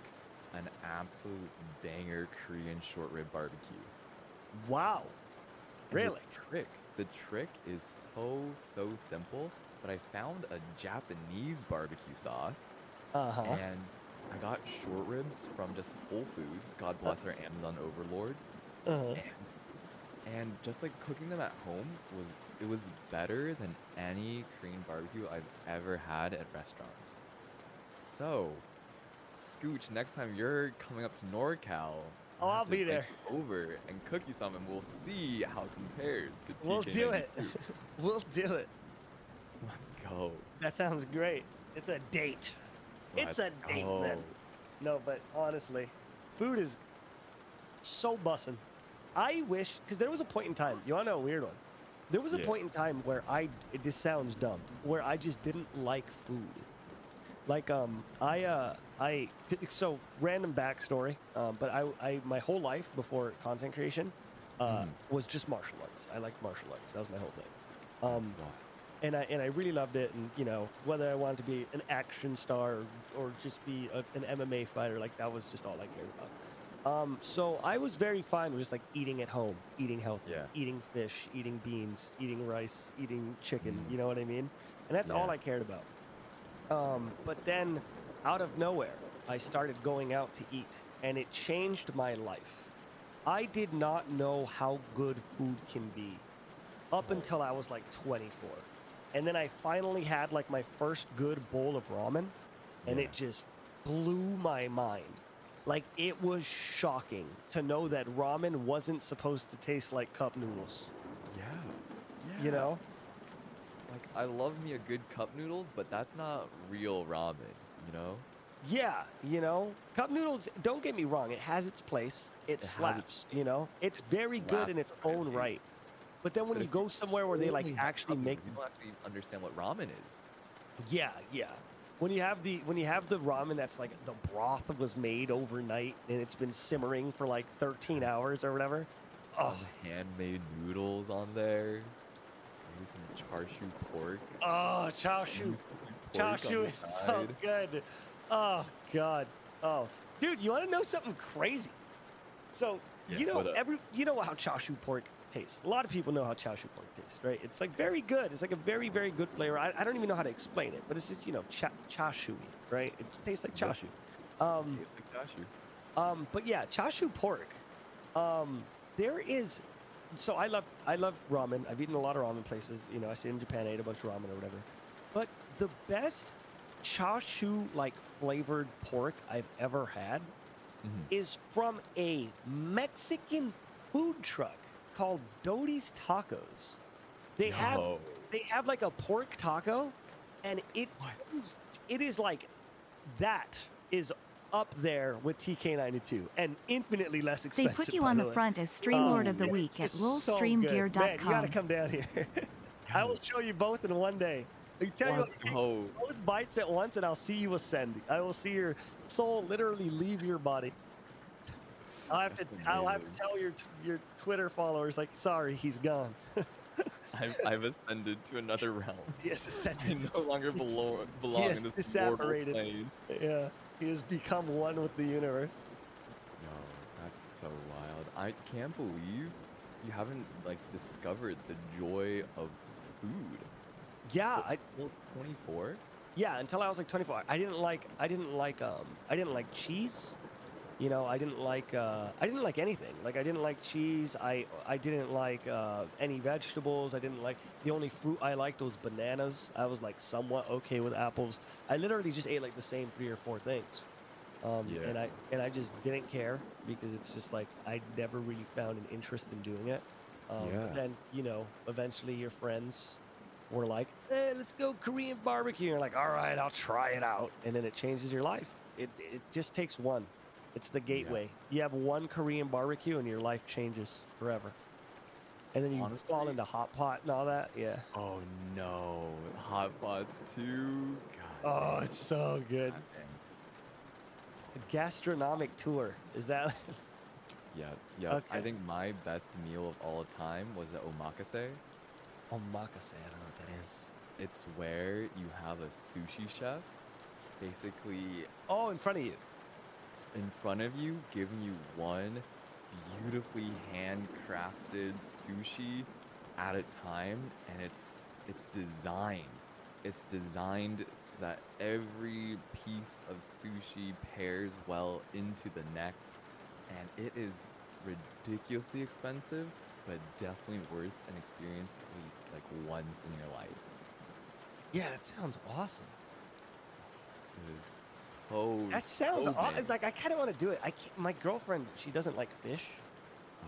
[SPEAKER 1] an absolute banger Korean short rib barbecue.
[SPEAKER 2] Wow.
[SPEAKER 1] And
[SPEAKER 2] Really?
[SPEAKER 1] The trick is so simple, but I found a Japanese barbecue sauce
[SPEAKER 2] Uh-huh.
[SPEAKER 1] and I got short ribs from just Whole Foods. God bless our Amazon overlords.
[SPEAKER 2] Uh-huh.
[SPEAKER 1] And just like cooking them at home was better than any Korean barbecue I've ever had at restaurants. So, Scooch, next time you're coming up to NorCal,
[SPEAKER 2] Oh, I'll be there.
[SPEAKER 1] over and cook you some, and we'll see how it compares to
[SPEAKER 2] We'll
[SPEAKER 1] TK92.
[SPEAKER 2] do it. We'll do it.
[SPEAKER 1] Let's go.
[SPEAKER 2] That sounds great. It's a date. It's a
[SPEAKER 1] Let's
[SPEAKER 2] date
[SPEAKER 1] go.
[SPEAKER 2] then. No, but honestly, food is so bussin'. I wish, because there was a point in time, you want to know a weird one? There was a
[SPEAKER 1] Yeah.
[SPEAKER 2] point in time where this sounds dumb, where I just didn't like food. Like, so random backstory, but my whole life before content creation was just martial arts. I liked martial arts. That was my whole thing.
[SPEAKER 1] That's why.
[SPEAKER 2] And I really loved it. And you know, whether I wanted to be an action star or just be an MMA fighter, like that was just all I cared about. So I was very fine with just like eating at home, eating healthy,
[SPEAKER 1] Yeah.
[SPEAKER 2] eating fish, eating beans, eating rice, eating chicken.
[SPEAKER 1] Mm.
[SPEAKER 2] You know what I mean? And that's all
[SPEAKER 1] Yeah.
[SPEAKER 2] I cared about. But then, out of nowhere, I started going out to eat, and it changed my life. I did not know how good food can be up until I was like 24. And then I finally had like my first good bowl of ramen, and
[SPEAKER 1] Yeah.
[SPEAKER 2] it just blew my mind. Like, it was shocking to know that ramen wasn't supposed to taste like cup noodles,
[SPEAKER 1] Yeah.
[SPEAKER 2] you know?
[SPEAKER 1] Like, I love me a good cup noodles, but that's not real ramen, you know?
[SPEAKER 2] Yeah, you know, cup noodles, don't get me wrong, it has its place. It
[SPEAKER 1] has its
[SPEAKER 2] slaps, you
[SPEAKER 1] place.
[SPEAKER 2] know? It's
[SPEAKER 1] It
[SPEAKER 2] very good in its
[SPEAKER 1] slaps, okay,
[SPEAKER 2] own
[SPEAKER 1] dude.
[SPEAKER 2] right. But then when
[SPEAKER 1] But
[SPEAKER 2] you
[SPEAKER 1] if
[SPEAKER 2] go somewhere where they like
[SPEAKER 1] only have
[SPEAKER 2] actually
[SPEAKER 1] cup
[SPEAKER 2] make
[SPEAKER 1] noodles, you don't actually understand what ramen is.
[SPEAKER 2] yeah, yeah. When you have the ramen that's like the broth was made overnight and it's been simmering for like 13 hours or whatever. Oh,
[SPEAKER 1] Some handmade noodles on there. Maybe some char siu pork.
[SPEAKER 2] oh, chao shu.
[SPEAKER 1] Use
[SPEAKER 2] Chao
[SPEAKER 1] pork on
[SPEAKER 2] shu
[SPEAKER 1] the
[SPEAKER 2] is so
[SPEAKER 1] side.
[SPEAKER 2] good. Oh god. Oh, dude, you want to know something crazy? So
[SPEAKER 1] Yeah,
[SPEAKER 2] you know
[SPEAKER 1] what up?
[SPEAKER 2] you know how chao shu pork tastes. A lot of people know how chao shu pork tastes, right? It's like very good. It's like a very good flavor. I don't even know how to explain it, but it's just char shu, right? It tastes like char
[SPEAKER 1] Yep.
[SPEAKER 2] shu.
[SPEAKER 1] Tastes like char siu.
[SPEAKER 2] But yeah, char siu pork. There is, so I love ramen. I've eaten a lot of ramen places. You know, I stayed in Japan, I ate a bunch of ramen or whatever. But the best char siu like flavored pork I've ever had
[SPEAKER 1] Mhm.
[SPEAKER 2] is from a Mexican food truck called Doty's Tacos. They
[SPEAKER 1] No.
[SPEAKER 2] have like a pork taco, and
[SPEAKER 1] What?
[SPEAKER 2] it is like that is up there with TK92 and infinitely less
[SPEAKER 4] They
[SPEAKER 2] expensive.
[SPEAKER 4] put you
[SPEAKER 2] by
[SPEAKER 4] on
[SPEAKER 2] the
[SPEAKER 4] the
[SPEAKER 2] way.
[SPEAKER 4] front as Stream Lord of the
[SPEAKER 2] Yeah,
[SPEAKER 4] Week at
[SPEAKER 2] it's so good. Man, you gotta
[SPEAKER 4] rollstreamgear.com.
[SPEAKER 2] come down here. I will show you both in one day. I can tell you what,
[SPEAKER 1] Let's
[SPEAKER 2] take
[SPEAKER 1] go.
[SPEAKER 2] both bites at once, and I'll see you ascend. I will see your soul literally leave your body. I'll have
[SPEAKER 1] That's
[SPEAKER 2] to
[SPEAKER 1] amazing.
[SPEAKER 2] tell your Twitter followers like, sorry, he's gone.
[SPEAKER 1] I've ascended to another realm.
[SPEAKER 2] He has
[SPEAKER 1] I
[SPEAKER 2] ascended.
[SPEAKER 1] no longer belong
[SPEAKER 2] has
[SPEAKER 1] in this mortal
[SPEAKER 2] disapparated.
[SPEAKER 1] plane.
[SPEAKER 2] Yeah, he has become one with the universe.
[SPEAKER 1] No, that's so wild. I can't believe you haven't like discovered the joy of food.
[SPEAKER 2] Yeah,
[SPEAKER 1] Well, 24.
[SPEAKER 2] yeah. Until I was like 24, I didn't like cheese. You know, I didn't like anything. Like I didn't like cheese. I didn't like any vegetables. I didn't like, the only fruit I liked was bananas. I was like somewhat okay with apples. I literally just ate like the same 3 or 4 things.
[SPEAKER 1] Yeah.
[SPEAKER 2] And I just didn't care because it's just like I never really found an interest in doing it.
[SPEAKER 1] Yeah.
[SPEAKER 2] Then, you know, eventually your friends Or like, hey, let's go Korean barbecue. You're like, all right, I'll try it out. And then it changes your life. It just takes one. It's the gateway. You have one Korean barbecue and your life changes forever. And then you fall
[SPEAKER 1] Honestly,
[SPEAKER 2] into hot pot and all that. Yeah.
[SPEAKER 1] oh no, hot pots too. God
[SPEAKER 2] Oh,
[SPEAKER 1] dang.
[SPEAKER 2] it's so good.
[SPEAKER 1] God dang.
[SPEAKER 2] A gastronomic tour. Is that?
[SPEAKER 1] Yep, yep. I
[SPEAKER 2] Okay.
[SPEAKER 1] think my best meal of all time was the omakase.
[SPEAKER 2] Omakase. I don't know what that is.
[SPEAKER 1] It's where you have a sushi chef basically
[SPEAKER 2] Oh, in front of you.
[SPEAKER 1] in front of you, giving you one beautifully handcrafted sushi at a time, and it's designed. It's designed so that every piece of sushi pairs well into the next, and it is ridiculously expensive, but definitely worth an experience at least like once in your life.
[SPEAKER 2] Yeah, that sounds awesome.
[SPEAKER 1] It is so
[SPEAKER 2] That sounds
[SPEAKER 1] so
[SPEAKER 2] awesome.
[SPEAKER 1] big.
[SPEAKER 2] Like I kind of want to do it. I can't, my girlfriend, she doesn't like fish.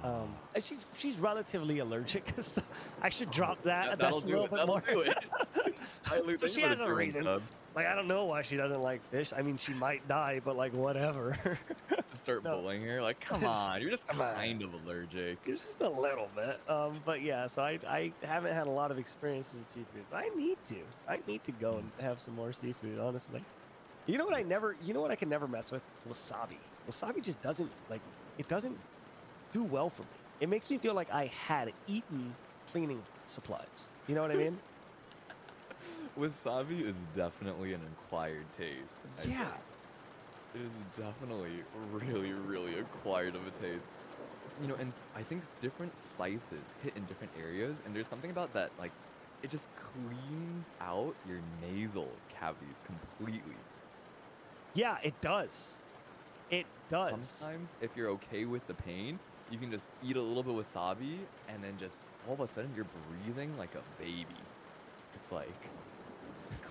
[SPEAKER 1] Oh.
[SPEAKER 2] And she's relatively allergic, so I should drop that.
[SPEAKER 1] That'll
[SPEAKER 2] That's a
[SPEAKER 1] do
[SPEAKER 2] little
[SPEAKER 1] it.
[SPEAKER 2] bit
[SPEAKER 1] That'll
[SPEAKER 2] more.
[SPEAKER 1] do it. Tyler,
[SPEAKER 2] So
[SPEAKER 1] thank
[SPEAKER 2] she
[SPEAKER 1] you for
[SPEAKER 2] has
[SPEAKER 1] the
[SPEAKER 2] a
[SPEAKER 1] German
[SPEAKER 2] reason.
[SPEAKER 1] sub.
[SPEAKER 2] Like I don't know why she doesn't like fish. I mean, she might die, but like whatever.
[SPEAKER 1] Just start
[SPEAKER 2] No.
[SPEAKER 1] bullying her. Like, come on, you're just
[SPEAKER 2] Come on.
[SPEAKER 1] kind of allergic.
[SPEAKER 2] It's just a little bit. But yeah, so I haven't had a lot of experiences with seafood. But I need to. I need to go and have some more seafood, honestly. You know what I can never mess with? Wasabi. Wasabi just doesn't it doesn't do well for me. It makes me feel like I had eaten cleaning supplies. You know what I mean?
[SPEAKER 1] Wasabi is definitely an acquired taste. I
[SPEAKER 2] Yeah.
[SPEAKER 1] think. It is definitely really, really acquired of a taste. You know, and I think different spices hit in different areas, and there's something about that, like, it just cleans out your nasal cavities completely.
[SPEAKER 2] Yeah, it does. It does.
[SPEAKER 1] Sometimes, if you're okay with the pain, you can just eat a little bit of wasabi, and then just all of a sudden you're breathing like a baby. It's like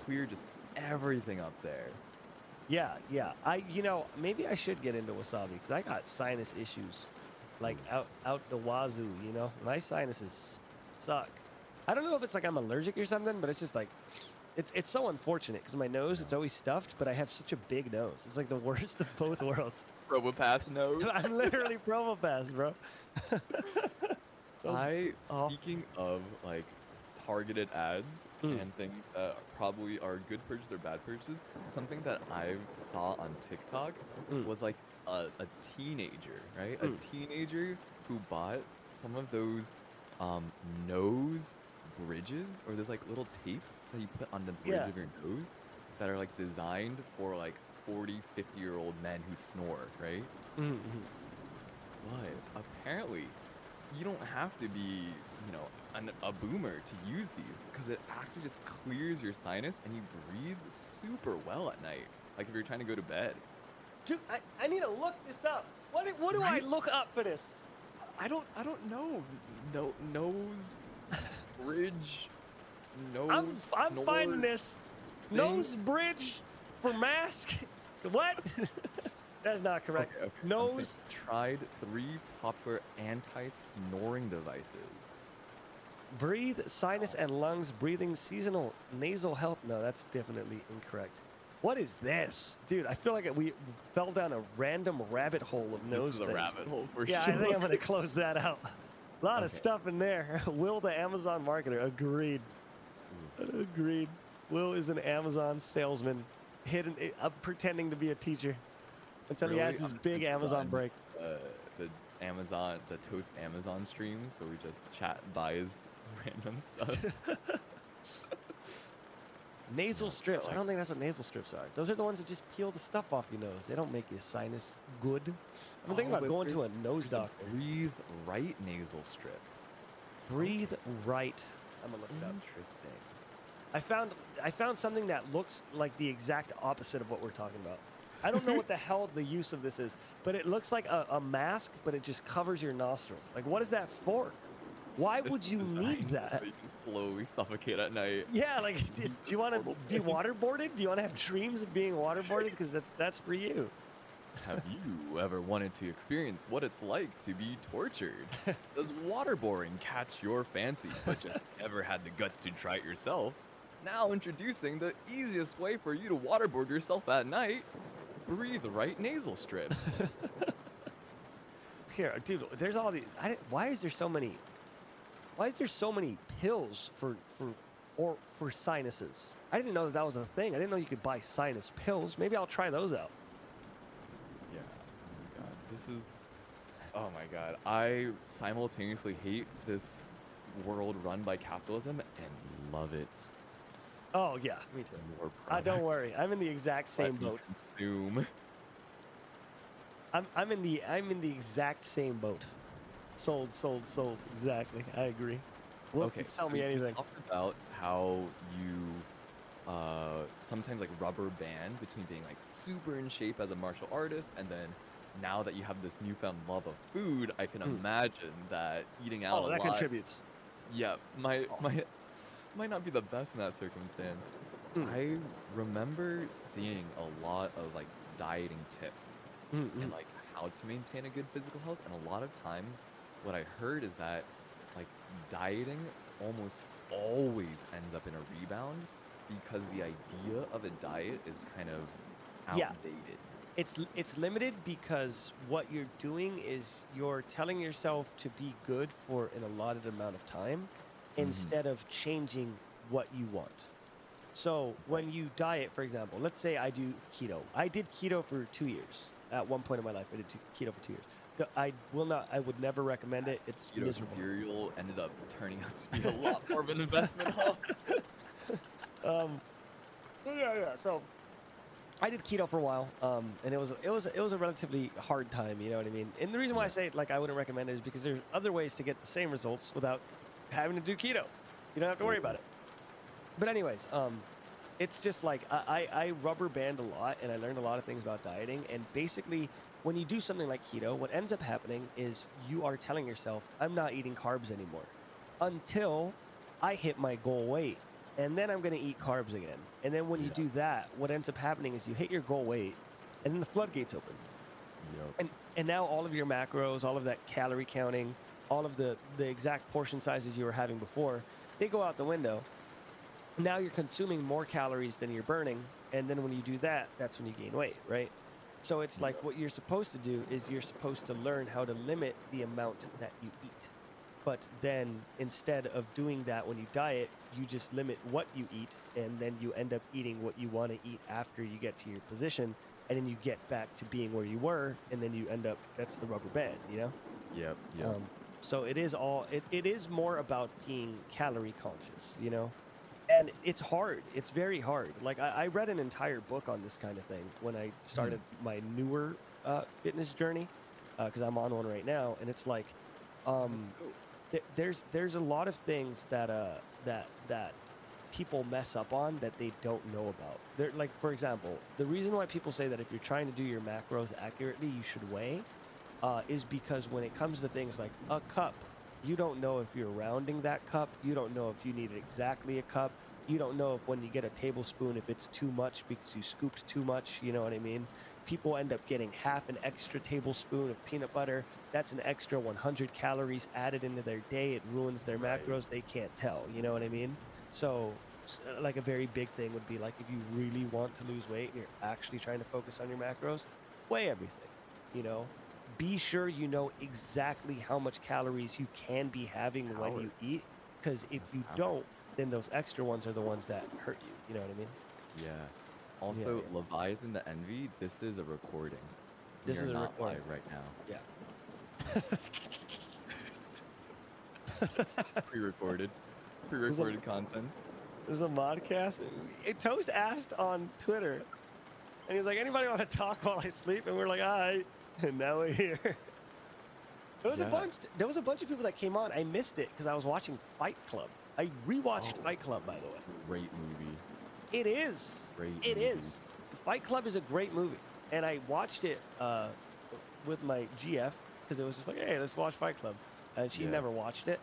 [SPEAKER 1] clear just everything up there.
[SPEAKER 2] Yeah, yeah. Maybe I should get into wasabi because I got sinus issues, like out the wazoo. My sinuses suck. I don't know if it's like I'm allergic or something, but it's just like, it's so unfortunate because my nose it's always stuffed, but I have such a big nose. It's like the worst of both worlds.
[SPEAKER 1] Probopass nose.
[SPEAKER 2] I'm literally Promopass, bro. So, oh,
[SPEAKER 1] Speaking of like targeted ads and things that probably are good purchases or bad purchases, something that I saw on TikTok was like a teenager, right? A teenager who bought some of those nose bridges, or there's like little tapes that you put on the bridge
[SPEAKER 2] Yeah.
[SPEAKER 1] of your nose that are like designed for like 40, 50-year-old men who snore, right?
[SPEAKER 2] mhm.
[SPEAKER 1] But apparently, you don't have to be, a boomer to use these because it actually just clears your sinus and you breathe super well at night. Like if you're trying to go to bed.
[SPEAKER 2] Dude, I need to look this up. What do I
[SPEAKER 1] Right?
[SPEAKER 2] look up for this?
[SPEAKER 1] I don't know. No nose bridge. Nose.
[SPEAKER 2] I'm
[SPEAKER 1] snore
[SPEAKER 2] finding this
[SPEAKER 1] thing.
[SPEAKER 2] nose bridge for mask. What? That's not correct.
[SPEAKER 1] Okay, I'm
[SPEAKER 2] Nose.
[SPEAKER 1] saying tried 3 popular anti-snoring devices.
[SPEAKER 2] Breathe, sinus and lungs, breathing, seasonal nasal health. No, that's definitely incorrect. What is this? Dude, I feel like we fell down a random rabbit hole of nose
[SPEAKER 1] This is a
[SPEAKER 2] things.
[SPEAKER 1] rabbit hole for
[SPEAKER 2] Yeah,
[SPEAKER 1] sure.
[SPEAKER 2] I think I'm going to close that out. A lot of
[SPEAKER 1] Okay.
[SPEAKER 2] stuff in there. Will, the Amazon marketer. Agreed. Agreed. Will is an Amazon salesman, pretending to be a teacher until he has
[SPEAKER 1] Really?
[SPEAKER 2] his
[SPEAKER 1] I'm
[SPEAKER 2] big
[SPEAKER 1] gonna
[SPEAKER 2] Amazon
[SPEAKER 1] run,
[SPEAKER 2] break.
[SPEAKER 1] the Toast Amazon streams, so we just chat buys random stuff.
[SPEAKER 2] Nasal
[SPEAKER 1] Yeah,
[SPEAKER 2] strips.
[SPEAKER 1] but
[SPEAKER 2] I don't think that's what nasal strips are. Those are the ones that just peel the stuff off your nose. They don't make your sinus good. I'm thinking about
[SPEAKER 1] but
[SPEAKER 2] going to a
[SPEAKER 1] there's-
[SPEAKER 2] nose
[SPEAKER 1] there's
[SPEAKER 2] doctor.
[SPEAKER 1] Breathe right nasal strip.
[SPEAKER 2] Breathe right. I'm gonna look it up.
[SPEAKER 1] Interesting.
[SPEAKER 2] I found something that looks like the exact opposite of what we're talking about. I don't know what the hell the use of this is, but it looks like a mask, but it just covers your nostrils. Like, what is that for? Why would you need
[SPEAKER 1] Designed so
[SPEAKER 2] that?
[SPEAKER 1] you can slowly suffocate at night.
[SPEAKER 2] Yeah, like, do you want to be waterboarded? Do you want to have dreams of being waterboarded? Because that's for you.
[SPEAKER 1] Have you ever wanted to experience what it's like to be tortured? Does waterboarding catch your fancy, but just never had the guts to try it yourself? Now introducing the easiest way for you to waterboard yourself at night, Breathe Right nasal strips.
[SPEAKER 2] Here, dude, there's all these. Why is there so many? Why is there so many pills for sinuses? I didn't know that that was a thing. I didn't know you could buy sinus pills. Maybe I'll try those out.
[SPEAKER 1] Yeah, oh my god, this is, oh my god. I simultaneously hate this world run by capitalism and love it.
[SPEAKER 2] Oh yeah, me too.
[SPEAKER 1] More
[SPEAKER 2] Don't
[SPEAKER 1] products,
[SPEAKER 2] worry, I'm in the exact same
[SPEAKER 1] let me
[SPEAKER 2] boat.
[SPEAKER 1] consume.
[SPEAKER 2] I'm in the exact same boat. Sold. Exactly. I agree. Well,
[SPEAKER 1] Okay,
[SPEAKER 2] tell
[SPEAKER 1] so
[SPEAKER 2] me
[SPEAKER 1] you
[SPEAKER 2] anything.
[SPEAKER 1] talked about how you sometimes like rubber band between being like super in shape as a martial artist and then now that you have this newfound love of food, I can imagine that eating out
[SPEAKER 2] Oh,
[SPEAKER 1] a
[SPEAKER 2] that
[SPEAKER 1] lot,
[SPEAKER 2] contributes.
[SPEAKER 1] yeah,
[SPEAKER 2] Oh.
[SPEAKER 1] might not be the best in that circumstance.
[SPEAKER 2] Mm.
[SPEAKER 1] I remember seeing a lot of like dieting tips and like how to maintain a good physical health, and a lot of times what I heard is that like dieting almost always ends up in a rebound because the idea of a diet is kind of
[SPEAKER 2] Yeah.
[SPEAKER 1] outdated.
[SPEAKER 2] It's limited because what you're doing is you're telling yourself to be good for an allotted amount of time instead of changing what you want. So when you diet, for example, let's say I do keto. I did keto for 2 years. At one point in my life, I did keto for 2 years. I would never recommend it. It's
[SPEAKER 1] You know,
[SPEAKER 2] miserable.
[SPEAKER 1] cereal ended up turning out to be a lot more of an investment, huh?
[SPEAKER 2] Yeah. So I did keto for a while, and it was a relatively hard time. You know what I mean? And the reason why I
[SPEAKER 1] Yeah.
[SPEAKER 2] say like I wouldn't recommend it is because there's other ways to get the same results without having to do keto. You don't have to worry about it. But anyways, it's just like I rubber band a lot, and I learned a lot of things about dieting. And basically, when you do something like keto, what ends up happening is you are telling yourself, "I'm not eating carbs anymore," until I hit my goal weight, and then I'm going to eat carbs again. And then when you
[SPEAKER 1] Yeah.
[SPEAKER 2] do that, what ends up happening is you hit your goal weight, and then the floodgates open.
[SPEAKER 1] Yep.
[SPEAKER 2] And now all of your macros, all of that calorie counting, all of the exact portion sizes you were having before, they go out the window. Now you're consuming more calories than you're burning, and then when you do that, that's when you gain weight, right? So it's like what you're supposed to do is you're supposed to learn how to limit the amount that you eat. But then instead of doing that when you diet, you just limit what you eat, and then you end up eating what you want to eat after you get to your position, and then you get back to being where you were, and then you end up, that's the rubber band, you know?
[SPEAKER 1] Yep.
[SPEAKER 2] So it is more about being calorie conscious, you know? And it's hard. It's very hard. Like I read an entire book on this kind of thing when I started my newer fitness journey, because I'm on one right now, and it's like, um, there's a lot of things that people mess up on that they don't know about. They're like, for example, the reason why people say that if you're trying to do your macros accurately, you should weigh, is because when it comes to things like a cup, you don't know if you're rounding that cup. You don't know if you need exactly a cup. You don't know if when you get a tablespoon, if it's too much because you scooped too much. You know what I mean? People end up getting half an extra tablespoon of peanut butter. That's an extra 100 calories added into their day. It ruins their
[SPEAKER 1] Right.
[SPEAKER 2] macros. They can't tell. You know what I mean? So, like a very big thing would be like if you really want to lose weight and you're actually trying to focus on your macros, weigh everything. You know, be sure you know exactly how much calories you can be having when you eat, because if you don't, then those extra ones are the ones that hurt you. You know what I mean?
[SPEAKER 1] Yeah.
[SPEAKER 2] Yeah,
[SPEAKER 1] Also,
[SPEAKER 2] yeah.
[SPEAKER 1] Leviathan the Envy, this is a recording.
[SPEAKER 2] This
[SPEAKER 1] We are
[SPEAKER 2] is a
[SPEAKER 1] not
[SPEAKER 2] recording.
[SPEAKER 1] live right now.
[SPEAKER 2] Yeah.
[SPEAKER 1] Pre-recorded. Pre-recorded content.
[SPEAKER 2] This is a modcast. Toast asked on Twitter, and he was like, "Anybody want to talk while I sleep?" And we're like, "All right." And now we're here. There was a
[SPEAKER 1] Yeah.
[SPEAKER 2] bunch. There was a bunch of people that came on. I missed it because I was watching Fight Club. I rewatched
[SPEAKER 1] Oh.
[SPEAKER 2] Fight Club, by the way.
[SPEAKER 1] Great movie.
[SPEAKER 2] It is.
[SPEAKER 1] Great
[SPEAKER 2] It
[SPEAKER 1] movie.
[SPEAKER 2] is. Fight Club is a great movie, and I watched it with my GF because it was just like, "Hey, let's watch Fight Club," and she
[SPEAKER 1] Yeah.
[SPEAKER 2] never watched it,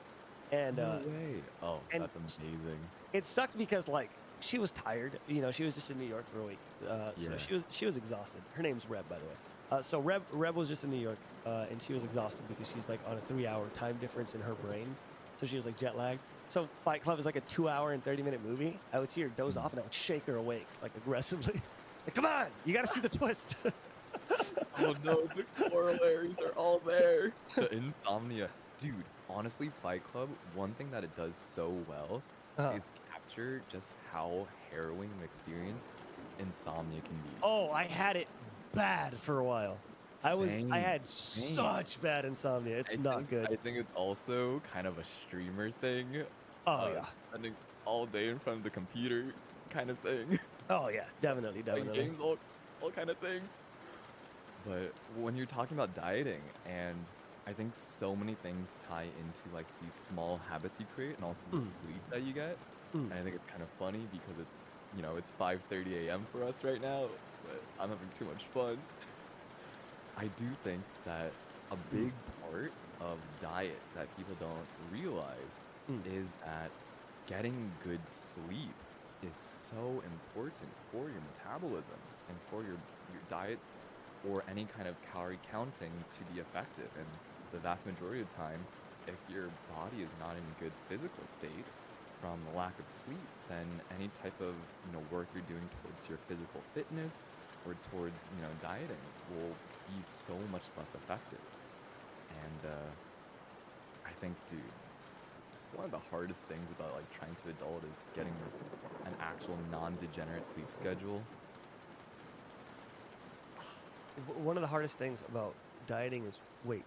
[SPEAKER 2] and
[SPEAKER 1] No way. Oh,
[SPEAKER 2] and
[SPEAKER 1] that's amazing.
[SPEAKER 2] it sucked because like she was tired. You know, she was just in New York for a week, so
[SPEAKER 1] Yeah.
[SPEAKER 2] she was exhausted. Her name's Reb, by the way. So Reb was just in New York, and she was exhausted because she's like on a 3-hour time difference in her brain, so she was like jet lagged. So Fight Club is like a 2-hour and 30-minute movie. I would see her doze off, and I would shake her awake like aggressively. Like, come on, you got to see the twist.
[SPEAKER 1] Oh no, the corollaries are all there. The insomnia. Dude, honestly, Fight Club, one thing that it does so well
[SPEAKER 2] Uh,
[SPEAKER 1] is capture just how harrowing an experience insomnia can be.
[SPEAKER 2] oh, I had it bad for a while. I
[SPEAKER 1] Same,
[SPEAKER 2] had
[SPEAKER 1] same.
[SPEAKER 2] such bad insomnia. It's not good.
[SPEAKER 1] I think it's also kind of a streamer thing.
[SPEAKER 2] Oh yeah.
[SPEAKER 1] Spending all day in front of the computer kind of thing.
[SPEAKER 2] Oh yeah. Definitely,
[SPEAKER 1] Playing
[SPEAKER 2] definitely.
[SPEAKER 1] games all kind of thing. But when you're talking about dieting, and I think so many things tie into like these small habits you create and also the
[SPEAKER 2] Mm,
[SPEAKER 1] sleep that you get.
[SPEAKER 2] mm,
[SPEAKER 1] And I think it's kind of funny because it's 5:30 a.m. for us right now, but I'm having too much fun. I do think that a
[SPEAKER 2] mm,
[SPEAKER 1] big part of diet that people don't realize
[SPEAKER 2] mm,
[SPEAKER 1] is that getting good sleep is so important for your metabolism and for your diet or any kind of calorie counting to be effective. And the vast majority of the time, if your body is not in a good physical state from the lack of sleep, then any type of work you're doing towards your physical fitness or towards dieting will be so much less effective. And I think, dude, one of the hardest things about like trying to adult is getting an actual non-degenerate sleep schedule.
[SPEAKER 2] One of the hardest things about dieting is wait.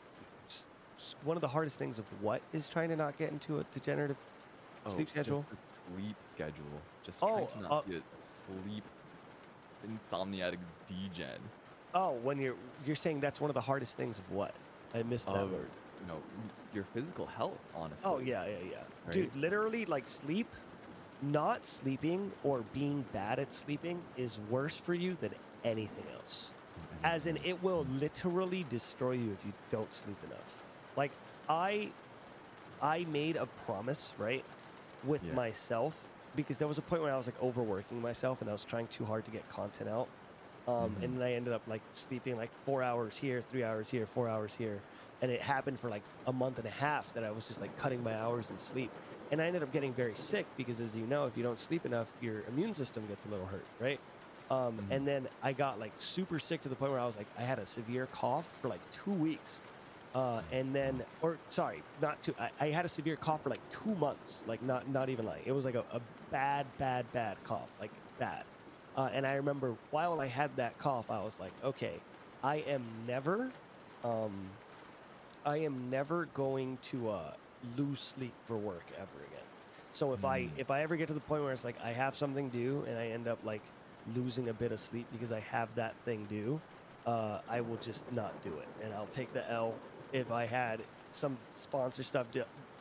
[SPEAKER 2] One of the hardest things of what is trying to not get into a degenerative
[SPEAKER 1] Oh,
[SPEAKER 2] sleep
[SPEAKER 1] just
[SPEAKER 2] schedule?
[SPEAKER 1] the sleep schedule. Just trying
[SPEAKER 2] Oh,
[SPEAKER 1] to not be a sleep insomniatic degen
[SPEAKER 2] oh, when you're saying that's one of the hardest things of what? I missed that
[SPEAKER 1] of,
[SPEAKER 2] word.
[SPEAKER 1] your physical health,
[SPEAKER 2] Oh
[SPEAKER 1] honestly,
[SPEAKER 2] yeah, yeah, yeah.
[SPEAKER 1] right?
[SPEAKER 2] Dude, literally like sleep, not sleeping or being bad at sleeping is worse for you than anything else.
[SPEAKER 1] Than
[SPEAKER 2] As
[SPEAKER 1] anything
[SPEAKER 2] in,
[SPEAKER 1] else.
[SPEAKER 2] it will literally destroy you if you don't sleep enough. Like I I made a promise, right, with
[SPEAKER 1] Yeah.
[SPEAKER 2] myself because there was a point where I was like overworking myself and I was trying too hard to get content out.
[SPEAKER 1] Mm-hmm.
[SPEAKER 2] And then I ended up like sleeping like 4 hours here, 3 hours here, 4 hours here. And it happened for like a month and a half that I was just like cutting my hours in sleep. And I ended up getting very sick because, as you know, if you don't sleep enough, your immune system gets a little hurt, right?
[SPEAKER 1] Mm-hmm.
[SPEAKER 2] And then I got like super sick to the point where I was like, I had a severe cough for like 2 weeks. And then, or sorry, not two. I had a severe cough for like 2 months, like not even lying. It was like a bad, bad, bad cough, like bad. And I remember while I had that cough, I was like, okay, I am never, um, I am never going to lose sleep for work ever again. So
[SPEAKER 1] Mm.
[SPEAKER 2] if I ever get to the point where it's like I have something due and I end up like losing a bit of sleep because I have that thing due, I will just not do it and I'll take the L. If I had some sponsor stuff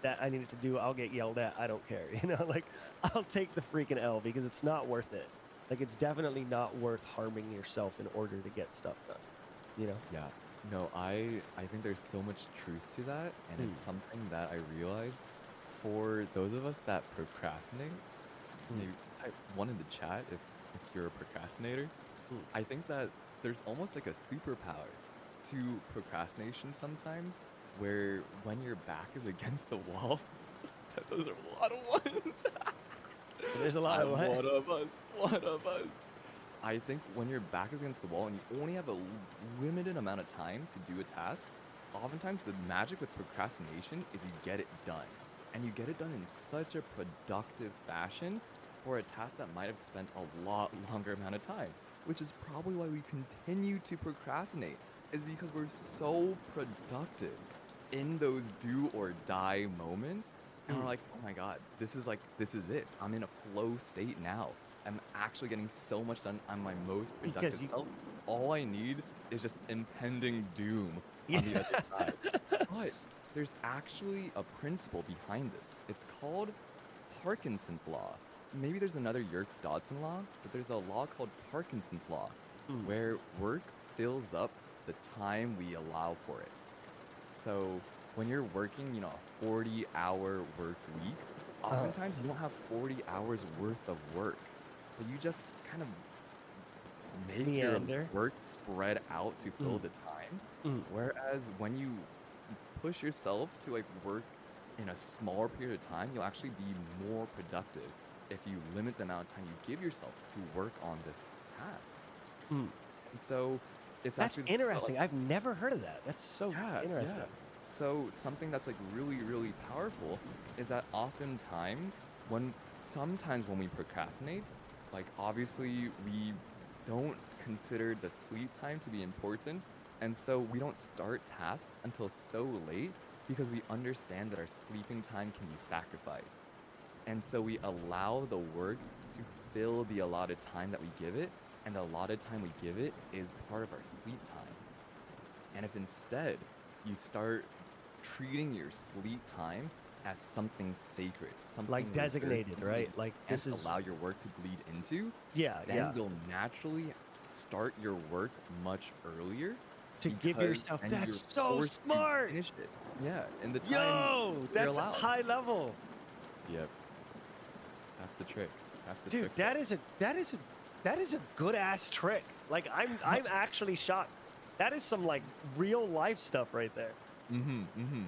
[SPEAKER 2] that I needed to do, I'll get yelled at. I don't care, like I'll take the freaking L because it's not worth it. Like it's definitely not worth harming yourself in order to get stuff done. You know?
[SPEAKER 1] Yeah. No, I think there's so much truth to that, and
[SPEAKER 2] Mm,
[SPEAKER 1] it's something that I realize for those of us that procrastinate,
[SPEAKER 2] mm,
[SPEAKER 1] maybe type one in the chat if you're a procrastinator.
[SPEAKER 2] mm.
[SPEAKER 1] I think that there's almost like a superpower to procrastination sometimes, where when your back is against the wall, those are a lot of ones.
[SPEAKER 2] There's a lot of
[SPEAKER 1] I'm
[SPEAKER 2] what?
[SPEAKER 1] one of us. One of us. I think when your back is against the wall and you only have a limited amount of time to do a task, oftentimes the magic with procrastination is you get it done. And you get it done in such a productive fashion for a task that might have spent a lot longer amount of time, which is probably why we continue to procrastinate, is because we're so productive in those do or die moments. And we're
[SPEAKER 2] Mm.
[SPEAKER 1] like, oh my God, this is it. I'm in a flow state now. I'm actually getting so much done on my most
[SPEAKER 2] Because
[SPEAKER 1] productive
[SPEAKER 2] you,
[SPEAKER 1] self. All I need is just impending doom
[SPEAKER 2] yeah.
[SPEAKER 1] on the other side. But there's actually a principle behind this. It's called Parkinson's law. Maybe there's another Yerkes-Dodson law, but there's a law called Parkinson's law,
[SPEAKER 2] Mm.
[SPEAKER 1] where work fills up the time we allow for it. So when you're working, a 40-hour work week, oftentimes you don't have 40 hours worth of work, but you just kind of make your
[SPEAKER 2] Meander.
[SPEAKER 1] work spread out to fill
[SPEAKER 2] Mm.
[SPEAKER 1] the time.
[SPEAKER 2] Mm.
[SPEAKER 1] Whereas when you push yourself to like work in a smaller period of time, you'll actually be more productive if you limit the amount of time you give yourself to work on this task.
[SPEAKER 2] Mm.
[SPEAKER 1] And so it's
[SPEAKER 2] That's
[SPEAKER 1] actually this
[SPEAKER 2] interesting. I've never heard of that. That's so
[SPEAKER 1] yeah,
[SPEAKER 2] interesting.
[SPEAKER 1] yeah. So something that's like really, really powerful is that oftentimes sometimes when we procrastinate, like obviously we don't consider the sleep time to be important, and so we don't start tasks until so late because we understand that our sleeping time can be sacrificed. And so we allow the work to fill the allotted time that we give it, and the allotted time we give it is part of our sleep time. And if instead you start treating your sleep time as something sacred, something
[SPEAKER 2] Like
[SPEAKER 1] reserved
[SPEAKER 2] designated,
[SPEAKER 1] for
[SPEAKER 2] right?
[SPEAKER 1] you,
[SPEAKER 2] Like
[SPEAKER 1] and
[SPEAKER 2] this is
[SPEAKER 1] allow your work to bleed into,
[SPEAKER 2] yeah,
[SPEAKER 1] then
[SPEAKER 2] yeah.
[SPEAKER 1] you'll naturally start your work much earlier
[SPEAKER 2] To give
[SPEAKER 1] because
[SPEAKER 2] yourself
[SPEAKER 1] then you're
[SPEAKER 2] that's so
[SPEAKER 1] forced to
[SPEAKER 2] smart.
[SPEAKER 1] finish it. Yeah, in the time
[SPEAKER 2] Yo,
[SPEAKER 1] you're
[SPEAKER 2] that's
[SPEAKER 1] allowed.
[SPEAKER 2] high level.
[SPEAKER 1] Yep, that's the trick. That's the
[SPEAKER 2] Dude,
[SPEAKER 1] trick there.
[SPEAKER 2] that is a good ass trick. Like I'm actually shocked. That is some like real life stuff right there.
[SPEAKER 1] Mm-hmm, mm-hmm.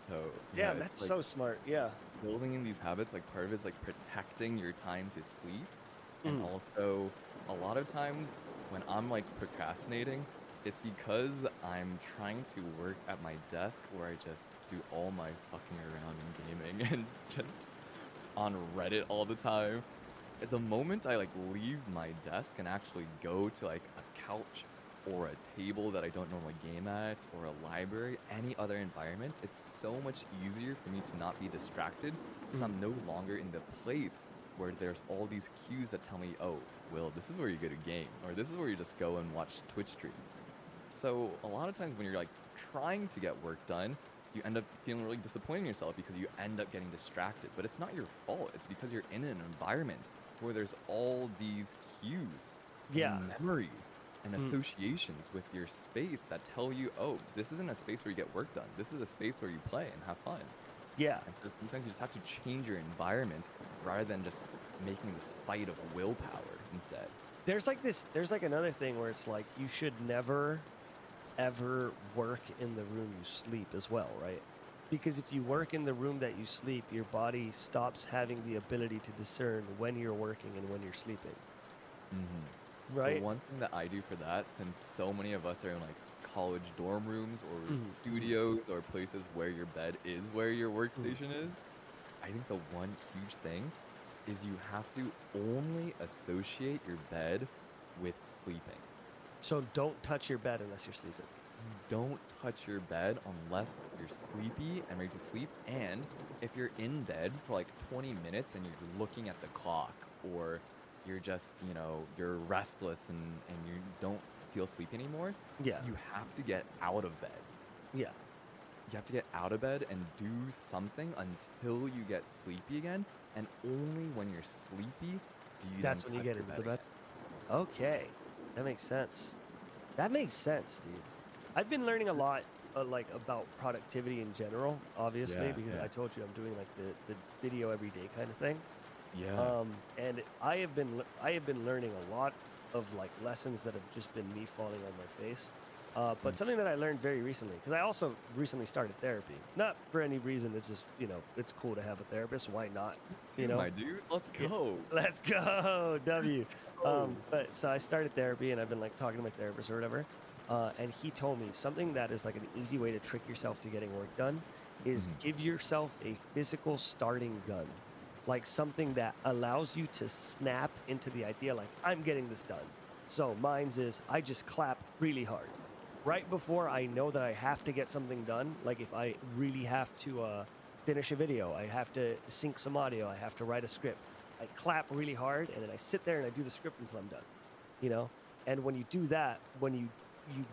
[SPEAKER 1] So yeah,
[SPEAKER 2] Damn,
[SPEAKER 1] it's
[SPEAKER 2] that's
[SPEAKER 1] like
[SPEAKER 2] so smart. Yeah.
[SPEAKER 1] building in these habits, like part of it is like protecting your time to sleep. And
[SPEAKER 2] Mm.
[SPEAKER 1] also, a lot of times when I'm like procrastinating, it's because I'm trying to work at my desk where I just do all my fucking around in gaming and just on Reddit all the time. At the moment I like leave my desk and actually go to like a couch or a table that I don't normally game at or a library, any other environment, it's so much easier for me to not be distracted because
[SPEAKER 2] Mm.
[SPEAKER 1] I'm no longer in the place where there's all these cues that tell me, oh, Will, this is where you go to game, or this is where you just go and watch Twitch streams. So a lot of times when you're like trying to get work done, you end up feeling really disappointed in yourself because you end up getting distracted. But it's not your fault. It's because you're in an environment where there's all these cues
[SPEAKER 2] Yeah.
[SPEAKER 1] and memories and
[SPEAKER 2] Mm.
[SPEAKER 1] associations with your space that tell you, oh, this isn't a space where you get work done. This is a space where you play and have fun.
[SPEAKER 2] Yeah.
[SPEAKER 1] And so sometimes you just have to change your environment rather than just making this fight of willpower instead.
[SPEAKER 2] There's like another thing where it's like you should never ever work in the room you sleep as well, right? Because if you work in the room that you sleep, your body stops having the ability to discern when you're working and when you're sleeping,
[SPEAKER 1] The
[SPEAKER 2] right?
[SPEAKER 1] one thing that I do for that, since so many of us are in like college dorm rooms or
[SPEAKER 2] Mhm, mhm,
[SPEAKER 1] studios or places where your bed is where your
[SPEAKER 2] mhm.
[SPEAKER 1] workstation is, I think the one huge thing is you have to only associate your bed with sleeping.
[SPEAKER 2] So don't touch your bed unless you're sleeping.
[SPEAKER 1] You don't touch your bed unless you're sleepy and ready to sleep. And if you're in bed for like 20 minutes and you're looking at the clock or you're just, you're restless and you don't feel sleepy anymore,
[SPEAKER 2] Yeah.
[SPEAKER 1] you have to get out of bed.
[SPEAKER 2] Yeah.
[SPEAKER 1] You have to get out of bed and do something until you get sleepy again. And only when you're sleepy do you
[SPEAKER 2] That's
[SPEAKER 1] then
[SPEAKER 2] when you
[SPEAKER 1] touch
[SPEAKER 2] get
[SPEAKER 1] your
[SPEAKER 2] into
[SPEAKER 1] bed
[SPEAKER 2] the bed.
[SPEAKER 1] again.
[SPEAKER 2] Okay. That makes sense. That makes sense, dude. I've been learning a lot, like about productivity in general, obviously,
[SPEAKER 1] Yeah,
[SPEAKER 2] because
[SPEAKER 1] yeah.
[SPEAKER 2] I told you I'm doing like the video every day kind of thing.
[SPEAKER 1] Yeah.
[SPEAKER 2] And I have been learning a lot of like lessons that have just been me falling on my face. But something that I learned very recently, because I also recently started therapy. Not for any reason. It's just it's cool to have a therapist. Why not? You
[SPEAKER 1] Dude,
[SPEAKER 2] know.
[SPEAKER 1] my dude, let's
[SPEAKER 2] Yeah.
[SPEAKER 1] go.
[SPEAKER 2] Let's go, W.
[SPEAKER 1] Oh.
[SPEAKER 2] But so I started therapy, and I've been like talking to my therapist or whatever. And he told me something that is like an easy way to trick yourself to getting work done is
[SPEAKER 1] Mhm.
[SPEAKER 2] give yourself a physical starting gun, like something that allows you to snap into the idea, like I'm getting this done. So mine's is I just clap really hard right before I know that I have to get something done. Like if I really have to finish a video, I have to sync some audio, I have to write a script. I clap really hard and then I sit there and I do the script until I'm done. You know? And when you do that, when you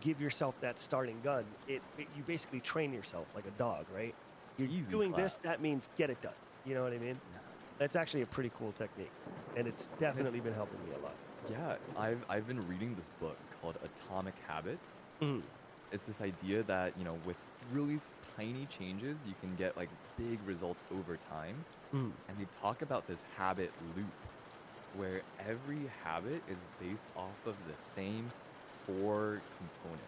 [SPEAKER 2] give yourself that starting gun, you basically train yourself like a dog, right? You're
[SPEAKER 1] Easy
[SPEAKER 2] doing
[SPEAKER 1] clap.
[SPEAKER 2] this, that means get it done. You know what I mean?
[SPEAKER 1] Yeah.
[SPEAKER 2] That's actually a pretty cool technique. And it's definitely been helping me a lot.
[SPEAKER 1] Yeah, I've been reading this book called Atomic Habits.
[SPEAKER 2] Mm,
[SPEAKER 1] It's this idea that, with really tiny changes, you can get like big results over time.
[SPEAKER 2] mm,
[SPEAKER 1] And they talk about this habit loop where every habit is based off of the same four components,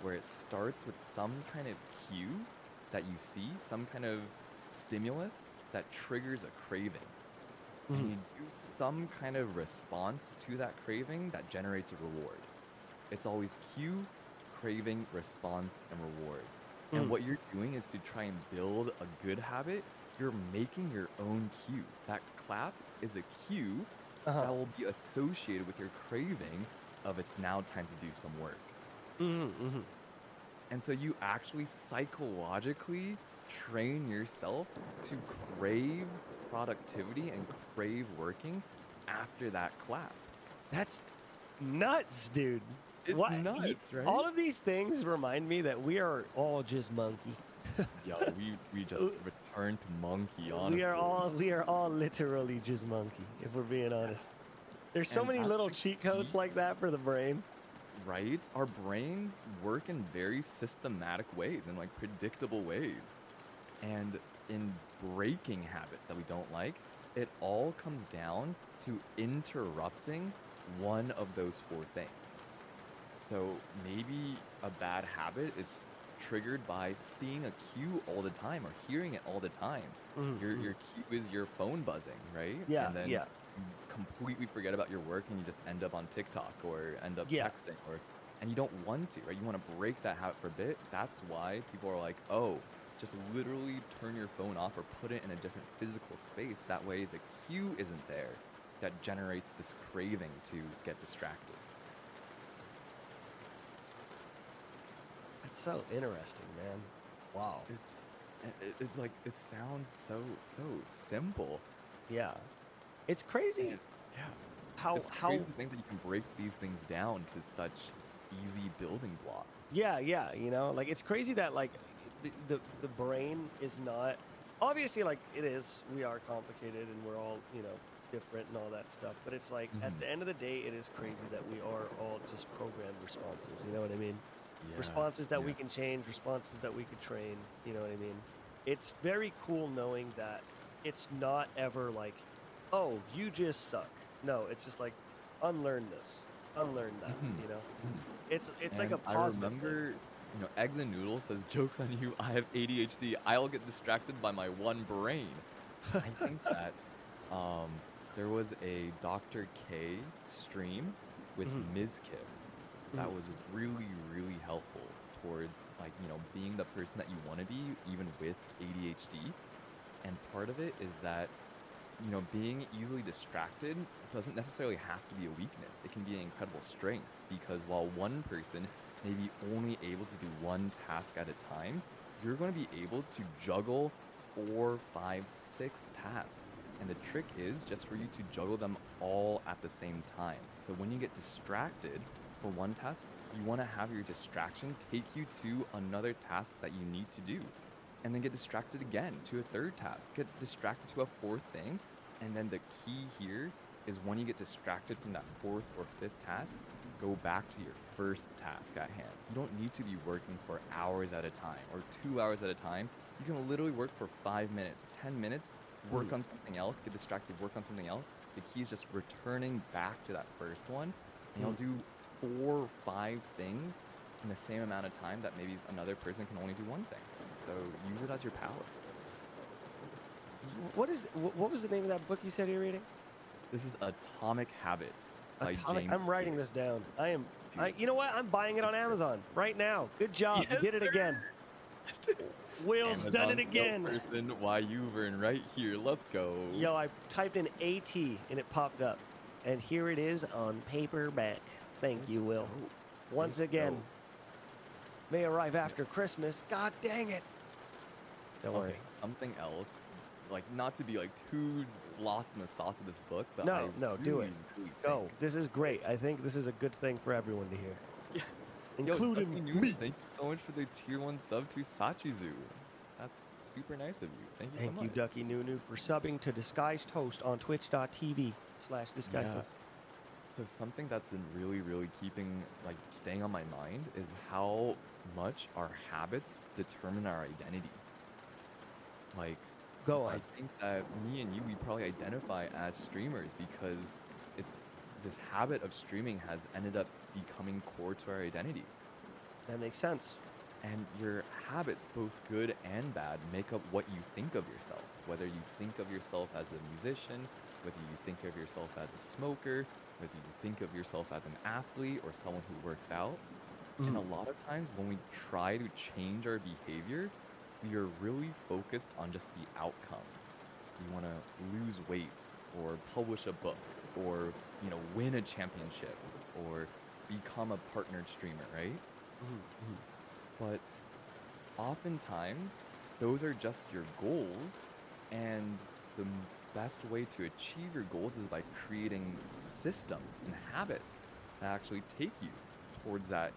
[SPEAKER 1] where it starts with some kind of cue that you see, some kind of stimulus that triggers a craving. And you do some kind of response to that craving that generates a reward. It's always cue, craving, response, and reward. And what you're doing is to try and build a good habit. You're making your own cue. That clap is a cue that will be associated with your craving of it's now time to do some work. And so you actually psychologically train yourself to crave productivity and crave working after that clap.
[SPEAKER 2] That's nuts, dude.
[SPEAKER 1] It's nuts, right?
[SPEAKER 2] All of these things remind me that we are all just monkey.
[SPEAKER 1] Yo, we just returned to monkey, honestly.
[SPEAKER 2] We are all literally just monkey, if we're being honest. There's so
[SPEAKER 1] And
[SPEAKER 2] many
[SPEAKER 1] that's
[SPEAKER 2] little
[SPEAKER 1] the
[SPEAKER 2] cheat codes
[SPEAKER 1] key.
[SPEAKER 2] like that for the brain.
[SPEAKER 1] Right? Our brains work in very systematic ways and like predictable ways. And in breaking habits that we don't like, it all comes down to interrupting one of those four things. So maybe a bad habit is triggered by seeing a cue all the time or hearing it all the time. Your cue is your phone buzzing, right?
[SPEAKER 2] Yeah,
[SPEAKER 1] And then
[SPEAKER 2] yeah.
[SPEAKER 1] you completely forget about your work and you just end up on TikTok or end up
[SPEAKER 2] Yeah.
[SPEAKER 1] texting and you don't want to, right? You want to break that habit for a bit. That's why people are like, oh, just literally turn your phone off or put it in a different physical space. That way the cue isn't there that generates this craving to get distracted.
[SPEAKER 2] That's so interesting, man. Wow.
[SPEAKER 1] It's like it sounds so simple.
[SPEAKER 2] Yeah. It's crazy
[SPEAKER 1] And yeah,
[SPEAKER 2] how
[SPEAKER 1] it's crazy to think that you can break these things down to such easy building blocks.
[SPEAKER 2] Yeah, you know, like it's crazy that like the brain is not obviously like it is. We are complicated and we're all, you know, different and all that stuff. But it's like at the end of the day, it is crazy that we are all just programmed responses. You know what I mean?
[SPEAKER 1] Yeah,
[SPEAKER 2] Responses that we
[SPEAKER 1] yeah.
[SPEAKER 2] can change, responses that we could train. You know what I mean? It's very cool knowing that it's not ever like, oh, you just suck. No, it's just like unlearn this, unlearn that. You know, it's like a
[SPEAKER 1] And I
[SPEAKER 2] positive thing.
[SPEAKER 1] remember, you know, Eggs and Noodles says, "Jokes on you, I have ADHD. I'll get distracted by my one brain." I think that there was a Dr. K stream with Ms. Kip that was really, really helpful towards like, you know, being the person that you want to be, even with ADHD. And part of it is that, you know, being easily distracted doesn't necessarily have to be a weakness. It can be an incredible strength because while one person may be only able to do one task at a time, you're going to be able to juggle 4, 5, 6 tasks. And the trick is just for you to juggle them all at the same time. So when you get distracted for one task, you want to have your distraction take you to another task that you need to do. And then get distracted again to a third task, get distracted to a fourth thing. And then the key here is when you get distracted from that fourth or fifth task, go back to your first task at hand. You don't need to be working for hours at a time or 2 hours at a time. You can literally work for 5 minutes, 10 minutes, work on something else, get distracted, work on something else. The key is just returning back to that first one, and you'll do 4 or 5 things in the same amount of time that maybe another person can only do one thing. So use it as your power.
[SPEAKER 2] What was the name of that book you said you're reading?
[SPEAKER 1] This is Atomic Habits by
[SPEAKER 2] Atomic.
[SPEAKER 1] James
[SPEAKER 2] I'm writing
[SPEAKER 1] Clear.
[SPEAKER 2] this down.
[SPEAKER 1] Dude.
[SPEAKER 2] You know what? I'm buying it on Amazon right now. Good job.
[SPEAKER 1] Yes,
[SPEAKER 2] You did it
[SPEAKER 1] sir.
[SPEAKER 2] again. Will's done it
[SPEAKER 1] Amazon
[SPEAKER 2] again.
[SPEAKER 1] salesperson, why Uvern right here. Let's go.
[SPEAKER 2] Yo, I typed in AT and it popped up. And here it is on paperback. Thank you, Will.
[SPEAKER 1] Dope.
[SPEAKER 2] Once
[SPEAKER 1] Let's
[SPEAKER 2] again,
[SPEAKER 1] go.
[SPEAKER 2] may arrive after Christmas. God dang it. Don't worry.
[SPEAKER 1] Okay, something else. Like, not to be like too lost in the sauce of this book, but
[SPEAKER 2] No, do
[SPEAKER 1] really,
[SPEAKER 2] it.
[SPEAKER 1] really
[SPEAKER 2] Go.
[SPEAKER 1] think-
[SPEAKER 2] This is great. I think this is a good thing for everyone to hear.
[SPEAKER 1] Yeah. Yo,
[SPEAKER 2] Including
[SPEAKER 1] Ducky
[SPEAKER 2] me.
[SPEAKER 1] Noodle, thank you so much for the tier 1 sub to Sachizu. That's super nice of you. Thank you so
[SPEAKER 2] Thank
[SPEAKER 1] much.
[SPEAKER 2] you, Ducky Nunu, for subbing to Disguised Toast on twitch.tv/Disguised Toast.
[SPEAKER 1] So something that's been really, really staying on my mind is how much our habits determine our identity. Like,
[SPEAKER 2] Go
[SPEAKER 1] I
[SPEAKER 2] on.
[SPEAKER 1] think that me and you, we probably identify as streamers because it's this habit of streaming has ended up becoming core to our identity.
[SPEAKER 2] That makes sense.
[SPEAKER 1] And your habits, both good and bad, make up what you think of yourself. Whether you think of yourself as a musician, whether you think of yourself as a smoker, whether you think of yourself as an athlete or someone who works out. And a
[SPEAKER 2] Mhm.
[SPEAKER 1] lot of times when we try to change our behavior, we are really focused on just the outcome. You want to lose weight or publish a book or, win a championship or become a partnered streamer, right?
[SPEAKER 2] Mhm. Mhm.
[SPEAKER 1] But oftentimes, those are just your goals, and the best way to achieve your goals is by creating systems and habits that actually take you towards that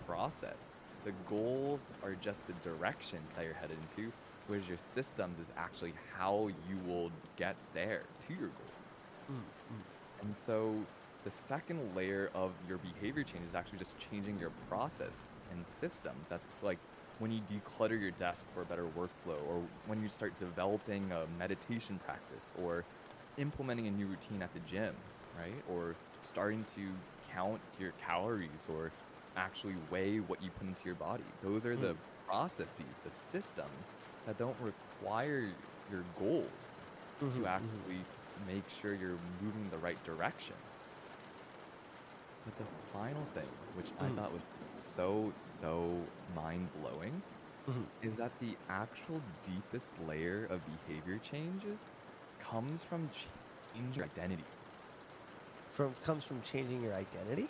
[SPEAKER 1] process. The goals are just the direction that you're headed into, whereas your systems is actually how you will get there to your goal.
[SPEAKER 2] Mhm. Mhm.
[SPEAKER 1] And so the second layer of your behavior change is actually just changing your process and system. That's like when you declutter your desk for a better workflow, or when you start developing a meditation practice, or implementing a new routine at the gym, right? Or starting to count your calories, or actually weigh what you put into your body. Those are the
[SPEAKER 2] Mhm.
[SPEAKER 1] processes, the systems that don't require your goals to
[SPEAKER 2] Mhm. Mhm.
[SPEAKER 1] actually make sure you're moving the right direction. But the final thing, which I
[SPEAKER 2] Mhm.
[SPEAKER 1] thought was so mind blowing,
[SPEAKER 2] Mhm.
[SPEAKER 1] is that the actual deepest layer of behavior changes comes from changing your identity.
[SPEAKER 2] Comes from changing your identity.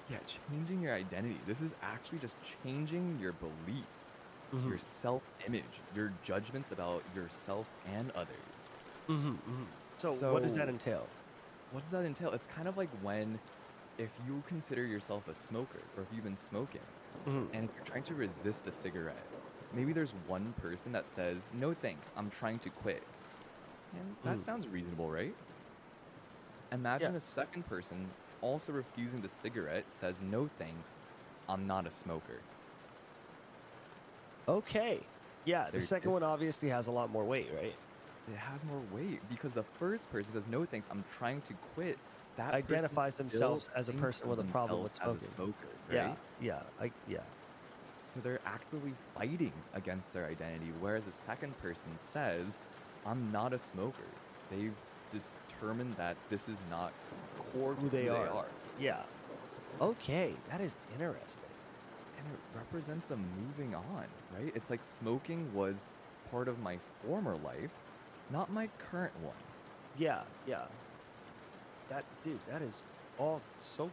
[SPEAKER 1] Yeah, changing your identity. This is actually just changing your beliefs, your
[SPEAKER 2] Mhm.
[SPEAKER 1] self image, your judgments about yourself and others.
[SPEAKER 2] Mhm. Mhm. So what does that
[SPEAKER 1] So,
[SPEAKER 2] entail?
[SPEAKER 1] what does that entail? It's kind of like when, if you consider yourself a smoker, or if you've been smoking,
[SPEAKER 2] Mhm.
[SPEAKER 1] and if you're trying to resist a cigarette, maybe there's one person that says, "No thanks, I'm trying to quit." And that
[SPEAKER 2] Mhm.
[SPEAKER 1] sounds reasonable, right?
[SPEAKER 2] Yeah.
[SPEAKER 1] Imagine a second person also refusing the cigarette says, "No thanks, I'm not a smoker."
[SPEAKER 2] Okay. Yeah, the
[SPEAKER 1] They're
[SPEAKER 2] second one
[SPEAKER 1] different.
[SPEAKER 2] obviously has a lot more weight, right?
[SPEAKER 1] It has more weight because the first person says, "No thanks, I'm trying to quit." That person
[SPEAKER 2] Identifies
[SPEAKER 1] still
[SPEAKER 2] themselves as a
[SPEAKER 1] thinks
[SPEAKER 2] person
[SPEAKER 1] of
[SPEAKER 2] with a problem
[SPEAKER 1] themselves
[SPEAKER 2] with
[SPEAKER 1] as a
[SPEAKER 2] smoking.
[SPEAKER 1] smoker,
[SPEAKER 2] Yeah.
[SPEAKER 1] right?
[SPEAKER 2] Yeah. Yeah.
[SPEAKER 1] So they're actively fighting against their identity, whereas a second person says, "I'm not a smoker." They've determined that this is not core
[SPEAKER 2] Who
[SPEAKER 1] to
[SPEAKER 2] they
[SPEAKER 1] who they
[SPEAKER 2] are.
[SPEAKER 1] are.
[SPEAKER 2] Yeah. Okay, that is interesting.
[SPEAKER 1] And it represents a moving on, right? It's like smoking was part of my former life, not my current one.
[SPEAKER 2] Yeah. Yeah. That dude, all so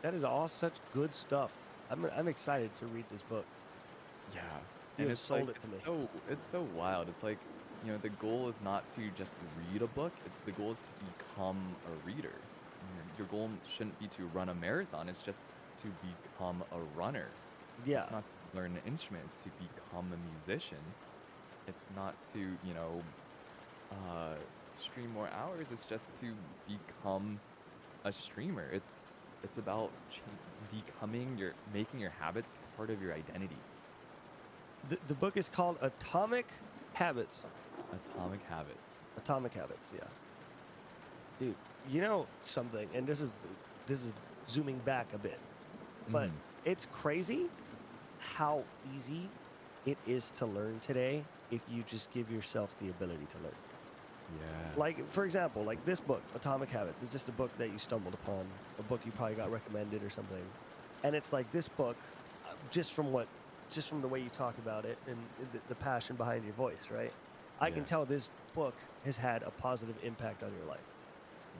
[SPEAKER 2] that is all such good stuff. I'm excited to read this book.
[SPEAKER 1] Yeah.
[SPEAKER 2] You
[SPEAKER 1] And
[SPEAKER 2] have
[SPEAKER 1] it's like
[SPEAKER 2] sold it to me.
[SPEAKER 1] it's so wild. It's like, the goal is not to just read a book. The goal is to become a reader. Your goal shouldn't be to run a marathon. It's just to become a runner.
[SPEAKER 2] Yeah.
[SPEAKER 1] It's not to learn an instrument. It's to become a musician. It's not to, uh, stream more hours. It's just to become a streamer. It's about becoming making your habits part of your identity.
[SPEAKER 2] The book is called Atomic Habits.
[SPEAKER 1] Atomic Habits.
[SPEAKER 2] Atomic Habits, yeah. Dude, you know something, and this is zooming back a bit, but
[SPEAKER 1] Mhm.
[SPEAKER 2] it's crazy how easy it is to learn today if you just give yourself the ability to learn.
[SPEAKER 1] Yeah.
[SPEAKER 2] Like, for example, like this book, Atomic Habits, is just a book that you stumbled upon, a book you probably got recommended or something. And it's like this book, just from the way you talk about it and the passion behind your voice, right? I can
[SPEAKER 1] Yeah.
[SPEAKER 2] tell this book has had a positive impact on your life.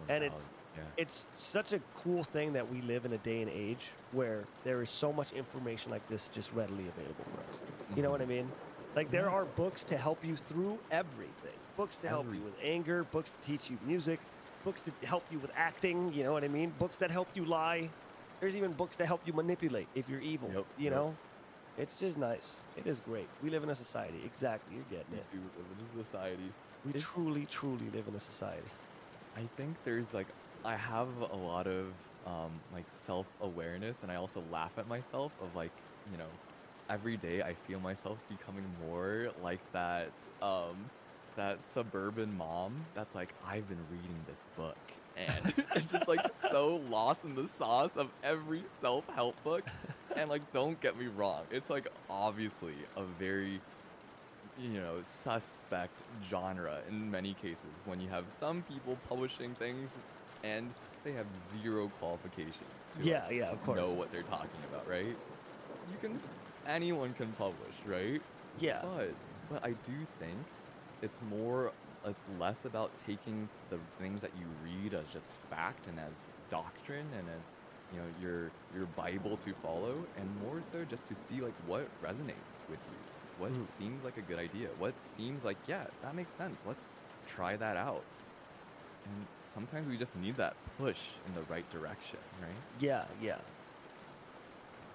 [SPEAKER 2] And
[SPEAKER 1] 1000. Yeah.
[SPEAKER 2] it's such a cool thing that we live in a day and age where there is so much information like this just readily available for us. You know what I
[SPEAKER 1] Mhm.
[SPEAKER 2] mean? Like there
[SPEAKER 1] Yeah.
[SPEAKER 2] are books to help you through everything. Books to help you with
[SPEAKER 1] Everything.
[SPEAKER 2] anger, books to teach you music, books to help you with acting, you know what I mean? Books that help you lie. There's even books that help you manipulate if you're evil,
[SPEAKER 1] Yep.
[SPEAKER 2] you
[SPEAKER 1] Yep.
[SPEAKER 2] know? It's just nice. It is great. We live in a society. Exactly, you're getting
[SPEAKER 1] We
[SPEAKER 2] it.
[SPEAKER 1] do live in a society.
[SPEAKER 2] We
[SPEAKER 1] It's
[SPEAKER 2] truly, truly live in a society.
[SPEAKER 1] I think there's like I have a lot of like self-awareness, and I also laugh at myself of like, you know, every day I feel myself becoming more like that suburban mom that's like, "I've been reading this book." and it's just like so lost in the sauce of every self-help book. And like, don't get me wrong, it's like obviously a very, suspect genre in many cases when you have some people publishing things and they have zero qualifications to like
[SPEAKER 2] Yeah, yeah, of course.
[SPEAKER 1] know what they're talking about, right? Anyone can publish, right?
[SPEAKER 2] Yeah.
[SPEAKER 1] But I do think it's less about taking the things that you read as just fact and as doctrine and as your Bible to follow, and more so just to see like what resonates with you, what
[SPEAKER 2] Mhm.
[SPEAKER 1] seems like a good idea, what seems like, yeah, that makes sense. Let's try that out. And sometimes we just need that push in the right direction, right?
[SPEAKER 2] Yeah, yeah.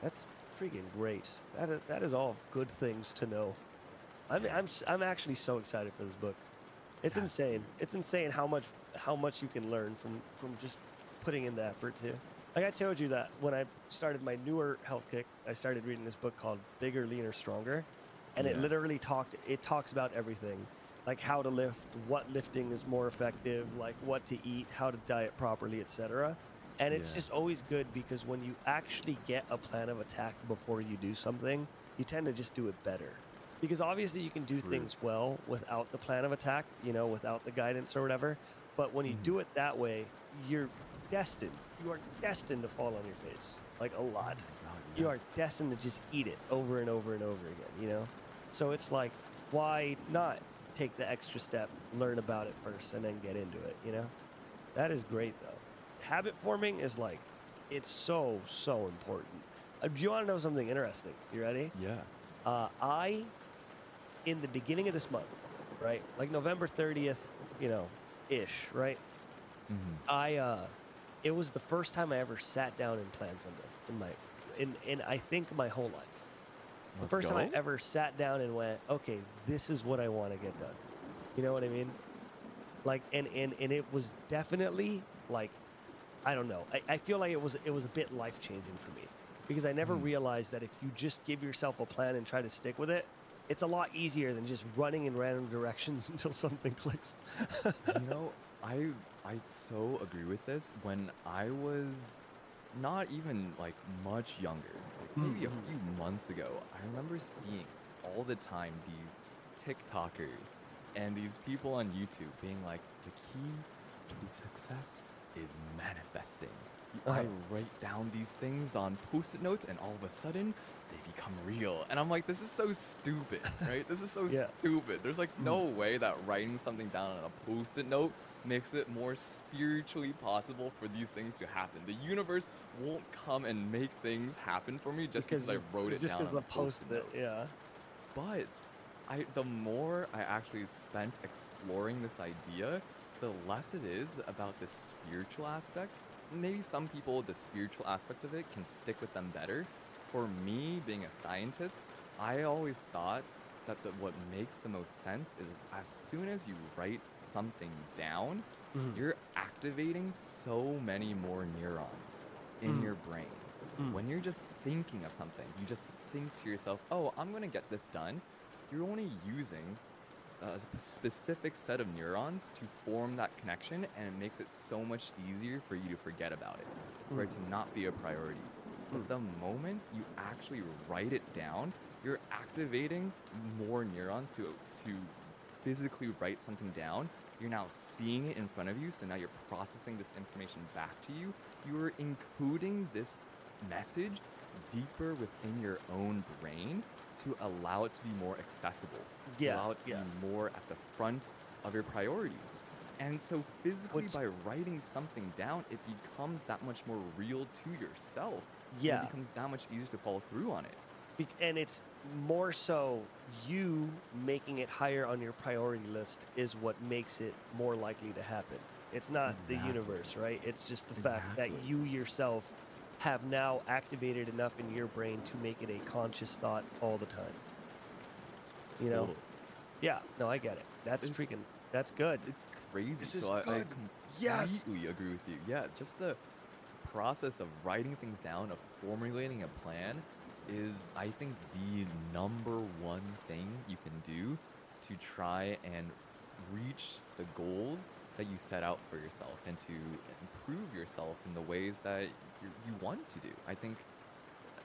[SPEAKER 2] That's freaking great. That is all good things to know.
[SPEAKER 1] Yeah.
[SPEAKER 2] I'm actually so excited for this book. It's
[SPEAKER 1] Yeah,
[SPEAKER 2] insane.
[SPEAKER 1] dude.
[SPEAKER 2] It's insane how much you can learn from just putting in the effort too. Like I told you that when I started my newer health kick, I started reading this book called Bigger, Leaner, Stronger, and it
[SPEAKER 1] Yeah.
[SPEAKER 2] literally talks about everything, like how to lift, what lifting is more effective, like what to eat, how to diet properly, etc. And it's
[SPEAKER 1] Yeah.
[SPEAKER 2] just always good because when you actually get a plan of attack before you do something, you tend to just do it better. Because obviously you can do
[SPEAKER 1] True.
[SPEAKER 2] things well without the plan of attack, without the guidance or whatever. But when you
[SPEAKER 1] Mhm.
[SPEAKER 2] do it that way, you're destined. You are destined to fall on your face, like a
[SPEAKER 1] Oh
[SPEAKER 2] lot.
[SPEAKER 1] my God,
[SPEAKER 2] You
[SPEAKER 1] yes.
[SPEAKER 2] are destined to just eat it over and over and over again. So it's like, why not take the extra step, learn about it first, and then get into it? That is great, though. Habit forming is like, it's so, so important. Do you want to know something interesting? You ready?
[SPEAKER 1] Yeah.
[SPEAKER 2] I, in the beginning of this month, right? Like November 30th, ish, right?
[SPEAKER 1] Mhm.
[SPEAKER 2] It was the first time I ever sat down and planned something in I think my whole life. The
[SPEAKER 1] Let's
[SPEAKER 2] first time I
[SPEAKER 1] go.
[SPEAKER 2] ever sat down and went, okay, this is what I want to get done. You know what I mean? Like, and it was definitely like, I don't know. I feel like it was a bit life changing for me because I never
[SPEAKER 1] Mhm.
[SPEAKER 2] realized that if you just give yourself a plan and try to stick with it, it's a lot easier than just running in random directions until something clicks.
[SPEAKER 1] You know, I so agree with this. When I was not even like much younger, like maybe a
[SPEAKER 2] Mhm.
[SPEAKER 1] few months ago, I remember seeing all the time these TikTokers and these people on YouTube being like, the key to success is manifesting. I
[SPEAKER 2] Uh-huh.
[SPEAKER 1] write down these things on post-it notes and all of a sudden they become real. And I'm like, this is so stupid, right? This is so
[SPEAKER 2] Yeah.
[SPEAKER 1] stupid. There's like
[SPEAKER 2] Mm.
[SPEAKER 1] no way that writing something down on a post-it note makes it more spiritually possible for these things to happen. The universe won't come and make things happen for me just because I wrote it
[SPEAKER 2] Just
[SPEAKER 1] down
[SPEAKER 2] because
[SPEAKER 1] on
[SPEAKER 2] the
[SPEAKER 1] a
[SPEAKER 2] post
[SPEAKER 1] post-it
[SPEAKER 2] it,
[SPEAKER 1] note.
[SPEAKER 2] yeah.
[SPEAKER 1] But the more I actually spent exploring this idea, the less it is about the spiritual aspect. Maybe some people, the spiritual aspect of it can stick with them better. For me, being a scientist, I always thought that what makes the most sense is as soon as you write something down,
[SPEAKER 2] Mhm.
[SPEAKER 1] you're activating so many more neurons in
[SPEAKER 2] Mhm.
[SPEAKER 1] your brain.
[SPEAKER 2] Mm.
[SPEAKER 1] When you're just thinking of something, you just think to yourself, oh, I'm going to get this done. You're only using a specific set of neurons to form that connection, and it makes it so much easier for you to forget about it, for
[SPEAKER 2] Mm.
[SPEAKER 1] it to not be a priority. But
[SPEAKER 2] Mm.
[SPEAKER 1] the moment you actually write it down, you're activating more neurons to physically write something down. You're now seeing it in front of you, so now you're processing this information back to you. You're encoding this message deeper within your own brain to allow it to be more accessible, to
[SPEAKER 2] Yeah,
[SPEAKER 1] allow it to
[SPEAKER 2] yeah.
[SPEAKER 1] be more at the front of your priorities. And so physically
[SPEAKER 2] Which
[SPEAKER 1] by writing something down, it becomes that much more real to yourself, and it
[SPEAKER 2] yeah,
[SPEAKER 1] becomes that much easier to follow through on it.
[SPEAKER 2] and it's more so you making it higher on your priority list is what makes it more likely to happen. It's not the
[SPEAKER 1] Exactly.
[SPEAKER 2] universe, right? It's just the fact that
[SPEAKER 1] Exactly.
[SPEAKER 2] you yourself have now activated enough in your brain to make it a conscious thought all the time. You know?
[SPEAKER 1] Totally.
[SPEAKER 2] Yeah, no, I get it.
[SPEAKER 1] It's
[SPEAKER 2] That's good.
[SPEAKER 1] it's crazy.
[SPEAKER 2] This is
[SPEAKER 1] So I
[SPEAKER 2] good. Yes.
[SPEAKER 1] completely agree with you. Yeah, just the process of writing things down, of formulating a plan, is I think the number one thing you can do to try and reach the goals that you set out for yourself and to improve yourself in the ways that you want to do. I think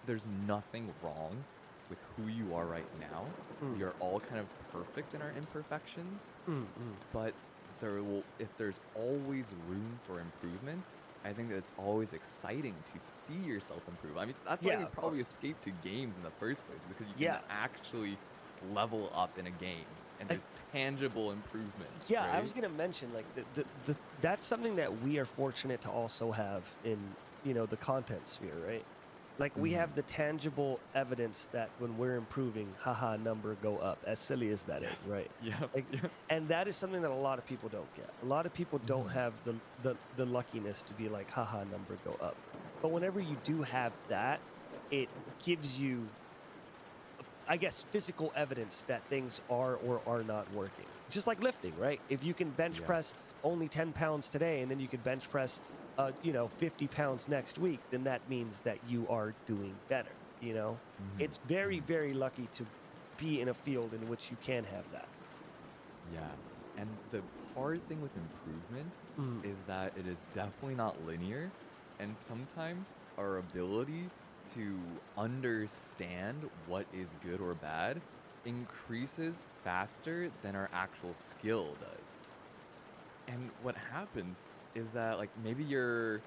[SPEAKER 1] there's nothing wrong with who you are right now.
[SPEAKER 2] Mm.
[SPEAKER 1] We are all kind of perfect in our imperfections,
[SPEAKER 2] Mm.
[SPEAKER 1] but if there's always room for improvement, I think that it's always exciting to see yourself improve. I mean, that's why
[SPEAKER 2] Yeah,
[SPEAKER 1] you
[SPEAKER 2] of
[SPEAKER 1] probably
[SPEAKER 2] course.
[SPEAKER 1] escape to games in the first place, because you
[SPEAKER 2] Yeah.
[SPEAKER 1] can actually level up in a game, and
[SPEAKER 2] I-
[SPEAKER 1] there's tangible improvements,
[SPEAKER 2] Yeah, I
[SPEAKER 1] right?
[SPEAKER 2] was gonna mention like that's something that we are fortunate to also have in the content sphere, right? Like we
[SPEAKER 1] Mhm.
[SPEAKER 2] have the tangible evidence that when we're improving, haha, number go up. As silly as that is,
[SPEAKER 1] Yes.
[SPEAKER 2] right?
[SPEAKER 1] Yep.
[SPEAKER 2] Like,
[SPEAKER 1] Yep.
[SPEAKER 2] and that is something that a lot of people don't get. A lot of people don't
[SPEAKER 1] Mhm.
[SPEAKER 2] have the luckiness to be like, haha, number go up. But whenever you do have that, it gives you, I guess, physical evidence that things are or are not working. Just like lifting, right? If you can bench
[SPEAKER 1] Yeah.
[SPEAKER 2] press only 10 pounds today and then you can bench press, 50 pounds next week, then that means that you are doing better, you know?
[SPEAKER 1] Mhm.
[SPEAKER 2] It's very,
[SPEAKER 1] Mhm.
[SPEAKER 2] very lucky to be in a field in which you can have that.
[SPEAKER 1] Yeah. And the hard thing with improvement
[SPEAKER 2] Mm.
[SPEAKER 1] is that it is definitely not linear. And sometimes our ability to understand what is good or bad increases faster than our actual skill does. And what happens is that like maybe you're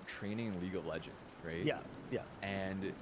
[SPEAKER 1] training in League of Legends, right?
[SPEAKER 2] Yeah, yeah.
[SPEAKER 1] And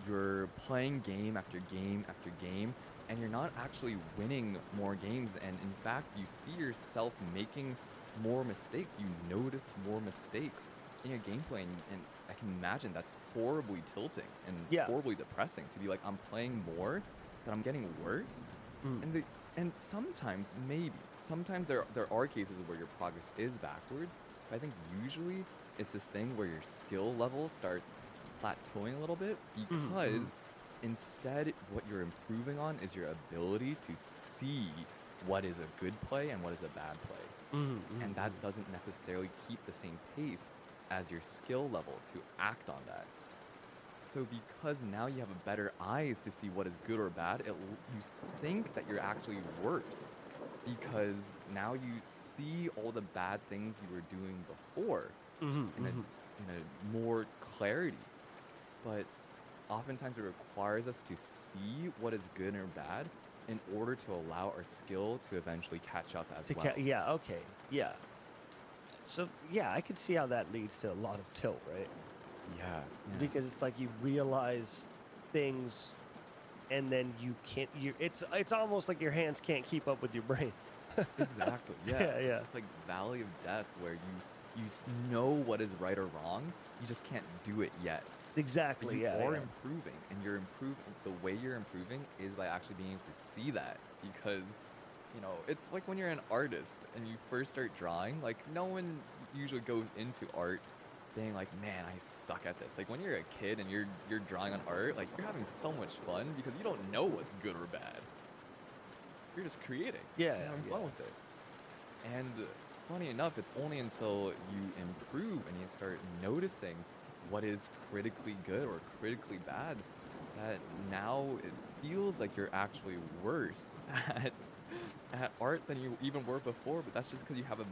[SPEAKER 1] you're playing game after game after game, and you're not actually winning more games. And in fact, you see yourself making more mistakes. You notice more mistakes in your gameplay, and I can imagine that's horribly tilting and
[SPEAKER 2] Yeah.
[SPEAKER 1] horribly depressing to be like, I'm playing more, but I'm getting worse.
[SPEAKER 2] Mm.
[SPEAKER 1] And sometimes, maybe, sometimes there are cases where your progress is backwards, but I think usually it's this thing where your skill level starts plateauing a little bit,
[SPEAKER 2] Mhm,
[SPEAKER 1] because
[SPEAKER 2] mhm,
[SPEAKER 1] instead what you're improving on is your ability to see what is a good play and what is a bad play.
[SPEAKER 2] mhm, mhm,
[SPEAKER 1] And that
[SPEAKER 2] mhm.
[SPEAKER 1] doesn't necessarily keep the same pace as your skill level to act on that. So because now you have a better eyes to see what is good or bad, think that you're actually worse, because now you see all the bad things you were doing before
[SPEAKER 2] Mhm,
[SPEAKER 1] in a
[SPEAKER 2] mhm.
[SPEAKER 1] more clarity. But oftentimes it requires us to see what is good or bad in order to allow our skill to eventually catch up as well.
[SPEAKER 2] Yeah, okay. Yeah. So, yeah, I could see how that leads to a lot of tilt, right?
[SPEAKER 1] Yeah, yeah.
[SPEAKER 2] Because it's like you realize things and then you can't it's almost like your hands can't keep up with your brain.
[SPEAKER 1] Exactly. Yeah.
[SPEAKER 2] Yeah,
[SPEAKER 1] It's
[SPEAKER 2] yeah.
[SPEAKER 1] this like valley of death where know what is right or wrong. You just can't do it yet. But
[SPEAKER 2] Exactly.
[SPEAKER 1] you
[SPEAKER 2] Yeah,
[SPEAKER 1] are
[SPEAKER 2] yeah.
[SPEAKER 1] improving, and you're improving. The way you're improving is by actually being able to see that, because it's like when you're an artist and you first start drawing, like no one usually goes into art being like, man, I suck at this. Like when you're a kid and you're drawing on art, like you're having so much fun because you don't know what's good or bad. You're just creating
[SPEAKER 2] Yeah,
[SPEAKER 1] and having
[SPEAKER 2] yeah.
[SPEAKER 1] fun with it. And funny enough, it's only until you improve and you start noticing what is critically good or critically bad that now it feels like you're actually worse at art than you even were before. But that's just because you have a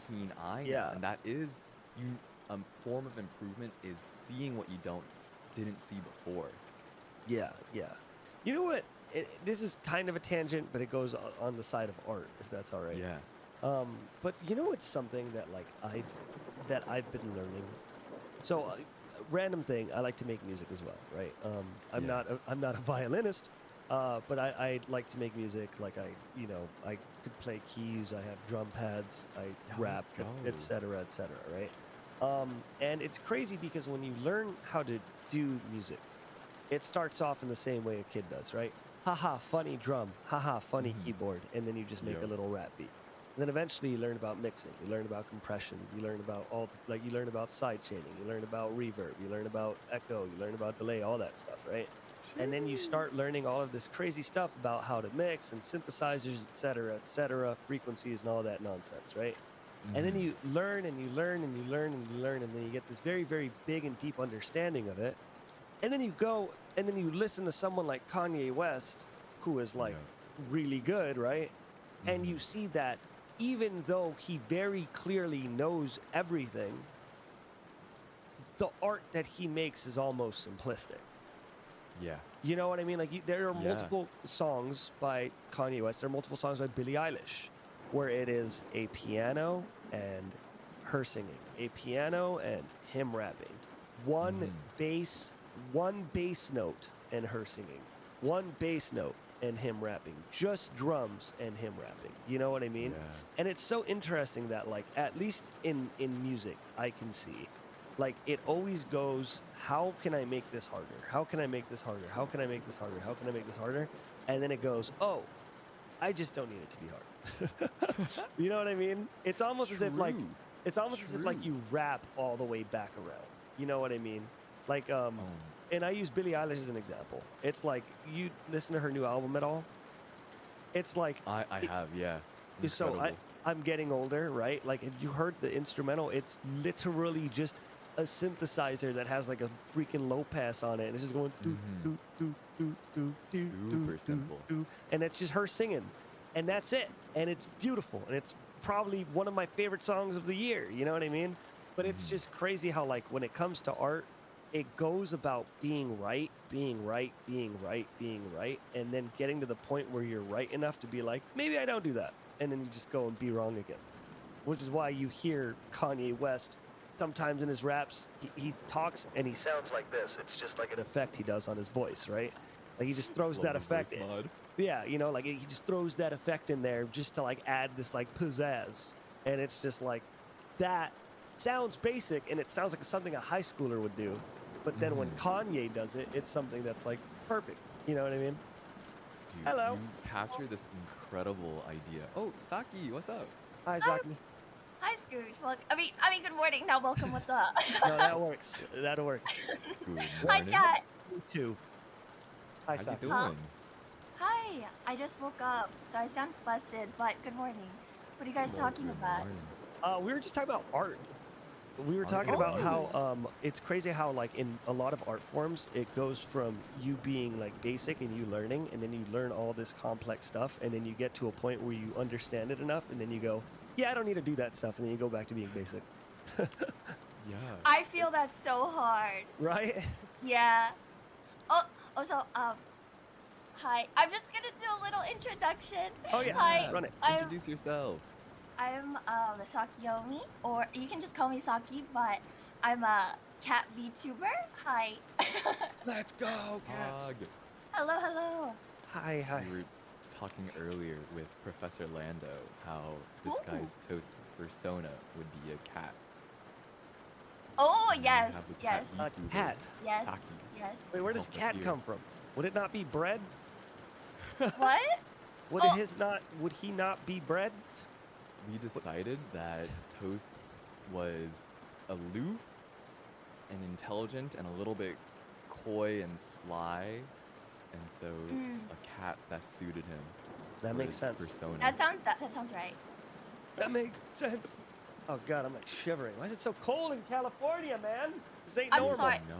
[SPEAKER 1] keen eye now,
[SPEAKER 2] Yeah.
[SPEAKER 1] and that is you form of improvement is seeing what you didn't see before.
[SPEAKER 2] Yeah, yeah. You know what? This is kind of a tangent, but it goes on the side of art, if that's all right.
[SPEAKER 1] Yeah.
[SPEAKER 2] But you know, it's something that like I've been learning. So, random thing, I like to make music as well, right?
[SPEAKER 1] Yeah.
[SPEAKER 2] I'm not a violinist, but I like to make music. Like I could play keys. I have drum pads. I
[SPEAKER 1] Yeah,
[SPEAKER 2] rap,
[SPEAKER 1] let's go.
[SPEAKER 2] et cetera, right? And it's crazy because when you learn how to do music, it starts off in the same way a kid does, right? Haha, funny drum. Haha, funny
[SPEAKER 1] Mhm.
[SPEAKER 2] keyboard. And then you just make a
[SPEAKER 1] Yep.
[SPEAKER 2] little rap beat. And then eventually you learn about mixing. You learn about compression. You learn about you learn about side chaining. You learn about reverb. You learn about echo. You learn about delay, all that stuff, right? And then you
[SPEAKER 1] Sheesh.
[SPEAKER 2] start learning all of this crazy stuff about how to mix and synthesizers, et cetera, frequencies and all that nonsense, right? And then
[SPEAKER 1] Mhm.
[SPEAKER 2] you learn and you learn and you learn and you learn, and then you get this very, very big and deep understanding of it. And then you go and then you listen to someone like Kanye West, who is like
[SPEAKER 1] Yep.
[SPEAKER 2] really good, right? And you
[SPEAKER 1] Mhm.
[SPEAKER 2] see that even though he very clearly knows everything, the art that he makes is almost simplistic.
[SPEAKER 1] Yeah.
[SPEAKER 2] You know what I mean? Like there are
[SPEAKER 1] Yeah.
[SPEAKER 2] multiple songs by Kanye West. There are multiple songs by Billie Eilish, where it is a piano and her singing, a piano and him rapping, one bass note and her singing, one bass note and him rapping, just drums and him rapping. You know what I mean?
[SPEAKER 1] Yeah.
[SPEAKER 2] And it's so interesting that, like, at least in music, I can see, like, it always goes, how can I make this harder? How can I make this harder? How can I make this harder? How can I make this harder? And then it goes, oh, I just don't need it to be hard. You know what I mean? It's almost as if like
[SPEAKER 1] True.
[SPEAKER 2] it's almost as if like you rap all the way back around. You know what I mean? Like and I use Billie Eilish as an example. It's like, you listen to her new album at all? It's like
[SPEAKER 1] I have, yeah.
[SPEAKER 2] so
[SPEAKER 1] Incredible.
[SPEAKER 2] I'm getting older, right? Like, if you heard the instrumental, it's literally just a synthesizer that has like a freaking low pass on it, and it's just going do do do do do do
[SPEAKER 1] Super simple.
[SPEAKER 2] do, and it's just her singing, and that's it, and it's beautiful, and it's probably one of my favorite songs of the year. You know what I mean? But it's just crazy how, like, when it comes to art, it goes about being right, being right, being right, being right, and then getting to the point where you're right enough to be like, maybe I don't do that, and then you just go and be wrong again. Which is why you hear Kanye West sometimes in his raps, he talks and he sounds like this. It's just like an effect he does on his voice, right? Like, he just throws
[SPEAKER 1] Love
[SPEAKER 2] that
[SPEAKER 1] the
[SPEAKER 2] effect
[SPEAKER 1] voice
[SPEAKER 2] in.
[SPEAKER 1] mod.
[SPEAKER 2] Yeah, you know, like, he just throws that effect in there just to, like, add this, like, pizzazz. And it's just like, that sounds basic, and it sounds like something a high schooler would do. But then when Kanye does it, it's something that's, like, perfect. You know what I mean?
[SPEAKER 1] Dude,
[SPEAKER 2] Hello.
[SPEAKER 1] you capture this incredible idea. Oh, Saki, what's up?
[SPEAKER 2] Hi, Zachary.
[SPEAKER 4] Hi, Scrooge. Well, I mean, good morning. Now, welcome. What's up?
[SPEAKER 2] No, that works. That works.
[SPEAKER 1] Good
[SPEAKER 4] Hi,
[SPEAKER 1] morning.
[SPEAKER 4] chat.
[SPEAKER 2] You too. Hi,
[SPEAKER 1] How you
[SPEAKER 2] Saki.
[SPEAKER 1] doing?
[SPEAKER 4] Huh? Hi. I just woke up, so I sound busted. But good morning. What are you guys talking
[SPEAKER 1] Good
[SPEAKER 4] about?
[SPEAKER 1] morning.
[SPEAKER 2] We were just talking about art. We were
[SPEAKER 1] Art
[SPEAKER 2] talking
[SPEAKER 1] and
[SPEAKER 2] about
[SPEAKER 1] music.
[SPEAKER 2] how it's crazy how, like, in a lot of art forms, it goes from you being, like, basic and you learning, and then you learn all this complex stuff, and then you get to a point where you understand it enough, and then you go, yeah, I don't need to do that stuff, and then you go back to being basic.
[SPEAKER 1] Yeah.
[SPEAKER 4] I feel that so hard.
[SPEAKER 2] Right?
[SPEAKER 4] Yeah. Oh, also, hi. I'm just gonna do a little introduction.
[SPEAKER 2] Oh, yeah.
[SPEAKER 4] Hi.
[SPEAKER 2] Run it.
[SPEAKER 1] Introduce yourself.
[SPEAKER 4] I'm Sakiomi, or you can just call me Saki, but I'm a cat VTuber. Hi.
[SPEAKER 2] Let's go, cats.
[SPEAKER 1] Hog.
[SPEAKER 4] Hello, hello.
[SPEAKER 2] Hi, hi.
[SPEAKER 1] We were talking earlier with Professor Lando how
[SPEAKER 4] Ooh.
[SPEAKER 1] DisguisedToast persona would be a cat.
[SPEAKER 4] Oh,
[SPEAKER 1] And we
[SPEAKER 4] yes,
[SPEAKER 1] have the
[SPEAKER 4] yes,
[SPEAKER 2] A
[SPEAKER 1] YouTuber,
[SPEAKER 2] cat.
[SPEAKER 4] yes,
[SPEAKER 1] Saki.
[SPEAKER 4] yes.
[SPEAKER 2] Wait, where does
[SPEAKER 1] Help us
[SPEAKER 2] cat
[SPEAKER 1] here.
[SPEAKER 2] come from? Would it not be bread?
[SPEAKER 4] What?
[SPEAKER 2] Would
[SPEAKER 4] Oh.
[SPEAKER 2] Would he not be bread?
[SPEAKER 1] We decided that Toast was aloof and intelligent and a little bit coy and sly, and so a cat best suited him.
[SPEAKER 2] That
[SPEAKER 1] for
[SPEAKER 2] makes
[SPEAKER 1] his
[SPEAKER 2] sense.
[SPEAKER 1] Persona.
[SPEAKER 4] That sounds right.
[SPEAKER 2] That makes sense. Oh God, I'm like shivering. Why is it so cold in California, man? This ain't
[SPEAKER 4] I'm
[SPEAKER 2] normal.
[SPEAKER 4] sorry.
[SPEAKER 1] No.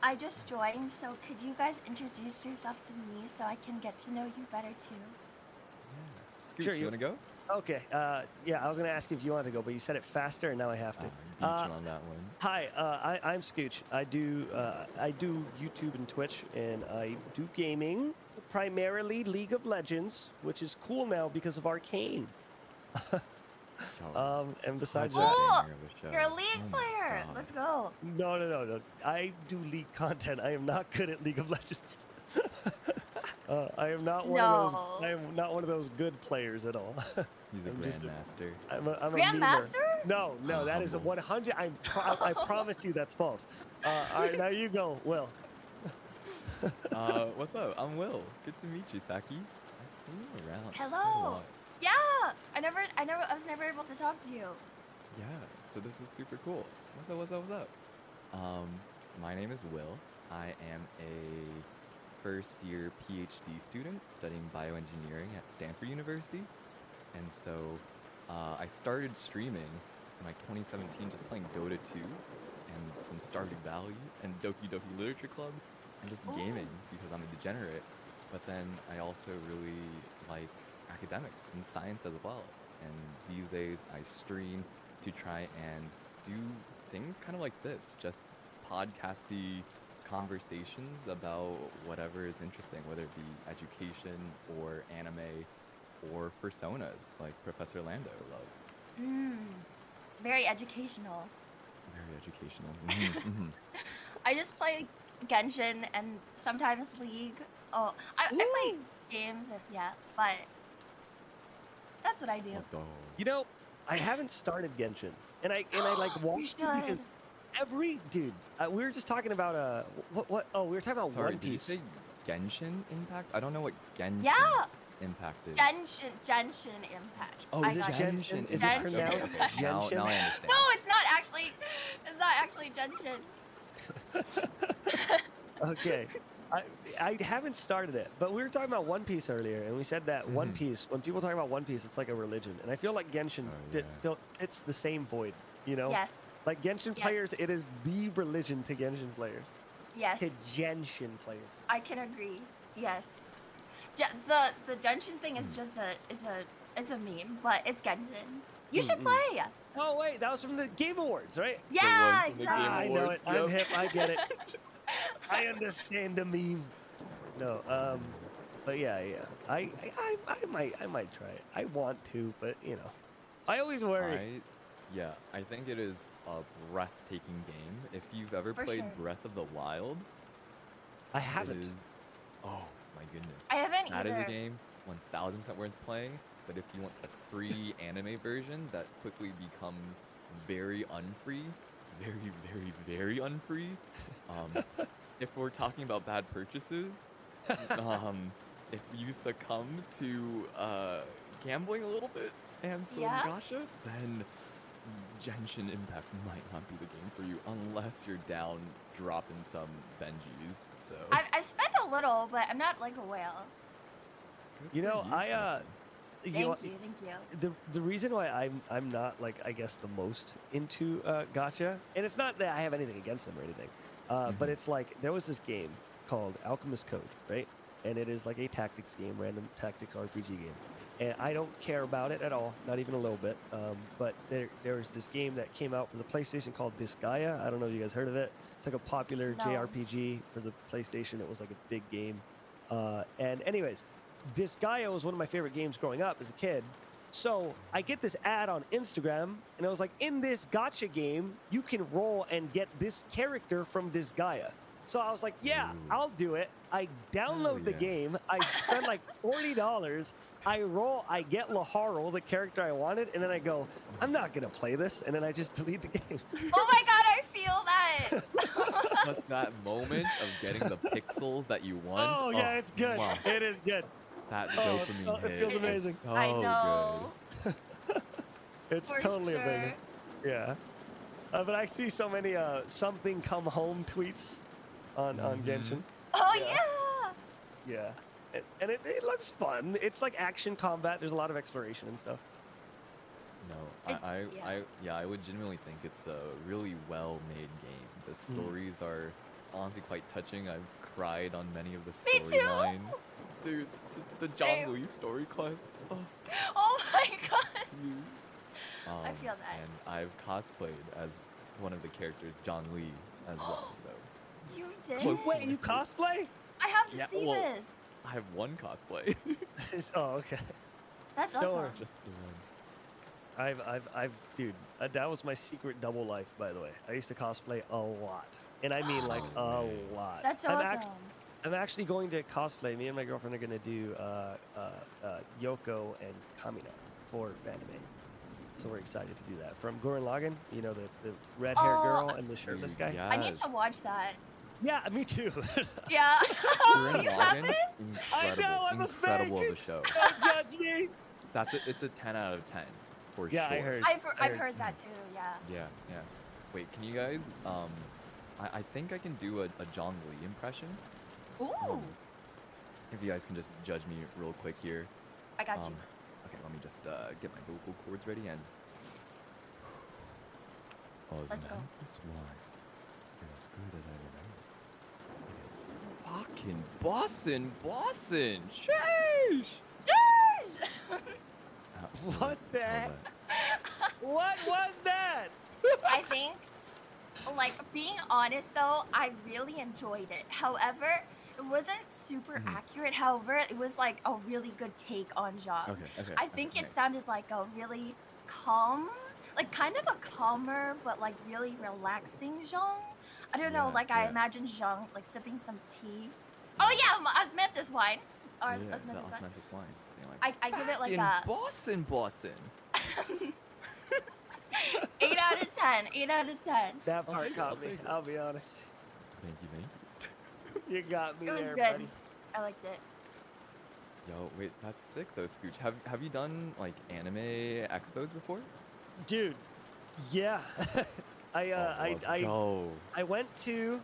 [SPEAKER 4] I just joined, so could you guys introduce yourself to me so I can get to know you better too?
[SPEAKER 1] Yeah. Scooch,
[SPEAKER 2] Sure,
[SPEAKER 1] you
[SPEAKER 2] you-
[SPEAKER 1] wanna go?
[SPEAKER 2] Okay. Yeah, I was gonna ask you if you wanted to go, but you said it faster, and now I have to.
[SPEAKER 1] Beat you on that one.
[SPEAKER 2] Hi, I'm Scooch. I do YouTube and Twitch, and I do gaming, primarily League of Legends, which is cool now because of Arcane. And besides
[SPEAKER 1] Such a
[SPEAKER 2] that,
[SPEAKER 4] Oh,
[SPEAKER 1] banger of a show.
[SPEAKER 4] You're a League
[SPEAKER 1] Oh my
[SPEAKER 4] player.
[SPEAKER 1] God.
[SPEAKER 4] Let's go.
[SPEAKER 2] no. I do League content. I am not good at League of Legends. I am not one of those.
[SPEAKER 4] No.
[SPEAKER 2] I am not one of those good players at all.
[SPEAKER 1] He's a
[SPEAKER 2] I'm just a-
[SPEAKER 1] grandmaster.
[SPEAKER 2] I'm a memer.
[SPEAKER 4] Grandmaster?
[SPEAKER 2] No, that is a
[SPEAKER 1] Humble.
[SPEAKER 2] 100. I promise you that's false. All right, now you go, Will.
[SPEAKER 1] What's up? I'm Will. Good to meet you, Saki. I've seen you around. quite a
[SPEAKER 4] Hello.
[SPEAKER 1] lot.
[SPEAKER 4] Yeah. I was never able to talk to you.
[SPEAKER 1] Yeah, so this is super cool. What's up? My name is Will. I am a first year PhD student studying bioengineering at Stanford University. And so I started streaming in like 2017 just playing Dota 2 and some Stardew Valley and Doki Doki Literature Club and just
[SPEAKER 4] Ooh.
[SPEAKER 1] gaming because I'm a degenerate. But then I also really like academics and science as well. And these days, I stream to try and do things kind of like this, just podcasty conversations about whatever is interesting, whether it be education or anime or personas like Professor Lando loves.
[SPEAKER 4] Mm, very educational.
[SPEAKER 1] Very educational. Mhm, mhm.
[SPEAKER 4] I just play Genshin and sometimes League. Oh, I play games, yeah, but that's what I do.
[SPEAKER 1] Let's go.
[SPEAKER 2] You know, I haven't started Genshin, and I like
[SPEAKER 4] You
[SPEAKER 2] watched it because
[SPEAKER 4] should.
[SPEAKER 2] every dude. We were just talking about what? Oh, we were talking about
[SPEAKER 1] Sorry,
[SPEAKER 2] One
[SPEAKER 1] did you
[SPEAKER 2] Piece.
[SPEAKER 1] say Genshin Impact? I don't know what Genshin
[SPEAKER 4] Yeah,
[SPEAKER 1] Impact is.
[SPEAKER 4] Genshin Impact.
[SPEAKER 1] Oh,
[SPEAKER 4] I
[SPEAKER 1] is it
[SPEAKER 4] got you.
[SPEAKER 2] Genshin? Is it
[SPEAKER 1] Impact?
[SPEAKER 4] Genshin
[SPEAKER 1] Okay,
[SPEAKER 2] pronounced
[SPEAKER 1] okay. Now
[SPEAKER 2] Genshin?
[SPEAKER 1] I understand.
[SPEAKER 4] No, it's not actually. It's not actually Genshin.
[SPEAKER 2] Okay. I haven't started it, but we were talking about One Piece earlier, and we said that One
[SPEAKER 1] Mhm.
[SPEAKER 2] Piece, when people talk about One Piece, it's like a religion. And I feel like Genshin
[SPEAKER 1] Oh, yeah.
[SPEAKER 2] fits the same void, you know?
[SPEAKER 4] Yes.
[SPEAKER 2] Like Genshin
[SPEAKER 4] Yes.
[SPEAKER 2] players, it is the religion to Genshin players.
[SPEAKER 4] Yes.
[SPEAKER 2] To Genshin players.
[SPEAKER 4] I can agree. Yes. The Genshin thing is just it's a meme, but it's Genshin. You should play.
[SPEAKER 2] Oh, wait, that was from the Game Awards, right?
[SPEAKER 4] Yeah,
[SPEAKER 1] one from the Game
[SPEAKER 2] I
[SPEAKER 4] exactly.
[SPEAKER 2] know it.
[SPEAKER 1] Awards,
[SPEAKER 2] I'm
[SPEAKER 1] yep.
[SPEAKER 2] hip. I get it. I understand the meme. No, but yeah. I might try it. I want to, but you know, I always worry.
[SPEAKER 1] I think it is a breathtaking game. If you've ever
[SPEAKER 4] For
[SPEAKER 1] played
[SPEAKER 4] sure.
[SPEAKER 1] Breath of the Wild,
[SPEAKER 2] I
[SPEAKER 1] it
[SPEAKER 2] haven't.
[SPEAKER 1] is. Oh my goodness.
[SPEAKER 4] I haven't
[SPEAKER 1] That is
[SPEAKER 4] either.
[SPEAKER 1] a game 1000% worth playing. But if you want the free anime version that quickly becomes very unfree, very unfree. If we're talking about bad purchases, if you succumb to gambling a little bit and some
[SPEAKER 4] Yeah.
[SPEAKER 1] gacha, then Genshin Impact might not be the game for you unless you're down dropping some Benjis. So
[SPEAKER 4] I've spent a little, but I'm not like a whale.
[SPEAKER 1] good
[SPEAKER 2] You
[SPEAKER 1] for
[SPEAKER 2] know,
[SPEAKER 1] Snapchat.
[SPEAKER 2] you
[SPEAKER 4] Thank
[SPEAKER 2] know,
[SPEAKER 4] you.
[SPEAKER 2] the reason why I'm not like I guess the most into gacha, and it's not that I have anything against them or anything, but
[SPEAKER 1] Mhm.
[SPEAKER 2] it's like there was this game called Alchemist Code, right? And it is like a tactics game, random tactics RPG game, and I don't care about it at all, not even a little bit. But there was this game that came out for the PlayStation called Disgaea. I don't know if you guys heard of it. It's like a popular
[SPEAKER 4] No.
[SPEAKER 2] JRPG for the PlayStation. It was like a big game. And anyways, Disgaea was one of my favorite games growing up as a kid. So I get this ad on Instagram, and I was like, in this gotcha game, you can roll and get this character from Disgaea. So I was like, yeah,
[SPEAKER 1] Ooh.
[SPEAKER 2] I'll do it. I download the
[SPEAKER 1] yeah.
[SPEAKER 2] game. I spend like $40. I roll. I get Laharl, the character I wanted, and then I go, I'm not gonna play this, and then I just delete the game.
[SPEAKER 4] Oh my god, I feel that.
[SPEAKER 1] But that moment of getting the pixels that you want.
[SPEAKER 2] Oh yeah, it's good.
[SPEAKER 1] mwah,
[SPEAKER 2] It is good.
[SPEAKER 1] that
[SPEAKER 2] Oh,
[SPEAKER 1] dopamine
[SPEAKER 2] it
[SPEAKER 1] hit
[SPEAKER 2] feels
[SPEAKER 1] is
[SPEAKER 2] amazing.
[SPEAKER 1] so
[SPEAKER 4] I know.
[SPEAKER 2] It's
[SPEAKER 4] For
[SPEAKER 2] totally
[SPEAKER 4] sure.
[SPEAKER 2] a banger. Yeah. But I see so many something come home tweets on
[SPEAKER 1] Mhm.
[SPEAKER 2] Genshin.
[SPEAKER 4] Oh
[SPEAKER 2] Yeah.
[SPEAKER 4] yeah.
[SPEAKER 2] Yeah. And it looks fun. It's like action combat. There's a lot of exploration and stuff.
[SPEAKER 1] No, I would genuinely think it's a really well-made game. The stories are honestly quite touching. I've cried on many of the
[SPEAKER 4] Me too.
[SPEAKER 1] storylines. Dude, the John
[SPEAKER 4] Same.
[SPEAKER 1] Lee story quests. Oh,
[SPEAKER 4] Oh my god.
[SPEAKER 1] jeez.
[SPEAKER 4] I feel that.
[SPEAKER 1] And I've cosplayed as one of the characters, John Lee, as well. So
[SPEAKER 4] You did.
[SPEAKER 1] Close to
[SPEAKER 2] Wait, you cosplay?
[SPEAKER 4] I have to
[SPEAKER 1] Yeah,
[SPEAKER 4] see
[SPEAKER 1] well-
[SPEAKER 4] this.
[SPEAKER 1] I have one cosplay.
[SPEAKER 2] Oh, okay.
[SPEAKER 4] That's
[SPEAKER 2] Don't
[SPEAKER 4] awesome.
[SPEAKER 2] worry.
[SPEAKER 1] Just the one.
[SPEAKER 2] Dude, that was my secret double life, by the way. I used to cosplay a lot. And I mean like a
[SPEAKER 1] Oh, man.
[SPEAKER 2] lot.
[SPEAKER 4] That's
[SPEAKER 2] I'm
[SPEAKER 4] awesome.
[SPEAKER 2] I'm actually going to cosplay. Me and my girlfriend are going to do Yoko and Kamina for Fanime. So we're excited to do that. From Gurren Lagann, you know, the red-haired
[SPEAKER 4] Oh,
[SPEAKER 2] girl and the shirtless guy.
[SPEAKER 1] Yeah.
[SPEAKER 4] I need to watch that.
[SPEAKER 2] Yeah, me too.
[SPEAKER 4] Yeah.
[SPEAKER 1] Gurren
[SPEAKER 4] You
[SPEAKER 1] Lagann,
[SPEAKER 4] haven't?
[SPEAKER 2] I
[SPEAKER 1] incredible,
[SPEAKER 2] know, I'm a
[SPEAKER 1] incredible of
[SPEAKER 2] fake.
[SPEAKER 1] a show.
[SPEAKER 2] Don't judge me.
[SPEAKER 1] It's a 10 out of 10 for
[SPEAKER 2] Yeah,
[SPEAKER 1] sure.
[SPEAKER 2] I heard.
[SPEAKER 4] I've heard that too. Yeah.
[SPEAKER 1] Yeah. Wait, can you guys? I think I can do a John Lee impression.
[SPEAKER 4] Ooh.
[SPEAKER 1] If you guys can just judge me real quick here.
[SPEAKER 4] I got you.
[SPEAKER 1] Okay, let me just get my vocal cords ready and. Oh, is
[SPEAKER 4] Let's
[SPEAKER 1] that
[SPEAKER 4] go.
[SPEAKER 1] this one? As good as I remember. It is fucking Boston. Sheesh!
[SPEAKER 4] Sheesh!
[SPEAKER 2] What the
[SPEAKER 1] How's
[SPEAKER 2] heck?
[SPEAKER 1] that?
[SPEAKER 2] What was that?
[SPEAKER 4] I think, like, being honest though, I really enjoyed it. However, it wasn't super
[SPEAKER 1] Mhm.
[SPEAKER 4] accurate. However, it was like a really good take on Zhang.
[SPEAKER 1] Okay, okay,
[SPEAKER 4] I
[SPEAKER 1] okay,
[SPEAKER 4] think it
[SPEAKER 1] nice.
[SPEAKER 4] sounded like a really calm, like kind of a calmer but like really relaxing Zhang. I don't know,
[SPEAKER 1] Yeah,
[SPEAKER 4] like I
[SPEAKER 1] yeah,
[SPEAKER 4] imagine Zhang like sipping some tea. Oh yeah, osmanthus wine or
[SPEAKER 1] yeah, yeah. The
[SPEAKER 4] osmanthus wine.
[SPEAKER 1] osmanthus wine, something like.
[SPEAKER 4] I give it like
[SPEAKER 1] In
[SPEAKER 4] a
[SPEAKER 1] Boston, Boston.
[SPEAKER 4] 8 out of 10. 8 out of 10.
[SPEAKER 2] That
[SPEAKER 1] I'll
[SPEAKER 2] part
[SPEAKER 1] take it, I'll
[SPEAKER 2] caught me.
[SPEAKER 1] take it.
[SPEAKER 2] I'll be honest.
[SPEAKER 1] Thank you, thank you.
[SPEAKER 2] You got me
[SPEAKER 4] It was
[SPEAKER 2] there,
[SPEAKER 4] good.
[SPEAKER 2] buddy.
[SPEAKER 4] I liked it.
[SPEAKER 1] Yo, wait, that's sick though, Scooch. Have you done like anime expos before?
[SPEAKER 2] Dude, yeah.
[SPEAKER 1] Let's go.
[SPEAKER 2] I went to,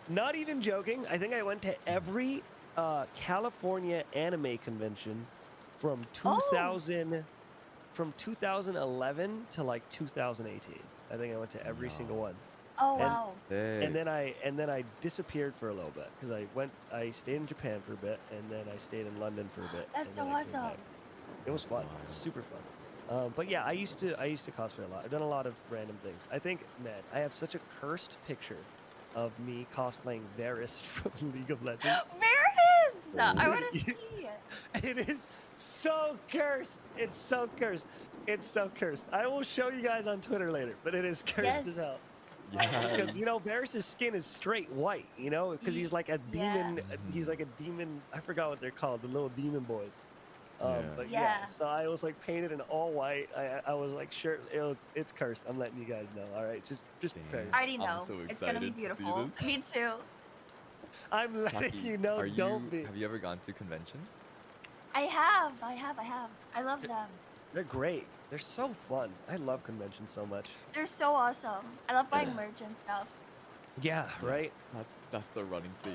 [SPEAKER 2] not even joking, I think I went to every California anime convention from
[SPEAKER 4] Oh.
[SPEAKER 2] 2011 to like 2018. I think I went to every single
[SPEAKER 1] Yo.
[SPEAKER 2] one.
[SPEAKER 4] Oh
[SPEAKER 2] And-
[SPEAKER 4] wow.
[SPEAKER 1] Sick.
[SPEAKER 2] And then I disappeared for a little bit because I stayed in Japan for a bit and then I stayed in London for a bit.
[SPEAKER 4] That's
[SPEAKER 2] and
[SPEAKER 4] so
[SPEAKER 2] then I came
[SPEAKER 4] awesome.
[SPEAKER 2] back. It was fun,
[SPEAKER 1] Wild.
[SPEAKER 2] super fun. But yeah, I used to cosplay a lot. I've done a lot of random things. I think, man, I have such a cursed picture of me cosplaying Varys from League of Legends.
[SPEAKER 4] Varys! I
[SPEAKER 2] Dude,
[SPEAKER 4] want to
[SPEAKER 2] you-
[SPEAKER 4] see it.
[SPEAKER 2] It is so cursed. It's so cursed. It's so cursed. I will show you guys on Twitter later, but it is cursed
[SPEAKER 4] Yes.
[SPEAKER 2] as hell.
[SPEAKER 1] Yeah.
[SPEAKER 2] Because Varys' skin is straight white, because he's like a
[SPEAKER 4] Yeah.
[SPEAKER 2] demon. He's like a demon. I forgot what they're called, the little demon boys.
[SPEAKER 1] Yeah.
[SPEAKER 2] But
[SPEAKER 4] Yeah.
[SPEAKER 2] so I was like painted in all white. I was like, sure, it's cursed. I'm letting you guys know. All right, just prepare.
[SPEAKER 1] Dang.
[SPEAKER 4] I already
[SPEAKER 1] I'm
[SPEAKER 4] know.
[SPEAKER 1] so
[SPEAKER 4] It's gonna be
[SPEAKER 1] excited to see
[SPEAKER 4] beautiful.
[SPEAKER 1] this.
[SPEAKER 4] Me too.
[SPEAKER 2] I'm letting
[SPEAKER 1] Saki,
[SPEAKER 2] you know. Don't be.
[SPEAKER 1] Have you ever gone to conventions?
[SPEAKER 4] I have. I love them.
[SPEAKER 2] They're great. They're so fun. I love conventions so much.
[SPEAKER 4] They're so awesome. I love buying merch and stuff.
[SPEAKER 2] Yeah, right.
[SPEAKER 1] That's the running theme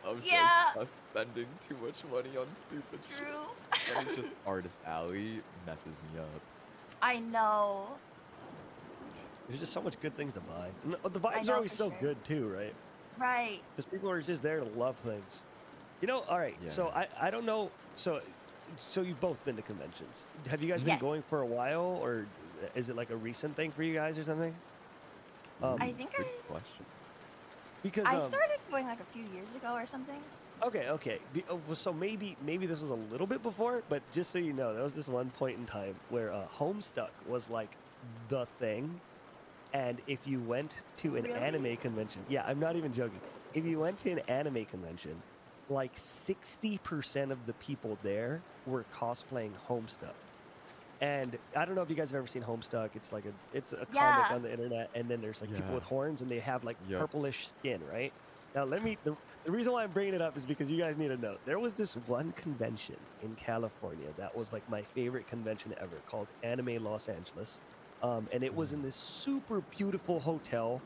[SPEAKER 1] of
[SPEAKER 4] Yeah.
[SPEAKER 1] just us spending too much money on stupid shit.
[SPEAKER 4] True.
[SPEAKER 1] And it's just Artist Alley messes me up.
[SPEAKER 4] I know.
[SPEAKER 2] There's just so much good things to buy. And the vibes
[SPEAKER 4] know
[SPEAKER 2] are always
[SPEAKER 4] for
[SPEAKER 2] so
[SPEAKER 4] sure.
[SPEAKER 2] good too, right?
[SPEAKER 4] Right.
[SPEAKER 2] Because people are just there to love things. All right.
[SPEAKER 1] Yeah.
[SPEAKER 2] So I don't know. So you've both been to conventions. Have you guys been
[SPEAKER 4] Yes.
[SPEAKER 2] going for a while, or is it like a recent thing for you guys or something?
[SPEAKER 4] I think
[SPEAKER 1] Good question.
[SPEAKER 2] Because
[SPEAKER 4] I started going like a few years ago or something.
[SPEAKER 2] Okay. Well, so maybe this was a little bit before, but just so you know, there was this one point in time where Homestuck was like the thing, and if you went to an
[SPEAKER 4] Really?
[SPEAKER 2] anime convention, yeah, I'm not even joking. If you went to an anime convention, like 60% of the people there were cosplaying Homestuck. And I don't know if you guys have ever seen Homestuck. It's a comic
[SPEAKER 4] Yeah.
[SPEAKER 2] on the internet, and then there's like people
[SPEAKER 1] Yeah.
[SPEAKER 2] with horns, and they have like
[SPEAKER 1] Yep.
[SPEAKER 2] purplish skin, right? Now the reason why I'm bringing it up is because you guys need to know there was this one convention in California that was like my favorite convention ever, called Anime Los Angeles, and it was in this super beautiful hotel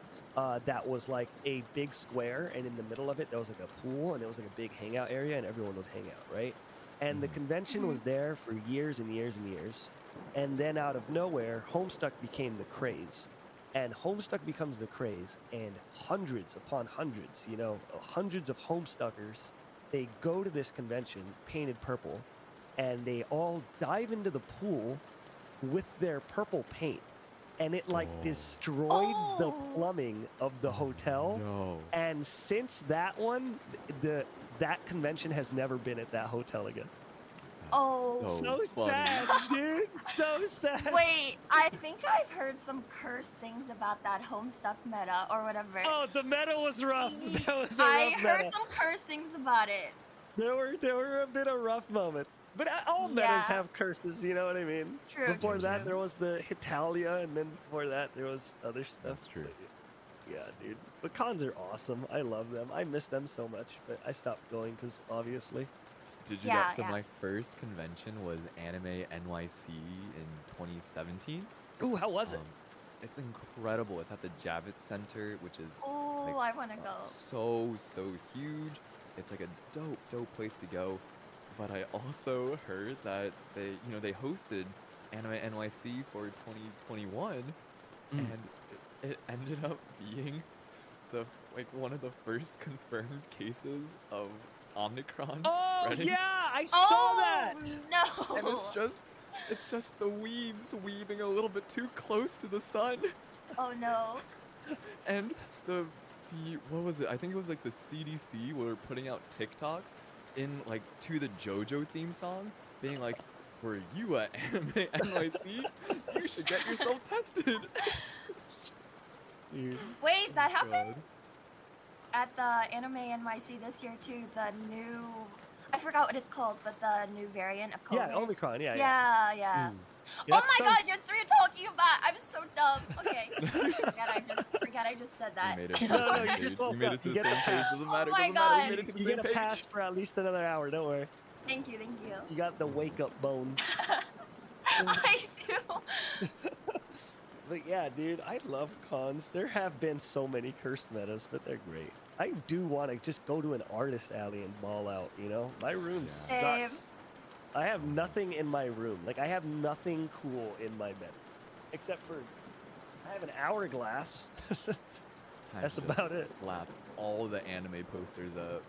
[SPEAKER 2] that was like a big square, and in the middle of it there was like a pool, and it was like a big hangout area, and everyone would hang out, right? And the
[SPEAKER 1] Mhm.
[SPEAKER 2] convention was there for years and years and years. And then out of nowhere, Homestuck became the craze. And Homestuck becomes the craze, and hundreds upon hundreds, hundreds of Homestuckers, they go to this convention painted purple, and they all dive into the pool with their purple paint. And it like
[SPEAKER 1] Oh.
[SPEAKER 2] destroyed the
[SPEAKER 4] Oh.
[SPEAKER 2] plumbing of the hotel.
[SPEAKER 1] No.
[SPEAKER 2] And since that one, that convention has never been at that hotel again.
[SPEAKER 4] Oh.
[SPEAKER 2] So
[SPEAKER 1] funny.
[SPEAKER 2] sad, dude. So sad.
[SPEAKER 4] Wait, I think I've heard some cursed things about that Homestuck meta or whatever.
[SPEAKER 2] Oh, the meta was rough. That was a
[SPEAKER 4] I
[SPEAKER 2] rough
[SPEAKER 4] heard
[SPEAKER 2] meta.
[SPEAKER 4] some cursed things about it.
[SPEAKER 2] There were a bit of rough moments, but all metas
[SPEAKER 4] Yeah.
[SPEAKER 2] have curses. You know what I mean?
[SPEAKER 4] True.
[SPEAKER 2] Before
[SPEAKER 4] true,
[SPEAKER 2] that,
[SPEAKER 4] true.
[SPEAKER 2] there was the Hitalia, and then before that, there was other stuff.
[SPEAKER 1] That's true.
[SPEAKER 2] But yeah, dude. But cons are awesome. I love them. I miss them so much, but I stopped going because obviously.
[SPEAKER 1] Did you
[SPEAKER 4] Yeah,
[SPEAKER 1] know? So
[SPEAKER 4] yeah.
[SPEAKER 1] my first convention was Anime NYC in 2017.
[SPEAKER 2] Ooh, how was it?
[SPEAKER 1] It's incredible. It's at the Javits Center, which is
[SPEAKER 4] Oh, I want to go.
[SPEAKER 1] so huge. It's like a dope place to go. But I also heard that they hosted Anime NYC for 2021,
[SPEAKER 2] Mm.
[SPEAKER 1] and it ended up being one of the first confirmed cases of Omicron
[SPEAKER 2] Oh
[SPEAKER 1] spreading.
[SPEAKER 2] yeah, I
[SPEAKER 4] Oh
[SPEAKER 2] saw that.
[SPEAKER 4] no!
[SPEAKER 1] And it's just It's just the weebs weaving a little bit too close to the sun.
[SPEAKER 4] Oh no.
[SPEAKER 1] And the what was it? I think it was like the CDC were putting out TikToks in like to the JoJo theme song, being like, "Were you at Anime NYC? You should get yourself tested."
[SPEAKER 2] Dude.
[SPEAKER 4] Wait, that
[SPEAKER 1] Oh,
[SPEAKER 4] happened
[SPEAKER 1] God.
[SPEAKER 4] at the Anime NYC this year too. The new, I forgot what it's called, but the new variant of COVID.
[SPEAKER 2] Yeah, Omicron. Yeah.
[SPEAKER 4] Yeah.
[SPEAKER 2] Mm.
[SPEAKER 4] Oh
[SPEAKER 2] That's
[SPEAKER 4] my
[SPEAKER 2] so
[SPEAKER 4] god, that's what you're talking about. I'm so dumb. Okay. forget I just said that.
[SPEAKER 1] We made it to
[SPEAKER 2] No,
[SPEAKER 1] the
[SPEAKER 2] no,
[SPEAKER 1] same
[SPEAKER 2] you
[SPEAKER 1] page.
[SPEAKER 2] just
[SPEAKER 1] We
[SPEAKER 2] woke
[SPEAKER 1] made
[SPEAKER 2] up.
[SPEAKER 1] it to
[SPEAKER 2] You
[SPEAKER 1] the
[SPEAKER 2] get
[SPEAKER 1] same
[SPEAKER 2] the
[SPEAKER 1] page.
[SPEAKER 2] pass.
[SPEAKER 1] Doesn't matter.
[SPEAKER 4] Oh my
[SPEAKER 1] Doesn't matter. We
[SPEAKER 4] God.
[SPEAKER 1] made it to the
[SPEAKER 2] You
[SPEAKER 1] same
[SPEAKER 2] get a
[SPEAKER 1] page.
[SPEAKER 2] pass for at least another hour. Don't worry.
[SPEAKER 4] Thank you.
[SPEAKER 2] You got the wake up bones.
[SPEAKER 4] I do.
[SPEAKER 2] But yeah, dude, I love cons. There have been so many cursed metas, but they're great. I do want to just go to an artist alley and ball out, you know? My room
[SPEAKER 4] Same.
[SPEAKER 2] sucks. I have nothing in my room. Like, I have nothing cool in my bed. Except for, I have an hourglass.
[SPEAKER 1] Time
[SPEAKER 2] That's
[SPEAKER 1] to just
[SPEAKER 2] about it.
[SPEAKER 1] Slap all the anime posters up.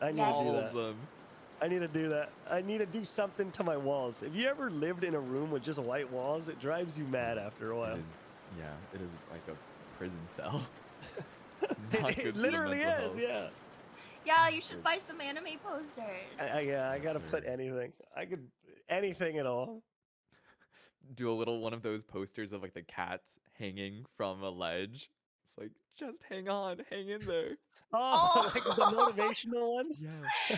[SPEAKER 2] I need
[SPEAKER 4] Yes.
[SPEAKER 2] to do
[SPEAKER 1] All
[SPEAKER 2] that.
[SPEAKER 1] of them.
[SPEAKER 2] I need to do that. I need to do something to my walls. If you ever lived in a room with just white walls, it drives you mad after a while.
[SPEAKER 1] It is like a prison cell. Not
[SPEAKER 2] It
[SPEAKER 1] good for the
[SPEAKER 2] literally is,
[SPEAKER 1] mental health.
[SPEAKER 2] yeah.
[SPEAKER 4] Yeah, you should buy some anime posters.
[SPEAKER 2] Yeah, I
[SPEAKER 1] Yes,
[SPEAKER 2] gotta
[SPEAKER 1] sir.
[SPEAKER 2] put anything. I could anything at all.
[SPEAKER 1] Do a little one of those posters of like the cats hanging from a ledge. It's like, just hang on, hang in there.
[SPEAKER 2] Oh, like the
[SPEAKER 4] Oh.
[SPEAKER 2] motivational ones.
[SPEAKER 1] Yeah.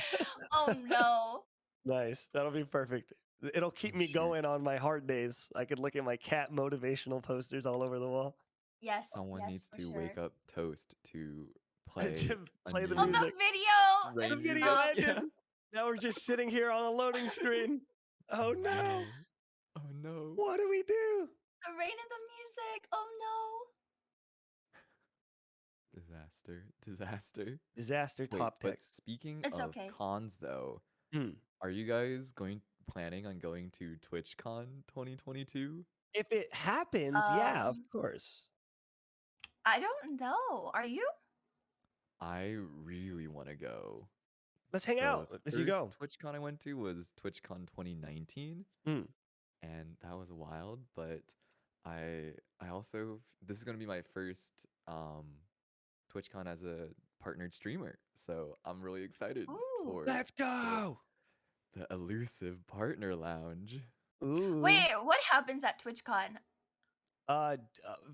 [SPEAKER 4] Oh no.
[SPEAKER 2] Nice, that'll be perfect. It'll keep
[SPEAKER 1] Oh,
[SPEAKER 2] me
[SPEAKER 1] shoot.
[SPEAKER 2] going on my hard days. I could look at my cat motivational posters all over the wall.
[SPEAKER 4] Yes.
[SPEAKER 1] Someone
[SPEAKER 4] yes,
[SPEAKER 1] needs
[SPEAKER 4] for
[SPEAKER 1] to
[SPEAKER 4] sure.
[SPEAKER 1] wake up Toast to play
[SPEAKER 2] To
[SPEAKER 1] a
[SPEAKER 2] play the
[SPEAKER 1] new
[SPEAKER 4] On the
[SPEAKER 2] music.
[SPEAKER 4] video.
[SPEAKER 1] rain
[SPEAKER 2] The
[SPEAKER 4] It's
[SPEAKER 2] video
[SPEAKER 1] music.
[SPEAKER 4] not.
[SPEAKER 2] ended. Now we're just sitting here on a loading screen. Oh no!
[SPEAKER 1] Oh no.
[SPEAKER 2] What do we do?
[SPEAKER 4] The rain and the music. Oh
[SPEAKER 1] Disaster.
[SPEAKER 2] Disaster
[SPEAKER 1] Wait,
[SPEAKER 2] top
[SPEAKER 1] but
[SPEAKER 2] tech.
[SPEAKER 1] speaking
[SPEAKER 4] It's
[SPEAKER 1] of
[SPEAKER 4] okay.
[SPEAKER 1] cons though,
[SPEAKER 2] Hmm.
[SPEAKER 1] are you guys planning on going to TwitchCon 2022?
[SPEAKER 2] If it happens, yeah, of course.
[SPEAKER 4] I don't know. Are you?
[SPEAKER 1] I really want to go.
[SPEAKER 2] Let's hang out
[SPEAKER 1] The
[SPEAKER 2] if you
[SPEAKER 1] first
[SPEAKER 2] go.
[SPEAKER 1] TwitchCon I went to was TwitchCon 2019,
[SPEAKER 2] Mm.
[SPEAKER 1] and that was wild. But I also this is gonna be my first TwitchCon as a partnered streamer, so I'm really excited
[SPEAKER 4] Ooh.
[SPEAKER 1] for
[SPEAKER 2] Let's go.
[SPEAKER 1] the elusive partner lounge.
[SPEAKER 2] Ooh.
[SPEAKER 4] Wait, what happens at TwitchCon?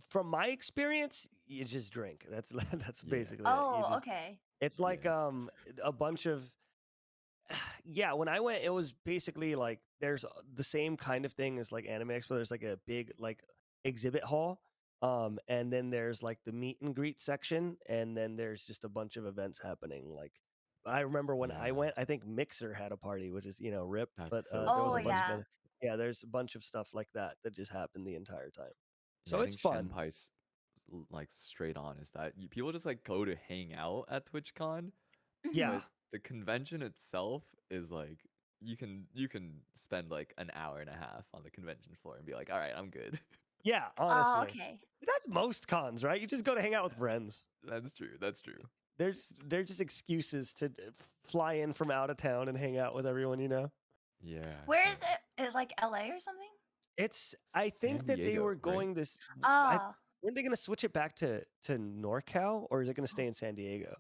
[SPEAKER 2] From my experience, you just drink. That's that's
[SPEAKER 1] Yeah.
[SPEAKER 2] basically it.
[SPEAKER 4] Oh, okay.
[SPEAKER 2] It's like
[SPEAKER 1] Yeah.
[SPEAKER 2] a bunch of yeah. When I went, it was basically like there's the same kind of thing as like Anime Expo. There's like a big like exhibit hall, and then there's like the meet and greet section, and then there's just a bunch of events happening. Like I remember when I
[SPEAKER 1] Yeah.
[SPEAKER 2] went, I think Mixer had a party, which is RIP,
[SPEAKER 1] That's
[SPEAKER 2] but
[SPEAKER 1] so
[SPEAKER 2] there was
[SPEAKER 4] Oh,
[SPEAKER 2] a bunch
[SPEAKER 4] yeah.
[SPEAKER 2] of yeah, there's a bunch of stuff like that that just happened the entire time.
[SPEAKER 1] Yeah,
[SPEAKER 2] So
[SPEAKER 1] I
[SPEAKER 2] it's
[SPEAKER 1] think
[SPEAKER 2] fun.
[SPEAKER 1] Shanpai's like straight on is that people just like go to hang out at TwitchCon,
[SPEAKER 2] Yeah.
[SPEAKER 1] but the convention itself is like you can spend like an hour and a half on the convention floor and be like, all right, I'm good.
[SPEAKER 2] Yeah,
[SPEAKER 4] Oh,
[SPEAKER 2] honestly.
[SPEAKER 4] okay.
[SPEAKER 2] That's most cons, right? You just go to hang out with friends.
[SPEAKER 1] That's true. That's true.
[SPEAKER 2] They're just excuses to fly in from out of town and hang out with everyone, you know?
[SPEAKER 1] Yeah.
[SPEAKER 4] Where
[SPEAKER 1] yeah.
[SPEAKER 4] is it? Like LA or something?
[SPEAKER 2] It's I think
[SPEAKER 1] San
[SPEAKER 2] that they
[SPEAKER 1] Diego,
[SPEAKER 2] were
[SPEAKER 1] right?
[SPEAKER 2] going this
[SPEAKER 4] Ah.
[SPEAKER 2] weren't they gonna switch it back to NorCal or is it gonna stay in San Diego?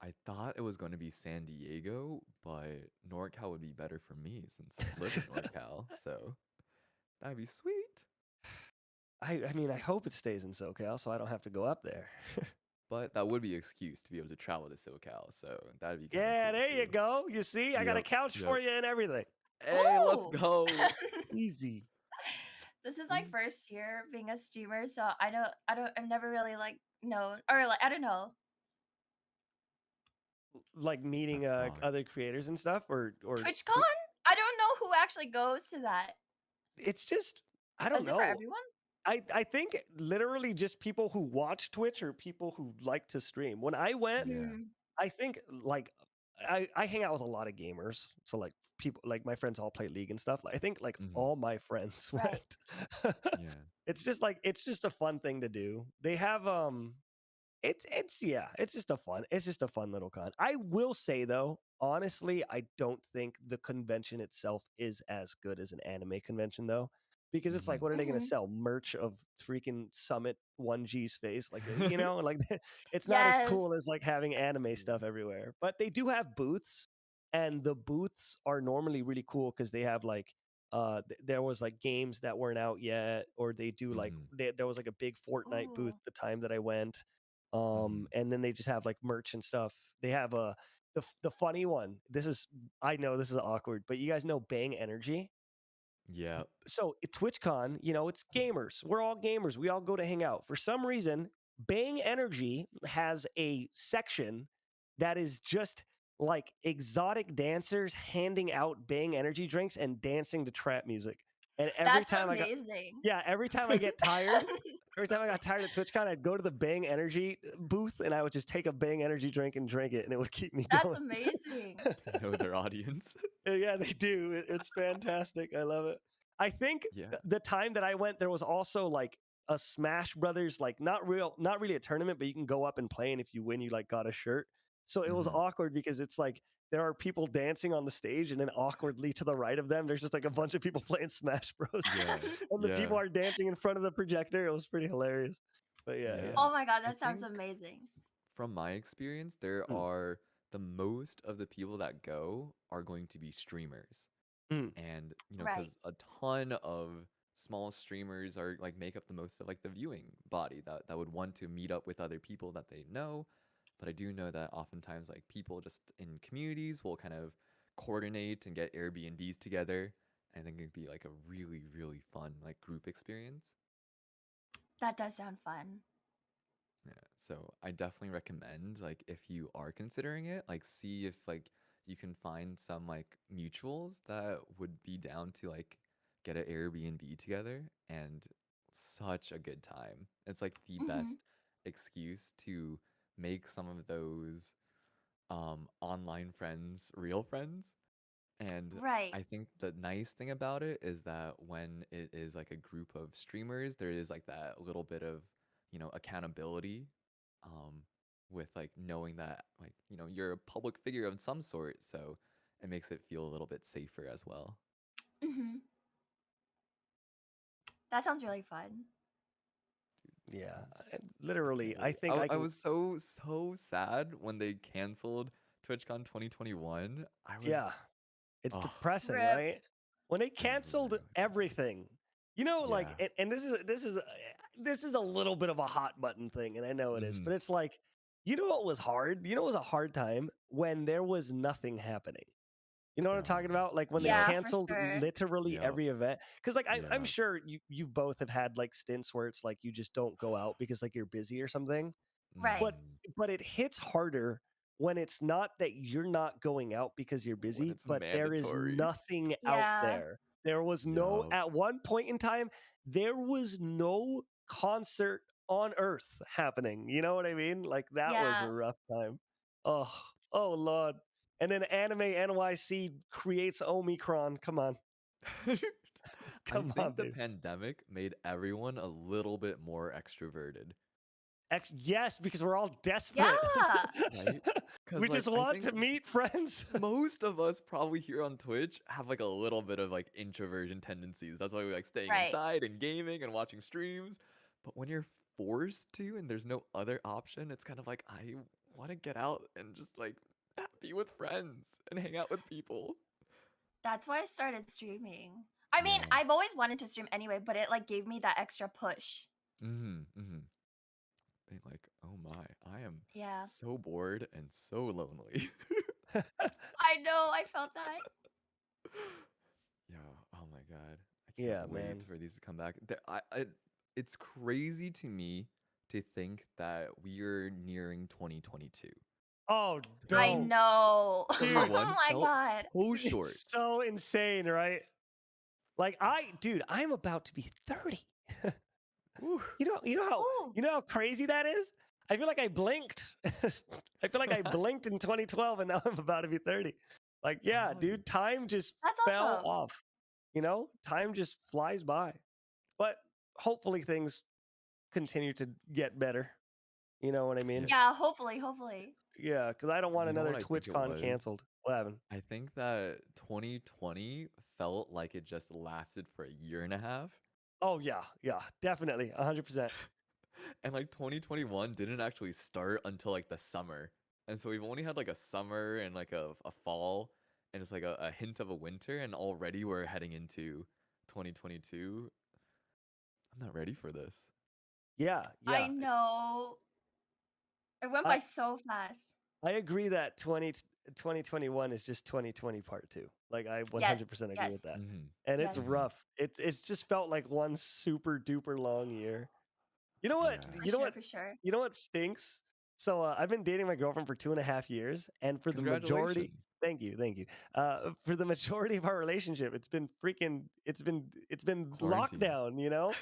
[SPEAKER 1] I thought it was going to be San Diego, but NorCal would be better for me since I live in NorCal. So that'd be sweet.
[SPEAKER 2] I mean I hope it stays in SoCal so I don't have to go up there.
[SPEAKER 1] But that would be an excuse to be able to travel to SoCal. So that'd be
[SPEAKER 2] Yeah,
[SPEAKER 1] cool
[SPEAKER 2] there you
[SPEAKER 1] too.
[SPEAKER 2] go. You see, I got a
[SPEAKER 1] Yep,
[SPEAKER 2] couch for you and everything.
[SPEAKER 1] Hey, let's
[SPEAKER 4] Ooh.
[SPEAKER 1] go.
[SPEAKER 2] Easy.
[SPEAKER 4] This is my first year being a streamer, so I've never really like known or like I don't know.
[SPEAKER 2] Like meeting
[SPEAKER 1] That's wild.
[SPEAKER 2] other creators and stuff or
[SPEAKER 4] TwitchCon? I don't know who actually goes to that.
[SPEAKER 2] it's just I don't
[SPEAKER 4] Is it
[SPEAKER 2] know.
[SPEAKER 4] for everyone?
[SPEAKER 2] I think literally just people who watch Twitch or people who like to stream. When I went,
[SPEAKER 1] Yeah.
[SPEAKER 4] Mm.
[SPEAKER 2] I think like I hang out with a lot of gamers. So like people like my friends all play League and stuff. I think like
[SPEAKER 1] Mhm.
[SPEAKER 2] all my friends
[SPEAKER 4] Right.
[SPEAKER 2] went.
[SPEAKER 1] Yeah.
[SPEAKER 2] It's just a fun thing to do. They have it's just a fun little con. I will say though, honestly, I don't think the convention itself is as good as an anime convention, though, because it's like,
[SPEAKER 1] Mm-hmm.
[SPEAKER 2] what are they going to
[SPEAKER 4] Hmm.
[SPEAKER 2] sell? Merch of freaking Summit 1G's face, like like it's not as
[SPEAKER 4] Yes.
[SPEAKER 2] cool as like having anime stuff everywhere. But they do have booths, and the booths are normally really cool because they have like. There was like games that weren't out yet, or they do like
[SPEAKER 1] Mm-hmm.
[SPEAKER 2] there was like a big Fortnite booth
[SPEAKER 4] Ooh.
[SPEAKER 2] the time that I went,
[SPEAKER 1] Mm-hmm.
[SPEAKER 2] and then they just have like merch and stuff. They have a the funny one. This is I know this is awkward, but you guys know Bang Energy.
[SPEAKER 1] Yeah.
[SPEAKER 2] So at TwitchCon, it's gamers. We're all gamers. We all go to hang out. For some reason, Bang Energy has a section that is just like exotic dancers handing out Bang Energy drinks and dancing to trap music. And
[SPEAKER 4] That's amazing.
[SPEAKER 2] every time I get tired, every time I got tired at TwitchCon, I'd go to the Bang Energy booth and I would just take a Bang Energy drink and drink it, and it would keep me
[SPEAKER 4] That's
[SPEAKER 2] going.
[SPEAKER 4] amazing.
[SPEAKER 1] They know their audience.
[SPEAKER 2] Yeah, they do. It's fantastic. I love it. I think
[SPEAKER 1] Yeah.
[SPEAKER 2] the time that I went, there was also like a Smash Brothers, like not really a tournament, but you can go up and play, and if you win, you like got a shirt. So it was
[SPEAKER 1] Mm-hmm.
[SPEAKER 2] awkward because it's like there are people dancing on the stage, and then awkwardly to the right of them, there's just like a bunch of people playing Smash Bros.
[SPEAKER 1] Yeah.
[SPEAKER 2] And the people
[SPEAKER 1] Yeah.
[SPEAKER 2] are dancing in front of the projector. It was pretty hilarious. But yeah,
[SPEAKER 1] Yeah.
[SPEAKER 4] Oh my god,
[SPEAKER 1] I
[SPEAKER 4] that sounds
[SPEAKER 1] think
[SPEAKER 4] amazing.
[SPEAKER 1] from my experience, there
[SPEAKER 2] Mm,
[SPEAKER 1] are the most of the people that go are going to be streamers.
[SPEAKER 2] mm,
[SPEAKER 1] And,
[SPEAKER 4] Right.
[SPEAKER 1] because a ton of small streamers are like make up the most of like the viewing body that would want to meet up with other people that they know. But I do know that oftentimes like people just in communities will kind of coordinate and get Airbnbs together. I think it'd be like a really, really fun like group experience.
[SPEAKER 4] That does sound fun.
[SPEAKER 1] Yeah, so I definitely recommend like if you are considering it, like see if like you can find some like mutuals that would be down to like get an Airbnb together, and such a good time. It's like the
[SPEAKER 4] Hmm.
[SPEAKER 1] best excuse to make some of those online friends real friends. And
[SPEAKER 4] Right.
[SPEAKER 1] I think the nice thing about it is that when it is like a group of streamers, there is like that little bit of, accountability, um, with like knowing that like, you're a public figure of some sort. So it makes it feel a little bit safer as well.
[SPEAKER 4] Hmm. That sounds really fun.
[SPEAKER 2] yeah.
[SPEAKER 1] Yes. I
[SPEAKER 2] Literally,
[SPEAKER 1] can't
[SPEAKER 2] I
[SPEAKER 1] wait.
[SPEAKER 2] think I
[SPEAKER 1] I
[SPEAKER 2] can.
[SPEAKER 1] was so sad when they canceled TwitchCon 2021. I
[SPEAKER 2] Yeah.
[SPEAKER 1] was,
[SPEAKER 2] It's
[SPEAKER 1] oh,
[SPEAKER 2] depressing,
[SPEAKER 4] Rip.
[SPEAKER 2] right? When they
[SPEAKER 1] it was really,
[SPEAKER 2] canceled
[SPEAKER 1] really depressing.
[SPEAKER 2] everything, like,
[SPEAKER 1] Yeah.
[SPEAKER 2] and this is a little bit of a hot button thing, and I know it is,
[SPEAKER 1] Hmm.
[SPEAKER 2] but it's like, what was hard? What was a hard time when there was nothing happening. You know what I'm talking
[SPEAKER 1] Oh,
[SPEAKER 2] about? Like when they
[SPEAKER 1] yep,
[SPEAKER 4] Yeah, for
[SPEAKER 2] canceled
[SPEAKER 4] sure.
[SPEAKER 2] literally
[SPEAKER 1] yep,
[SPEAKER 2] every event. Because like I'm
[SPEAKER 1] yep.
[SPEAKER 2] sure you both have had like stints where it's like you just don't go out because like you're busy or something.
[SPEAKER 4] Right.
[SPEAKER 2] But
[SPEAKER 1] Mhm.
[SPEAKER 2] it hits harder when it's not that you're not going out because you're
[SPEAKER 1] When
[SPEAKER 2] busy,
[SPEAKER 1] it's
[SPEAKER 2] but there is
[SPEAKER 1] mandatory.
[SPEAKER 2] nothing out
[SPEAKER 4] Yeah.
[SPEAKER 2] there. There was no
[SPEAKER 1] Yup.
[SPEAKER 2] at one point in time, there was no concert on earth happening. You know what I mean? Like that was a
[SPEAKER 4] Yeah.
[SPEAKER 2] rough time. Oh, oh Lord. And then Anime NYC creates Omicron. Come on.
[SPEAKER 1] I
[SPEAKER 2] Come on,
[SPEAKER 1] think the
[SPEAKER 2] baby.
[SPEAKER 1] pandemic made everyone a little bit more extroverted,
[SPEAKER 2] Yes, because we're all desperate.
[SPEAKER 4] Yeah.
[SPEAKER 1] right?
[SPEAKER 2] We
[SPEAKER 1] Because like
[SPEAKER 2] just
[SPEAKER 1] I
[SPEAKER 2] want
[SPEAKER 1] think
[SPEAKER 2] to meet friends.
[SPEAKER 1] most of us probably here on Twitch have like a little bit of like introversion tendencies. That's why we like staying
[SPEAKER 4] Right.
[SPEAKER 1] inside and gaming and watching streams. But when you're forced to and there's no other option, it's kind of like I want to get out and just like be with friends and hang out with people.
[SPEAKER 4] That's why I started streaming. I mean,
[SPEAKER 1] Yeah.
[SPEAKER 4] I've always wanted to stream anyway, but it like gave me that extra push.
[SPEAKER 1] Mm-hmm. Mm-hmm. Being like, oh my, I am
[SPEAKER 4] Yeah.
[SPEAKER 1] so bored and so lonely.
[SPEAKER 4] I know, I felt that.
[SPEAKER 1] Yeah. Oh my God. I can't
[SPEAKER 2] Yeah,
[SPEAKER 1] wait
[SPEAKER 2] man.
[SPEAKER 1] for these to come back. It's crazy to me to think that we are nearing 2022.
[SPEAKER 2] Oh,
[SPEAKER 4] I
[SPEAKER 2] don't.
[SPEAKER 4] know.
[SPEAKER 2] Dude.
[SPEAKER 4] Oh
[SPEAKER 1] 21
[SPEAKER 4] my
[SPEAKER 1] felt
[SPEAKER 4] god.
[SPEAKER 1] so short.
[SPEAKER 2] It's so insane, right? Like dude, I'm about to be 30.
[SPEAKER 1] Whew.
[SPEAKER 4] Ooh.
[SPEAKER 2] You know how crazy that is? I feel like I blinked. I feel like I blinked in 2012 and now I'm about to be 30. Like, yeah,
[SPEAKER 1] Golly.
[SPEAKER 2] dude, time just
[SPEAKER 4] That's
[SPEAKER 2] fell
[SPEAKER 4] awesome.
[SPEAKER 2] off. Time just flies by. But hopefully things continue to get better. You know what I mean?
[SPEAKER 4] Yeah, hopefully, hopefully.
[SPEAKER 2] Yeah, because I don't want
[SPEAKER 1] You know what
[SPEAKER 2] another
[SPEAKER 1] I think it
[SPEAKER 2] TwitchCon
[SPEAKER 1] was?
[SPEAKER 2] canceled. What happened?
[SPEAKER 1] I think that 2020 felt like it just lasted for a year and a half.
[SPEAKER 2] Oh yeah, definitely, 100%.
[SPEAKER 1] And like 2021 didn't actually start until like the summer. And so we've only had like a summer and like a fall and just like a hint of a winter. And already we're heading into 2022. I'm not ready for this.
[SPEAKER 2] Yeah,
[SPEAKER 4] I
[SPEAKER 2] yeah.
[SPEAKER 4] know. It went by
[SPEAKER 2] I
[SPEAKER 4] so fast.
[SPEAKER 2] I agree that 2021 is just 2020 part 2. Like I
[SPEAKER 4] Yes,
[SPEAKER 2] 100% agree with
[SPEAKER 4] yes,
[SPEAKER 2] that.
[SPEAKER 1] Hmm.
[SPEAKER 2] And it's
[SPEAKER 4] yes,
[SPEAKER 2] rough. It's just felt like one super duper long year. You know what?
[SPEAKER 1] Yeah.
[SPEAKER 4] for sure, for sure.
[SPEAKER 2] You know what stinks? So I've been dating my girlfriend for 2.5 years, and for the majority,
[SPEAKER 1] Congratulations.
[SPEAKER 2] thank you. For the majority of our relationship, it's been
[SPEAKER 1] Quarantine.
[SPEAKER 2] lockdown. You know,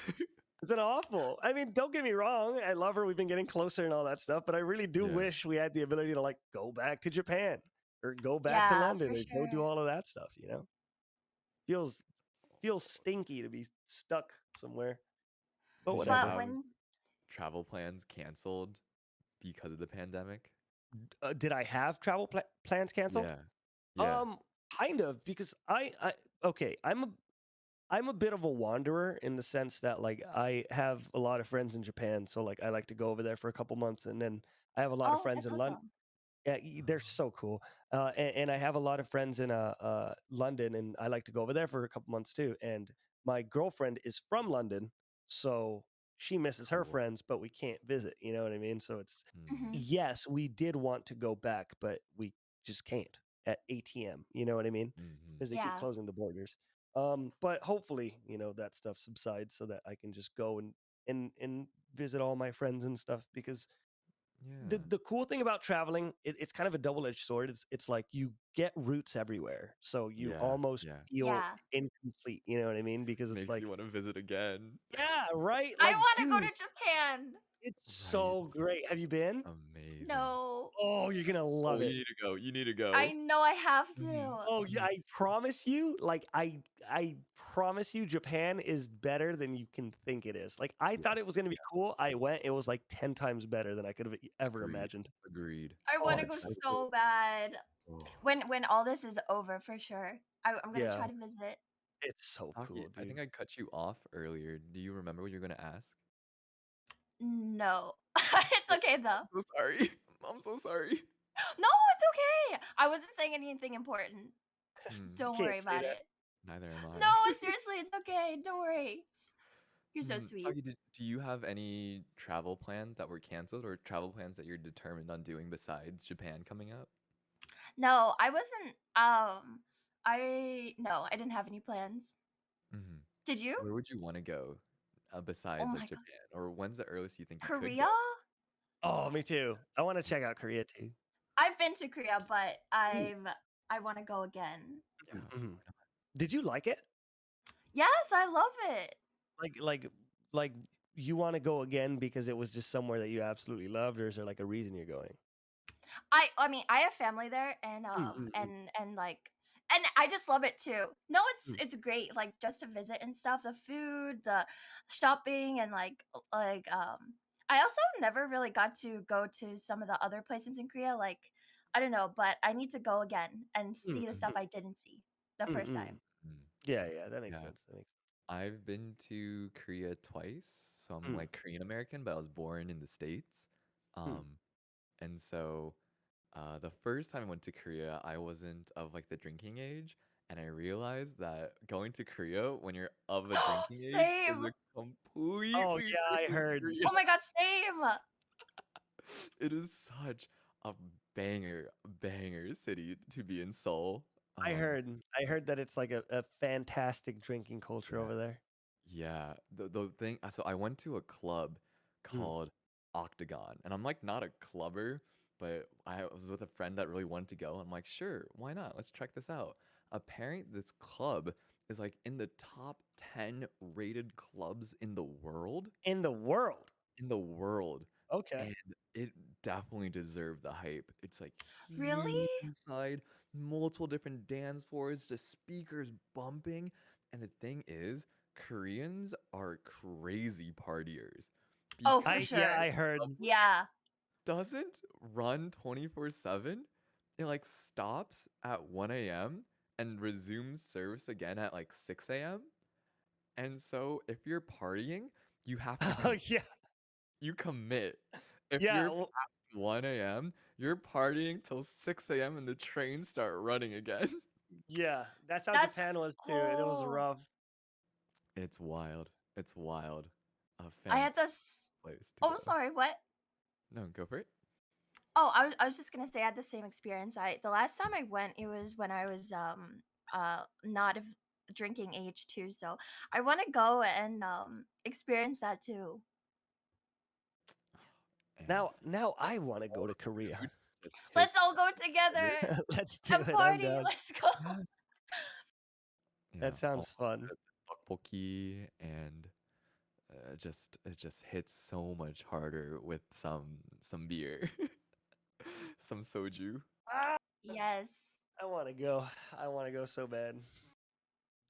[SPEAKER 2] it's been awful. I mean, don't get me wrong. I love her. We've been getting closer and all that stuff, but I really do
[SPEAKER 1] Yeah.
[SPEAKER 2] wish we had the ability to like go back to Japan or go back to
[SPEAKER 4] Yeah,
[SPEAKER 2] London
[SPEAKER 4] for
[SPEAKER 2] or go do
[SPEAKER 4] sure.
[SPEAKER 2] all of that stuff. You know, feels feels stinky to be stuck somewhere. But
[SPEAKER 1] Did you
[SPEAKER 4] But
[SPEAKER 2] whatever.
[SPEAKER 1] have
[SPEAKER 4] when
[SPEAKER 1] travel plans canceled because of the pandemic?
[SPEAKER 2] Did I have travel plans canceled?
[SPEAKER 1] Yeah. Yeah.
[SPEAKER 2] Kind of, because I okay, I'm a bit of a wanderer in the sense that like I have a lot of friends in Japan, so like I like to go over there for a couple months, and then I have a lot of
[SPEAKER 4] oh,
[SPEAKER 2] friends
[SPEAKER 4] that's
[SPEAKER 2] in London.
[SPEAKER 4] awesome.
[SPEAKER 2] Yeah, they're so cool. And I have a lot of friends in London, and I like to go over there for a couple months too. And my girlfriend is from London, so she misses her
[SPEAKER 1] Cool.
[SPEAKER 2] friends, but we can't visit. You know what I mean? So it's
[SPEAKER 1] Hmm.
[SPEAKER 4] Hmm.
[SPEAKER 2] yes, we did want to go back, but we just can't at ATM. You know what I mean?
[SPEAKER 1] Hmm.
[SPEAKER 2] Because they keep
[SPEAKER 4] Yeah,
[SPEAKER 2] closing the borders. But hopefully, that stuff subsides so that I can just go and visit all my friends and stuff, because
[SPEAKER 1] Yeah.
[SPEAKER 2] the cool thing about traveling, it's kind of a double-edged sword. It's like you get roots everywhere, so you
[SPEAKER 1] Yeah.
[SPEAKER 2] almost
[SPEAKER 1] Yeah.
[SPEAKER 2] feel
[SPEAKER 4] yeah.
[SPEAKER 2] incomplete. You know what I mean? Because it's
[SPEAKER 1] Makes you
[SPEAKER 2] like,
[SPEAKER 1] want to visit again.
[SPEAKER 2] yeah, right.
[SPEAKER 4] I
[SPEAKER 2] Like,
[SPEAKER 4] want to go
[SPEAKER 2] dude,
[SPEAKER 4] to Japan.
[SPEAKER 2] it's
[SPEAKER 1] Right.
[SPEAKER 2] so great. Have you been?
[SPEAKER 1] Amazing.
[SPEAKER 4] No,
[SPEAKER 2] Oh, you're gonna
[SPEAKER 1] Oh,
[SPEAKER 2] love
[SPEAKER 1] you
[SPEAKER 2] it.
[SPEAKER 1] need to go. You need to
[SPEAKER 4] I
[SPEAKER 1] go.
[SPEAKER 4] know I have
[SPEAKER 1] Hmm.
[SPEAKER 4] to.
[SPEAKER 2] Oh yeah,
[SPEAKER 1] Hmm.
[SPEAKER 2] I promise you. Like I promise you, Japan is better than you can think it is. Like I
[SPEAKER 1] Yeah.
[SPEAKER 2] thought it was gonna be
[SPEAKER 1] Yeah.
[SPEAKER 2] cool. I went. It was like 10 times better than I could have ever
[SPEAKER 1] Agreed.
[SPEAKER 2] imagined.
[SPEAKER 1] Agreed.
[SPEAKER 4] I
[SPEAKER 2] Oh,
[SPEAKER 4] want to
[SPEAKER 1] That's
[SPEAKER 4] go
[SPEAKER 2] it's so
[SPEAKER 1] so
[SPEAKER 2] cool.
[SPEAKER 4] so bad.
[SPEAKER 1] cool.
[SPEAKER 4] When all this is over, for sure. I'm gonna
[SPEAKER 2] Yeah,
[SPEAKER 4] try to visit.
[SPEAKER 2] it's so
[SPEAKER 1] Taki,
[SPEAKER 2] cool,
[SPEAKER 1] I think
[SPEAKER 2] dude.
[SPEAKER 1] I cut you off earlier. Do you remember what you're gonna ask?
[SPEAKER 4] No, it's okay though.
[SPEAKER 1] I'm so sorry. I'm so sorry.
[SPEAKER 4] No, it's okay. I wasn't saying anything important.
[SPEAKER 1] Hmm.
[SPEAKER 2] You
[SPEAKER 4] Don't
[SPEAKER 2] can't
[SPEAKER 4] worry
[SPEAKER 2] say
[SPEAKER 4] about
[SPEAKER 2] that.
[SPEAKER 4] it.
[SPEAKER 1] Neither am
[SPEAKER 4] No,
[SPEAKER 1] I.
[SPEAKER 4] seriously, it's okay. Don't worry. You're so sweet.
[SPEAKER 1] Taki, do you have any travel plans that were canceled or travel plans that you're determined on doing besides Japan coming up?
[SPEAKER 4] No, I wasn't. I didn't have any plans.
[SPEAKER 1] Hmm.
[SPEAKER 4] Did you?
[SPEAKER 1] Where would you want to go
[SPEAKER 4] Oh
[SPEAKER 1] besides like
[SPEAKER 4] my god,
[SPEAKER 1] Japan? Or when's the earliest you think you could go?
[SPEAKER 4] Korea?
[SPEAKER 2] Oh, me too. I want to check out Korea too.
[SPEAKER 4] I've been to Korea, but
[SPEAKER 2] Mm,
[SPEAKER 4] I want to go again.
[SPEAKER 1] Yeah.
[SPEAKER 2] mhm, mhm.
[SPEAKER 1] Why not?
[SPEAKER 2] Did you like it?
[SPEAKER 4] Yes, I love it.
[SPEAKER 2] Like like like you want to go again because it was just somewhere that you absolutely loved, or is there like a reason you're going?
[SPEAKER 4] I mean, I have family there, and
[SPEAKER 2] Mm, mm, mm,
[SPEAKER 4] and I just love it too. No,
[SPEAKER 2] mm,
[SPEAKER 4] it's great, like just to visit and stuff. The food, the shopping, and I also never really got to go to some of the other places in Korea. Like, I don't know, but I need to go again and
[SPEAKER 2] mm,
[SPEAKER 4] see the stuff
[SPEAKER 1] Mhm.
[SPEAKER 4] I didn't see the
[SPEAKER 2] mm,
[SPEAKER 4] first
[SPEAKER 2] mm.
[SPEAKER 4] time.
[SPEAKER 1] Mm.
[SPEAKER 2] Yeah, yeah, that makes
[SPEAKER 1] Yeah.
[SPEAKER 2] sense. That makes
[SPEAKER 1] I've been to Korea twice. So I'm
[SPEAKER 2] mm,
[SPEAKER 1] like Korean American, but I was born in the States.
[SPEAKER 2] mm.
[SPEAKER 1] Um, and so the first time I went to Korea, I wasn't of like the drinking age. And I realized that going to Korea when you're of a drinking age is
[SPEAKER 4] Same.
[SPEAKER 1] a
[SPEAKER 2] Oh
[SPEAKER 1] completely
[SPEAKER 2] yeah, I
[SPEAKER 1] different
[SPEAKER 2] heard.
[SPEAKER 1] Korea.
[SPEAKER 4] Oh my god, same.
[SPEAKER 1] It is such a banger city to be in Seoul.
[SPEAKER 2] I heard. I heard that it's like a fantastic drinking culture
[SPEAKER 1] Yeah.
[SPEAKER 2] over there.
[SPEAKER 1] Yeah, the thing so I went to a club
[SPEAKER 2] Mm,
[SPEAKER 1] called Octagon, and I'm like not a clubber, but I was with a friend that really wanted to go. I'm like, sure, why not? Let's check this out. Apparently, this club is like in the top 10 rated clubs in the world.
[SPEAKER 2] in the world.
[SPEAKER 1] In the world.
[SPEAKER 2] Okay.
[SPEAKER 1] And it definitely deserved the hype. It's like
[SPEAKER 4] Really?
[SPEAKER 1] huge inside, multiple different dance floors, just speakers bumping. And the thing is, Koreans are crazy partiers
[SPEAKER 4] Oh, for
[SPEAKER 1] because
[SPEAKER 2] I yeah,
[SPEAKER 4] sure.
[SPEAKER 2] I heard.
[SPEAKER 1] of
[SPEAKER 4] Yeah.
[SPEAKER 1] doesn't run 24/7. It like stops at 1 a.m. and resumes service again at like 6 a.m. And so if you're partying, you have to
[SPEAKER 2] Oh yeah,
[SPEAKER 1] you commit. If
[SPEAKER 2] yeah.
[SPEAKER 1] you're
[SPEAKER 2] Well,
[SPEAKER 1] past 1 a.m., you're partying till 6 a.m. and the trains start running again.
[SPEAKER 2] yeah. That's how
[SPEAKER 4] That's
[SPEAKER 2] Japan was too, and it was
[SPEAKER 4] oh,
[SPEAKER 2] rough.
[SPEAKER 1] It's wild. It's wild. A
[SPEAKER 4] I had
[SPEAKER 1] fantastic
[SPEAKER 4] this.
[SPEAKER 1] place to
[SPEAKER 4] Oh,
[SPEAKER 1] go.
[SPEAKER 4] sorry, what?
[SPEAKER 1] No, go for it.
[SPEAKER 4] Oh, I was just gonna say I had the same experience. The last time I went, it was when I was not of drinking age too. So I want to go and experience that too.
[SPEAKER 1] And
[SPEAKER 2] Now I want to
[SPEAKER 1] all
[SPEAKER 2] go to
[SPEAKER 1] the food
[SPEAKER 2] Korea.
[SPEAKER 1] just
[SPEAKER 4] Let's
[SPEAKER 1] hits
[SPEAKER 4] all go
[SPEAKER 1] harder.
[SPEAKER 4] together
[SPEAKER 2] Let's do
[SPEAKER 4] and
[SPEAKER 2] it. I'm
[SPEAKER 4] party.
[SPEAKER 2] down.
[SPEAKER 4] Let's go.
[SPEAKER 1] Yeah.
[SPEAKER 2] That
[SPEAKER 1] Yeah, all
[SPEAKER 2] sounds fun.
[SPEAKER 1] the tteokbokki and it just hits so much harder with some beer, some soju.
[SPEAKER 2] Ah,
[SPEAKER 4] Yes.
[SPEAKER 2] I want to go. I want to go so bad.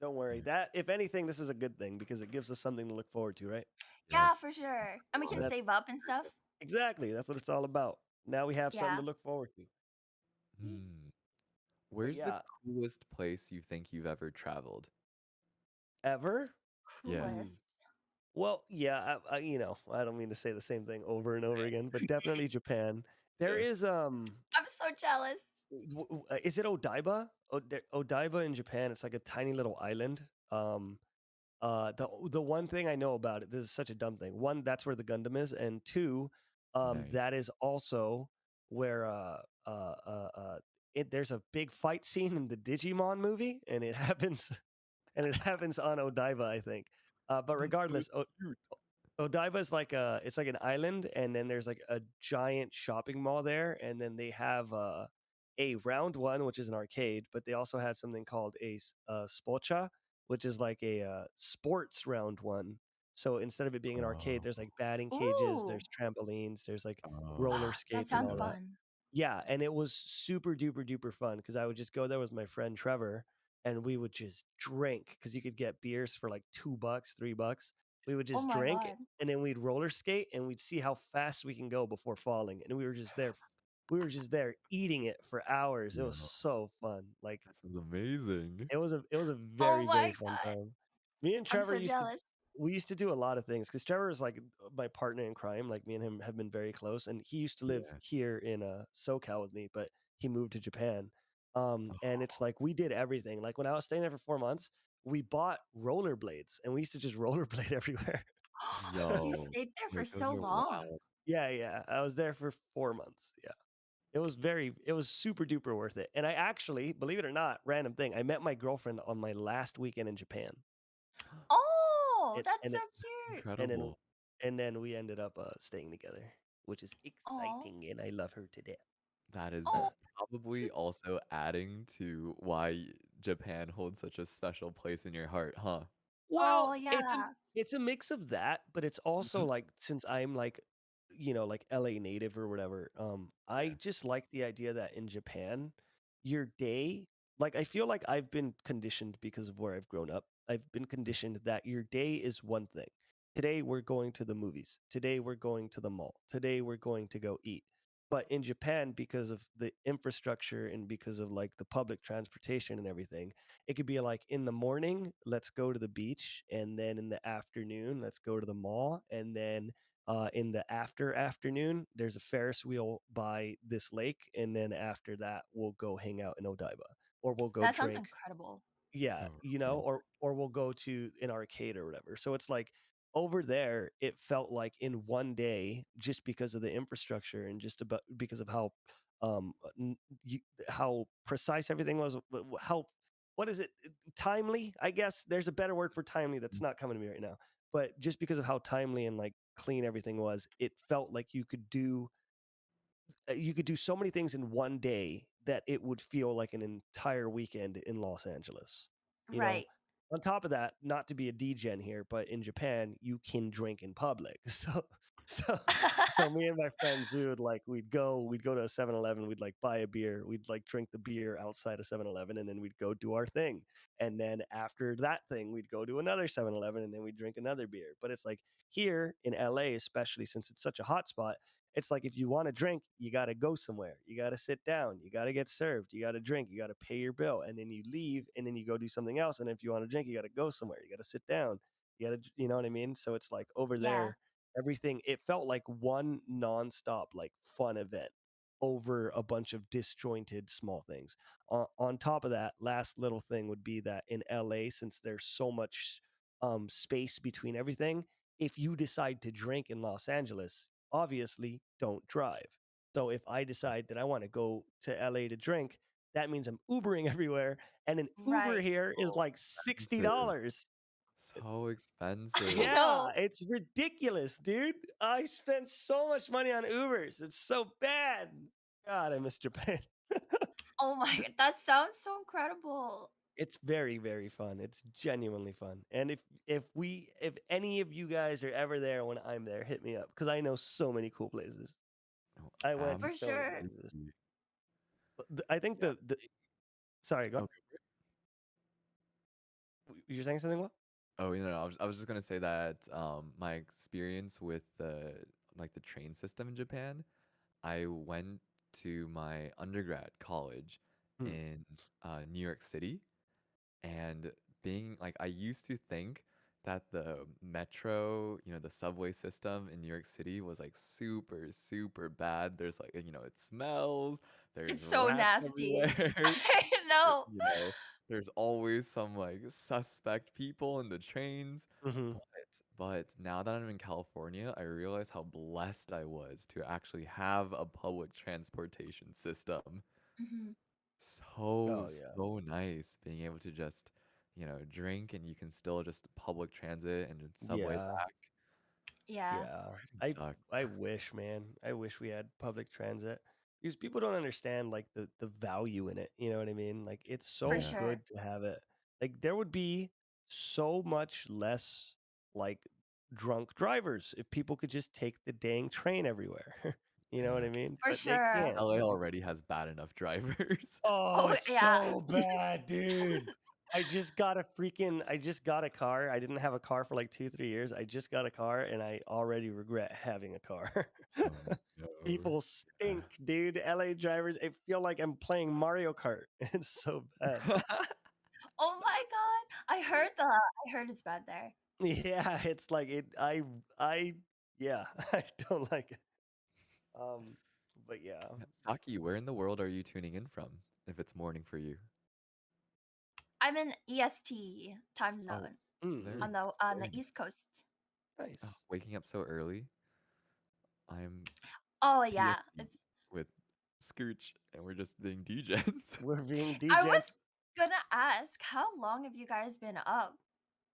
[SPEAKER 2] Don't worry.
[SPEAKER 1] Yeah,
[SPEAKER 2] That, if anything, this is a good thing because it gives us something to look forward to, right?
[SPEAKER 4] Yeah,
[SPEAKER 1] yes.
[SPEAKER 4] for sure. And we
[SPEAKER 1] Love
[SPEAKER 4] can
[SPEAKER 1] it.
[SPEAKER 2] That's
[SPEAKER 4] save up and stuff.
[SPEAKER 2] exactly. That's what it's all about. Now we have something to
[SPEAKER 4] Yeah.
[SPEAKER 2] look forward to.
[SPEAKER 1] Hmm.
[SPEAKER 2] But
[SPEAKER 1] Where's the
[SPEAKER 2] yeah,
[SPEAKER 1] coolest place you think you've ever traveled?
[SPEAKER 2] ever?
[SPEAKER 1] Yeah.
[SPEAKER 2] Hmm.
[SPEAKER 4] Coolest.
[SPEAKER 2] Well, yeah, I don't mean to say the same thing over and over again, but definitely Japan. There
[SPEAKER 1] Yeah.
[SPEAKER 2] is
[SPEAKER 4] I'm so jealous.
[SPEAKER 2] is it Odaiba? Odaiba in Japan, it's like a tiny little island. The one thing I know about it, this is such a dumb thing. One, that's where the Gundam is, and two,
[SPEAKER 1] Nice.
[SPEAKER 2] that is also where uh, uh, uh, there's a big fight scene in the Digimon movie, and it happens on Odaiba, I think. But
[SPEAKER 1] That's so
[SPEAKER 2] regardless,
[SPEAKER 1] cute.
[SPEAKER 2] Odaiba is like it's like an island, and then there's like a giant shopping mall there, and then they have a round one, which is an arcade, but they also had something called spocha, which is like a sports round one. So instead of it being an arcade,
[SPEAKER 1] Oh,
[SPEAKER 2] there's like batting cages,
[SPEAKER 4] Ooh.
[SPEAKER 2] there's trampolines, there's like
[SPEAKER 1] oh,
[SPEAKER 2] roller
[SPEAKER 4] That
[SPEAKER 2] skates and
[SPEAKER 4] sounds
[SPEAKER 2] all that.
[SPEAKER 4] fun.
[SPEAKER 2] Yeah, and it was super duper duper fun because I would just go there with my friend Trevor, and we would just drink because you could get beers for like $2, $3. We would
[SPEAKER 4] Oh
[SPEAKER 2] just
[SPEAKER 4] my
[SPEAKER 2] drink,
[SPEAKER 4] god.
[SPEAKER 2] and then we'd roller skate, and we'd see how fast we can go before falling. And we were just there eating it for hours. It was
[SPEAKER 1] yeah.
[SPEAKER 2] so fun. Like
[SPEAKER 1] That sounds amazing.
[SPEAKER 2] it was a
[SPEAKER 4] Oh
[SPEAKER 2] very very
[SPEAKER 4] my
[SPEAKER 2] fun
[SPEAKER 4] god.
[SPEAKER 2] time. Me and
[SPEAKER 4] I'm
[SPEAKER 2] Trevor
[SPEAKER 4] so
[SPEAKER 2] used to
[SPEAKER 4] jealous.
[SPEAKER 2] we used to do a lot of things because Trevor is like my partner in crime. Like me and him have been very close, and he used to live
[SPEAKER 1] Yeah.
[SPEAKER 2] here in SoCal with me, but he moved to Japan. And
[SPEAKER 1] Oh,
[SPEAKER 2] it's like we did everything. Like when I was staying there for 4 months, we bought rollerblades, and we used to just rollerblade everywhere.
[SPEAKER 4] You
[SPEAKER 1] yo,
[SPEAKER 4] stayed there for
[SPEAKER 1] wait, those
[SPEAKER 4] so
[SPEAKER 1] are
[SPEAKER 4] long.
[SPEAKER 1] wild.
[SPEAKER 2] Yeah, yeah. I was there for 4 months. Yeah. It was super duper worth it. And I actually, believe it or not, random thing, I met my girlfriend on my last weekend in Japan.
[SPEAKER 4] Oh,
[SPEAKER 2] And
[SPEAKER 4] that's
[SPEAKER 2] and
[SPEAKER 4] so
[SPEAKER 2] it,
[SPEAKER 4] cute.
[SPEAKER 2] and then
[SPEAKER 1] Incredible.
[SPEAKER 2] and then we ended up staying together, which is
[SPEAKER 4] Oh.
[SPEAKER 2] exciting, and I love her to death.
[SPEAKER 1] That is
[SPEAKER 4] Oh.
[SPEAKER 1] probably also adding to why Japan holds such a special place in your heart, huh?
[SPEAKER 2] Well,
[SPEAKER 4] Oh yeah.
[SPEAKER 2] it's a mix of that, but it's also
[SPEAKER 1] Mhm.
[SPEAKER 2] like since I'm like, like LA native or whatever, I
[SPEAKER 1] Yeah.
[SPEAKER 2] just like the idea that in Japan, your day, like I feel like I've been conditioned because of where I've grown up. I've been
[SPEAKER 1] Mm.
[SPEAKER 2] conditioned that your day is one thing. Today we're going to the movies. Today we're going to the mall. Today we're going to go eat. But in Japan, because of the infrastructure and because of like the public transportation and everything, it could be like in the morning, let's go to the beach, and then in the afternoon, let's go to the mall, and then in the afternoon, there's a Ferris wheel by this lake, and then after that, we'll go hang out in Odaiba, or we'll go
[SPEAKER 4] That sounds
[SPEAKER 2] drink.
[SPEAKER 4] incredible.
[SPEAKER 2] Yeah,
[SPEAKER 1] So romantic.
[SPEAKER 2] or we'll go to an arcade or whatever. So it's like over there, it felt like in one day, just because of the infrastructure and just about because of how n- you, how precise everything was, how what is it, timely? I guess there's a better word for timely that's
[SPEAKER 1] Mm.
[SPEAKER 2] not coming to me right now. But just because of how timely and like clean everything was, it felt like you could do so many things in one day that it would feel like an entire weekend in Los Angeles. You know,
[SPEAKER 4] Right.
[SPEAKER 2] on top of that, not to be a degen here, but in Japan, you can drink in public. So, so me and my friends, we'd go to a 7-Eleven, we'd like buy a beer, we'd like drink the beer outside of 7-Eleven, and then we'd go do our thing. And then after that thing, we'd go to another 7-Eleven, and then we'd drink another beer. But it's like here in LA, especially since it's such a hot spot, It's like if you want to drink, you got to go somewhere. You got to sit down. You got to get served. You got to drink. You got to pay your bill, and then you leave, and then you go do something else. And if you want to drink, you got to go somewhere. You got to sit down. You got to, you know what I mean? So it's like over
[SPEAKER 4] Yeah.
[SPEAKER 2] there, everything. It felt like one nonstop like fun event over a bunch of disjointed small things. On top of that, last little thing would be that in LA, since there's so much space between everything, if you decide to drink in Los Angeles, obviously don't drive. So if I decide that I want to go to LA to drink, that means I'm Ubering everywhere, and an Uber
[SPEAKER 4] Right.
[SPEAKER 2] here is
[SPEAKER 1] So
[SPEAKER 2] like
[SPEAKER 1] expensive.
[SPEAKER 2] $60.
[SPEAKER 1] So
[SPEAKER 4] I
[SPEAKER 1] expensive.
[SPEAKER 2] Yeah,
[SPEAKER 4] know.
[SPEAKER 2] it's ridiculous, dude. I spent so much money on Ubers. It's so bad. God, I miss Japan.
[SPEAKER 4] Oh my god, that sounds so incredible.
[SPEAKER 2] It's very, very fun. It's genuinely fun. And if any of you guys are ever there when I'm there, hit me up because I know so many cool places.
[SPEAKER 1] Oh,
[SPEAKER 2] I went to
[SPEAKER 4] For
[SPEAKER 2] so many
[SPEAKER 4] sure.
[SPEAKER 2] places.
[SPEAKER 1] absolutely.
[SPEAKER 2] I think
[SPEAKER 1] Yeah.
[SPEAKER 2] the sorry, go.
[SPEAKER 1] Okay.
[SPEAKER 2] You're saying something? What?
[SPEAKER 1] Oh, I was just gonna say that my experience with the like the train system in Japan, I went to my undergrad college
[SPEAKER 2] Hmm.
[SPEAKER 1] in New York City, and being like I used to think that the metro, the subway system in New York City was like super, super bad. There's like, it smells, there's
[SPEAKER 4] It's so
[SPEAKER 1] rats
[SPEAKER 4] nasty.
[SPEAKER 1] everywhere.
[SPEAKER 4] I know.
[SPEAKER 1] you know, there's always some like suspect people in the trains.
[SPEAKER 2] Hmm.
[SPEAKER 1] But but now that I'm in California, I realize how blessed I was to actually have a public transportation system.
[SPEAKER 4] Mhm.
[SPEAKER 1] So,
[SPEAKER 2] Oh yeah.
[SPEAKER 1] so nice being able to just, drink and you can still just public transit and just subway
[SPEAKER 2] Yeah.
[SPEAKER 1] back.
[SPEAKER 4] Yeah,
[SPEAKER 2] Yeah.
[SPEAKER 1] Driving
[SPEAKER 2] I
[SPEAKER 1] sucks.
[SPEAKER 2] I wish, man. I wish we had public transit because people don't understand like the value in it. You know what I mean? Like it's
[SPEAKER 4] for
[SPEAKER 2] so
[SPEAKER 1] Yeah.
[SPEAKER 4] sure.
[SPEAKER 2] good to have it. Like there would be so much less like drunk drivers if people could just take the dang train everywhere. You know what
[SPEAKER 1] Yeah.
[SPEAKER 2] I mean?
[SPEAKER 4] For
[SPEAKER 2] But they
[SPEAKER 4] sure.
[SPEAKER 2] can't.
[SPEAKER 1] LA already has bad enough drivers.
[SPEAKER 2] Oh,
[SPEAKER 4] Oh,
[SPEAKER 2] it's
[SPEAKER 4] yeah.
[SPEAKER 2] so bad, dude. I just got a car. I didn't have a car for like 2, 3 years. I just got a car and I already regret having a car.
[SPEAKER 1] Oh no.
[SPEAKER 2] People
[SPEAKER 1] Yeah.
[SPEAKER 2] stink, dude. LA drivers, I feel like I'm playing Mario Kart. It's so bad.
[SPEAKER 4] Oh my god. I heard that. I heard it's bad there.
[SPEAKER 2] Yeah, it's like I yeah, I don't like it. Um, but yeah.
[SPEAKER 1] Yeah, Saki, where in the world are you tuning in from if it's morning for you?
[SPEAKER 4] I'm in EST time
[SPEAKER 1] Oh,
[SPEAKER 4] zone
[SPEAKER 2] Mm,
[SPEAKER 1] very,
[SPEAKER 4] on the
[SPEAKER 1] very
[SPEAKER 4] East
[SPEAKER 1] nice.
[SPEAKER 4] Coast.
[SPEAKER 1] Oh,
[SPEAKER 2] nice.
[SPEAKER 1] waking up so early. I'm
[SPEAKER 4] Oh yeah.
[SPEAKER 1] PST
[SPEAKER 4] It's
[SPEAKER 1] with Scooch, and we're just being DJs.
[SPEAKER 2] We're being
[SPEAKER 4] I was
[SPEAKER 2] DJs.
[SPEAKER 4] gonna ask, how long have you guys been up?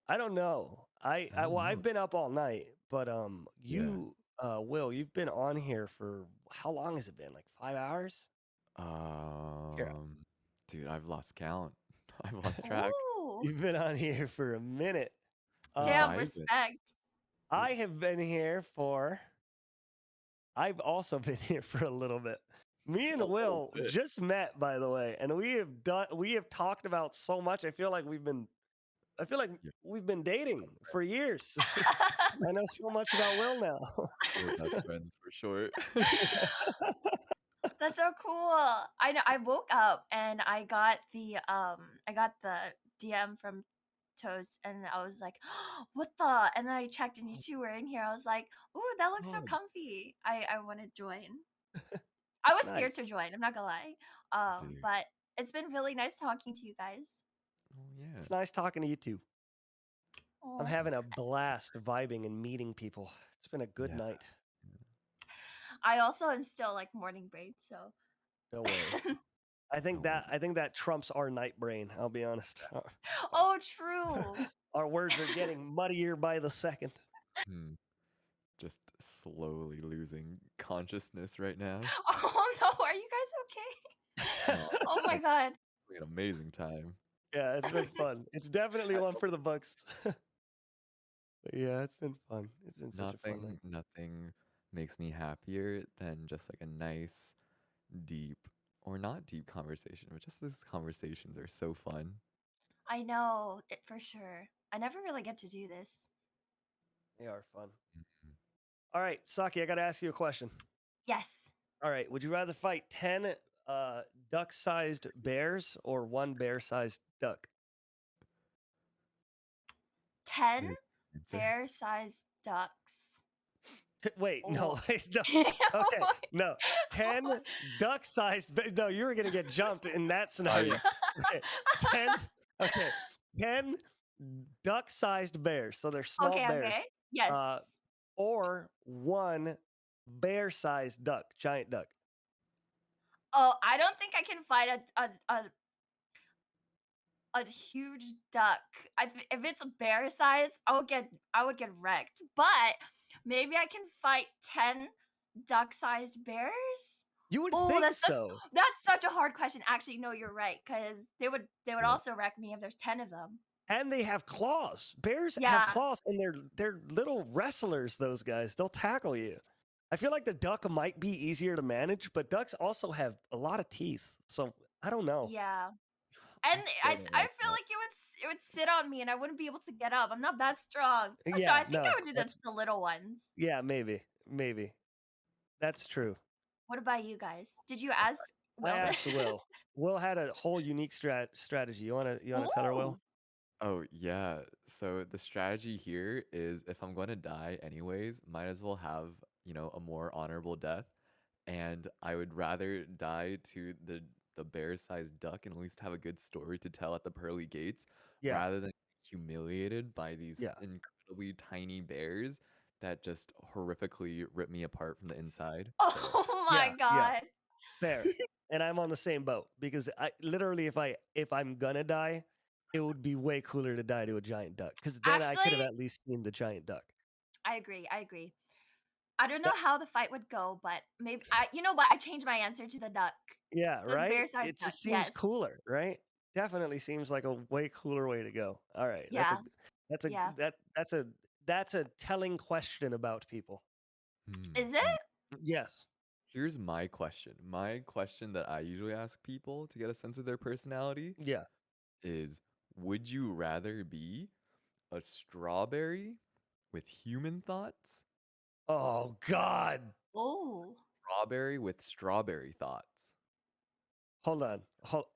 [SPEAKER 2] I don't know.
[SPEAKER 1] I don't
[SPEAKER 2] Well, I've
[SPEAKER 1] know.
[SPEAKER 2] been up all night, but
[SPEAKER 1] Yeah.
[SPEAKER 2] you Will, you've been on here for how long has it been? Like 5 hours? Here,
[SPEAKER 1] Um, dude, I've lost count. I've lost track.
[SPEAKER 4] Oh,
[SPEAKER 2] you've been on here for a minute.
[SPEAKER 4] damn,
[SPEAKER 2] Um,
[SPEAKER 1] Vibing.
[SPEAKER 4] respect.
[SPEAKER 2] I
[SPEAKER 1] It's
[SPEAKER 2] have been here for. I've also been here for a little bit. Me
[SPEAKER 1] a
[SPEAKER 2] and
[SPEAKER 1] little
[SPEAKER 2] Will
[SPEAKER 1] bit.
[SPEAKER 2] just met, by the way, and we have talked about so much. I feel like
[SPEAKER 1] Yeah,
[SPEAKER 2] we've been dating for years. I know so much about Will now.
[SPEAKER 1] we're best friends for sure.
[SPEAKER 4] That's so cool. I know I woke up and I got the DM from Toast and I was like, what the? And then I checked and you
[SPEAKER 1] Oh,
[SPEAKER 4] two were in here. I was like, ooh, that looks so
[SPEAKER 1] God.
[SPEAKER 4] comfy. I want to join. I was scared
[SPEAKER 2] Nice.
[SPEAKER 4] to join, I'm not gonna lie.
[SPEAKER 1] Dude.
[SPEAKER 4] But it's been really nice talking to you guys.
[SPEAKER 1] Oh, yeah.
[SPEAKER 2] It's nice talking to you too. I'm
[SPEAKER 4] Oh,
[SPEAKER 2] having a blast vibing and meeting people. It's been a good
[SPEAKER 1] Yeah.
[SPEAKER 2] night.
[SPEAKER 4] I also am still like morning braid, so
[SPEAKER 2] Don't worry.
[SPEAKER 1] No worries.
[SPEAKER 2] I think that trumps our night brain. I'll be honest.
[SPEAKER 4] oh true.
[SPEAKER 2] Our words are getting muddier by the second.
[SPEAKER 1] Hmm. Just slowly losing consciousness right now.
[SPEAKER 4] Oh no, are you guys okay?
[SPEAKER 1] Oh,
[SPEAKER 4] Oh my
[SPEAKER 1] it's
[SPEAKER 4] god.
[SPEAKER 1] an amazing time.
[SPEAKER 2] Yeah, it's been fun. It's definitely
[SPEAKER 1] I
[SPEAKER 2] one
[SPEAKER 1] hope
[SPEAKER 2] for the books. But yeah, it's been fun. It's been such a fun night.
[SPEAKER 1] nothing makes me happier than just like a nice, deep, or not deep conversation, but just these conversations are so fun.
[SPEAKER 4] I know it for sure. I never really get to do this.
[SPEAKER 2] They are fun.
[SPEAKER 1] Mhm.
[SPEAKER 2] All right, Saki, I got to ask you a question.
[SPEAKER 4] Yes.
[SPEAKER 2] All right. Would you rather fight 10 duck-sized bears or one bear-sized duck?
[SPEAKER 4] 10
[SPEAKER 1] Weird answer.
[SPEAKER 4] bear-sized ducks.
[SPEAKER 2] Wait, no,
[SPEAKER 4] Or
[SPEAKER 2] wait, no. Okay, no. 10 duck-sized. No, you were gonna get jumped in that scenario. Okay, 10. Okay, 10 duck-sized bears. So they're small
[SPEAKER 4] Okay,
[SPEAKER 2] bears.
[SPEAKER 4] okay. Yes.
[SPEAKER 2] Or one bear-sized duck, giant duck.
[SPEAKER 4] Oh, I don't think I can fight a huge duck. If it's a bear size, I would get wrecked. But maybe I can fight 10 duck-sized bears?
[SPEAKER 2] You would
[SPEAKER 4] Oh,
[SPEAKER 2] think so.
[SPEAKER 4] that's such a hard question. Actually, no, you're right, because they would
[SPEAKER 1] Yeah.
[SPEAKER 4] also wreck me if there's 10 of them.
[SPEAKER 2] And they have claws. Bears have
[SPEAKER 4] Yeah.
[SPEAKER 2] claws, and they're little wrestlers. Those guys, they'll tackle you. I feel like the duck might be easier to manage, but ducks also have a lot of teeth. So I don't know.
[SPEAKER 4] Yeah. And
[SPEAKER 1] still don't
[SPEAKER 4] I
[SPEAKER 1] like
[SPEAKER 4] feel
[SPEAKER 1] that.
[SPEAKER 4] like it would sit on me and I wouldn't be able to get up. I'm not that strong. So
[SPEAKER 2] Yeah,
[SPEAKER 4] I think I
[SPEAKER 2] no,
[SPEAKER 4] would do
[SPEAKER 2] that's
[SPEAKER 4] the little ones.
[SPEAKER 2] yeah, maybe that's true.
[SPEAKER 4] What about you guys? Did you ask
[SPEAKER 2] I
[SPEAKER 4] Will
[SPEAKER 2] asked
[SPEAKER 4] this?
[SPEAKER 2] Will. Will had a whole unique strategy. You wanna tell her, Will?
[SPEAKER 4] Ooh.
[SPEAKER 1] Oh, yeah. So the strategy here is if I'm going to die anyways, might as well have, a more honorable death. And I would rather die to the bear-sized duck and at least have a good story to tell at the pearly gates
[SPEAKER 2] Yeah,
[SPEAKER 1] rather than humiliated by these
[SPEAKER 2] yeah,
[SPEAKER 1] incredibly tiny bears that just horrifically rip me apart from the inside. So,
[SPEAKER 4] Oh my
[SPEAKER 2] yeah.
[SPEAKER 4] god.
[SPEAKER 2] Fair. And I'm on the same boat because I literally, if I'm gonna die, it would be way cooler to die to a giant duck because then I could have
[SPEAKER 4] Actually,
[SPEAKER 2] at least seen the giant duck.
[SPEAKER 4] I agree. I agree. I don't know
[SPEAKER 2] That,
[SPEAKER 4] how the fight would go, but maybe you know what? I changed my answer to the duck.
[SPEAKER 2] yeah,
[SPEAKER 4] The
[SPEAKER 2] right.
[SPEAKER 4] bear-sized
[SPEAKER 2] It
[SPEAKER 4] duck.
[SPEAKER 2] just seems
[SPEAKER 4] Yes.
[SPEAKER 2] cooler, right? Definitely seems like a way cooler way to go. All right,
[SPEAKER 4] Yeah.
[SPEAKER 2] that's a
[SPEAKER 4] Yeah.
[SPEAKER 2] that's a telling question about people.
[SPEAKER 4] Is
[SPEAKER 1] hmm.
[SPEAKER 4] it?
[SPEAKER 2] Yes.
[SPEAKER 1] Here's my question. My question that I usually ask people to get a sense of their personality
[SPEAKER 2] Yeah.
[SPEAKER 1] is, would you rather be a strawberry with human thoughts?
[SPEAKER 2] Oh God.
[SPEAKER 4] Oh.
[SPEAKER 1] Strawberry with strawberry thoughts.
[SPEAKER 2] Hold on.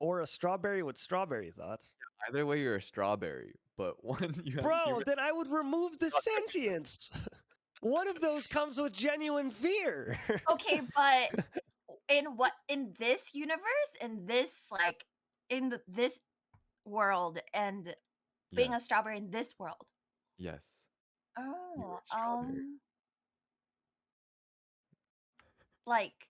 [SPEAKER 2] Or a strawberry with strawberry thoughts.
[SPEAKER 1] Either way, you're a strawberry, but one you have
[SPEAKER 2] Bro,
[SPEAKER 1] human.
[SPEAKER 2] then I would remove the sentience. One of those comes with genuine fear.
[SPEAKER 4] Okay, but in this universe, in this this world and being a
[SPEAKER 1] Yes,
[SPEAKER 4] strawberry in this world.
[SPEAKER 1] yes, you're
[SPEAKER 4] Oh,
[SPEAKER 1] a strawberry.
[SPEAKER 4] like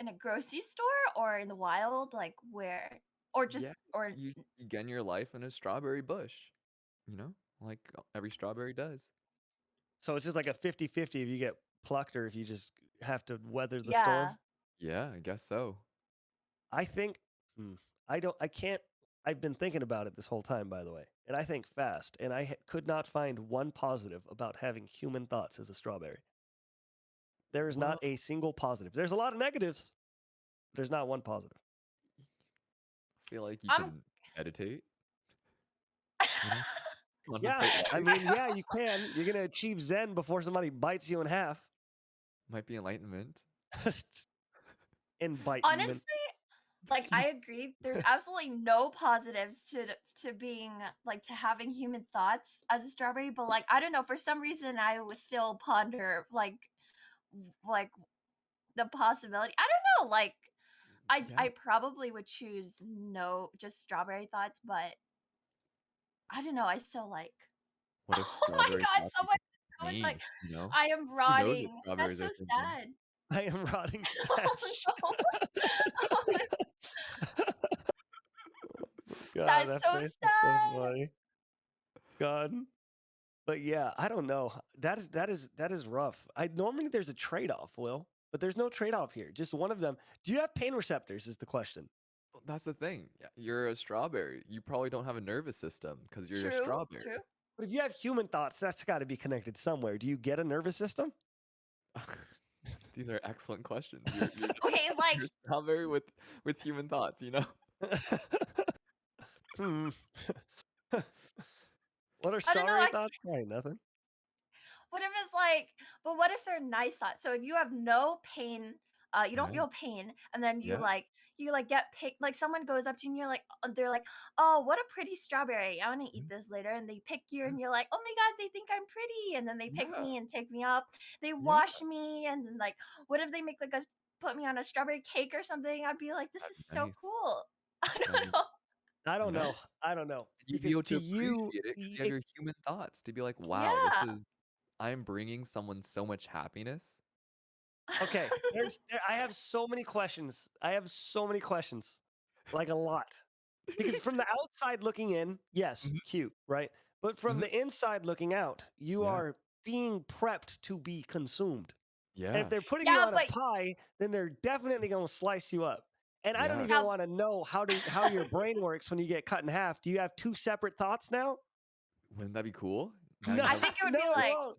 [SPEAKER 4] in a grocery store or in the wild, like where or just
[SPEAKER 1] Yeah,
[SPEAKER 4] or
[SPEAKER 1] you begin your life in a strawberry bush, like every strawberry does.
[SPEAKER 2] So it's just like a 50-50 if you get plucked or if you just have to weather the
[SPEAKER 4] yeah.
[SPEAKER 2] storm.
[SPEAKER 1] Yeah, I guess so.
[SPEAKER 2] I think I can't I've been thinking about it this whole time, by the way. And I think fast, and I could not find one positive about having human thoughts as a strawberry. There is not
[SPEAKER 1] Well,
[SPEAKER 2] a single positive. There's a lot of negatives. There's not one positive.
[SPEAKER 1] I feel like you
[SPEAKER 4] I'm
[SPEAKER 1] can meditate, you know,
[SPEAKER 2] Yeah,
[SPEAKER 1] contemplate
[SPEAKER 2] I
[SPEAKER 1] life.
[SPEAKER 2] mean, yeah, you can. You're gonna achieve Zen before somebody bites you in half.
[SPEAKER 1] Might be enlightenment.
[SPEAKER 2] Enlightenment.
[SPEAKER 4] honestly like I agree. There's absolutely no positives to being like to having human thoughts as a strawberry, but like I don't know, for some reason I would still ponder like the possibility. I don't know, like I
[SPEAKER 1] Yeah.
[SPEAKER 4] I probably would choose no just strawberry thoughts, but I don't know, I still like
[SPEAKER 1] What if
[SPEAKER 4] Oh my
[SPEAKER 1] strawberry
[SPEAKER 4] god,
[SPEAKER 1] thoughts
[SPEAKER 4] someone
[SPEAKER 1] become
[SPEAKER 4] was like,
[SPEAKER 1] pain, you know?
[SPEAKER 4] I am
[SPEAKER 1] Who knows what
[SPEAKER 4] rotting. That's
[SPEAKER 1] strawberries
[SPEAKER 4] so
[SPEAKER 1] are thinking?
[SPEAKER 4] sad.
[SPEAKER 2] I am rotting
[SPEAKER 4] Oh
[SPEAKER 2] statue.
[SPEAKER 4] no. Oh my,
[SPEAKER 2] God,
[SPEAKER 4] that's
[SPEAKER 2] that
[SPEAKER 4] so
[SPEAKER 2] face is so
[SPEAKER 4] sad.
[SPEAKER 2] funny. God. But yeah, I don't know. That is rough. I normally there's a trade-off, Will, but there's no trade-off here. Just one of them. Do you have pain receptors is the question.
[SPEAKER 1] Well, that's the thing. Yeah, you're a strawberry. You probably don't have a nervous system because you're a
[SPEAKER 4] True,
[SPEAKER 1] strawberry.
[SPEAKER 4] true.
[SPEAKER 2] But if you have human thoughts, that's got to be connected somewhere. Do you get a nervous system?
[SPEAKER 1] These are excellent questions. You're
[SPEAKER 4] Okay, like
[SPEAKER 1] you're a strawberry with human thoughts, you know?
[SPEAKER 2] Hmm. What are
[SPEAKER 4] I don't know,
[SPEAKER 2] strawberry thoughts? Probably nothing.
[SPEAKER 4] what if it's like but what if they're nice thoughts? So if you have no pain you don't
[SPEAKER 1] Yeah.
[SPEAKER 4] feel pain, and then
[SPEAKER 1] Yeah.
[SPEAKER 4] you like get picked. Like someone goes up to you and you're like, they're like, oh, what a pretty strawberry. I want to eat
[SPEAKER 1] Mhm.
[SPEAKER 4] this later, and they pick you, and you're like, oh my god, they think I'm pretty, and then they pick
[SPEAKER 1] Yeah.
[SPEAKER 4] me and take me up. They
[SPEAKER 1] Yeah.
[SPEAKER 4] wash me, and then like, what if they make like a put me on a strawberry cake or something? I'd be like, this
[SPEAKER 1] That'd
[SPEAKER 4] is
[SPEAKER 1] be
[SPEAKER 4] so
[SPEAKER 1] nice.
[SPEAKER 4] cool. I
[SPEAKER 1] That'd
[SPEAKER 4] don't
[SPEAKER 1] be,
[SPEAKER 4] know.
[SPEAKER 2] I
[SPEAKER 1] you
[SPEAKER 2] don't
[SPEAKER 1] know,
[SPEAKER 2] know. I don't know
[SPEAKER 1] and you'd be
[SPEAKER 2] because
[SPEAKER 1] able
[SPEAKER 2] to
[SPEAKER 1] to
[SPEAKER 2] you,
[SPEAKER 1] appreciate it because you have
[SPEAKER 2] it,
[SPEAKER 1] your human thoughts to be like, wow, this
[SPEAKER 4] Yeah.
[SPEAKER 1] is I'm bringing someone so much happiness.
[SPEAKER 2] okay. I have so many questions. I have so many questions, like a lot. Because from the outside looking in, yes,
[SPEAKER 1] Mhm.
[SPEAKER 2] cute, right? But from
[SPEAKER 1] Mhm.
[SPEAKER 2] the inside looking out, you
[SPEAKER 1] Yeah.
[SPEAKER 2] are being prepped to be consumed. And if
[SPEAKER 1] Yeah.
[SPEAKER 2] they're putting you
[SPEAKER 4] Yeah,
[SPEAKER 2] on a
[SPEAKER 4] but
[SPEAKER 2] pie, then they're definitely going to slice you up. And I don't
[SPEAKER 1] Yeah.
[SPEAKER 2] even
[SPEAKER 4] yeah.
[SPEAKER 2] want to know how your brain works when you get cut in half. Do you have two separate thoughts now?
[SPEAKER 1] Wouldn't that be cool? Now
[SPEAKER 2] No,
[SPEAKER 1] you
[SPEAKER 4] I
[SPEAKER 1] have
[SPEAKER 4] think it would
[SPEAKER 2] no,
[SPEAKER 4] be
[SPEAKER 2] it
[SPEAKER 4] like,
[SPEAKER 2] won't.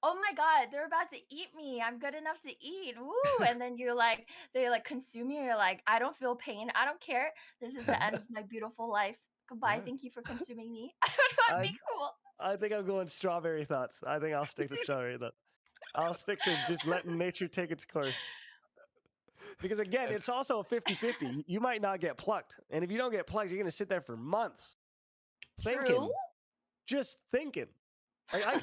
[SPEAKER 4] oh my god, they're about to eat me. I'm good enough to eat. Woo! And then you're like, they like consume you. You're like, I don't feel pain. I don't care. This is the end of my beautiful life. Goodbye.
[SPEAKER 1] Yeah.
[SPEAKER 4] Thank you for consuming me. I don't know. It'd
[SPEAKER 2] I
[SPEAKER 4] be cool.
[SPEAKER 2] I think I'm going strawberry thoughts. I think I'll stick to strawberry thoughts. I'll stick to just letting nature take its course. Because again,
[SPEAKER 1] And
[SPEAKER 2] it's also a 50-50. You might not get plucked. And if you don't get plucked, you're going to sit there for months
[SPEAKER 4] True.
[SPEAKER 2] thinking, just thinking. Like I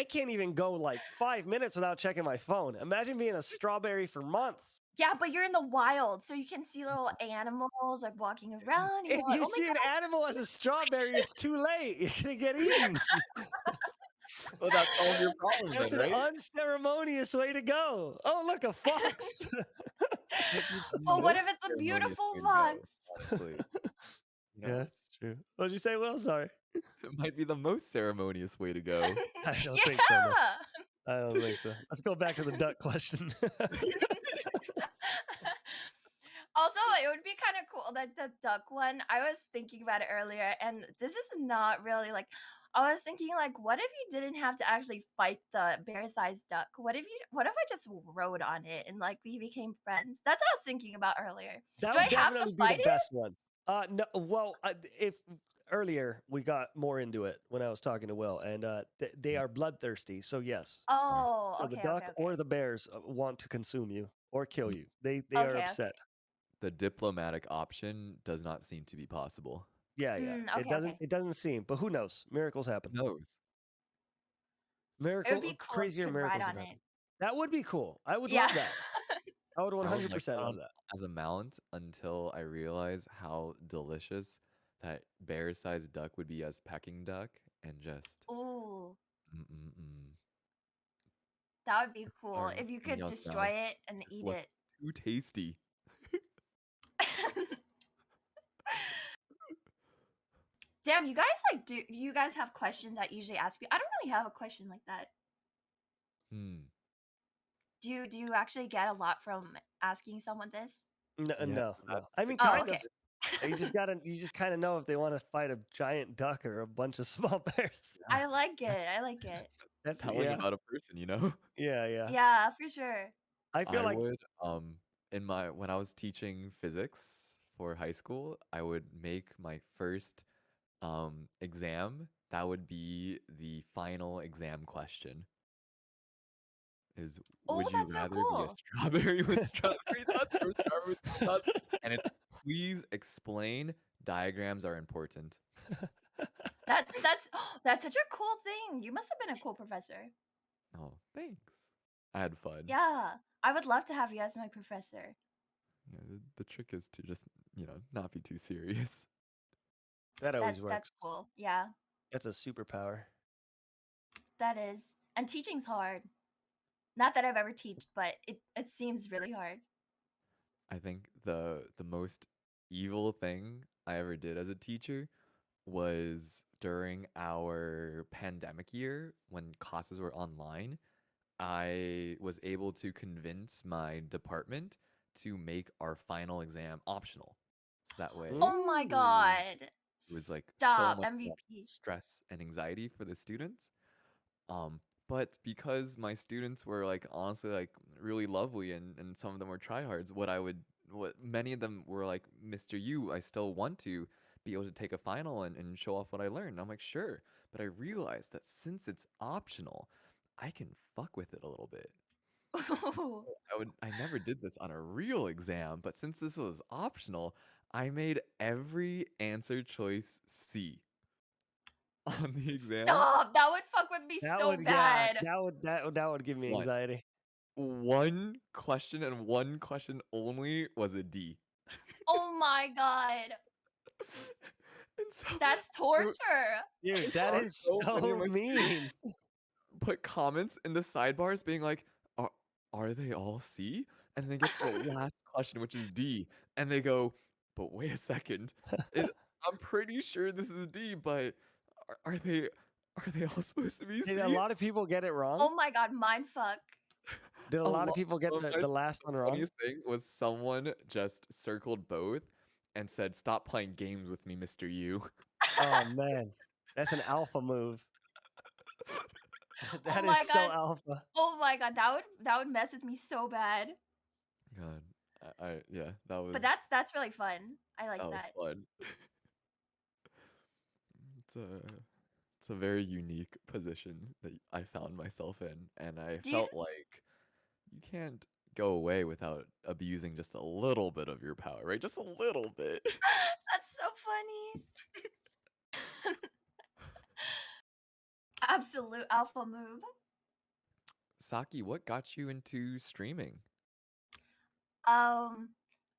[SPEAKER 2] can't even go like 5 minutes without checking my phone. Imagine being a strawberry for months.
[SPEAKER 4] Yeah, but you're in the wild, so you can see little animals like walking around, and
[SPEAKER 2] If
[SPEAKER 4] you're like,
[SPEAKER 2] you
[SPEAKER 4] oh my
[SPEAKER 2] see an
[SPEAKER 4] god.
[SPEAKER 2] animal as a strawberry, it's too late. You're going to get eaten.
[SPEAKER 1] well, that solves your problem
[SPEAKER 2] That's
[SPEAKER 1] then,
[SPEAKER 2] an
[SPEAKER 1] right?
[SPEAKER 2] unceremonious way to go. Oh, look, a fox.
[SPEAKER 1] Might be the
[SPEAKER 4] But what if
[SPEAKER 1] most
[SPEAKER 4] it's a
[SPEAKER 1] ceremonious
[SPEAKER 4] beautiful
[SPEAKER 1] way to go,
[SPEAKER 4] fox?
[SPEAKER 1] honestly. You
[SPEAKER 2] Yeah,
[SPEAKER 1] know,
[SPEAKER 2] that's true. What'd you say, Will? Sorry.
[SPEAKER 1] it might be the most ceremonious way to go.
[SPEAKER 2] I don't think so, no.
[SPEAKER 4] Yeah.
[SPEAKER 2] I don't think so. Let's go back to the duck question.
[SPEAKER 4] Also, it would be kind of cool that the duck one. I was thinking about it earlier, and this is not really like. I was thinking like, what if you didn't have to actually fight the bear-sized duck? What if I just rode on it and like we became friends? That's what I was thinking about earlier.
[SPEAKER 2] That
[SPEAKER 4] Do I
[SPEAKER 2] would
[SPEAKER 4] have to
[SPEAKER 2] definitely be the
[SPEAKER 4] fight it?
[SPEAKER 2] best one. No, well, if earlier we got more into it when I was talking to Will, and they are bloodthirsty, so yes.
[SPEAKER 4] Oh,
[SPEAKER 2] So the
[SPEAKER 4] okay, okay,
[SPEAKER 2] duck
[SPEAKER 4] okay,
[SPEAKER 2] or the bears want to consume you or kill you. They are
[SPEAKER 4] okay, okay.
[SPEAKER 2] upset.
[SPEAKER 1] The diplomatic option does not seem to be possible.
[SPEAKER 2] Yeah, yeah.
[SPEAKER 4] Okay, okay.
[SPEAKER 2] It doesn't seem, but who knows? Miracles happen.
[SPEAKER 1] Who knows?
[SPEAKER 4] It would be cool if you
[SPEAKER 2] Crazier
[SPEAKER 4] could ride
[SPEAKER 2] miracles have
[SPEAKER 4] on it.
[SPEAKER 2] happened. That would be cool. I would
[SPEAKER 4] Yeah.
[SPEAKER 2] love that. I would
[SPEAKER 1] I would like
[SPEAKER 2] 100%
[SPEAKER 1] that
[SPEAKER 2] love that.
[SPEAKER 1] as a mount until I realize how delicious that bear-sized duck would be as pecking duck and just
[SPEAKER 4] Ooh,
[SPEAKER 1] mm-mm-mm.
[SPEAKER 4] that would be cool
[SPEAKER 1] Sorry,
[SPEAKER 4] if you
[SPEAKER 1] in
[SPEAKER 4] could
[SPEAKER 1] your
[SPEAKER 4] destroy
[SPEAKER 1] mouth.
[SPEAKER 4] it and
[SPEAKER 1] It
[SPEAKER 4] eat
[SPEAKER 1] looks
[SPEAKER 4] it.
[SPEAKER 1] too tasty.
[SPEAKER 4] Damn, you guys like do you guys have questions that usually ask you? I don't really have a question like that.
[SPEAKER 1] Hmm.
[SPEAKER 4] Do you actually get a lot from asking someone this?
[SPEAKER 2] No,
[SPEAKER 1] Yeah,
[SPEAKER 2] no,
[SPEAKER 1] that's
[SPEAKER 2] no. I
[SPEAKER 1] the
[SPEAKER 2] mean,
[SPEAKER 4] Oh,
[SPEAKER 2] kind
[SPEAKER 1] question.
[SPEAKER 4] okay.
[SPEAKER 2] of. You just kind of know if they want to fight a giant duck or a bunch of small bears.
[SPEAKER 1] Yeah,
[SPEAKER 4] I like it. I like it.
[SPEAKER 2] That's
[SPEAKER 1] telling
[SPEAKER 2] yeah,
[SPEAKER 1] about a person, you know?
[SPEAKER 2] yeah.
[SPEAKER 4] Yeah, for sure.
[SPEAKER 2] I feel
[SPEAKER 1] I
[SPEAKER 2] like
[SPEAKER 1] would in my when I was teaching physics for high school, I would make my first exam that would be the final exam question is
[SPEAKER 4] Oh,
[SPEAKER 1] would you
[SPEAKER 4] that's so
[SPEAKER 1] rather be a
[SPEAKER 4] cool.
[SPEAKER 1] strawberry with strawberry thoughts or a strawberry with thoughts? And it's please explain diagrams are important.
[SPEAKER 4] That's that's such a cool thing. You must have been a cool professor.
[SPEAKER 1] Oh, thanks. I had fun.
[SPEAKER 4] Yeah, I would love to have you as my professor.
[SPEAKER 1] Yeah, the trick is to just, not be too serious.
[SPEAKER 2] that always
[SPEAKER 4] That's
[SPEAKER 2] works.
[SPEAKER 4] cool. Yeah,
[SPEAKER 2] That's a superpower.
[SPEAKER 4] that is. And teaching's hard. Not that I've ever taught, but it seems really hard.
[SPEAKER 1] I think the most evil thing I ever did as a teacher was during our pandemic year when classes were online. I was able to convince my department to make our final exam optional. So that way
[SPEAKER 4] Oh my
[SPEAKER 2] Ooh.
[SPEAKER 4] god.
[SPEAKER 1] it was like so
[SPEAKER 4] Stop,
[SPEAKER 1] much less
[SPEAKER 4] MVP.
[SPEAKER 1] stress and anxiety for the students. But because my students were like honestly like really lovely and some of them were tryhards, what many of them were like, Mr. Yu, I still want to be able to take a final and show off what I learned. And I'm like, sure. But I realized that since it's optional, I can fuck with it a little bit. I never did this on a real exam, but since this was optional, I made every answer choice C on the exam.
[SPEAKER 4] Stop! That would fuck with me
[SPEAKER 2] That
[SPEAKER 4] so
[SPEAKER 2] would, yeah,
[SPEAKER 4] bad.
[SPEAKER 2] that would give me
[SPEAKER 1] One.
[SPEAKER 2] anxiety.
[SPEAKER 1] One question and one question only was a D.
[SPEAKER 4] Oh my god.
[SPEAKER 1] And so
[SPEAKER 4] That's
[SPEAKER 1] it,
[SPEAKER 4] torture.
[SPEAKER 2] Dude,
[SPEAKER 1] I
[SPEAKER 2] that
[SPEAKER 1] saw
[SPEAKER 2] is
[SPEAKER 1] so many of
[SPEAKER 2] so
[SPEAKER 1] my
[SPEAKER 2] mean.
[SPEAKER 1] put comments in the sidebars being like, are they all C? And they get to the last question, which is D, and they go, but wait a second, I'm pretty sure this is D, but are they all supposed to be
[SPEAKER 2] Did a
[SPEAKER 1] C?
[SPEAKER 2] lot of people get it wrong?
[SPEAKER 4] Oh my god, mindfuck.
[SPEAKER 2] Did a
[SPEAKER 1] A
[SPEAKER 2] lot of
[SPEAKER 1] lot.
[SPEAKER 2] people get the last
[SPEAKER 1] The
[SPEAKER 2] one wrong?
[SPEAKER 1] funniest thing was someone just circled both and said, "Stop playing games with me, Mr. U."
[SPEAKER 2] Oh man, that's an alpha move.
[SPEAKER 4] Oh
[SPEAKER 2] That is
[SPEAKER 4] my
[SPEAKER 2] so
[SPEAKER 4] god.
[SPEAKER 2] alpha.
[SPEAKER 4] Oh my god, that would mess with me so bad.
[SPEAKER 1] God, yeah, that was
[SPEAKER 4] But that's really fun. I like that.
[SPEAKER 1] fun. It's a it's a very unique position that I found myself in, and I
[SPEAKER 4] Do you
[SPEAKER 1] felt like you can't go away without abusing just a little bit of your power, right? Just a little bit.
[SPEAKER 4] That's so funny. Absolute alpha move.
[SPEAKER 1] Saki, what got you into streaming?
[SPEAKER 4] Um,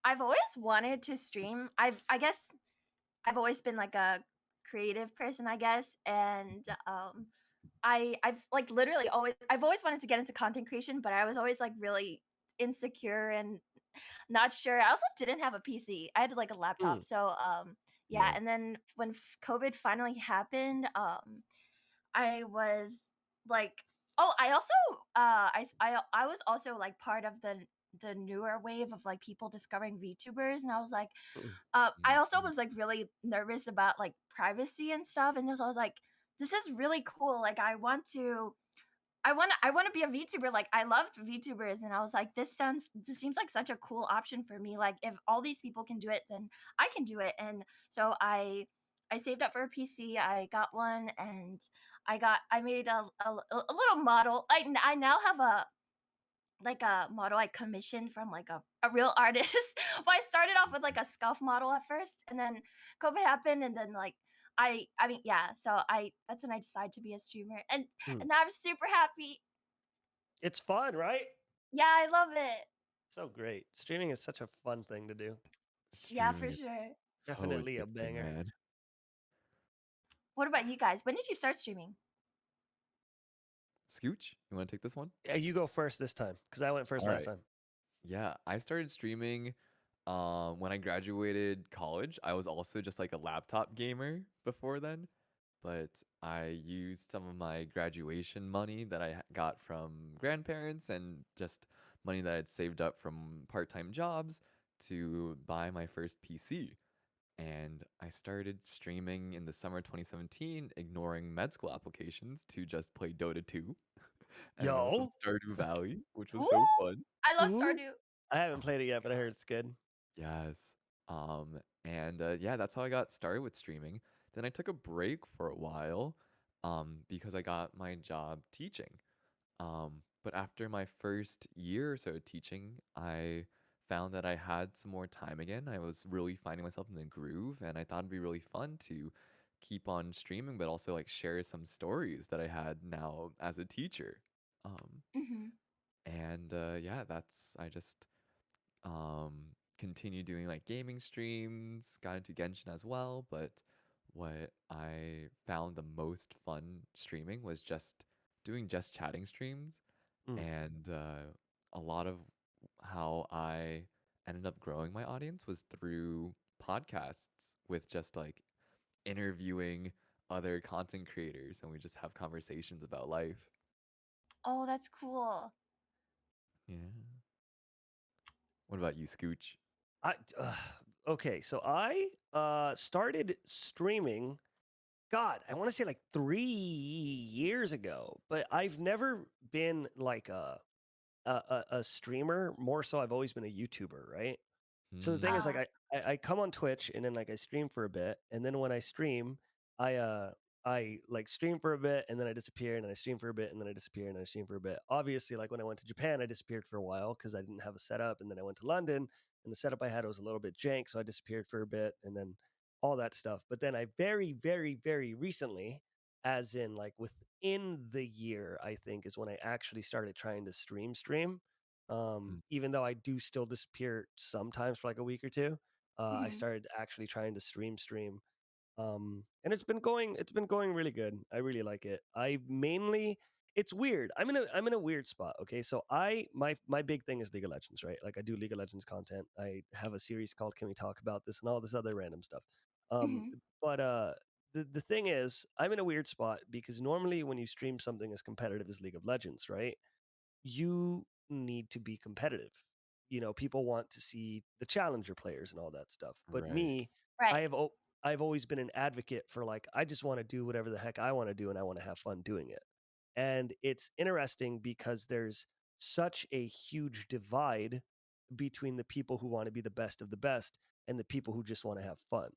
[SPEAKER 4] I've always wanted to stream. I guess I've always been like a creative person, I guess, and I've like literally I've always wanted to get into content creation, but I was always like really insecure and not sure. I also didn't have a PC. I had like a
[SPEAKER 2] Mm.
[SPEAKER 4] laptop. So yeah,
[SPEAKER 1] Yeah.
[SPEAKER 4] and then when COVID finally happened, I was like, oh, I also I was also like part of the newer wave of like people discovering VTubers, and I was like,
[SPEAKER 2] Mm.
[SPEAKER 4] I also
[SPEAKER 1] Mhm.
[SPEAKER 4] was like really nervous about like privacy and stuff, and so I was like, this is really cool. Like I want to be a VTuber. Like I loved VTubers, and I was like, this seems like such a cool option for me. Like if all these people can do it, then I can do it. And so I saved up for a PC. I got one, and I made a little model. I now have a model I commissioned from like a real artist. But I started off with like a scuff model at first, and then COVID happened, and then like I mean yeah, so I that's when I decided to be a streamer,
[SPEAKER 2] Mm.
[SPEAKER 4] and now I'm super happy.
[SPEAKER 2] It's fun, right?
[SPEAKER 4] Yeah, I love it.
[SPEAKER 2] So great. Streaming is such a fun thing to do.
[SPEAKER 4] Yeah, for
[SPEAKER 1] Streaming is
[SPEAKER 4] sure.
[SPEAKER 1] so
[SPEAKER 2] Definitely a
[SPEAKER 1] addicting,
[SPEAKER 2] banger.
[SPEAKER 1] man.
[SPEAKER 4] What about you guys? When did you start streaming?
[SPEAKER 1] Scooch, you want to take this one?
[SPEAKER 2] Yeah, you go first this time because I went first
[SPEAKER 1] All
[SPEAKER 2] last
[SPEAKER 1] right.
[SPEAKER 2] time.
[SPEAKER 1] Yeah, I started streaming when I graduated college. I was also just like a laptop gamer before then, but I used some of my graduation money that I got from grandparents and just money that I'd saved up from part-time jobs to buy my first PC. And I started streaming in the summer 2017, ignoring med school applications to just play Dota 2 and some
[SPEAKER 2] Yo,
[SPEAKER 1] Stardew Valley, which was
[SPEAKER 4] Ooh,
[SPEAKER 1] so fun.
[SPEAKER 4] I love
[SPEAKER 2] ooh.
[SPEAKER 4] Stardew.
[SPEAKER 2] I haven't played it yet, but I heard it's good.
[SPEAKER 1] Yes. And yeah, that's how I got started with streaming. Then I took a break for a while because I got my job teaching. But after my first year or so of teaching, I found that I had some more time again. I was really finding myself in the groove, and I thought it'd be really fun to keep on streaming, but also like share some stories that I had now as a teacher. Um,
[SPEAKER 4] Hmm.
[SPEAKER 1] and yeah, I just um, continued doing like gaming streams, got into Genshin as well. But what I found the most fun streaming was just doing just chatting streams,
[SPEAKER 2] Mm.
[SPEAKER 1] and a lot of how I ended up growing my audience was through podcasts with just like interviewing other content creators, and we just have conversations about life.
[SPEAKER 4] Oh, that's cool.
[SPEAKER 1] Yeah. What about you, Scooch?
[SPEAKER 2] I okay, so I started streaming. God, I want to say like 3 years ago, but I've never been like a streamer. More so, I've always been a YouTuber, right? So the thing is, like,
[SPEAKER 1] Mm,
[SPEAKER 4] Ah,
[SPEAKER 2] I come on Twitch and then like I stream for a bit, and then when I stream, I I like stream for a bit and then I disappear and then I stream for a bit and then I disappear and then I stream for a bit. Obviously, like when I went to Japan, I disappeared for a while because I didn't have a setup, and then I went to London and the setup I had was a little bit jank, so I disappeared for a bit and then all that stuff. But then I very recently, as in like within the year, I think is when I actually started trying to stream.
[SPEAKER 1] Mm.
[SPEAKER 2] Even though I do still disappear sometimes for like a week or two, I
[SPEAKER 4] Mhm.
[SPEAKER 2] started actually trying to stream, and it's been going really good. I really like it. I mainly It's weird. I'm in a weird spot. Okay, so my big thing is League of Legends, right? Like I do League of Legends content. I have a series called Can We Talk About This and all this other random stuff. Um,
[SPEAKER 4] Mhm.
[SPEAKER 2] but the thing is, I'm in a weird spot because normally when you stream something as competitive as League of Legends, right? You need to be competitive. People want to see the challenger players and all that stuff. But
[SPEAKER 1] Right.
[SPEAKER 2] me, I
[SPEAKER 4] Right.
[SPEAKER 2] have I've always been an advocate for like I just want to do whatever the heck I want to do and I want to have fun doing it. And it's interesting because there's such a huge divide between the people who want to be the best of the best and the people who just want to have fun.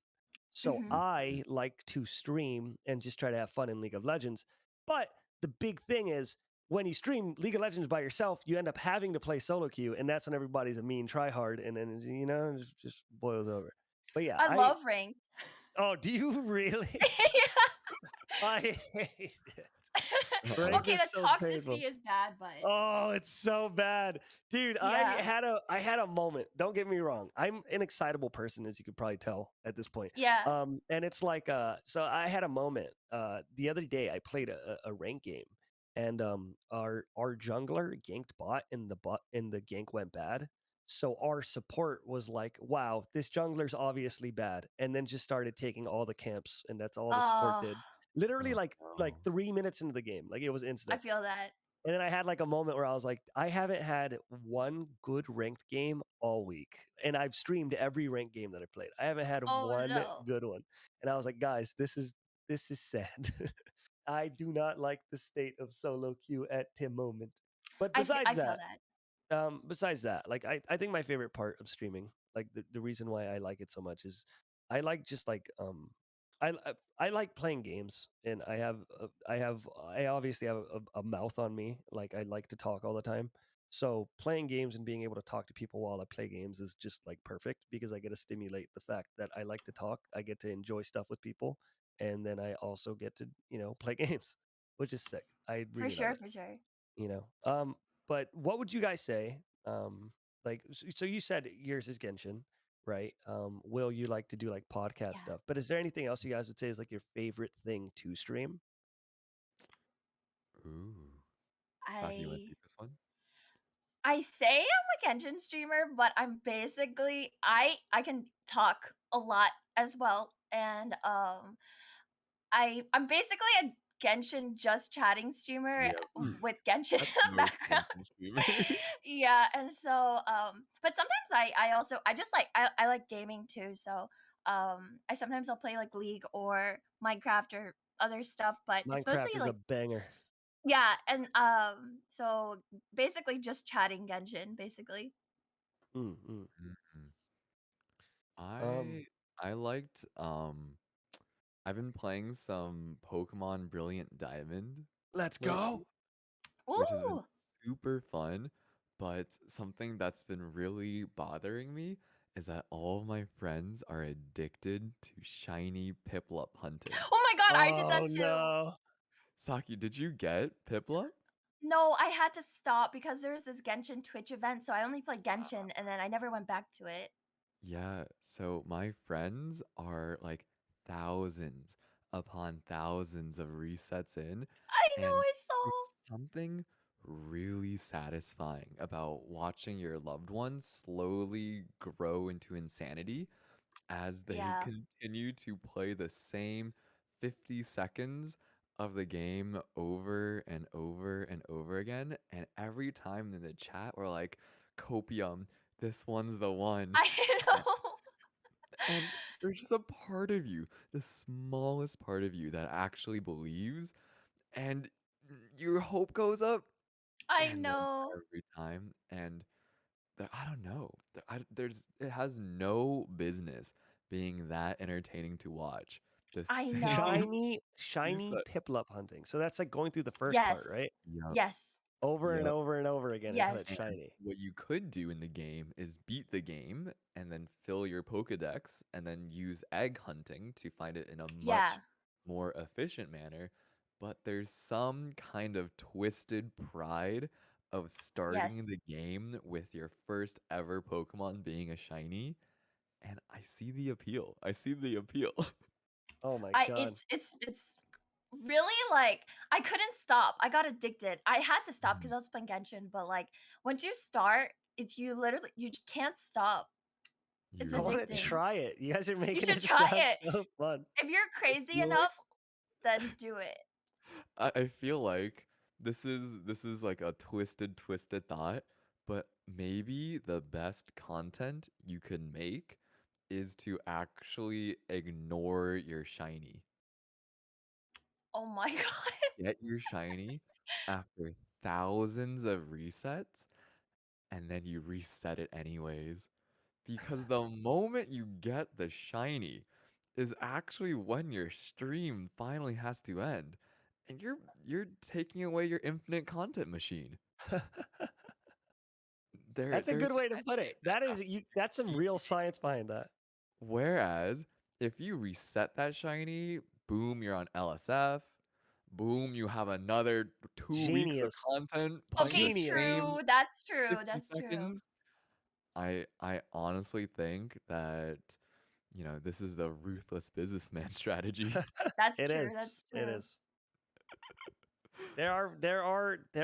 [SPEAKER 2] So
[SPEAKER 4] Mhm.
[SPEAKER 2] I like to stream and just try to have fun in League of Legends. But the big thing is when you stream League of Legends by yourself, you end up having to play solo queue, and that's when everybody's a mean tryhard, and then it just boils over. But yeah,
[SPEAKER 4] I
[SPEAKER 2] I
[SPEAKER 4] love ranked.
[SPEAKER 2] oh, do you really?
[SPEAKER 4] Yeah.
[SPEAKER 2] I hate it.
[SPEAKER 1] Uh-oh.
[SPEAKER 2] Rank
[SPEAKER 4] Okay,
[SPEAKER 2] is
[SPEAKER 4] the
[SPEAKER 2] so painful.
[SPEAKER 4] toxicity is bad, but
[SPEAKER 2] Oh, it's so bad. Dude,
[SPEAKER 4] yeah.
[SPEAKER 2] I had a moment. Don't get me wrong. I'm an excitable person, as you could probably tell at this point.
[SPEAKER 4] Yeah.
[SPEAKER 2] And it's like so I had a moment the other day. I played a rank game, and our jungler ganked bot, and the gank went bad. So our support was like, wow, this jungler's obviously bad, and then just started taking all the camps, and that's all the support
[SPEAKER 4] Oh,
[SPEAKER 2] did. Literally
[SPEAKER 1] Oh
[SPEAKER 2] like
[SPEAKER 1] no.
[SPEAKER 2] 3 minutes into the game. Like it was
[SPEAKER 4] I
[SPEAKER 2] instant.
[SPEAKER 4] feel that.
[SPEAKER 2] And then I had like a moment where I was like, I haven't had one good ranked game all week. And I've streamed every ranked game that I played. I haven't had
[SPEAKER 4] Oh
[SPEAKER 2] one
[SPEAKER 4] no.
[SPEAKER 2] good one. And I was like, guys, this is sad. I do not like the state of solo queue at the moment. But
[SPEAKER 4] I feel that.
[SPEAKER 2] besides that, like I think my favorite part of streaming, like the reason why I like it so much is I like just like I like playing games, and I obviously have a mouth on me. Like I like to talk all the time. So playing games and being able to talk to people while I play games is just like perfect because I get to stimulate the fact that I like to talk. I get to enjoy stuff with people, and then I also get to, play games, which is sick. I
[SPEAKER 4] For
[SPEAKER 2] really love
[SPEAKER 4] sure,
[SPEAKER 2] it,
[SPEAKER 4] for sure.
[SPEAKER 2] you know. But what would you guys say? Like, so you said yours is Genshin, right? Will, you like to do like podcast
[SPEAKER 4] Yeah.
[SPEAKER 2] stuff, but is there anything else you guys would say is like your favorite thing to stream?
[SPEAKER 1] Ooh. Saki, you want to
[SPEAKER 4] I
[SPEAKER 1] take this one?
[SPEAKER 4] I say I'm a Genshin streamer, but I'm basically I can talk a lot as well, and I'm basically a Genshin just chatting streamer
[SPEAKER 1] Yeah.
[SPEAKER 4] with Genshin in
[SPEAKER 1] That's
[SPEAKER 4] the
[SPEAKER 1] most
[SPEAKER 4] background.
[SPEAKER 1] Genshin streamers.
[SPEAKER 4] Yeah, and so but sometimes I also I just like I like gaming too, so I sometimes I'll play like League or Minecraft or other stuff, but it's mostly
[SPEAKER 2] Minecraft is a
[SPEAKER 4] like
[SPEAKER 2] banger.
[SPEAKER 4] yeah, and so basically just chatting Genshin basically.
[SPEAKER 2] Mm, mm.
[SPEAKER 1] Mhm.
[SPEAKER 2] Um,
[SPEAKER 1] I liked I've been playing some Pokemon Brilliant Diamond
[SPEAKER 2] let's go.
[SPEAKER 1] lately, which has been
[SPEAKER 4] Ooh.
[SPEAKER 1] super fun. But something that's been really bothering me is that all of my friends are addicted to shiny Piplup hunting.
[SPEAKER 4] Oh my god, I did
[SPEAKER 2] Oh
[SPEAKER 4] that too.
[SPEAKER 2] no.
[SPEAKER 1] Saki, did you get Piplup?
[SPEAKER 4] No, I had to stop because there was this Genshin Twitch event, so I only played Genshin and then I never went back to it.
[SPEAKER 1] Yeah, so my friends are like thousands upon thousands of resets in,
[SPEAKER 4] I know,
[SPEAKER 1] and
[SPEAKER 4] I
[SPEAKER 1] it's
[SPEAKER 4] saw.
[SPEAKER 1] something really satisfying about watching your loved ones slowly grow into insanity as they
[SPEAKER 4] Yeah.
[SPEAKER 1] continue to play the same 50 seconds of the game over and over and over again. And every time in the chat, we're like, Copium, this one's the one.
[SPEAKER 4] I know.
[SPEAKER 1] And there's just a part of you, the smallest part of you that actually believes, and your hope goes up,
[SPEAKER 4] I
[SPEAKER 1] and then
[SPEAKER 4] know.
[SPEAKER 1] every time, and I don't know, it has no business being that entertaining to watch. The
[SPEAKER 4] I
[SPEAKER 1] same
[SPEAKER 4] know.
[SPEAKER 2] Shiny
[SPEAKER 1] reset.
[SPEAKER 2] Piplup hunting. So that's like going through the first
[SPEAKER 4] Yes.
[SPEAKER 2] part, right?
[SPEAKER 1] Yep.
[SPEAKER 4] Yes.
[SPEAKER 2] Over and
[SPEAKER 1] Yep.
[SPEAKER 2] over and over again until
[SPEAKER 4] Yes.
[SPEAKER 2] it's
[SPEAKER 1] And
[SPEAKER 2] shiny.
[SPEAKER 1] what you could do in the game is beat the game and then fill your Pokedex and then use egg hunting to find it in a much
[SPEAKER 4] Yeah.
[SPEAKER 1] more efficient manner. But there's some kind of twisted pride of
[SPEAKER 4] Yes.
[SPEAKER 1] starting the game with your first ever Pokemon being a shiny. And I see the appeal. I see the appeal.
[SPEAKER 2] Oh my
[SPEAKER 4] I
[SPEAKER 2] god.
[SPEAKER 4] it's really like I couldn't stop. I got addicted. I had to stop because
[SPEAKER 1] Mhm.
[SPEAKER 4] I was playing Genshin, but like once you start, it's you literally you just can't stop. It's
[SPEAKER 1] You're
[SPEAKER 2] I want to
[SPEAKER 1] right.
[SPEAKER 4] addicting.
[SPEAKER 2] try it. You guys are
[SPEAKER 4] You
[SPEAKER 2] making
[SPEAKER 4] should
[SPEAKER 2] it
[SPEAKER 4] try
[SPEAKER 2] sound
[SPEAKER 4] it.
[SPEAKER 2] so fun.
[SPEAKER 4] If you're
[SPEAKER 1] I
[SPEAKER 4] crazy
[SPEAKER 1] feel like
[SPEAKER 4] enough, then do it.
[SPEAKER 1] I feel like this is like a twisted thought, but maybe the best content you can make is to actually ignore your shiny.
[SPEAKER 4] Oh my god.
[SPEAKER 1] Get your shiny after thousands of resets, and then you reset it anyways. Because the moment you get the shiny is actually when your stream finally has to end. And you're taking away your infinite content machine.
[SPEAKER 2] That's a
[SPEAKER 1] There's
[SPEAKER 2] good
[SPEAKER 1] an
[SPEAKER 2] way to put it. That is you that's some
[SPEAKER 1] ending.
[SPEAKER 2] real science behind that.
[SPEAKER 1] Whereas if you reset that shiny, boom, you're on LSF. Boom, you have another 2 weeks of
[SPEAKER 2] Genius.
[SPEAKER 1] content playing the
[SPEAKER 4] Okay,
[SPEAKER 2] Genius.
[SPEAKER 1] same
[SPEAKER 4] true. That's true.
[SPEAKER 1] 50
[SPEAKER 4] That's true.
[SPEAKER 1] seconds. I honestly think that, this is the ruthless businessman strategy.
[SPEAKER 4] That's
[SPEAKER 2] It
[SPEAKER 4] true.
[SPEAKER 2] is.
[SPEAKER 4] That's
[SPEAKER 2] It
[SPEAKER 4] true.
[SPEAKER 2] is. There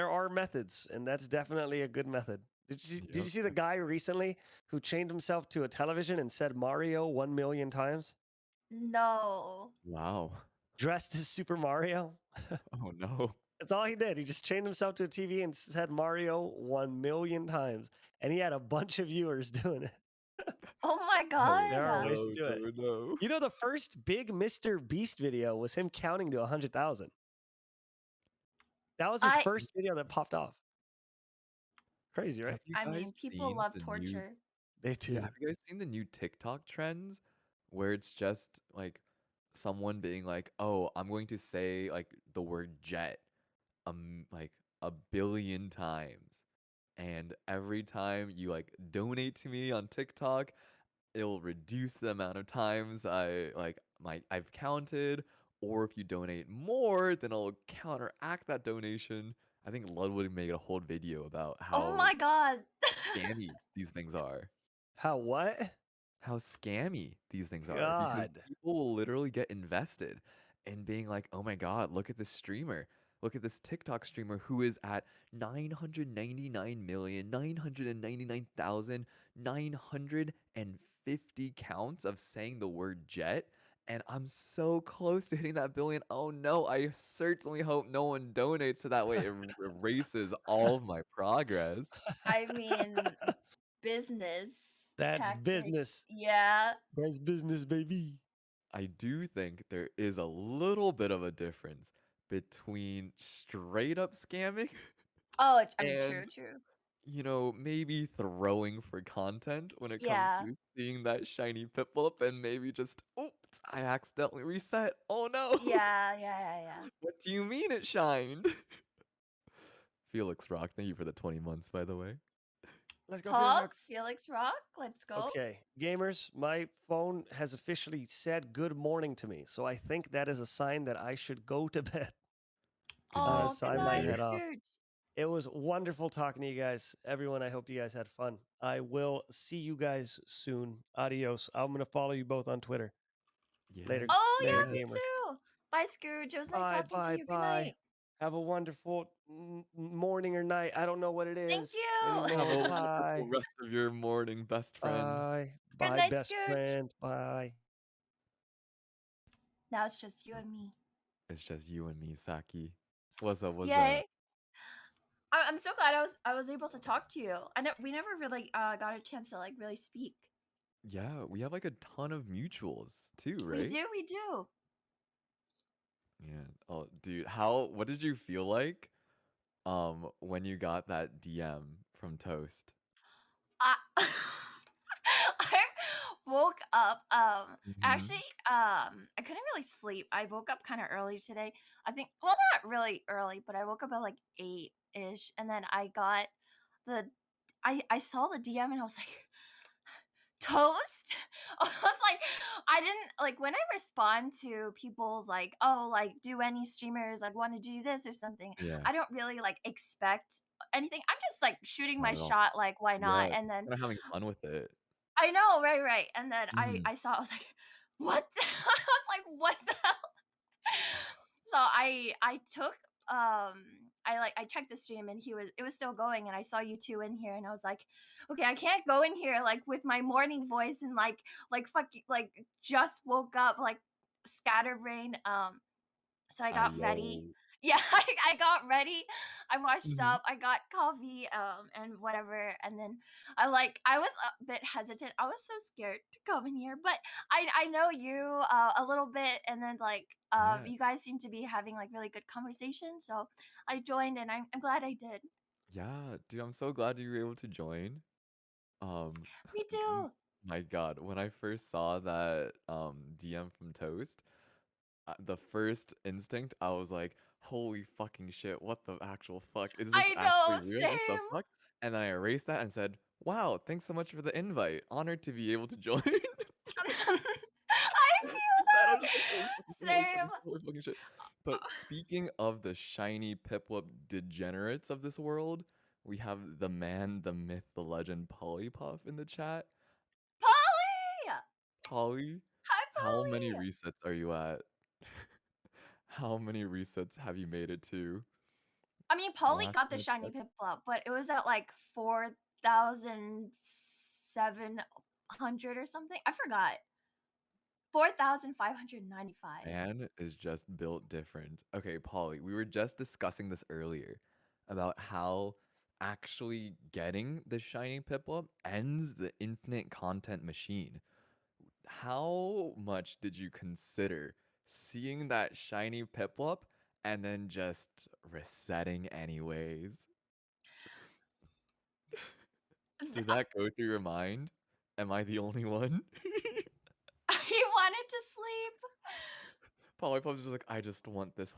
[SPEAKER 2] are methods, and that's definitely a good method. Did
[SPEAKER 1] Yep.
[SPEAKER 2] you see the guy recently who chained himself to a television and said Mario 1 million times?
[SPEAKER 4] No.
[SPEAKER 1] Wow.
[SPEAKER 2] Dressed as Super Mario?
[SPEAKER 1] Oh no.
[SPEAKER 2] That's all he did. He just chained himself to a TV and said Mario 1 million times. And he had a bunch of viewers doing it.
[SPEAKER 4] Oh my
[SPEAKER 1] Oh
[SPEAKER 2] There are
[SPEAKER 4] god.
[SPEAKER 2] ways to
[SPEAKER 1] no,
[SPEAKER 2] do it.
[SPEAKER 1] no, no.
[SPEAKER 2] You know, the first big Mr. Beast video was him counting to 100,000. That was his
[SPEAKER 4] I
[SPEAKER 2] first video that popped off. Crazy, right?
[SPEAKER 1] Have you
[SPEAKER 4] I
[SPEAKER 1] guys
[SPEAKER 4] mean, people
[SPEAKER 1] seen
[SPEAKER 4] love
[SPEAKER 1] the new
[SPEAKER 4] torture.
[SPEAKER 2] They
[SPEAKER 1] Yeah,
[SPEAKER 2] do.
[SPEAKER 1] have you guys seen the new TikTok trends where it's just like someone being like, "Oh, I'm going to say like the word jet like a billion times." And every time you like donate to me on TikTok, it'll reduce the amount of times I've counted, or if you donate more, then I'll counteract that donation. I think Ludwig made a whole video about
[SPEAKER 4] Oh
[SPEAKER 1] how
[SPEAKER 4] my god.
[SPEAKER 1] scammy these things are.
[SPEAKER 2] How what?
[SPEAKER 1] How scammy these things are because
[SPEAKER 2] God.
[SPEAKER 1] people will literally get invested in being like, "Oh my god, look at this streamer. Look at this TikTok streamer who is at 999,999,950 counts of saying the word jet, and I'm so close to hitting that billion. Oh no, I certainly hope no one donates so that way it erases all of my progress."
[SPEAKER 4] I mean, business
[SPEAKER 2] That's
[SPEAKER 4] tactic.
[SPEAKER 2] business.
[SPEAKER 4] Yeah.
[SPEAKER 2] That's business, baby.
[SPEAKER 1] I do think there is a little bit of a difference between straight up scamming
[SPEAKER 4] Oh, I mean, true,
[SPEAKER 1] and,
[SPEAKER 4] true.
[SPEAKER 1] maybe throwing for content when it comes
[SPEAKER 4] Yeah.
[SPEAKER 1] to seeing that shiny Piplup and maybe just, oops, I accidentally reset. Oh no.
[SPEAKER 4] Yeah, yeah, yeah, yeah.
[SPEAKER 1] What do you mean it shined? Felix Rock, thank you for the 20 months, by the way.
[SPEAKER 2] Let's go, Felix
[SPEAKER 4] Hog,
[SPEAKER 2] Rock.
[SPEAKER 4] Felix Rock, let's go.
[SPEAKER 2] Okay, gamers, my phone has officially said good morning to me, so I think that is a sign that I should go to bed.
[SPEAKER 1] Good night,
[SPEAKER 4] Oh,
[SPEAKER 2] So
[SPEAKER 4] good
[SPEAKER 2] I might
[SPEAKER 4] night,
[SPEAKER 2] head
[SPEAKER 1] Felix.
[SPEAKER 2] off.
[SPEAKER 4] Scooch.
[SPEAKER 2] It was wonderful talking to you guys. Everyone, I hope you guys had fun. I will see you guys soon. Adios. I'm going to follow you both on Twitter. Later.
[SPEAKER 1] Yes,
[SPEAKER 4] Oh,
[SPEAKER 2] Later,
[SPEAKER 4] yeah, me
[SPEAKER 1] yes.
[SPEAKER 2] gamers.
[SPEAKER 4] too. Bye, Scooch. It was nice
[SPEAKER 2] Bye,
[SPEAKER 4] talking to
[SPEAKER 2] bye,
[SPEAKER 4] you. Good
[SPEAKER 2] bye.
[SPEAKER 4] night.
[SPEAKER 2] Have a wonderful morning or night. I don't know what it
[SPEAKER 4] Thank
[SPEAKER 2] is
[SPEAKER 4] you.
[SPEAKER 1] Have
[SPEAKER 2] anymore.
[SPEAKER 1] a wonderful
[SPEAKER 2] Bye.
[SPEAKER 1] rest of your morning, best friend.
[SPEAKER 2] Bye.
[SPEAKER 4] Good
[SPEAKER 2] Bye,
[SPEAKER 4] night,
[SPEAKER 2] best
[SPEAKER 4] Scooch.
[SPEAKER 2] friend. Bye.
[SPEAKER 4] Now it's just you and me.
[SPEAKER 1] It's just you and me, Saki. What's up? What's up?
[SPEAKER 4] Yay. I'm so glad I was able to talk to you. We never really got a chance to like really speak.
[SPEAKER 1] Yeah, we have like a ton of mutuals too,
[SPEAKER 4] We
[SPEAKER 1] right?
[SPEAKER 4] do, we do.
[SPEAKER 1] Yeah. Oh, dude, what did you feel like when you got that DM from Toast?
[SPEAKER 4] I, I woke up.
[SPEAKER 1] Hmm.
[SPEAKER 4] Actually, I couldn't really sleep. I woke up kind of early today. I think, well, not really early, but I woke up at like 8 ish, and then I got the, I saw the DM and I was like, toast. I was like, I didn't like when I respond to people's like, oh, like, do any streamers like want to do this or something.
[SPEAKER 1] Yeah,
[SPEAKER 4] I don't really like expect anything. I'm just like shooting
[SPEAKER 1] not
[SPEAKER 4] my
[SPEAKER 1] at all.
[SPEAKER 4] shot, like, why not?
[SPEAKER 1] Yeah,
[SPEAKER 4] And then
[SPEAKER 1] kind of having fun with it.
[SPEAKER 4] I know, right, right. And then I
[SPEAKER 1] Hmm.
[SPEAKER 4] I saw, I was like, what? I was like, what the hell? So I took I checked the stream and it was still going, and I saw you two in here and I was like, okay, I can't go in here like with my morning voice and like fucking like just woke up like scatterbrain. So I got ready.
[SPEAKER 1] Ayo.
[SPEAKER 4] Yeah, I got ready. I washed
[SPEAKER 1] Hmm.
[SPEAKER 4] up. I got coffee, and whatever. And then I was a bit hesitant. I was so scared to come in here, but I know you a little bit, and then like
[SPEAKER 1] Yeah,
[SPEAKER 4] you guys seem to be having like really good conversation. So I joined, and I'm glad I did.
[SPEAKER 1] yeah, dude, I'm so glad you were able to join. Um,
[SPEAKER 4] Me
[SPEAKER 1] m-
[SPEAKER 4] too.
[SPEAKER 1] my God, when I first saw that DM from Toast, the first instinct, I was like, holy fucking shit, what the actual fuck? Is this
[SPEAKER 4] I
[SPEAKER 1] actually
[SPEAKER 4] know,
[SPEAKER 1] real? What the
[SPEAKER 4] same.
[SPEAKER 1] fuck? And then I erased that and said, wow, thanks so much for the invite. Honored to be able to join.
[SPEAKER 4] I feel
[SPEAKER 1] Sad, I'm
[SPEAKER 4] that.
[SPEAKER 1] just like, holy fucking shit, holy fucking
[SPEAKER 4] Same.
[SPEAKER 1] shit, holy fucking shit. But speaking of the shiny Piplup degenerates of this world, we have the man, the myth, the legend, Polypuff in the chat.
[SPEAKER 4] Polly.
[SPEAKER 1] Polly,
[SPEAKER 4] Hi,
[SPEAKER 1] how many
[SPEAKER 4] Polly.
[SPEAKER 1] resets are you at? How many resets have you made it to?
[SPEAKER 4] I mean, Polly
[SPEAKER 1] Last
[SPEAKER 4] got the
[SPEAKER 1] time I
[SPEAKER 4] shiny
[SPEAKER 1] checked.
[SPEAKER 4] Piplup, but it was at like 4,700 or something. I forgot. 4,595.
[SPEAKER 1] Man is just built different. Okay, Polly, we were just discussing this earlier about how actually getting the shiny Piplup ends the infinite content machine. How much did you consider seeing that shiny Piplup and then just resetting anyways? Did that go through your mind? Am I the only one?
[SPEAKER 4] He wanted to sleep.
[SPEAKER 1] Polypuff's just like, I just want this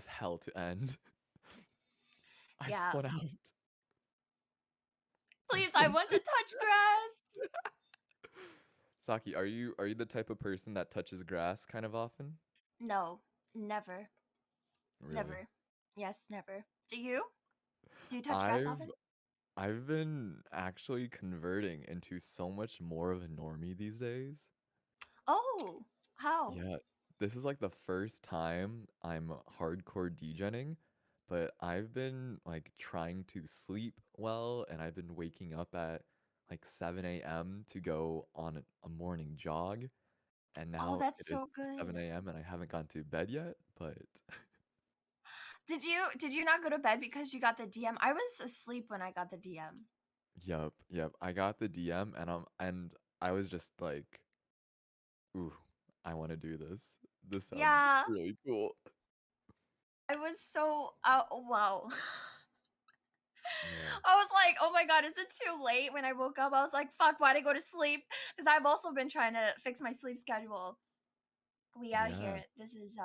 [SPEAKER 1] hell to end. I just
[SPEAKER 4] Yeah.
[SPEAKER 1] want out. I
[SPEAKER 4] Please,
[SPEAKER 1] just
[SPEAKER 4] I
[SPEAKER 1] want.
[SPEAKER 4] want to touch grass.
[SPEAKER 1] Saki, are you the type of person that touches grass kind of often?
[SPEAKER 4] No, never.
[SPEAKER 1] Really?
[SPEAKER 4] Never. Yes, never. Do you? Do you touch grass
[SPEAKER 1] I've
[SPEAKER 4] often?
[SPEAKER 1] I've been actually converting into so much more of a normie these days.
[SPEAKER 4] Oh, how?
[SPEAKER 1] Yeah, this is like the first time I'm hardcore degenning, but I've been like trying to sleep well and I've been waking up at like 7 a.m. to go on a morning jog, and
[SPEAKER 4] Oh,
[SPEAKER 1] now it
[SPEAKER 4] that's
[SPEAKER 1] is
[SPEAKER 4] so good.
[SPEAKER 1] 7 a.m. and I haven't gone to bed yet, but
[SPEAKER 4] Did you not go to bed because you got the DM? I was asleep when I got the DM.
[SPEAKER 1] yep, I got the DM and I was just like, ooh, I want to do this. This sounds
[SPEAKER 4] Yeah,
[SPEAKER 1] really cool.
[SPEAKER 4] I was so oh, wow.
[SPEAKER 1] Yeah.
[SPEAKER 4] I was like, "Oh my god, is it too late?" When I woke up, I was like, "Fuck, why'd I go to sleep?" Because I've also been trying to fix my sleep schedule. We out
[SPEAKER 1] Yeah.
[SPEAKER 4] here. This is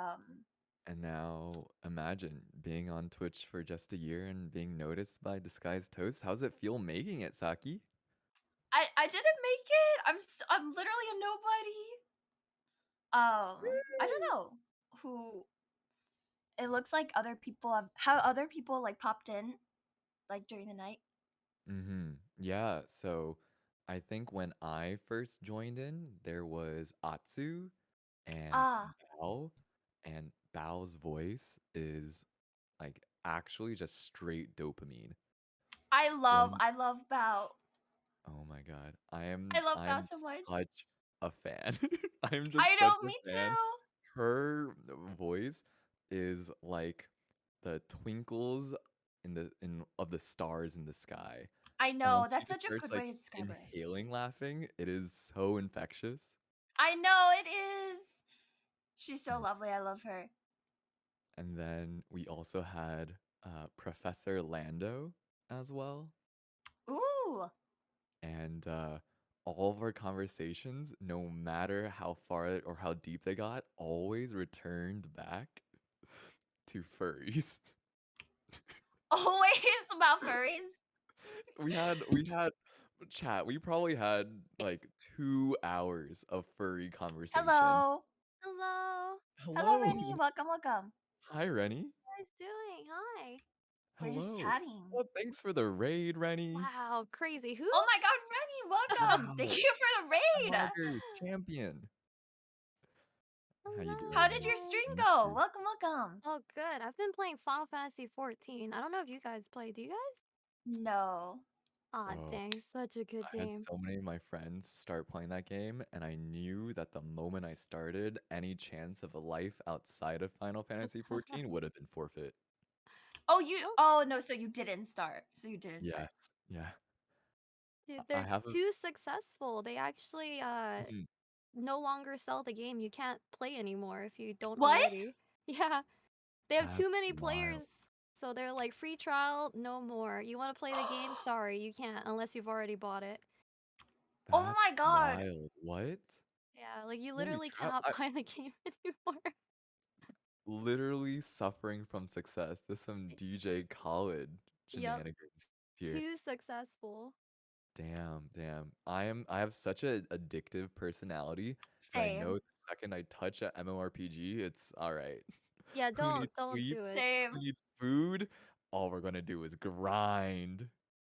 [SPEAKER 1] And now imagine being on Twitch for just a year and being noticed by Disguised Toast. How's it feel making it, Saki?
[SPEAKER 4] I didn't make it. I'm literally a nobody. I don't know who. It looks like other people have how other people like popped in like during the night.
[SPEAKER 1] Mm-hmm. Yeah, so I think when I first joined in, there was Atsu and
[SPEAKER 4] Ah,
[SPEAKER 1] Bao, and Bao's voice is like actually just straight dopamine. When
[SPEAKER 4] I love Bao.
[SPEAKER 1] Oh my God.
[SPEAKER 4] I love Bao
[SPEAKER 1] I'm
[SPEAKER 4] so much.
[SPEAKER 1] such a fan. I'm
[SPEAKER 4] I
[SPEAKER 1] just such
[SPEAKER 4] know,
[SPEAKER 1] a
[SPEAKER 4] me
[SPEAKER 1] fan.
[SPEAKER 4] too.
[SPEAKER 1] Her voice is like the twinkles in of the stars in the sky.
[SPEAKER 4] I
[SPEAKER 1] And when
[SPEAKER 4] know.
[SPEAKER 1] she
[SPEAKER 4] That's
[SPEAKER 1] just
[SPEAKER 4] such a
[SPEAKER 1] starts
[SPEAKER 4] good
[SPEAKER 1] like
[SPEAKER 4] way to describe her.
[SPEAKER 1] inhaling laughing, it is so infectious.
[SPEAKER 4] I know it is. She's so
[SPEAKER 1] And
[SPEAKER 4] lovely. I love her.
[SPEAKER 1] and then we also had Professor Lando as well.
[SPEAKER 4] Ooh.
[SPEAKER 1] And all of our conversations, no matter how far or how deep they got, always returned back to furries.
[SPEAKER 4] Always about furries.
[SPEAKER 1] We had chat. We probably had like 2 hours of furry conversation.
[SPEAKER 4] Hello.
[SPEAKER 5] Hello.
[SPEAKER 4] Hello,
[SPEAKER 1] Hello.
[SPEAKER 4] Rennie. Welcome, welcome.
[SPEAKER 1] Hi, Rennie.
[SPEAKER 5] What are you guys doing? Hi.
[SPEAKER 4] We're just
[SPEAKER 1] Hello.
[SPEAKER 4] chatting.
[SPEAKER 1] Well, thanks for the raid, Rennie.
[SPEAKER 5] Wow, crazy. Who?
[SPEAKER 4] Oh my god, Rennie, welcome. Thank
[SPEAKER 1] Wow.
[SPEAKER 4] you for the raid.
[SPEAKER 1] Vlogger champion. How you doing,
[SPEAKER 4] How did
[SPEAKER 1] Rennie?
[SPEAKER 4] your
[SPEAKER 5] Hello.
[SPEAKER 4] stream
[SPEAKER 1] Miss
[SPEAKER 4] go?
[SPEAKER 1] you.
[SPEAKER 4] Welcome, welcome.
[SPEAKER 5] Oh, good. I've been playing Final Fantasy 14. I don't know if you guys play. Do you guys?
[SPEAKER 4] No.
[SPEAKER 5] Aw,
[SPEAKER 1] Oh,
[SPEAKER 5] dang. Such a good
[SPEAKER 1] I had
[SPEAKER 5] game.
[SPEAKER 1] so many of my friends start playing that game, and I knew that the moment I started, any chance of a life outside of Final Fantasy 14 would have been forfeit.
[SPEAKER 4] Oh, you.
[SPEAKER 5] Oh,
[SPEAKER 4] Oh no. So you didn't start. So you didn't start.
[SPEAKER 1] Yes. Yeah.
[SPEAKER 5] dude,
[SPEAKER 1] I
[SPEAKER 5] they're
[SPEAKER 1] have a.
[SPEAKER 5] too successful. They actually
[SPEAKER 1] Mhm.
[SPEAKER 5] no longer sell the game. You can't play anymore if you don't
[SPEAKER 4] What?
[SPEAKER 5] already. Yeah. They have
[SPEAKER 1] That's
[SPEAKER 5] too many
[SPEAKER 1] wild.
[SPEAKER 5] players. So they're like free trial, no more. You want to play the game? Sorry, you can't unless you've already bought it.
[SPEAKER 4] Oh
[SPEAKER 1] That's
[SPEAKER 4] my god.
[SPEAKER 1] wild. What?
[SPEAKER 5] Yeah, like you
[SPEAKER 1] Holy
[SPEAKER 5] literally
[SPEAKER 1] crap.
[SPEAKER 5] cannot buy the game anymore.
[SPEAKER 1] Literally suffering from success. There's some DJ Khaled
[SPEAKER 5] Yep,
[SPEAKER 1] shenanigans here.
[SPEAKER 5] too successful.
[SPEAKER 1] Damn. I have such a addictive personality that I know
[SPEAKER 4] Same.
[SPEAKER 1] the second I touch a MMORPG, it's all right.
[SPEAKER 5] Yeah,
[SPEAKER 1] Who needs
[SPEAKER 5] don't
[SPEAKER 1] sleep?
[SPEAKER 5] do it.
[SPEAKER 4] Same.
[SPEAKER 1] Who needs food? All we're gonna do is grind.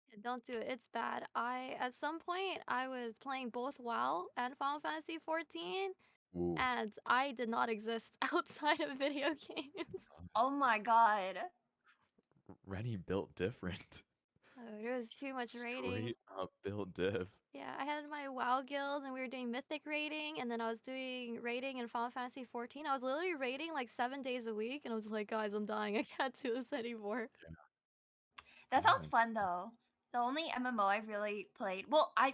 [SPEAKER 5] Yeah, don't do it. It's bad. I at some point I was playing both WoW and Final Fantasy 14,
[SPEAKER 1] Ooh.
[SPEAKER 5] and I did not exist outside of video games.
[SPEAKER 4] Oh my god.
[SPEAKER 1] Rennie built different.
[SPEAKER 5] Oh, there was too much raiding.
[SPEAKER 1] Straight up built diff.
[SPEAKER 5] Yeah, I had my WoW guild and we were doing mythic raiding, and then I was doing raiding in Final Fantasy 14. I was literally raiding like 7 days a week, and I was like, guys, I'm dying. I can't do this anymore.
[SPEAKER 4] That sounds
[SPEAKER 1] Damn.
[SPEAKER 4] fun though. The only MMO I really played. Well, well,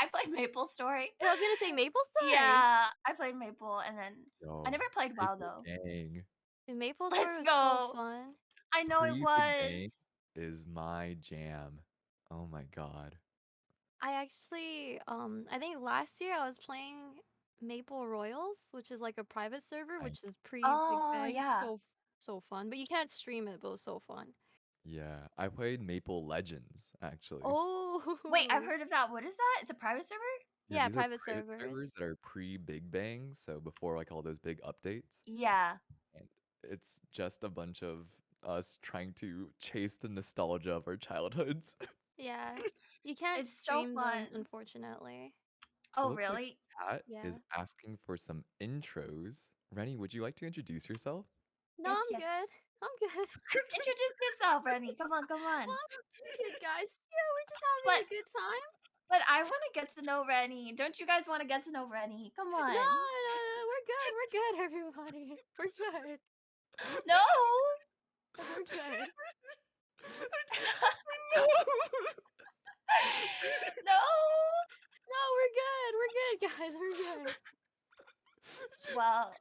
[SPEAKER 4] I played Maple Story.
[SPEAKER 5] I was gonna say Maple Story.
[SPEAKER 4] Yeah, I played Maple, and then I
[SPEAKER 1] Yo,
[SPEAKER 4] never played WoW
[SPEAKER 1] Maple
[SPEAKER 4] though.
[SPEAKER 1] Gang.
[SPEAKER 5] Dude, Maple Story
[SPEAKER 4] Let's
[SPEAKER 5] was so
[SPEAKER 4] go.
[SPEAKER 5] fun.
[SPEAKER 4] I know it
[SPEAKER 1] Pre-Big Bang
[SPEAKER 4] was.
[SPEAKER 1] is my jam. Oh my god.
[SPEAKER 5] I actually, I think last year I was playing Maple Royals, which is like a private server,
[SPEAKER 1] Nice.
[SPEAKER 5] which is pre Big
[SPEAKER 4] Oh
[SPEAKER 5] Bang.
[SPEAKER 4] yeah.
[SPEAKER 5] So fun, but you can't stream it. But it was so fun.
[SPEAKER 1] Yeah, I played Maple Legends actually.
[SPEAKER 5] Oh,
[SPEAKER 4] Wait, I've heard of that. What is that? It's a private server?
[SPEAKER 1] Yeah,
[SPEAKER 5] yeah,
[SPEAKER 1] these are
[SPEAKER 5] private
[SPEAKER 1] private
[SPEAKER 5] servers.
[SPEAKER 1] servers that are pre-Big Bang, so before like all those big updates.
[SPEAKER 4] Yeah.
[SPEAKER 1] And it's just a bunch of us trying to chase the nostalgia of our childhoods.
[SPEAKER 5] Yeah, you can't
[SPEAKER 4] It's so
[SPEAKER 5] stream them,
[SPEAKER 4] fun.
[SPEAKER 5] unfortunately.
[SPEAKER 1] It
[SPEAKER 4] Oh
[SPEAKER 1] looks like
[SPEAKER 4] really?
[SPEAKER 1] Kat
[SPEAKER 5] Yeah.
[SPEAKER 1] is asking for some intros. Rennie, would you like to introduce yourself?
[SPEAKER 5] No,
[SPEAKER 4] Yes,
[SPEAKER 5] I'm
[SPEAKER 4] yes.
[SPEAKER 5] good. I'm good.
[SPEAKER 4] Introduce yourself, Rennie. Come on, come on.
[SPEAKER 5] I'm good, guys. Yeah, we're just having
[SPEAKER 4] But
[SPEAKER 5] a good time.
[SPEAKER 4] but I want to get to know Rennie. Don't you guys want to get to know Rennie? Come
[SPEAKER 5] No,
[SPEAKER 4] on.
[SPEAKER 5] we're good. We're good, everybody. We're good.
[SPEAKER 4] No.
[SPEAKER 5] We're good.
[SPEAKER 4] No.
[SPEAKER 5] No, we're good. We're good, guys. We're good.
[SPEAKER 4] Well,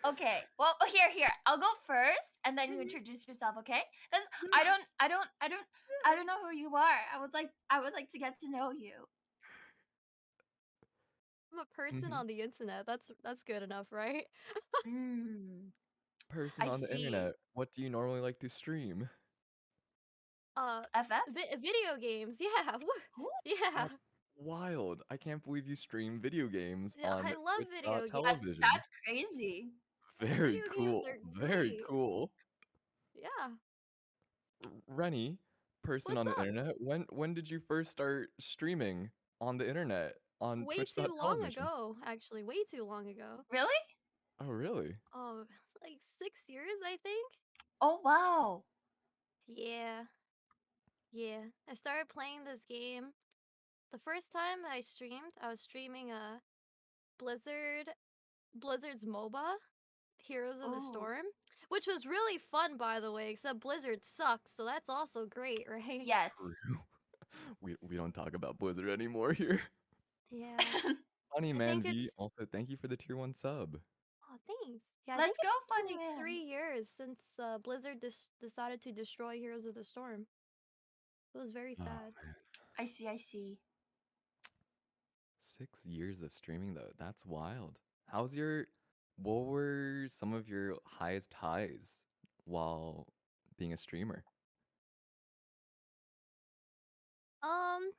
[SPEAKER 4] okay. Well, here. I'll go first, and then you introduce yourself, okay? Because I don't know who you are. I would like to get to know you.
[SPEAKER 5] I'm a person
[SPEAKER 1] Mhm.
[SPEAKER 5] on the internet. That's good enough, right?
[SPEAKER 4] Mm,
[SPEAKER 1] Person
[SPEAKER 4] I
[SPEAKER 1] on the
[SPEAKER 4] see.
[SPEAKER 1] internet. What do you normally like to stream?
[SPEAKER 4] FF?
[SPEAKER 5] Video games. Yeah.
[SPEAKER 4] Who?
[SPEAKER 5] Yeah.
[SPEAKER 1] That's wild. I can't believe you stream video games
[SPEAKER 5] Yeah,
[SPEAKER 1] on
[SPEAKER 5] I love video games.
[SPEAKER 1] television.
[SPEAKER 4] That's crazy.
[SPEAKER 1] Very
[SPEAKER 5] Video games
[SPEAKER 1] cool.
[SPEAKER 5] are
[SPEAKER 1] Very
[SPEAKER 5] great.
[SPEAKER 1] cool.
[SPEAKER 5] Yeah.
[SPEAKER 1] Rennie, person
[SPEAKER 5] What's
[SPEAKER 1] on the
[SPEAKER 5] up?
[SPEAKER 1] internet, when did you first start streaming on the internet on
[SPEAKER 5] Way too long
[SPEAKER 1] Twitch.television?
[SPEAKER 5] ago, actually. Way too long ago.
[SPEAKER 4] Really?
[SPEAKER 1] Oh, really?
[SPEAKER 5] Oh, it's like 6 years, I think.
[SPEAKER 4] Oh wow.
[SPEAKER 5] Yeah. Yeah. I started playing this game. The first time I streamed, I was streaming a Blizzard's MOBA, Heroes of the
[SPEAKER 4] Oh.
[SPEAKER 5] Storm, which was really fun, by the way, except Blizzard sucks, so that's also great, right?
[SPEAKER 4] Yes.
[SPEAKER 1] True. We don't talk about Blizzard anymore here.
[SPEAKER 5] Yeah.
[SPEAKER 1] Funny
[SPEAKER 5] I
[SPEAKER 1] Man
[SPEAKER 5] think
[SPEAKER 1] V,
[SPEAKER 5] it's
[SPEAKER 1] also thank you for the tier 1 sub.
[SPEAKER 5] Oh, thanks. Yeah, I
[SPEAKER 4] Let's
[SPEAKER 5] think
[SPEAKER 4] go,
[SPEAKER 5] it's
[SPEAKER 4] funny
[SPEAKER 5] been like
[SPEAKER 4] man.
[SPEAKER 5] 3 years since Blizzard decided to destroy Heroes of the Storm. It was very
[SPEAKER 1] Oh,
[SPEAKER 5] sad.
[SPEAKER 1] man.
[SPEAKER 4] I see.
[SPEAKER 1] 6 years of streaming though. That's wild. How's your what were some of your highest highs while being a streamer?
[SPEAKER 5] Um,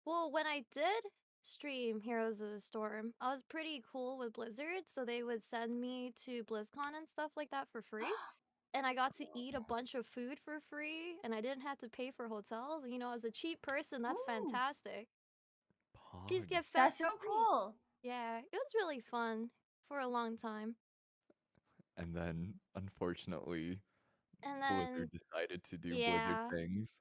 [SPEAKER 5] well, when I did stream Heroes of the Storm, I was pretty cool with Blizzard, so they would send me to BlizzCon and stuff like that for free. And I got to eat a bunch of food for free, and I didn't have to pay for hotels. You know, as a cheap person, that's
[SPEAKER 4] Ooh,
[SPEAKER 5] fantastic. Just
[SPEAKER 1] Pog.
[SPEAKER 5] get fed
[SPEAKER 4] that's so
[SPEAKER 5] for free.
[SPEAKER 4] cool.
[SPEAKER 5] Yeah, it was really fun for a long time.
[SPEAKER 1] And then unfortunately
[SPEAKER 5] And
[SPEAKER 1] Blizzard
[SPEAKER 5] then,
[SPEAKER 1] decided to do Blizzard
[SPEAKER 5] yeah.
[SPEAKER 1] things.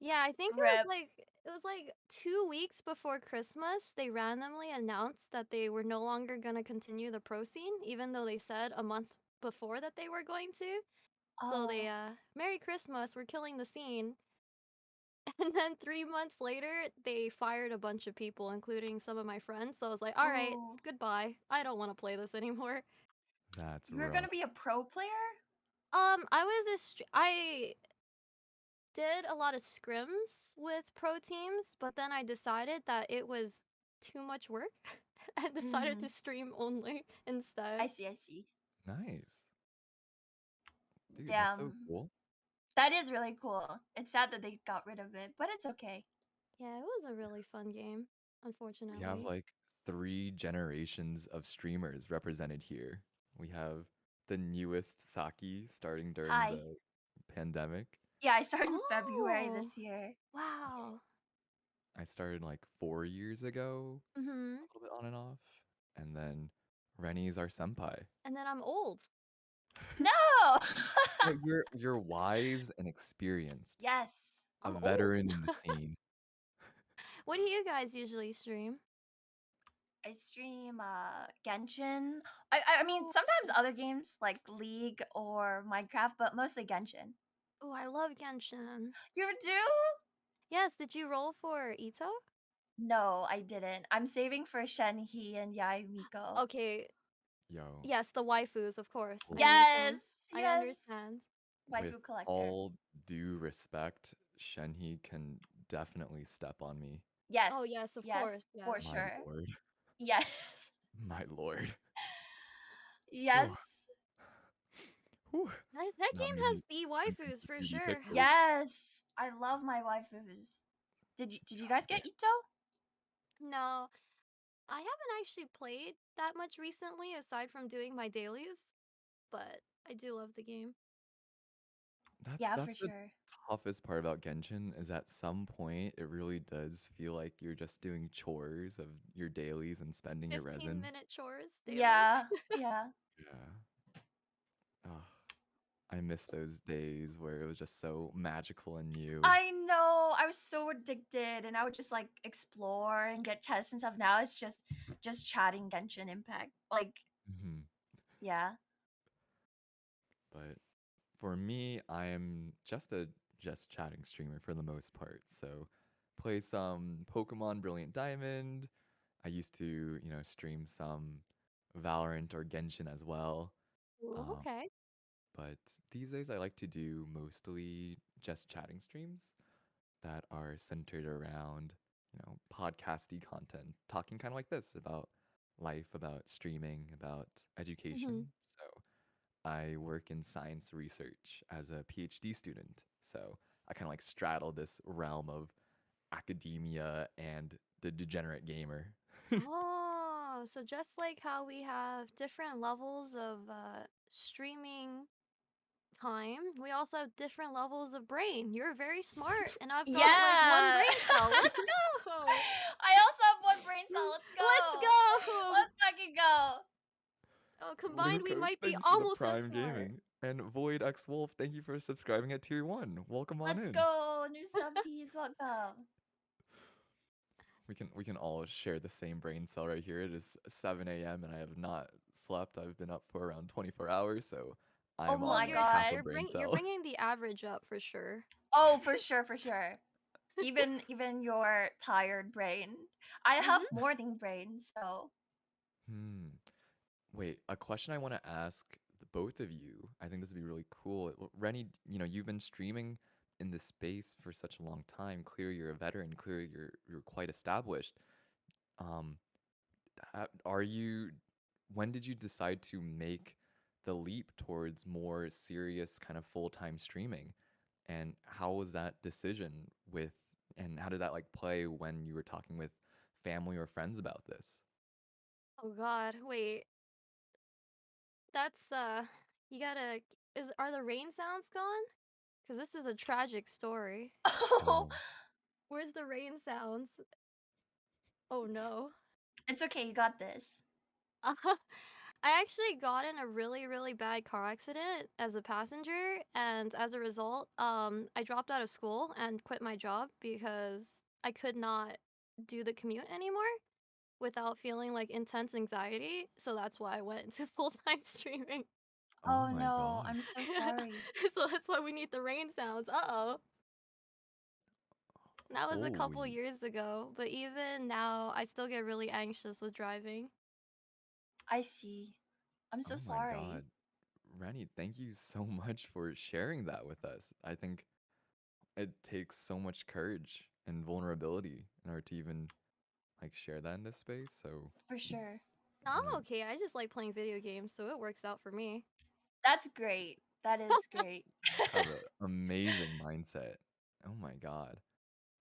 [SPEAKER 5] Yeah, I think
[SPEAKER 4] Rip.
[SPEAKER 5] it was like 2 weeks before Christmas, they randomly announced that they were no longer gonna continue the pro scene, even though they said a month before that they were going to. So they,
[SPEAKER 4] Oh,
[SPEAKER 5] Merry Christmas, we're killing the scene. And then 3 months later, they fired a bunch of people, including some of my friends. So I was like, all right,
[SPEAKER 4] ooh.
[SPEAKER 5] goodbye. I don't want to play this anymore.
[SPEAKER 1] That's
[SPEAKER 4] You're gonna
[SPEAKER 1] rough.
[SPEAKER 4] be a pro player?
[SPEAKER 5] I did a lot of scrims with pro teams, but then I decided that it was too much work and decided
[SPEAKER 4] Hmm.
[SPEAKER 5] to stream only instead.
[SPEAKER 4] I see, I see.
[SPEAKER 1] Nice. Dude, that's so
[SPEAKER 4] Damn.
[SPEAKER 1] cool.
[SPEAKER 4] That is really cool. It's sad that they got rid of it, but it's okay.
[SPEAKER 5] Yeah, it was a really fun game,
[SPEAKER 1] We have
[SPEAKER 5] unfortunately.
[SPEAKER 1] like 3 generations of streamers represented here. We have the newest Saki starting during
[SPEAKER 4] Hi.
[SPEAKER 1] the pandemic.
[SPEAKER 4] Yeah, I started in February
[SPEAKER 5] Oh,
[SPEAKER 4] this year.
[SPEAKER 5] wow.
[SPEAKER 1] I started like 4 years ago,
[SPEAKER 5] Mm-hmm.
[SPEAKER 1] a little bit on and off. And then Rennie's our senpai.
[SPEAKER 5] And then I'm old.
[SPEAKER 4] No!
[SPEAKER 1] But you're wise and experienced,
[SPEAKER 4] Yes.
[SPEAKER 1] a
[SPEAKER 5] I'm old.
[SPEAKER 1] veteran in the scene.
[SPEAKER 5] What do you guys usually stream?
[SPEAKER 4] I stream Genshin. I mean
[SPEAKER 5] Oh,
[SPEAKER 4] sometimes other games like League or Minecraft, but mostly Genshin.
[SPEAKER 5] oh, I love Genshin.
[SPEAKER 4] You do?
[SPEAKER 5] Yes, did you roll for Ito?
[SPEAKER 4] No, I didn't. I'm saving for Shenhe and Yai Miko.
[SPEAKER 5] Okay,
[SPEAKER 1] Yo,
[SPEAKER 5] yes, the waifus, of course. I
[SPEAKER 4] Yes,
[SPEAKER 5] understand. I
[SPEAKER 4] yes.
[SPEAKER 5] understand.
[SPEAKER 1] with
[SPEAKER 4] Waifu collector.
[SPEAKER 1] all due respect, Shenhe can definitely step on me.
[SPEAKER 4] Yes,
[SPEAKER 5] Oh, yes, of
[SPEAKER 4] yes,
[SPEAKER 5] course, yes.
[SPEAKER 4] for
[SPEAKER 1] My
[SPEAKER 4] sure.
[SPEAKER 1] lord.
[SPEAKER 4] Yes,
[SPEAKER 1] My lord.
[SPEAKER 4] yes,
[SPEAKER 1] Whew. Whew.
[SPEAKER 5] That
[SPEAKER 1] Not
[SPEAKER 5] game has
[SPEAKER 1] many
[SPEAKER 5] the
[SPEAKER 1] simple
[SPEAKER 5] waifus for
[SPEAKER 1] beauty
[SPEAKER 5] sure.
[SPEAKER 1] pictures.
[SPEAKER 4] yes. I love my waifus. Did you guys
[SPEAKER 1] Yeah.
[SPEAKER 4] get Ito?
[SPEAKER 5] No, I haven't actually played that much recently aside from doing my dailies, but I do love the game.
[SPEAKER 1] That's
[SPEAKER 4] Yeah, for
[SPEAKER 1] that's the
[SPEAKER 4] sure.
[SPEAKER 1] toughest part about Genshin is at some point it really does feel like you're just doing chores of your dailies and spending your resin.
[SPEAKER 5] 15-minute chores daily.
[SPEAKER 4] Yeah, yeah.
[SPEAKER 1] Yeah. Oh, I miss those days where it was just so magical and new.
[SPEAKER 4] I know. I was so addicted, and I would just like explore and get chests and stuff. Now it's just chatting Genshin Impact. Like,
[SPEAKER 1] Mhm.
[SPEAKER 4] yeah.
[SPEAKER 1] But for me, I am just a just chatting streamer for the most part. So play some Pokemon Brilliant Diamond. I used to, stream some Valorant or Genshin as well.
[SPEAKER 5] Ooh,
[SPEAKER 1] Um,
[SPEAKER 5] okay.
[SPEAKER 1] but these days I like to do mostly just chatting streams that are centered around, podcasty content, talking kind of like this about life, about streaming, about
[SPEAKER 5] Mm-hmm.
[SPEAKER 1] education. So I work in science research as a PhD student. So I kind of like straddle this realm of academia and the degenerate gamer.
[SPEAKER 5] Oh, so just like how we have different levels of streaming time, we also have different levels of brain. You're very smart, and I've got like one
[SPEAKER 4] Yeah.
[SPEAKER 5] brain cell. Let's go!
[SPEAKER 4] I also have one brain cell. Let's
[SPEAKER 5] Let's
[SPEAKER 4] go.
[SPEAKER 5] go!
[SPEAKER 4] Let's fucking go.
[SPEAKER 5] Oh, combined, we
[SPEAKER 1] Lucas,
[SPEAKER 5] might be
[SPEAKER 1] thank you for the
[SPEAKER 5] almost as
[SPEAKER 1] Prime
[SPEAKER 5] smart.
[SPEAKER 1] Gaming. And Void X Wolf, thank you for subscribing at Tier 1. Welcome on
[SPEAKER 4] Let's
[SPEAKER 1] in.
[SPEAKER 4] go. New subbies, welcome.
[SPEAKER 1] We can all share the same brain cell right here. It is 7 a.m. and I have not slept. I've been up for around 24 hours, so I
[SPEAKER 4] Oh
[SPEAKER 1] am
[SPEAKER 5] Well,
[SPEAKER 4] my
[SPEAKER 1] on
[SPEAKER 5] you're
[SPEAKER 1] half a
[SPEAKER 4] god.
[SPEAKER 5] you're
[SPEAKER 1] brain
[SPEAKER 5] you're
[SPEAKER 1] cell.
[SPEAKER 5] bringing the average up for sure.
[SPEAKER 4] Oh, for sure, for sure. Even your tired brain. I have
[SPEAKER 5] Mm-hmm.
[SPEAKER 4] morning brain, so
[SPEAKER 1] Hmm. Wait, a question I want to ask the both of you. I think this would be really cool. Rennie, you've been streaming in this space for such a long time. Clearly, you're a veteran. Clearly, you're quite established. Um, are you? When did you decide to make the leap towards more serious kind of full-time streaming? And how was that decision with? And how did that like play when you were talking with family or friends about this?
[SPEAKER 5] Oh God, wait. That's you gotta is are the rain sounds gone? Cause this is a tragic story.
[SPEAKER 4] Oh,
[SPEAKER 1] Oh,
[SPEAKER 5] Where's the rain sounds? Oh no.
[SPEAKER 4] it's okay. You got this.
[SPEAKER 5] I actually got in a really, really bad car accident as a passenger, and as a result, I dropped out of school and quit my job because I could not do the commute anymore without feeling like intense anxiety. So that's why I went into full-time streaming.
[SPEAKER 1] oh
[SPEAKER 4] Oh
[SPEAKER 1] my
[SPEAKER 4] no,
[SPEAKER 1] God.
[SPEAKER 4] I'm so sorry.
[SPEAKER 5] So that's why we need the rain sounds. Uh-oh. That was a couple
[SPEAKER 1] Holy,
[SPEAKER 5] years ago, but even now, I still get really anxious with driving.
[SPEAKER 4] I see. I'm so
[SPEAKER 1] oh my
[SPEAKER 4] sorry.
[SPEAKER 1] God. Rennie, thank you so much for sharing that with us. I think it takes so much courage and vulnerability in order to even like share that in this space. So
[SPEAKER 4] For sure.
[SPEAKER 5] No,
[SPEAKER 1] I'm
[SPEAKER 5] I'm
[SPEAKER 1] gonna
[SPEAKER 5] okay. I just like playing video games, so it works out for me.
[SPEAKER 4] That's great. That is great.
[SPEAKER 1] have an amazing mindset. Oh my God.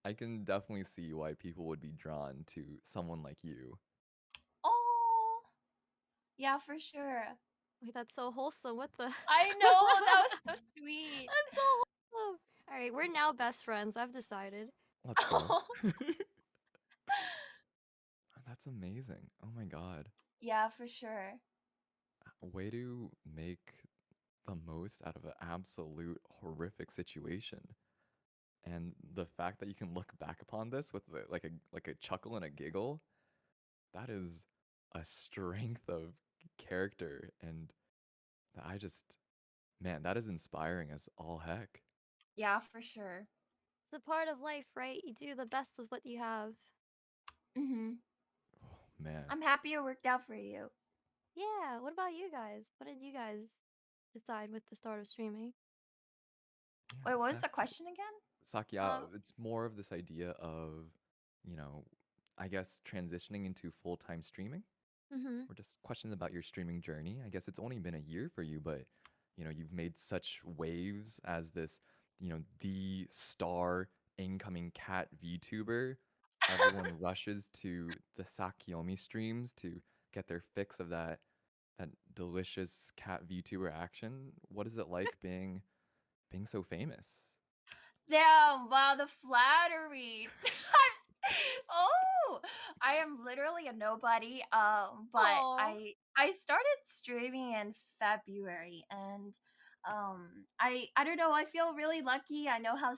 [SPEAKER 1] I can definitely see why people would be drawn to someone like you.
[SPEAKER 4] Oh, yeah, for sure.
[SPEAKER 5] Wait, that's so wholesome. What the?
[SPEAKER 4] I know, that was so sweet.
[SPEAKER 5] That's so wholesome. All right, we're now best friends. I've decided.
[SPEAKER 1] Let's go.
[SPEAKER 4] Oh,
[SPEAKER 1] That's amazing. Oh my God.
[SPEAKER 4] yeah, for sure.
[SPEAKER 1] A way to make the most out of an absolute horrific situation. And the fact that you can look back upon this with like a chuckle and a giggle, that is a strength of character and that I just man, that is inspiring as all heck.
[SPEAKER 4] Yeah, for sure.
[SPEAKER 5] It's a part of life, right? You do the best with what you have.
[SPEAKER 4] Mm-hmm.
[SPEAKER 1] Oh, man.
[SPEAKER 4] I'm happy it worked out for you.
[SPEAKER 5] Yeah. What about you guys? What did you guys decide with the start of streaming?
[SPEAKER 1] Yeah,
[SPEAKER 4] Wait, what was the
[SPEAKER 1] Saki,
[SPEAKER 4] question again?
[SPEAKER 1] Saki,
[SPEAKER 5] Uh,
[SPEAKER 1] it's more of this idea of, you know, I guess transitioning into full-time streaming.
[SPEAKER 5] mm-hmm.
[SPEAKER 1] Or just questions about your streaming journey. I guess it's only been a year for you, but you've made such waves as this, the star incoming cat VTuber. Everyone rushes to the Sakyomi streams to get their fix of that delicious cat VTuber action. What is it like being so famous?
[SPEAKER 4] Damn, wow, the flattery. Oh, I am literally a nobody. But
[SPEAKER 5] Oh.
[SPEAKER 4] I started streaming in February, and I don't know. I feel really lucky. I know how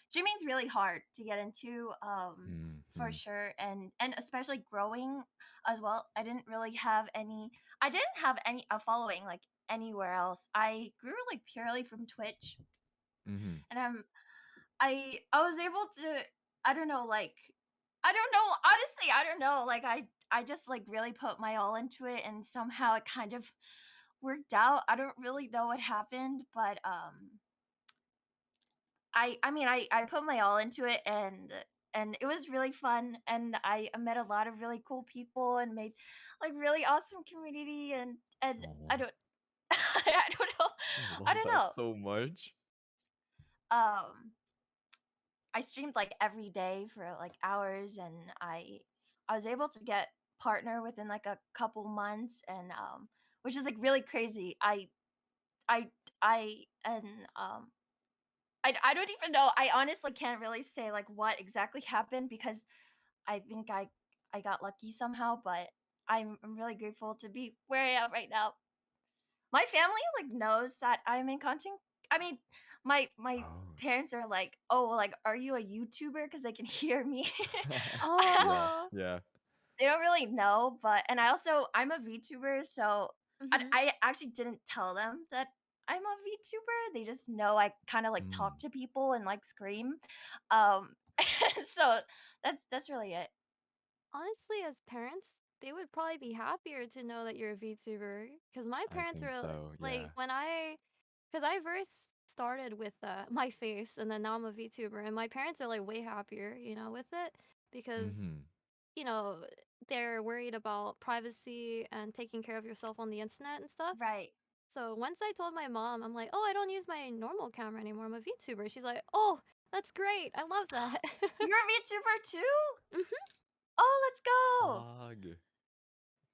[SPEAKER 4] streaming's really hard to get into. For
[SPEAKER 1] Hmm.
[SPEAKER 4] sure, and especially growing as well. I didn't have any a following like anywhere else. I grew like purely from Twitch,
[SPEAKER 1] Hmm.
[SPEAKER 4] and I was able to, I don't know, like, I don't know, honestly, I don't know, like I just like really put my all into it, and somehow it kind of worked out. I don't really know what happened, but I mean I put my all into it, and it was really fun, and I met a lot of really cool people and made like really awesome community, and I
[SPEAKER 1] Oh,
[SPEAKER 4] don't I don't know.
[SPEAKER 1] I
[SPEAKER 4] I
[SPEAKER 1] love
[SPEAKER 4] don't
[SPEAKER 1] that
[SPEAKER 4] know.
[SPEAKER 1] so much.
[SPEAKER 4] I streamed like every day for like hours, and I was able to get partner within like a couple months, and which is like really crazy. I I and I don't even know. I honestly can't really say like what exactly happened, because I think I got lucky somehow, but I'm really grateful to be where I am right now. My family like knows that I'm in content. I mean, my
[SPEAKER 1] Oh.
[SPEAKER 4] parents are like, "Oh, like, are you a YouTuber?" Because they can hear me.
[SPEAKER 1] Yeah,
[SPEAKER 5] Oh.
[SPEAKER 1] yeah.
[SPEAKER 4] They don't really know, but and I'm a VTuber, so
[SPEAKER 5] Mm-hmm.
[SPEAKER 4] I actually didn't tell them that I'm a VTuber. They just know I kind of like talk
[SPEAKER 1] Mm.
[SPEAKER 4] to people and like scream. Um, so that's really it.
[SPEAKER 5] Honestly, as parents, they would probably be happier to know that you're a VTuber. Because my
[SPEAKER 1] I
[SPEAKER 5] parents
[SPEAKER 1] think
[SPEAKER 5] were
[SPEAKER 1] so,
[SPEAKER 5] like,
[SPEAKER 1] yeah.
[SPEAKER 5] because I first started with my face, and then now I'm a VTuber, and my parents are like way happier, with it because
[SPEAKER 1] Mhm.
[SPEAKER 5] you know they're worried about privacy and taking care of yourself on the internet and stuff.
[SPEAKER 4] Right.
[SPEAKER 5] So once I told my mom, I'm like, "Oh, I don't use my normal camera anymore. I'm a VTuber." She's like, "Oh, that's great. I love that."
[SPEAKER 4] You're a VTuber too?
[SPEAKER 5] Mhm.
[SPEAKER 4] Oh, let's go.
[SPEAKER 1] Ugh.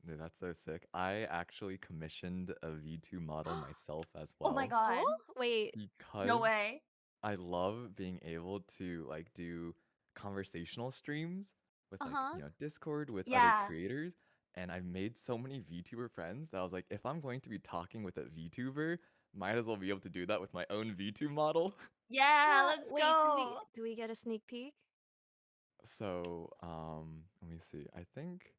[SPEAKER 1] Dude, that's so sick. I actually commissioned a V2 model myself as
[SPEAKER 4] Oh my
[SPEAKER 1] well
[SPEAKER 4] god.
[SPEAKER 5] Oh, wait.
[SPEAKER 4] No
[SPEAKER 1] because
[SPEAKER 4] way.
[SPEAKER 1] I love being able to like do conversational streams with like,
[SPEAKER 5] Uh-huh.
[SPEAKER 1] Discord with other
[SPEAKER 4] Yeah.
[SPEAKER 1] creators. And I've made so many VTuber friends that I was like, if I'm going to be talking with a VTuber, might as well be able to do that with my own V2 model.
[SPEAKER 4] Yeah,
[SPEAKER 5] Yeah.
[SPEAKER 4] let's
[SPEAKER 5] Wait, do we
[SPEAKER 4] go.
[SPEAKER 5] do we get a sneak peek?
[SPEAKER 1] So, let me see. I think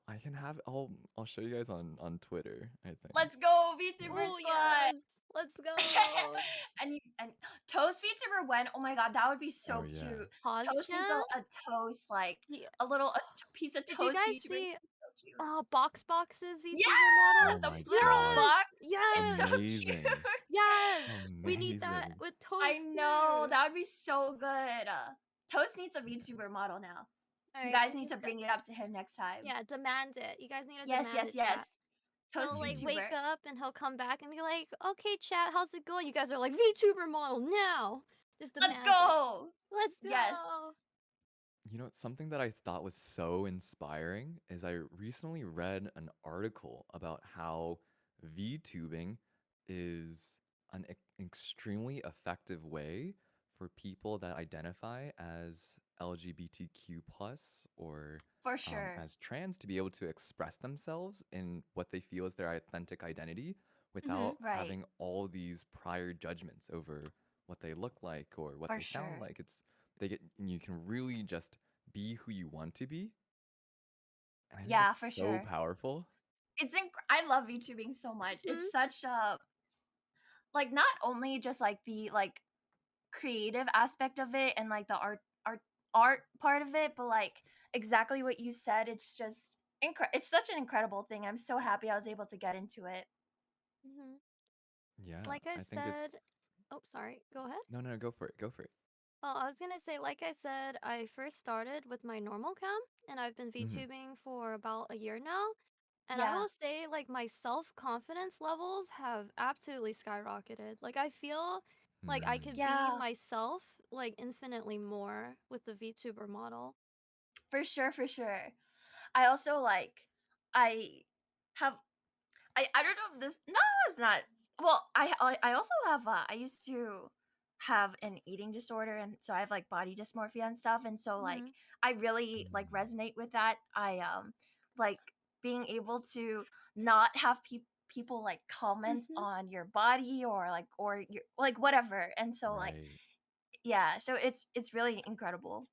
[SPEAKER 1] I can have I'll show you guys on Twitter, I think.
[SPEAKER 4] Let's go,
[SPEAKER 1] Yeah.
[SPEAKER 4] VTuber
[SPEAKER 5] Oh,
[SPEAKER 4] squad.
[SPEAKER 5] yes. Let's go.
[SPEAKER 4] and Toast VTuber when oh my god, that would be
[SPEAKER 1] Oh
[SPEAKER 4] so
[SPEAKER 1] yeah.
[SPEAKER 4] cute.
[SPEAKER 5] Pause
[SPEAKER 4] Toast needs
[SPEAKER 5] chat.
[SPEAKER 4] a toast, like
[SPEAKER 5] Yeah.
[SPEAKER 4] piece of
[SPEAKER 5] Did you
[SPEAKER 4] toast
[SPEAKER 5] guys
[SPEAKER 4] VTuber. It's
[SPEAKER 5] see
[SPEAKER 4] so cute.
[SPEAKER 5] Box's VTuber
[SPEAKER 4] Yeah,
[SPEAKER 5] model?
[SPEAKER 1] Oh
[SPEAKER 4] the
[SPEAKER 1] my
[SPEAKER 4] literal
[SPEAKER 1] gosh.
[SPEAKER 5] Yes.
[SPEAKER 4] box. It's so
[SPEAKER 5] Yes.
[SPEAKER 4] cute.
[SPEAKER 1] Amazing.
[SPEAKER 5] Yes. We need that
[SPEAKER 1] Amazing.
[SPEAKER 5] with
[SPEAKER 4] I
[SPEAKER 5] Toast
[SPEAKER 4] know
[SPEAKER 5] too.
[SPEAKER 4] that would be so good. Toast needs a VTuber model now.
[SPEAKER 5] All
[SPEAKER 4] You
[SPEAKER 5] right,
[SPEAKER 4] guys
[SPEAKER 5] then
[SPEAKER 4] need to
[SPEAKER 5] just
[SPEAKER 4] bring it up to him next time.
[SPEAKER 5] yeah, demand it. You guys need to
[SPEAKER 4] Yes,
[SPEAKER 5] demand
[SPEAKER 4] yes,
[SPEAKER 5] it,
[SPEAKER 4] yes.
[SPEAKER 5] chat.
[SPEAKER 4] Toast
[SPEAKER 5] He'll like
[SPEAKER 1] Mhm.
[SPEAKER 5] wake
[SPEAKER 4] VTuber.
[SPEAKER 5] up and he'll come back and be like, "Okay, chat, how's it going?" You guys are like, "VTuber model now." Just
[SPEAKER 4] Let's
[SPEAKER 5] demand it.
[SPEAKER 4] go.
[SPEAKER 5] Let's
[SPEAKER 4] Yes,
[SPEAKER 5] go.
[SPEAKER 1] Something that I thought was so inspiring is I recently read an article about how VTubing is an extremely effective way for people that identify as LGBTQ plus or
[SPEAKER 4] for sure.
[SPEAKER 1] as trans to be able to express themselves in what they feel is their authentic identity
[SPEAKER 5] Mhm.
[SPEAKER 1] without
[SPEAKER 4] Right.
[SPEAKER 1] having all these prior judgments over what they look like or what
[SPEAKER 4] For
[SPEAKER 1] they sound
[SPEAKER 4] sure.
[SPEAKER 1] like. You can really just be who you want to be. And I think
[SPEAKER 4] Yeah,
[SPEAKER 1] that's
[SPEAKER 4] for
[SPEAKER 1] so
[SPEAKER 4] sure.
[SPEAKER 1] powerful.
[SPEAKER 4] I love VTubing so much.
[SPEAKER 5] Mhm.
[SPEAKER 4] It's such a like not only just like the like creative aspect of it and like the art part of it, but like exactly what you said. It's just it's such an incredible thing. I'm so happy I was able to get into it.
[SPEAKER 5] Mhm.
[SPEAKER 1] Yeah,
[SPEAKER 5] Like I
[SPEAKER 1] I think it's
[SPEAKER 5] said, oh, sorry. Go ahead.
[SPEAKER 1] no, no, go for it. Go for it.
[SPEAKER 5] Oh, I was gonna say, like I said, I first started with my normal cam, and I've been
[SPEAKER 1] Hmm.
[SPEAKER 5] VTubing for about a year now. And I
[SPEAKER 4] Yeah,
[SPEAKER 5] will say, like, my self-confidence levels have absolutely skyrocketed. Like, I feel like I
[SPEAKER 1] Mm.
[SPEAKER 5] could be
[SPEAKER 4] yeah,
[SPEAKER 5] myself, like, infinitely more with the VTuber model.
[SPEAKER 4] for sure, for sure. I also like I have I don't know if this no, it's not. Well, I also have I used to have an eating disorder and so I have like body dysmorphia and stuff and so like
[SPEAKER 5] Mhm.
[SPEAKER 4] I really like
[SPEAKER 1] Mm.
[SPEAKER 4] resonate with that. I like being able to not have people like comment
[SPEAKER 5] Mhm.
[SPEAKER 4] on your body or your like whatever. And so like
[SPEAKER 1] Right.
[SPEAKER 4] yeah, so it's really incredible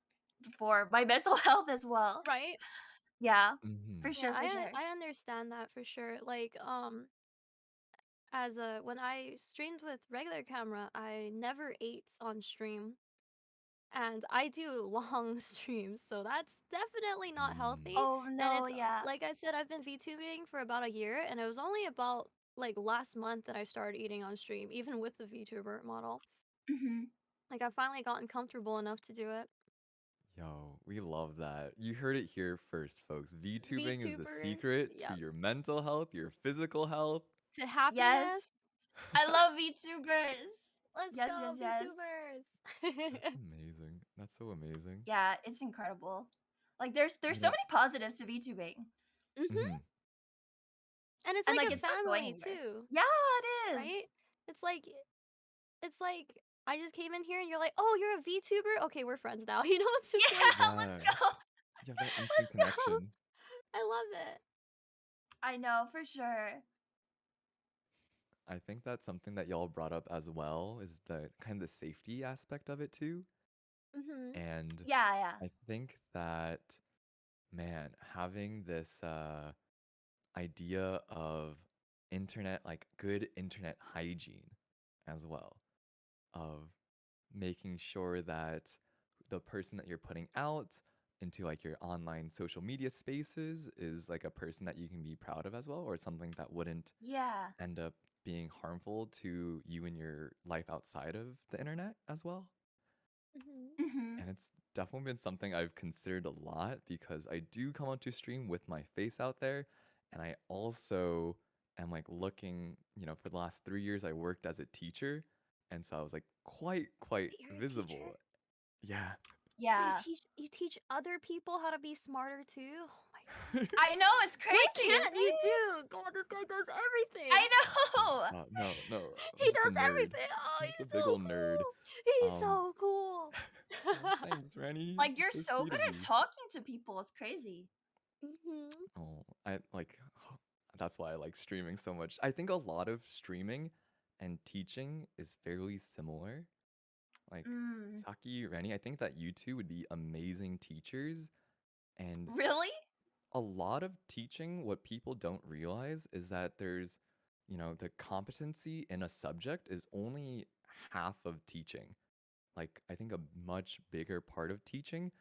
[SPEAKER 4] for my mental health as well.
[SPEAKER 5] Right?
[SPEAKER 4] Yeah.
[SPEAKER 1] Hmm.
[SPEAKER 4] For
[SPEAKER 5] Yeah,
[SPEAKER 4] sure, for sure.
[SPEAKER 5] I understand that for sure. Like, as a when I streamed with regular camera, I never ate on stream. And I do long streams, so that's definitely not
[SPEAKER 1] Mm.
[SPEAKER 5] healthy.
[SPEAKER 4] Oh
[SPEAKER 5] And
[SPEAKER 4] no,
[SPEAKER 5] it's
[SPEAKER 4] yeah.
[SPEAKER 5] like I said, I've been VTubing for about a year, and it was only about like last month that I started eating on stream, even with the VTuber model.
[SPEAKER 4] Mhm.
[SPEAKER 5] Like I've finally gotten comfortable enough to do it.
[SPEAKER 1] Yo, we love that. You heard it here first, folks. VTubing is the
[SPEAKER 5] VTubers,
[SPEAKER 1] secret to
[SPEAKER 5] yep.
[SPEAKER 1] your mental health, your physical health.
[SPEAKER 5] To
[SPEAKER 4] Yes.
[SPEAKER 5] happiness.
[SPEAKER 4] I love VTubers.
[SPEAKER 5] Let's
[SPEAKER 4] Yes, yes,
[SPEAKER 5] go,
[SPEAKER 4] yes.
[SPEAKER 1] That's
[SPEAKER 5] VTubers.
[SPEAKER 1] amazing. That's so amazing.
[SPEAKER 4] Yeah, it's incredible. Like there's
[SPEAKER 1] You
[SPEAKER 4] so
[SPEAKER 1] know,
[SPEAKER 4] many positives to VTubing.
[SPEAKER 5] Mhm.
[SPEAKER 1] mhm.
[SPEAKER 5] And it's
[SPEAKER 4] And
[SPEAKER 5] like
[SPEAKER 4] like
[SPEAKER 5] a
[SPEAKER 4] it's not going
[SPEAKER 5] family
[SPEAKER 4] anywhere.
[SPEAKER 5] too,
[SPEAKER 4] Yeah, it is.
[SPEAKER 5] right? It's like It's like, I just came in here and you're like, "Oh, you're a VTuber? Okay, we're friends now." You know, it's just like,
[SPEAKER 4] Yeah, let's
[SPEAKER 1] Yeah,
[SPEAKER 4] go.
[SPEAKER 1] you have that instant
[SPEAKER 5] "Let's go."
[SPEAKER 1] connection.
[SPEAKER 5] I love it.
[SPEAKER 4] I know for sure.
[SPEAKER 1] I think that's something that y'all brought up as well is the kind of the safety aspect of it too.
[SPEAKER 5] Mhm.
[SPEAKER 1] And
[SPEAKER 4] Yeah, yeah.
[SPEAKER 1] I think that, man, having this idea of internet, like good internet hygiene as well, of making sure that the person that you're putting out into like your online social media spaces is like a person that you can be proud of as well, or something that wouldn't
[SPEAKER 4] Yeah.
[SPEAKER 1] end up being harmful to you and your life outside of the internet as well.
[SPEAKER 5] Mhm.
[SPEAKER 4] Mhm.
[SPEAKER 1] And it's definitely been something I've considered a lot because I do come onto stream with my face out there. And I also am like looking, for the last 3 years, I worked as a teacher. And so I was like quite
[SPEAKER 5] You're a teacher?
[SPEAKER 1] visible. Yeah.
[SPEAKER 4] Yeah.
[SPEAKER 5] You teach other people how to be smarter too? Oh my god.
[SPEAKER 4] I know, it's crazy,
[SPEAKER 5] What
[SPEAKER 4] isn't
[SPEAKER 5] can't you
[SPEAKER 4] it?
[SPEAKER 5] do? God, this guy does everything.
[SPEAKER 4] I know.
[SPEAKER 1] Stop. No, no. I'm
[SPEAKER 5] He
[SPEAKER 1] just a
[SPEAKER 5] does
[SPEAKER 1] nerd.
[SPEAKER 5] everything. Oh,
[SPEAKER 1] I'm just a
[SPEAKER 5] he's
[SPEAKER 1] big
[SPEAKER 5] so
[SPEAKER 1] old nerd.
[SPEAKER 5] cool. He's
[SPEAKER 1] Um,
[SPEAKER 5] so cool.
[SPEAKER 1] oh, thanks, Rennie.
[SPEAKER 4] Like, you're
[SPEAKER 1] It's so
[SPEAKER 4] so
[SPEAKER 1] sweet
[SPEAKER 4] good
[SPEAKER 1] of
[SPEAKER 4] at
[SPEAKER 1] you.
[SPEAKER 4] talking to people. It's crazy.
[SPEAKER 5] Mhm.
[SPEAKER 1] Oh, I like that's why I like streaming so much. I think a lot of streaming and teaching is fairly similar. Like
[SPEAKER 4] Mm.
[SPEAKER 1] Saki, Rennie, I think that you two would be amazing teachers. And
[SPEAKER 4] Really?
[SPEAKER 1] a lot of teaching, what people don't realize is that the competency in a subject is only half of teaching. Like, I think a much bigger part of teaching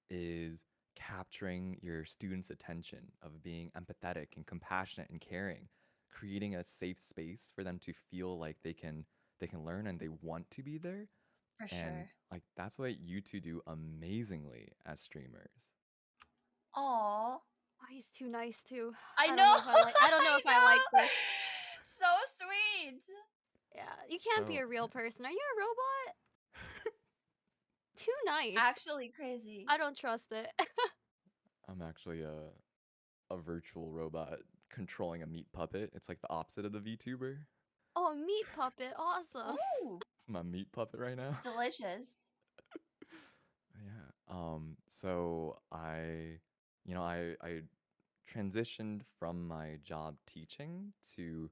[SPEAKER 1] is capturing your students' attention, of being empathetic and compassionate and caring, creating a safe space for them to feel like they can learn and they want to be there.
[SPEAKER 4] For
[SPEAKER 1] And
[SPEAKER 4] sure.
[SPEAKER 1] like that's what you two do amazingly as streamers.
[SPEAKER 4] Aw.
[SPEAKER 5] Oh, he's too nice too.
[SPEAKER 4] I
[SPEAKER 5] I
[SPEAKER 4] know.
[SPEAKER 5] don't know if I like I don't know
[SPEAKER 4] I
[SPEAKER 5] if I like
[SPEAKER 4] know.
[SPEAKER 5] this.
[SPEAKER 4] So sweet.
[SPEAKER 5] Yeah, you can't be
[SPEAKER 1] So
[SPEAKER 5] a real person. Are you a robot? Too nice.
[SPEAKER 4] Actually crazy.
[SPEAKER 5] I don't trust it.
[SPEAKER 1] I'm actually a virtual robot controlling a meat puppet. It's like the opposite of the VTuber.
[SPEAKER 5] Oh, a meat puppet. Awesome.
[SPEAKER 4] Ooh,
[SPEAKER 1] It's my meat puppet right now.
[SPEAKER 4] delicious.
[SPEAKER 1] Yeah. So I transitioned from my job teaching to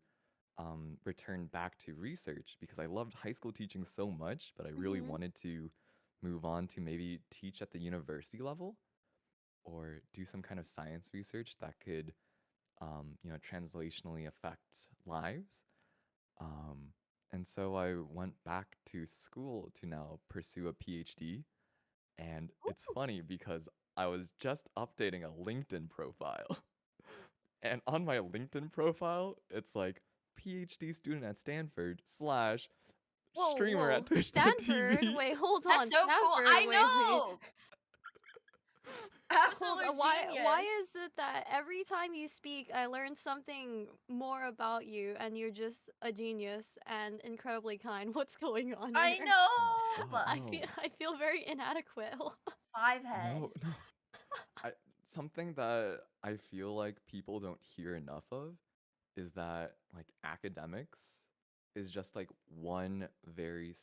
[SPEAKER 1] return back to research because I loved high school teaching so much, but I really
[SPEAKER 5] Mhm.
[SPEAKER 1] wanted to move on to maybe teach at the university level or do some kind of science research that could, translationally affect lives. Um, and so I went back to school to now pursue a PhD. And it's
[SPEAKER 5] Ooh.
[SPEAKER 1] funny because I was just updating a LinkedIn profile. And on my LinkedIn profile, it's like PhD student at Stanford slash
[SPEAKER 5] Whoa,
[SPEAKER 1] streamer
[SPEAKER 5] whoa.
[SPEAKER 1] at
[SPEAKER 5] Stanford?
[SPEAKER 1] twitch.tv.
[SPEAKER 5] Wait, hold
[SPEAKER 4] That's
[SPEAKER 5] on.
[SPEAKER 4] so cool.
[SPEAKER 5] Stanford.
[SPEAKER 4] I
[SPEAKER 5] Wait.
[SPEAKER 4] know.
[SPEAKER 5] Hold
[SPEAKER 4] Absolute
[SPEAKER 5] on.
[SPEAKER 4] genius.
[SPEAKER 5] Why is it that every time you speak, I learn something more about you and you're just a genius and incredibly kind? What's going on
[SPEAKER 4] I
[SPEAKER 5] here?
[SPEAKER 1] Oh,
[SPEAKER 4] know.
[SPEAKER 1] stop. No.
[SPEAKER 5] I feel very inadequate.
[SPEAKER 4] Five head.
[SPEAKER 1] No, no. I Something that I feel like people don't hear enough of is that like academics is just like one very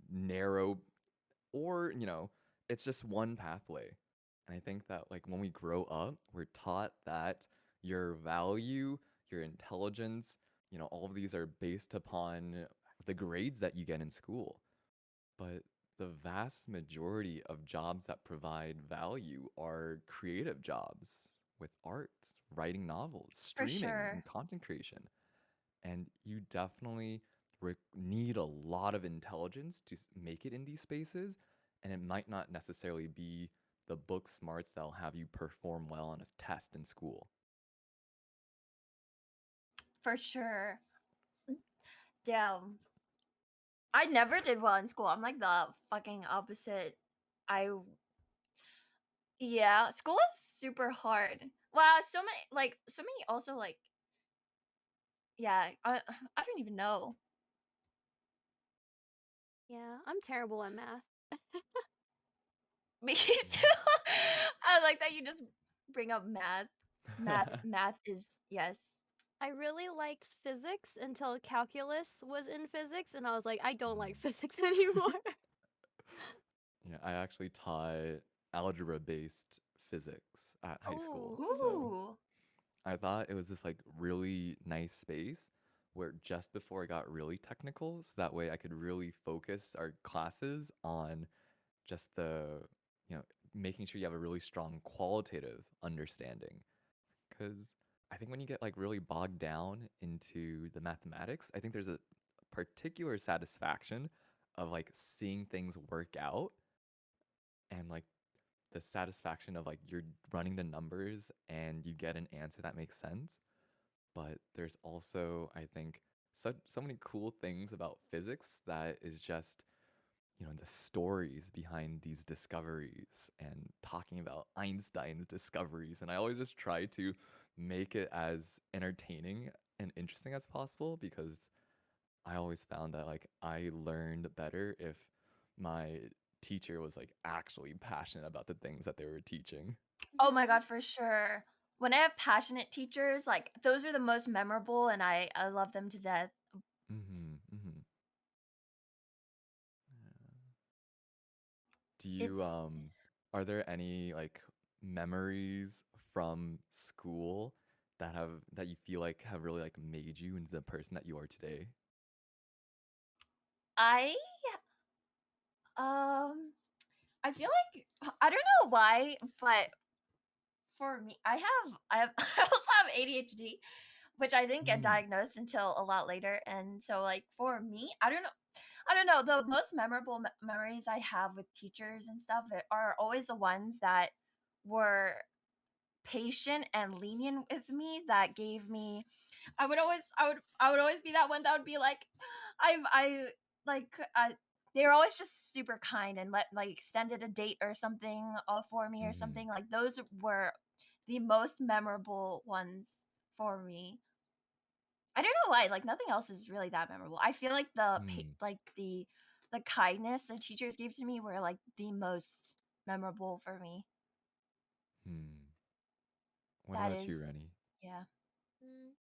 [SPEAKER 1] narrow or it's just one pathway. And I think that like when we grow up we're taught that your value, your intelligence, all of these are based upon the grades that you get in school, but the vast majority of jobs that provide value are creative jobs with art, writing novels,
[SPEAKER 4] For
[SPEAKER 1] streaming,
[SPEAKER 4] sure.
[SPEAKER 1] and content creation. And you definitely need a lot of intelligence to make it in these spaces. And it might not necessarily be the book smarts that'll have you perform well on a test in school.
[SPEAKER 4] For sure. Damn. I never did well in school. I'm like the fucking opposite. I Yeah, school is super hard. Wow, so many also like yeah, I don't even know.
[SPEAKER 5] Yeah, I'm terrible at math.
[SPEAKER 4] Me too. I like that you just bring up math. Math is yes.
[SPEAKER 5] I really liked physics until calculus was in physics, and I was like, I don't like physics anymore.
[SPEAKER 1] Yeah, I actually taught algebra-based physics at high school.
[SPEAKER 5] Oh.
[SPEAKER 1] So
[SPEAKER 4] Ooh.
[SPEAKER 1] I thought it was this like really nice space where just before it got really technical, so that way I could really focus our classes on just making sure you have a really strong qualitative understanding. Because I think when you get like really bogged down into the mathematics, I think there's a particular satisfaction of like seeing things work out and like the satisfaction of like you're running the numbers and you get an answer that makes sense. But there's also, I think, so many cool things about physics that is just, the stories behind these discoveries and talking about Einstein's discoveries. And I always just try to make it as entertaining and interesting as possible because I always found that like I learned better if my teacher was like actually passionate about the things that they were teaching.
[SPEAKER 4] Oh my
[SPEAKER 5] Mhm.
[SPEAKER 4] god, for sure. When I have passionate teachers, like those are the most memorable, and I love them to death.
[SPEAKER 1] Mm-hmm. Mm-hmm. Do you
[SPEAKER 4] It's
[SPEAKER 1] are there any like memories from school that you feel like have really like made you into the person that you are today?
[SPEAKER 4] I um I feel like I don't know why, but for me, I have I also have ADHD, which I didn't get
[SPEAKER 1] Mm,
[SPEAKER 4] diagnosed until a lot later. And so like for me, I don't know, the most memorable memories I have with teachers and stuff are always the ones that were patient and lenient with me, that gave me I would always be that one that would be like I like they were always just super kind and let like extended a date or something for me or
[SPEAKER 1] mm-hmm,
[SPEAKER 4] something. Like those were the most memorable ones for me. I don't know why, like nothing else is really that memorable. I feel like
[SPEAKER 1] mm,
[SPEAKER 4] the kindness the teachers gave to me were like the most memorable for me.
[SPEAKER 1] hmm. What
[SPEAKER 4] That
[SPEAKER 1] about you,
[SPEAKER 4] is,
[SPEAKER 1] Rennie?
[SPEAKER 4] yeah.
[SPEAKER 5] Mm.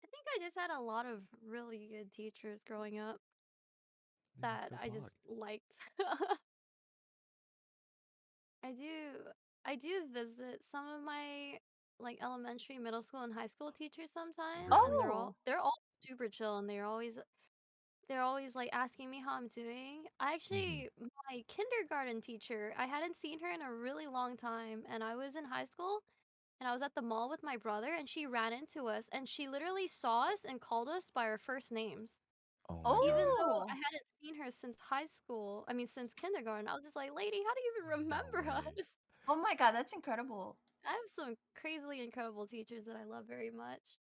[SPEAKER 5] I think I just had a lot of really good teachers growing up
[SPEAKER 1] Yeah, that's
[SPEAKER 5] that
[SPEAKER 1] so
[SPEAKER 5] I
[SPEAKER 1] pog.
[SPEAKER 5] just liked. I do I do visit some of my like elementary, middle school, and high school teachers sometimes, and
[SPEAKER 1] Really?
[SPEAKER 4] Oh,
[SPEAKER 5] they're all super chill, and they're always like asking me how I'm doing. I
[SPEAKER 1] Mm-hmm.
[SPEAKER 5] actually my kindergarten teacher, I hadn't seen her in a really long time, and I was in high school, and I was at the mall with my brother, and she ran into us, and she literally saw us and called us by our first names.
[SPEAKER 1] Oh my
[SPEAKER 5] Even
[SPEAKER 1] God.
[SPEAKER 5] though I
[SPEAKER 4] oh,
[SPEAKER 5] hadn't seen her since high school, I mean, since kindergarten, I was just like, "Lady, how do you even
[SPEAKER 1] No
[SPEAKER 5] remember
[SPEAKER 1] way.
[SPEAKER 5] us?"
[SPEAKER 4] oh my god, that's incredible.
[SPEAKER 5] I have some crazily incredible teachers that I love very much.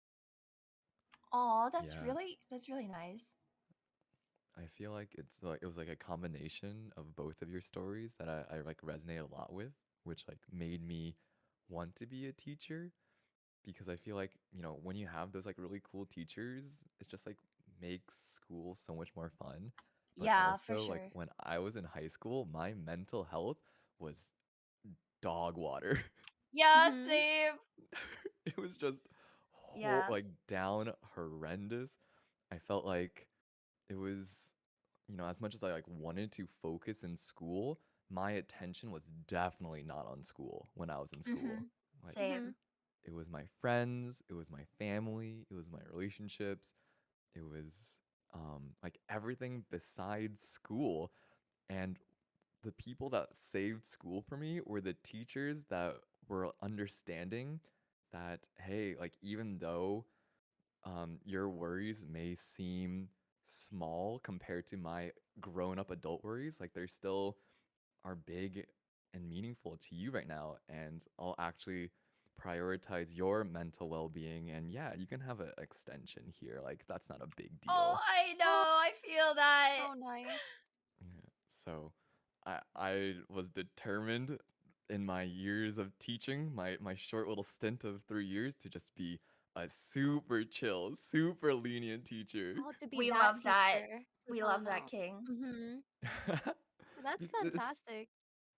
[SPEAKER 4] Oh,
[SPEAKER 1] Yeah.
[SPEAKER 4] that's really nice.
[SPEAKER 1] I feel like it was like a combination of both of your stories that I like resonate a lot with, which like made me want to be a teacher because I feel like, when you have those like really cool teachers, it just like makes school so much more fun. But
[SPEAKER 4] Yeah, for
[SPEAKER 1] also like
[SPEAKER 4] sure.
[SPEAKER 1] when I was in high school, my mental health was dog water.
[SPEAKER 4] Yeah,
[SPEAKER 5] Mhm.
[SPEAKER 4] same.
[SPEAKER 1] It was just
[SPEAKER 4] Yeah.
[SPEAKER 1] like down horrendous. I felt like it was, as much as I like wanted to focus in school, my attention was definitely not on school when I was in school.
[SPEAKER 4] Mhm.
[SPEAKER 1] Like
[SPEAKER 5] Mhm.
[SPEAKER 4] Same.
[SPEAKER 1] it was my friends, it was my family, it was my relationships, it was like everything besides school. And the people that saved school for me were the teachers that were understanding that, hey, like even though your worries may seem small compared to my grown up adult worries, like they still are big and meaningful to you right now. And I'll actually prioritize your mental well being. And yeah, you can have an extension here. Like, that's not a big
[SPEAKER 4] Oh,
[SPEAKER 1] deal.
[SPEAKER 4] I know.
[SPEAKER 5] Oh,
[SPEAKER 4] I feel that.
[SPEAKER 5] so nice.
[SPEAKER 1] Yeah. So I was determined in my years of teaching, my short little stint of 3 years, to just be a super chill, super lenient teacher.
[SPEAKER 5] Oh, to be
[SPEAKER 4] We
[SPEAKER 5] that
[SPEAKER 4] love that.
[SPEAKER 5] teacher for
[SPEAKER 4] We love
[SPEAKER 5] someone
[SPEAKER 4] that,
[SPEAKER 5] else.
[SPEAKER 4] King.
[SPEAKER 5] Mhm. That's
[SPEAKER 1] It's
[SPEAKER 5] fantastic.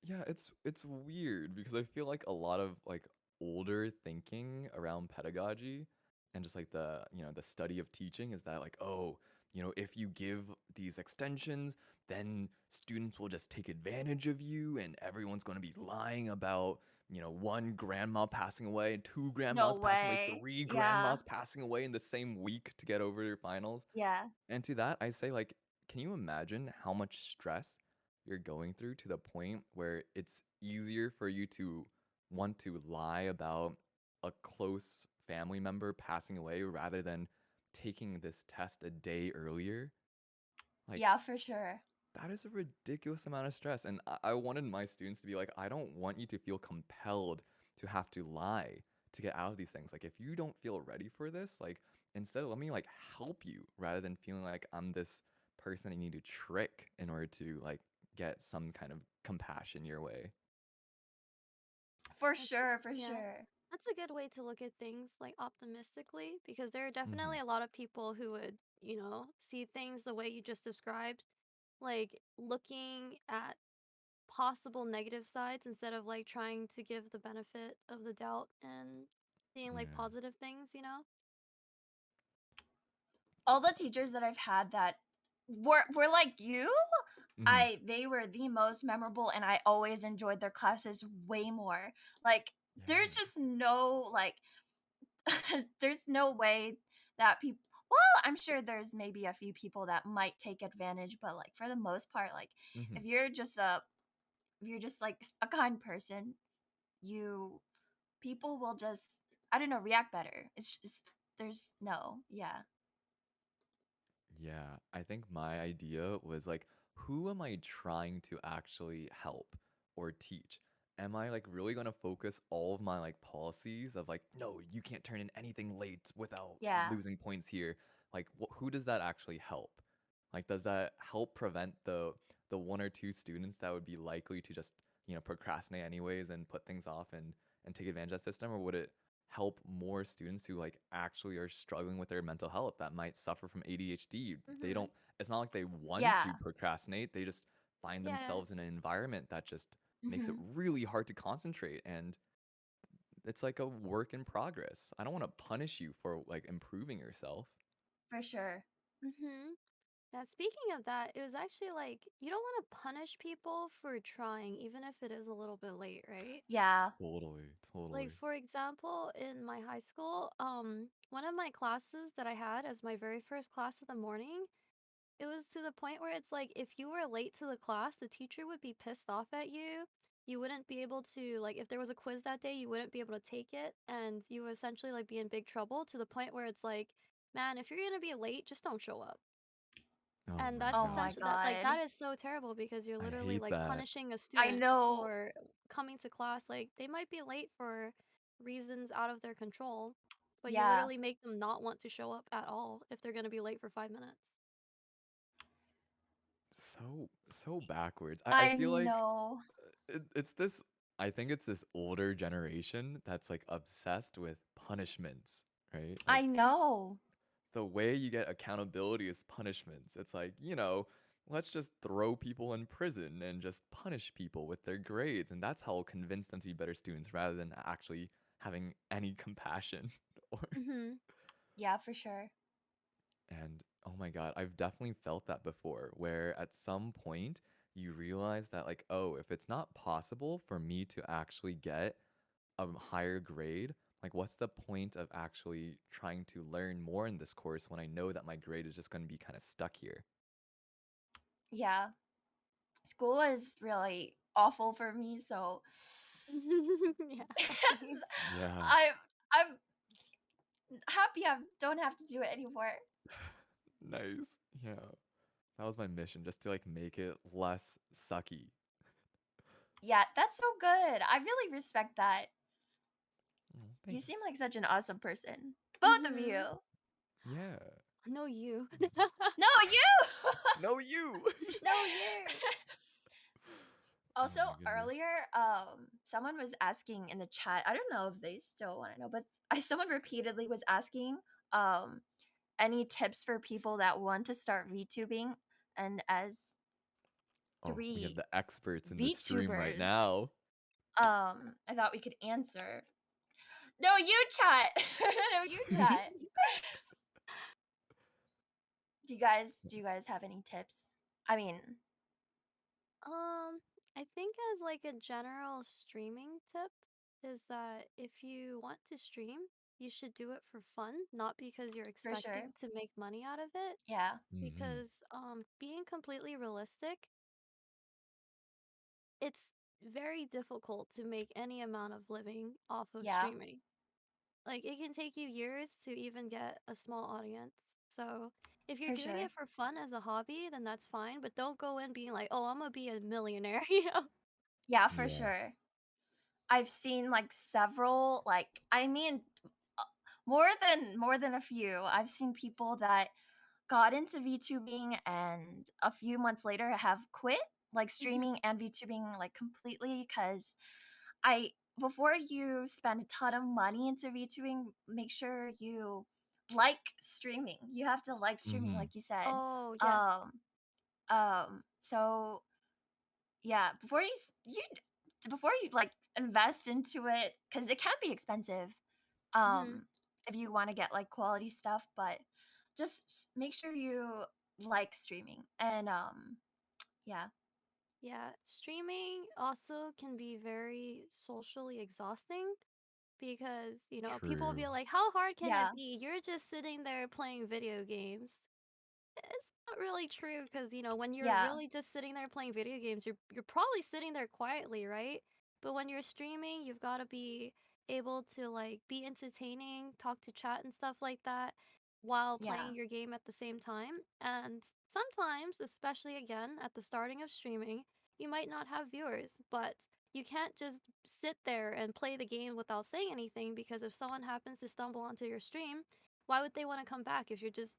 [SPEAKER 1] yeah, it's weird because I feel like a lot of like older thinking around pedagogy and just like the study of teaching is that like, oh, if you give these extensions, then students will just take advantage of you and everyone's going to be lying about, one grandma passing away, two
[SPEAKER 4] No
[SPEAKER 1] grandmas passing away,
[SPEAKER 4] way.
[SPEAKER 1] three
[SPEAKER 4] Yeah.
[SPEAKER 1] grandmas passing away in the same week to get over their finals.
[SPEAKER 4] Yeah.
[SPEAKER 1] And to that, I say, like, can you imagine how much stress you're going through to the point where it's easier for you to want to lie about a close family member passing away rather than taking this test a day earlier? Like,
[SPEAKER 4] Yeah, for sure.
[SPEAKER 1] that is a ridiculous amount of stress. And I wanted my students to be like, I don't want you to feel compelled to have to lie to get out of these things. Like, if you don't feel ready for this, like, instead, let me like help you rather than feeling like I'm this person that you need to trick in order to like get some kind of compassion your way.
[SPEAKER 4] For
[SPEAKER 5] That's
[SPEAKER 4] sure, for
[SPEAKER 5] yeah.
[SPEAKER 4] sure.
[SPEAKER 5] That's a good way to look at things like optimistically because there are
[SPEAKER 1] Hmm.
[SPEAKER 5] definitely a lot of people who would, see things the way you just described, like looking at possible negative sides instead of like trying to give the benefit of the doubt and seeing like
[SPEAKER 1] Yeah.
[SPEAKER 5] positive things, you know?
[SPEAKER 4] All the teachers that I've had that were like you,
[SPEAKER 1] Hmm.
[SPEAKER 4] they were the most memorable, and I always enjoyed their classes way more. Like, there's
[SPEAKER 1] Yeah.
[SPEAKER 4] just no like there's no way that people, well, I'm sure there's maybe a few people that might take advantage, but like for the most part, like
[SPEAKER 1] Hmm.
[SPEAKER 4] if you're just a if you're just like a kind person, you people will just, I don't know, react better. It's just, there's no, yeah.
[SPEAKER 1] Yeah, I think my idea was like, who am I trying to actually help or teach? Am I like really gonna focus all of my like policies of like, no, you can't turn in anything late without
[SPEAKER 4] Yeah.
[SPEAKER 1] losing points here? Like, who does that actually help? Like, does that help prevent the one or two students that would be likely to just procrastinate anyways and put things off and take advantage of that system, or would it help more students who like actually are struggling with their mental health that might suffer from ADHD. They
[SPEAKER 4] Mhm.
[SPEAKER 1] don't It's not like they want to
[SPEAKER 4] Yeah.
[SPEAKER 1] procrastinate. They just find
[SPEAKER 5] Yeah.
[SPEAKER 1] themselves in an environment that just makes it
[SPEAKER 4] Mhm.
[SPEAKER 1] really hard to concentrate, and it's like a work in progress. I don't want to punish you for like improving yourself.
[SPEAKER 4] For sure.
[SPEAKER 5] Mhm. Yeah, speaking of that, it was actually like you don't want to punish people for trying even if it is a little bit late, right?
[SPEAKER 4] Yeah.
[SPEAKER 1] Totally,
[SPEAKER 5] Like
[SPEAKER 1] totally.
[SPEAKER 5] for example, in my high school, one of my classes that I had as my very first class of the morning, it was to the point where it's like if you were late to the class, the teacher would be pissed off at you. You wouldn't be able to like if there was a quiz that day, you wouldn't be able to take it and you would essentially like be in big trouble to the point where it's like, man, if you're going to be late, just don't show up.
[SPEAKER 1] Oh
[SPEAKER 5] And
[SPEAKER 1] my
[SPEAKER 5] that's
[SPEAKER 4] Oh my
[SPEAKER 1] gosh.
[SPEAKER 5] essentially that like
[SPEAKER 4] god.
[SPEAKER 5] that is so terrible because you're
[SPEAKER 1] I
[SPEAKER 5] literally
[SPEAKER 1] hate
[SPEAKER 5] like
[SPEAKER 1] that.
[SPEAKER 5] punishing a
[SPEAKER 4] I
[SPEAKER 5] student
[SPEAKER 4] know.
[SPEAKER 5] for coming to class. Like they might be late for reasons out of their control, but you
[SPEAKER 4] Yeah.
[SPEAKER 5] literally make them not want to show up at all if they're going to be late for 5 minutes.
[SPEAKER 1] So backwards. I
[SPEAKER 4] I
[SPEAKER 1] feel like
[SPEAKER 4] know.
[SPEAKER 1] it's this I think it's this older generation that's like obsessed with punishments, right?
[SPEAKER 4] I
[SPEAKER 1] Like
[SPEAKER 4] know.
[SPEAKER 1] the way you get accountability is punishments. It's like, let's just throw people in prison and just punish people with their grades, and that's how we'll convince them to be better students rather than actually having any compassion. or
[SPEAKER 5] Mhm.
[SPEAKER 4] Yeah, for sure.
[SPEAKER 1] And oh my God, I've definitely felt that before, where at some point you realize that, like, oh, if it's not possible for me to actually get a higher grade, like, what's the point of actually trying to learn more in this course when I know that my grade is just going to be kind of stuck here?
[SPEAKER 4] Yeah. School is really awful for me, so
[SPEAKER 5] Yeah.
[SPEAKER 1] Yeah,
[SPEAKER 4] I'm happy I don't have to do it anymore.
[SPEAKER 1] nice. Yeah, that was my mission, just to like make it less sucky.
[SPEAKER 4] Yeah, that's so good. I really respect that.
[SPEAKER 1] Oh,
[SPEAKER 4] You seem
[SPEAKER 1] thanks.
[SPEAKER 4] like such an awesome person. Both of
[SPEAKER 5] Mhm.
[SPEAKER 4] you.
[SPEAKER 1] Yeah.
[SPEAKER 5] No you.
[SPEAKER 4] No, you.
[SPEAKER 1] No, you.
[SPEAKER 5] No you.
[SPEAKER 1] Oh
[SPEAKER 4] Also,
[SPEAKER 1] my goodness.
[SPEAKER 4] earlier, someone was asking in the chat. I don't know if they still want to know, but someone repeatedly was asking, um, any tips for people that want to start VTubing, and as
[SPEAKER 1] Oh, we have
[SPEAKER 4] three
[SPEAKER 1] the experts in the stream right
[SPEAKER 4] VTubers,
[SPEAKER 1] now.
[SPEAKER 4] I thought we could answer. No, you chat. No, you chat. Do you guys have any tips? I mean,
[SPEAKER 5] Um, I think as like a general streaming tip is that if you want to stream, you should do it for fun, not because you're
[SPEAKER 4] for sure.
[SPEAKER 5] expecting to make money out of it.
[SPEAKER 4] Yeah.
[SPEAKER 1] Hmm.
[SPEAKER 5] Because being completely realistic, it's very difficult to make any amount of living off of
[SPEAKER 4] Yeah,
[SPEAKER 5] streaming. Like it can take you years to even get a small audience. So if you're
[SPEAKER 4] for
[SPEAKER 5] doing
[SPEAKER 4] sure.
[SPEAKER 5] it for fun as a hobby, then that's fine. But don't go in being like, oh, I'm gonna be a millionaire, you know?
[SPEAKER 4] Yeah, for
[SPEAKER 1] Yeah.
[SPEAKER 4] sure. I've seen like several, like, I mean, uh, more than a few. I've seen people that got into VTubing and a few months later have quit. like streaming and VTubing like completely, because I before you spend a ton of money into VTubing, make sure you like streaming. You have to like streaming,
[SPEAKER 1] Mm-hmm.
[SPEAKER 4] like you said.
[SPEAKER 5] Oh, yes.
[SPEAKER 4] Um, so yeah, before you like invest into it, because it can be expensive.
[SPEAKER 5] Mhm.
[SPEAKER 4] If you want to get like quality stuff, but just make sure you like streaming and yeah.
[SPEAKER 5] Yeah, streaming also can be very socially exhausting because, people will be
[SPEAKER 1] True.
[SPEAKER 5] like, "How hard can it
[SPEAKER 4] Yeah.
[SPEAKER 5] be? You're just sitting there playing video games." It's not really true because, when you're
[SPEAKER 4] Yeah.
[SPEAKER 5] really just sitting there playing video games, you're probably sitting there quietly, right? But when you're streaming, you've got to be able to like be entertaining, talk to chat and stuff like that while
[SPEAKER 4] Yeah.
[SPEAKER 5] playing your game at the same time. And sometimes, especially again at the starting of streaming, you might not have viewers, but you can't just sit there and play the game without saying anything because if someone happens to stumble onto your stream, why would they want to come back if you're just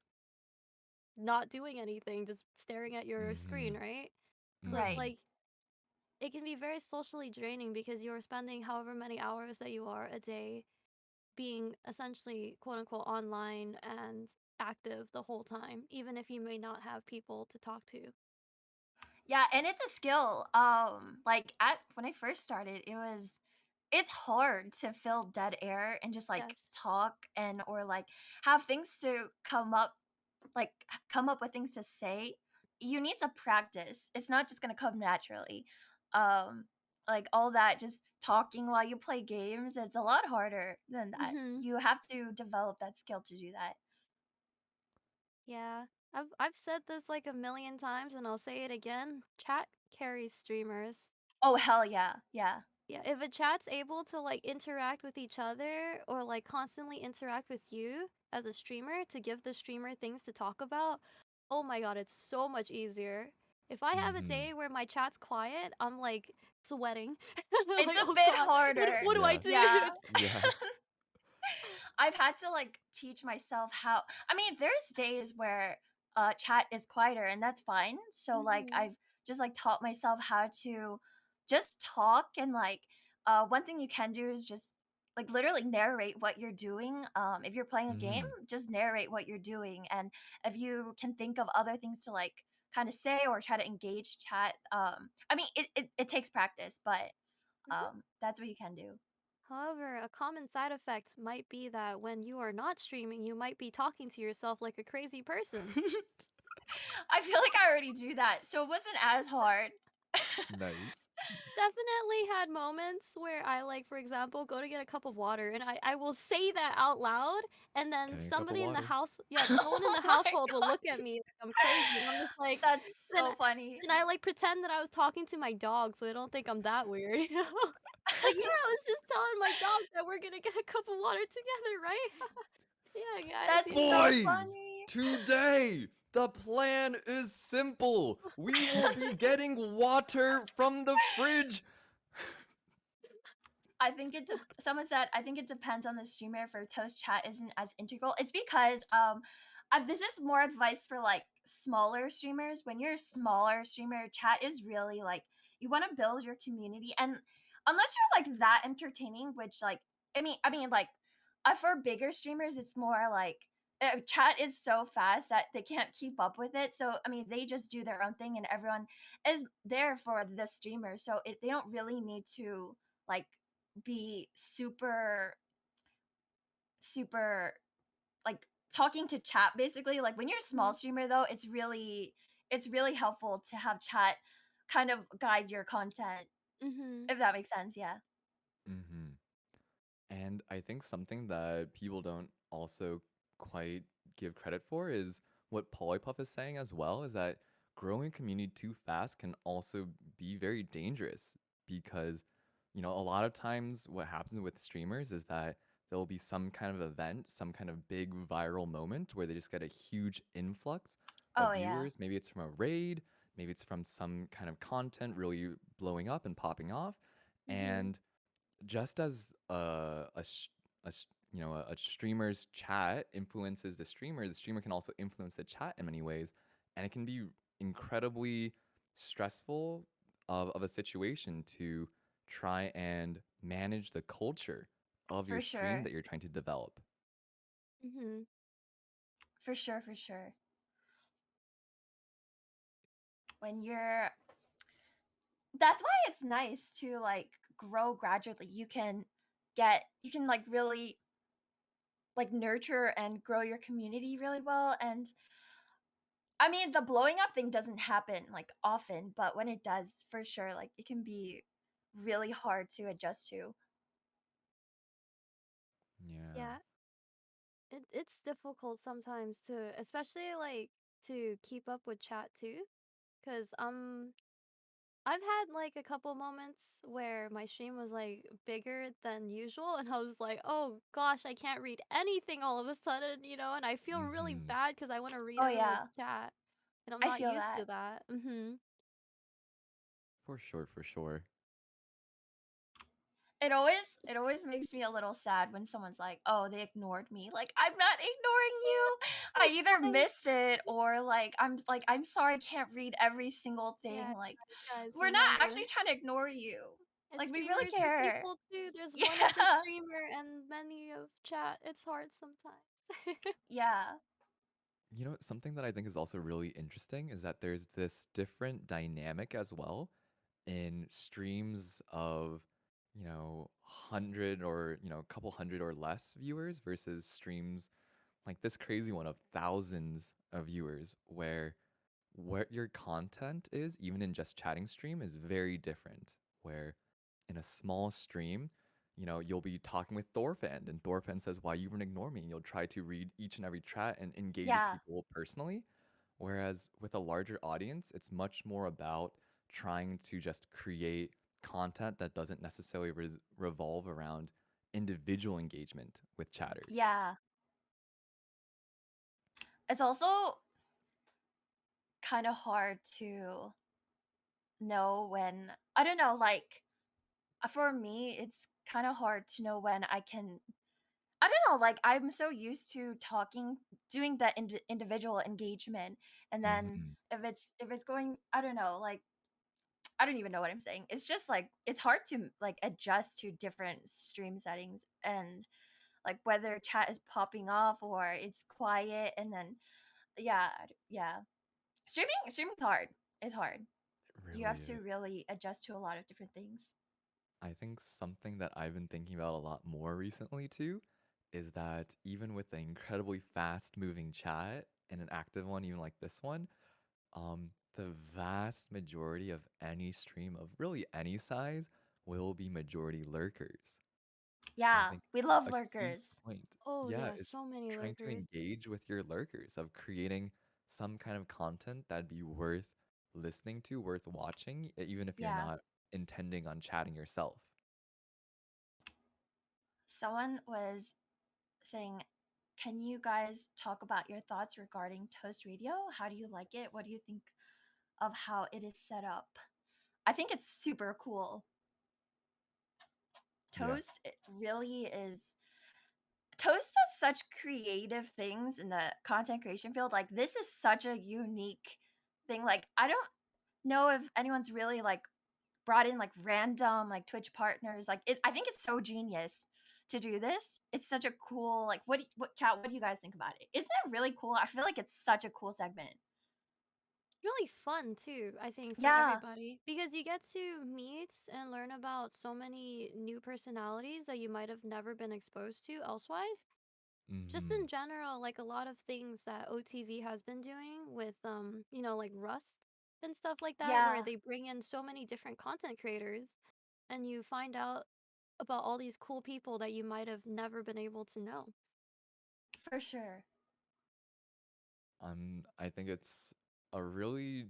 [SPEAKER 5] not doing anything, just staring at your screen,
[SPEAKER 1] Mm-hmm.
[SPEAKER 5] right? So it's
[SPEAKER 4] Right.
[SPEAKER 1] Mm-hmm.
[SPEAKER 5] like it can be very socially draining because you're spending however many hours that you are a day being essentially quote unquote online and active the whole time, even if you may not have people to talk to.
[SPEAKER 4] Yeah, and it's a skill. Like at when I first started, it's hard to fill dead air and just like
[SPEAKER 5] Yes.
[SPEAKER 4] talk and or like have things to come up with things to say. You need to practice. It's not just gonna come naturally. Um, like all that just talking while you play games, it's a lot harder than that.
[SPEAKER 5] Mhm.
[SPEAKER 4] You have to develop that skill to do that.
[SPEAKER 5] Yeah. I've said this like a million times and I'll say it again. Chat carries streamers.
[SPEAKER 4] Oh hell yeah, yeah.
[SPEAKER 5] Yeah, if a chat's able to like interact with each other or like constantly interact with you as a streamer to give the streamer things to talk about, oh my god, it's so much easier. If I have a
[SPEAKER 1] Mm-hmm.
[SPEAKER 5] day where my chat's quiet, I'm like sweating.
[SPEAKER 4] It's
[SPEAKER 5] Like,
[SPEAKER 4] a
[SPEAKER 5] oh
[SPEAKER 4] bit
[SPEAKER 5] god, what
[SPEAKER 4] harder.
[SPEAKER 5] do I
[SPEAKER 1] Yeah.
[SPEAKER 5] do?
[SPEAKER 4] Yeah.
[SPEAKER 1] Yeah.
[SPEAKER 4] I've had to like teach myself how. I mean, there's days where chat is quieter and that's fine. So like
[SPEAKER 5] Mhm.
[SPEAKER 4] I've just like taught myself how to just talk and like one thing you can do is just like literally narrate what you're doing. If you're playing a game,
[SPEAKER 1] Mm-hmm.
[SPEAKER 4] just narrate what you're doing, and if you can think of other things to like kind of say or try to engage chat, I mean it takes practice, but
[SPEAKER 5] Mhm.
[SPEAKER 4] that's what you can do.
[SPEAKER 5] However, a common side effect might be that when you are not streaming, you might be talking to yourself like a crazy person.
[SPEAKER 4] I feel like I already do that, so it wasn't as hard.
[SPEAKER 1] Nice.
[SPEAKER 5] Definitely had moments where I, like, for example, go to get a cup of water and I will say that out loud, and then
[SPEAKER 1] Getting a cup of water.
[SPEAKER 5] someone in
[SPEAKER 4] Oh
[SPEAKER 5] the
[SPEAKER 4] my
[SPEAKER 5] household will
[SPEAKER 4] god.
[SPEAKER 5] look at me like I'm crazy, and I'm just like,
[SPEAKER 4] That's
[SPEAKER 5] then
[SPEAKER 4] so funny.
[SPEAKER 5] then I, like, pretend that I was talking to my dog so they don't think I'm that weird, you know? Like, "Yeah, I was just telling my dog that we're gonna get a cup of water together, right? Yeah, guys,
[SPEAKER 4] That's
[SPEAKER 5] you know?"
[SPEAKER 4] so
[SPEAKER 1] Boys,
[SPEAKER 4] funny.
[SPEAKER 1] today the plan is simple. We will be getting water from the fridge.
[SPEAKER 4] I think someone said I think it depends on the streamer for toast chat isn't as integral. It's because this is more advice for like smaller streamers. When you're a smaller streamer, chat is really like you want to build your community, and unless you're like that entertaining, which like I mean like for bigger streamers, it's more like chat is so fast that they can't keep up with it. So I mean, they just do their own thing, and everyone is there for the streamer. So they don't really need to like be super like talking to chat basically. Like when you're a small
[SPEAKER 5] Mhm,
[SPEAKER 4] streamer though, it's really helpful to have chat kind of guide your content,
[SPEAKER 5] mhm,
[SPEAKER 4] if that makes sense. Yeah.
[SPEAKER 1] Mm-hmm. And I think something that people don't also quite give credit for is what Polypuff is saying as well, is that growing a community too fast can also be very dangerous because, a lot of times what happens with streamers is that there'll be some kind of event, some kind of big viral moment where they just get a huge influx of
[SPEAKER 4] Oh yeah.
[SPEAKER 1] viewers. Maybe it's from a raid, maybe it's from some kind of content really blowing up and popping off.
[SPEAKER 5] mhm,
[SPEAKER 1] And just as a streamer's chat influences the streamer can also influence the chat in many ways, and it can be incredibly stressful of a situation to try and manage the culture of your
[SPEAKER 4] For
[SPEAKER 1] stream
[SPEAKER 4] sure.
[SPEAKER 1] that you're trying to develop.
[SPEAKER 5] Mhm.
[SPEAKER 4] For sure, for sure. When you're That's why it's nice to like grow gradually. You can like really like nurture and grow your community really well. And I mean, the blowing up thing doesn't happen like often, but when it does, for sure, like it can be really hard to adjust to.
[SPEAKER 1] Yeah.
[SPEAKER 5] Yeah, it's difficult sometimes to, especially like to keep up with chat too, because I've had like a couple moments where my stream was like bigger than usual, and I was like, oh gosh, I can't read anything all of a sudden, and I feel really
[SPEAKER 1] Hmm.
[SPEAKER 5] bad because I want to read
[SPEAKER 4] Oh
[SPEAKER 5] everyone's
[SPEAKER 4] yeah,
[SPEAKER 5] chat, and I'm
[SPEAKER 4] I
[SPEAKER 5] not
[SPEAKER 4] feel
[SPEAKER 5] used
[SPEAKER 4] that.
[SPEAKER 5] to that.
[SPEAKER 1] For sure, for sure.
[SPEAKER 4] It always makes me a little sad when someone's like, "Oh, they ignored me." Like, I'm not ignoring you. I either
[SPEAKER 5] I,
[SPEAKER 4] missed it or like I'm sorry I can't read every single
[SPEAKER 5] yeah,
[SPEAKER 4] thing. Like,
[SPEAKER 5] guys,
[SPEAKER 4] we're not
[SPEAKER 5] remember,
[SPEAKER 4] actually trying to ignore you. Like, we really
[SPEAKER 5] streamers are
[SPEAKER 4] care.
[SPEAKER 5] people too. There's one of the
[SPEAKER 4] Yeah.
[SPEAKER 5] streamer and many of chat. It's hard sometimes.
[SPEAKER 4] Yeah.
[SPEAKER 1] You know, something that I think is also really interesting is that there's this different dynamic as well in streams of, 100 or, a couple hundred or less viewers versus streams like this crazy one of thousands of viewers where what your content is, even in just chatting stream, is very different. Where in a small stream, you'll be talking with Thorfan, and Thorfan says, "Why you even ignore me?" And you'll try to read each and every chat and engage with
[SPEAKER 4] Yeah.
[SPEAKER 1] people personally. Whereas with a larger audience, it's much more about trying to just create content that doesn't necessarily revolve around individual engagement with chatters.
[SPEAKER 4] Yeah. It's also kind of hard to know when I don't know, like for me, it's kind of hard to know when I don't know, like I'm so used to talking, doing that individual engagement, and then
[SPEAKER 1] Hmm.
[SPEAKER 4] if it's going, I don't know, like I don't even know what I'm saying. It's just like it's hard to like adjust to different stream settings and like whether chat is popping off or it's quiet, and then yeah. Streaming's hard. It's hard.
[SPEAKER 1] It
[SPEAKER 4] You
[SPEAKER 1] really
[SPEAKER 4] have to
[SPEAKER 1] is.
[SPEAKER 4] really adjust to a lot of different things.
[SPEAKER 1] I think something that I've been thinking about a lot more recently too is that even with the incredibly fast moving chat and an active one, even like this one, the vast majority of any stream of really any size will be majority lurkers. And I
[SPEAKER 4] Yeah,
[SPEAKER 1] think
[SPEAKER 4] we love
[SPEAKER 1] a key
[SPEAKER 4] lurkers.
[SPEAKER 1] point,
[SPEAKER 5] Oh
[SPEAKER 1] yeah,
[SPEAKER 5] yeah,
[SPEAKER 1] is
[SPEAKER 5] so many
[SPEAKER 1] trying to
[SPEAKER 5] lurkers.
[SPEAKER 1] engage with your lurkers, of creating some kind of content that'd be worth listening to, worth watching, even if you're
[SPEAKER 4] Yeah.
[SPEAKER 1] not intending on chatting yourself.
[SPEAKER 4] Someone was saying, "Can you guys talk about your thoughts regarding Toast Radio? How do you like it? What do you think of how it is set up?" I think it's super cool.
[SPEAKER 1] Yeah.
[SPEAKER 4] Toast it really is Toast does such creative things in the content creation field. Like this is such a unique thing. Like I don't know if anyone's really like brought in like random like Twitch partners. Like I think it's so genius to do this. It's such a cool like what do you guys think about it? Isn't it really cool? I feel like it's such a cool segment.
[SPEAKER 5] Really fun too, I think, for
[SPEAKER 4] Yeah.
[SPEAKER 5] everybody, because you get to meet and learn about so many new personalities that you might have never been exposed to elsewise. Just
[SPEAKER 1] Hmm.
[SPEAKER 5] in general, like a lot of things that OTV has been doing with like Rust and stuff like that, where
[SPEAKER 4] Yeah,
[SPEAKER 5] they bring in so many different content creators and you find out about all these cool people that you might have never been able to know.
[SPEAKER 4] for sure.
[SPEAKER 1] I think it's a really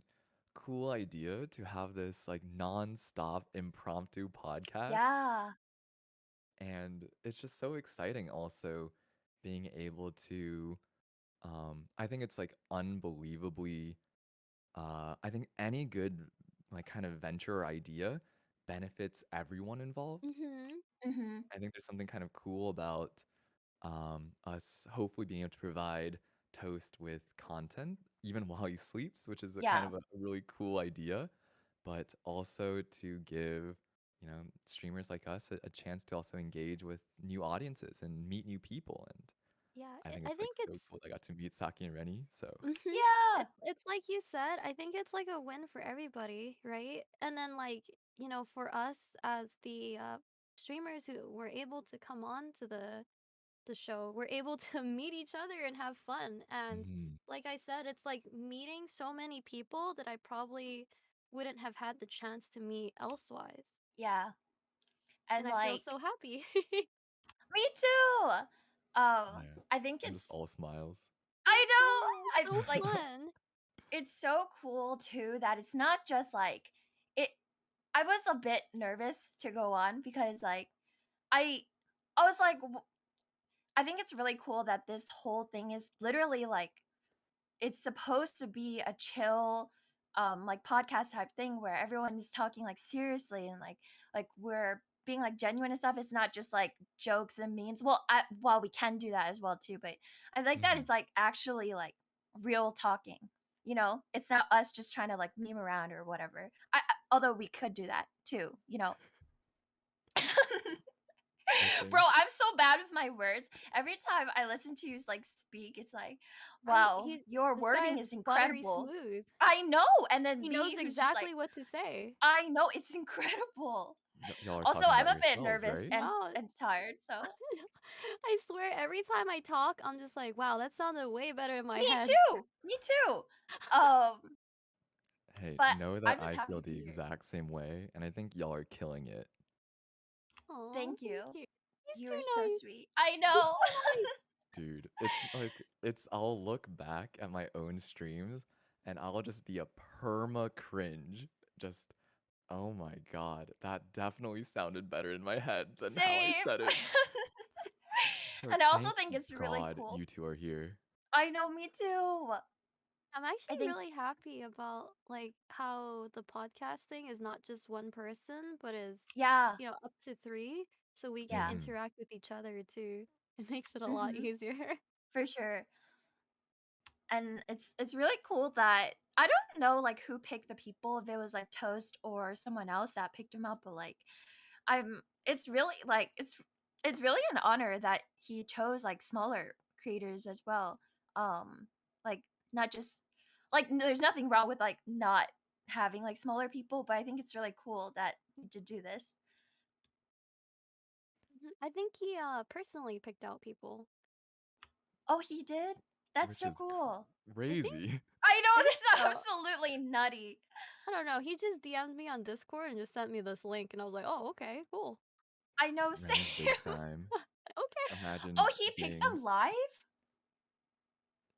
[SPEAKER 1] cool idea to have this like non-stop impromptu podcast.
[SPEAKER 4] Yeah,
[SPEAKER 1] And it's just so exciting also being able to I think it's like unbelievably I think any good like kind of venture or idea benefits everyone involved.
[SPEAKER 5] Mhm.
[SPEAKER 4] mhm.
[SPEAKER 1] I think there's something kind of cool about us hopefully being able to provide Toast with content even while he sleeps, which is a kind
[SPEAKER 4] Yeah.
[SPEAKER 1] of a really cool idea, but also to give, streamers like us a chance to also engage with new audiences and meet new people. And
[SPEAKER 5] Yeah,
[SPEAKER 1] I think
[SPEAKER 5] I
[SPEAKER 1] it's like
[SPEAKER 5] think
[SPEAKER 1] so
[SPEAKER 5] it's
[SPEAKER 1] cool that I got to meet Saki and Rennie. So
[SPEAKER 5] mhm.
[SPEAKER 4] Yeah.
[SPEAKER 5] It's like you said, I think it's like a win for everybody, right? And then like, for us as the streamers who were able to come on to the show, we're able to meet each other and have fun. And
[SPEAKER 1] mhm.
[SPEAKER 5] like I said, it's like meeting so many people that I probably wouldn't have had the chance to meet elsewise.
[SPEAKER 4] Yeah.
[SPEAKER 5] And
[SPEAKER 4] And
[SPEAKER 5] I feel
[SPEAKER 4] like
[SPEAKER 5] so happy.
[SPEAKER 4] me too.
[SPEAKER 1] Yeah,
[SPEAKER 4] I think
[SPEAKER 1] I'm just
[SPEAKER 4] it's
[SPEAKER 1] all smiles.
[SPEAKER 4] I
[SPEAKER 5] Yeah,
[SPEAKER 4] know.
[SPEAKER 5] it's
[SPEAKER 4] I
[SPEAKER 5] so
[SPEAKER 4] like
[SPEAKER 5] fun.
[SPEAKER 4] it's so cool too that it's not just like it I was a bit nervous to go on because like I I was like I think it's really cool that this whole thing is literally like it's supposed to be a chill like podcast type thing where everyone is talking like seriously and like we're being like genuine and stuff. It's not just like jokes and memes. Well, we can do that as well too, but I like that
[SPEAKER 1] Mhm.
[SPEAKER 4] it's like actually like real talking. It's not us just trying to like meme around or whatever. Although we could do that too.
[SPEAKER 1] I
[SPEAKER 4] Bro,
[SPEAKER 1] think
[SPEAKER 4] I'm so bad with my words. Every time I listen to you like speak, it's like,
[SPEAKER 5] Right?
[SPEAKER 4] wow, your
[SPEAKER 5] This guy
[SPEAKER 4] wording
[SPEAKER 5] is
[SPEAKER 4] is
[SPEAKER 5] buttery
[SPEAKER 4] incredible.
[SPEAKER 5] smooth.
[SPEAKER 4] I know. And then
[SPEAKER 5] He knows
[SPEAKER 4] me, who's just like,
[SPEAKER 5] exactly what to say.
[SPEAKER 4] I know it's incredible.
[SPEAKER 1] y'all are
[SPEAKER 4] Also,
[SPEAKER 1] talking
[SPEAKER 4] I'm
[SPEAKER 1] about
[SPEAKER 4] a bit
[SPEAKER 1] yourselves,
[SPEAKER 4] nervous
[SPEAKER 1] right?
[SPEAKER 5] No,
[SPEAKER 4] and tired, so
[SPEAKER 5] I swear every time I talk, I'm just like, wow, that sounded way better in my
[SPEAKER 4] me
[SPEAKER 5] head.
[SPEAKER 4] too. Me too. Um,
[SPEAKER 1] Hey,
[SPEAKER 4] but
[SPEAKER 1] know that
[SPEAKER 4] I'm just
[SPEAKER 1] I
[SPEAKER 4] happy
[SPEAKER 1] feel
[SPEAKER 4] to
[SPEAKER 1] the
[SPEAKER 4] be here.
[SPEAKER 1] exact same way, and I think y'all are killing it.
[SPEAKER 5] Oh,
[SPEAKER 4] Thank
[SPEAKER 5] thank
[SPEAKER 4] you.
[SPEAKER 5] you. He's
[SPEAKER 4] You
[SPEAKER 5] too
[SPEAKER 4] are so
[SPEAKER 5] nice.
[SPEAKER 4] sweet. I
[SPEAKER 5] He's
[SPEAKER 4] know.
[SPEAKER 5] too nice.
[SPEAKER 1] Dude, I'll look back at my own streams and I'll just be a perma cringe. Just, oh my god, that definitely sounded better in my head than how I
[SPEAKER 4] Same.
[SPEAKER 1] said it. So
[SPEAKER 4] And I also
[SPEAKER 1] thank
[SPEAKER 4] think it's really
[SPEAKER 1] God
[SPEAKER 4] cool.
[SPEAKER 1] you two are here.
[SPEAKER 4] I know, me too.
[SPEAKER 5] I'm
[SPEAKER 4] I
[SPEAKER 5] actually
[SPEAKER 4] think,
[SPEAKER 5] really happy about like how the podcasting is not just one person, but is,
[SPEAKER 4] yeah,
[SPEAKER 5] up to three, so we can
[SPEAKER 4] yeah.
[SPEAKER 1] Mm-hmm.
[SPEAKER 5] interact with each other too. It makes it a lot
[SPEAKER 4] Hmm.
[SPEAKER 5] easier.
[SPEAKER 4] For sure. And it's really cool that I don't know like who picked the people, if it was like Toast or someone else that picked him up, but like I'm it's really like it's really an honor that he chose like smaller creators as well. Like not just like there's nothing wrong with like not having like smaller people, but I think it's really cool that he did do this.
[SPEAKER 5] Mhm. I think he personally picked out people.
[SPEAKER 4] Oh, he did? That's
[SPEAKER 1] Which
[SPEAKER 4] so
[SPEAKER 1] is
[SPEAKER 4] cool.
[SPEAKER 5] I think
[SPEAKER 1] crazy.
[SPEAKER 4] I
[SPEAKER 5] I
[SPEAKER 4] know
[SPEAKER 5] think
[SPEAKER 4] that's
[SPEAKER 5] so.
[SPEAKER 4] absolutely nutty.
[SPEAKER 5] I don't know. He just DM'd me on Discord and just sent me this link, and I was like, "Oh, okay, cool."
[SPEAKER 4] I know,
[SPEAKER 1] Rennie's big
[SPEAKER 4] same.
[SPEAKER 1] time.
[SPEAKER 5] Okay.
[SPEAKER 1] Imagine
[SPEAKER 4] Oh, he picked
[SPEAKER 1] being,
[SPEAKER 4] them live?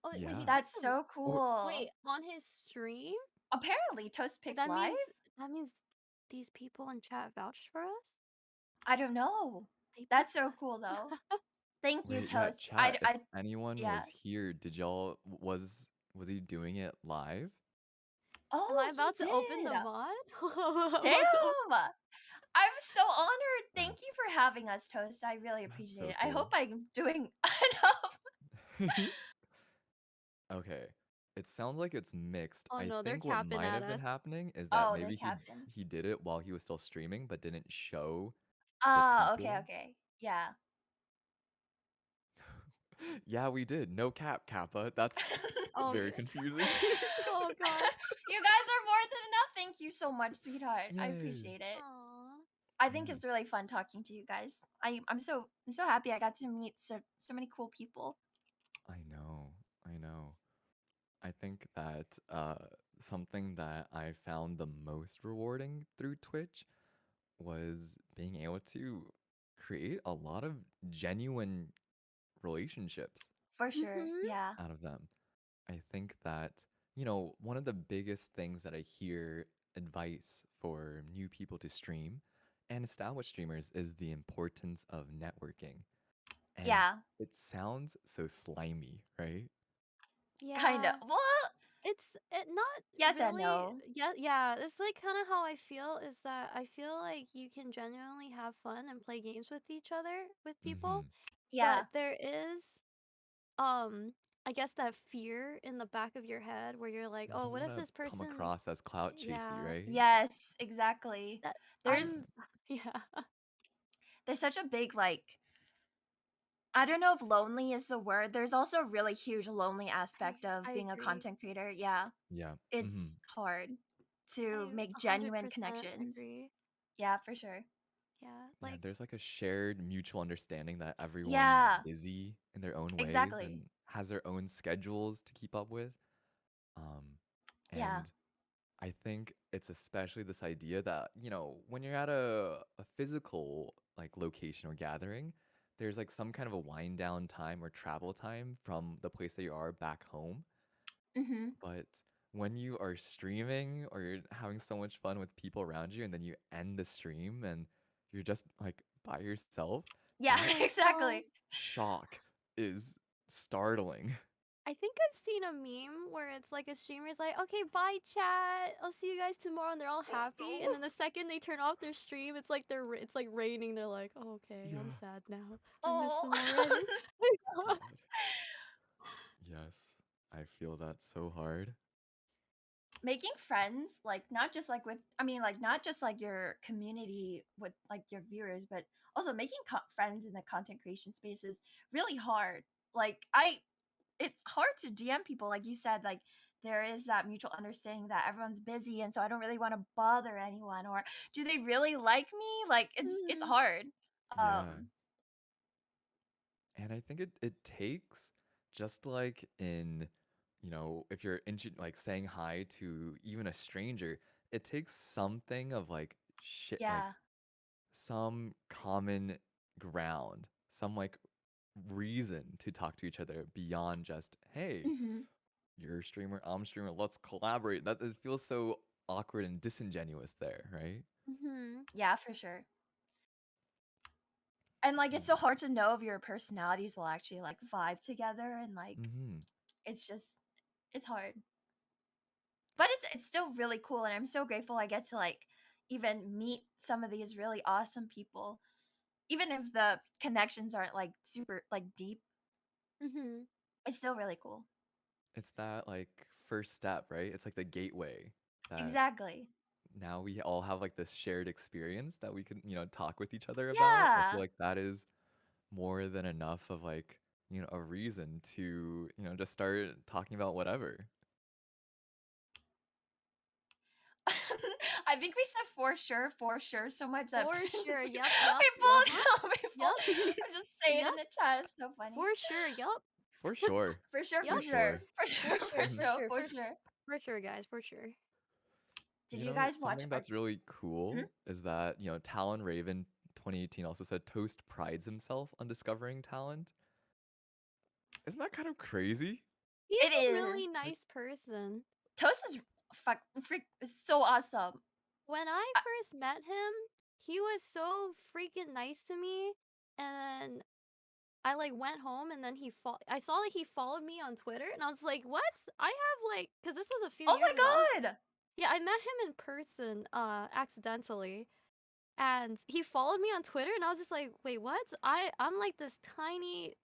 [SPEAKER 5] Oh, wait, he
[SPEAKER 1] yeah.
[SPEAKER 5] picked
[SPEAKER 4] That's
[SPEAKER 5] them.
[SPEAKER 4] so
[SPEAKER 1] Or,
[SPEAKER 4] cool.
[SPEAKER 5] Wait, on his stream?
[SPEAKER 4] Apparently, Toast
[SPEAKER 5] Wait,
[SPEAKER 4] picked live?
[SPEAKER 5] that means these people in chat vouched for us?
[SPEAKER 4] I don't know.
[SPEAKER 5] They
[SPEAKER 4] That's
[SPEAKER 5] picked
[SPEAKER 4] so
[SPEAKER 5] us.
[SPEAKER 4] cool, though. Thank you,
[SPEAKER 1] wait, yeah,
[SPEAKER 4] Toast.
[SPEAKER 1] chat, if anyone
[SPEAKER 4] Yeah.
[SPEAKER 1] was here, did y'all, was he doing it live?
[SPEAKER 5] Am
[SPEAKER 4] Oh,
[SPEAKER 5] I
[SPEAKER 4] he
[SPEAKER 5] about to open
[SPEAKER 4] did.
[SPEAKER 5] the VOD? I'm
[SPEAKER 4] Damn.
[SPEAKER 5] about to
[SPEAKER 4] I'm so honored. Thank you
[SPEAKER 1] That's,
[SPEAKER 4] for having us, Toast. I really
[SPEAKER 1] that's
[SPEAKER 4] appreciate
[SPEAKER 1] so
[SPEAKER 4] it. I hope
[SPEAKER 1] cool.
[SPEAKER 4] I'm doing enough.
[SPEAKER 1] Okay. It sounds like it's mixed.
[SPEAKER 5] Oh
[SPEAKER 1] I
[SPEAKER 5] no, they're
[SPEAKER 1] think what
[SPEAKER 5] capping
[SPEAKER 1] might
[SPEAKER 5] at
[SPEAKER 1] have been
[SPEAKER 5] us.
[SPEAKER 1] happening is that
[SPEAKER 4] Oh, they
[SPEAKER 1] maybe he
[SPEAKER 4] captain.
[SPEAKER 1] he did it while he was still streaming but didn't show the
[SPEAKER 4] Ah, okay,
[SPEAKER 1] people.
[SPEAKER 4] okay. Yeah.
[SPEAKER 1] Yeah, we did. No cap, Kappa. That's
[SPEAKER 5] Oh,
[SPEAKER 1] very
[SPEAKER 5] okay.
[SPEAKER 1] confusing.
[SPEAKER 5] Oh god.
[SPEAKER 4] You guys are more than enough. Thank you so much, sweetheart. I
[SPEAKER 1] Yay.
[SPEAKER 4] appreciate it.
[SPEAKER 5] Aw.
[SPEAKER 4] I think
[SPEAKER 1] Yeah.
[SPEAKER 4] it's really fun talking to you guys. I'm so happy I got to meet so many cool people.
[SPEAKER 1] I know. I know. I think that something that I found the most rewarding through Twitch was being able to create a lot of genuine relationships
[SPEAKER 4] For sure.
[SPEAKER 5] Mhm.
[SPEAKER 4] Yeah.
[SPEAKER 1] out of them. I think that, one of the biggest things that I hear advice for new people to stream and established streamers is the importance of networking. And
[SPEAKER 4] Yeah.
[SPEAKER 1] it sounds so slimy, right?
[SPEAKER 4] Kind of.
[SPEAKER 5] Yeah.
[SPEAKER 4] Well,
[SPEAKER 5] It not
[SPEAKER 4] yes and
[SPEAKER 5] really.
[SPEAKER 4] no.
[SPEAKER 5] Yeah, yeah. It's like kind of how I feel is that I feel like you can genuinely have fun and play games with each other with people,
[SPEAKER 1] Mm-hmm.
[SPEAKER 5] but
[SPEAKER 4] Yeah.
[SPEAKER 5] there is um I guess that fear in the back of your head where you're like,
[SPEAKER 1] You
[SPEAKER 5] oh,
[SPEAKER 1] don't
[SPEAKER 5] what
[SPEAKER 1] want
[SPEAKER 5] if
[SPEAKER 1] to
[SPEAKER 5] this
[SPEAKER 1] come
[SPEAKER 5] person,
[SPEAKER 1] across as clout chasey,
[SPEAKER 5] yeah,
[SPEAKER 1] right?
[SPEAKER 4] Yes, exactly.
[SPEAKER 5] that
[SPEAKER 4] There's
[SPEAKER 5] yeah,
[SPEAKER 4] there's such a big like I don't know if lonely is the word. There's also a really huge lonely aspect of
[SPEAKER 5] I
[SPEAKER 4] being a
[SPEAKER 5] agree.
[SPEAKER 4] content creator. Yeah.
[SPEAKER 1] Yeah.
[SPEAKER 4] It's hard to
[SPEAKER 5] I
[SPEAKER 4] make genuine
[SPEAKER 5] 100%
[SPEAKER 4] connections.
[SPEAKER 5] agree.
[SPEAKER 4] Yeah, for sure.
[SPEAKER 5] Yeah,
[SPEAKER 1] Yeah,
[SPEAKER 5] like,
[SPEAKER 1] there's like a shared mutual understanding that everyone's
[SPEAKER 4] Yeah,
[SPEAKER 1] busy in their own ways
[SPEAKER 4] exactly.
[SPEAKER 1] and has their own schedules to keep up with. Um,
[SPEAKER 4] Yeah.
[SPEAKER 1] and I think it's especially this idea that, when you're at a physical like location or gathering, there's like some kind of a wind down time or travel time from the place that you are back home.
[SPEAKER 4] Mhm.
[SPEAKER 1] But when you are streaming or you're having so much fun with people around you and then you end the stream and you're just like by yourself,
[SPEAKER 4] Yeah,
[SPEAKER 1] that
[SPEAKER 5] oh,
[SPEAKER 4] exactly.
[SPEAKER 1] shock is startling.
[SPEAKER 5] I think I've seen a meme where it's like a streamer's like, okay, bye chat. I'll see you guys tomorrow, and they're all happy. And then the second they turn off their stream, it's like it's like raining. They're like, oh, okay, I'm
[SPEAKER 1] Yeah.
[SPEAKER 5] sad now. I miss
[SPEAKER 4] Oh.
[SPEAKER 5] them already.
[SPEAKER 1] God. Yes. I feel that so hard.
[SPEAKER 4] Making friends, like not just like with I mean like not just like your community with like your viewers, but also making friends in the content creation space is really hard. Like it's hard to DM people like you said like there is that mutual understanding that everyone's busy and so I don't really want to bother anyone or do they really like me? Like it's
[SPEAKER 5] Mhm.
[SPEAKER 4] hard.
[SPEAKER 1] Yeah.
[SPEAKER 4] Um
[SPEAKER 1] And I think it takes just like in, if you're like saying hi to even a stranger, it takes something of like shit, like
[SPEAKER 4] yeah.
[SPEAKER 1] some common ground, some like reason to talk to each other beyond just, hey,
[SPEAKER 4] Mhm.
[SPEAKER 1] you're a streamer, I'm a streamer, let's collaborate. That it feels so awkward and disingenuous there, right?
[SPEAKER 5] Mhm.
[SPEAKER 4] Yeah, for sure. And like it's so hard to know if your personalities will actually like vibe together and like
[SPEAKER 1] Mm-hmm.
[SPEAKER 4] it's just it's hard. But it's still really cool and I'm so grateful I get to like even meet some of these really awesome people even if the connections aren't like super like deep.
[SPEAKER 5] Mhm.
[SPEAKER 4] It's still really cool.
[SPEAKER 1] It's that like first step, right? It's like the gateway that
[SPEAKER 4] Exactly.
[SPEAKER 1] now we all have like this shared experience that we can, talk with each other about. I feel
[SPEAKER 4] Yeah.
[SPEAKER 1] like that is more than enough of like, a reason to, just start talking about whatever.
[SPEAKER 4] I think we said for sure so much that
[SPEAKER 5] For sure. Yep. Yep. Uh huh.
[SPEAKER 4] people
[SPEAKER 5] Yep.
[SPEAKER 4] just say it
[SPEAKER 5] Yep.
[SPEAKER 4] in the chat. It's so funny.
[SPEAKER 5] For sure. Yep.
[SPEAKER 1] For sure.
[SPEAKER 4] For sure,
[SPEAKER 5] Yep.
[SPEAKER 1] For
[SPEAKER 4] for sure.
[SPEAKER 1] sure.
[SPEAKER 4] For sure,
[SPEAKER 5] For
[SPEAKER 4] for
[SPEAKER 5] sure. For
[SPEAKER 4] sure,
[SPEAKER 5] sure.
[SPEAKER 4] for sure.
[SPEAKER 5] For sure, guys. For sure.
[SPEAKER 4] Did you guys watch
[SPEAKER 1] Something
[SPEAKER 4] our
[SPEAKER 1] that's really
[SPEAKER 4] hmm?
[SPEAKER 1] cool is that, Talon Raven 2018 also said Toast prides himself on discovering talent. Isn't that kind of crazy?
[SPEAKER 5] He's
[SPEAKER 4] It
[SPEAKER 5] a
[SPEAKER 4] is.
[SPEAKER 5] really
[SPEAKER 1] It's like,
[SPEAKER 5] nice person.
[SPEAKER 4] Toast is is so awesome.
[SPEAKER 5] When I
[SPEAKER 4] I,
[SPEAKER 5] first met him, he was so freaking nice to me, and I like went home and then I saw that he followed me on Twitter and I was like, "What?" I have like cuz this was a few
[SPEAKER 4] oh
[SPEAKER 5] years ago.
[SPEAKER 4] my god.
[SPEAKER 5] Yeah, I met him in person accidentally. And he followed me on Twitter and I was just like, "Wait, what?" I'm like this tiny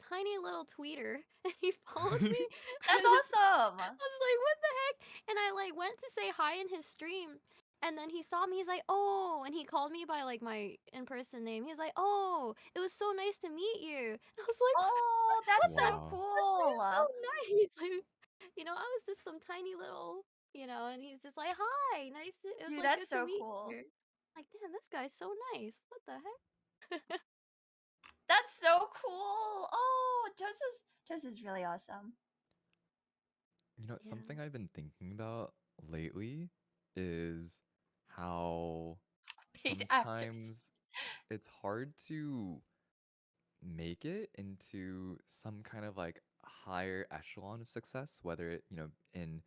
[SPEAKER 5] little tweeter and he followed me.
[SPEAKER 4] That's awesome.
[SPEAKER 5] I was like, "What the heck?" And I like went to say hi in his stream. And then he saw me. He's like, "Oh," and he called me by like my in-person name. He's like, "Oh, it was so nice to meet you." I was like,
[SPEAKER 4] Oh,
[SPEAKER 5] "What
[SPEAKER 4] that's
[SPEAKER 5] the
[SPEAKER 4] so
[SPEAKER 5] heck?
[SPEAKER 1] wow.
[SPEAKER 5] That's
[SPEAKER 4] cool.
[SPEAKER 5] so nice." Like, I was just some tiny little, and he's just like, "Hi, nice to." It was
[SPEAKER 4] Dude,
[SPEAKER 5] like
[SPEAKER 4] that's
[SPEAKER 5] good to
[SPEAKER 4] so
[SPEAKER 5] meet
[SPEAKER 4] cool.
[SPEAKER 5] you. Like, damn, this guy's so nice. What the heck?
[SPEAKER 4] That's so cool. Oh, Toast is really awesome.
[SPEAKER 5] Yeah.
[SPEAKER 1] Something I've been thinking about lately is how
[SPEAKER 4] Paid actors.
[SPEAKER 1] sometimes it's hard to make it into some kind of like higher echelon of success, whether it, in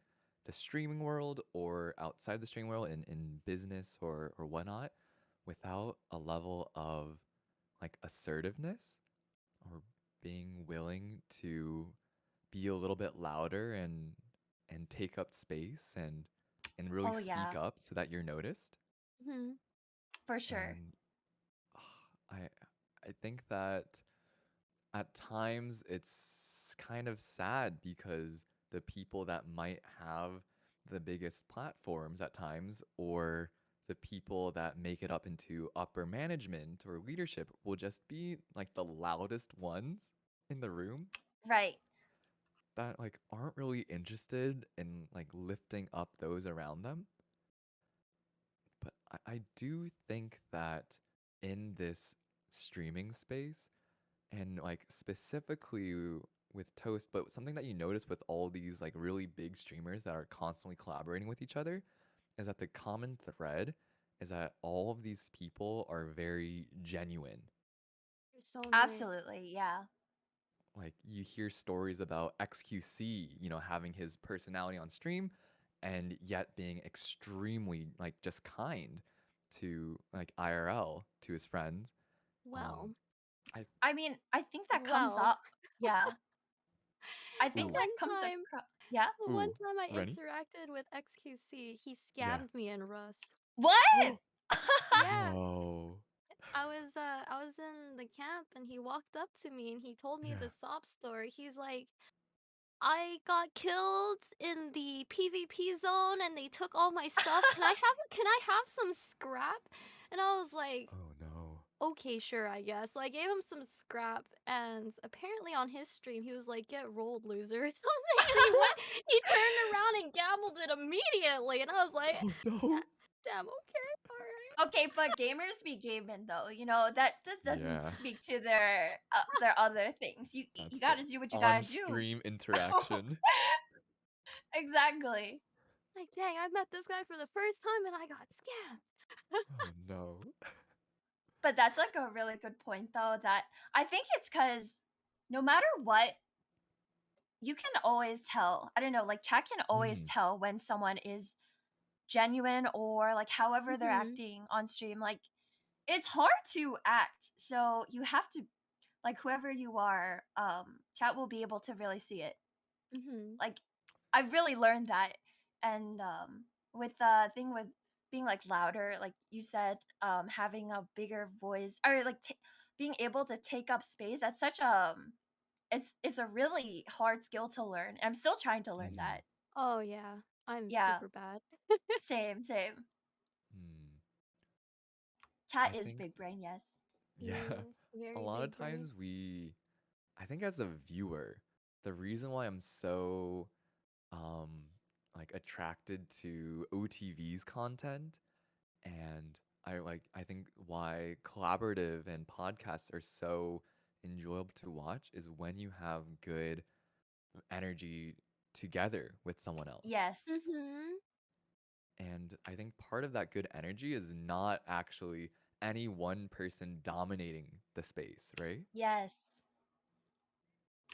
[SPEAKER 1] the streaming world or outside the streaming world in business or whatnot, without a level of like assertiveness or being willing to be a little bit louder and take up space and really
[SPEAKER 4] Oh
[SPEAKER 1] speak
[SPEAKER 4] yeah,
[SPEAKER 1] up so that you're noticed.
[SPEAKER 5] Hmm.
[SPEAKER 4] for sure.
[SPEAKER 1] And I think that at times it's it's kind of sad because the people that might have the biggest platforms at times, or the people that make it up into upper management or leadership, will just be like the loudest ones in the room
[SPEAKER 4] Right.
[SPEAKER 1] that like aren't really interested in like lifting up those around them. But I do think that in this streaming space, and like specifically with Toast, but something that you notice with all these like really big streamers that are constantly collaborating with each other is that the common thread is that all of these people are very genuine.
[SPEAKER 5] You're so nice.
[SPEAKER 4] Absolutely. Yeah.
[SPEAKER 1] Like you hear stories about XQC, having his personality on stream and yet being extremely like just kind to like IRL to his friends. Um,
[SPEAKER 5] Well,
[SPEAKER 1] I
[SPEAKER 4] I mean, I think that comes
[SPEAKER 5] well.
[SPEAKER 4] up. Yeah. I think
[SPEAKER 1] ooh
[SPEAKER 4] that
[SPEAKER 5] One
[SPEAKER 4] comes
[SPEAKER 5] time,
[SPEAKER 4] across. Yeah.
[SPEAKER 5] one
[SPEAKER 1] ooh
[SPEAKER 5] time I
[SPEAKER 1] Rennie?
[SPEAKER 5] interacted with XQC. He
[SPEAKER 1] Yeah.
[SPEAKER 5] scammed me in Rust.
[SPEAKER 4] What?
[SPEAKER 5] Yeah,
[SPEAKER 1] No.
[SPEAKER 5] I was in the camp and he walked up to me and he told me
[SPEAKER 1] Yeah.
[SPEAKER 5] the sob story. He's like, I got killed in the PvP zone and they took all my stuff. Can I have some scrap? And I was like,
[SPEAKER 1] Oh no.
[SPEAKER 5] okay, sure, I guess. So I gave him some scrap, and apparently on his stream, he was like, "Get rolled, loser," or something. And he turned around and gambled it immediately, and I was like,
[SPEAKER 1] Oh no.
[SPEAKER 5] Damn, okay, all right."
[SPEAKER 4] Okay, but gamers be gaming though. That doesn't
[SPEAKER 1] Yeah.
[SPEAKER 4] speak to their other things. You
[SPEAKER 1] That's the
[SPEAKER 4] got to do what you got to do.
[SPEAKER 1] on-stream interaction.
[SPEAKER 4] Exactly.
[SPEAKER 5] Like, dang, I met this guy for the first time, and I got scammed.
[SPEAKER 1] Oh no.
[SPEAKER 4] But that's like a really good point though, that I think it's cuz no matter what, you can always tell. I don't know, like chat can always
[SPEAKER 1] Mm,
[SPEAKER 4] tell when someone is genuine or like however they're
[SPEAKER 5] Mhm,
[SPEAKER 4] acting on stream. Like it's hard to act. So you have to, like, whoever you are, chat will be able to really see it.
[SPEAKER 5] mhm,
[SPEAKER 4] Like I've really learned that. And with the thing with being like louder, like you said, having a bigger voice or like being able to take up space, that's such a it's a really hard skill to learn. I'm still trying to learn
[SPEAKER 1] mm,
[SPEAKER 4] that.
[SPEAKER 5] oh yeah, I'm
[SPEAKER 4] Yeah,
[SPEAKER 5] super bad.
[SPEAKER 4] same.
[SPEAKER 1] mm. I
[SPEAKER 4] Chat is
[SPEAKER 1] think,
[SPEAKER 4] big brain, yes.
[SPEAKER 1] yeah,
[SPEAKER 5] Yes,
[SPEAKER 1] a
[SPEAKER 5] very
[SPEAKER 1] lot of
[SPEAKER 5] big brain.
[SPEAKER 1] times I think as a viewer, the reason why I'm so um like attracted to OTV's content, and I think why collaborative and podcasts are so enjoyable to watch is when you have good energy together with someone else.
[SPEAKER 4] Yes.
[SPEAKER 5] Mhm,
[SPEAKER 1] And I think part of that good energy is not actually any one person dominating the space, right?
[SPEAKER 4] Yes.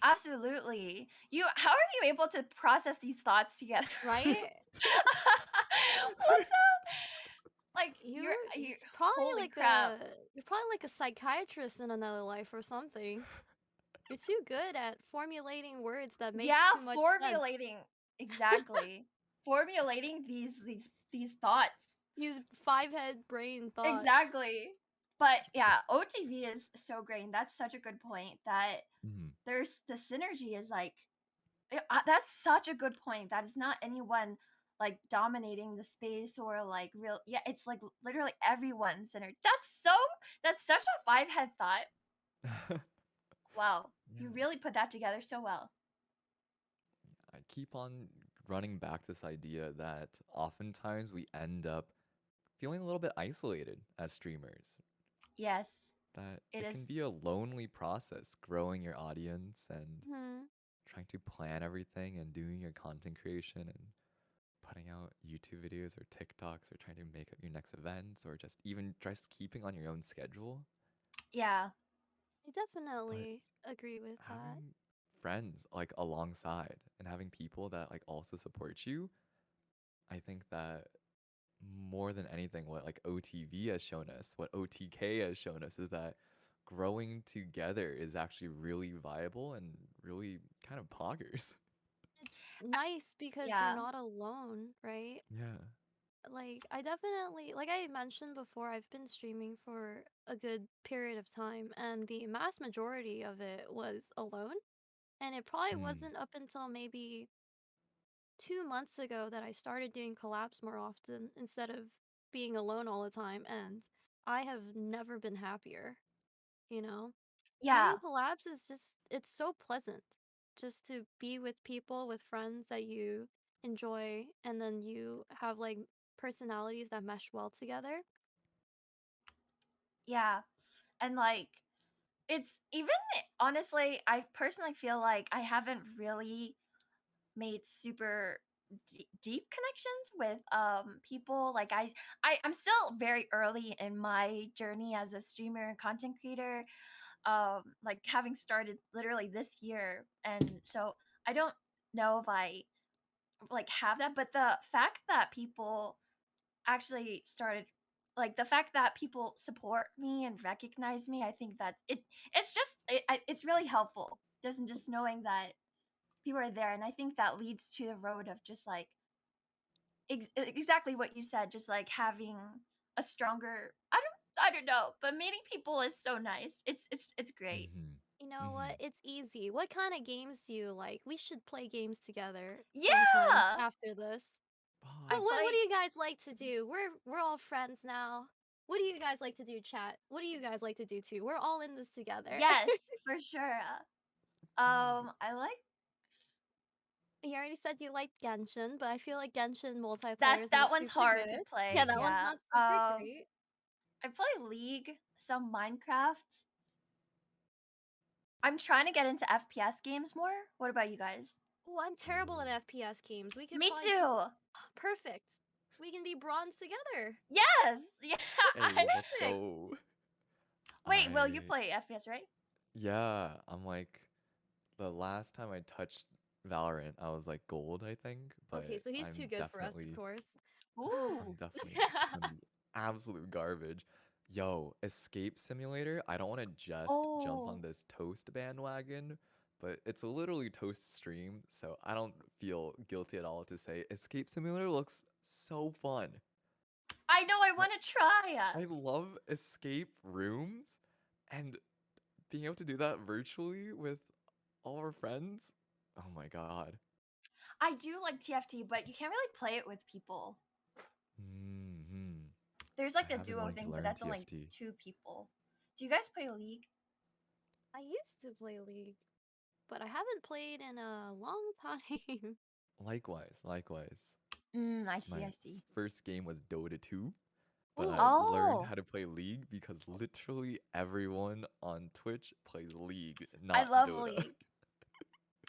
[SPEAKER 4] Absolutely. How are you able to process these thoughts together?
[SPEAKER 5] right?
[SPEAKER 4] What the like
[SPEAKER 5] You
[SPEAKER 4] you
[SPEAKER 5] you're probably
[SPEAKER 4] holy
[SPEAKER 5] like
[SPEAKER 4] crap.
[SPEAKER 5] a psychiatrist in another life or something. You're too good at formulating words that makes
[SPEAKER 4] Yeah,
[SPEAKER 5] too much sense.
[SPEAKER 4] formulating exactly. Formulating these thoughts.
[SPEAKER 5] Use five-head brain thoughts.
[SPEAKER 4] Exactly. But yeah,
[SPEAKER 1] Yes.
[SPEAKER 4] OTV is so great. And that's such a good point that
[SPEAKER 1] Mhm.
[SPEAKER 4] there's the synergy is like that's such a good point. That is not anyone like dominating the space or like real. Yeah, it's like literally everyone centered. That's such a five head thought. Wow, you
[SPEAKER 1] Yeah.
[SPEAKER 4] really put that together so well.
[SPEAKER 1] I keep on running back this idea that oftentimes we end up feeling a little bit isolated as streamers.
[SPEAKER 4] Yes,
[SPEAKER 1] That
[SPEAKER 4] it
[SPEAKER 1] it can
[SPEAKER 4] is.
[SPEAKER 1] be a lonely process growing your audience and
[SPEAKER 5] Hmm.
[SPEAKER 1] trying to plan everything and doing your content creation and putting out YouTube videos or TikToks or trying to make up your next events or just even just keeping on your own schedule.
[SPEAKER 4] Yeah.
[SPEAKER 5] I
[SPEAKER 1] But
[SPEAKER 5] definitely agree with that.
[SPEAKER 1] having friends like alongside and having people that like also support you, I think that more than anything, what like OTV has shown us, what OTK has shown us is that growing together is actually really viable and really kind of poggers.
[SPEAKER 5] It's nice because you're
[SPEAKER 4] Yeah.
[SPEAKER 5] not alone, right?
[SPEAKER 1] Yeah.
[SPEAKER 5] Like, I definitely, like I mentioned before, I've been streaming for a good period of time, and the mass majority of it was alone. And it probably
[SPEAKER 1] Mm.
[SPEAKER 5] wasn't up until maybe 2 months ago that I started doing collabs more often instead of being alone all the time. And I have never been happier, you know?
[SPEAKER 4] Yeah.
[SPEAKER 5] Doing collabs is just, it's so pleasant just to be with people, with friends that you enjoy, and then you have like personalities that mesh well together.
[SPEAKER 4] Yeah. And like it's even honestly, I personally feel like I haven't really made super deep connections with people. Like I'm still very early in my journey as a streamer and content creator, like having started literally this year, and so I don't know if I like have that, but the fact that people actually started, like the fact that people support me and recognize me, I think that it's just it's really helpful just knowing that people are there, and I think that leads to the road of just like exactly what you said, just like having a stronger, I don't know, but meeting people is so nice. It's great.
[SPEAKER 1] Mm-hmm.
[SPEAKER 5] You know
[SPEAKER 1] Mm-hmm.
[SPEAKER 5] what? It's easy. What kind of games do you like? We should play games together sometime
[SPEAKER 4] Yeah,
[SPEAKER 5] after this.
[SPEAKER 4] I
[SPEAKER 5] What do
[SPEAKER 4] play
[SPEAKER 5] you guys like to do? We're all friends now. What do you guys like to do, chat? What do you guys like to do too? We're all in this together.
[SPEAKER 4] yes, for sure. I like
[SPEAKER 5] You already said you liked Genshin, but I feel like Genshin multiplayer is
[SPEAKER 4] that
[SPEAKER 5] not
[SPEAKER 4] one's
[SPEAKER 5] super
[SPEAKER 4] hard to
[SPEAKER 5] good. Yeah,
[SPEAKER 4] play.
[SPEAKER 5] that one's
[SPEAKER 4] Yeah.
[SPEAKER 5] not super great.
[SPEAKER 4] I play League, some Minecraft. I'm trying to get into FPS games more. What about you guys?
[SPEAKER 5] Oh, I'm terrible at FPS games. We could
[SPEAKER 4] Me
[SPEAKER 5] probably be
[SPEAKER 4] too.
[SPEAKER 5] perfect. We can be bronze together.
[SPEAKER 4] Yes. Yeah.
[SPEAKER 1] Hey, let's
[SPEAKER 5] Perfect.
[SPEAKER 1] go.
[SPEAKER 4] Wait, Will, you
[SPEAKER 1] I
[SPEAKER 4] play FPS, right?
[SPEAKER 1] Yeah, I'm like the last time I touched Valorant, I was like gold, I think,
[SPEAKER 5] Okay,
[SPEAKER 1] but
[SPEAKER 5] so he's too good for us, of course.
[SPEAKER 4] Ooh.
[SPEAKER 1] I'm definitely just gonna be absolute garbage. Yo, Escape Simulator, I don't want to just jump on
[SPEAKER 4] Oh.
[SPEAKER 1] this Toast bandwagon, but it's literally Toast stream, so I don't feel guilty at all to say Escape Simulator looks so fun.
[SPEAKER 4] I know I
[SPEAKER 1] I,
[SPEAKER 4] want to try.
[SPEAKER 1] I love escape rooms and being able to do that virtually with all our friends. Oh my god.
[SPEAKER 4] I do like TFT, but you can't really play it with people.
[SPEAKER 1] Hmm.
[SPEAKER 4] There's
[SPEAKER 1] I
[SPEAKER 4] like the
[SPEAKER 1] have been
[SPEAKER 4] duo
[SPEAKER 1] wanting to
[SPEAKER 4] thing, but
[SPEAKER 1] learn
[SPEAKER 4] that's only
[SPEAKER 1] TFT.
[SPEAKER 4] 2 people. Do you guys play League?
[SPEAKER 5] I used to play League, but I haven't played in a long time.
[SPEAKER 1] Likewise, likewise.
[SPEAKER 4] I see,
[SPEAKER 1] My
[SPEAKER 4] I see.
[SPEAKER 1] first game was Dota 2, but
[SPEAKER 5] Ooh,
[SPEAKER 1] I learned
[SPEAKER 4] Oh,
[SPEAKER 1] how to play League because literally everyone on Twitch plays League,
[SPEAKER 4] I
[SPEAKER 1] not
[SPEAKER 4] love
[SPEAKER 1] Dota.
[SPEAKER 4] League.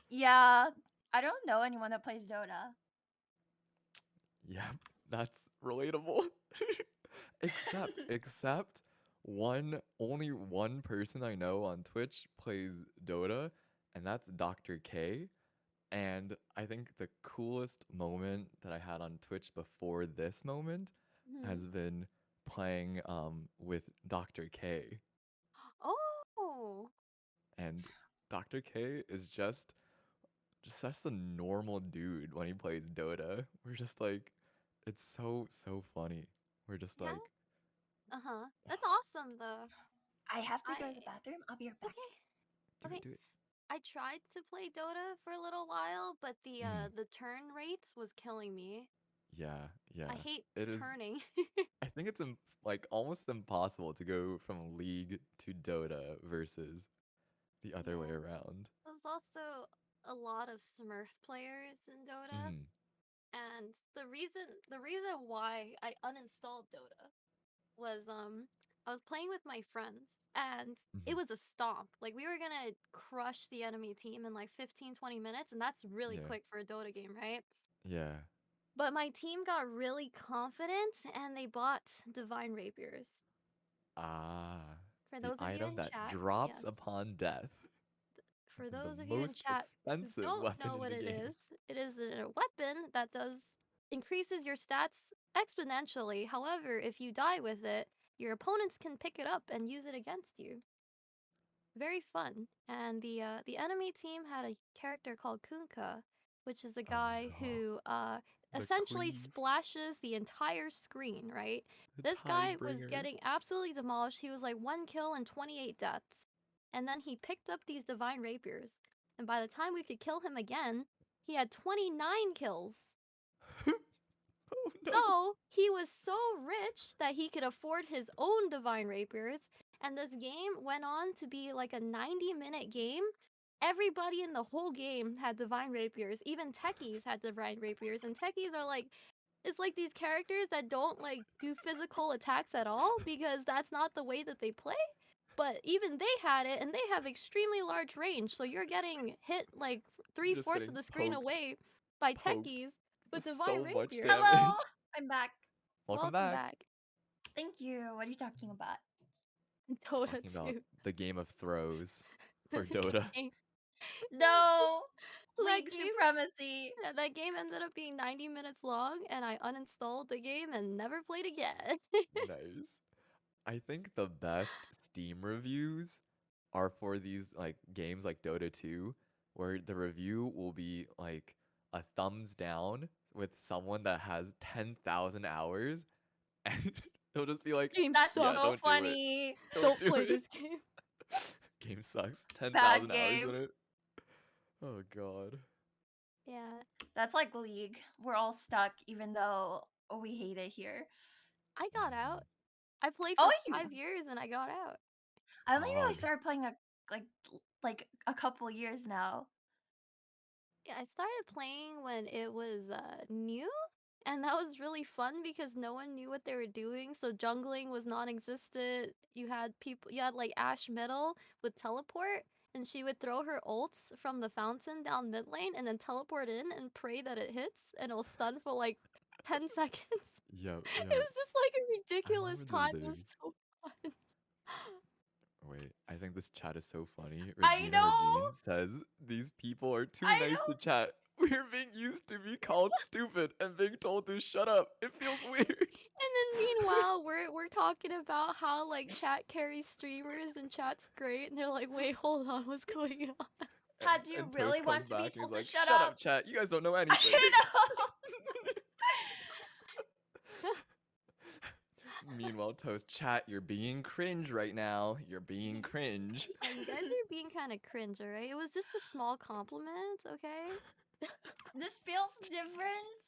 [SPEAKER 4] Yeah, I don't know anyone that plays Dota.
[SPEAKER 1] Yep, that's relatable. Except only one person I know on Twitch plays Dota, and that's Dr. K. And I think the coolest moment that I had on Twitch before this moment
[SPEAKER 5] mhm.
[SPEAKER 1] has been playing with Dr. K.
[SPEAKER 5] Oh,
[SPEAKER 1] And Dr. K is just a normal dude when he plays Dota. We're just like it's so funny. We're just
[SPEAKER 5] yeah.
[SPEAKER 1] like
[SPEAKER 5] Uh-huh. That's awesome though.
[SPEAKER 4] I have to
[SPEAKER 5] I
[SPEAKER 4] go to the bathroom. I'll be right back.
[SPEAKER 5] okay.
[SPEAKER 1] do
[SPEAKER 5] Okay.
[SPEAKER 1] it, do it.
[SPEAKER 5] I tried to play Dota for a little while, but
[SPEAKER 1] Mhm.
[SPEAKER 5] the turn rates was killing me.
[SPEAKER 1] Yeah, yeah.
[SPEAKER 5] I hate
[SPEAKER 1] It is
[SPEAKER 5] turning.
[SPEAKER 1] I think it's like almost impossible to go from League to Dota versus the other way
[SPEAKER 5] Yeah.
[SPEAKER 1] around.
[SPEAKER 5] There's also a lot of Smurf players in Dota,
[SPEAKER 1] Mhm.
[SPEAKER 5] and the reason why I uninstalled Dota was I was playing with my friends and it
[SPEAKER 1] Mhm.
[SPEAKER 5] was a stomp. Like we were going to crush the enemy team in like 15-20 minutes, and that's really
[SPEAKER 1] Yeah.
[SPEAKER 5] quick for a Dota game, right?
[SPEAKER 1] Yeah.
[SPEAKER 5] But my team got really confident and they bought divine rapiers.
[SPEAKER 1] Ah,
[SPEAKER 5] For
[SPEAKER 1] the
[SPEAKER 5] those of you
[SPEAKER 1] item
[SPEAKER 5] in
[SPEAKER 1] that
[SPEAKER 5] chat,
[SPEAKER 1] drops
[SPEAKER 5] yes.
[SPEAKER 1] upon death.
[SPEAKER 5] For
[SPEAKER 1] The
[SPEAKER 5] those of you in
[SPEAKER 1] most
[SPEAKER 5] chat who
[SPEAKER 1] expensive
[SPEAKER 5] don't
[SPEAKER 1] weapon
[SPEAKER 5] know
[SPEAKER 1] in
[SPEAKER 5] what
[SPEAKER 1] the
[SPEAKER 5] it
[SPEAKER 1] game.
[SPEAKER 5] is a weapon that does increases your stats exponentially. However, if you die with it, your opponents can pick it up and use it against you. Very fun. And the enemy team had a character called Kunkka, which is a
[SPEAKER 1] Oh
[SPEAKER 5] guy
[SPEAKER 1] no.
[SPEAKER 5] who
[SPEAKER 1] The
[SPEAKER 5] essentially
[SPEAKER 1] cleave,
[SPEAKER 5] splashes the entire screen, right?
[SPEAKER 1] the
[SPEAKER 5] This guy was
[SPEAKER 1] Tidebringer.
[SPEAKER 5] getting absolutely demolished. He was like 1 kill and 28 deaths. And then he picked up these divine rapiers And by the time we could kill him again, he had 29 kills.
[SPEAKER 1] Oh no.
[SPEAKER 5] So he was so rich that he could afford his own divine rapiers. And this game went on to be like a 90-minute game. Everybody in the whole game had divine rapiers. Even techies had divine rapiers. And techies are like, it's like these characters that don't like do physical attacks at all because that's not the way that they play. But even they had it, and they have extremely large range. So you're getting hit like
[SPEAKER 1] You're just
[SPEAKER 5] 3/4
[SPEAKER 1] getting
[SPEAKER 5] of the screen
[SPEAKER 1] poked,
[SPEAKER 5] away by
[SPEAKER 1] poked
[SPEAKER 5] techies with
[SPEAKER 1] with
[SPEAKER 5] divine
[SPEAKER 1] so much
[SPEAKER 5] rapiers.
[SPEAKER 1] damage.
[SPEAKER 4] Hello, I'm back.
[SPEAKER 1] Welcome
[SPEAKER 5] Welcome
[SPEAKER 1] back.
[SPEAKER 5] back.
[SPEAKER 4] Thank you. What are you talking about?
[SPEAKER 5] Dota
[SPEAKER 1] Talking about
[SPEAKER 5] 2.
[SPEAKER 1] the game of throws for Dota.
[SPEAKER 4] No,
[SPEAKER 5] That
[SPEAKER 4] League
[SPEAKER 5] game-
[SPEAKER 4] supremacy.
[SPEAKER 5] Yeah, that game ended up being 90 minutes long, and I uninstalled the game and never played again.
[SPEAKER 1] Nice. I think the best Steam reviews are for these like games like Dota 2, where the review will be like a thumbs down with someone that has 10,000 hours, and it'll just be like,
[SPEAKER 5] Game
[SPEAKER 4] That's
[SPEAKER 5] sucks.
[SPEAKER 1] yeah,
[SPEAKER 4] so
[SPEAKER 1] don't do it.
[SPEAKER 4] funny.
[SPEAKER 5] Don't
[SPEAKER 1] do
[SPEAKER 5] play
[SPEAKER 1] it.
[SPEAKER 5] this game.
[SPEAKER 1] Game sucks. 10,000
[SPEAKER 4] Bad
[SPEAKER 1] hours
[SPEAKER 4] game.
[SPEAKER 1] in it. Oh god.
[SPEAKER 5] Yeah.
[SPEAKER 4] That's like League. We're all stuck, even though we hate it here.
[SPEAKER 5] I got out. I played
[SPEAKER 4] Oh,
[SPEAKER 5] for
[SPEAKER 4] you-
[SPEAKER 5] 5 years and I got out.
[SPEAKER 4] I only really
[SPEAKER 1] Odd.
[SPEAKER 4] started playing like a couple years now.
[SPEAKER 5] Yeah, I started playing when it was new, and that was really fun because no one knew what they were doing. So jungling was non-existent. You had like Ash Middle with teleport, and she would throw her ults from the fountain down mid lane and then teleport in and pray that it hits, and it'll stun for like 10 seconds.
[SPEAKER 1] Yep,
[SPEAKER 5] It
[SPEAKER 1] yep.
[SPEAKER 5] was just like a ridiculous
[SPEAKER 1] remember those
[SPEAKER 5] time. It was
[SPEAKER 1] days.
[SPEAKER 5] so fun.
[SPEAKER 1] Wait, I think this chat is so funny.
[SPEAKER 4] I
[SPEAKER 1] Regina
[SPEAKER 4] know.
[SPEAKER 1] Regine says these people are too
[SPEAKER 4] I
[SPEAKER 1] nice to
[SPEAKER 4] know.
[SPEAKER 1] chat. We're being used to be called stupid and being told to shut up. It feels weird.
[SPEAKER 5] And then meanwhile, we're talking about how like chat carries streamers and chat's great, and they're like, wait, hold on, what's going on?
[SPEAKER 4] Chad, do you
[SPEAKER 1] And
[SPEAKER 4] really
[SPEAKER 1] Toast
[SPEAKER 4] want
[SPEAKER 1] comes
[SPEAKER 4] to be
[SPEAKER 1] back and he's
[SPEAKER 4] told to
[SPEAKER 1] like,
[SPEAKER 4] shut
[SPEAKER 1] up,
[SPEAKER 4] up?
[SPEAKER 1] chat. You guys don't know anything.
[SPEAKER 4] I know.
[SPEAKER 1] Meanwhile, Toast, chat, you're being cringe right now. You're being cringe.
[SPEAKER 5] Yeah, you guys are being kind of cringe, alright? It was just a small compliment, okay?
[SPEAKER 4] This feels different.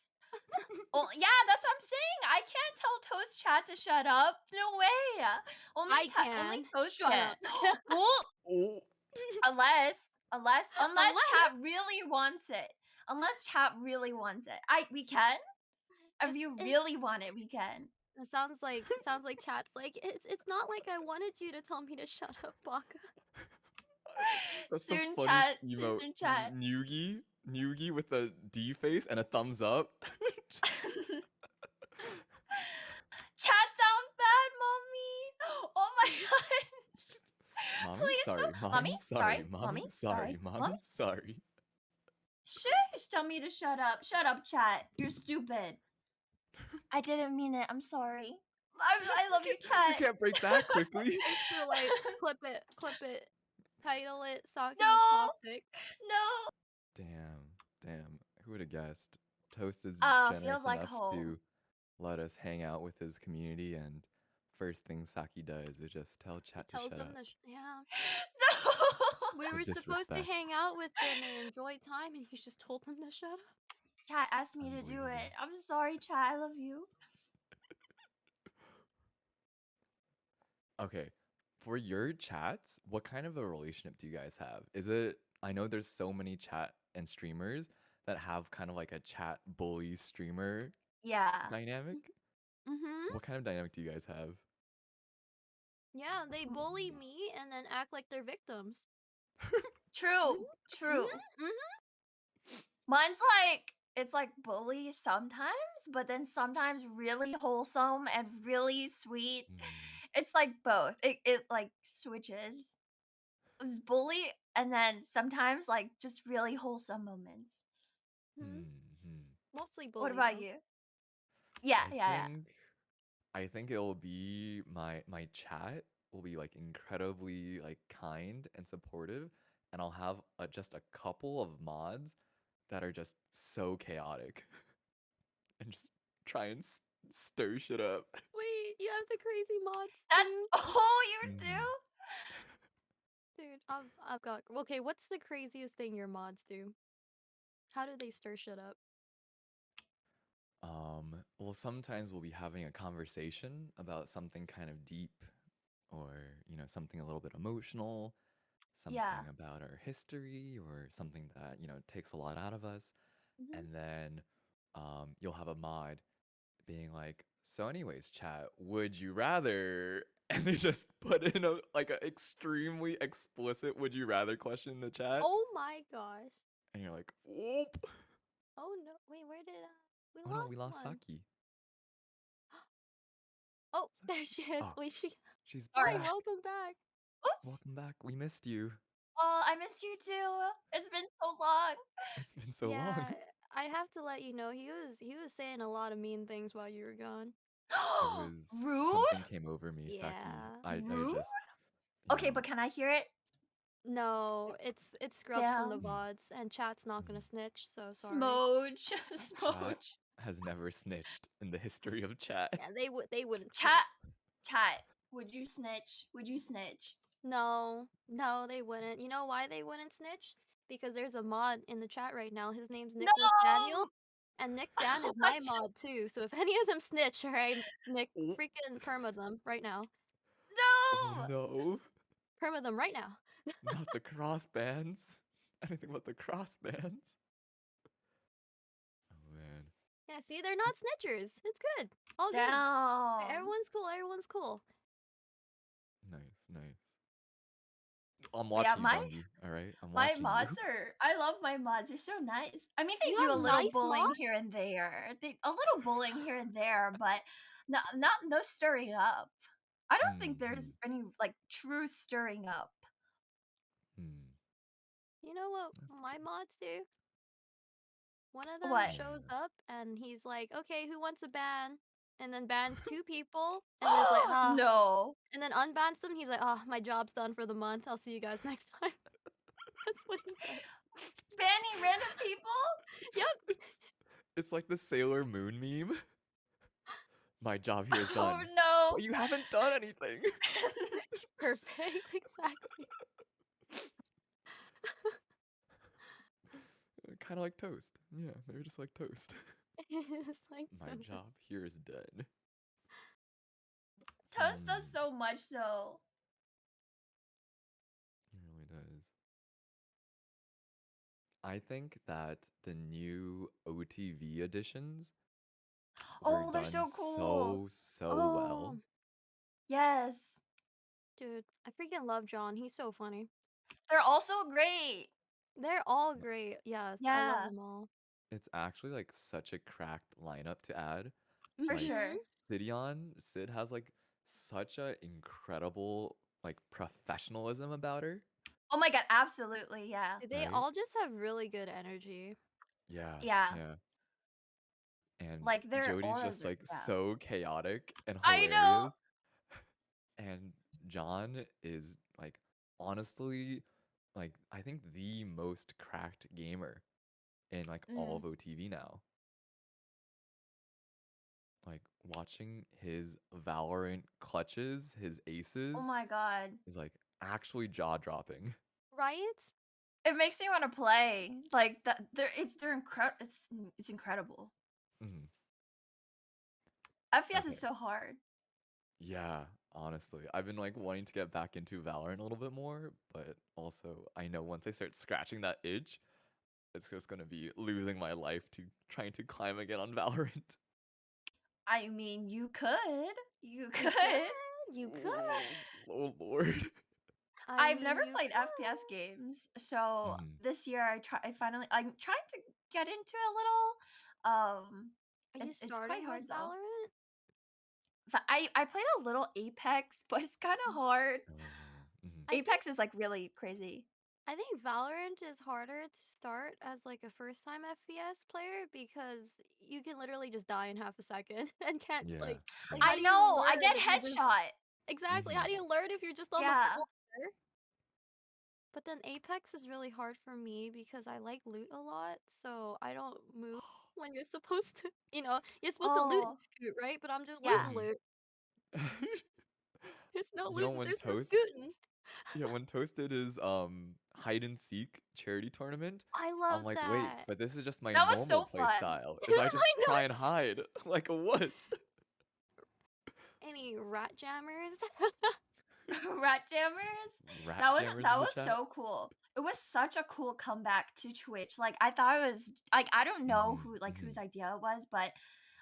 [SPEAKER 4] Well, yeah, that's what I'm saying. I can't tell Toast Chat to shut up. No way. Only
[SPEAKER 5] I can.
[SPEAKER 4] Only Toast
[SPEAKER 5] Shut
[SPEAKER 4] can.
[SPEAKER 5] up.
[SPEAKER 4] Well,
[SPEAKER 1] Oh,
[SPEAKER 4] unless
[SPEAKER 5] Unless-
[SPEAKER 4] chat really wants it. Unless chat really wants it. We can. If
[SPEAKER 5] It's-
[SPEAKER 4] you
[SPEAKER 5] it's-
[SPEAKER 4] really want it, we can.
[SPEAKER 5] It sounds like chat's like it's not like I wanted you to tell me to shut up, Baka.
[SPEAKER 1] that's
[SPEAKER 4] Soon
[SPEAKER 1] the
[SPEAKER 4] chat,
[SPEAKER 1] funniest emote.
[SPEAKER 4] soon chat.
[SPEAKER 1] Nugi with a D face and a thumbs up.
[SPEAKER 4] Chat down bad, mommy. Oh my god.
[SPEAKER 1] Mommy,
[SPEAKER 4] Please
[SPEAKER 1] sorry,
[SPEAKER 4] don't-
[SPEAKER 1] mommy,
[SPEAKER 4] Mommy,
[SPEAKER 1] sorry,
[SPEAKER 4] sorry,
[SPEAKER 1] mommy,
[SPEAKER 4] mommy,
[SPEAKER 1] sorry,
[SPEAKER 4] sorry,
[SPEAKER 1] mommy,
[SPEAKER 4] mommy.
[SPEAKER 1] sorry.
[SPEAKER 4] Shush, tell me to shut up. Shut up, chat. You're stupid. I didn't mean it. I'm sorry. I love you,
[SPEAKER 1] You
[SPEAKER 4] chat.
[SPEAKER 1] can't break that quickly.
[SPEAKER 5] It's too late. Clip it. Title it. Saki
[SPEAKER 4] No.
[SPEAKER 5] toxic.
[SPEAKER 4] No.
[SPEAKER 1] Damn. Who would have guessed? Toast is
[SPEAKER 4] Feels
[SPEAKER 1] generous
[SPEAKER 4] like
[SPEAKER 1] enough
[SPEAKER 4] home.
[SPEAKER 1] to let us hang out with his community, and first thing Saki does is just tell chat to
[SPEAKER 5] Tells
[SPEAKER 1] shut
[SPEAKER 5] them
[SPEAKER 1] up.
[SPEAKER 5] yeah.
[SPEAKER 4] No.
[SPEAKER 5] We
[SPEAKER 1] The
[SPEAKER 5] were supposed to
[SPEAKER 1] disrespect.
[SPEAKER 5] hang out with them and enjoy time, and you just told them to shut up.
[SPEAKER 4] Chat asked me to do
[SPEAKER 1] Unbelievable.
[SPEAKER 4] it. I'm sorry, chat. I love you.
[SPEAKER 1] Okay, for your chats, what kind of a relationship do you guys have? Is it, I know there's so many chat and streamers that have kind of like a chat bully streamer
[SPEAKER 4] Yeah.
[SPEAKER 1] dynamic.
[SPEAKER 5] Mm-hmm.
[SPEAKER 1] What kind of dynamic do you guys have?
[SPEAKER 5] Yeah, they bully me and then act like they're victims.
[SPEAKER 4] True. True.
[SPEAKER 5] Mm-hmm.
[SPEAKER 4] Mine's it's like bully sometimes, but then sometimes really wholesome and really sweet.
[SPEAKER 1] Mm,
[SPEAKER 4] It's like both. It like switches. It's bully and then sometimes like just really wholesome moments.
[SPEAKER 5] Mhm.
[SPEAKER 1] mhm.
[SPEAKER 5] Mostly bully.
[SPEAKER 4] What about
[SPEAKER 5] though.
[SPEAKER 4] you? Yeah.
[SPEAKER 1] I think it will be my chat will be like incredibly like kind and supportive, and I'll have just a couple of mods that are just so chaotic and just try and stir shit up.
[SPEAKER 5] Wait, you have the crazy mods
[SPEAKER 4] That
[SPEAKER 5] too?
[SPEAKER 4] oh you
[SPEAKER 1] Mm.
[SPEAKER 4] do?
[SPEAKER 5] Dude, I've got. Okay, what's the craziest thing your mods do? How do they stir shit up?
[SPEAKER 1] Well, sometimes we'll be having a conversation about something kind of deep or, something a little bit emotional,
[SPEAKER 4] Yeah.
[SPEAKER 1] something about our history or something that, takes a lot out of us.
[SPEAKER 5] Mhm.
[SPEAKER 1] And then you'll have a mod being like, so anyways, chat, would you rather? And they just put in a extremely explicit would you rather question in the chat.
[SPEAKER 5] Oh my gosh.
[SPEAKER 1] And you're like, whoop.
[SPEAKER 5] Oh no. Wait, where did we
[SPEAKER 1] Oh no, we
[SPEAKER 5] lost
[SPEAKER 1] lost
[SPEAKER 5] one?
[SPEAKER 1] Saki.
[SPEAKER 5] Oh, there she is.
[SPEAKER 1] Oh,
[SPEAKER 5] Wait,
[SPEAKER 1] she's
[SPEAKER 5] Hi,
[SPEAKER 4] Sorry.
[SPEAKER 1] back.
[SPEAKER 5] welcome back.
[SPEAKER 4] Oops.
[SPEAKER 1] Welcome back. We missed you.
[SPEAKER 4] Oh, I missed you too. It's been so long.
[SPEAKER 1] It's been so long.
[SPEAKER 5] Yeah, I have to let you know he was saying a lot of mean things while you were gone.
[SPEAKER 1] It was
[SPEAKER 4] Rude?
[SPEAKER 1] something came over me, Saki.
[SPEAKER 5] Yeah.
[SPEAKER 1] I
[SPEAKER 4] Rude?
[SPEAKER 1] just,
[SPEAKER 4] Okay, but can I hear it?
[SPEAKER 5] No, it's scrubbed from the
[SPEAKER 4] Damn.
[SPEAKER 5] VODs, and chat's not gonna snitch, so sorry.
[SPEAKER 4] Smooch.
[SPEAKER 1] chat
[SPEAKER 4] Smooch.
[SPEAKER 1] has never snitched in the history of chat.
[SPEAKER 5] Yeah, they wouldn't snitch.
[SPEAKER 4] Chat. Would you snitch? Would you snitch?
[SPEAKER 5] No, they wouldn't. You know why they wouldn't snitch? Because there's a mod in the chat right now. His name's Nicholas Daniel.
[SPEAKER 4] No!
[SPEAKER 5] And Nick Dan is my mod too. So if any of them snitch, alright, Nick,
[SPEAKER 1] Oh,
[SPEAKER 5] freaking perma them right now.
[SPEAKER 1] oh
[SPEAKER 4] No!
[SPEAKER 1] no.
[SPEAKER 5] Perma them right now.
[SPEAKER 1] Not the cross bands. Anything but the cross bands. Oh man.
[SPEAKER 5] Yeah, see, they're not snitchers. It's good. All good.
[SPEAKER 4] Damn.
[SPEAKER 5] Everyone's cool. Everyone's cool.
[SPEAKER 1] Nice, nice. I'm
[SPEAKER 4] Yeah,
[SPEAKER 1] watching you, Bungie. All right, I'm
[SPEAKER 4] my
[SPEAKER 1] watching
[SPEAKER 4] mods
[SPEAKER 1] you.
[SPEAKER 4] are. I love my mods. They're so nice. I mean, they
[SPEAKER 5] You
[SPEAKER 4] do a
[SPEAKER 5] have
[SPEAKER 4] little
[SPEAKER 5] nice
[SPEAKER 4] bullying
[SPEAKER 5] mods?
[SPEAKER 4] here and there. A little bullying here and there, but not no stirring up. I don't think there's any like true stirring up.
[SPEAKER 5] You know what
[SPEAKER 1] That's
[SPEAKER 5] my
[SPEAKER 1] good.
[SPEAKER 5] mods do? One of them
[SPEAKER 4] What?
[SPEAKER 5] shows up and he's like, okay, who wants a ban? And then bans 2 people. And then it's like,
[SPEAKER 4] No.
[SPEAKER 5] and then unbans them. He's like, my job's done for the month. I'll see you guys next time. That's what he does.
[SPEAKER 4] Banning random people?
[SPEAKER 5] Yep.
[SPEAKER 1] It's like the Sailor Moon meme. My job here is
[SPEAKER 4] Oh
[SPEAKER 1] done.
[SPEAKER 4] no.
[SPEAKER 1] But you haven't done anything.
[SPEAKER 5] Perfect. Exactly.
[SPEAKER 1] Kind of like toast. Yeah, they're just like toast.
[SPEAKER 5] It's like
[SPEAKER 1] My job here is done.
[SPEAKER 4] Toast does so much so.
[SPEAKER 1] It really does. I think that the new OTV editions were
[SPEAKER 4] They're
[SPEAKER 1] done
[SPEAKER 4] so cool.
[SPEAKER 1] so well.
[SPEAKER 4] Yes.
[SPEAKER 5] Dude, I freaking love John. He's so funny.
[SPEAKER 4] They're also great.
[SPEAKER 5] They're all great. Yes, I love
[SPEAKER 4] Yeah.
[SPEAKER 5] them all.
[SPEAKER 1] It's actually like such a cracked lineup to add.
[SPEAKER 4] For
[SPEAKER 1] Like
[SPEAKER 4] sure.
[SPEAKER 1] Sid has like such a incredible like professionalism about her.
[SPEAKER 4] Oh my god, absolutely, yeah.
[SPEAKER 5] They
[SPEAKER 1] Right?
[SPEAKER 5] all just have really good energy.
[SPEAKER 1] Yeah.
[SPEAKER 4] Yeah.
[SPEAKER 1] And
[SPEAKER 4] Like their
[SPEAKER 1] Jody's
[SPEAKER 4] auras
[SPEAKER 1] just
[SPEAKER 4] are
[SPEAKER 1] like
[SPEAKER 4] yeah.
[SPEAKER 1] so chaotic and
[SPEAKER 4] I know.
[SPEAKER 1] hilarious. And John is like honestly like I think the most cracked gamer in like all of OTV now. Like watching his Valorant clutches, his aces
[SPEAKER 4] Oh my god.
[SPEAKER 1] is like actually jaw dropping.
[SPEAKER 5] Right?
[SPEAKER 4] It makes me want to play. Like that it's incredible.
[SPEAKER 1] Mhm.
[SPEAKER 4] FPS
[SPEAKER 1] Okay.
[SPEAKER 4] is so hard.
[SPEAKER 1] Yeah, honestly. I've been like wanting to get back into Valorant a little bit more, but also I know once I start scratching that itch, it's just gonna be losing my life to trying to climb again on Valorant.
[SPEAKER 4] I mean, you could. You
[SPEAKER 5] You
[SPEAKER 4] could.
[SPEAKER 5] could. You could.
[SPEAKER 1] Oh Lord.
[SPEAKER 4] I've
[SPEAKER 5] mean,
[SPEAKER 4] never
[SPEAKER 5] you
[SPEAKER 4] played
[SPEAKER 5] could.
[SPEAKER 4] FPS games, so
[SPEAKER 1] Mhm.
[SPEAKER 4] this year I'm trying to get into a little.
[SPEAKER 5] Are you
[SPEAKER 4] It's quite
[SPEAKER 5] starting
[SPEAKER 4] hard
[SPEAKER 5] with
[SPEAKER 4] though.
[SPEAKER 5] Valorant?
[SPEAKER 4] I played a little Apex, but it's kind of hard.
[SPEAKER 1] Mhm.
[SPEAKER 5] I think
[SPEAKER 4] Apex is like really crazy.
[SPEAKER 5] I think Valorant is harder to start as like a first time FPS player because you can literally just die in half a second and can't
[SPEAKER 1] Yeah.
[SPEAKER 5] like
[SPEAKER 1] Yeah.
[SPEAKER 5] how
[SPEAKER 4] I
[SPEAKER 5] do you
[SPEAKER 4] know. I
[SPEAKER 5] learn
[SPEAKER 4] get
[SPEAKER 5] if you just
[SPEAKER 4] headshot.
[SPEAKER 5] exactly how
[SPEAKER 1] Mhm.
[SPEAKER 5] do you learn if you're just on the
[SPEAKER 4] Yeah.
[SPEAKER 5] floor? But then Apex is really hard for me because I like loot a lot, so I don't move when you're supposed to, you're supposed to loot and
[SPEAKER 4] Oh,
[SPEAKER 5] scoot, right? But I'm just
[SPEAKER 4] yeah.
[SPEAKER 5] looting loot. There's no
[SPEAKER 1] You know
[SPEAKER 5] loot,
[SPEAKER 1] when
[SPEAKER 5] there's no
[SPEAKER 1] Toast
[SPEAKER 5] scooting.
[SPEAKER 1] Yeah, when Toast did his hide and seek charity tournament,
[SPEAKER 5] I
[SPEAKER 1] I'm
[SPEAKER 5] love
[SPEAKER 1] like, wait,
[SPEAKER 5] that.
[SPEAKER 1] but this is just my
[SPEAKER 4] That was
[SPEAKER 1] normal
[SPEAKER 4] so
[SPEAKER 1] play
[SPEAKER 4] fun.
[SPEAKER 1] style. Is I just
[SPEAKER 5] I know.
[SPEAKER 1] try and hide like a wuss.
[SPEAKER 5] Any rat jammers?
[SPEAKER 4] Rat Jammers.
[SPEAKER 1] Rat jammers
[SPEAKER 4] That
[SPEAKER 1] in the
[SPEAKER 4] was
[SPEAKER 1] chat.
[SPEAKER 4] so cool. It was such a cool comeback to Twitch. Like I thought it was like I don't know
[SPEAKER 1] Mm-hmm,
[SPEAKER 4] who like
[SPEAKER 1] mm-hmm.
[SPEAKER 4] whose idea it was, but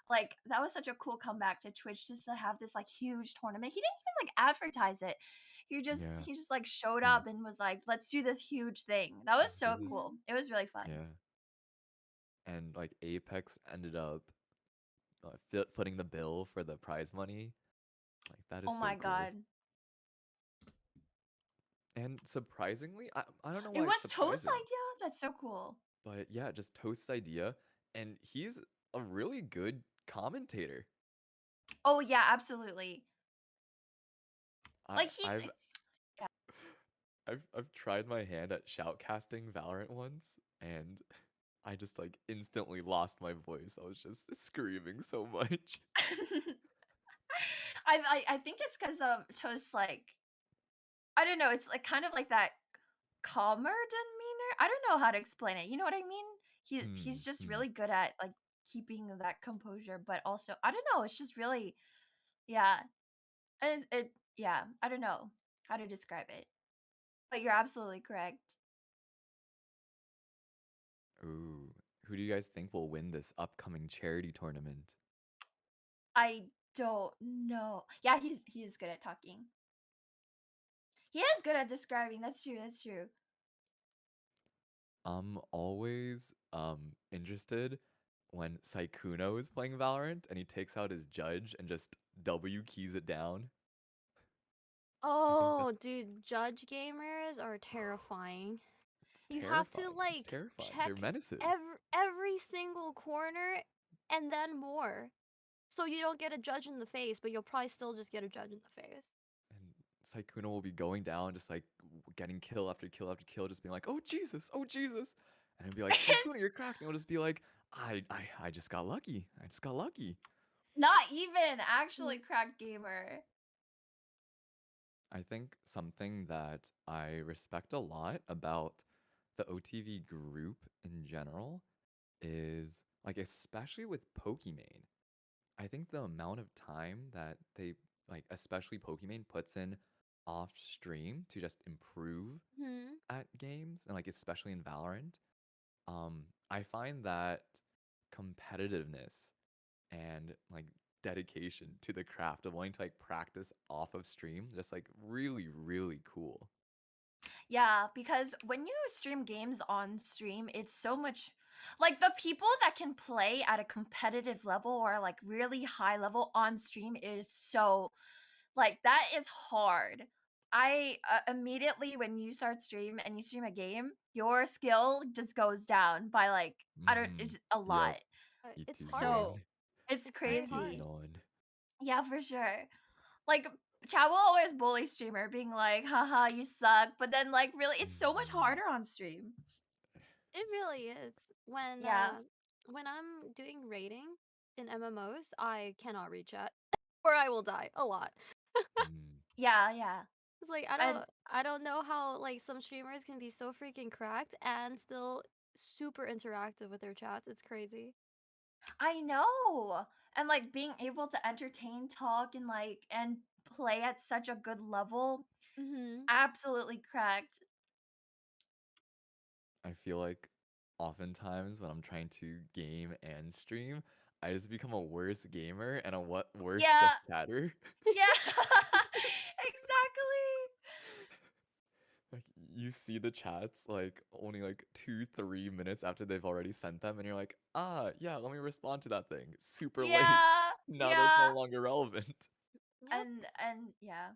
[SPEAKER 4] like that was such a cool comeback to Twitch just to have this like huge tournament. He didn't even like advertise it.
[SPEAKER 1] Yeah.
[SPEAKER 4] He just like showed
[SPEAKER 1] Yeah.
[SPEAKER 4] up and was like, "Let's do this huge thing." That was so
[SPEAKER 1] Really?
[SPEAKER 4] cool.
[SPEAKER 5] Mhm.
[SPEAKER 4] It was really fun.
[SPEAKER 1] Yeah. And like Apex ended up footing the bill for the prize money. Like that is
[SPEAKER 4] Oh my
[SPEAKER 1] so cool.
[SPEAKER 4] god.
[SPEAKER 1] And surprisingly, I don't know
[SPEAKER 4] It
[SPEAKER 1] why it's
[SPEAKER 4] was Toast's
[SPEAKER 1] surprising,
[SPEAKER 4] idea? That's so cool.
[SPEAKER 1] but yeah, just Toast's idea, and he's a really good commentator.
[SPEAKER 4] Oh yeah, absolutely.
[SPEAKER 1] I
[SPEAKER 4] Like he
[SPEAKER 1] I've
[SPEAKER 4] yeah.
[SPEAKER 1] I've tried my hand at shoutcasting Valorant once, and I just like instantly lost my voice. I was just screaming so much.
[SPEAKER 4] I think it's because of Toast like I don't know, it's like kind of like that calmer demeanor. I don't know how to explain it. You know what I mean? He's
[SPEAKER 1] Hmm.
[SPEAKER 4] just
[SPEAKER 1] Hmm.
[SPEAKER 4] really good at like keeping that composure, but also I don't know. It's just really yeah. Yeah. I don't know how to describe it, but you're absolutely correct.
[SPEAKER 1] Ooh, who do you guys think will win this upcoming charity tournament?
[SPEAKER 4] I don't know. Yeah, he is good at talking. He is good at describing. That's true. That's true.
[SPEAKER 1] I'm always interested when Saikuno is playing Valorant and he takes out his judge and just W keys it down. I think
[SPEAKER 5] Oh,
[SPEAKER 1] that's
[SPEAKER 5] dude, judge gamers are terrifying.
[SPEAKER 1] it's
[SPEAKER 5] You have to
[SPEAKER 1] terrifying. It's
[SPEAKER 5] like
[SPEAKER 1] terrifying. They're
[SPEAKER 5] check
[SPEAKER 1] menaces.
[SPEAKER 5] every single corner and then more. So you don't get a judge in the face, but you'll probably still just get a judge in the face.
[SPEAKER 1] And Saikuno will be going down, just like getting kill after kill after kill, just being like, "Oh Jesus, oh Jesus," and he'll be like, "Saikuno, you're cracked." And he'll just be like, I just got lucky. I just got lucky."
[SPEAKER 4] Not even actually
[SPEAKER 5] Mm.
[SPEAKER 4] cracked gamer.
[SPEAKER 1] I think something that I respect a lot about the OTV group in general is like, especially with Pokimane, I think the amount of time that they like, especially Pokimane, puts in off stream to just improve
[SPEAKER 5] Hmm.
[SPEAKER 1] at games and like especially in Valorant, I find that competitiveness and like dedication to the craft of wanting to like practice off of stream just like really really cool.
[SPEAKER 4] Yeah, because when you stream games on stream, it's so much like the people that can play at a competitive level or like really high level on stream is so like that is hard. I immediately when you start stream and you stream a game, your skill just goes down by like I don't
[SPEAKER 1] Mm-hmm.
[SPEAKER 4] it's a
[SPEAKER 1] Yep.
[SPEAKER 4] lot.
[SPEAKER 1] It
[SPEAKER 5] It's
[SPEAKER 1] is
[SPEAKER 5] hard.
[SPEAKER 4] So
[SPEAKER 1] none.
[SPEAKER 4] it's
[SPEAKER 5] It's very
[SPEAKER 1] It is
[SPEAKER 5] hard.
[SPEAKER 4] crazy.
[SPEAKER 1] none.
[SPEAKER 4] Yeah, for sure. Like Chad will always bully streamer being like, haha, you suck. But then like really it's so much
[SPEAKER 1] Mhm.
[SPEAKER 4] harder on stream.
[SPEAKER 5] It really is.
[SPEAKER 4] Yeah.
[SPEAKER 5] When I'm doing raiding in MMOs, I cannot reach it, or I will die a lot.
[SPEAKER 1] Mm.
[SPEAKER 4] Yeah, yeah.
[SPEAKER 5] It's like
[SPEAKER 4] And
[SPEAKER 5] I don't know how like some streamers can be so freaking cracked and still super interactive with their chats. It's crazy.
[SPEAKER 4] I know. And like being able to entertain, talk, and like and play at such a good level,
[SPEAKER 5] Mhm.
[SPEAKER 4] absolutely cracked.
[SPEAKER 1] I feel like oftentimes when I'm trying to game and stream, I just become a worse gamer and a what worse
[SPEAKER 4] Yeah,
[SPEAKER 1] just chatter.
[SPEAKER 4] yeah. Exactly.
[SPEAKER 1] Like you see the chats like only like 2 3 minutes after they've already sent them, and you're like, ah, yeah, let me respond to that thing. Super late.
[SPEAKER 4] Yeah,
[SPEAKER 1] Now that's no
[SPEAKER 4] yeah.
[SPEAKER 1] longer relevant.
[SPEAKER 5] Yep.
[SPEAKER 4] And yeah.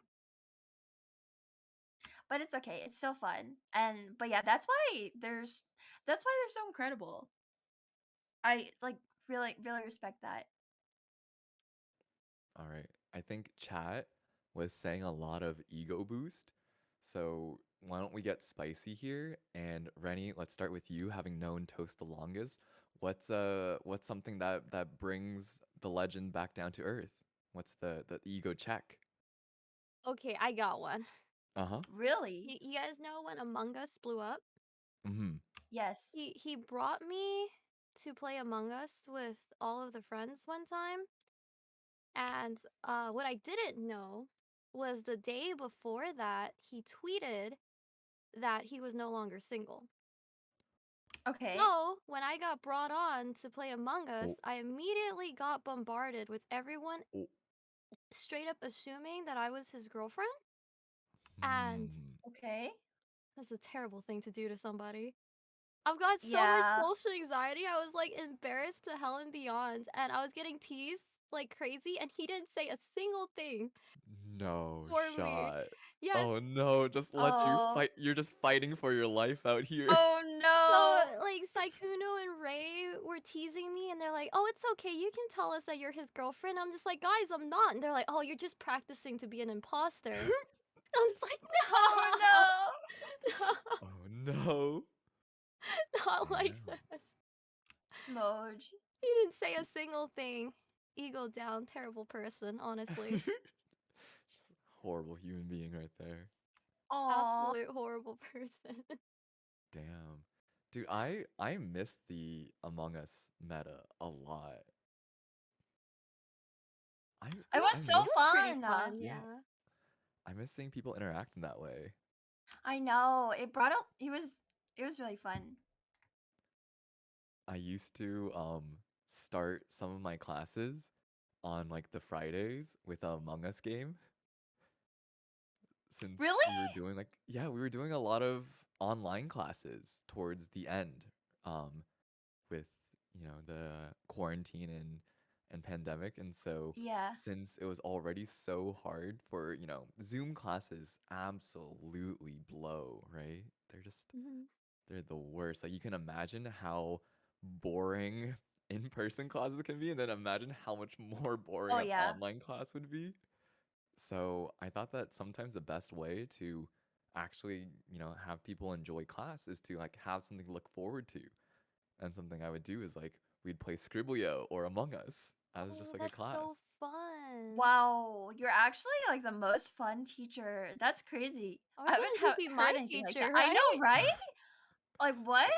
[SPEAKER 4] But it's okay. It's so fun. And but yeah, that's why they're so incredible. I like really respect that.
[SPEAKER 1] All right. I think chat was saying a lot of ego boost. So why don't we get spicy here? And Rennie, let's start with you, having known Toast the longest. What's something that brings the legend back down to earth? What's the ego check?
[SPEAKER 5] Okay, I got one.
[SPEAKER 1] Uh-huh.
[SPEAKER 4] Really?
[SPEAKER 5] You guys know when Among Us blew up?
[SPEAKER 1] Mm-hmm.
[SPEAKER 4] Yes.
[SPEAKER 5] He brought me to play Among Us with all of the friends one time, and what I didn't know was the day before that he tweeted that he was no longer single.
[SPEAKER 4] Okay.
[SPEAKER 5] So when I got brought on to play Among Us,
[SPEAKER 1] Oh,
[SPEAKER 5] I immediately got bombarded with everyone
[SPEAKER 1] oh.
[SPEAKER 5] straight up assuming that I was his girlfriend, and
[SPEAKER 1] Hmm.
[SPEAKER 4] Okay.
[SPEAKER 5] that's a terrible thing to do to somebody. I've got so much
[SPEAKER 4] Yeah.
[SPEAKER 5] social anxiety. I was like embarrassed to hell and beyond, and I was getting teased like crazy, and he didn't say a single thing
[SPEAKER 1] No
[SPEAKER 5] for me.
[SPEAKER 1] shot.
[SPEAKER 5] Yes.
[SPEAKER 1] Oh no, just let you
[SPEAKER 4] Oh.
[SPEAKER 1] fight. You're just fighting for your life out here.
[SPEAKER 4] Oh no.
[SPEAKER 5] So like Saikuno and Ray were teasing me, and they're like, "Oh, it's okay. You can tell us that you're his girlfriend." I'm just like, "Guys, I'm not." And they're like, "Oh, you're just practicing to be an imposter." I was like,
[SPEAKER 4] Oh
[SPEAKER 5] "No,
[SPEAKER 1] Oh no.
[SPEAKER 5] no, not like
[SPEAKER 1] Damn.
[SPEAKER 5] this."
[SPEAKER 4] no. Smoj.
[SPEAKER 5] He didn't say a single thing. Ego down, terrible person, honestly.
[SPEAKER 1] Horrible human being right there.
[SPEAKER 4] Aw.
[SPEAKER 5] Absolute horrible person.
[SPEAKER 1] Damn. Dude, I miss the Among Us meta a lot. I
[SPEAKER 4] It was
[SPEAKER 1] I
[SPEAKER 4] so
[SPEAKER 5] It
[SPEAKER 1] miss
[SPEAKER 5] was pretty
[SPEAKER 4] fun.
[SPEAKER 5] fun,
[SPEAKER 1] yeah.
[SPEAKER 5] yeah.
[SPEAKER 1] I miss seeing people interact in that way.
[SPEAKER 4] I know. It brought up it was really fun.
[SPEAKER 1] I used to start some of my classes on like the Fridays with a Among Us game since
[SPEAKER 4] Really?
[SPEAKER 1] we were doing like yeah, we were doing a lot of online classes towards the end with the quarantine and pandemic, and so
[SPEAKER 4] Yeah.
[SPEAKER 1] since it was already so hard for Zoom classes absolutely blow, right?
[SPEAKER 5] Mhm.
[SPEAKER 1] They're the worst. Like you can imagine how boring in-person classes can be, and then imagine how much more boring
[SPEAKER 4] Oh
[SPEAKER 1] an
[SPEAKER 4] yeah.
[SPEAKER 1] online class would be. So I thought that sometimes the best way to actually, have people enjoy class is to like have something to look forward to. And something I would do is like we'd play Scribblio or Among Us as just
[SPEAKER 5] Oh,
[SPEAKER 1] like a
[SPEAKER 5] that's so
[SPEAKER 1] class.
[SPEAKER 5] fun.
[SPEAKER 4] Wow, you're actually like the most fun teacher. That's crazy.
[SPEAKER 5] Why
[SPEAKER 4] I haven't
[SPEAKER 5] can't you be
[SPEAKER 4] heard
[SPEAKER 5] my
[SPEAKER 4] anything like that.
[SPEAKER 5] teacher,
[SPEAKER 4] I
[SPEAKER 5] right?
[SPEAKER 4] know, right? Like what?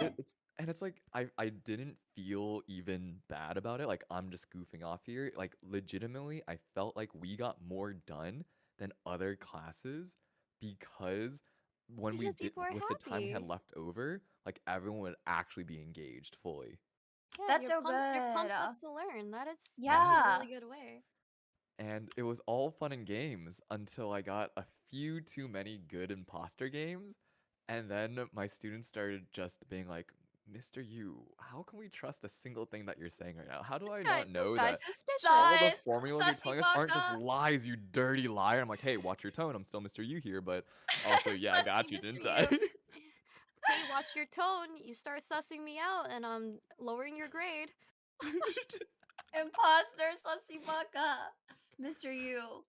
[SPEAKER 1] It's like I didn't feel even bad about it. Like I'm just goofing off here. Like legitimately, I felt like we got more done than other classes because when we
[SPEAKER 5] Because
[SPEAKER 1] did
[SPEAKER 5] people are
[SPEAKER 1] with the time we had
[SPEAKER 5] happy.
[SPEAKER 1] left over, like everyone would actually be engaged fully.
[SPEAKER 5] Yeah,
[SPEAKER 4] That's so
[SPEAKER 5] you're
[SPEAKER 4] good.
[SPEAKER 5] pumped up to learn. That's a
[SPEAKER 1] Yeah.
[SPEAKER 5] really
[SPEAKER 4] Yeah.
[SPEAKER 5] good way.
[SPEAKER 1] And it was all fun and games until I got a few too many good imposter games. And then my students started just being like, Mr. Yu, how can we trust a single thing that you're saying right now? How do I not
[SPEAKER 5] This
[SPEAKER 1] know
[SPEAKER 5] guy's
[SPEAKER 1] that
[SPEAKER 5] suspicious.
[SPEAKER 1] all of the
[SPEAKER 4] Sus,
[SPEAKER 1] formulas you're
[SPEAKER 4] sussy
[SPEAKER 1] telling us aren't just
[SPEAKER 4] baka.
[SPEAKER 1] lies, you dirty liar? I'm like, hey, watch your tone. I'm still Mr. Yu here, but also, yeah, I
[SPEAKER 4] Sussy
[SPEAKER 1] got you,
[SPEAKER 4] Mr.
[SPEAKER 1] didn't I?
[SPEAKER 4] You.
[SPEAKER 5] Hey, watch your tone. You start sussing me out, and I'm lowering your grade.
[SPEAKER 4] Imposter, sussy baka. Mr. You.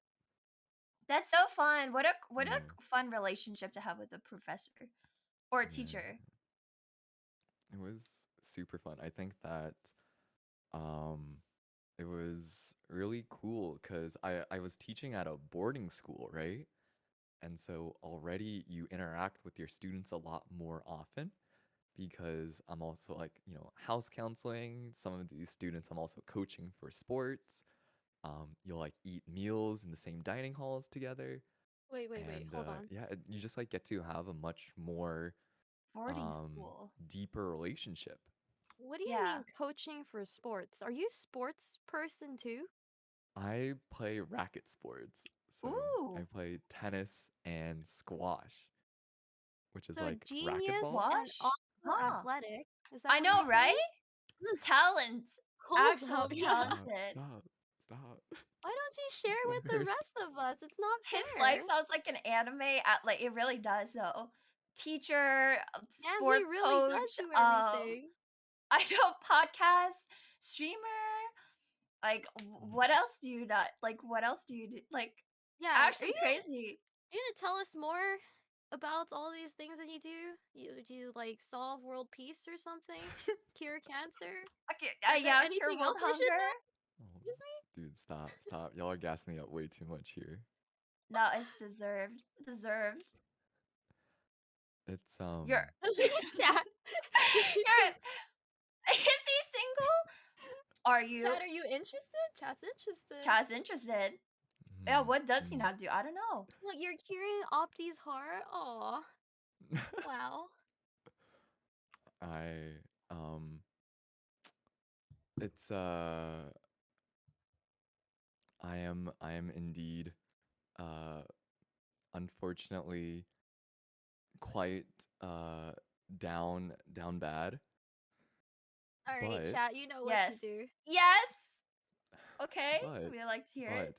[SPEAKER 4] That's so fun. What a
[SPEAKER 1] Yeah,
[SPEAKER 4] fun relationship to have with a professor or a
[SPEAKER 1] yeah.
[SPEAKER 4] teacher.
[SPEAKER 1] It was super fun. I think that um it was really cool because I was teaching at a boarding school, right? And so already you interact with your students a lot more often because I'm also like, house counseling. Some of these students I'm also coaching for sports. You'll like eat meals in the same dining halls together.
[SPEAKER 5] Wait,
[SPEAKER 1] And
[SPEAKER 5] hold on.
[SPEAKER 1] yeah, you just like get to have a much more
[SPEAKER 4] Boarding school.
[SPEAKER 1] deeper relationship.
[SPEAKER 5] What do you
[SPEAKER 4] Yeah.
[SPEAKER 5] mean coaching for sports? Are you sports person too?
[SPEAKER 1] I play racket sports. So I
[SPEAKER 4] Ooh.
[SPEAKER 1] play tennis and squash, which is
[SPEAKER 5] So
[SPEAKER 1] like
[SPEAKER 5] genius
[SPEAKER 1] racquetball.
[SPEAKER 5] and
[SPEAKER 4] Squash?
[SPEAKER 5] also
[SPEAKER 4] Huh.
[SPEAKER 5] athletic. Is that
[SPEAKER 4] I
[SPEAKER 5] what
[SPEAKER 4] know,
[SPEAKER 5] you're saying?
[SPEAKER 4] right? Talent.
[SPEAKER 5] Hold
[SPEAKER 4] Actual
[SPEAKER 5] up, yeah.
[SPEAKER 1] Stop,
[SPEAKER 4] talented.
[SPEAKER 1] stop, stop.
[SPEAKER 5] Why don't you
[SPEAKER 1] I'm
[SPEAKER 5] share
[SPEAKER 1] so
[SPEAKER 5] with the
[SPEAKER 1] embarrassed.
[SPEAKER 5] rest of us? It's not
[SPEAKER 4] His life
[SPEAKER 5] fair.
[SPEAKER 4] sounds like an anime at like it really does though. Teacher,
[SPEAKER 5] Yeah, he
[SPEAKER 4] sports
[SPEAKER 5] really does
[SPEAKER 4] coach,
[SPEAKER 5] do everything.
[SPEAKER 4] I know podcast, streamer. Like
[SPEAKER 1] Mm,
[SPEAKER 4] what else do you not like what else do you do? Like
[SPEAKER 5] Yeah,
[SPEAKER 4] actually crazy.
[SPEAKER 5] are you gonna tell us more about all these things that you do? Do you like solve world peace or something? Cure cancer?
[SPEAKER 4] Okay,
[SPEAKER 5] Is there
[SPEAKER 4] yeah, cure
[SPEAKER 5] anything
[SPEAKER 4] world
[SPEAKER 5] else I should
[SPEAKER 4] hunger.
[SPEAKER 5] know?
[SPEAKER 1] oh,
[SPEAKER 5] Excuse me?
[SPEAKER 1] dude, stop, stop. Y'all are gassing me up way too much here.
[SPEAKER 4] No, it's deserved. Deserved.
[SPEAKER 1] It's
[SPEAKER 4] You're
[SPEAKER 5] Chat. Is he
[SPEAKER 4] you're is he single? Are you?
[SPEAKER 5] Chat, are you interested? Chat's interested.
[SPEAKER 4] Chad's interested. Yeah, what does he
[SPEAKER 1] Hmm.
[SPEAKER 4] not do? I don't know.
[SPEAKER 5] Look, you're curing Opti's heart. Aw. Wow.
[SPEAKER 1] I it's I am indeed uh unfortunately quite down bad,
[SPEAKER 5] Alright,
[SPEAKER 1] but
[SPEAKER 5] chat, you know what to
[SPEAKER 4] Yes.
[SPEAKER 5] do.
[SPEAKER 4] Yes. Okay.
[SPEAKER 1] but
[SPEAKER 4] We like to hear it.
[SPEAKER 1] but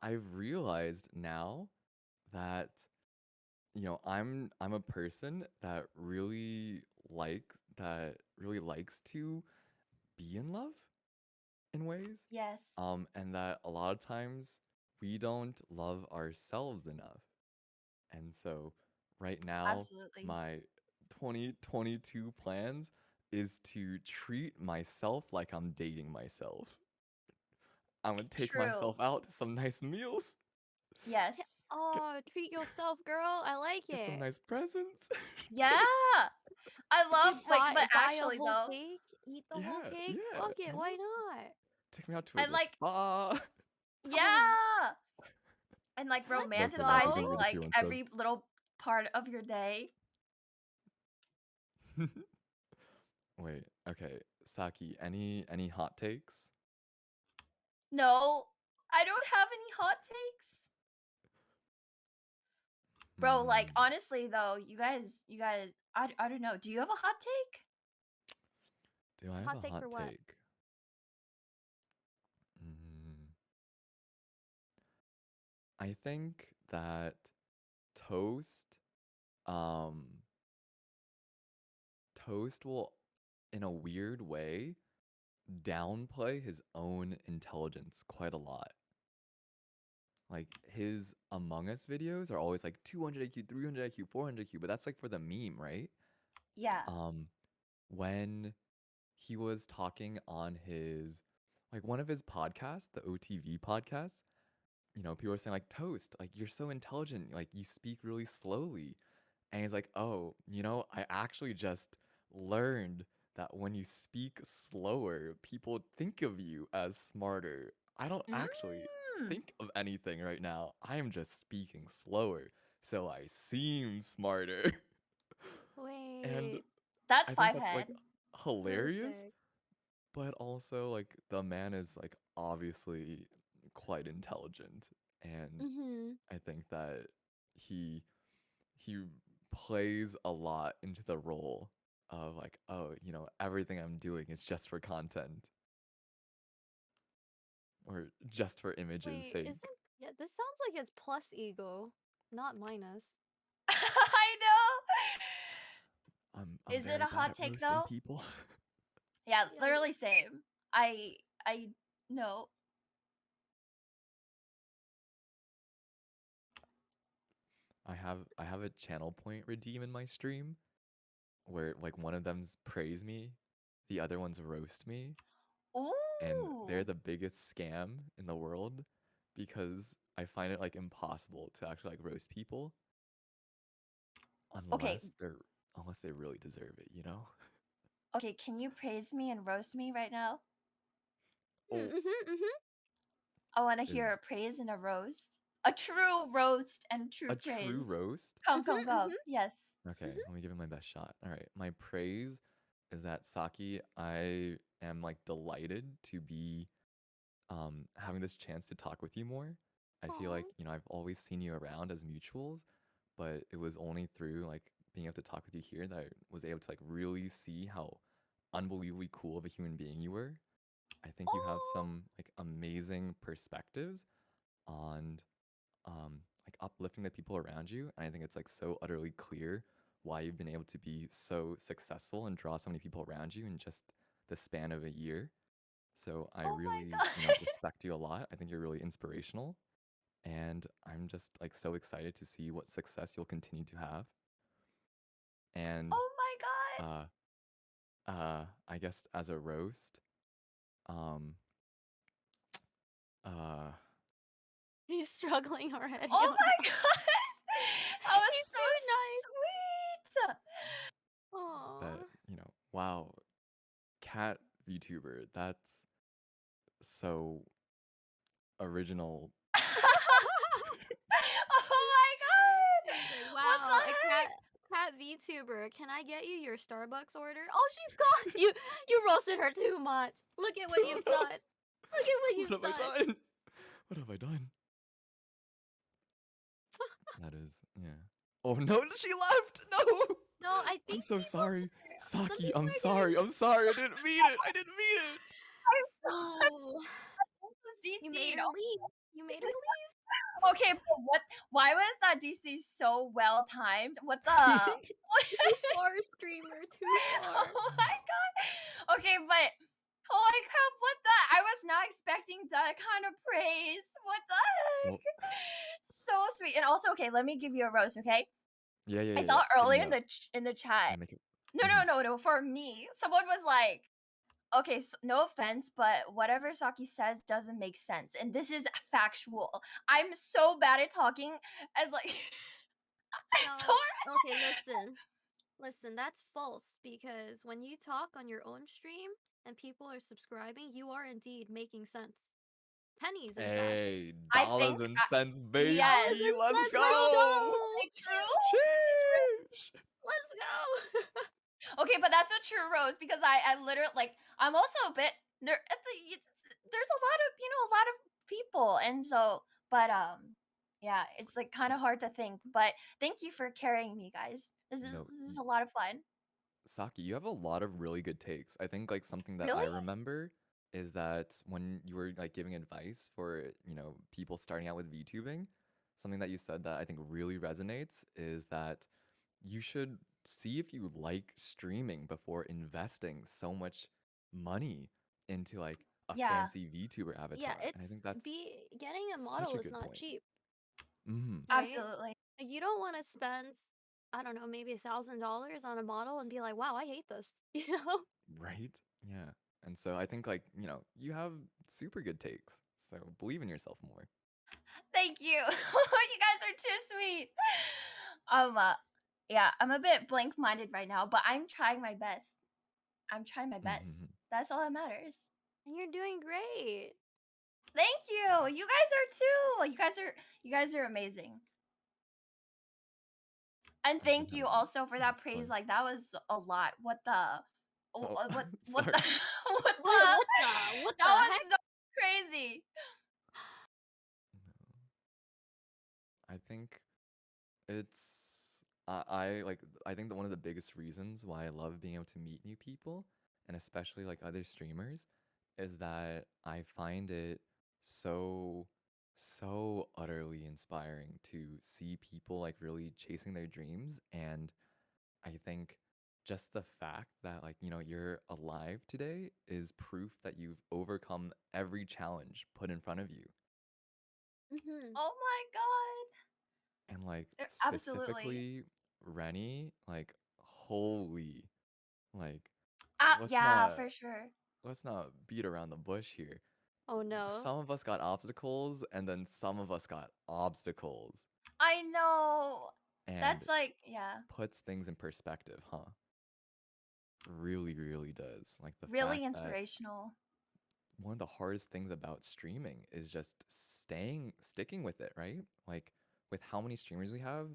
[SPEAKER 1] I've realized now that I'm a person that really likes to be in love in ways.
[SPEAKER 4] Yes.
[SPEAKER 1] And that a lot of times we don't love ourselves enough. And so right now,
[SPEAKER 4] Absolutely.
[SPEAKER 1] my 2022 plans is to treat myself like I'm dating myself. I'm gonna take
[SPEAKER 4] True.
[SPEAKER 1] myself out to some nice meals,
[SPEAKER 4] Yes.
[SPEAKER 1] get,
[SPEAKER 5] Oh, treat yourself, girl. I like
[SPEAKER 1] get some
[SPEAKER 5] it.
[SPEAKER 1] nice presents.
[SPEAKER 4] Yeah. I love
[SPEAKER 5] You
[SPEAKER 4] like but
[SPEAKER 5] buy a
[SPEAKER 4] actually
[SPEAKER 5] whole
[SPEAKER 4] though,
[SPEAKER 5] cake, eat the whole
[SPEAKER 1] Yeah,
[SPEAKER 5] cake.
[SPEAKER 1] yeah.
[SPEAKER 5] Fuck it,
[SPEAKER 1] You
[SPEAKER 5] why
[SPEAKER 1] know?
[SPEAKER 5] not?
[SPEAKER 1] Take me out to
[SPEAKER 4] and
[SPEAKER 1] the
[SPEAKER 4] like
[SPEAKER 1] spa.
[SPEAKER 5] Oh,
[SPEAKER 4] yeah, and like
[SPEAKER 5] let's
[SPEAKER 1] Loki, I'm definitely
[SPEAKER 4] romanticizing
[SPEAKER 1] gonna
[SPEAKER 5] go.
[SPEAKER 1] get a tier
[SPEAKER 4] like
[SPEAKER 1] one sub.
[SPEAKER 4] every little part of your day.
[SPEAKER 1] Wait, okay. Saki, any hot takes?
[SPEAKER 4] No, I don't have any hot takes. Bro, like
[SPEAKER 1] Hmm.
[SPEAKER 4] honestly though, you guys I don't know. Do you have a hot take?
[SPEAKER 1] Do I have
[SPEAKER 5] Hot
[SPEAKER 1] a
[SPEAKER 5] take
[SPEAKER 1] hot
[SPEAKER 5] for what?
[SPEAKER 1] take? Mm, I think that Toast, um, Toast will, in a weird way, downplay his own intelligence quite a lot. Like his Among Us videos are always like 200 IQ, 300 IQ, 400 IQ, but that's like for the meme, right?
[SPEAKER 4] Yeah.
[SPEAKER 1] Um, when he was talking on his like one of his podcasts, the OTV podcast, people were saying like Toast, like you're so intelligent, like you speak really slowly. And he's like, "Oh, I actually just learned that when you speak slower, people think of you as smarter. I don't actually
[SPEAKER 4] Mm.
[SPEAKER 1] think of anything right now. I am just speaking slower, so I seem smarter." And
[SPEAKER 5] Wait,
[SPEAKER 4] That's
[SPEAKER 1] I think
[SPEAKER 4] five
[SPEAKER 1] that's like
[SPEAKER 4] head.
[SPEAKER 1] hilarious,
[SPEAKER 5] perfect.
[SPEAKER 1] but also like the man is like obviously quite intelligent, and
[SPEAKER 5] Mm-hmm.
[SPEAKER 1] I think that he he plays a lot into the role of like, oh, everything I'm doing is just for content or just for images
[SPEAKER 5] Wait,
[SPEAKER 1] sake.
[SPEAKER 5] isn't yeah, this sounds like it's plus ego, not minus.
[SPEAKER 4] I know.
[SPEAKER 1] I'm
[SPEAKER 4] Is it
[SPEAKER 1] very
[SPEAKER 4] a
[SPEAKER 1] bad
[SPEAKER 4] hot
[SPEAKER 1] at
[SPEAKER 4] take
[SPEAKER 1] roasting
[SPEAKER 4] though?
[SPEAKER 1] people.
[SPEAKER 4] Yeah,
[SPEAKER 5] Yeah,
[SPEAKER 4] literally same. I no.
[SPEAKER 1] I have a channel point redeem in my stream where like one of them's praise me, the other one's roast me, and they're
[SPEAKER 4] Ooh.
[SPEAKER 1] the biggest scam in the world because I find it like impossible to actually like roast people
[SPEAKER 4] Okay,
[SPEAKER 1] unless they really deserve it.
[SPEAKER 4] okay, can you praise me and roast me right now?
[SPEAKER 5] Mm,
[SPEAKER 1] Oh,
[SPEAKER 5] mm-hmm, mm-hmm.
[SPEAKER 4] I want to hear
[SPEAKER 1] is
[SPEAKER 4] a praise and a roast. A true roast and true
[SPEAKER 1] a true
[SPEAKER 4] praise.
[SPEAKER 1] roast?
[SPEAKER 4] Come, come,
[SPEAKER 5] Mm-hmm,
[SPEAKER 4] come.
[SPEAKER 5] mm-hmm,
[SPEAKER 4] Yes.
[SPEAKER 1] Okay,
[SPEAKER 5] mm-hmm.
[SPEAKER 1] let me give it my best shot. All right, my praise is that Saki, I am like delighted to be having this chance to talk with you more. I feel
[SPEAKER 5] Aw.
[SPEAKER 1] like, I've always seen you around as mutuals, but it was only through like being able to talk with you here that I was able to like really see how unbelievably cool of a human being you were. I think you have
[SPEAKER 4] Oh,
[SPEAKER 1] some like amazing perspectives on like uplifting the people around you. And I think it's like so utterly clear why you've been able to be so successful and draw so many people around you in just the span of a year. So I
[SPEAKER 4] oh my
[SPEAKER 1] really,
[SPEAKER 4] god.
[SPEAKER 1] respect you a lot. I think you're really inspirational. And I'm just like so excited to see what success you'll continue to have. And
[SPEAKER 4] Oh my god.
[SPEAKER 1] uh I guess as a roast, um uh
[SPEAKER 5] He's struggling already.
[SPEAKER 4] Oh my god! That was
[SPEAKER 5] He's
[SPEAKER 4] so
[SPEAKER 5] too nice.
[SPEAKER 4] sweet.
[SPEAKER 1] That,
[SPEAKER 5] Aww.
[SPEAKER 1] wow, cat VTuber. That's so original.
[SPEAKER 4] Oh my god!
[SPEAKER 5] He's like,
[SPEAKER 4] What
[SPEAKER 5] wow,
[SPEAKER 4] the
[SPEAKER 5] a
[SPEAKER 4] heck?
[SPEAKER 5] cat VTuber. Can I get you your Starbucks order? Oh, she's gone. You roasted her too much. Look at what you've done. Look at what
[SPEAKER 1] What
[SPEAKER 5] you've
[SPEAKER 1] have I
[SPEAKER 5] done.
[SPEAKER 1] done? What have I done? That is, yeah. Oh no, she left! No!
[SPEAKER 5] No, I
[SPEAKER 1] I'm
[SPEAKER 5] think
[SPEAKER 1] so
[SPEAKER 5] people
[SPEAKER 1] sorry.
[SPEAKER 5] some
[SPEAKER 1] Saki,
[SPEAKER 5] people
[SPEAKER 1] I'm
[SPEAKER 5] are getting
[SPEAKER 1] sorry. I'm sorry. I didn't mean it. I didn't mean it.
[SPEAKER 4] I'm so
[SPEAKER 5] Ooh. You made
[SPEAKER 4] DC'd.
[SPEAKER 5] her leave. You made her leave.
[SPEAKER 4] Okay, but why was that DC so well timed? What the
[SPEAKER 5] Too far, streamer. Too far.
[SPEAKER 4] Oh my god. Okay, but holy crap, what the I was not expecting that kind of praise. What the heck?
[SPEAKER 1] Well,
[SPEAKER 4] So sweet. And also, okay, let me give you a roast, okay?
[SPEAKER 1] yeah, yeah,
[SPEAKER 4] I
[SPEAKER 1] yeah,
[SPEAKER 4] saw
[SPEAKER 1] yeah. Hit
[SPEAKER 4] earlier
[SPEAKER 1] me
[SPEAKER 4] in
[SPEAKER 1] up.
[SPEAKER 4] the chat.
[SPEAKER 1] Yeah, make it.
[SPEAKER 4] No, no, no, no. For me, someone was like, okay, so no offense, but whatever Saki says doesn't make sense. And this is factual. I'm so bad at talking and like so
[SPEAKER 5] No. Okay, listen, that's false because when you talk on your own stream and people are subscribing, you are indeed making sense. Pennies, in fact.
[SPEAKER 1] Hey,
[SPEAKER 4] I
[SPEAKER 1] dollars
[SPEAKER 4] think
[SPEAKER 1] and cents, baby.
[SPEAKER 4] yes.
[SPEAKER 5] Dollars and
[SPEAKER 1] Let's
[SPEAKER 5] cents, let's
[SPEAKER 1] go.
[SPEAKER 5] go!
[SPEAKER 4] Like,
[SPEAKER 5] She's
[SPEAKER 4] true.
[SPEAKER 5] rich,
[SPEAKER 1] Sheesh.
[SPEAKER 5] let's go!
[SPEAKER 4] Okay, but that's a true roast because I literally like I'm also a bit there's a lot of a lot of people and so but yeah it's like kind of hard to think but thank you for carrying me guys
[SPEAKER 1] No,
[SPEAKER 4] this is a lot of fun.
[SPEAKER 1] Saki, you have a lot of really good takes. I think like something that I
[SPEAKER 4] Really?
[SPEAKER 1] remember is that when you were like giving advice for, people starting out with VTubing, something that you said that I think really resonates is that you should see if you like streaming before investing so much money into like a
[SPEAKER 4] Yeah,
[SPEAKER 1] fancy VTuber
[SPEAKER 5] Yeah,
[SPEAKER 1] avatar. And I
[SPEAKER 5] it's
[SPEAKER 1] think that's
[SPEAKER 5] getting a
[SPEAKER 1] such
[SPEAKER 5] model
[SPEAKER 1] a
[SPEAKER 5] is
[SPEAKER 1] good
[SPEAKER 5] not
[SPEAKER 1] point.
[SPEAKER 5] cheap,
[SPEAKER 1] Mm-hmm.
[SPEAKER 5] right?
[SPEAKER 4] absolutely.
[SPEAKER 5] Like, you don't want to spend, I don't know, maybe $1,000 on a model and be like, wow, I hate this, you know?
[SPEAKER 1] Right? Yeah. And so I think like, you have super good takes. So believe in yourself more.
[SPEAKER 4] Thank you. You guys are too sweet. Um uh, yeah, I'm a bit blank minded right now, but I'm trying my best. I'm trying my best.
[SPEAKER 1] Mhm.
[SPEAKER 4] That's all that matters.
[SPEAKER 5] And you're doing great.
[SPEAKER 4] Thank you. You guys are too. You guys are amazing. And
[SPEAKER 1] I think
[SPEAKER 4] thank you also for that praise.
[SPEAKER 1] fun.
[SPEAKER 4] Like that was a lot. What the
[SPEAKER 1] Oh,
[SPEAKER 4] what
[SPEAKER 1] sorry.
[SPEAKER 4] the what
[SPEAKER 5] What
[SPEAKER 4] that
[SPEAKER 5] the
[SPEAKER 4] was
[SPEAKER 5] heck?
[SPEAKER 4] so crazy.
[SPEAKER 1] I think I think that one of the biggest reasons why I love being able to meet new people and especially like other streamers is that I find it so so utterly inspiring to see people like really chasing their dreams. And I think just the fact that like you're alive today is proof that you've overcome every challenge put in front of you.
[SPEAKER 5] Mm-hmm.
[SPEAKER 4] Oh my god.
[SPEAKER 1] And like
[SPEAKER 4] Absolutely.
[SPEAKER 1] specifically Rennie, like holy, like let's
[SPEAKER 4] Yeah,
[SPEAKER 1] not
[SPEAKER 4] for sure.
[SPEAKER 1] let's not beat around the bush here.
[SPEAKER 5] Oh no.
[SPEAKER 1] Some of us got obstacles and then some of us got obstacles,
[SPEAKER 4] I know.
[SPEAKER 1] and
[SPEAKER 4] That's like yeah,
[SPEAKER 1] puts things in perspective, huh? Really, really does. Like the
[SPEAKER 4] really
[SPEAKER 1] fact that
[SPEAKER 4] inspirational.
[SPEAKER 1] one of the hardest things about streaming is just sticking with it, right? Like with how many streamers we have,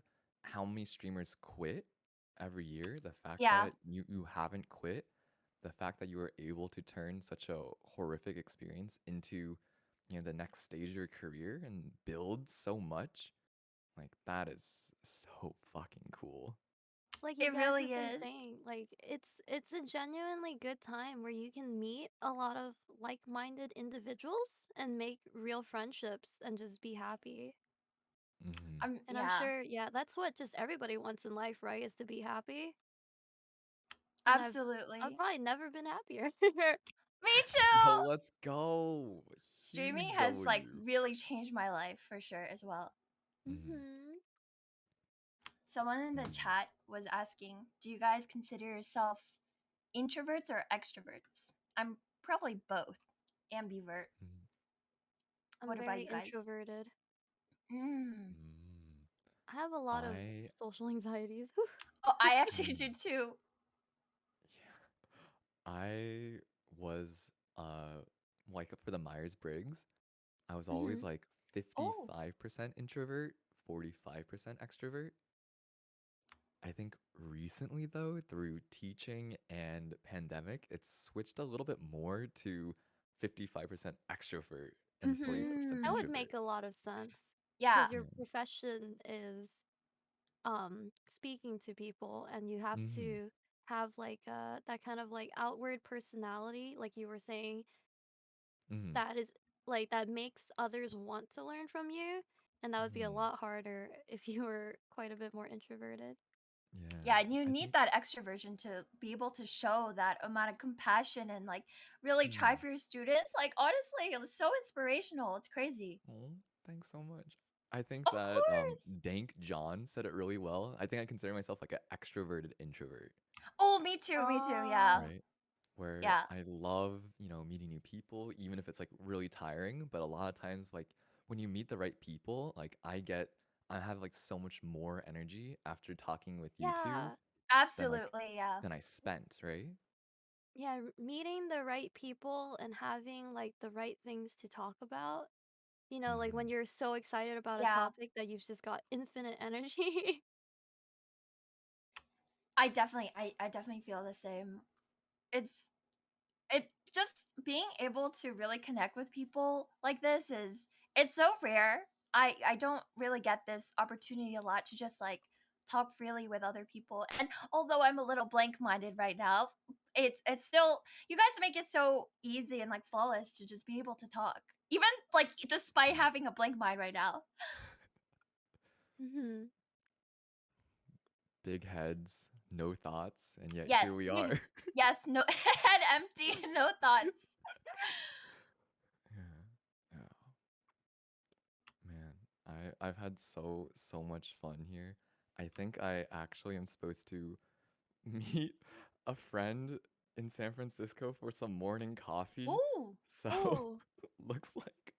[SPEAKER 1] how many streamers quit every year, the fact
[SPEAKER 4] Yeah.
[SPEAKER 1] that you haven't quit, the fact that you were able to turn such a horrific experience into, the next stage of your career and build so much, like that is so fucking cool.
[SPEAKER 5] It's like you
[SPEAKER 4] It
[SPEAKER 5] guys
[SPEAKER 4] really
[SPEAKER 5] have been
[SPEAKER 4] is.
[SPEAKER 5] saying, like it's a genuinely good time where you can meet a lot of like-minded individuals and make real friendships and just be happy.
[SPEAKER 1] Hmm.
[SPEAKER 5] And I'm
[SPEAKER 4] Yeah.
[SPEAKER 5] sure, yeah, that's what just everybody wants in life, right? Is to be happy. And I've
[SPEAKER 4] Absolutely.
[SPEAKER 5] probably never been happier.
[SPEAKER 4] Me
[SPEAKER 1] Yo,
[SPEAKER 4] too.
[SPEAKER 1] let's go.
[SPEAKER 4] Streaming
[SPEAKER 1] Huge
[SPEAKER 4] has like
[SPEAKER 1] W.
[SPEAKER 4] really changed my life for sure as well.
[SPEAKER 1] Hmm.
[SPEAKER 5] Mhm.
[SPEAKER 4] Someone in the chat was asking, do you guys consider yourselves introverts or extroverts? I'm probably both. Ambivert.
[SPEAKER 5] I'm
[SPEAKER 4] What about
[SPEAKER 5] very
[SPEAKER 4] you guys?
[SPEAKER 5] introverted.
[SPEAKER 4] Mm.
[SPEAKER 1] Mm,
[SPEAKER 5] I have a lot of
[SPEAKER 1] I
[SPEAKER 5] social anxieties.
[SPEAKER 4] Oh, I actually
[SPEAKER 1] mm,
[SPEAKER 4] do too.
[SPEAKER 1] yeah, I was like for the Myers-Briggs, I was always
[SPEAKER 5] Mhm.
[SPEAKER 1] like
[SPEAKER 4] Oh.
[SPEAKER 1] 55% introvert, 45% extrovert. I think recently though, through teaching and pandemic, it's switched a little bit more to 55% extrovert and 45%
[SPEAKER 5] That
[SPEAKER 4] Mm.
[SPEAKER 5] would
[SPEAKER 1] introvert.
[SPEAKER 5] make a lot of sense
[SPEAKER 4] Yeah.
[SPEAKER 5] because your
[SPEAKER 1] Yeah.
[SPEAKER 5] profession is speaking to people, and you have
[SPEAKER 1] Mm-hmm.
[SPEAKER 5] to have like that kind of like outward personality, like you were saying,
[SPEAKER 1] Mm-hmm.
[SPEAKER 5] that is like that makes others want to learn from you, and that would be a
[SPEAKER 1] Mm-hmm.
[SPEAKER 5] lot harder if you were quite a bit more introverted.
[SPEAKER 1] Yeah.
[SPEAKER 4] Yeah, and you
[SPEAKER 1] I
[SPEAKER 4] need
[SPEAKER 1] think
[SPEAKER 4] that extroversion to be able to show that amount of compassion and like really try
[SPEAKER 1] mm,
[SPEAKER 4] for your students. Like honestly, it was so inspirational. It's crazy.
[SPEAKER 1] oh, thanks so much. I think
[SPEAKER 4] Of
[SPEAKER 1] that
[SPEAKER 4] course.
[SPEAKER 1] Dank John said it really well. I think I consider myself like an extroverted introvert,
[SPEAKER 4] Oh, me too. Me too. Yeah.
[SPEAKER 5] Oh,
[SPEAKER 1] right? Where
[SPEAKER 4] Yeah.
[SPEAKER 1] I love, meeting new people, even if it's like really tiring. But a lot of times, like when you meet the right people, like I have like so much more energy after talking with you two
[SPEAKER 5] yeah.
[SPEAKER 4] Absolutely. Yeah.
[SPEAKER 1] than I spent, right?
[SPEAKER 5] Yeah, meeting the right people and having like the right things to talk about. You know, like when
[SPEAKER 1] Hmm.
[SPEAKER 5] you're so excited about a
[SPEAKER 4] Yeah.
[SPEAKER 5] topic that you've just got infinite energy.
[SPEAKER 4] I definitely feel the same. It's it just being able to really connect with people like this is it's so rare. I don't really get this opportunity a lot to just like talk freely with other people. And although I'm a little blank minded right now, it's still you guys make it so easy and like flawless to just be able to talk. Even like despite having a blank mind right now.
[SPEAKER 5] Mhm.
[SPEAKER 1] Big heads, no thoughts, and yet
[SPEAKER 4] Yes.
[SPEAKER 1] here we are.
[SPEAKER 4] Yes, no head empty, no thoughts.
[SPEAKER 1] Yeah. Oh, man, I've had so much fun here. I think I actually am supposed to meet a friend in San Francisco for some morning coffee.
[SPEAKER 4] Ooh.
[SPEAKER 1] So
[SPEAKER 5] Oh,
[SPEAKER 1] looks like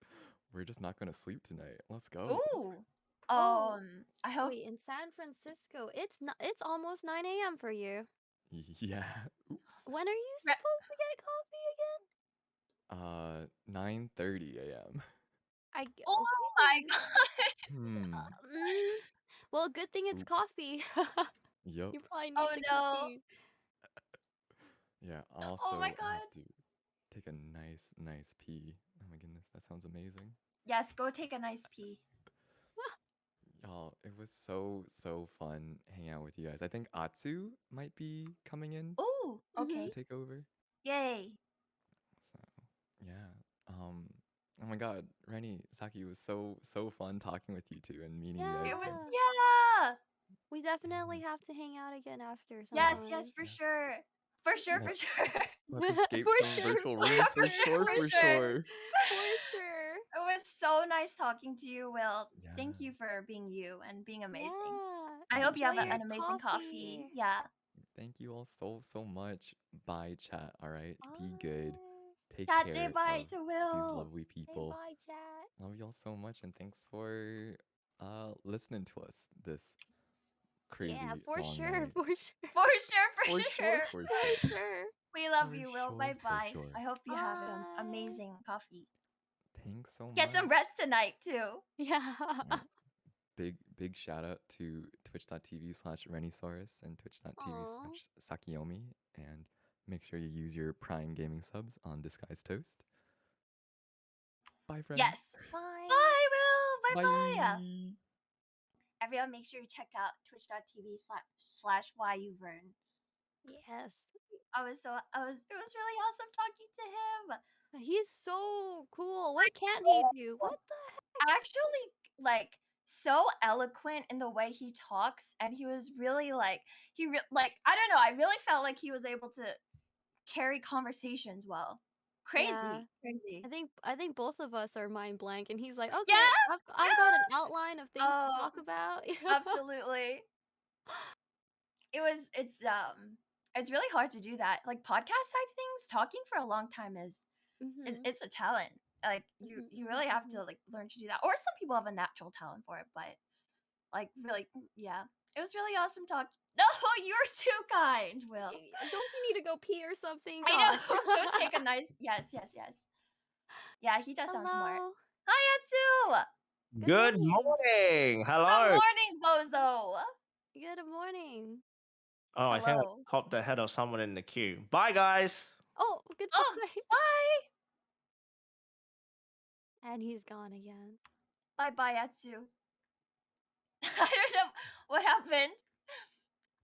[SPEAKER 1] we're just not gonna sleep tonight. Let's go.
[SPEAKER 4] Ooh.
[SPEAKER 5] oh,
[SPEAKER 4] I hope
[SPEAKER 5] wait, in San Francisco, it's almost 9 a.m. for you.
[SPEAKER 1] Yeah. Oops.
[SPEAKER 5] When are you
[SPEAKER 4] Re-
[SPEAKER 5] supposed to get coffee again?
[SPEAKER 1] 9:30 a.m.
[SPEAKER 4] Oh my
[SPEAKER 5] Okay.
[SPEAKER 4] god.
[SPEAKER 1] Hmm.
[SPEAKER 5] Mm, well, good thing it's
[SPEAKER 1] Oop.
[SPEAKER 5] coffee.
[SPEAKER 1] Yup.
[SPEAKER 5] You probably need
[SPEAKER 4] Oh
[SPEAKER 5] the
[SPEAKER 4] no.
[SPEAKER 5] caffeine.
[SPEAKER 1] Yeah.
[SPEAKER 4] Oh my
[SPEAKER 1] Also, I have
[SPEAKER 4] god.
[SPEAKER 1] to take a nice pee. Oh my goodness, that sounds amazing.
[SPEAKER 4] Yes, go take a nice pee.
[SPEAKER 1] Y'all, it was so fun hanging out with you guys. I think Atsu might be coming in
[SPEAKER 4] Ooh,
[SPEAKER 1] to
[SPEAKER 5] Mhm.
[SPEAKER 4] okay.
[SPEAKER 1] take over.
[SPEAKER 4] Yay.
[SPEAKER 1] So, yeah. Um, oh my God, Rennie, Saki, it was so fun talking with you two and meeting you
[SPEAKER 4] It
[SPEAKER 1] guys.
[SPEAKER 4] was
[SPEAKER 1] And
[SPEAKER 5] Yeah.
[SPEAKER 4] yeah.
[SPEAKER 5] We
[SPEAKER 1] it
[SPEAKER 5] definitely
[SPEAKER 1] was,
[SPEAKER 5] have to hang out again after
[SPEAKER 4] Yes, yes,
[SPEAKER 5] sometime.
[SPEAKER 4] for
[SPEAKER 1] yeah.
[SPEAKER 4] sure. For sure,
[SPEAKER 1] Let,
[SPEAKER 4] for sure.
[SPEAKER 1] let's escape
[SPEAKER 5] For
[SPEAKER 1] some
[SPEAKER 5] sure,
[SPEAKER 1] virtual
[SPEAKER 5] for
[SPEAKER 1] rooms
[SPEAKER 4] For
[SPEAKER 1] for
[SPEAKER 5] sure,
[SPEAKER 4] sure,
[SPEAKER 1] sure,
[SPEAKER 5] for
[SPEAKER 4] for
[SPEAKER 1] for
[SPEAKER 4] sure.
[SPEAKER 5] sure,
[SPEAKER 1] sure.
[SPEAKER 5] for sure.
[SPEAKER 4] It was so nice talking to you, Will. Thank
[SPEAKER 1] Yeah.
[SPEAKER 4] you for being you and being amazing.
[SPEAKER 5] Yeah.
[SPEAKER 4] I hope you
[SPEAKER 5] Enjoy
[SPEAKER 4] have
[SPEAKER 5] your
[SPEAKER 1] Thank,
[SPEAKER 4] an amazing coffee.
[SPEAKER 5] coffee.
[SPEAKER 4] Yeah.
[SPEAKER 1] thank you all so much. Bye, chat. All right. Be good.
[SPEAKER 5] Bye.
[SPEAKER 1] Take
[SPEAKER 4] Chat, say
[SPEAKER 1] care
[SPEAKER 4] bye
[SPEAKER 1] of
[SPEAKER 4] to
[SPEAKER 1] these
[SPEAKER 4] Will.
[SPEAKER 1] lovely
[SPEAKER 5] Say
[SPEAKER 1] people.
[SPEAKER 5] bye, chat.
[SPEAKER 1] Love y'all so much, and thanks for listening to us this
[SPEAKER 5] Yeah,
[SPEAKER 1] crazy
[SPEAKER 5] for
[SPEAKER 1] long
[SPEAKER 5] sure,
[SPEAKER 1] night.
[SPEAKER 5] for sure,
[SPEAKER 4] For sure, for
[SPEAKER 1] For sure,
[SPEAKER 4] sure.
[SPEAKER 1] for
[SPEAKER 5] for
[SPEAKER 1] sure,
[SPEAKER 5] sure.
[SPEAKER 4] We love
[SPEAKER 1] for
[SPEAKER 4] you, Will.
[SPEAKER 1] sure,
[SPEAKER 4] Bye
[SPEAKER 1] for
[SPEAKER 4] bye.
[SPEAKER 1] sure.
[SPEAKER 4] I hope you have an
[SPEAKER 5] Bye.
[SPEAKER 4] amazing coffee.
[SPEAKER 1] Thanks so
[SPEAKER 4] Get some
[SPEAKER 1] much.
[SPEAKER 4] rest tonight, too.
[SPEAKER 5] Yeah.
[SPEAKER 1] All right. Big shout out to twitch.tv/Renisaurus and
[SPEAKER 5] Aw.
[SPEAKER 1] twitch.tv/Sakiomi. And make sure you use your Prime Gaming subs on Disguised Toast. Bye, friends.
[SPEAKER 4] Yes.
[SPEAKER 5] Bye.
[SPEAKER 4] Bye, Will. Bye bye.
[SPEAKER 1] Bye.
[SPEAKER 4] Everyone, make sure you check out twitch.tv/YUVern.
[SPEAKER 5] Yes.
[SPEAKER 4] It was really awesome talking to him.
[SPEAKER 5] He's so cool. What can't he do?
[SPEAKER 4] Oh,
[SPEAKER 5] What the heck?
[SPEAKER 4] actually, like, so eloquent in the way he talks, and he was really like, like, I don't know, I really felt like he was able to carry conversations well.
[SPEAKER 5] Yeah.
[SPEAKER 4] Crazy, crazy.
[SPEAKER 5] I think both of us are mind blank, and he's like, okay,
[SPEAKER 4] Yeah,
[SPEAKER 5] I've got an
[SPEAKER 4] yeah.
[SPEAKER 5] outline of things to
[SPEAKER 4] Oh,
[SPEAKER 5] talk about. You know?
[SPEAKER 4] absolutely. It's really hard to do that. Like podcast type things, talking for a long time is
[SPEAKER 5] Mhm.
[SPEAKER 4] it's a talent. Like you really have to like learn to do that. Or some people have a natural talent for it, but like really, yeah. It was really awesome talk. No, you're too kind, Will.
[SPEAKER 5] Don't you need to go pee or something?
[SPEAKER 4] I know.
[SPEAKER 5] Gosh.
[SPEAKER 4] Go take a nice yes. Yeah, he does sound smart.
[SPEAKER 5] Hello.
[SPEAKER 4] Hi, Atsu.
[SPEAKER 5] Good
[SPEAKER 6] Good
[SPEAKER 5] morning.
[SPEAKER 6] morning.
[SPEAKER 4] Good
[SPEAKER 6] Hello.
[SPEAKER 4] morning, Bozo.
[SPEAKER 5] Good morning.
[SPEAKER 6] Oh, I think I
[SPEAKER 4] Hello.
[SPEAKER 6] popped ahead of someone in the queue. Bye, guys.
[SPEAKER 5] Oh, goodbye.
[SPEAKER 4] Bye.
[SPEAKER 5] And he's gone again.
[SPEAKER 4] Bye, Atsu. I don't know what happened.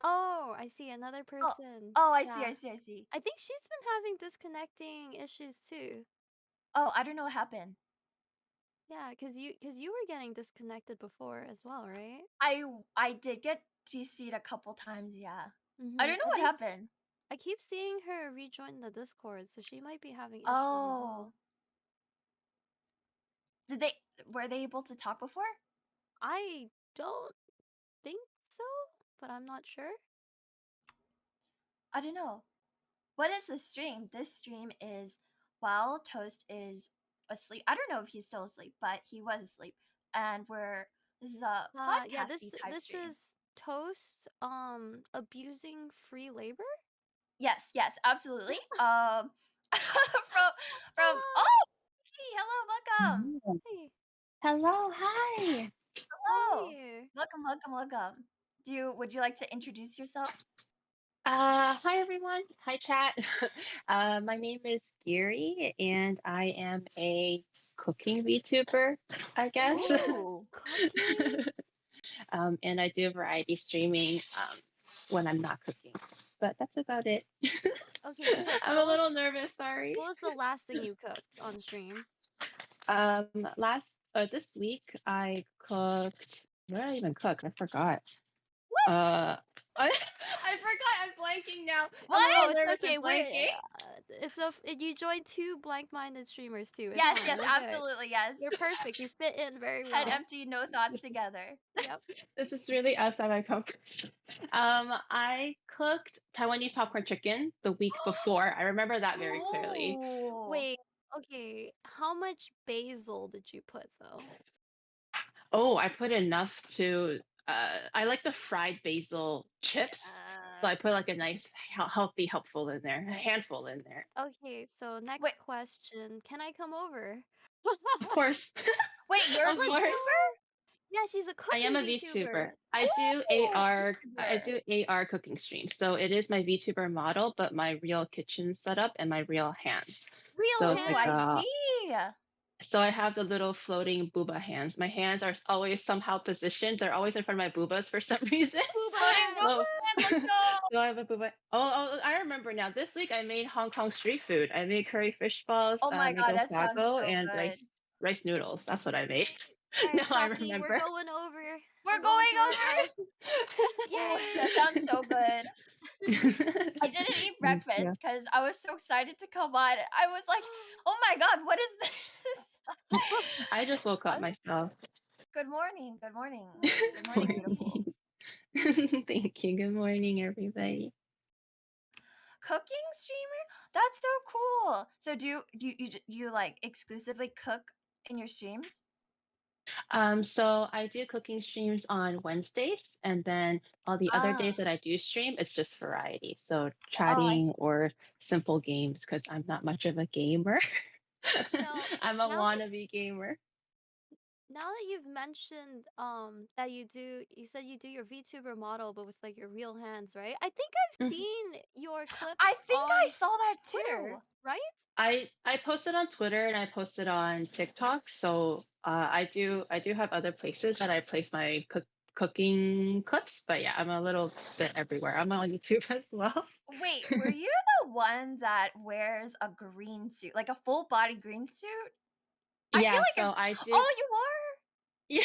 [SPEAKER 5] Oh, I see another person.
[SPEAKER 4] I
[SPEAKER 5] Yeah.
[SPEAKER 4] see.
[SPEAKER 5] I think she's been having disconnecting issues too.
[SPEAKER 4] Oh, I don't know what happened.
[SPEAKER 5] Yeah, cause you were getting disconnected before as well, right?
[SPEAKER 4] I did get DC'd a couple times, yeah. I don't know
[SPEAKER 5] I
[SPEAKER 4] what
[SPEAKER 5] think
[SPEAKER 4] happened.
[SPEAKER 5] I keep seeing her rejoin the Discord, so she might be having issues as well.
[SPEAKER 4] Were they able to talk before?
[SPEAKER 5] I don't think so, but I'm not sure.
[SPEAKER 4] I don't know. What is this stream? This stream is while Toast is asleep. I don't know if he's still asleep, but he was asleep. And this is a
[SPEAKER 5] Yeah,
[SPEAKER 4] podcasty type
[SPEAKER 5] this
[SPEAKER 4] stream.
[SPEAKER 5] is Toast abusing free labor?
[SPEAKER 4] Yes, absolutely. from
[SPEAKER 5] Ah,
[SPEAKER 4] Kitty, hello, welcome.
[SPEAKER 5] hey.
[SPEAKER 7] Hello, hi.
[SPEAKER 4] Hello.
[SPEAKER 5] Hi.
[SPEAKER 4] Welcome. Would you like to introduce yourself?
[SPEAKER 7] Hi everyone. Hi chat. My name is Giri and I am a cooking VTuber, I guess.
[SPEAKER 4] Ooh.
[SPEAKER 5] Cooking?
[SPEAKER 7] And I do variety streaming when I'm not cooking. But that's about it.
[SPEAKER 5] Okay, so
[SPEAKER 7] I'm a little nervous, sorry.
[SPEAKER 5] what was the last thing you cooked on stream?
[SPEAKER 7] This week I cooked. What did I even cook? I forgot.
[SPEAKER 4] What?
[SPEAKER 7] I forgot. I'm blanking now.
[SPEAKER 4] What?
[SPEAKER 7] I'm a
[SPEAKER 5] Oh,
[SPEAKER 7] little nervous
[SPEAKER 5] it's okay.
[SPEAKER 7] and
[SPEAKER 5] We're
[SPEAKER 7] blanking.
[SPEAKER 5] you joined two blank-minded streamers too. It's
[SPEAKER 4] Yes,
[SPEAKER 5] fine. We're good.
[SPEAKER 4] absolutely, yes.
[SPEAKER 5] You're perfect. You fit in very well.
[SPEAKER 4] Head empty, no thoughts together.
[SPEAKER 5] Yep.
[SPEAKER 7] This is really outside my comfort zone. I cooked Taiwanese popcorn chicken the week before. I remember that very clearly.
[SPEAKER 4] Ooh.
[SPEAKER 5] Wait. Okay. How much basil did you put though?
[SPEAKER 7] Oh, I put enough to. I like the fried basil chips, so I put like a nice, healthy, helpful in there, a handful in there.
[SPEAKER 5] Okay. So next
[SPEAKER 4] Wait.
[SPEAKER 5] question. Can I come over?
[SPEAKER 7] Of course.
[SPEAKER 4] Wait, you're a
[SPEAKER 7] Of course.
[SPEAKER 4] VTuber?
[SPEAKER 5] Yeah, she's a
[SPEAKER 7] I
[SPEAKER 5] cooking
[SPEAKER 7] am a
[SPEAKER 5] VTuber.
[SPEAKER 7] VTuber. I do AR. I do AR cooking streams. So it is my VTuber model, but my real kitchen setup and my real hands.
[SPEAKER 5] Real
[SPEAKER 7] So
[SPEAKER 4] Ooh,
[SPEAKER 7] it's like
[SPEAKER 4] I see.
[SPEAKER 7] so I have the little floating booba hands. My hands are always somehow positioned. They're always in front of my boobas for some reason.
[SPEAKER 5] Booba
[SPEAKER 4] Floating
[SPEAKER 5] hands.
[SPEAKER 4] booba
[SPEAKER 7] So,
[SPEAKER 4] hands, let's go.
[SPEAKER 7] so I have a booba. I remember now. This week I made Hong Kong street food. I made curry fish balls,
[SPEAKER 4] Oh my god,
[SPEAKER 7] mango
[SPEAKER 4] that sounds
[SPEAKER 7] sago,
[SPEAKER 4] so
[SPEAKER 7] and
[SPEAKER 4] good.
[SPEAKER 7] rice noodles. That's what I made.
[SPEAKER 5] All right,
[SPEAKER 7] Now I
[SPEAKER 5] Saki, we're
[SPEAKER 7] remember.
[SPEAKER 5] going over.
[SPEAKER 4] We're
[SPEAKER 5] going
[SPEAKER 4] going
[SPEAKER 5] to her
[SPEAKER 4] over.
[SPEAKER 5] house.
[SPEAKER 4] Oh,
[SPEAKER 5] Yay!
[SPEAKER 4] that sounds so good. I didn't eat
[SPEAKER 7] Yeah.
[SPEAKER 4] breakfast because I was so excited to come on. I was like, oh my god, what is this?
[SPEAKER 7] I just woke up myself.
[SPEAKER 4] Good morning. Good morning.
[SPEAKER 5] Morning.
[SPEAKER 4] Good morning, beautiful.
[SPEAKER 7] Thank you. Good morning, everybody.
[SPEAKER 4] Cooking streamer? That's so cool. So do you like exclusively cook in your streams?
[SPEAKER 7] So I do cooking streams on Wednesdays, and then all the other days that I do stream, it's just variety. So
[SPEAKER 4] I
[SPEAKER 7] chatting
[SPEAKER 4] see.
[SPEAKER 7] or simple games, because I'm not much of a gamer. I'm a
[SPEAKER 5] now that-
[SPEAKER 7] wannabe gamer.
[SPEAKER 5] Now that you've mentioned that you said you do your VTuber model but with like your real hands, right? I think I've
[SPEAKER 7] Mhm.
[SPEAKER 5] seen your clips
[SPEAKER 4] I think I
[SPEAKER 5] on
[SPEAKER 4] saw that
[SPEAKER 5] Twitter,
[SPEAKER 4] too.
[SPEAKER 5] right?
[SPEAKER 7] I posted on Twitter and I posted on TikTok. So I do have other places that I place my cooking clips. But yeah, I'm a little bit everywhere. I'm on YouTube as well.
[SPEAKER 4] Wait, were you the one that wears a green suit, like a full body green suit? I feel
[SPEAKER 7] Yeah,
[SPEAKER 4] like
[SPEAKER 7] so
[SPEAKER 4] it's.
[SPEAKER 7] I do.
[SPEAKER 4] Oh, you are.
[SPEAKER 7] Yeah,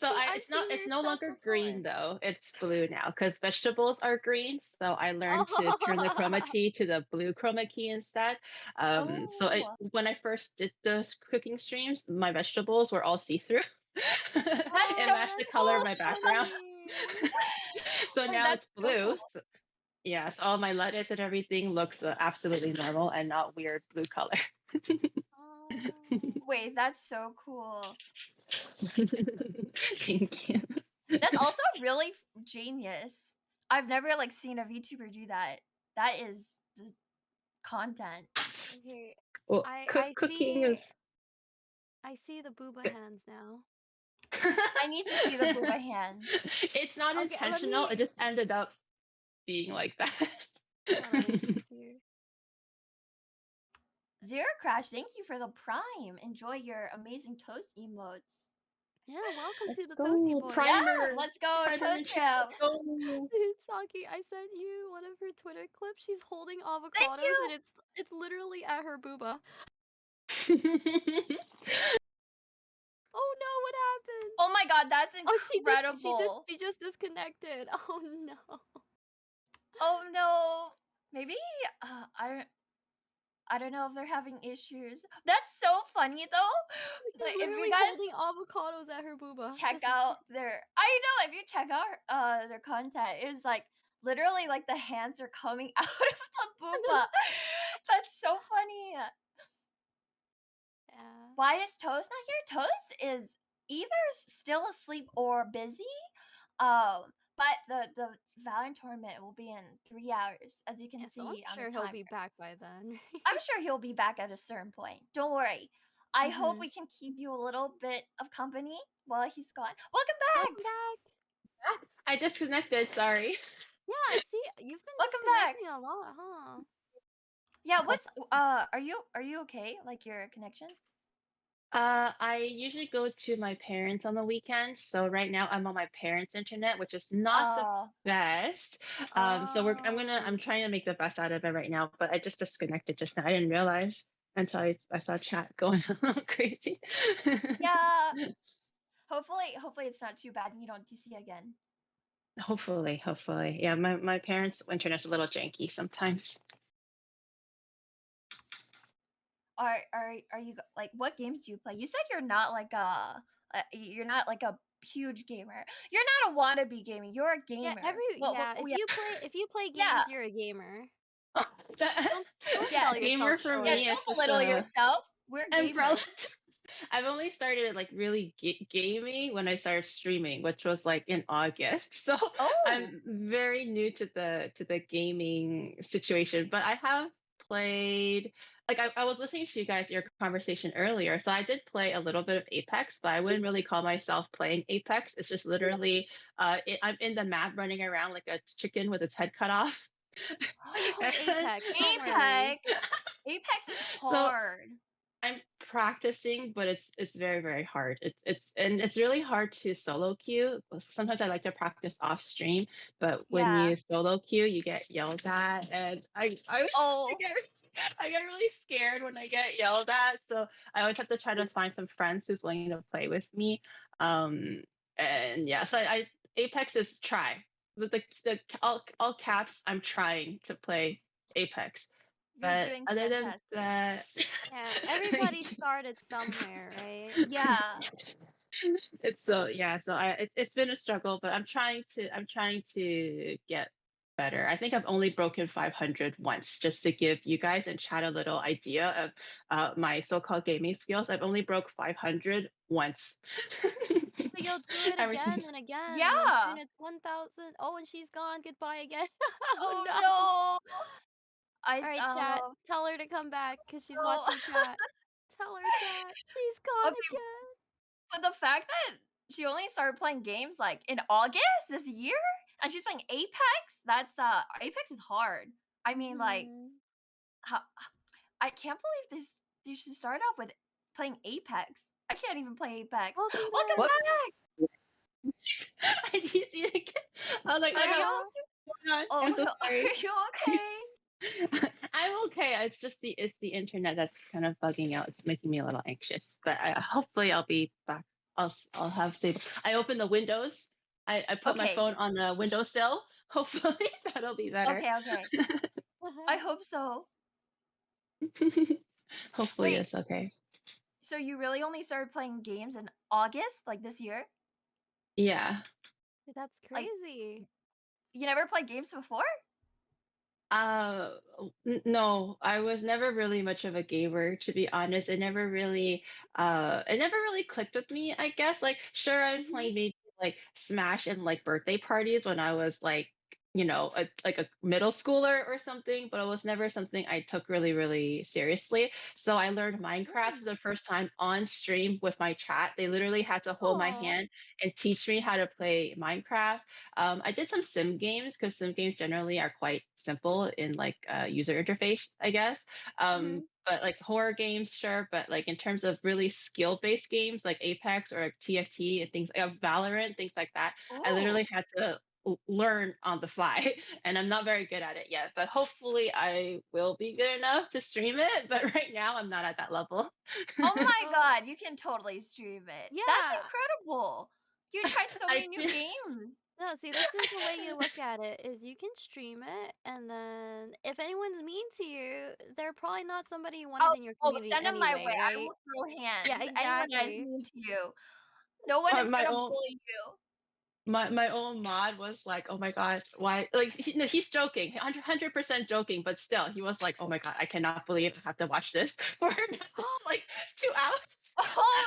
[SPEAKER 7] so
[SPEAKER 5] I've
[SPEAKER 7] it's not
[SPEAKER 5] seen
[SPEAKER 7] it's
[SPEAKER 5] your
[SPEAKER 7] no
[SPEAKER 5] stuff
[SPEAKER 7] longer
[SPEAKER 5] before.
[SPEAKER 7] green though. It's blue now because vegetables are green. So I learned to turn the chroma key to the blue chroma key instead.
[SPEAKER 4] Oh,
[SPEAKER 7] When I first did those cooking streams, my vegetables were all see-through.
[SPEAKER 4] that's
[SPEAKER 7] It
[SPEAKER 4] so
[SPEAKER 7] matched the color of
[SPEAKER 4] cool.
[SPEAKER 7] my background. So
[SPEAKER 4] Wait,
[SPEAKER 7] now
[SPEAKER 4] that's
[SPEAKER 7] it's
[SPEAKER 4] so
[SPEAKER 7] blue.
[SPEAKER 4] cool.
[SPEAKER 7] So, yes, all my lettuce and everything looks absolutely normal and not weird blue color.
[SPEAKER 4] Wait, that's so cool.
[SPEAKER 7] Thank you.
[SPEAKER 4] That's also really genius. I've never like seen a VTuber do that. That is the content.
[SPEAKER 5] Okay.
[SPEAKER 6] Well,
[SPEAKER 5] I see the booba hands now.
[SPEAKER 4] I need to see the booba hands.
[SPEAKER 6] It's not
[SPEAKER 5] Okay,
[SPEAKER 6] intentional. It just ended up being like that.
[SPEAKER 5] Hold on, let me just see.
[SPEAKER 4] Zero Crash, thank you for the Prime. Enjoy your amazing toast emotes.
[SPEAKER 5] Yeah, welcome to the
[SPEAKER 6] Go,
[SPEAKER 5] Toasty Boy.
[SPEAKER 6] Primer.
[SPEAKER 4] Yeah, let's go
[SPEAKER 6] Primer
[SPEAKER 4] toast
[SPEAKER 6] and
[SPEAKER 4] him.
[SPEAKER 6] go.
[SPEAKER 5] Dude, Saki, I sent you one of her Twitter clips. She's holding avocados
[SPEAKER 4] Thank you.
[SPEAKER 5] and it's literally at her booba. Oh no, what happened?
[SPEAKER 4] Oh my god, that's
[SPEAKER 5] Oh,
[SPEAKER 4] incredible.
[SPEAKER 5] she just disconnected. Oh no.
[SPEAKER 4] Oh no. Maybe I don't know if they're having issues. That's so funny though.
[SPEAKER 5] She's
[SPEAKER 4] Like, if you
[SPEAKER 5] literally
[SPEAKER 4] guys
[SPEAKER 5] holding avocados at her booba.
[SPEAKER 4] check out their, I know, if you check out their content, it's like literally like the hands are coming out of the booba. That's so funny.
[SPEAKER 5] Yeah.
[SPEAKER 4] Why is Toast not here? Toast is either still asleep or busy. But the Valorant tournament will be in 3 hours, as you can
[SPEAKER 5] Yeah, so
[SPEAKER 4] see
[SPEAKER 5] I'm
[SPEAKER 4] on
[SPEAKER 5] sure
[SPEAKER 4] the
[SPEAKER 5] he'll
[SPEAKER 4] timer.
[SPEAKER 5] be back by then.
[SPEAKER 4] I'm sure he'll be back at a certain point. Don't worry. I hope
[SPEAKER 5] Mhm.
[SPEAKER 4] we can keep you a little bit of company while he's gone. Welcome back.
[SPEAKER 5] Welcome back.
[SPEAKER 6] I disconnected. Sorry.
[SPEAKER 5] Yeah, I see. You've been
[SPEAKER 4] Welcome back.
[SPEAKER 5] disconnecting a lot, huh?
[SPEAKER 4] Yeah, what's are you okay? Like your connection?
[SPEAKER 6] I usually go to my parents on the weekends. So right now I'm on my parents' internet, which is not the
[SPEAKER 4] Oh.
[SPEAKER 6] best. So I'm trying to make the best out of it right now, but I just disconnected just now. I didn't realize until I saw chat going crazy.
[SPEAKER 4] Yeah. Hopefully it's not too bad and you don't DC again.
[SPEAKER 6] Hopefully. Yeah, my parents' internet's a little janky sometimes.
[SPEAKER 4] Are you like, what games do you play? You said you're not like a huge gamer. You're not a wannabe gamer. You're a gamer.
[SPEAKER 5] If you play games,
[SPEAKER 4] Yeah.
[SPEAKER 5] you're a gamer.
[SPEAKER 6] Don't
[SPEAKER 4] Yeah,
[SPEAKER 5] sell
[SPEAKER 6] gamer
[SPEAKER 5] yourself
[SPEAKER 6] for
[SPEAKER 5] short.
[SPEAKER 6] me
[SPEAKER 4] Yeah,
[SPEAKER 6] is
[SPEAKER 4] don't
[SPEAKER 6] just
[SPEAKER 4] belittle yourself. We're
[SPEAKER 6] umbrella.
[SPEAKER 4] gamers.
[SPEAKER 6] I've only started like really gaming when I started streaming, which was like in August. So
[SPEAKER 4] Oh.
[SPEAKER 6] I'm very new to the gaming situation, but I have played like I was listening to you guys your conversation earlier. So I did play a little bit of Apex, but I wouldn't really call myself playing Apex. It's just literally I'm in the map running around like a chicken with its head cut off.
[SPEAKER 5] I know
[SPEAKER 6] And-
[SPEAKER 5] Apex. Don't worry.
[SPEAKER 4] Apex is
[SPEAKER 6] So
[SPEAKER 4] hard.
[SPEAKER 6] I'm practicing, but it's very very hard. It's really hard to solo queue. Sometimes I like to practice off stream, but when
[SPEAKER 4] Yeah.
[SPEAKER 6] you solo queue, you get yelled at, and I
[SPEAKER 4] Oh.
[SPEAKER 6] I get really scared when I get yelled at. So I always have to try to find some friends who's willing to play with me. And yeah, so I Apex is try. The all caps. I'm trying to play Apex.
[SPEAKER 4] You're
[SPEAKER 6] But
[SPEAKER 4] doing
[SPEAKER 6] other than
[SPEAKER 4] fantastic.
[SPEAKER 6] that,
[SPEAKER 5] Yeah, everybody started somewhere, right?
[SPEAKER 4] Yeah.
[SPEAKER 6] it's so yeah. So it's been a struggle, but I'm trying to get better. I think I've only broken 500 once, just to give you guys and chat a little idea of my so-called gaming skills. I've only broke 500 once.
[SPEAKER 5] But you'll do it again and again, and then
[SPEAKER 4] Yeah.
[SPEAKER 5] soon it's 1,000. Oh, and she's gone. Goodbye again.
[SPEAKER 4] Oh
[SPEAKER 5] no.
[SPEAKER 4] no.
[SPEAKER 5] All right, chat. Tell her to come back because she's watching chat. Tell her, chat. She's gone
[SPEAKER 4] Okay.
[SPEAKER 5] again.
[SPEAKER 4] But the fact that she only started playing games like in August this year, and she's playing Apex, that's Apex is hard. I mean, like, how, I can't believe this. You should start off with playing Apex. I can't even play Apex.
[SPEAKER 5] Welcome
[SPEAKER 4] back.
[SPEAKER 6] I do see it again. I was like,
[SPEAKER 4] Are
[SPEAKER 6] oh
[SPEAKER 4] you?
[SPEAKER 6] no.
[SPEAKER 4] Oh,
[SPEAKER 6] I'm so
[SPEAKER 4] no.
[SPEAKER 6] sorry.
[SPEAKER 4] Are you okay?
[SPEAKER 6] I'm okay. It's just the internet that's kind of bugging out. It's making me a little anxious. But hopefully I'll be back. I'll have saved. I opened the windows. I put my phone on the windowsill. Hopefully that'll be better.
[SPEAKER 4] Okay. I hope so.
[SPEAKER 6] Hopefully it's okay.
[SPEAKER 4] So you really only started playing games in August, like this year?
[SPEAKER 6] Yeah.
[SPEAKER 5] That's crazy.
[SPEAKER 4] You never played games before?
[SPEAKER 6] Uh, no, I was never really much of a gamer, to be honest. It never really clicked with me, I guess. Like, sure, I
[SPEAKER 4] Mhm.
[SPEAKER 6] played maybe like Smash and like birthday parties when I was like, like a middle schooler or something, but it was never something I took really, really seriously. So I learned Minecraft for
[SPEAKER 5] Mm.
[SPEAKER 6] the first time on stream with my chat. They literally had to hold my
[SPEAKER 5] Aw.
[SPEAKER 6] hand and teach me how to play Minecraft. I did some sim games because sim games generally are quite simple in like user interface, I guess.
[SPEAKER 5] Mhm.
[SPEAKER 6] But like horror games, sure. But like in terms of really skill-based games like Apex or like TFT and things like Valorant, things like that, I
[SPEAKER 4] Ooh.
[SPEAKER 6] literally had to learn on the fly, and I'm not very good at it yet. But hopefully, I will be good enough to stream it. But right now, I'm not at that level.
[SPEAKER 4] Oh my
[SPEAKER 5] Oh,
[SPEAKER 4] god, you can totally stream it. That's
[SPEAKER 5] yeah.
[SPEAKER 4] incredible. You tried so
[SPEAKER 6] I
[SPEAKER 4] many new
[SPEAKER 6] did.
[SPEAKER 4] games.
[SPEAKER 5] No, see, this is the way you look at it, is you can stream it, and then if anyone's mean to you, they're probably not somebody you wanted
[SPEAKER 4] Oh,
[SPEAKER 5] in your
[SPEAKER 4] oh,
[SPEAKER 5] community
[SPEAKER 4] send them my
[SPEAKER 5] anyway,
[SPEAKER 4] way. I
[SPEAKER 5] right?
[SPEAKER 4] will throw
[SPEAKER 5] Yeah,
[SPEAKER 4] hands. Anyone that is
[SPEAKER 5] exactly.
[SPEAKER 4] mean to you, no one
[SPEAKER 6] my,
[SPEAKER 4] is
[SPEAKER 6] my
[SPEAKER 4] gonna
[SPEAKER 6] own
[SPEAKER 4] bully you.
[SPEAKER 6] my own mod was like, oh my god, why? Like, no, he's joking, 100% joking, but still, he was like, oh my god, I cannot believe I have to watch this for like 2 hours.
[SPEAKER 5] Oh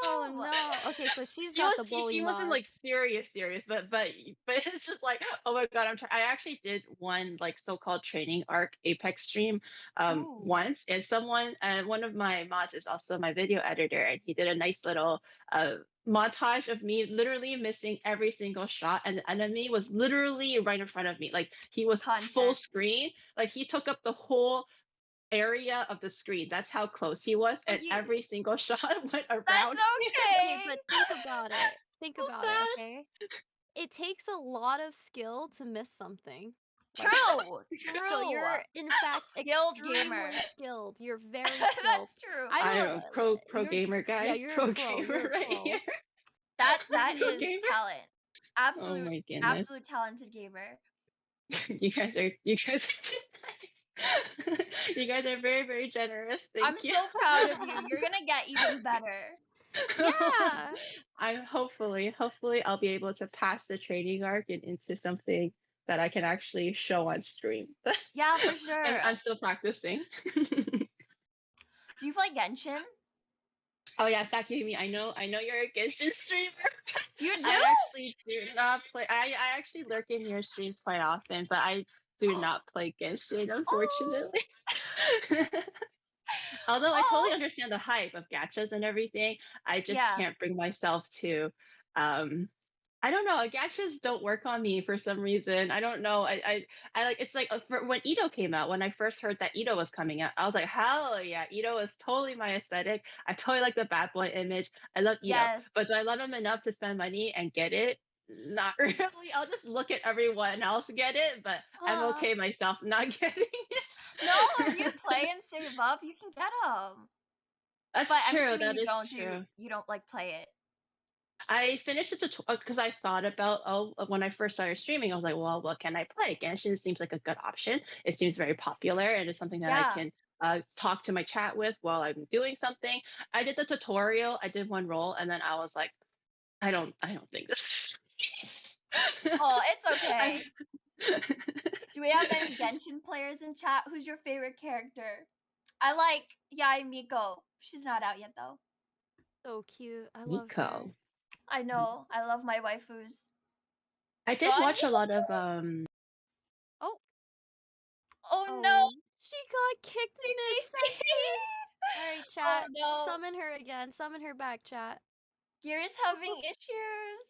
[SPEAKER 4] Oh no!
[SPEAKER 5] no. Okay, so she's
[SPEAKER 6] he
[SPEAKER 5] got
[SPEAKER 6] was
[SPEAKER 5] the
[SPEAKER 6] he,
[SPEAKER 5] bully
[SPEAKER 6] he wasn't like
[SPEAKER 5] mods.
[SPEAKER 6] serious, but it's just like, oh my god, I actually did one like so-called training arc Apex stream
[SPEAKER 4] Ooh,
[SPEAKER 6] once, and one of my mods is also my video editor, and he did a nice little uh montage of me literally missing every single shot, and the enemy was literally right in front of me. Like, he was full
[SPEAKER 4] content.
[SPEAKER 6] screen, like he took up the whole area of the screen. That's how close he was,
[SPEAKER 5] But
[SPEAKER 6] and
[SPEAKER 5] you
[SPEAKER 6] every single shot went
[SPEAKER 4] That's
[SPEAKER 6] around me.
[SPEAKER 5] okay,
[SPEAKER 4] okay.
[SPEAKER 5] but think about it. Think
[SPEAKER 6] So
[SPEAKER 5] about it,
[SPEAKER 6] sad.
[SPEAKER 5] okay? It takes a lot of skill to miss something like that.
[SPEAKER 4] True,
[SPEAKER 5] So
[SPEAKER 4] true.
[SPEAKER 5] you're in fact
[SPEAKER 4] Skilled gamer.
[SPEAKER 5] extremely skilled. You're very skilled.
[SPEAKER 4] That's true.
[SPEAKER 5] I
[SPEAKER 6] I
[SPEAKER 5] don't
[SPEAKER 6] am a pro
[SPEAKER 5] you're just
[SPEAKER 6] gamer,
[SPEAKER 5] yeah,
[SPEAKER 6] guys.
[SPEAKER 5] you're a
[SPEAKER 6] Pro
[SPEAKER 5] pro. You're
[SPEAKER 6] gamer
[SPEAKER 5] a
[SPEAKER 6] right here.
[SPEAKER 5] pro.
[SPEAKER 4] That
[SPEAKER 6] Pro
[SPEAKER 4] is
[SPEAKER 6] gamer.
[SPEAKER 4] talent.
[SPEAKER 6] Oh
[SPEAKER 4] Absolute,
[SPEAKER 6] my goodness.
[SPEAKER 4] absolute talented gamer.
[SPEAKER 6] You guys are you guys are very, very generous.
[SPEAKER 4] I'm
[SPEAKER 6] Thank you.
[SPEAKER 4] so proud of you. You're gonna get even better.
[SPEAKER 5] Yeah.
[SPEAKER 6] I hopefully I'll be able to pass the training arc and into something that I can actually show on stream.
[SPEAKER 4] Yeah, for
[SPEAKER 6] I'm
[SPEAKER 4] sure.
[SPEAKER 6] I'm still practicing.
[SPEAKER 4] Do you play Genshin?
[SPEAKER 6] Oh yeah, Sakumi, I know you're a Genshin streamer.
[SPEAKER 4] You do?
[SPEAKER 6] I actually do not play. I actually lurk in your streams quite often, but I do not play Genshin,
[SPEAKER 4] Oh,
[SPEAKER 6] unfortunately. Although I totally
[SPEAKER 4] oh,
[SPEAKER 6] understand the hype of gachas and everything, I just
[SPEAKER 4] yeah.
[SPEAKER 6] can't bring myself to. Um, I don't know. Gachas don't work on me for some reason. I don't know. I like, it's like when Ito came out. When I first heard that Ito was coming out, I was like, hell yeah, Ito is totally my aesthetic. I totally like the bad boy image. I love Ito,
[SPEAKER 4] Yes.
[SPEAKER 6] but do I love him enough to spend money and get it? Not really. I'll just look at everyone else get it, but I'm
[SPEAKER 5] Uh
[SPEAKER 6] okay myself not getting it.
[SPEAKER 4] No, if you play and save up, you can get them. But
[SPEAKER 6] That's
[SPEAKER 4] I'm
[SPEAKER 6] true.
[SPEAKER 4] assuming
[SPEAKER 6] That
[SPEAKER 4] you
[SPEAKER 6] is
[SPEAKER 4] don't do.
[SPEAKER 6] true.
[SPEAKER 4] You don't like play it.
[SPEAKER 6] I finished the tutorial because I thought about, when I first started streaming, I was like, well, what can I play? Genshin seems like a good option. It seems very popular, and it's something that I
[SPEAKER 4] Yeah.
[SPEAKER 6] can talk to my chat with while I'm doing something. I did the tutorial. I did one role, and then I was like, I don't think this.
[SPEAKER 4] Oh, it's
[SPEAKER 6] I,
[SPEAKER 4] okay. Do we have any Genshin players in chat? Who's your favorite character? I like Yai Miko. She's not out yet though.
[SPEAKER 5] so cute. I love her.
[SPEAKER 6] Miko.
[SPEAKER 4] I know. I love my waifus.
[SPEAKER 6] I did
[SPEAKER 4] Gone?
[SPEAKER 6] watch a lot of
[SPEAKER 5] Oh,
[SPEAKER 4] Oh no!
[SPEAKER 5] oh. She got kicked
[SPEAKER 4] CTC!
[SPEAKER 5] mid-sentence. All right,
[SPEAKER 4] Oh
[SPEAKER 5] chat.
[SPEAKER 4] no!
[SPEAKER 5] Summon her again. Summon her back, chat.
[SPEAKER 4] Gear is having issues.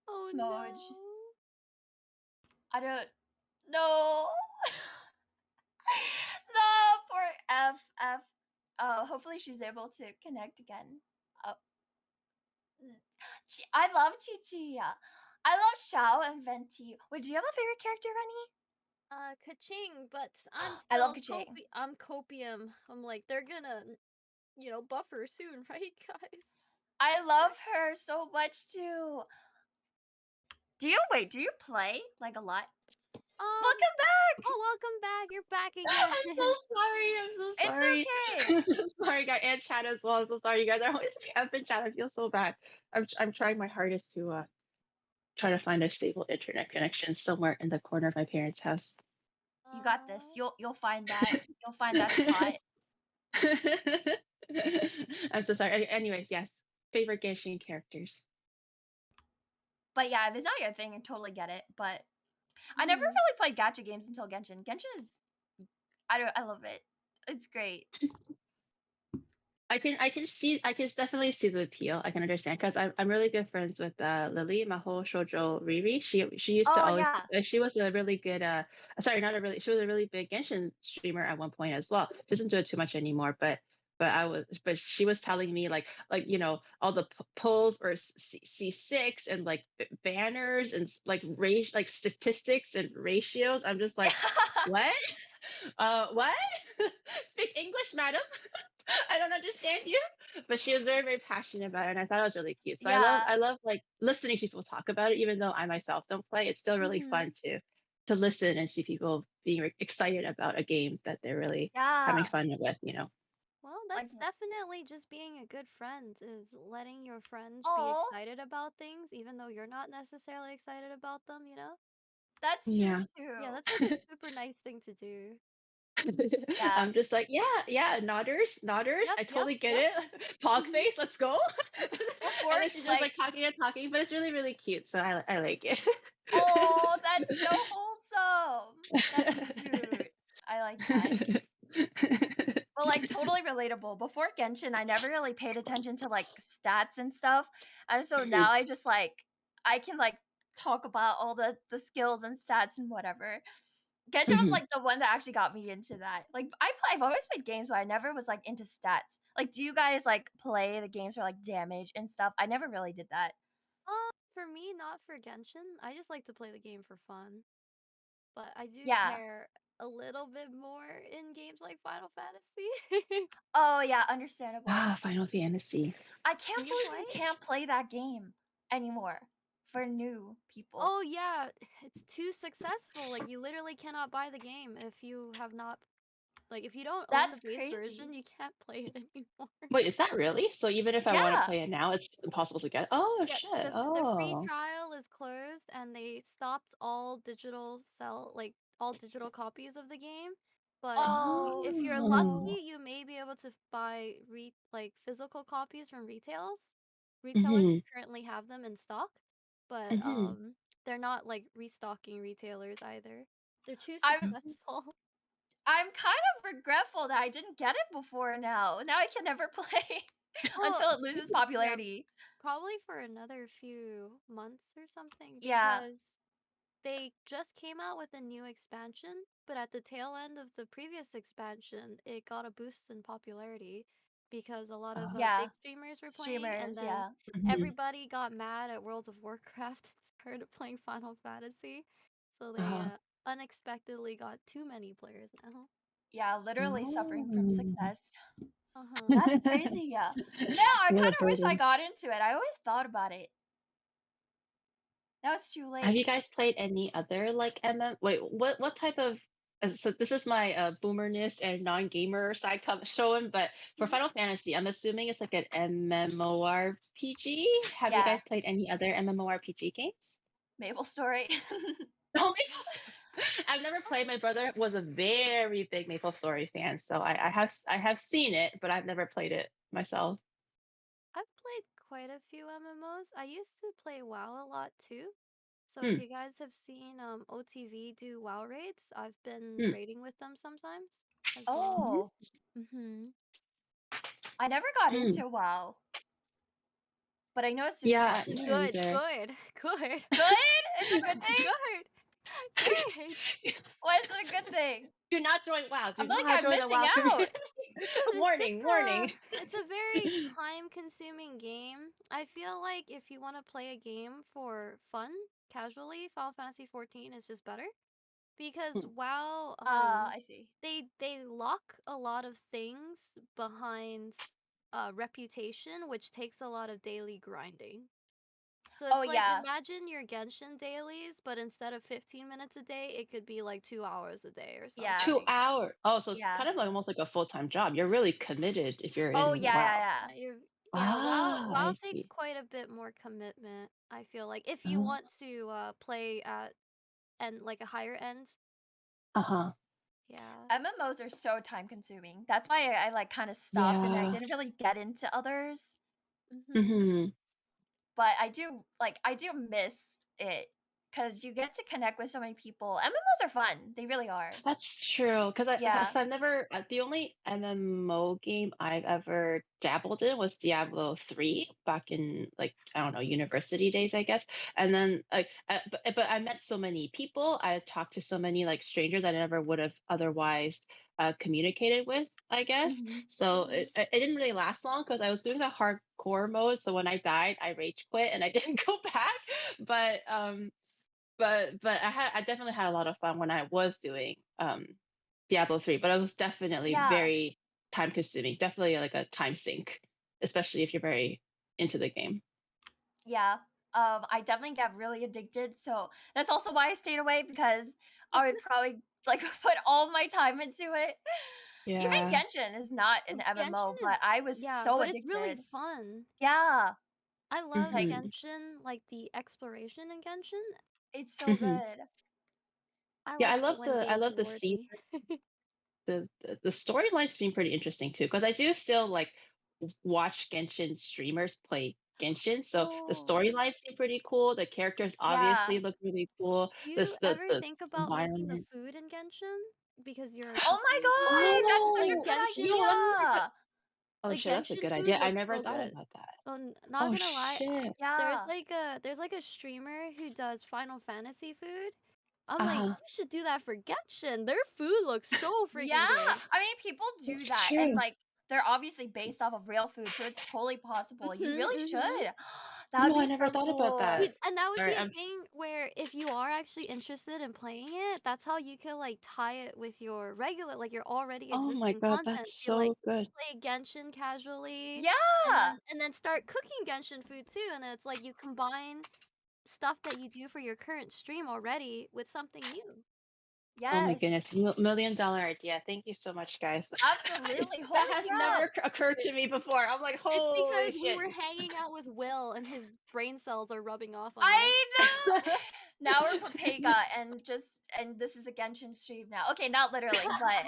[SPEAKER 5] Oh
[SPEAKER 4] Smudge.
[SPEAKER 5] no.
[SPEAKER 4] I don't. No. No, for F. Hopefully she's able to connect again. Oh, I love Chi Chi. I love Xiao and Venti. Wait, do you have a favorite character, Rennie?
[SPEAKER 5] Kaching, but I'm
[SPEAKER 4] I love
[SPEAKER 5] still
[SPEAKER 4] Kaching.
[SPEAKER 5] I'm copium. I'm like, they're gonna, buff her soon, right, guys?
[SPEAKER 4] I love her so much too. Do you play like a lot? Welcome back.
[SPEAKER 5] Oh, welcome back. You're back
[SPEAKER 6] I'm so
[SPEAKER 5] again.
[SPEAKER 6] sorry. I'm so
[SPEAKER 4] It's
[SPEAKER 6] sorry.
[SPEAKER 4] okay.
[SPEAKER 6] I'm so sorry, guys, and chat as well. I'm so sorry, you guys are always up in chat. I feel so bad. I'm trying my hardest to try to find a stable internet connection somewhere in the corner of my parents' house.
[SPEAKER 4] You got this.
[SPEAKER 5] Uh,
[SPEAKER 4] You'll find that. You'll find that spot.
[SPEAKER 6] I'm so sorry. Anyways, yes. Favorite Genshin characters.
[SPEAKER 4] But yeah, if it's not your thing, I totally get it. But I never
[SPEAKER 5] mhm.
[SPEAKER 4] really played gacha games until Genshin. Genshin is I love it. It's great.
[SPEAKER 6] I can definitely see the appeal. I can understand because I'm really good friends with Lily Maho Shoujo Riri. She used to
[SPEAKER 4] Oh
[SPEAKER 6] always
[SPEAKER 4] yeah.
[SPEAKER 6] she was a really good sorry, not a really, she was a really big Genshin streamer at one point as well. She doesn't do it too much anymore, but she was telling me like all the pulls or C6 and like banners and like like statistics and ratios. I'm just like, what? What? Speak English, madam. I don't understand you. But she was very, very passionate about it, and I thought it was really cute. So
[SPEAKER 4] Yeah.
[SPEAKER 6] I love like listening to people talk about it, even though I myself don't play. It's still really
[SPEAKER 5] Mhm.
[SPEAKER 6] fun to listen and see people being excited about a game that they're really having
[SPEAKER 4] Yeah.
[SPEAKER 6] fun with.
[SPEAKER 5] Well,
[SPEAKER 4] Like
[SPEAKER 5] that's definitely just being a good friend, is letting your friends be
[SPEAKER 4] oh,
[SPEAKER 5] excited about things, even though you're not necessarily excited about them, you know?
[SPEAKER 4] that's true
[SPEAKER 6] Yeah.
[SPEAKER 5] Yeah,
[SPEAKER 4] too.
[SPEAKER 5] that's like a super nice thing to do.
[SPEAKER 4] Yeah.
[SPEAKER 6] I'm just like, yeah, nodders.
[SPEAKER 5] Yep,
[SPEAKER 6] I
[SPEAKER 5] yep,
[SPEAKER 6] totally get
[SPEAKER 5] yep.
[SPEAKER 6] it. Pog
[SPEAKER 5] Mhm.
[SPEAKER 6] face, let's go.
[SPEAKER 4] Before
[SPEAKER 6] And then she's just
[SPEAKER 4] like
[SPEAKER 6] like talking and talking, but it's really, really cute. So I like it.
[SPEAKER 4] oh, that's so wholesome. That's cute. I like that. But like totally relatable. Before Genshin, I never really paid attention to like stats and stuff. And so now I just like I can like talk about all the skills and stats and whatever. Genshin was
[SPEAKER 6] Mhm.
[SPEAKER 4] like the one that actually got me into that. Like I've always played games, but I never was like into stats. Like, do you guys like play the games for like damage and stuff? I never really did that.
[SPEAKER 5] For me, not for Genshin. I just like to play the game for fun. But I do
[SPEAKER 4] Yeah.
[SPEAKER 5] care a little bit more in games like Final Fantasy.
[SPEAKER 4] Oh yeah, understandable.
[SPEAKER 6] Ah, Final Fantasy.
[SPEAKER 4] I
[SPEAKER 5] Do
[SPEAKER 4] can't
[SPEAKER 5] you
[SPEAKER 4] believe
[SPEAKER 5] play?
[SPEAKER 4] you can't play that game anymore for new people.
[SPEAKER 5] Oh yeah, it's too successful. Like you literally cannot buy the game if you have not like if you don't own the
[SPEAKER 4] That's
[SPEAKER 5] base
[SPEAKER 4] crazy.
[SPEAKER 5] version, you can't play it anymore.
[SPEAKER 6] Wait, is that really? So even if I want to
[SPEAKER 4] Yeah.
[SPEAKER 6] play it now, it's impossible to get? Oh
[SPEAKER 5] Yeah,
[SPEAKER 6] shit.
[SPEAKER 5] the free
[SPEAKER 6] Oh.
[SPEAKER 5] trial is closed and they stopped all digital all digital copies of the game. But
[SPEAKER 4] Oh
[SPEAKER 5] if you're
[SPEAKER 4] no.
[SPEAKER 6] Oh.
[SPEAKER 5] lucky, you may be able to buy like physical copies from retailers
[SPEAKER 6] Mm-hmm.
[SPEAKER 5] that currently have them in stock, but
[SPEAKER 6] Mm-hmm.
[SPEAKER 5] they're not like restocking retailers either. They're too
[SPEAKER 4] I'm
[SPEAKER 5] successful.
[SPEAKER 4] I'm kind of regretful that I didn't get it before now. Now I can never play
[SPEAKER 5] Well,
[SPEAKER 4] until it loses
[SPEAKER 5] yeah,
[SPEAKER 4] popularity.
[SPEAKER 5] probably for another few months or something
[SPEAKER 4] Yeah.
[SPEAKER 5] because they just came out with a new expansion, but at the tail end of the previous expansion, it got a boost in popularity because a lot of
[SPEAKER 4] Yeah.
[SPEAKER 5] big streamers were playing, and
[SPEAKER 4] Streamers,
[SPEAKER 5] then
[SPEAKER 4] yeah.
[SPEAKER 6] Mm-hmm.
[SPEAKER 5] everybody got mad at World of Warcraft and started playing Final Fantasy. So they
[SPEAKER 6] Uh-huh.
[SPEAKER 5] unexpectedly got too many players now.
[SPEAKER 4] Yeah, literally suffering from
[SPEAKER 6] Oh.
[SPEAKER 4] success.
[SPEAKER 5] Uh huh.
[SPEAKER 4] That's crazy, yeah. Now I
[SPEAKER 6] What
[SPEAKER 4] kind
[SPEAKER 6] a
[SPEAKER 4] of wish I
[SPEAKER 6] burden.
[SPEAKER 4] got into it. I always thought about it. Now it's too
[SPEAKER 6] Have
[SPEAKER 4] late.
[SPEAKER 6] you guys played any other like Wait, what type of so this is my boomerness and non-gamer side showing, but for Final Fantasy, I'm assuming it's like an MMORPG. Have you
[SPEAKER 4] Yeah.
[SPEAKER 6] guys played any other MMORPG games?
[SPEAKER 4] Maple story.
[SPEAKER 6] No, I've never played. My brother was a very big Maple Story fan, so I have seen it, but I've never played it myself.
[SPEAKER 5] I've played quite a few MMOs. I used to play WoW a lot too. So if
[SPEAKER 6] Hmm.
[SPEAKER 5] you guys have seen OTV do WoW raids, I've been
[SPEAKER 6] Hmm.
[SPEAKER 5] raiding with them sometimes as well.
[SPEAKER 4] Oh,
[SPEAKER 5] Mhm.
[SPEAKER 4] I never got
[SPEAKER 6] Hmm.
[SPEAKER 4] into WoW, but I know it's super
[SPEAKER 6] Yeah,
[SPEAKER 4] popular.
[SPEAKER 6] me
[SPEAKER 5] Good,
[SPEAKER 6] neither.
[SPEAKER 5] good, good.
[SPEAKER 4] Good? It's a good thing?
[SPEAKER 5] Good. Good.
[SPEAKER 4] Why is it a good thing?
[SPEAKER 6] Do not join WoW.
[SPEAKER 4] I
[SPEAKER 6] Do
[SPEAKER 4] feel like
[SPEAKER 6] not
[SPEAKER 4] I'm
[SPEAKER 6] join the
[SPEAKER 4] missing
[SPEAKER 6] WoW community.
[SPEAKER 4] out.
[SPEAKER 5] It's just
[SPEAKER 6] Warning, warning.
[SPEAKER 5] it's a very time consuming game. I feel like if you want to play a game for fun, casually, Final Fantasy 14 is just better. Because WoW,
[SPEAKER 4] I see.
[SPEAKER 5] they lock a lot of things behind reputation, which takes a lot of daily grinding. So
[SPEAKER 4] Oh
[SPEAKER 5] it's like
[SPEAKER 4] yeah.
[SPEAKER 5] imagine your Genshin dailies, but instead of 15 minutes a day, it could be like 2 hours a day or
[SPEAKER 4] Yeah.
[SPEAKER 6] Two
[SPEAKER 5] something.
[SPEAKER 6] hours. Oh, so it's
[SPEAKER 4] Yeah.
[SPEAKER 6] kind of like almost like a full-time job. You're really committed if you're
[SPEAKER 4] Oh
[SPEAKER 6] in
[SPEAKER 4] yeah,
[SPEAKER 6] WoW.
[SPEAKER 4] yeah, yeah.
[SPEAKER 5] Yeah,
[SPEAKER 6] Ah,
[SPEAKER 5] WoW
[SPEAKER 6] I
[SPEAKER 5] takes
[SPEAKER 6] see.
[SPEAKER 5] quite a bit more commitment, I feel like, if you
[SPEAKER 6] Oh.
[SPEAKER 5] want to play at and like a higher end.
[SPEAKER 6] Uh-huh.
[SPEAKER 5] Yeah.
[SPEAKER 4] MMOs are so time consuming. That's why I like kind of stopped and I
[SPEAKER 6] Yeah.
[SPEAKER 4] didn't really get into others.
[SPEAKER 5] Mhm.
[SPEAKER 6] Mhm.
[SPEAKER 4] But I do miss it because you get to connect with so many people. MMOs are fun. They really are.
[SPEAKER 6] That's true, because
[SPEAKER 4] Yeah.
[SPEAKER 6] I've never the only MMO game I've ever dabbled in was Diablo 3 back in, like, I don't know, university days, I guess. And then like but I met so many people, I talked to so many like strangers that I never would have otherwise communicated with, I guess.
[SPEAKER 4] Mhm.
[SPEAKER 6] So
[SPEAKER 5] Mhm.
[SPEAKER 6] it didn't really last long because I was doing the hardcore mode. So when I died, I rage quit and I didn't go back. But I definitely had a lot of fun when I was doing Diablo 3, but it was definitely
[SPEAKER 4] Yeah.
[SPEAKER 6] very time consuming, definitely like a time sink, especially if you're very into the game.
[SPEAKER 4] Yeah. I definitely got really addicted, so that's also why I stayed away because I would probably like put all my time into it. Even
[SPEAKER 6] Yeah.
[SPEAKER 4] Genshin is not an
[SPEAKER 5] Oh, Genshin
[SPEAKER 4] MMO, but
[SPEAKER 5] is
[SPEAKER 4] I was
[SPEAKER 5] yeah,
[SPEAKER 4] so
[SPEAKER 5] but it's really
[SPEAKER 4] addicted.
[SPEAKER 5] fun.
[SPEAKER 4] Yeah,
[SPEAKER 5] I love
[SPEAKER 4] like
[SPEAKER 6] Mhm.
[SPEAKER 5] Genshin, like the exploration in Genshin.
[SPEAKER 4] it's so
[SPEAKER 6] Mhm.
[SPEAKER 4] good.
[SPEAKER 5] I
[SPEAKER 6] Yeah,
[SPEAKER 5] like it when
[SPEAKER 6] I
[SPEAKER 5] games
[SPEAKER 6] love
[SPEAKER 5] are
[SPEAKER 6] the scene.
[SPEAKER 5] wordy.
[SPEAKER 6] The storyline's been pretty interesting too, because I do still like watch Genshin streamers play Genshin. So the
[SPEAKER 5] Oh,
[SPEAKER 6] storylines seem pretty cool. The characters
[SPEAKER 4] Yeah.
[SPEAKER 6] obviously look really cool.
[SPEAKER 5] do you ever
[SPEAKER 6] The
[SPEAKER 5] think about making the
[SPEAKER 6] environment.
[SPEAKER 5] food in Genshin? Because you're a
[SPEAKER 4] Oh my
[SPEAKER 5] cooking
[SPEAKER 4] god,
[SPEAKER 5] YouTuber?
[SPEAKER 4] that's such
[SPEAKER 5] Like
[SPEAKER 4] a
[SPEAKER 6] Oh,
[SPEAKER 4] good
[SPEAKER 5] Genshin
[SPEAKER 6] yo, that's such a
[SPEAKER 5] food?
[SPEAKER 6] good.
[SPEAKER 4] idea.
[SPEAKER 6] Oh
[SPEAKER 5] Like
[SPEAKER 6] shit, that's a
[SPEAKER 5] Genshin
[SPEAKER 6] good
[SPEAKER 5] food
[SPEAKER 6] idea. I
[SPEAKER 5] looks
[SPEAKER 6] never
[SPEAKER 5] so
[SPEAKER 6] thought
[SPEAKER 5] good.
[SPEAKER 6] about that.
[SPEAKER 5] Not
[SPEAKER 6] Oh
[SPEAKER 5] gonna lie,
[SPEAKER 6] shit.
[SPEAKER 4] Yeah.
[SPEAKER 5] there's like a streamer who does Final Fantasy food. I'm like,
[SPEAKER 6] Uh-huh.
[SPEAKER 5] you should do that for Genshin. Their food looks so
[SPEAKER 4] Yeah,
[SPEAKER 5] freaking good.
[SPEAKER 4] I mean, people do
[SPEAKER 6] That's
[SPEAKER 4] that, and
[SPEAKER 6] true.
[SPEAKER 4] like they're obviously based off of real food, so it's totally possible. You
[SPEAKER 5] Mhm,
[SPEAKER 4] really
[SPEAKER 5] mhm.
[SPEAKER 4] should. That would
[SPEAKER 6] Yo, I
[SPEAKER 4] be
[SPEAKER 6] never
[SPEAKER 4] so
[SPEAKER 6] thought about
[SPEAKER 4] cool.
[SPEAKER 6] that.
[SPEAKER 5] See, and that would
[SPEAKER 6] All
[SPEAKER 5] be
[SPEAKER 6] right,
[SPEAKER 5] a
[SPEAKER 6] I'm
[SPEAKER 5] thing where if you are actually interested in playing it, that's how you could like tie it with your regular, like your already
[SPEAKER 6] oh my
[SPEAKER 5] existing
[SPEAKER 6] god,
[SPEAKER 5] content.
[SPEAKER 6] that's
[SPEAKER 5] Be like,
[SPEAKER 6] so good.
[SPEAKER 5] play Genshin casually,
[SPEAKER 4] Yeah.
[SPEAKER 5] and then start cooking Genshin food too. And then it's like you combine stuff that you do for your current stream already with something new.
[SPEAKER 6] Oh my
[SPEAKER 4] Yes.
[SPEAKER 6] goodness, million dollar idea. Thank you so much, guys.
[SPEAKER 4] Absolutely.
[SPEAKER 6] That
[SPEAKER 4] Holy
[SPEAKER 6] has
[SPEAKER 4] crap.
[SPEAKER 6] never occurred to me before. I'm like,
[SPEAKER 5] It's
[SPEAKER 6] holy
[SPEAKER 5] because we
[SPEAKER 6] shit.
[SPEAKER 5] were hanging out with Will and his brain cells are rubbing off on us.
[SPEAKER 4] I know. Now we're Papega and this is a Genshin stream now. Okay, not literally, but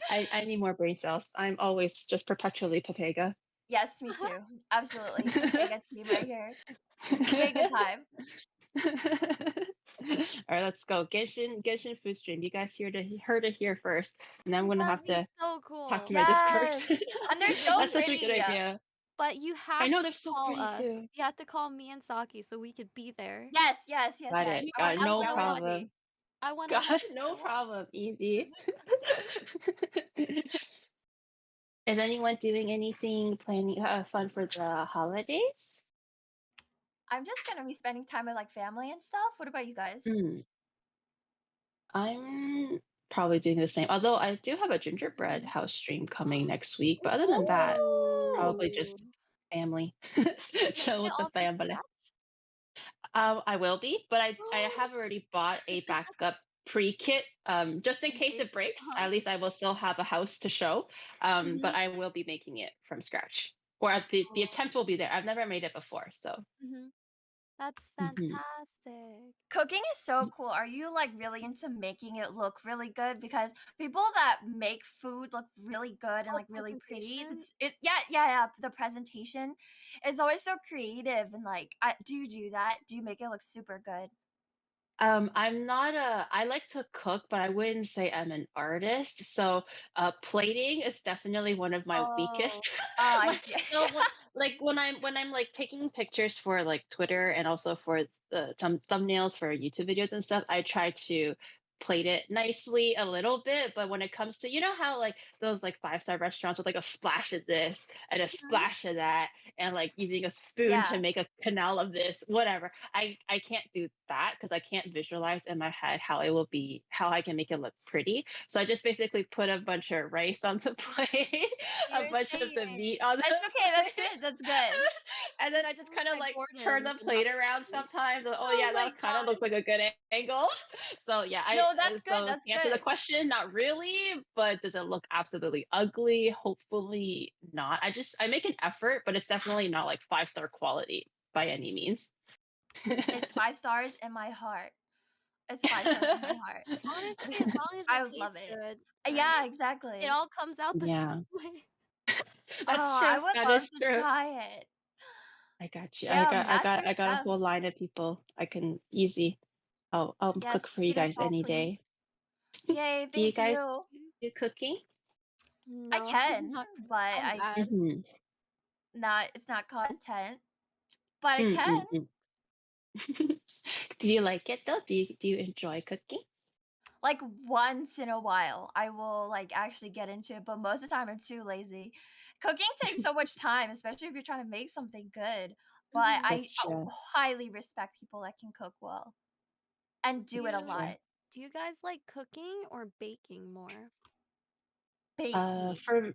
[SPEAKER 6] I need more brain cells. I'm always just perpetually Papega.
[SPEAKER 4] yes, me too. Absolutely. Papega team right here. Papega time.
[SPEAKER 6] All right, let's go. Genshin food stream. You guys heard it here first, and I'm gonna
[SPEAKER 5] That'd
[SPEAKER 6] have
[SPEAKER 5] be
[SPEAKER 6] to
[SPEAKER 5] so
[SPEAKER 6] talk to
[SPEAKER 5] cool.
[SPEAKER 6] my Discord.
[SPEAKER 4] Yes. And they're
[SPEAKER 5] Okay, but
[SPEAKER 4] so
[SPEAKER 6] That's such a good
[SPEAKER 4] pretty.
[SPEAKER 6] idea.
[SPEAKER 5] you
[SPEAKER 6] I
[SPEAKER 5] have
[SPEAKER 6] know
[SPEAKER 5] to
[SPEAKER 6] they're so
[SPEAKER 5] call
[SPEAKER 6] pretty
[SPEAKER 5] us.
[SPEAKER 6] too.
[SPEAKER 5] You have to call me and Saki so we could be there.
[SPEAKER 4] Yes, yes, yes,
[SPEAKER 6] Got
[SPEAKER 4] yes.
[SPEAKER 6] it.
[SPEAKER 5] You
[SPEAKER 4] Oh,
[SPEAKER 6] Got it.
[SPEAKER 5] I
[SPEAKER 6] No
[SPEAKER 5] wanna watch
[SPEAKER 6] problem.
[SPEAKER 5] I wanna
[SPEAKER 6] God,
[SPEAKER 5] watch
[SPEAKER 6] no
[SPEAKER 5] you.
[SPEAKER 6] problem. Easy. Is anyone doing anything planning fun for the holidays?
[SPEAKER 4] I'm just gonna be spending time with like family and stuff. What about you guys?
[SPEAKER 6] Mm, I'm probably doing the same. Although I do have a gingerbread
[SPEAKER 5] Mhm.
[SPEAKER 6] house stream coming next week, but other than that,
[SPEAKER 4] Ooh!
[SPEAKER 6] probably
[SPEAKER 5] Ooh.
[SPEAKER 6] just family,
[SPEAKER 5] Are you making
[SPEAKER 6] chill
[SPEAKER 5] it
[SPEAKER 6] with the
[SPEAKER 5] all from
[SPEAKER 6] family.
[SPEAKER 5] scratch?
[SPEAKER 6] I will be, but I have already bought a backup pre-kit, just in case
[SPEAKER 5] Okay.
[SPEAKER 6] it breaks.
[SPEAKER 5] Uh-huh.
[SPEAKER 6] At least I will still have a house to show. But
[SPEAKER 5] Mhm.
[SPEAKER 6] I will be making it from scratch, or the
[SPEAKER 5] Oh.
[SPEAKER 6] attempt will be there. I've never made it before, so.
[SPEAKER 5] Mhm. That's
[SPEAKER 6] Mhm.
[SPEAKER 5] fantastic.
[SPEAKER 4] Cooking is so cool. Are you like really into making it look really good? Because people that make food look really good and
[SPEAKER 5] Oh,
[SPEAKER 4] like really pretty,
[SPEAKER 5] presentation?
[SPEAKER 4] yeah. The presentation is always so creative and like, do you do that? Do you make it look super good?
[SPEAKER 6] I'm not a. I like to cook, but I wouldn't say I'm an artist. So, plating is definitely one of my
[SPEAKER 4] Oh,
[SPEAKER 6] weakest.
[SPEAKER 4] I
[SPEAKER 6] my
[SPEAKER 4] see.
[SPEAKER 6] so like when I'm like taking pictures for like Twitter and also for some thumbnails for YouTube videos and stuff, I try to plate it nicely a little bit. But when it comes to, you know how like those like five-star restaurants with like a splash of this and a
[SPEAKER 5] Mhm.
[SPEAKER 6] splash of that, and like using a spoon to
[SPEAKER 4] Yeah.
[SPEAKER 6] make a canal of this, whatever. I can't do that because I can't visualize in my head how I can make it look pretty. So I just basically put a bunch of rice on the plate, a
[SPEAKER 5] You're
[SPEAKER 6] bunch of the
[SPEAKER 5] saying
[SPEAKER 6] meat on the
[SPEAKER 4] It's okay. That's
[SPEAKER 6] plate.
[SPEAKER 4] good. That's good.
[SPEAKER 6] And then I just
[SPEAKER 5] sounds
[SPEAKER 6] kind of
[SPEAKER 5] like
[SPEAKER 6] like turn
[SPEAKER 5] Gordon,
[SPEAKER 6] the
[SPEAKER 5] but not
[SPEAKER 6] plate around
[SPEAKER 5] Gordon.
[SPEAKER 6] sometimes. Oh
[SPEAKER 5] Oh
[SPEAKER 6] yeah,
[SPEAKER 5] my
[SPEAKER 6] that kind of looks
[SPEAKER 5] god.
[SPEAKER 6] like a good angle. So yeah,
[SPEAKER 4] No, that's good.
[SPEAKER 6] so
[SPEAKER 4] That's
[SPEAKER 6] to answer the
[SPEAKER 4] good.
[SPEAKER 6] question, not really, but does it look absolutely ugly? Hopefully not. I make an effort, but it's definitely not like five-star quality by any means.
[SPEAKER 4] It's 5 stars in my heart. It's 5 stars in my heart.
[SPEAKER 5] Honestly, as long as
[SPEAKER 4] I
[SPEAKER 5] it
[SPEAKER 4] would love
[SPEAKER 5] tastes
[SPEAKER 4] it.
[SPEAKER 5] good,
[SPEAKER 4] Yeah,
[SPEAKER 5] right?
[SPEAKER 4] exactly.
[SPEAKER 5] It all comes out the
[SPEAKER 6] Yeah,
[SPEAKER 5] same way.
[SPEAKER 6] that's
[SPEAKER 4] Oh, I
[SPEAKER 6] true.
[SPEAKER 4] would
[SPEAKER 6] That
[SPEAKER 4] love
[SPEAKER 6] is
[SPEAKER 4] to
[SPEAKER 6] true.
[SPEAKER 4] try it.
[SPEAKER 6] I got you.
[SPEAKER 4] Damn, Master
[SPEAKER 6] I got a
[SPEAKER 4] Chef.
[SPEAKER 6] whole line of people. I can easy. I'll
[SPEAKER 4] Yes,
[SPEAKER 6] cook for you
[SPEAKER 4] feed us
[SPEAKER 6] guys
[SPEAKER 4] all,
[SPEAKER 6] any
[SPEAKER 4] please.
[SPEAKER 6] day.
[SPEAKER 4] Yay,
[SPEAKER 6] Do you
[SPEAKER 4] thank
[SPEAKER 6] guys
[SPEAKER 4] you.
[SPEAKER 6] do cooking?
[SPEAKER 4] I
[SPEAKER 5] No, I'm
[SPEAKER 4] can,
[SPEAKER 5] not.
[SPEAKER 4] but
[SPEAKER 5] I'm
[SPEAKER 4] I
[SPEAKER 5] bad.
[SPEAKER 6] Mm-hmm.
[SPEAKER 4] not it's not content, but I
[SPEAKER 6] Mm,
[SPEAKER 4] can.
[SPEAKER 6] mm, mm. Do you like it though? Do you enjoy cooking?
[SPEAKER 4] Like once in a while, I will like actually get into it, but most of the time I'm too lazy. Cooking takes so much time, especially if you're trying to make something good. But
[SPEAKER 5] Mhm.
[SPEAKER 6] That's
[SPEAKER 4] I
[SPEAKER 6] true.
[SPEAKER 4] highly respect people that can cook well and
[SPEAKER 5] Do
[SPEAKER 4] do it a
[SPEAKER 6] That's
[SPEAKER 5] you
[SPEAKER 6] true.
[SPEAKER 4] lot.
[SPEAKER 5] do you guys like cooking or baking more?
[SPEAKER 6] Uh,
[SPEAKER 4] Baking.
[SPEAKER 6] for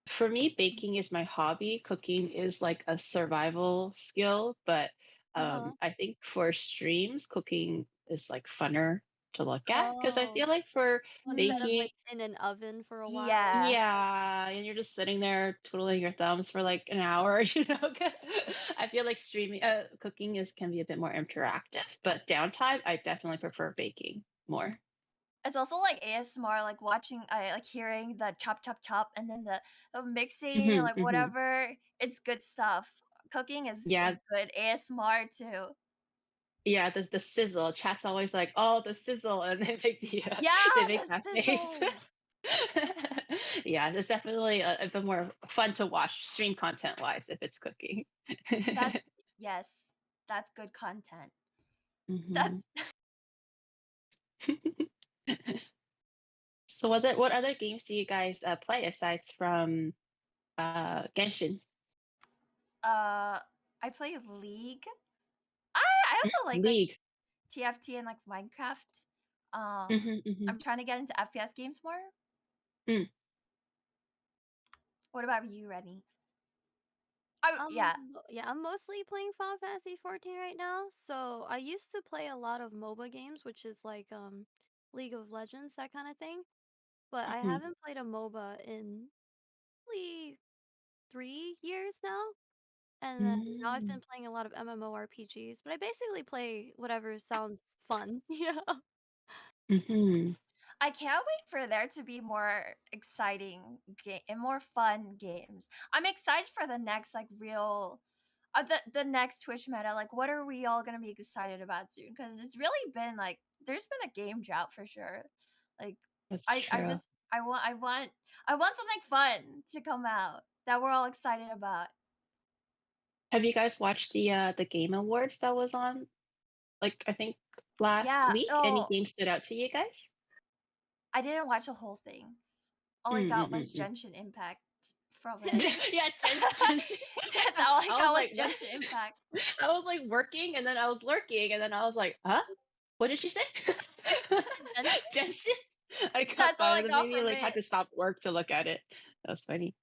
[SPEAKER 6] for me, baking is my hobby. Cooking is like a survival skill, but
[SPEAKER 5] Uh-huh.
[SPEAKER 6] I think for streams, cooking is like funner to look at because I
[SPEAKER 5] Oh,
[SPEAKER 6] feel like for
[SPEAKER 5] instead of
[SPEAKER 4] Mm,
[SPEAKER 6] baking,
[SPEAKER 5] like in an oven for a while.
[SPEAKER 4] yeah.
[SPEAKER 6] yeah, and you're just sitting there twiddling your thumbs for like an hour, you know. I feel like cooking is can be a bit more interactive, but downtime, I definitely prefer baking more.
[SPEAKER 4] It's also like ASMR, like watching, I like hearing the chop chop chop, and then the mixing and
[SPEAKER 6] Hmm,
[SPEAKER 4] like
[SPEAKER 6] hmm.
[SPEAKER 4] whatever. It's good stuff. Cooking is a
[SPEAKER 6] Yeah,
[SPEAKER 4] good ASMR too.
[SPEAKER 6] yeah, the sizzle. Chat's always like, "Oh, the sizzle," and they
[SPEAKER 4] Yeah,
[SPEAKER 6] make
[SPEAKER 4] the
[SPEAKER 6] that face.
[SPEAKER 4] sizzle.
[SPEAKER 6] Yeah, it's definitely a bit more fun to watch stream content wise if it's cooking.
[SPEAKER 4] That's yes, that's good content. That's
[SPEAKER 6] Hmm. So what other games do you guys play aside from Genshin?
[SPEAKER 4] uh, I play League. I also like
[SPEAKER 6] League.
[SPEAKER 4] TFT and like Minecraft.
[SPEAKER 6] Hmm, hmm.
[SPEAKER 4] I'm trying to get into FPS games more.
[SPEAKER 6] Mm.
[SPEAKER 4] What about you, Reddy? Oh yeah.
[SPEAKER 5] Yeah, I'm mostly playing Final Fantasy 14 right now. So I used to play a lot of MOBA games, which is like League of Legends, that kind of thing. But I
[SPEAKER 6] Hmm.
[SPEAKER 5] haven't played a MOBA in probably 3 years now. And then now I've
[SPEAKER 6] Mm.
[SPEAKER 5] been playing a lot of MMORPGs, but I basically play whatever sounds fun, you know?
[SPEAKER 6] Hmm.
[SPEAKER 4] I can't wait for there to be more exciting game and more fun games. I'm excited for the next like real the next Twitch meta. Like what are we all going to be excited about soon? Cuz it's really been like there's been a game drought for sure. Like
[SPEAKER 6] That's
[SPEAKER 4] I
[SPEAKER 6] true.
[SPEAKER 4] just I want something fun to come out that we're all excited about.
[SPEAKER 6] Have you guys watched the Game Awards that was on like I think last
[SPEAKER 4] Yeah.
[SPEAKER 6] week? Any
[SPEAKER 4] Oh,
[SPEAKER 6] games stood out to you guys?
[SPEAKER 4] I didn't watch the whole thing. All I
[SPEAKER 6] Mm,
[SPEAKER 4] got
[SPEAKER 6] mm,
[SPEAKER 4] was
[SPEAKER 6] mm, mm.
[SPEAKER 4] Genshin Impact from it.
[SPEAKER 6] Yeah, Genshin.
[SPEAKER 4] That's all I
[SPEAKER 6] I was
[SPEAKER 4] got was
[SPEAKER 6] like,
[SPEAKER 4] Genshin Impact.
[SPEAKER 6] I was like working, and then I was lurking, and then I was like, huh? What did she say?
[SPEAKER 5] Genshin?
[SPEAKER 6] Genshin. I got
[SPEAKER 4] That's all I
[SPEAKER 6] that
[SPEAKER 4] got
[SPEAKER 6] made me
[SPEAKER 4] from
[SPEAKER 6] like had
[SPEAKER 4] it.
[SPEAKER 6] to stop work to look at it. That was funny.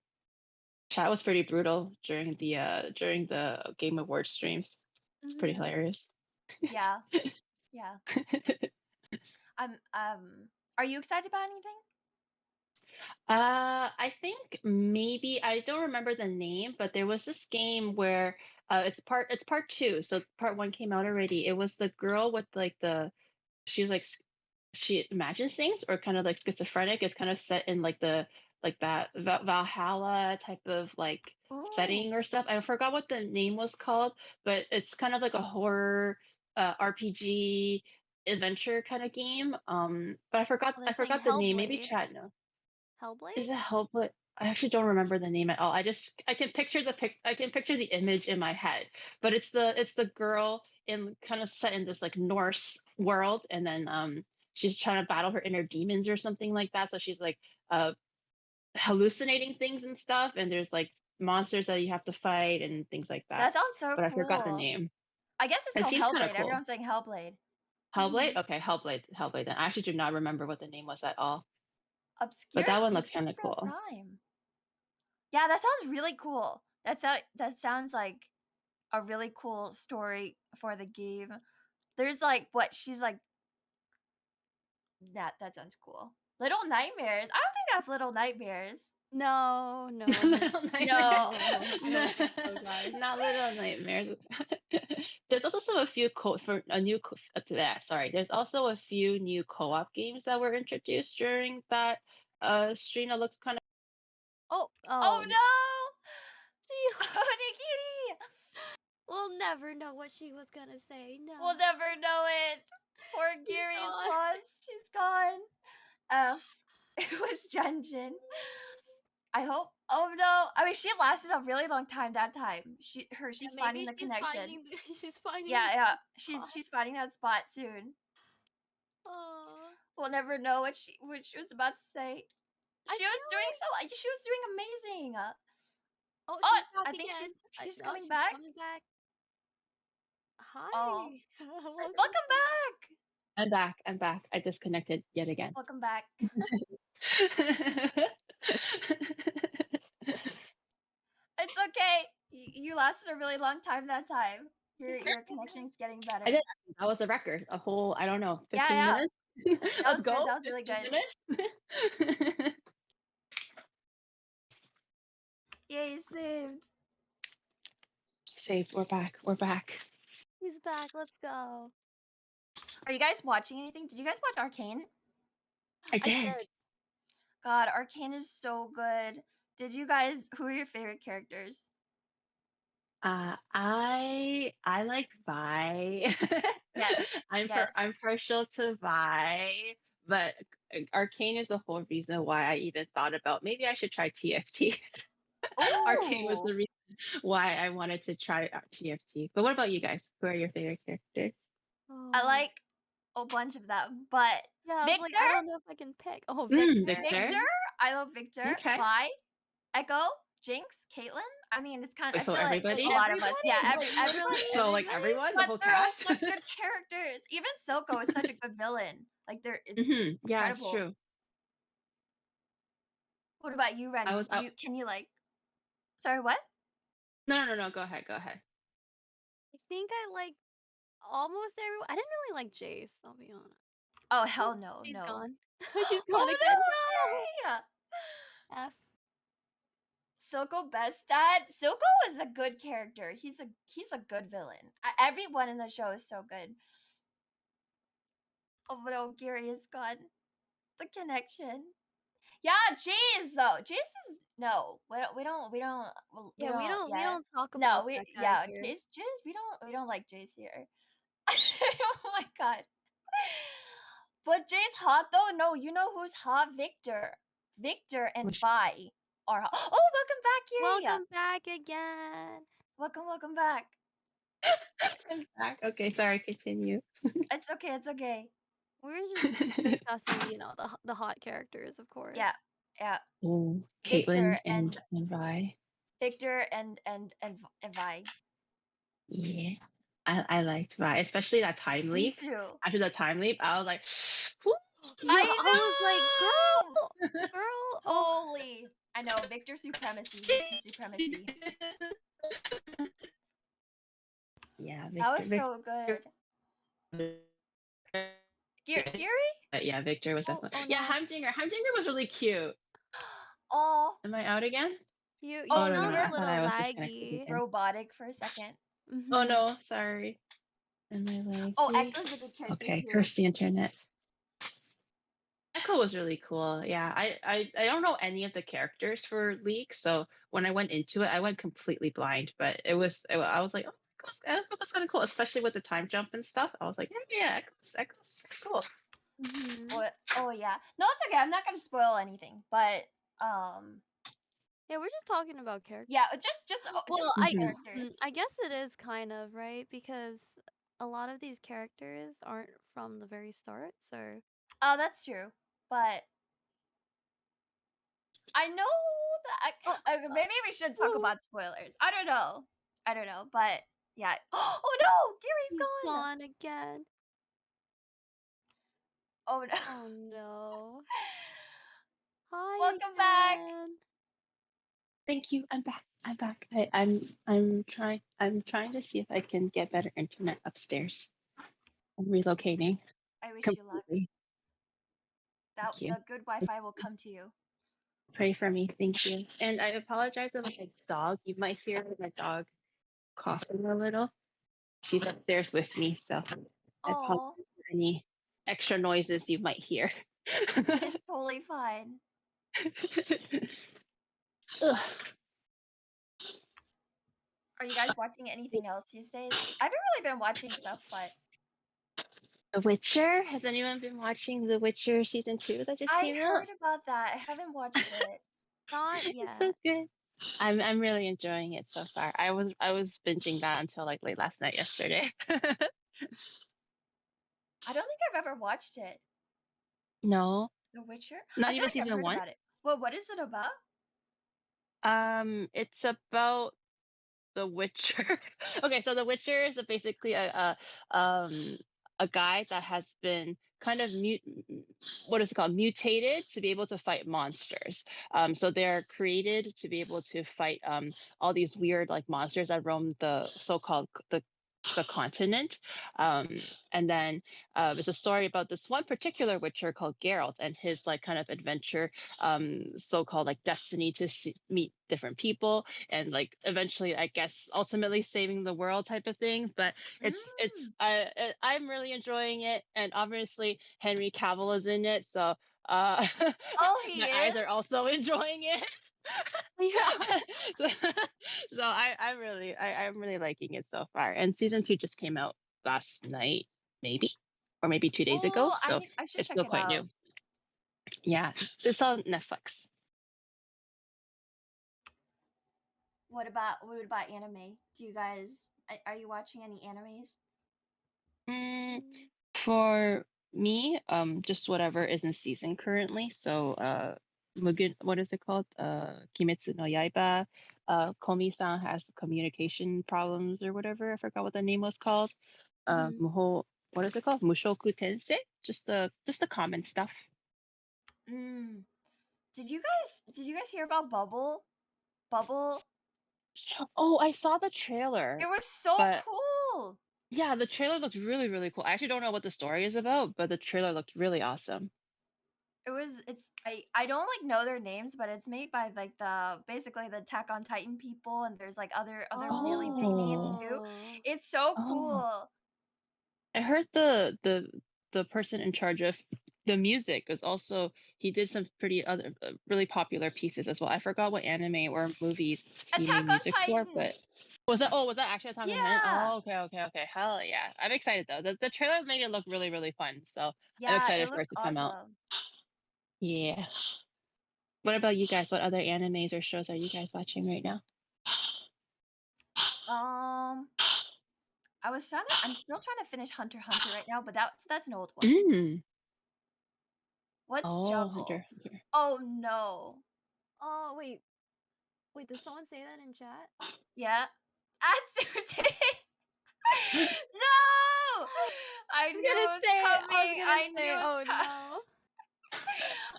[SPEAKER 6] Chat was pretty brutal during the Game Awards streams. It's pretty
[SPEAKER 5] Mhm.
[SPEAKER 6] hilarious.
[SPEAKER 4] Yeah, yeah. I'm are you excited about anything?
[SPEAKER 6] I think maybe I don't remember the name, but there was this game where it's part two. So part one came out already. It was the girl with like the she was like she imagines things or kind of like schizophrenic. It's kind of set in like the like that Valhalla type of like
[SPEAKER 4] Ooh.
[SPEAKER 6] setting or stuff. I forgot what the name was called, but it's kind of like a horror RPG adventure kind of game. But
[SPEAKER 5] Oh,
[SPEAKER 6] I
[SPEAKER 5] they're saying
[SPEAKER 6] forgot the name. Maybe
[SPEAKER 5] Hellblade.
[SPEAKER 6] chat knows. Is
[SPEAKER 5] Hellblade?
[SPEAKER 6] it Hellblade? I actually don't remember the name at all. I can picture I can picture the image in my head. But it's the girl in kind of set in this like Norse world, and then she's trying to battle her inner demons or something like that. So she's like uh hallucinating things and stuff, and there's like monsters that you have to fight and things like
[SPEAKER 4] That
[SPEAKER 6] that.
[SPEAKER 4] sounds so
[SPEAKER 6] But I forgot the
[SPEAKER 4] cool.
[SPEAKER 6] name.
[SPEAKER 4] I guess it's
[SPEAKER 6] It
[SPEAKER 4] called
[SPEAKER 6] seems kind of
[SPEAKER 4] Hellblade.
[SPEAKER 6] cool.
[SPEAKER 4] Everyone's saying Hellblade.
[SPEAKER 6] Hellblade?
[SPEAKER 5] Mhm.
[SPEAKER 6] Okay, Hellblade. Then I actually do not remember what the name was at all. But
[SPEAKER 4] Obscure
[SPEAKER 6] that one looks kind of
[SPEAKER 4] exclusively for
[SPEAKER 6] cool.
[SPEAKER 4] Prime. Yeah, that sounds really cool. That sounds like a really cool story for the game. There's like what she's like that sounds cool. Little Nightmares. I don't think that's Little Nightmares.
[SPEAKER 5] No, no.
[SPEAKER 6] Little Nightmares.
[SPEAKER 4] No.
[SPEAKER 5] No, I don't think so, guys.
[SPEAKER 6] Not Little Nightmares. There's also a few for a new that sorry. There's also a few new co-op games that were introduced during that stream that looks kind of.
[SPEAKER 5] Oh,
[SPEAKER 4] Oh
[SPEAKER 5] oh,
[SPEAKER 4] no!
[SPEAKER 5] she,
[SPEAKER 4] Oh, Nikki!
[SPEAKER 5] we'll never know what she was gonna say. No,
[SPEAKER 4] We'll never know it. Poor
[SPEAKER 5] she's
[SPEAKER 4] Gary's
[SPEAKER 5] gone.
[SPEAKER 4] lost. She's gone. It was Junjin. I hope. Oh no! I mean, she lasted a really long time that time. She's
[SPEAKER 5] Yeah,
[SPEAKER 4] finding
[SPEAKER 5] maybe
[SPEAKER 4] the
[SPEAKER 5] she's
[SPEAKER 4] connection.
[SPEAKER 5] finding the, she's finding
[SPEAKER 4] Yeah,
[SPEAKER 5] the
[SPEAKER 4] yeah.
[SPEAKER 5] spot.
[SPEAKER 4] She's finding that spot soon.
[SPEAKER 5] Oh,
[SPEAKER 4] We'll never know what she was about to say.
[SPEAKER 5] I
[SPEAKER 4] She was
[SPEAKER 5] feel
[SPEAKER 4] doing
[SPEAKER 5] like
[SPEAKER 4] she was doing amazing.
[SPEAKER 5] oh,
[SPEAKER 4] Oh,
[SPEAKER 5] she's back
[SPEAKER 4] I think
[SPEAKER 5] again.
[SPEAKER 4] she's
[SPEAKER 5] No,
[SPEAKER 4] coming
[SPEAKER 5] she's
[SPEAKER 4] back.
[SPEAKER 5] coming back.
[SPEAKER 4] Oh,
[SPEAKER 5] Hi.
[SPEAKER 4] welcome back.
[SPEAKER 6] I'm back. I'm back. I disconnected yet again.
[SPEAKER 4] Welcome back. It's okay. You lasted a really long time that time. Your connection's getting better.
[SPEAKER 6] I did. That was a record. A whole, I don't know, 15
[SPEAKER 4] Yeah, yeah.
[SPEAKER 6] minutes.
[SPEAKER 4] That
[SPEAKER 6] Let's
[SPEAKER 4] was
[SPEAKER 6] go.
[SPEAKER 4] good. That was really
[SPEAKER 6] 15
[SPEAKER 4] good.
[SPEAKER 6] minutes.
[SPEAKER 4] Yay, saved.
[SPEAKER 6] Saved. We're back. We're back.
[SPEAKER 5] He's back. Let's go.
[SPEAKER 4] Are you guys watching anything? Did you guys watch Arcane?
[SPEAKER 6] I did.
[SPEAKER 4] God, Arcane is so good. Did you guys? Who are your favorite characters?
[SPEAKER 6] I like Vi.
[SPEAKER 4] Yes. Yes.
[SPEAKER 6] I'm partial to Vi, but Arcane is the whole reason why I even thought about maybe I should try TFT. Arcane was the
[SPEAKER 4] Ooh.
[SPEAKER 6] reason why I wanted to try TFT. But what about you guys? Who are your favorite characters?
[SPEAKER 4] I
[SPEAKER 5] Oh.
[SPEAKER 4] like a bunch of them, but
[SPEAKER 5] Yeah, I was
[SPEAKER 4] Victor.
[SPEAKER 5] like, I don't know if I can pick. Oh, Victor.
[SPEAKER 4] Victor. I love Victor.
[SPEAKER 6] Okay.
[SPEAKER 4] Vi, Echo, Jinx, Caitlyn. I mean, it's kind of.
[SPEAKER 6] Wait,
[SPEAKER 4] I
[SPEAKER 6] so
[SPEAKER 4] feel like
[SPEAKER 6] everybody?
[SPEAKER 4] a lot of us. Yeah,
[SPEAKER 5] Like,
[SPEAKER 4] everybody.
[SPEAKER 5] literally
[SPEAKER 6] So like
[SPEAKER 5] everybody?
[SPEAKER 6] everyone, the
[SPEAKER 4] But
[SPEAKER 6] whole
[SPEAKER 4] they're all
[SPEAKER 6] cast.
[SPEAKER 4] such good characters. Even Silco is such a good villain. Like it's
[SPEAKER 6] Yeah, it's
[SPEAKER 4] incredible.
[SPEAKER 6] true.
[SPEAKER 4] What about you, Rennie? Can you like? Sorry, what?
[SPEAKER 6] No. Go ahead. Go ahead.
[SPEAKER 5] I think I like almost everyone. I didn't really like Jace, I'll be honest.
[SPEAKER 4] Oh hell no,
[SPEAKER 5] She's
[SPEAKER 4] no.
[SPEAKER 5] gone. She's
[SPEAKER 4] Oh
[SPEAKER 5] gone again.
[SPEAKER 4] no!
[SPEAKER 5] No. F.
[SPEAKER 4] Silco Bestad. Silco is a good character. He's a good villain. Everyone in the show is so good. Oh, but oh, Gary is gone. The connection. Yeah, Jace though. Jace is no. We don't. We don't
[SPEAKER 5] talk
[SPEAKER 4] no.
[SPEAKER 5] about that guy
[SPEAKER 4] Yeah.
[SPEAKER 5] here.
[SPEAKER 4] Jace. We don't like Jace here. Oh my god. But Jace hot though. No, you know who's hot? Victor and Vi are hot. Oh, welcome back, Gary.
[SPEAKER 5] Welcome back again.
[SPEAKER 4] Welcome back.
[SPEAKER 6] I'm back. Okay, sorry. Continue.
[SPEAKER 4] It's okay. It's okay.
[SPEAKER 5] We're just discussing, the hot characters, of course.
[SPEAKER 4] Yeah. Yeah.
[SPEAKER 6] Oh,
[SPEAKER 4] Victor
[SPEAKER 6] Caitlyn and Vi.
[SPEAKER 4] Victor and Vi.
[SPEAKER 6] Yeah, I liked Vi, especially that time
[SPEAKER 4] Me
[SPEAKER 6] leap.
[SPEAKER 4] too.
[SPEAKER 6] After the time leap, I was like, whoo.
[SPEAKER 5] Yeah, I was like, girl. Oh.
[SPEAKER 4] Holy. I know. Victor supremacy. Victor supremacy.
[SPEAKER 6] Yeah,
[SPEAKER 4] That was so good. Gary?
[SPEAKER 6] Yeah, Victor was definitely. Yeah,
[SPEAKER 5] no.
[SPEAKER 6] Heimdinger was really cute.
[SPEAKER 4] Oh.
[SPEAKER 6] Am I out again?
[SPEAKER 5] You
[SPEAKER 6] no,
[SPEAKER 5] sound
[SPEAKER 6] I
[SPEAKER 5] a
[SPEAKER 6] thought
[SPEAKER 5] little
[SPEAKER 6] I was disconnected
[SPEAKER 5] laggy.
[SPEAKER 6] again.
[SPEAKER 4] Robotic for a second.
[SPEAKER 6] Oh no, sorry. Am I laggy?
[SPEAKER 4] Oh, Echo's a good character
[SPEAKER 6] Okay,
[SPEAKER 4] too.
[SPEAKER 6] curse the internet. Echo was really cool. Yeah, I don't know any of the characters for League, so when I went into it, I went completely blind. But I was like, oh, Echo was kind of cool, especially with the time jump and stuff. I was like, yeah, Echo's cool.
[SPEAKER 4] Oh yeah. No, it's okay. I'm not gonna spoil anything, but
[SPEAKER 5] yeah, we're just talking about characters.
[SPEAKER 4] Yeah, just characters.
[SPEAKER 5] I guess it is kind of, right? Because a lot of these characters aren't from the very start, so.
[SPEAKER 4] Oh, that's true. But I know that maybe we should talk about spoilers. I don't know, but yeah. Oh no, Gary's
[SPEAKER 5] gone again.
[SPEAKER 4] Oh no.
[SPEAKER 5] Oh no. Hi.
[SPEAKER 4] Welcome back.
[SPEAKER 6] Thank you. I'm back. I'm trying to see if I can get better internet upstairs. I'm relocating.
[SPEAKER 4] I wish you luck. The good Wi-Fi will come to you.
[SPEAKER 6] Pray for me. Thank you. And I apologize about my dog. You might hear my dog coughing a little. She's upstairs with me, so I apologize
[SPEAKER 4] Oh,
[SPEAKER 6] for any extra noises you might hear.
[SPEAKER 4] it's totally fine.
[SPEAKER 6] Ugh.
[SPEAKER 4] Are you guys watching anything else these days? I haven't really been watching stuff, but
[SPEAKER 6] The Witcher. Has anyone been watching The Witcher season 2 that just
[SPEAKER 4] I
[SPEAKER 6] came out?
[SPEAKER 4] heard about that. I haven't watched it.
[SPEAKER 5] Not
[SPEAKER 6] It's so
[SPEAKER 5] yet.
[SPEAKER 6] good. I'm really enjoying it so far. I was binging that until like late last night yesterday.
[SPEAKER 4] I don't think I've ever watched it.
[SPEAKER 6] No,
[SPEAKER 4] The Witcher? I
[SPEAKER 6] not
[SPEAKER 4] feel
[SPEAKER 6] even
[SPEAKER 4] like I've
[SPEAKER 6] season
[SPEAKER 4] heard
[SPEAKER 6] 1.
[SPEAKER 4] about it. Well, what is it about?
[SPEAKER 6] It's about The Witcher. Okay, so The Witcher is basically a guy that has been kind of what is it called? Mutated to be able to fight monsters. So they're created to be able to fight all these weird like monsters that roam the so-called the continent. Um, and then it's a story about this one particular Witcher called Geralt and his like kind of adventure, so-called like destiny to meet different people and like eventually I guess ultimately saving the world type of thing. But
[SPEAKER 4] Mm.
[SPEAKER 6] I'm really enjoying it, and obviously Henry Cavill is in it, so uh
[SPEAKER 4] Oh, he
[SPEAKER 6] my
[SPEAKER 4] is?
[SPEAKER 6] eyes are also enjoying it.
[SPEAKER 5] Yeah.
[SPEAKER 6] so, so I'm really liking it so far, and season 2 just came out last night, maybe, or maybe 2 days ago,
[SPEAKER 4] Oh,
[SPEAKER 6] so
[SPEAKER 4] I should
[SPEAKER 6] it's
[SPEAKER 4] check
[SPEAKER 6] still
[SPEAKER 4] it
[SPEAKER 6] quite new.
[SPEAKER 4] out.
[SPEAKER 6] Yeah, it's on Netflix.
[SPEAKER 4] What about anime? Do you guys are you watching any animes?
[SPEAKER 6] Mm,
[SPEAKER 5] Mm.
[SPEAKER 6] for me, just whatever is in season currently. So, Mugen, what is it called? Kimetsu no Yaiba. Komi-san has communication problems or whatever. I forgot what the name was called.
[SPEAKER 5] Mhm.
[SPEAKER 6] What is it called? Mushoku Tensei. Just the common stuff.
[SPEAKER 4] Mm. Did you guys hear about Bubble? Bubble?
[SPEAKER 6] Oh, I saw the trailer,
[SPEAKER 4] It was so
[SPEAKER 6] but
[SPEAKER 4] cool.
[SPEAKER 6] yeah, the trailer looked really, really cool. I actually don't know what the story is about, but the trailer looked really awesome.
[SPEAKER 4] I don't like know their names, but it's made by like the basically the Attack on Titan people, and there's like other really big names
[SPEAKER 6] Oh,
[SPEAKER 4] too.
[SPEAKER 5] Oh.
[SPEAKER 4] It's so
[SPEAKER 6] oh.
[SPEAKER 4] cool.
[SPEAKER 6] I heard the person in charge of the music was also he did some pretty other really popular pieces as well. I forgot what anime or movie he
[SPEAKER 4] Attack
[SPEAKER 6] made
[SPEAKER 4] on
[SPEAKER 6] music for,
[SPEAKER 4] Titan.
[SPEAKER 6] but was that actually Attack on Titan?
[SPEAKER 4] Yeah.
[SPEAKER 6] Oh, okay. Hell yeah. I'm excited though. The trailer made it look really, really fun. So I'm
[SPEAKER 4] Yeah, it
[SPEAKER 6] excited for
[SPEAKER 4] looks
[SPEAKER 6] it to come out.
[SPEAKER 4] awesome.
[SPEAKER 6] Yeah. What about you guys? What other animes or shows are you guys watching right now?
[SPEAKER 4] Um, I'm still trying to finish Hunter x Hunter right now, but that's an old one.
[SPEAKER 6] Mm.
[SPEAKER 4] What's
[SPEAKER 6] Oh, Hunter
[SPEAKER 4] Juggle?
[SPEAKER 6] x Hunter.
[SPEAKER 4] Oh no.
[SPEAKER 5] Oh, wait. Wait, did someone say that in chat?
[SPEAKER 4] Yeah. Atsu did. No! I knew it was
[SPEAKER 5] I was
[SPEAKER 4] coming.
[SPEAKER 5] gonna
[SPEAKER 4] I knew
[SPEAKER 5] say,
[SPEAKER 4] it was
[SPEAKER 5] oh no.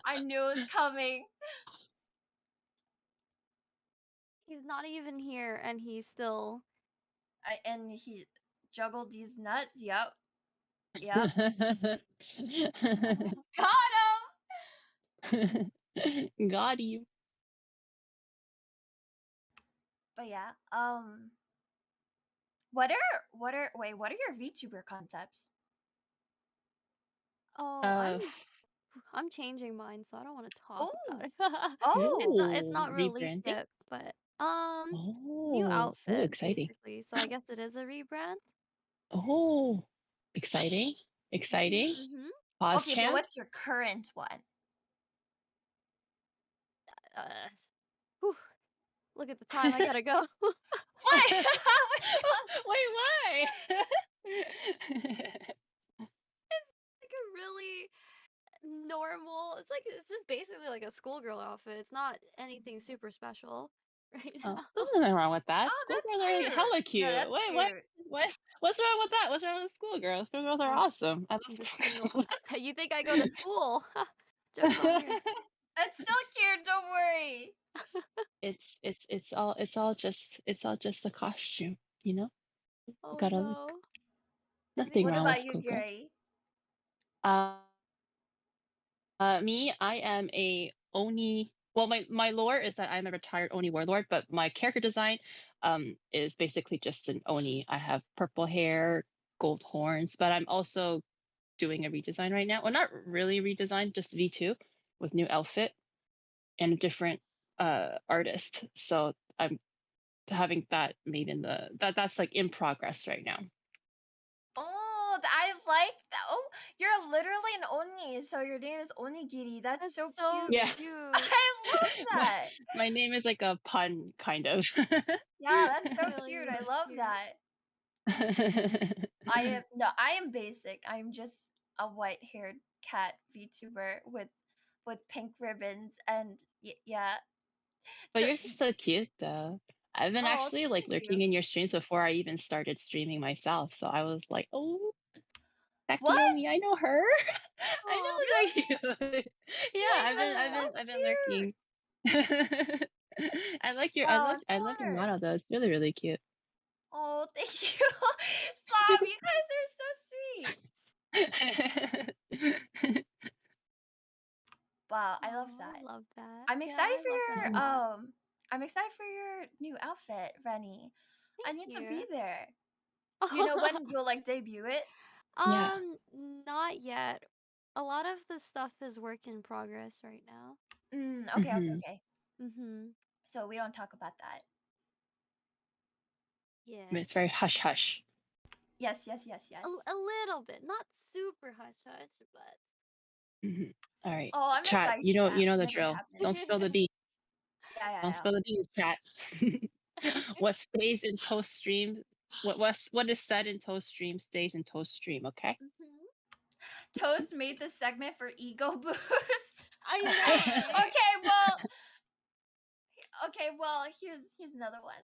[SPEAKER 4] I knew it was coming.
[SPEAKER 5] He's not even here and he's still
[SPEAKER 4] And he juggled these nuts. Yep. Yep. Got him.
[SPEAKER 6] Got you.
[SPEAKER 4] But yeah. What are your VTuber concepts?
[SPEAKER 5] Oh,
[SPEAKER 6] Uh,
[SPEAKER 5] I'm changing mine, so I don't want to talk about
[SPEAKER 4] Oh.
[SPEAKER 5] it. It's
[SPEAKER 6] ooh,
[SPEAKER 5] not released
[SPEAKER 6] rebranding.
[SPEAKER 5] yet, but new
[SPEAKER 6] Oh,
[SPEAKER 5] outfit
[SPEAKER 6] exciting.
[SPEAKER 5] basically. So I guess it is a rebrand.
[SPEAKER 6] Oh, exciting. Exciting.
[SPEAKER 5] Mhm.
[SPEAKER 6] Pause
[SPEAKER 4] Okay, but
[SPEAKER 6] chant.
[SPEAKER 4] what's your current one?
[SPEAKER 5] Uh, whew, look at the time. I gotta go.
[SPEAKER 4] What?
[SPEAKER 6] Wait, why?
[SPEAKER 5] It's like a really normal. It's just basically like a schoolgirl outfit. It's not anything super special right
[SPEAKER 6] Oh,
[SPEAKER 5] now.
[SPEAKER 6] there's nothing wrong with that.
[SPEAKER 4] Oh, that's
[SPEAKER 6] Schoolgirls are
[SPEAKER 4] cute.
[SPEAKER 6] hella
[SPEAKER 4] No,
[SPEAKER 6] cute.
[SPEAKER 4] that's
[SPEAKER 6] Wait,
[SPEAKER 4] cute.
[SPEAKER 6] what's wrong with that? What's wrong with schoolgirls? Schoolgirls are
[SPEAKER 5] I'm
[SPEAKER 6] awesome. I love
[SPEAKER 5] I'm just single.
[SPEAKER 6] schoolgirls.
[SPEAKER 5] You think I go to school? Joke's on you.
[SPEAKER 4] It's still cute. Don't worry.
[SPEAKER 6] It's all just a costume, you know?
[SPEAKER 5] Oh
[SPEAKER 6] Gotta look.
[SPEAKER 5] no. I think
[SPEAKER 6] Nothing
[SPEAKER 4] What
[SPEAKER 6] wrong with
[SPEAKER 4] about you,
[SPEAKER 6] schoolgirls.
[SPEAKER 4] Gary?
[SPEAKER 6] Uh, me, I am a Oni. Well, my lore is that I'm a retired Oni warlord, but my character design, is basically just an oni. I have purple hair, gold horns, but I'm also doing a redesign right now. Well, not really redesign, just V2 with new outfit and a different artist. So I'm having that made in that's like in progress right now.
[SPEAKER 4] Oh, I like that. Oh, you're literally an oni, so your name is Onigiri. That's
[SPEAKER 5] That's
[SPEAKER 4] so
[SPEAKER 5] so
[SPEAKER 4] cute.
[SPEAKER 6] Yeah.
[SPEAKER 5] cute.
[SPEAKER 4] I love
[SPEAKER 6] my,
[SPEAKER 4] that.
[SPEAKER 6] my name is like a pun kind of.
[SPEAKER 4] Yeah, that's so
[SPEAKER 5] Really,
[SPEAKER 4] cute.
[SPEAKER 5] really
[SPEAKER 4] I love
[SPEAKER 5] cute.
[SPEAKER 4] that. I am basic. I'm just a white-haired cat VTuber with pink ribbons and yeah.
[SPEAKER 6] But
[SPEAKER 4] D-
[SPEAKER 6] you're so cute though. I've been
[SPEAKER 4] oh,
[SPEAKER 6] actually like
[SPEAKER 4] thank
[SPEAKER 6] lurking
[SPEAKER 4] you.
[SPEAKER 6] in your streams before I even started streaming myself. So I was like, oh,
[SPEAKER 4] What?
[SPEAKER 6] Takiomi, I know her. I
[SPEAKER 5] Oh,
[SPEAKER 6] know
[SPEAKER 4] Really?
[SPEAKER 6] Takiomi. Yeah,
[SPEAKER 5] oh,
[SPEAKER 6] I've been I've
[SPEAKER 4] That's
[SPEAKER 6] been
[SPEAKER 4] so
[SPEAKER 6] I've been
[SPEAKER 4] cute.
[SPEAKER 6] lurking. I like your
[SPEAKER 4] Wow, it's
[SPEAKER 6] I
[SPEAKER 4] an
[SPEAKER 6] love your
[SPEAKER 4] honor.
[SPEAKER 6] model though. It's really, really cute.
[SPEAKER 4] Oh, thank you. Stop. You guys are so sweet. Wow, I love
[SPEAKER 5] I
[SPEAKER 4] that.
[SPEAKER 5] love that.
[SPEAKER 4] I'm
[SPEAKER 5] Yeah,
[SPEAKER 4] excited
[SPEAKER 5] I
[SPEAKER 4] for
[SPEAKER 5] love that a
[SPEAKER 4] your
[SPEAKER 6] Mhm.
[SPEAKER 5] lot.
[SPEAKER 4] I'm excited for your new outfit, Rennie. I
[SPEAKER 5] Thank
[SPEAKER 4] need to be
[SPEAKER 5] you.
[SPEAKER 4] there. Do you know when you'll like debut it?
[SPEAKER 6] Yeah.
[SPEAKER 5] Not yet. A lot of the stuff is work in progress right now.
[SPEAKER 4] Okay, okay,
[SPEAKER 6] Hmm.
[SPEAKER 4] okay.
[SPEAKER 5] Mhm.
[SPEAKER 4] So we don't talk about that.
[SPEAKER 5] Yeah.
[SPEAKER 6] It's very hush hush.
[SPEAKER 4] Yes, yes, yes, yes.
[SPEAKER 5] A little bit, not super hush hush, but
[SPEAKER 6] Hmm. All right,
[SPEAKER 4] Oh, I'm
[SPEAKER 6] chat.
[SPEAKER 4] excited to see that
[SPEAKER 6] You know the
[SPEAKER 4] whenever it
[SPEAKER 6] drill.
[SPEAKER 4] happens.
[SPEAKER 6] Don't spill the beans.
[SPEAKER 4] Yeah, yeah,
[SPEAKER 6] Don't
[SPEAKER 4] yeah.
[SPEAKER 6] spill the beans, chat. What stays in Toast stream? What is said in Toast stream stays in Toast stream. Okay.
[SPEAKER 5] Mhm.
[SPEAKER 4] Toast made this segment for ego boost.
[SPEAKER 5] I know, right?
[SPEAKER 4] Okay, well, here's another one.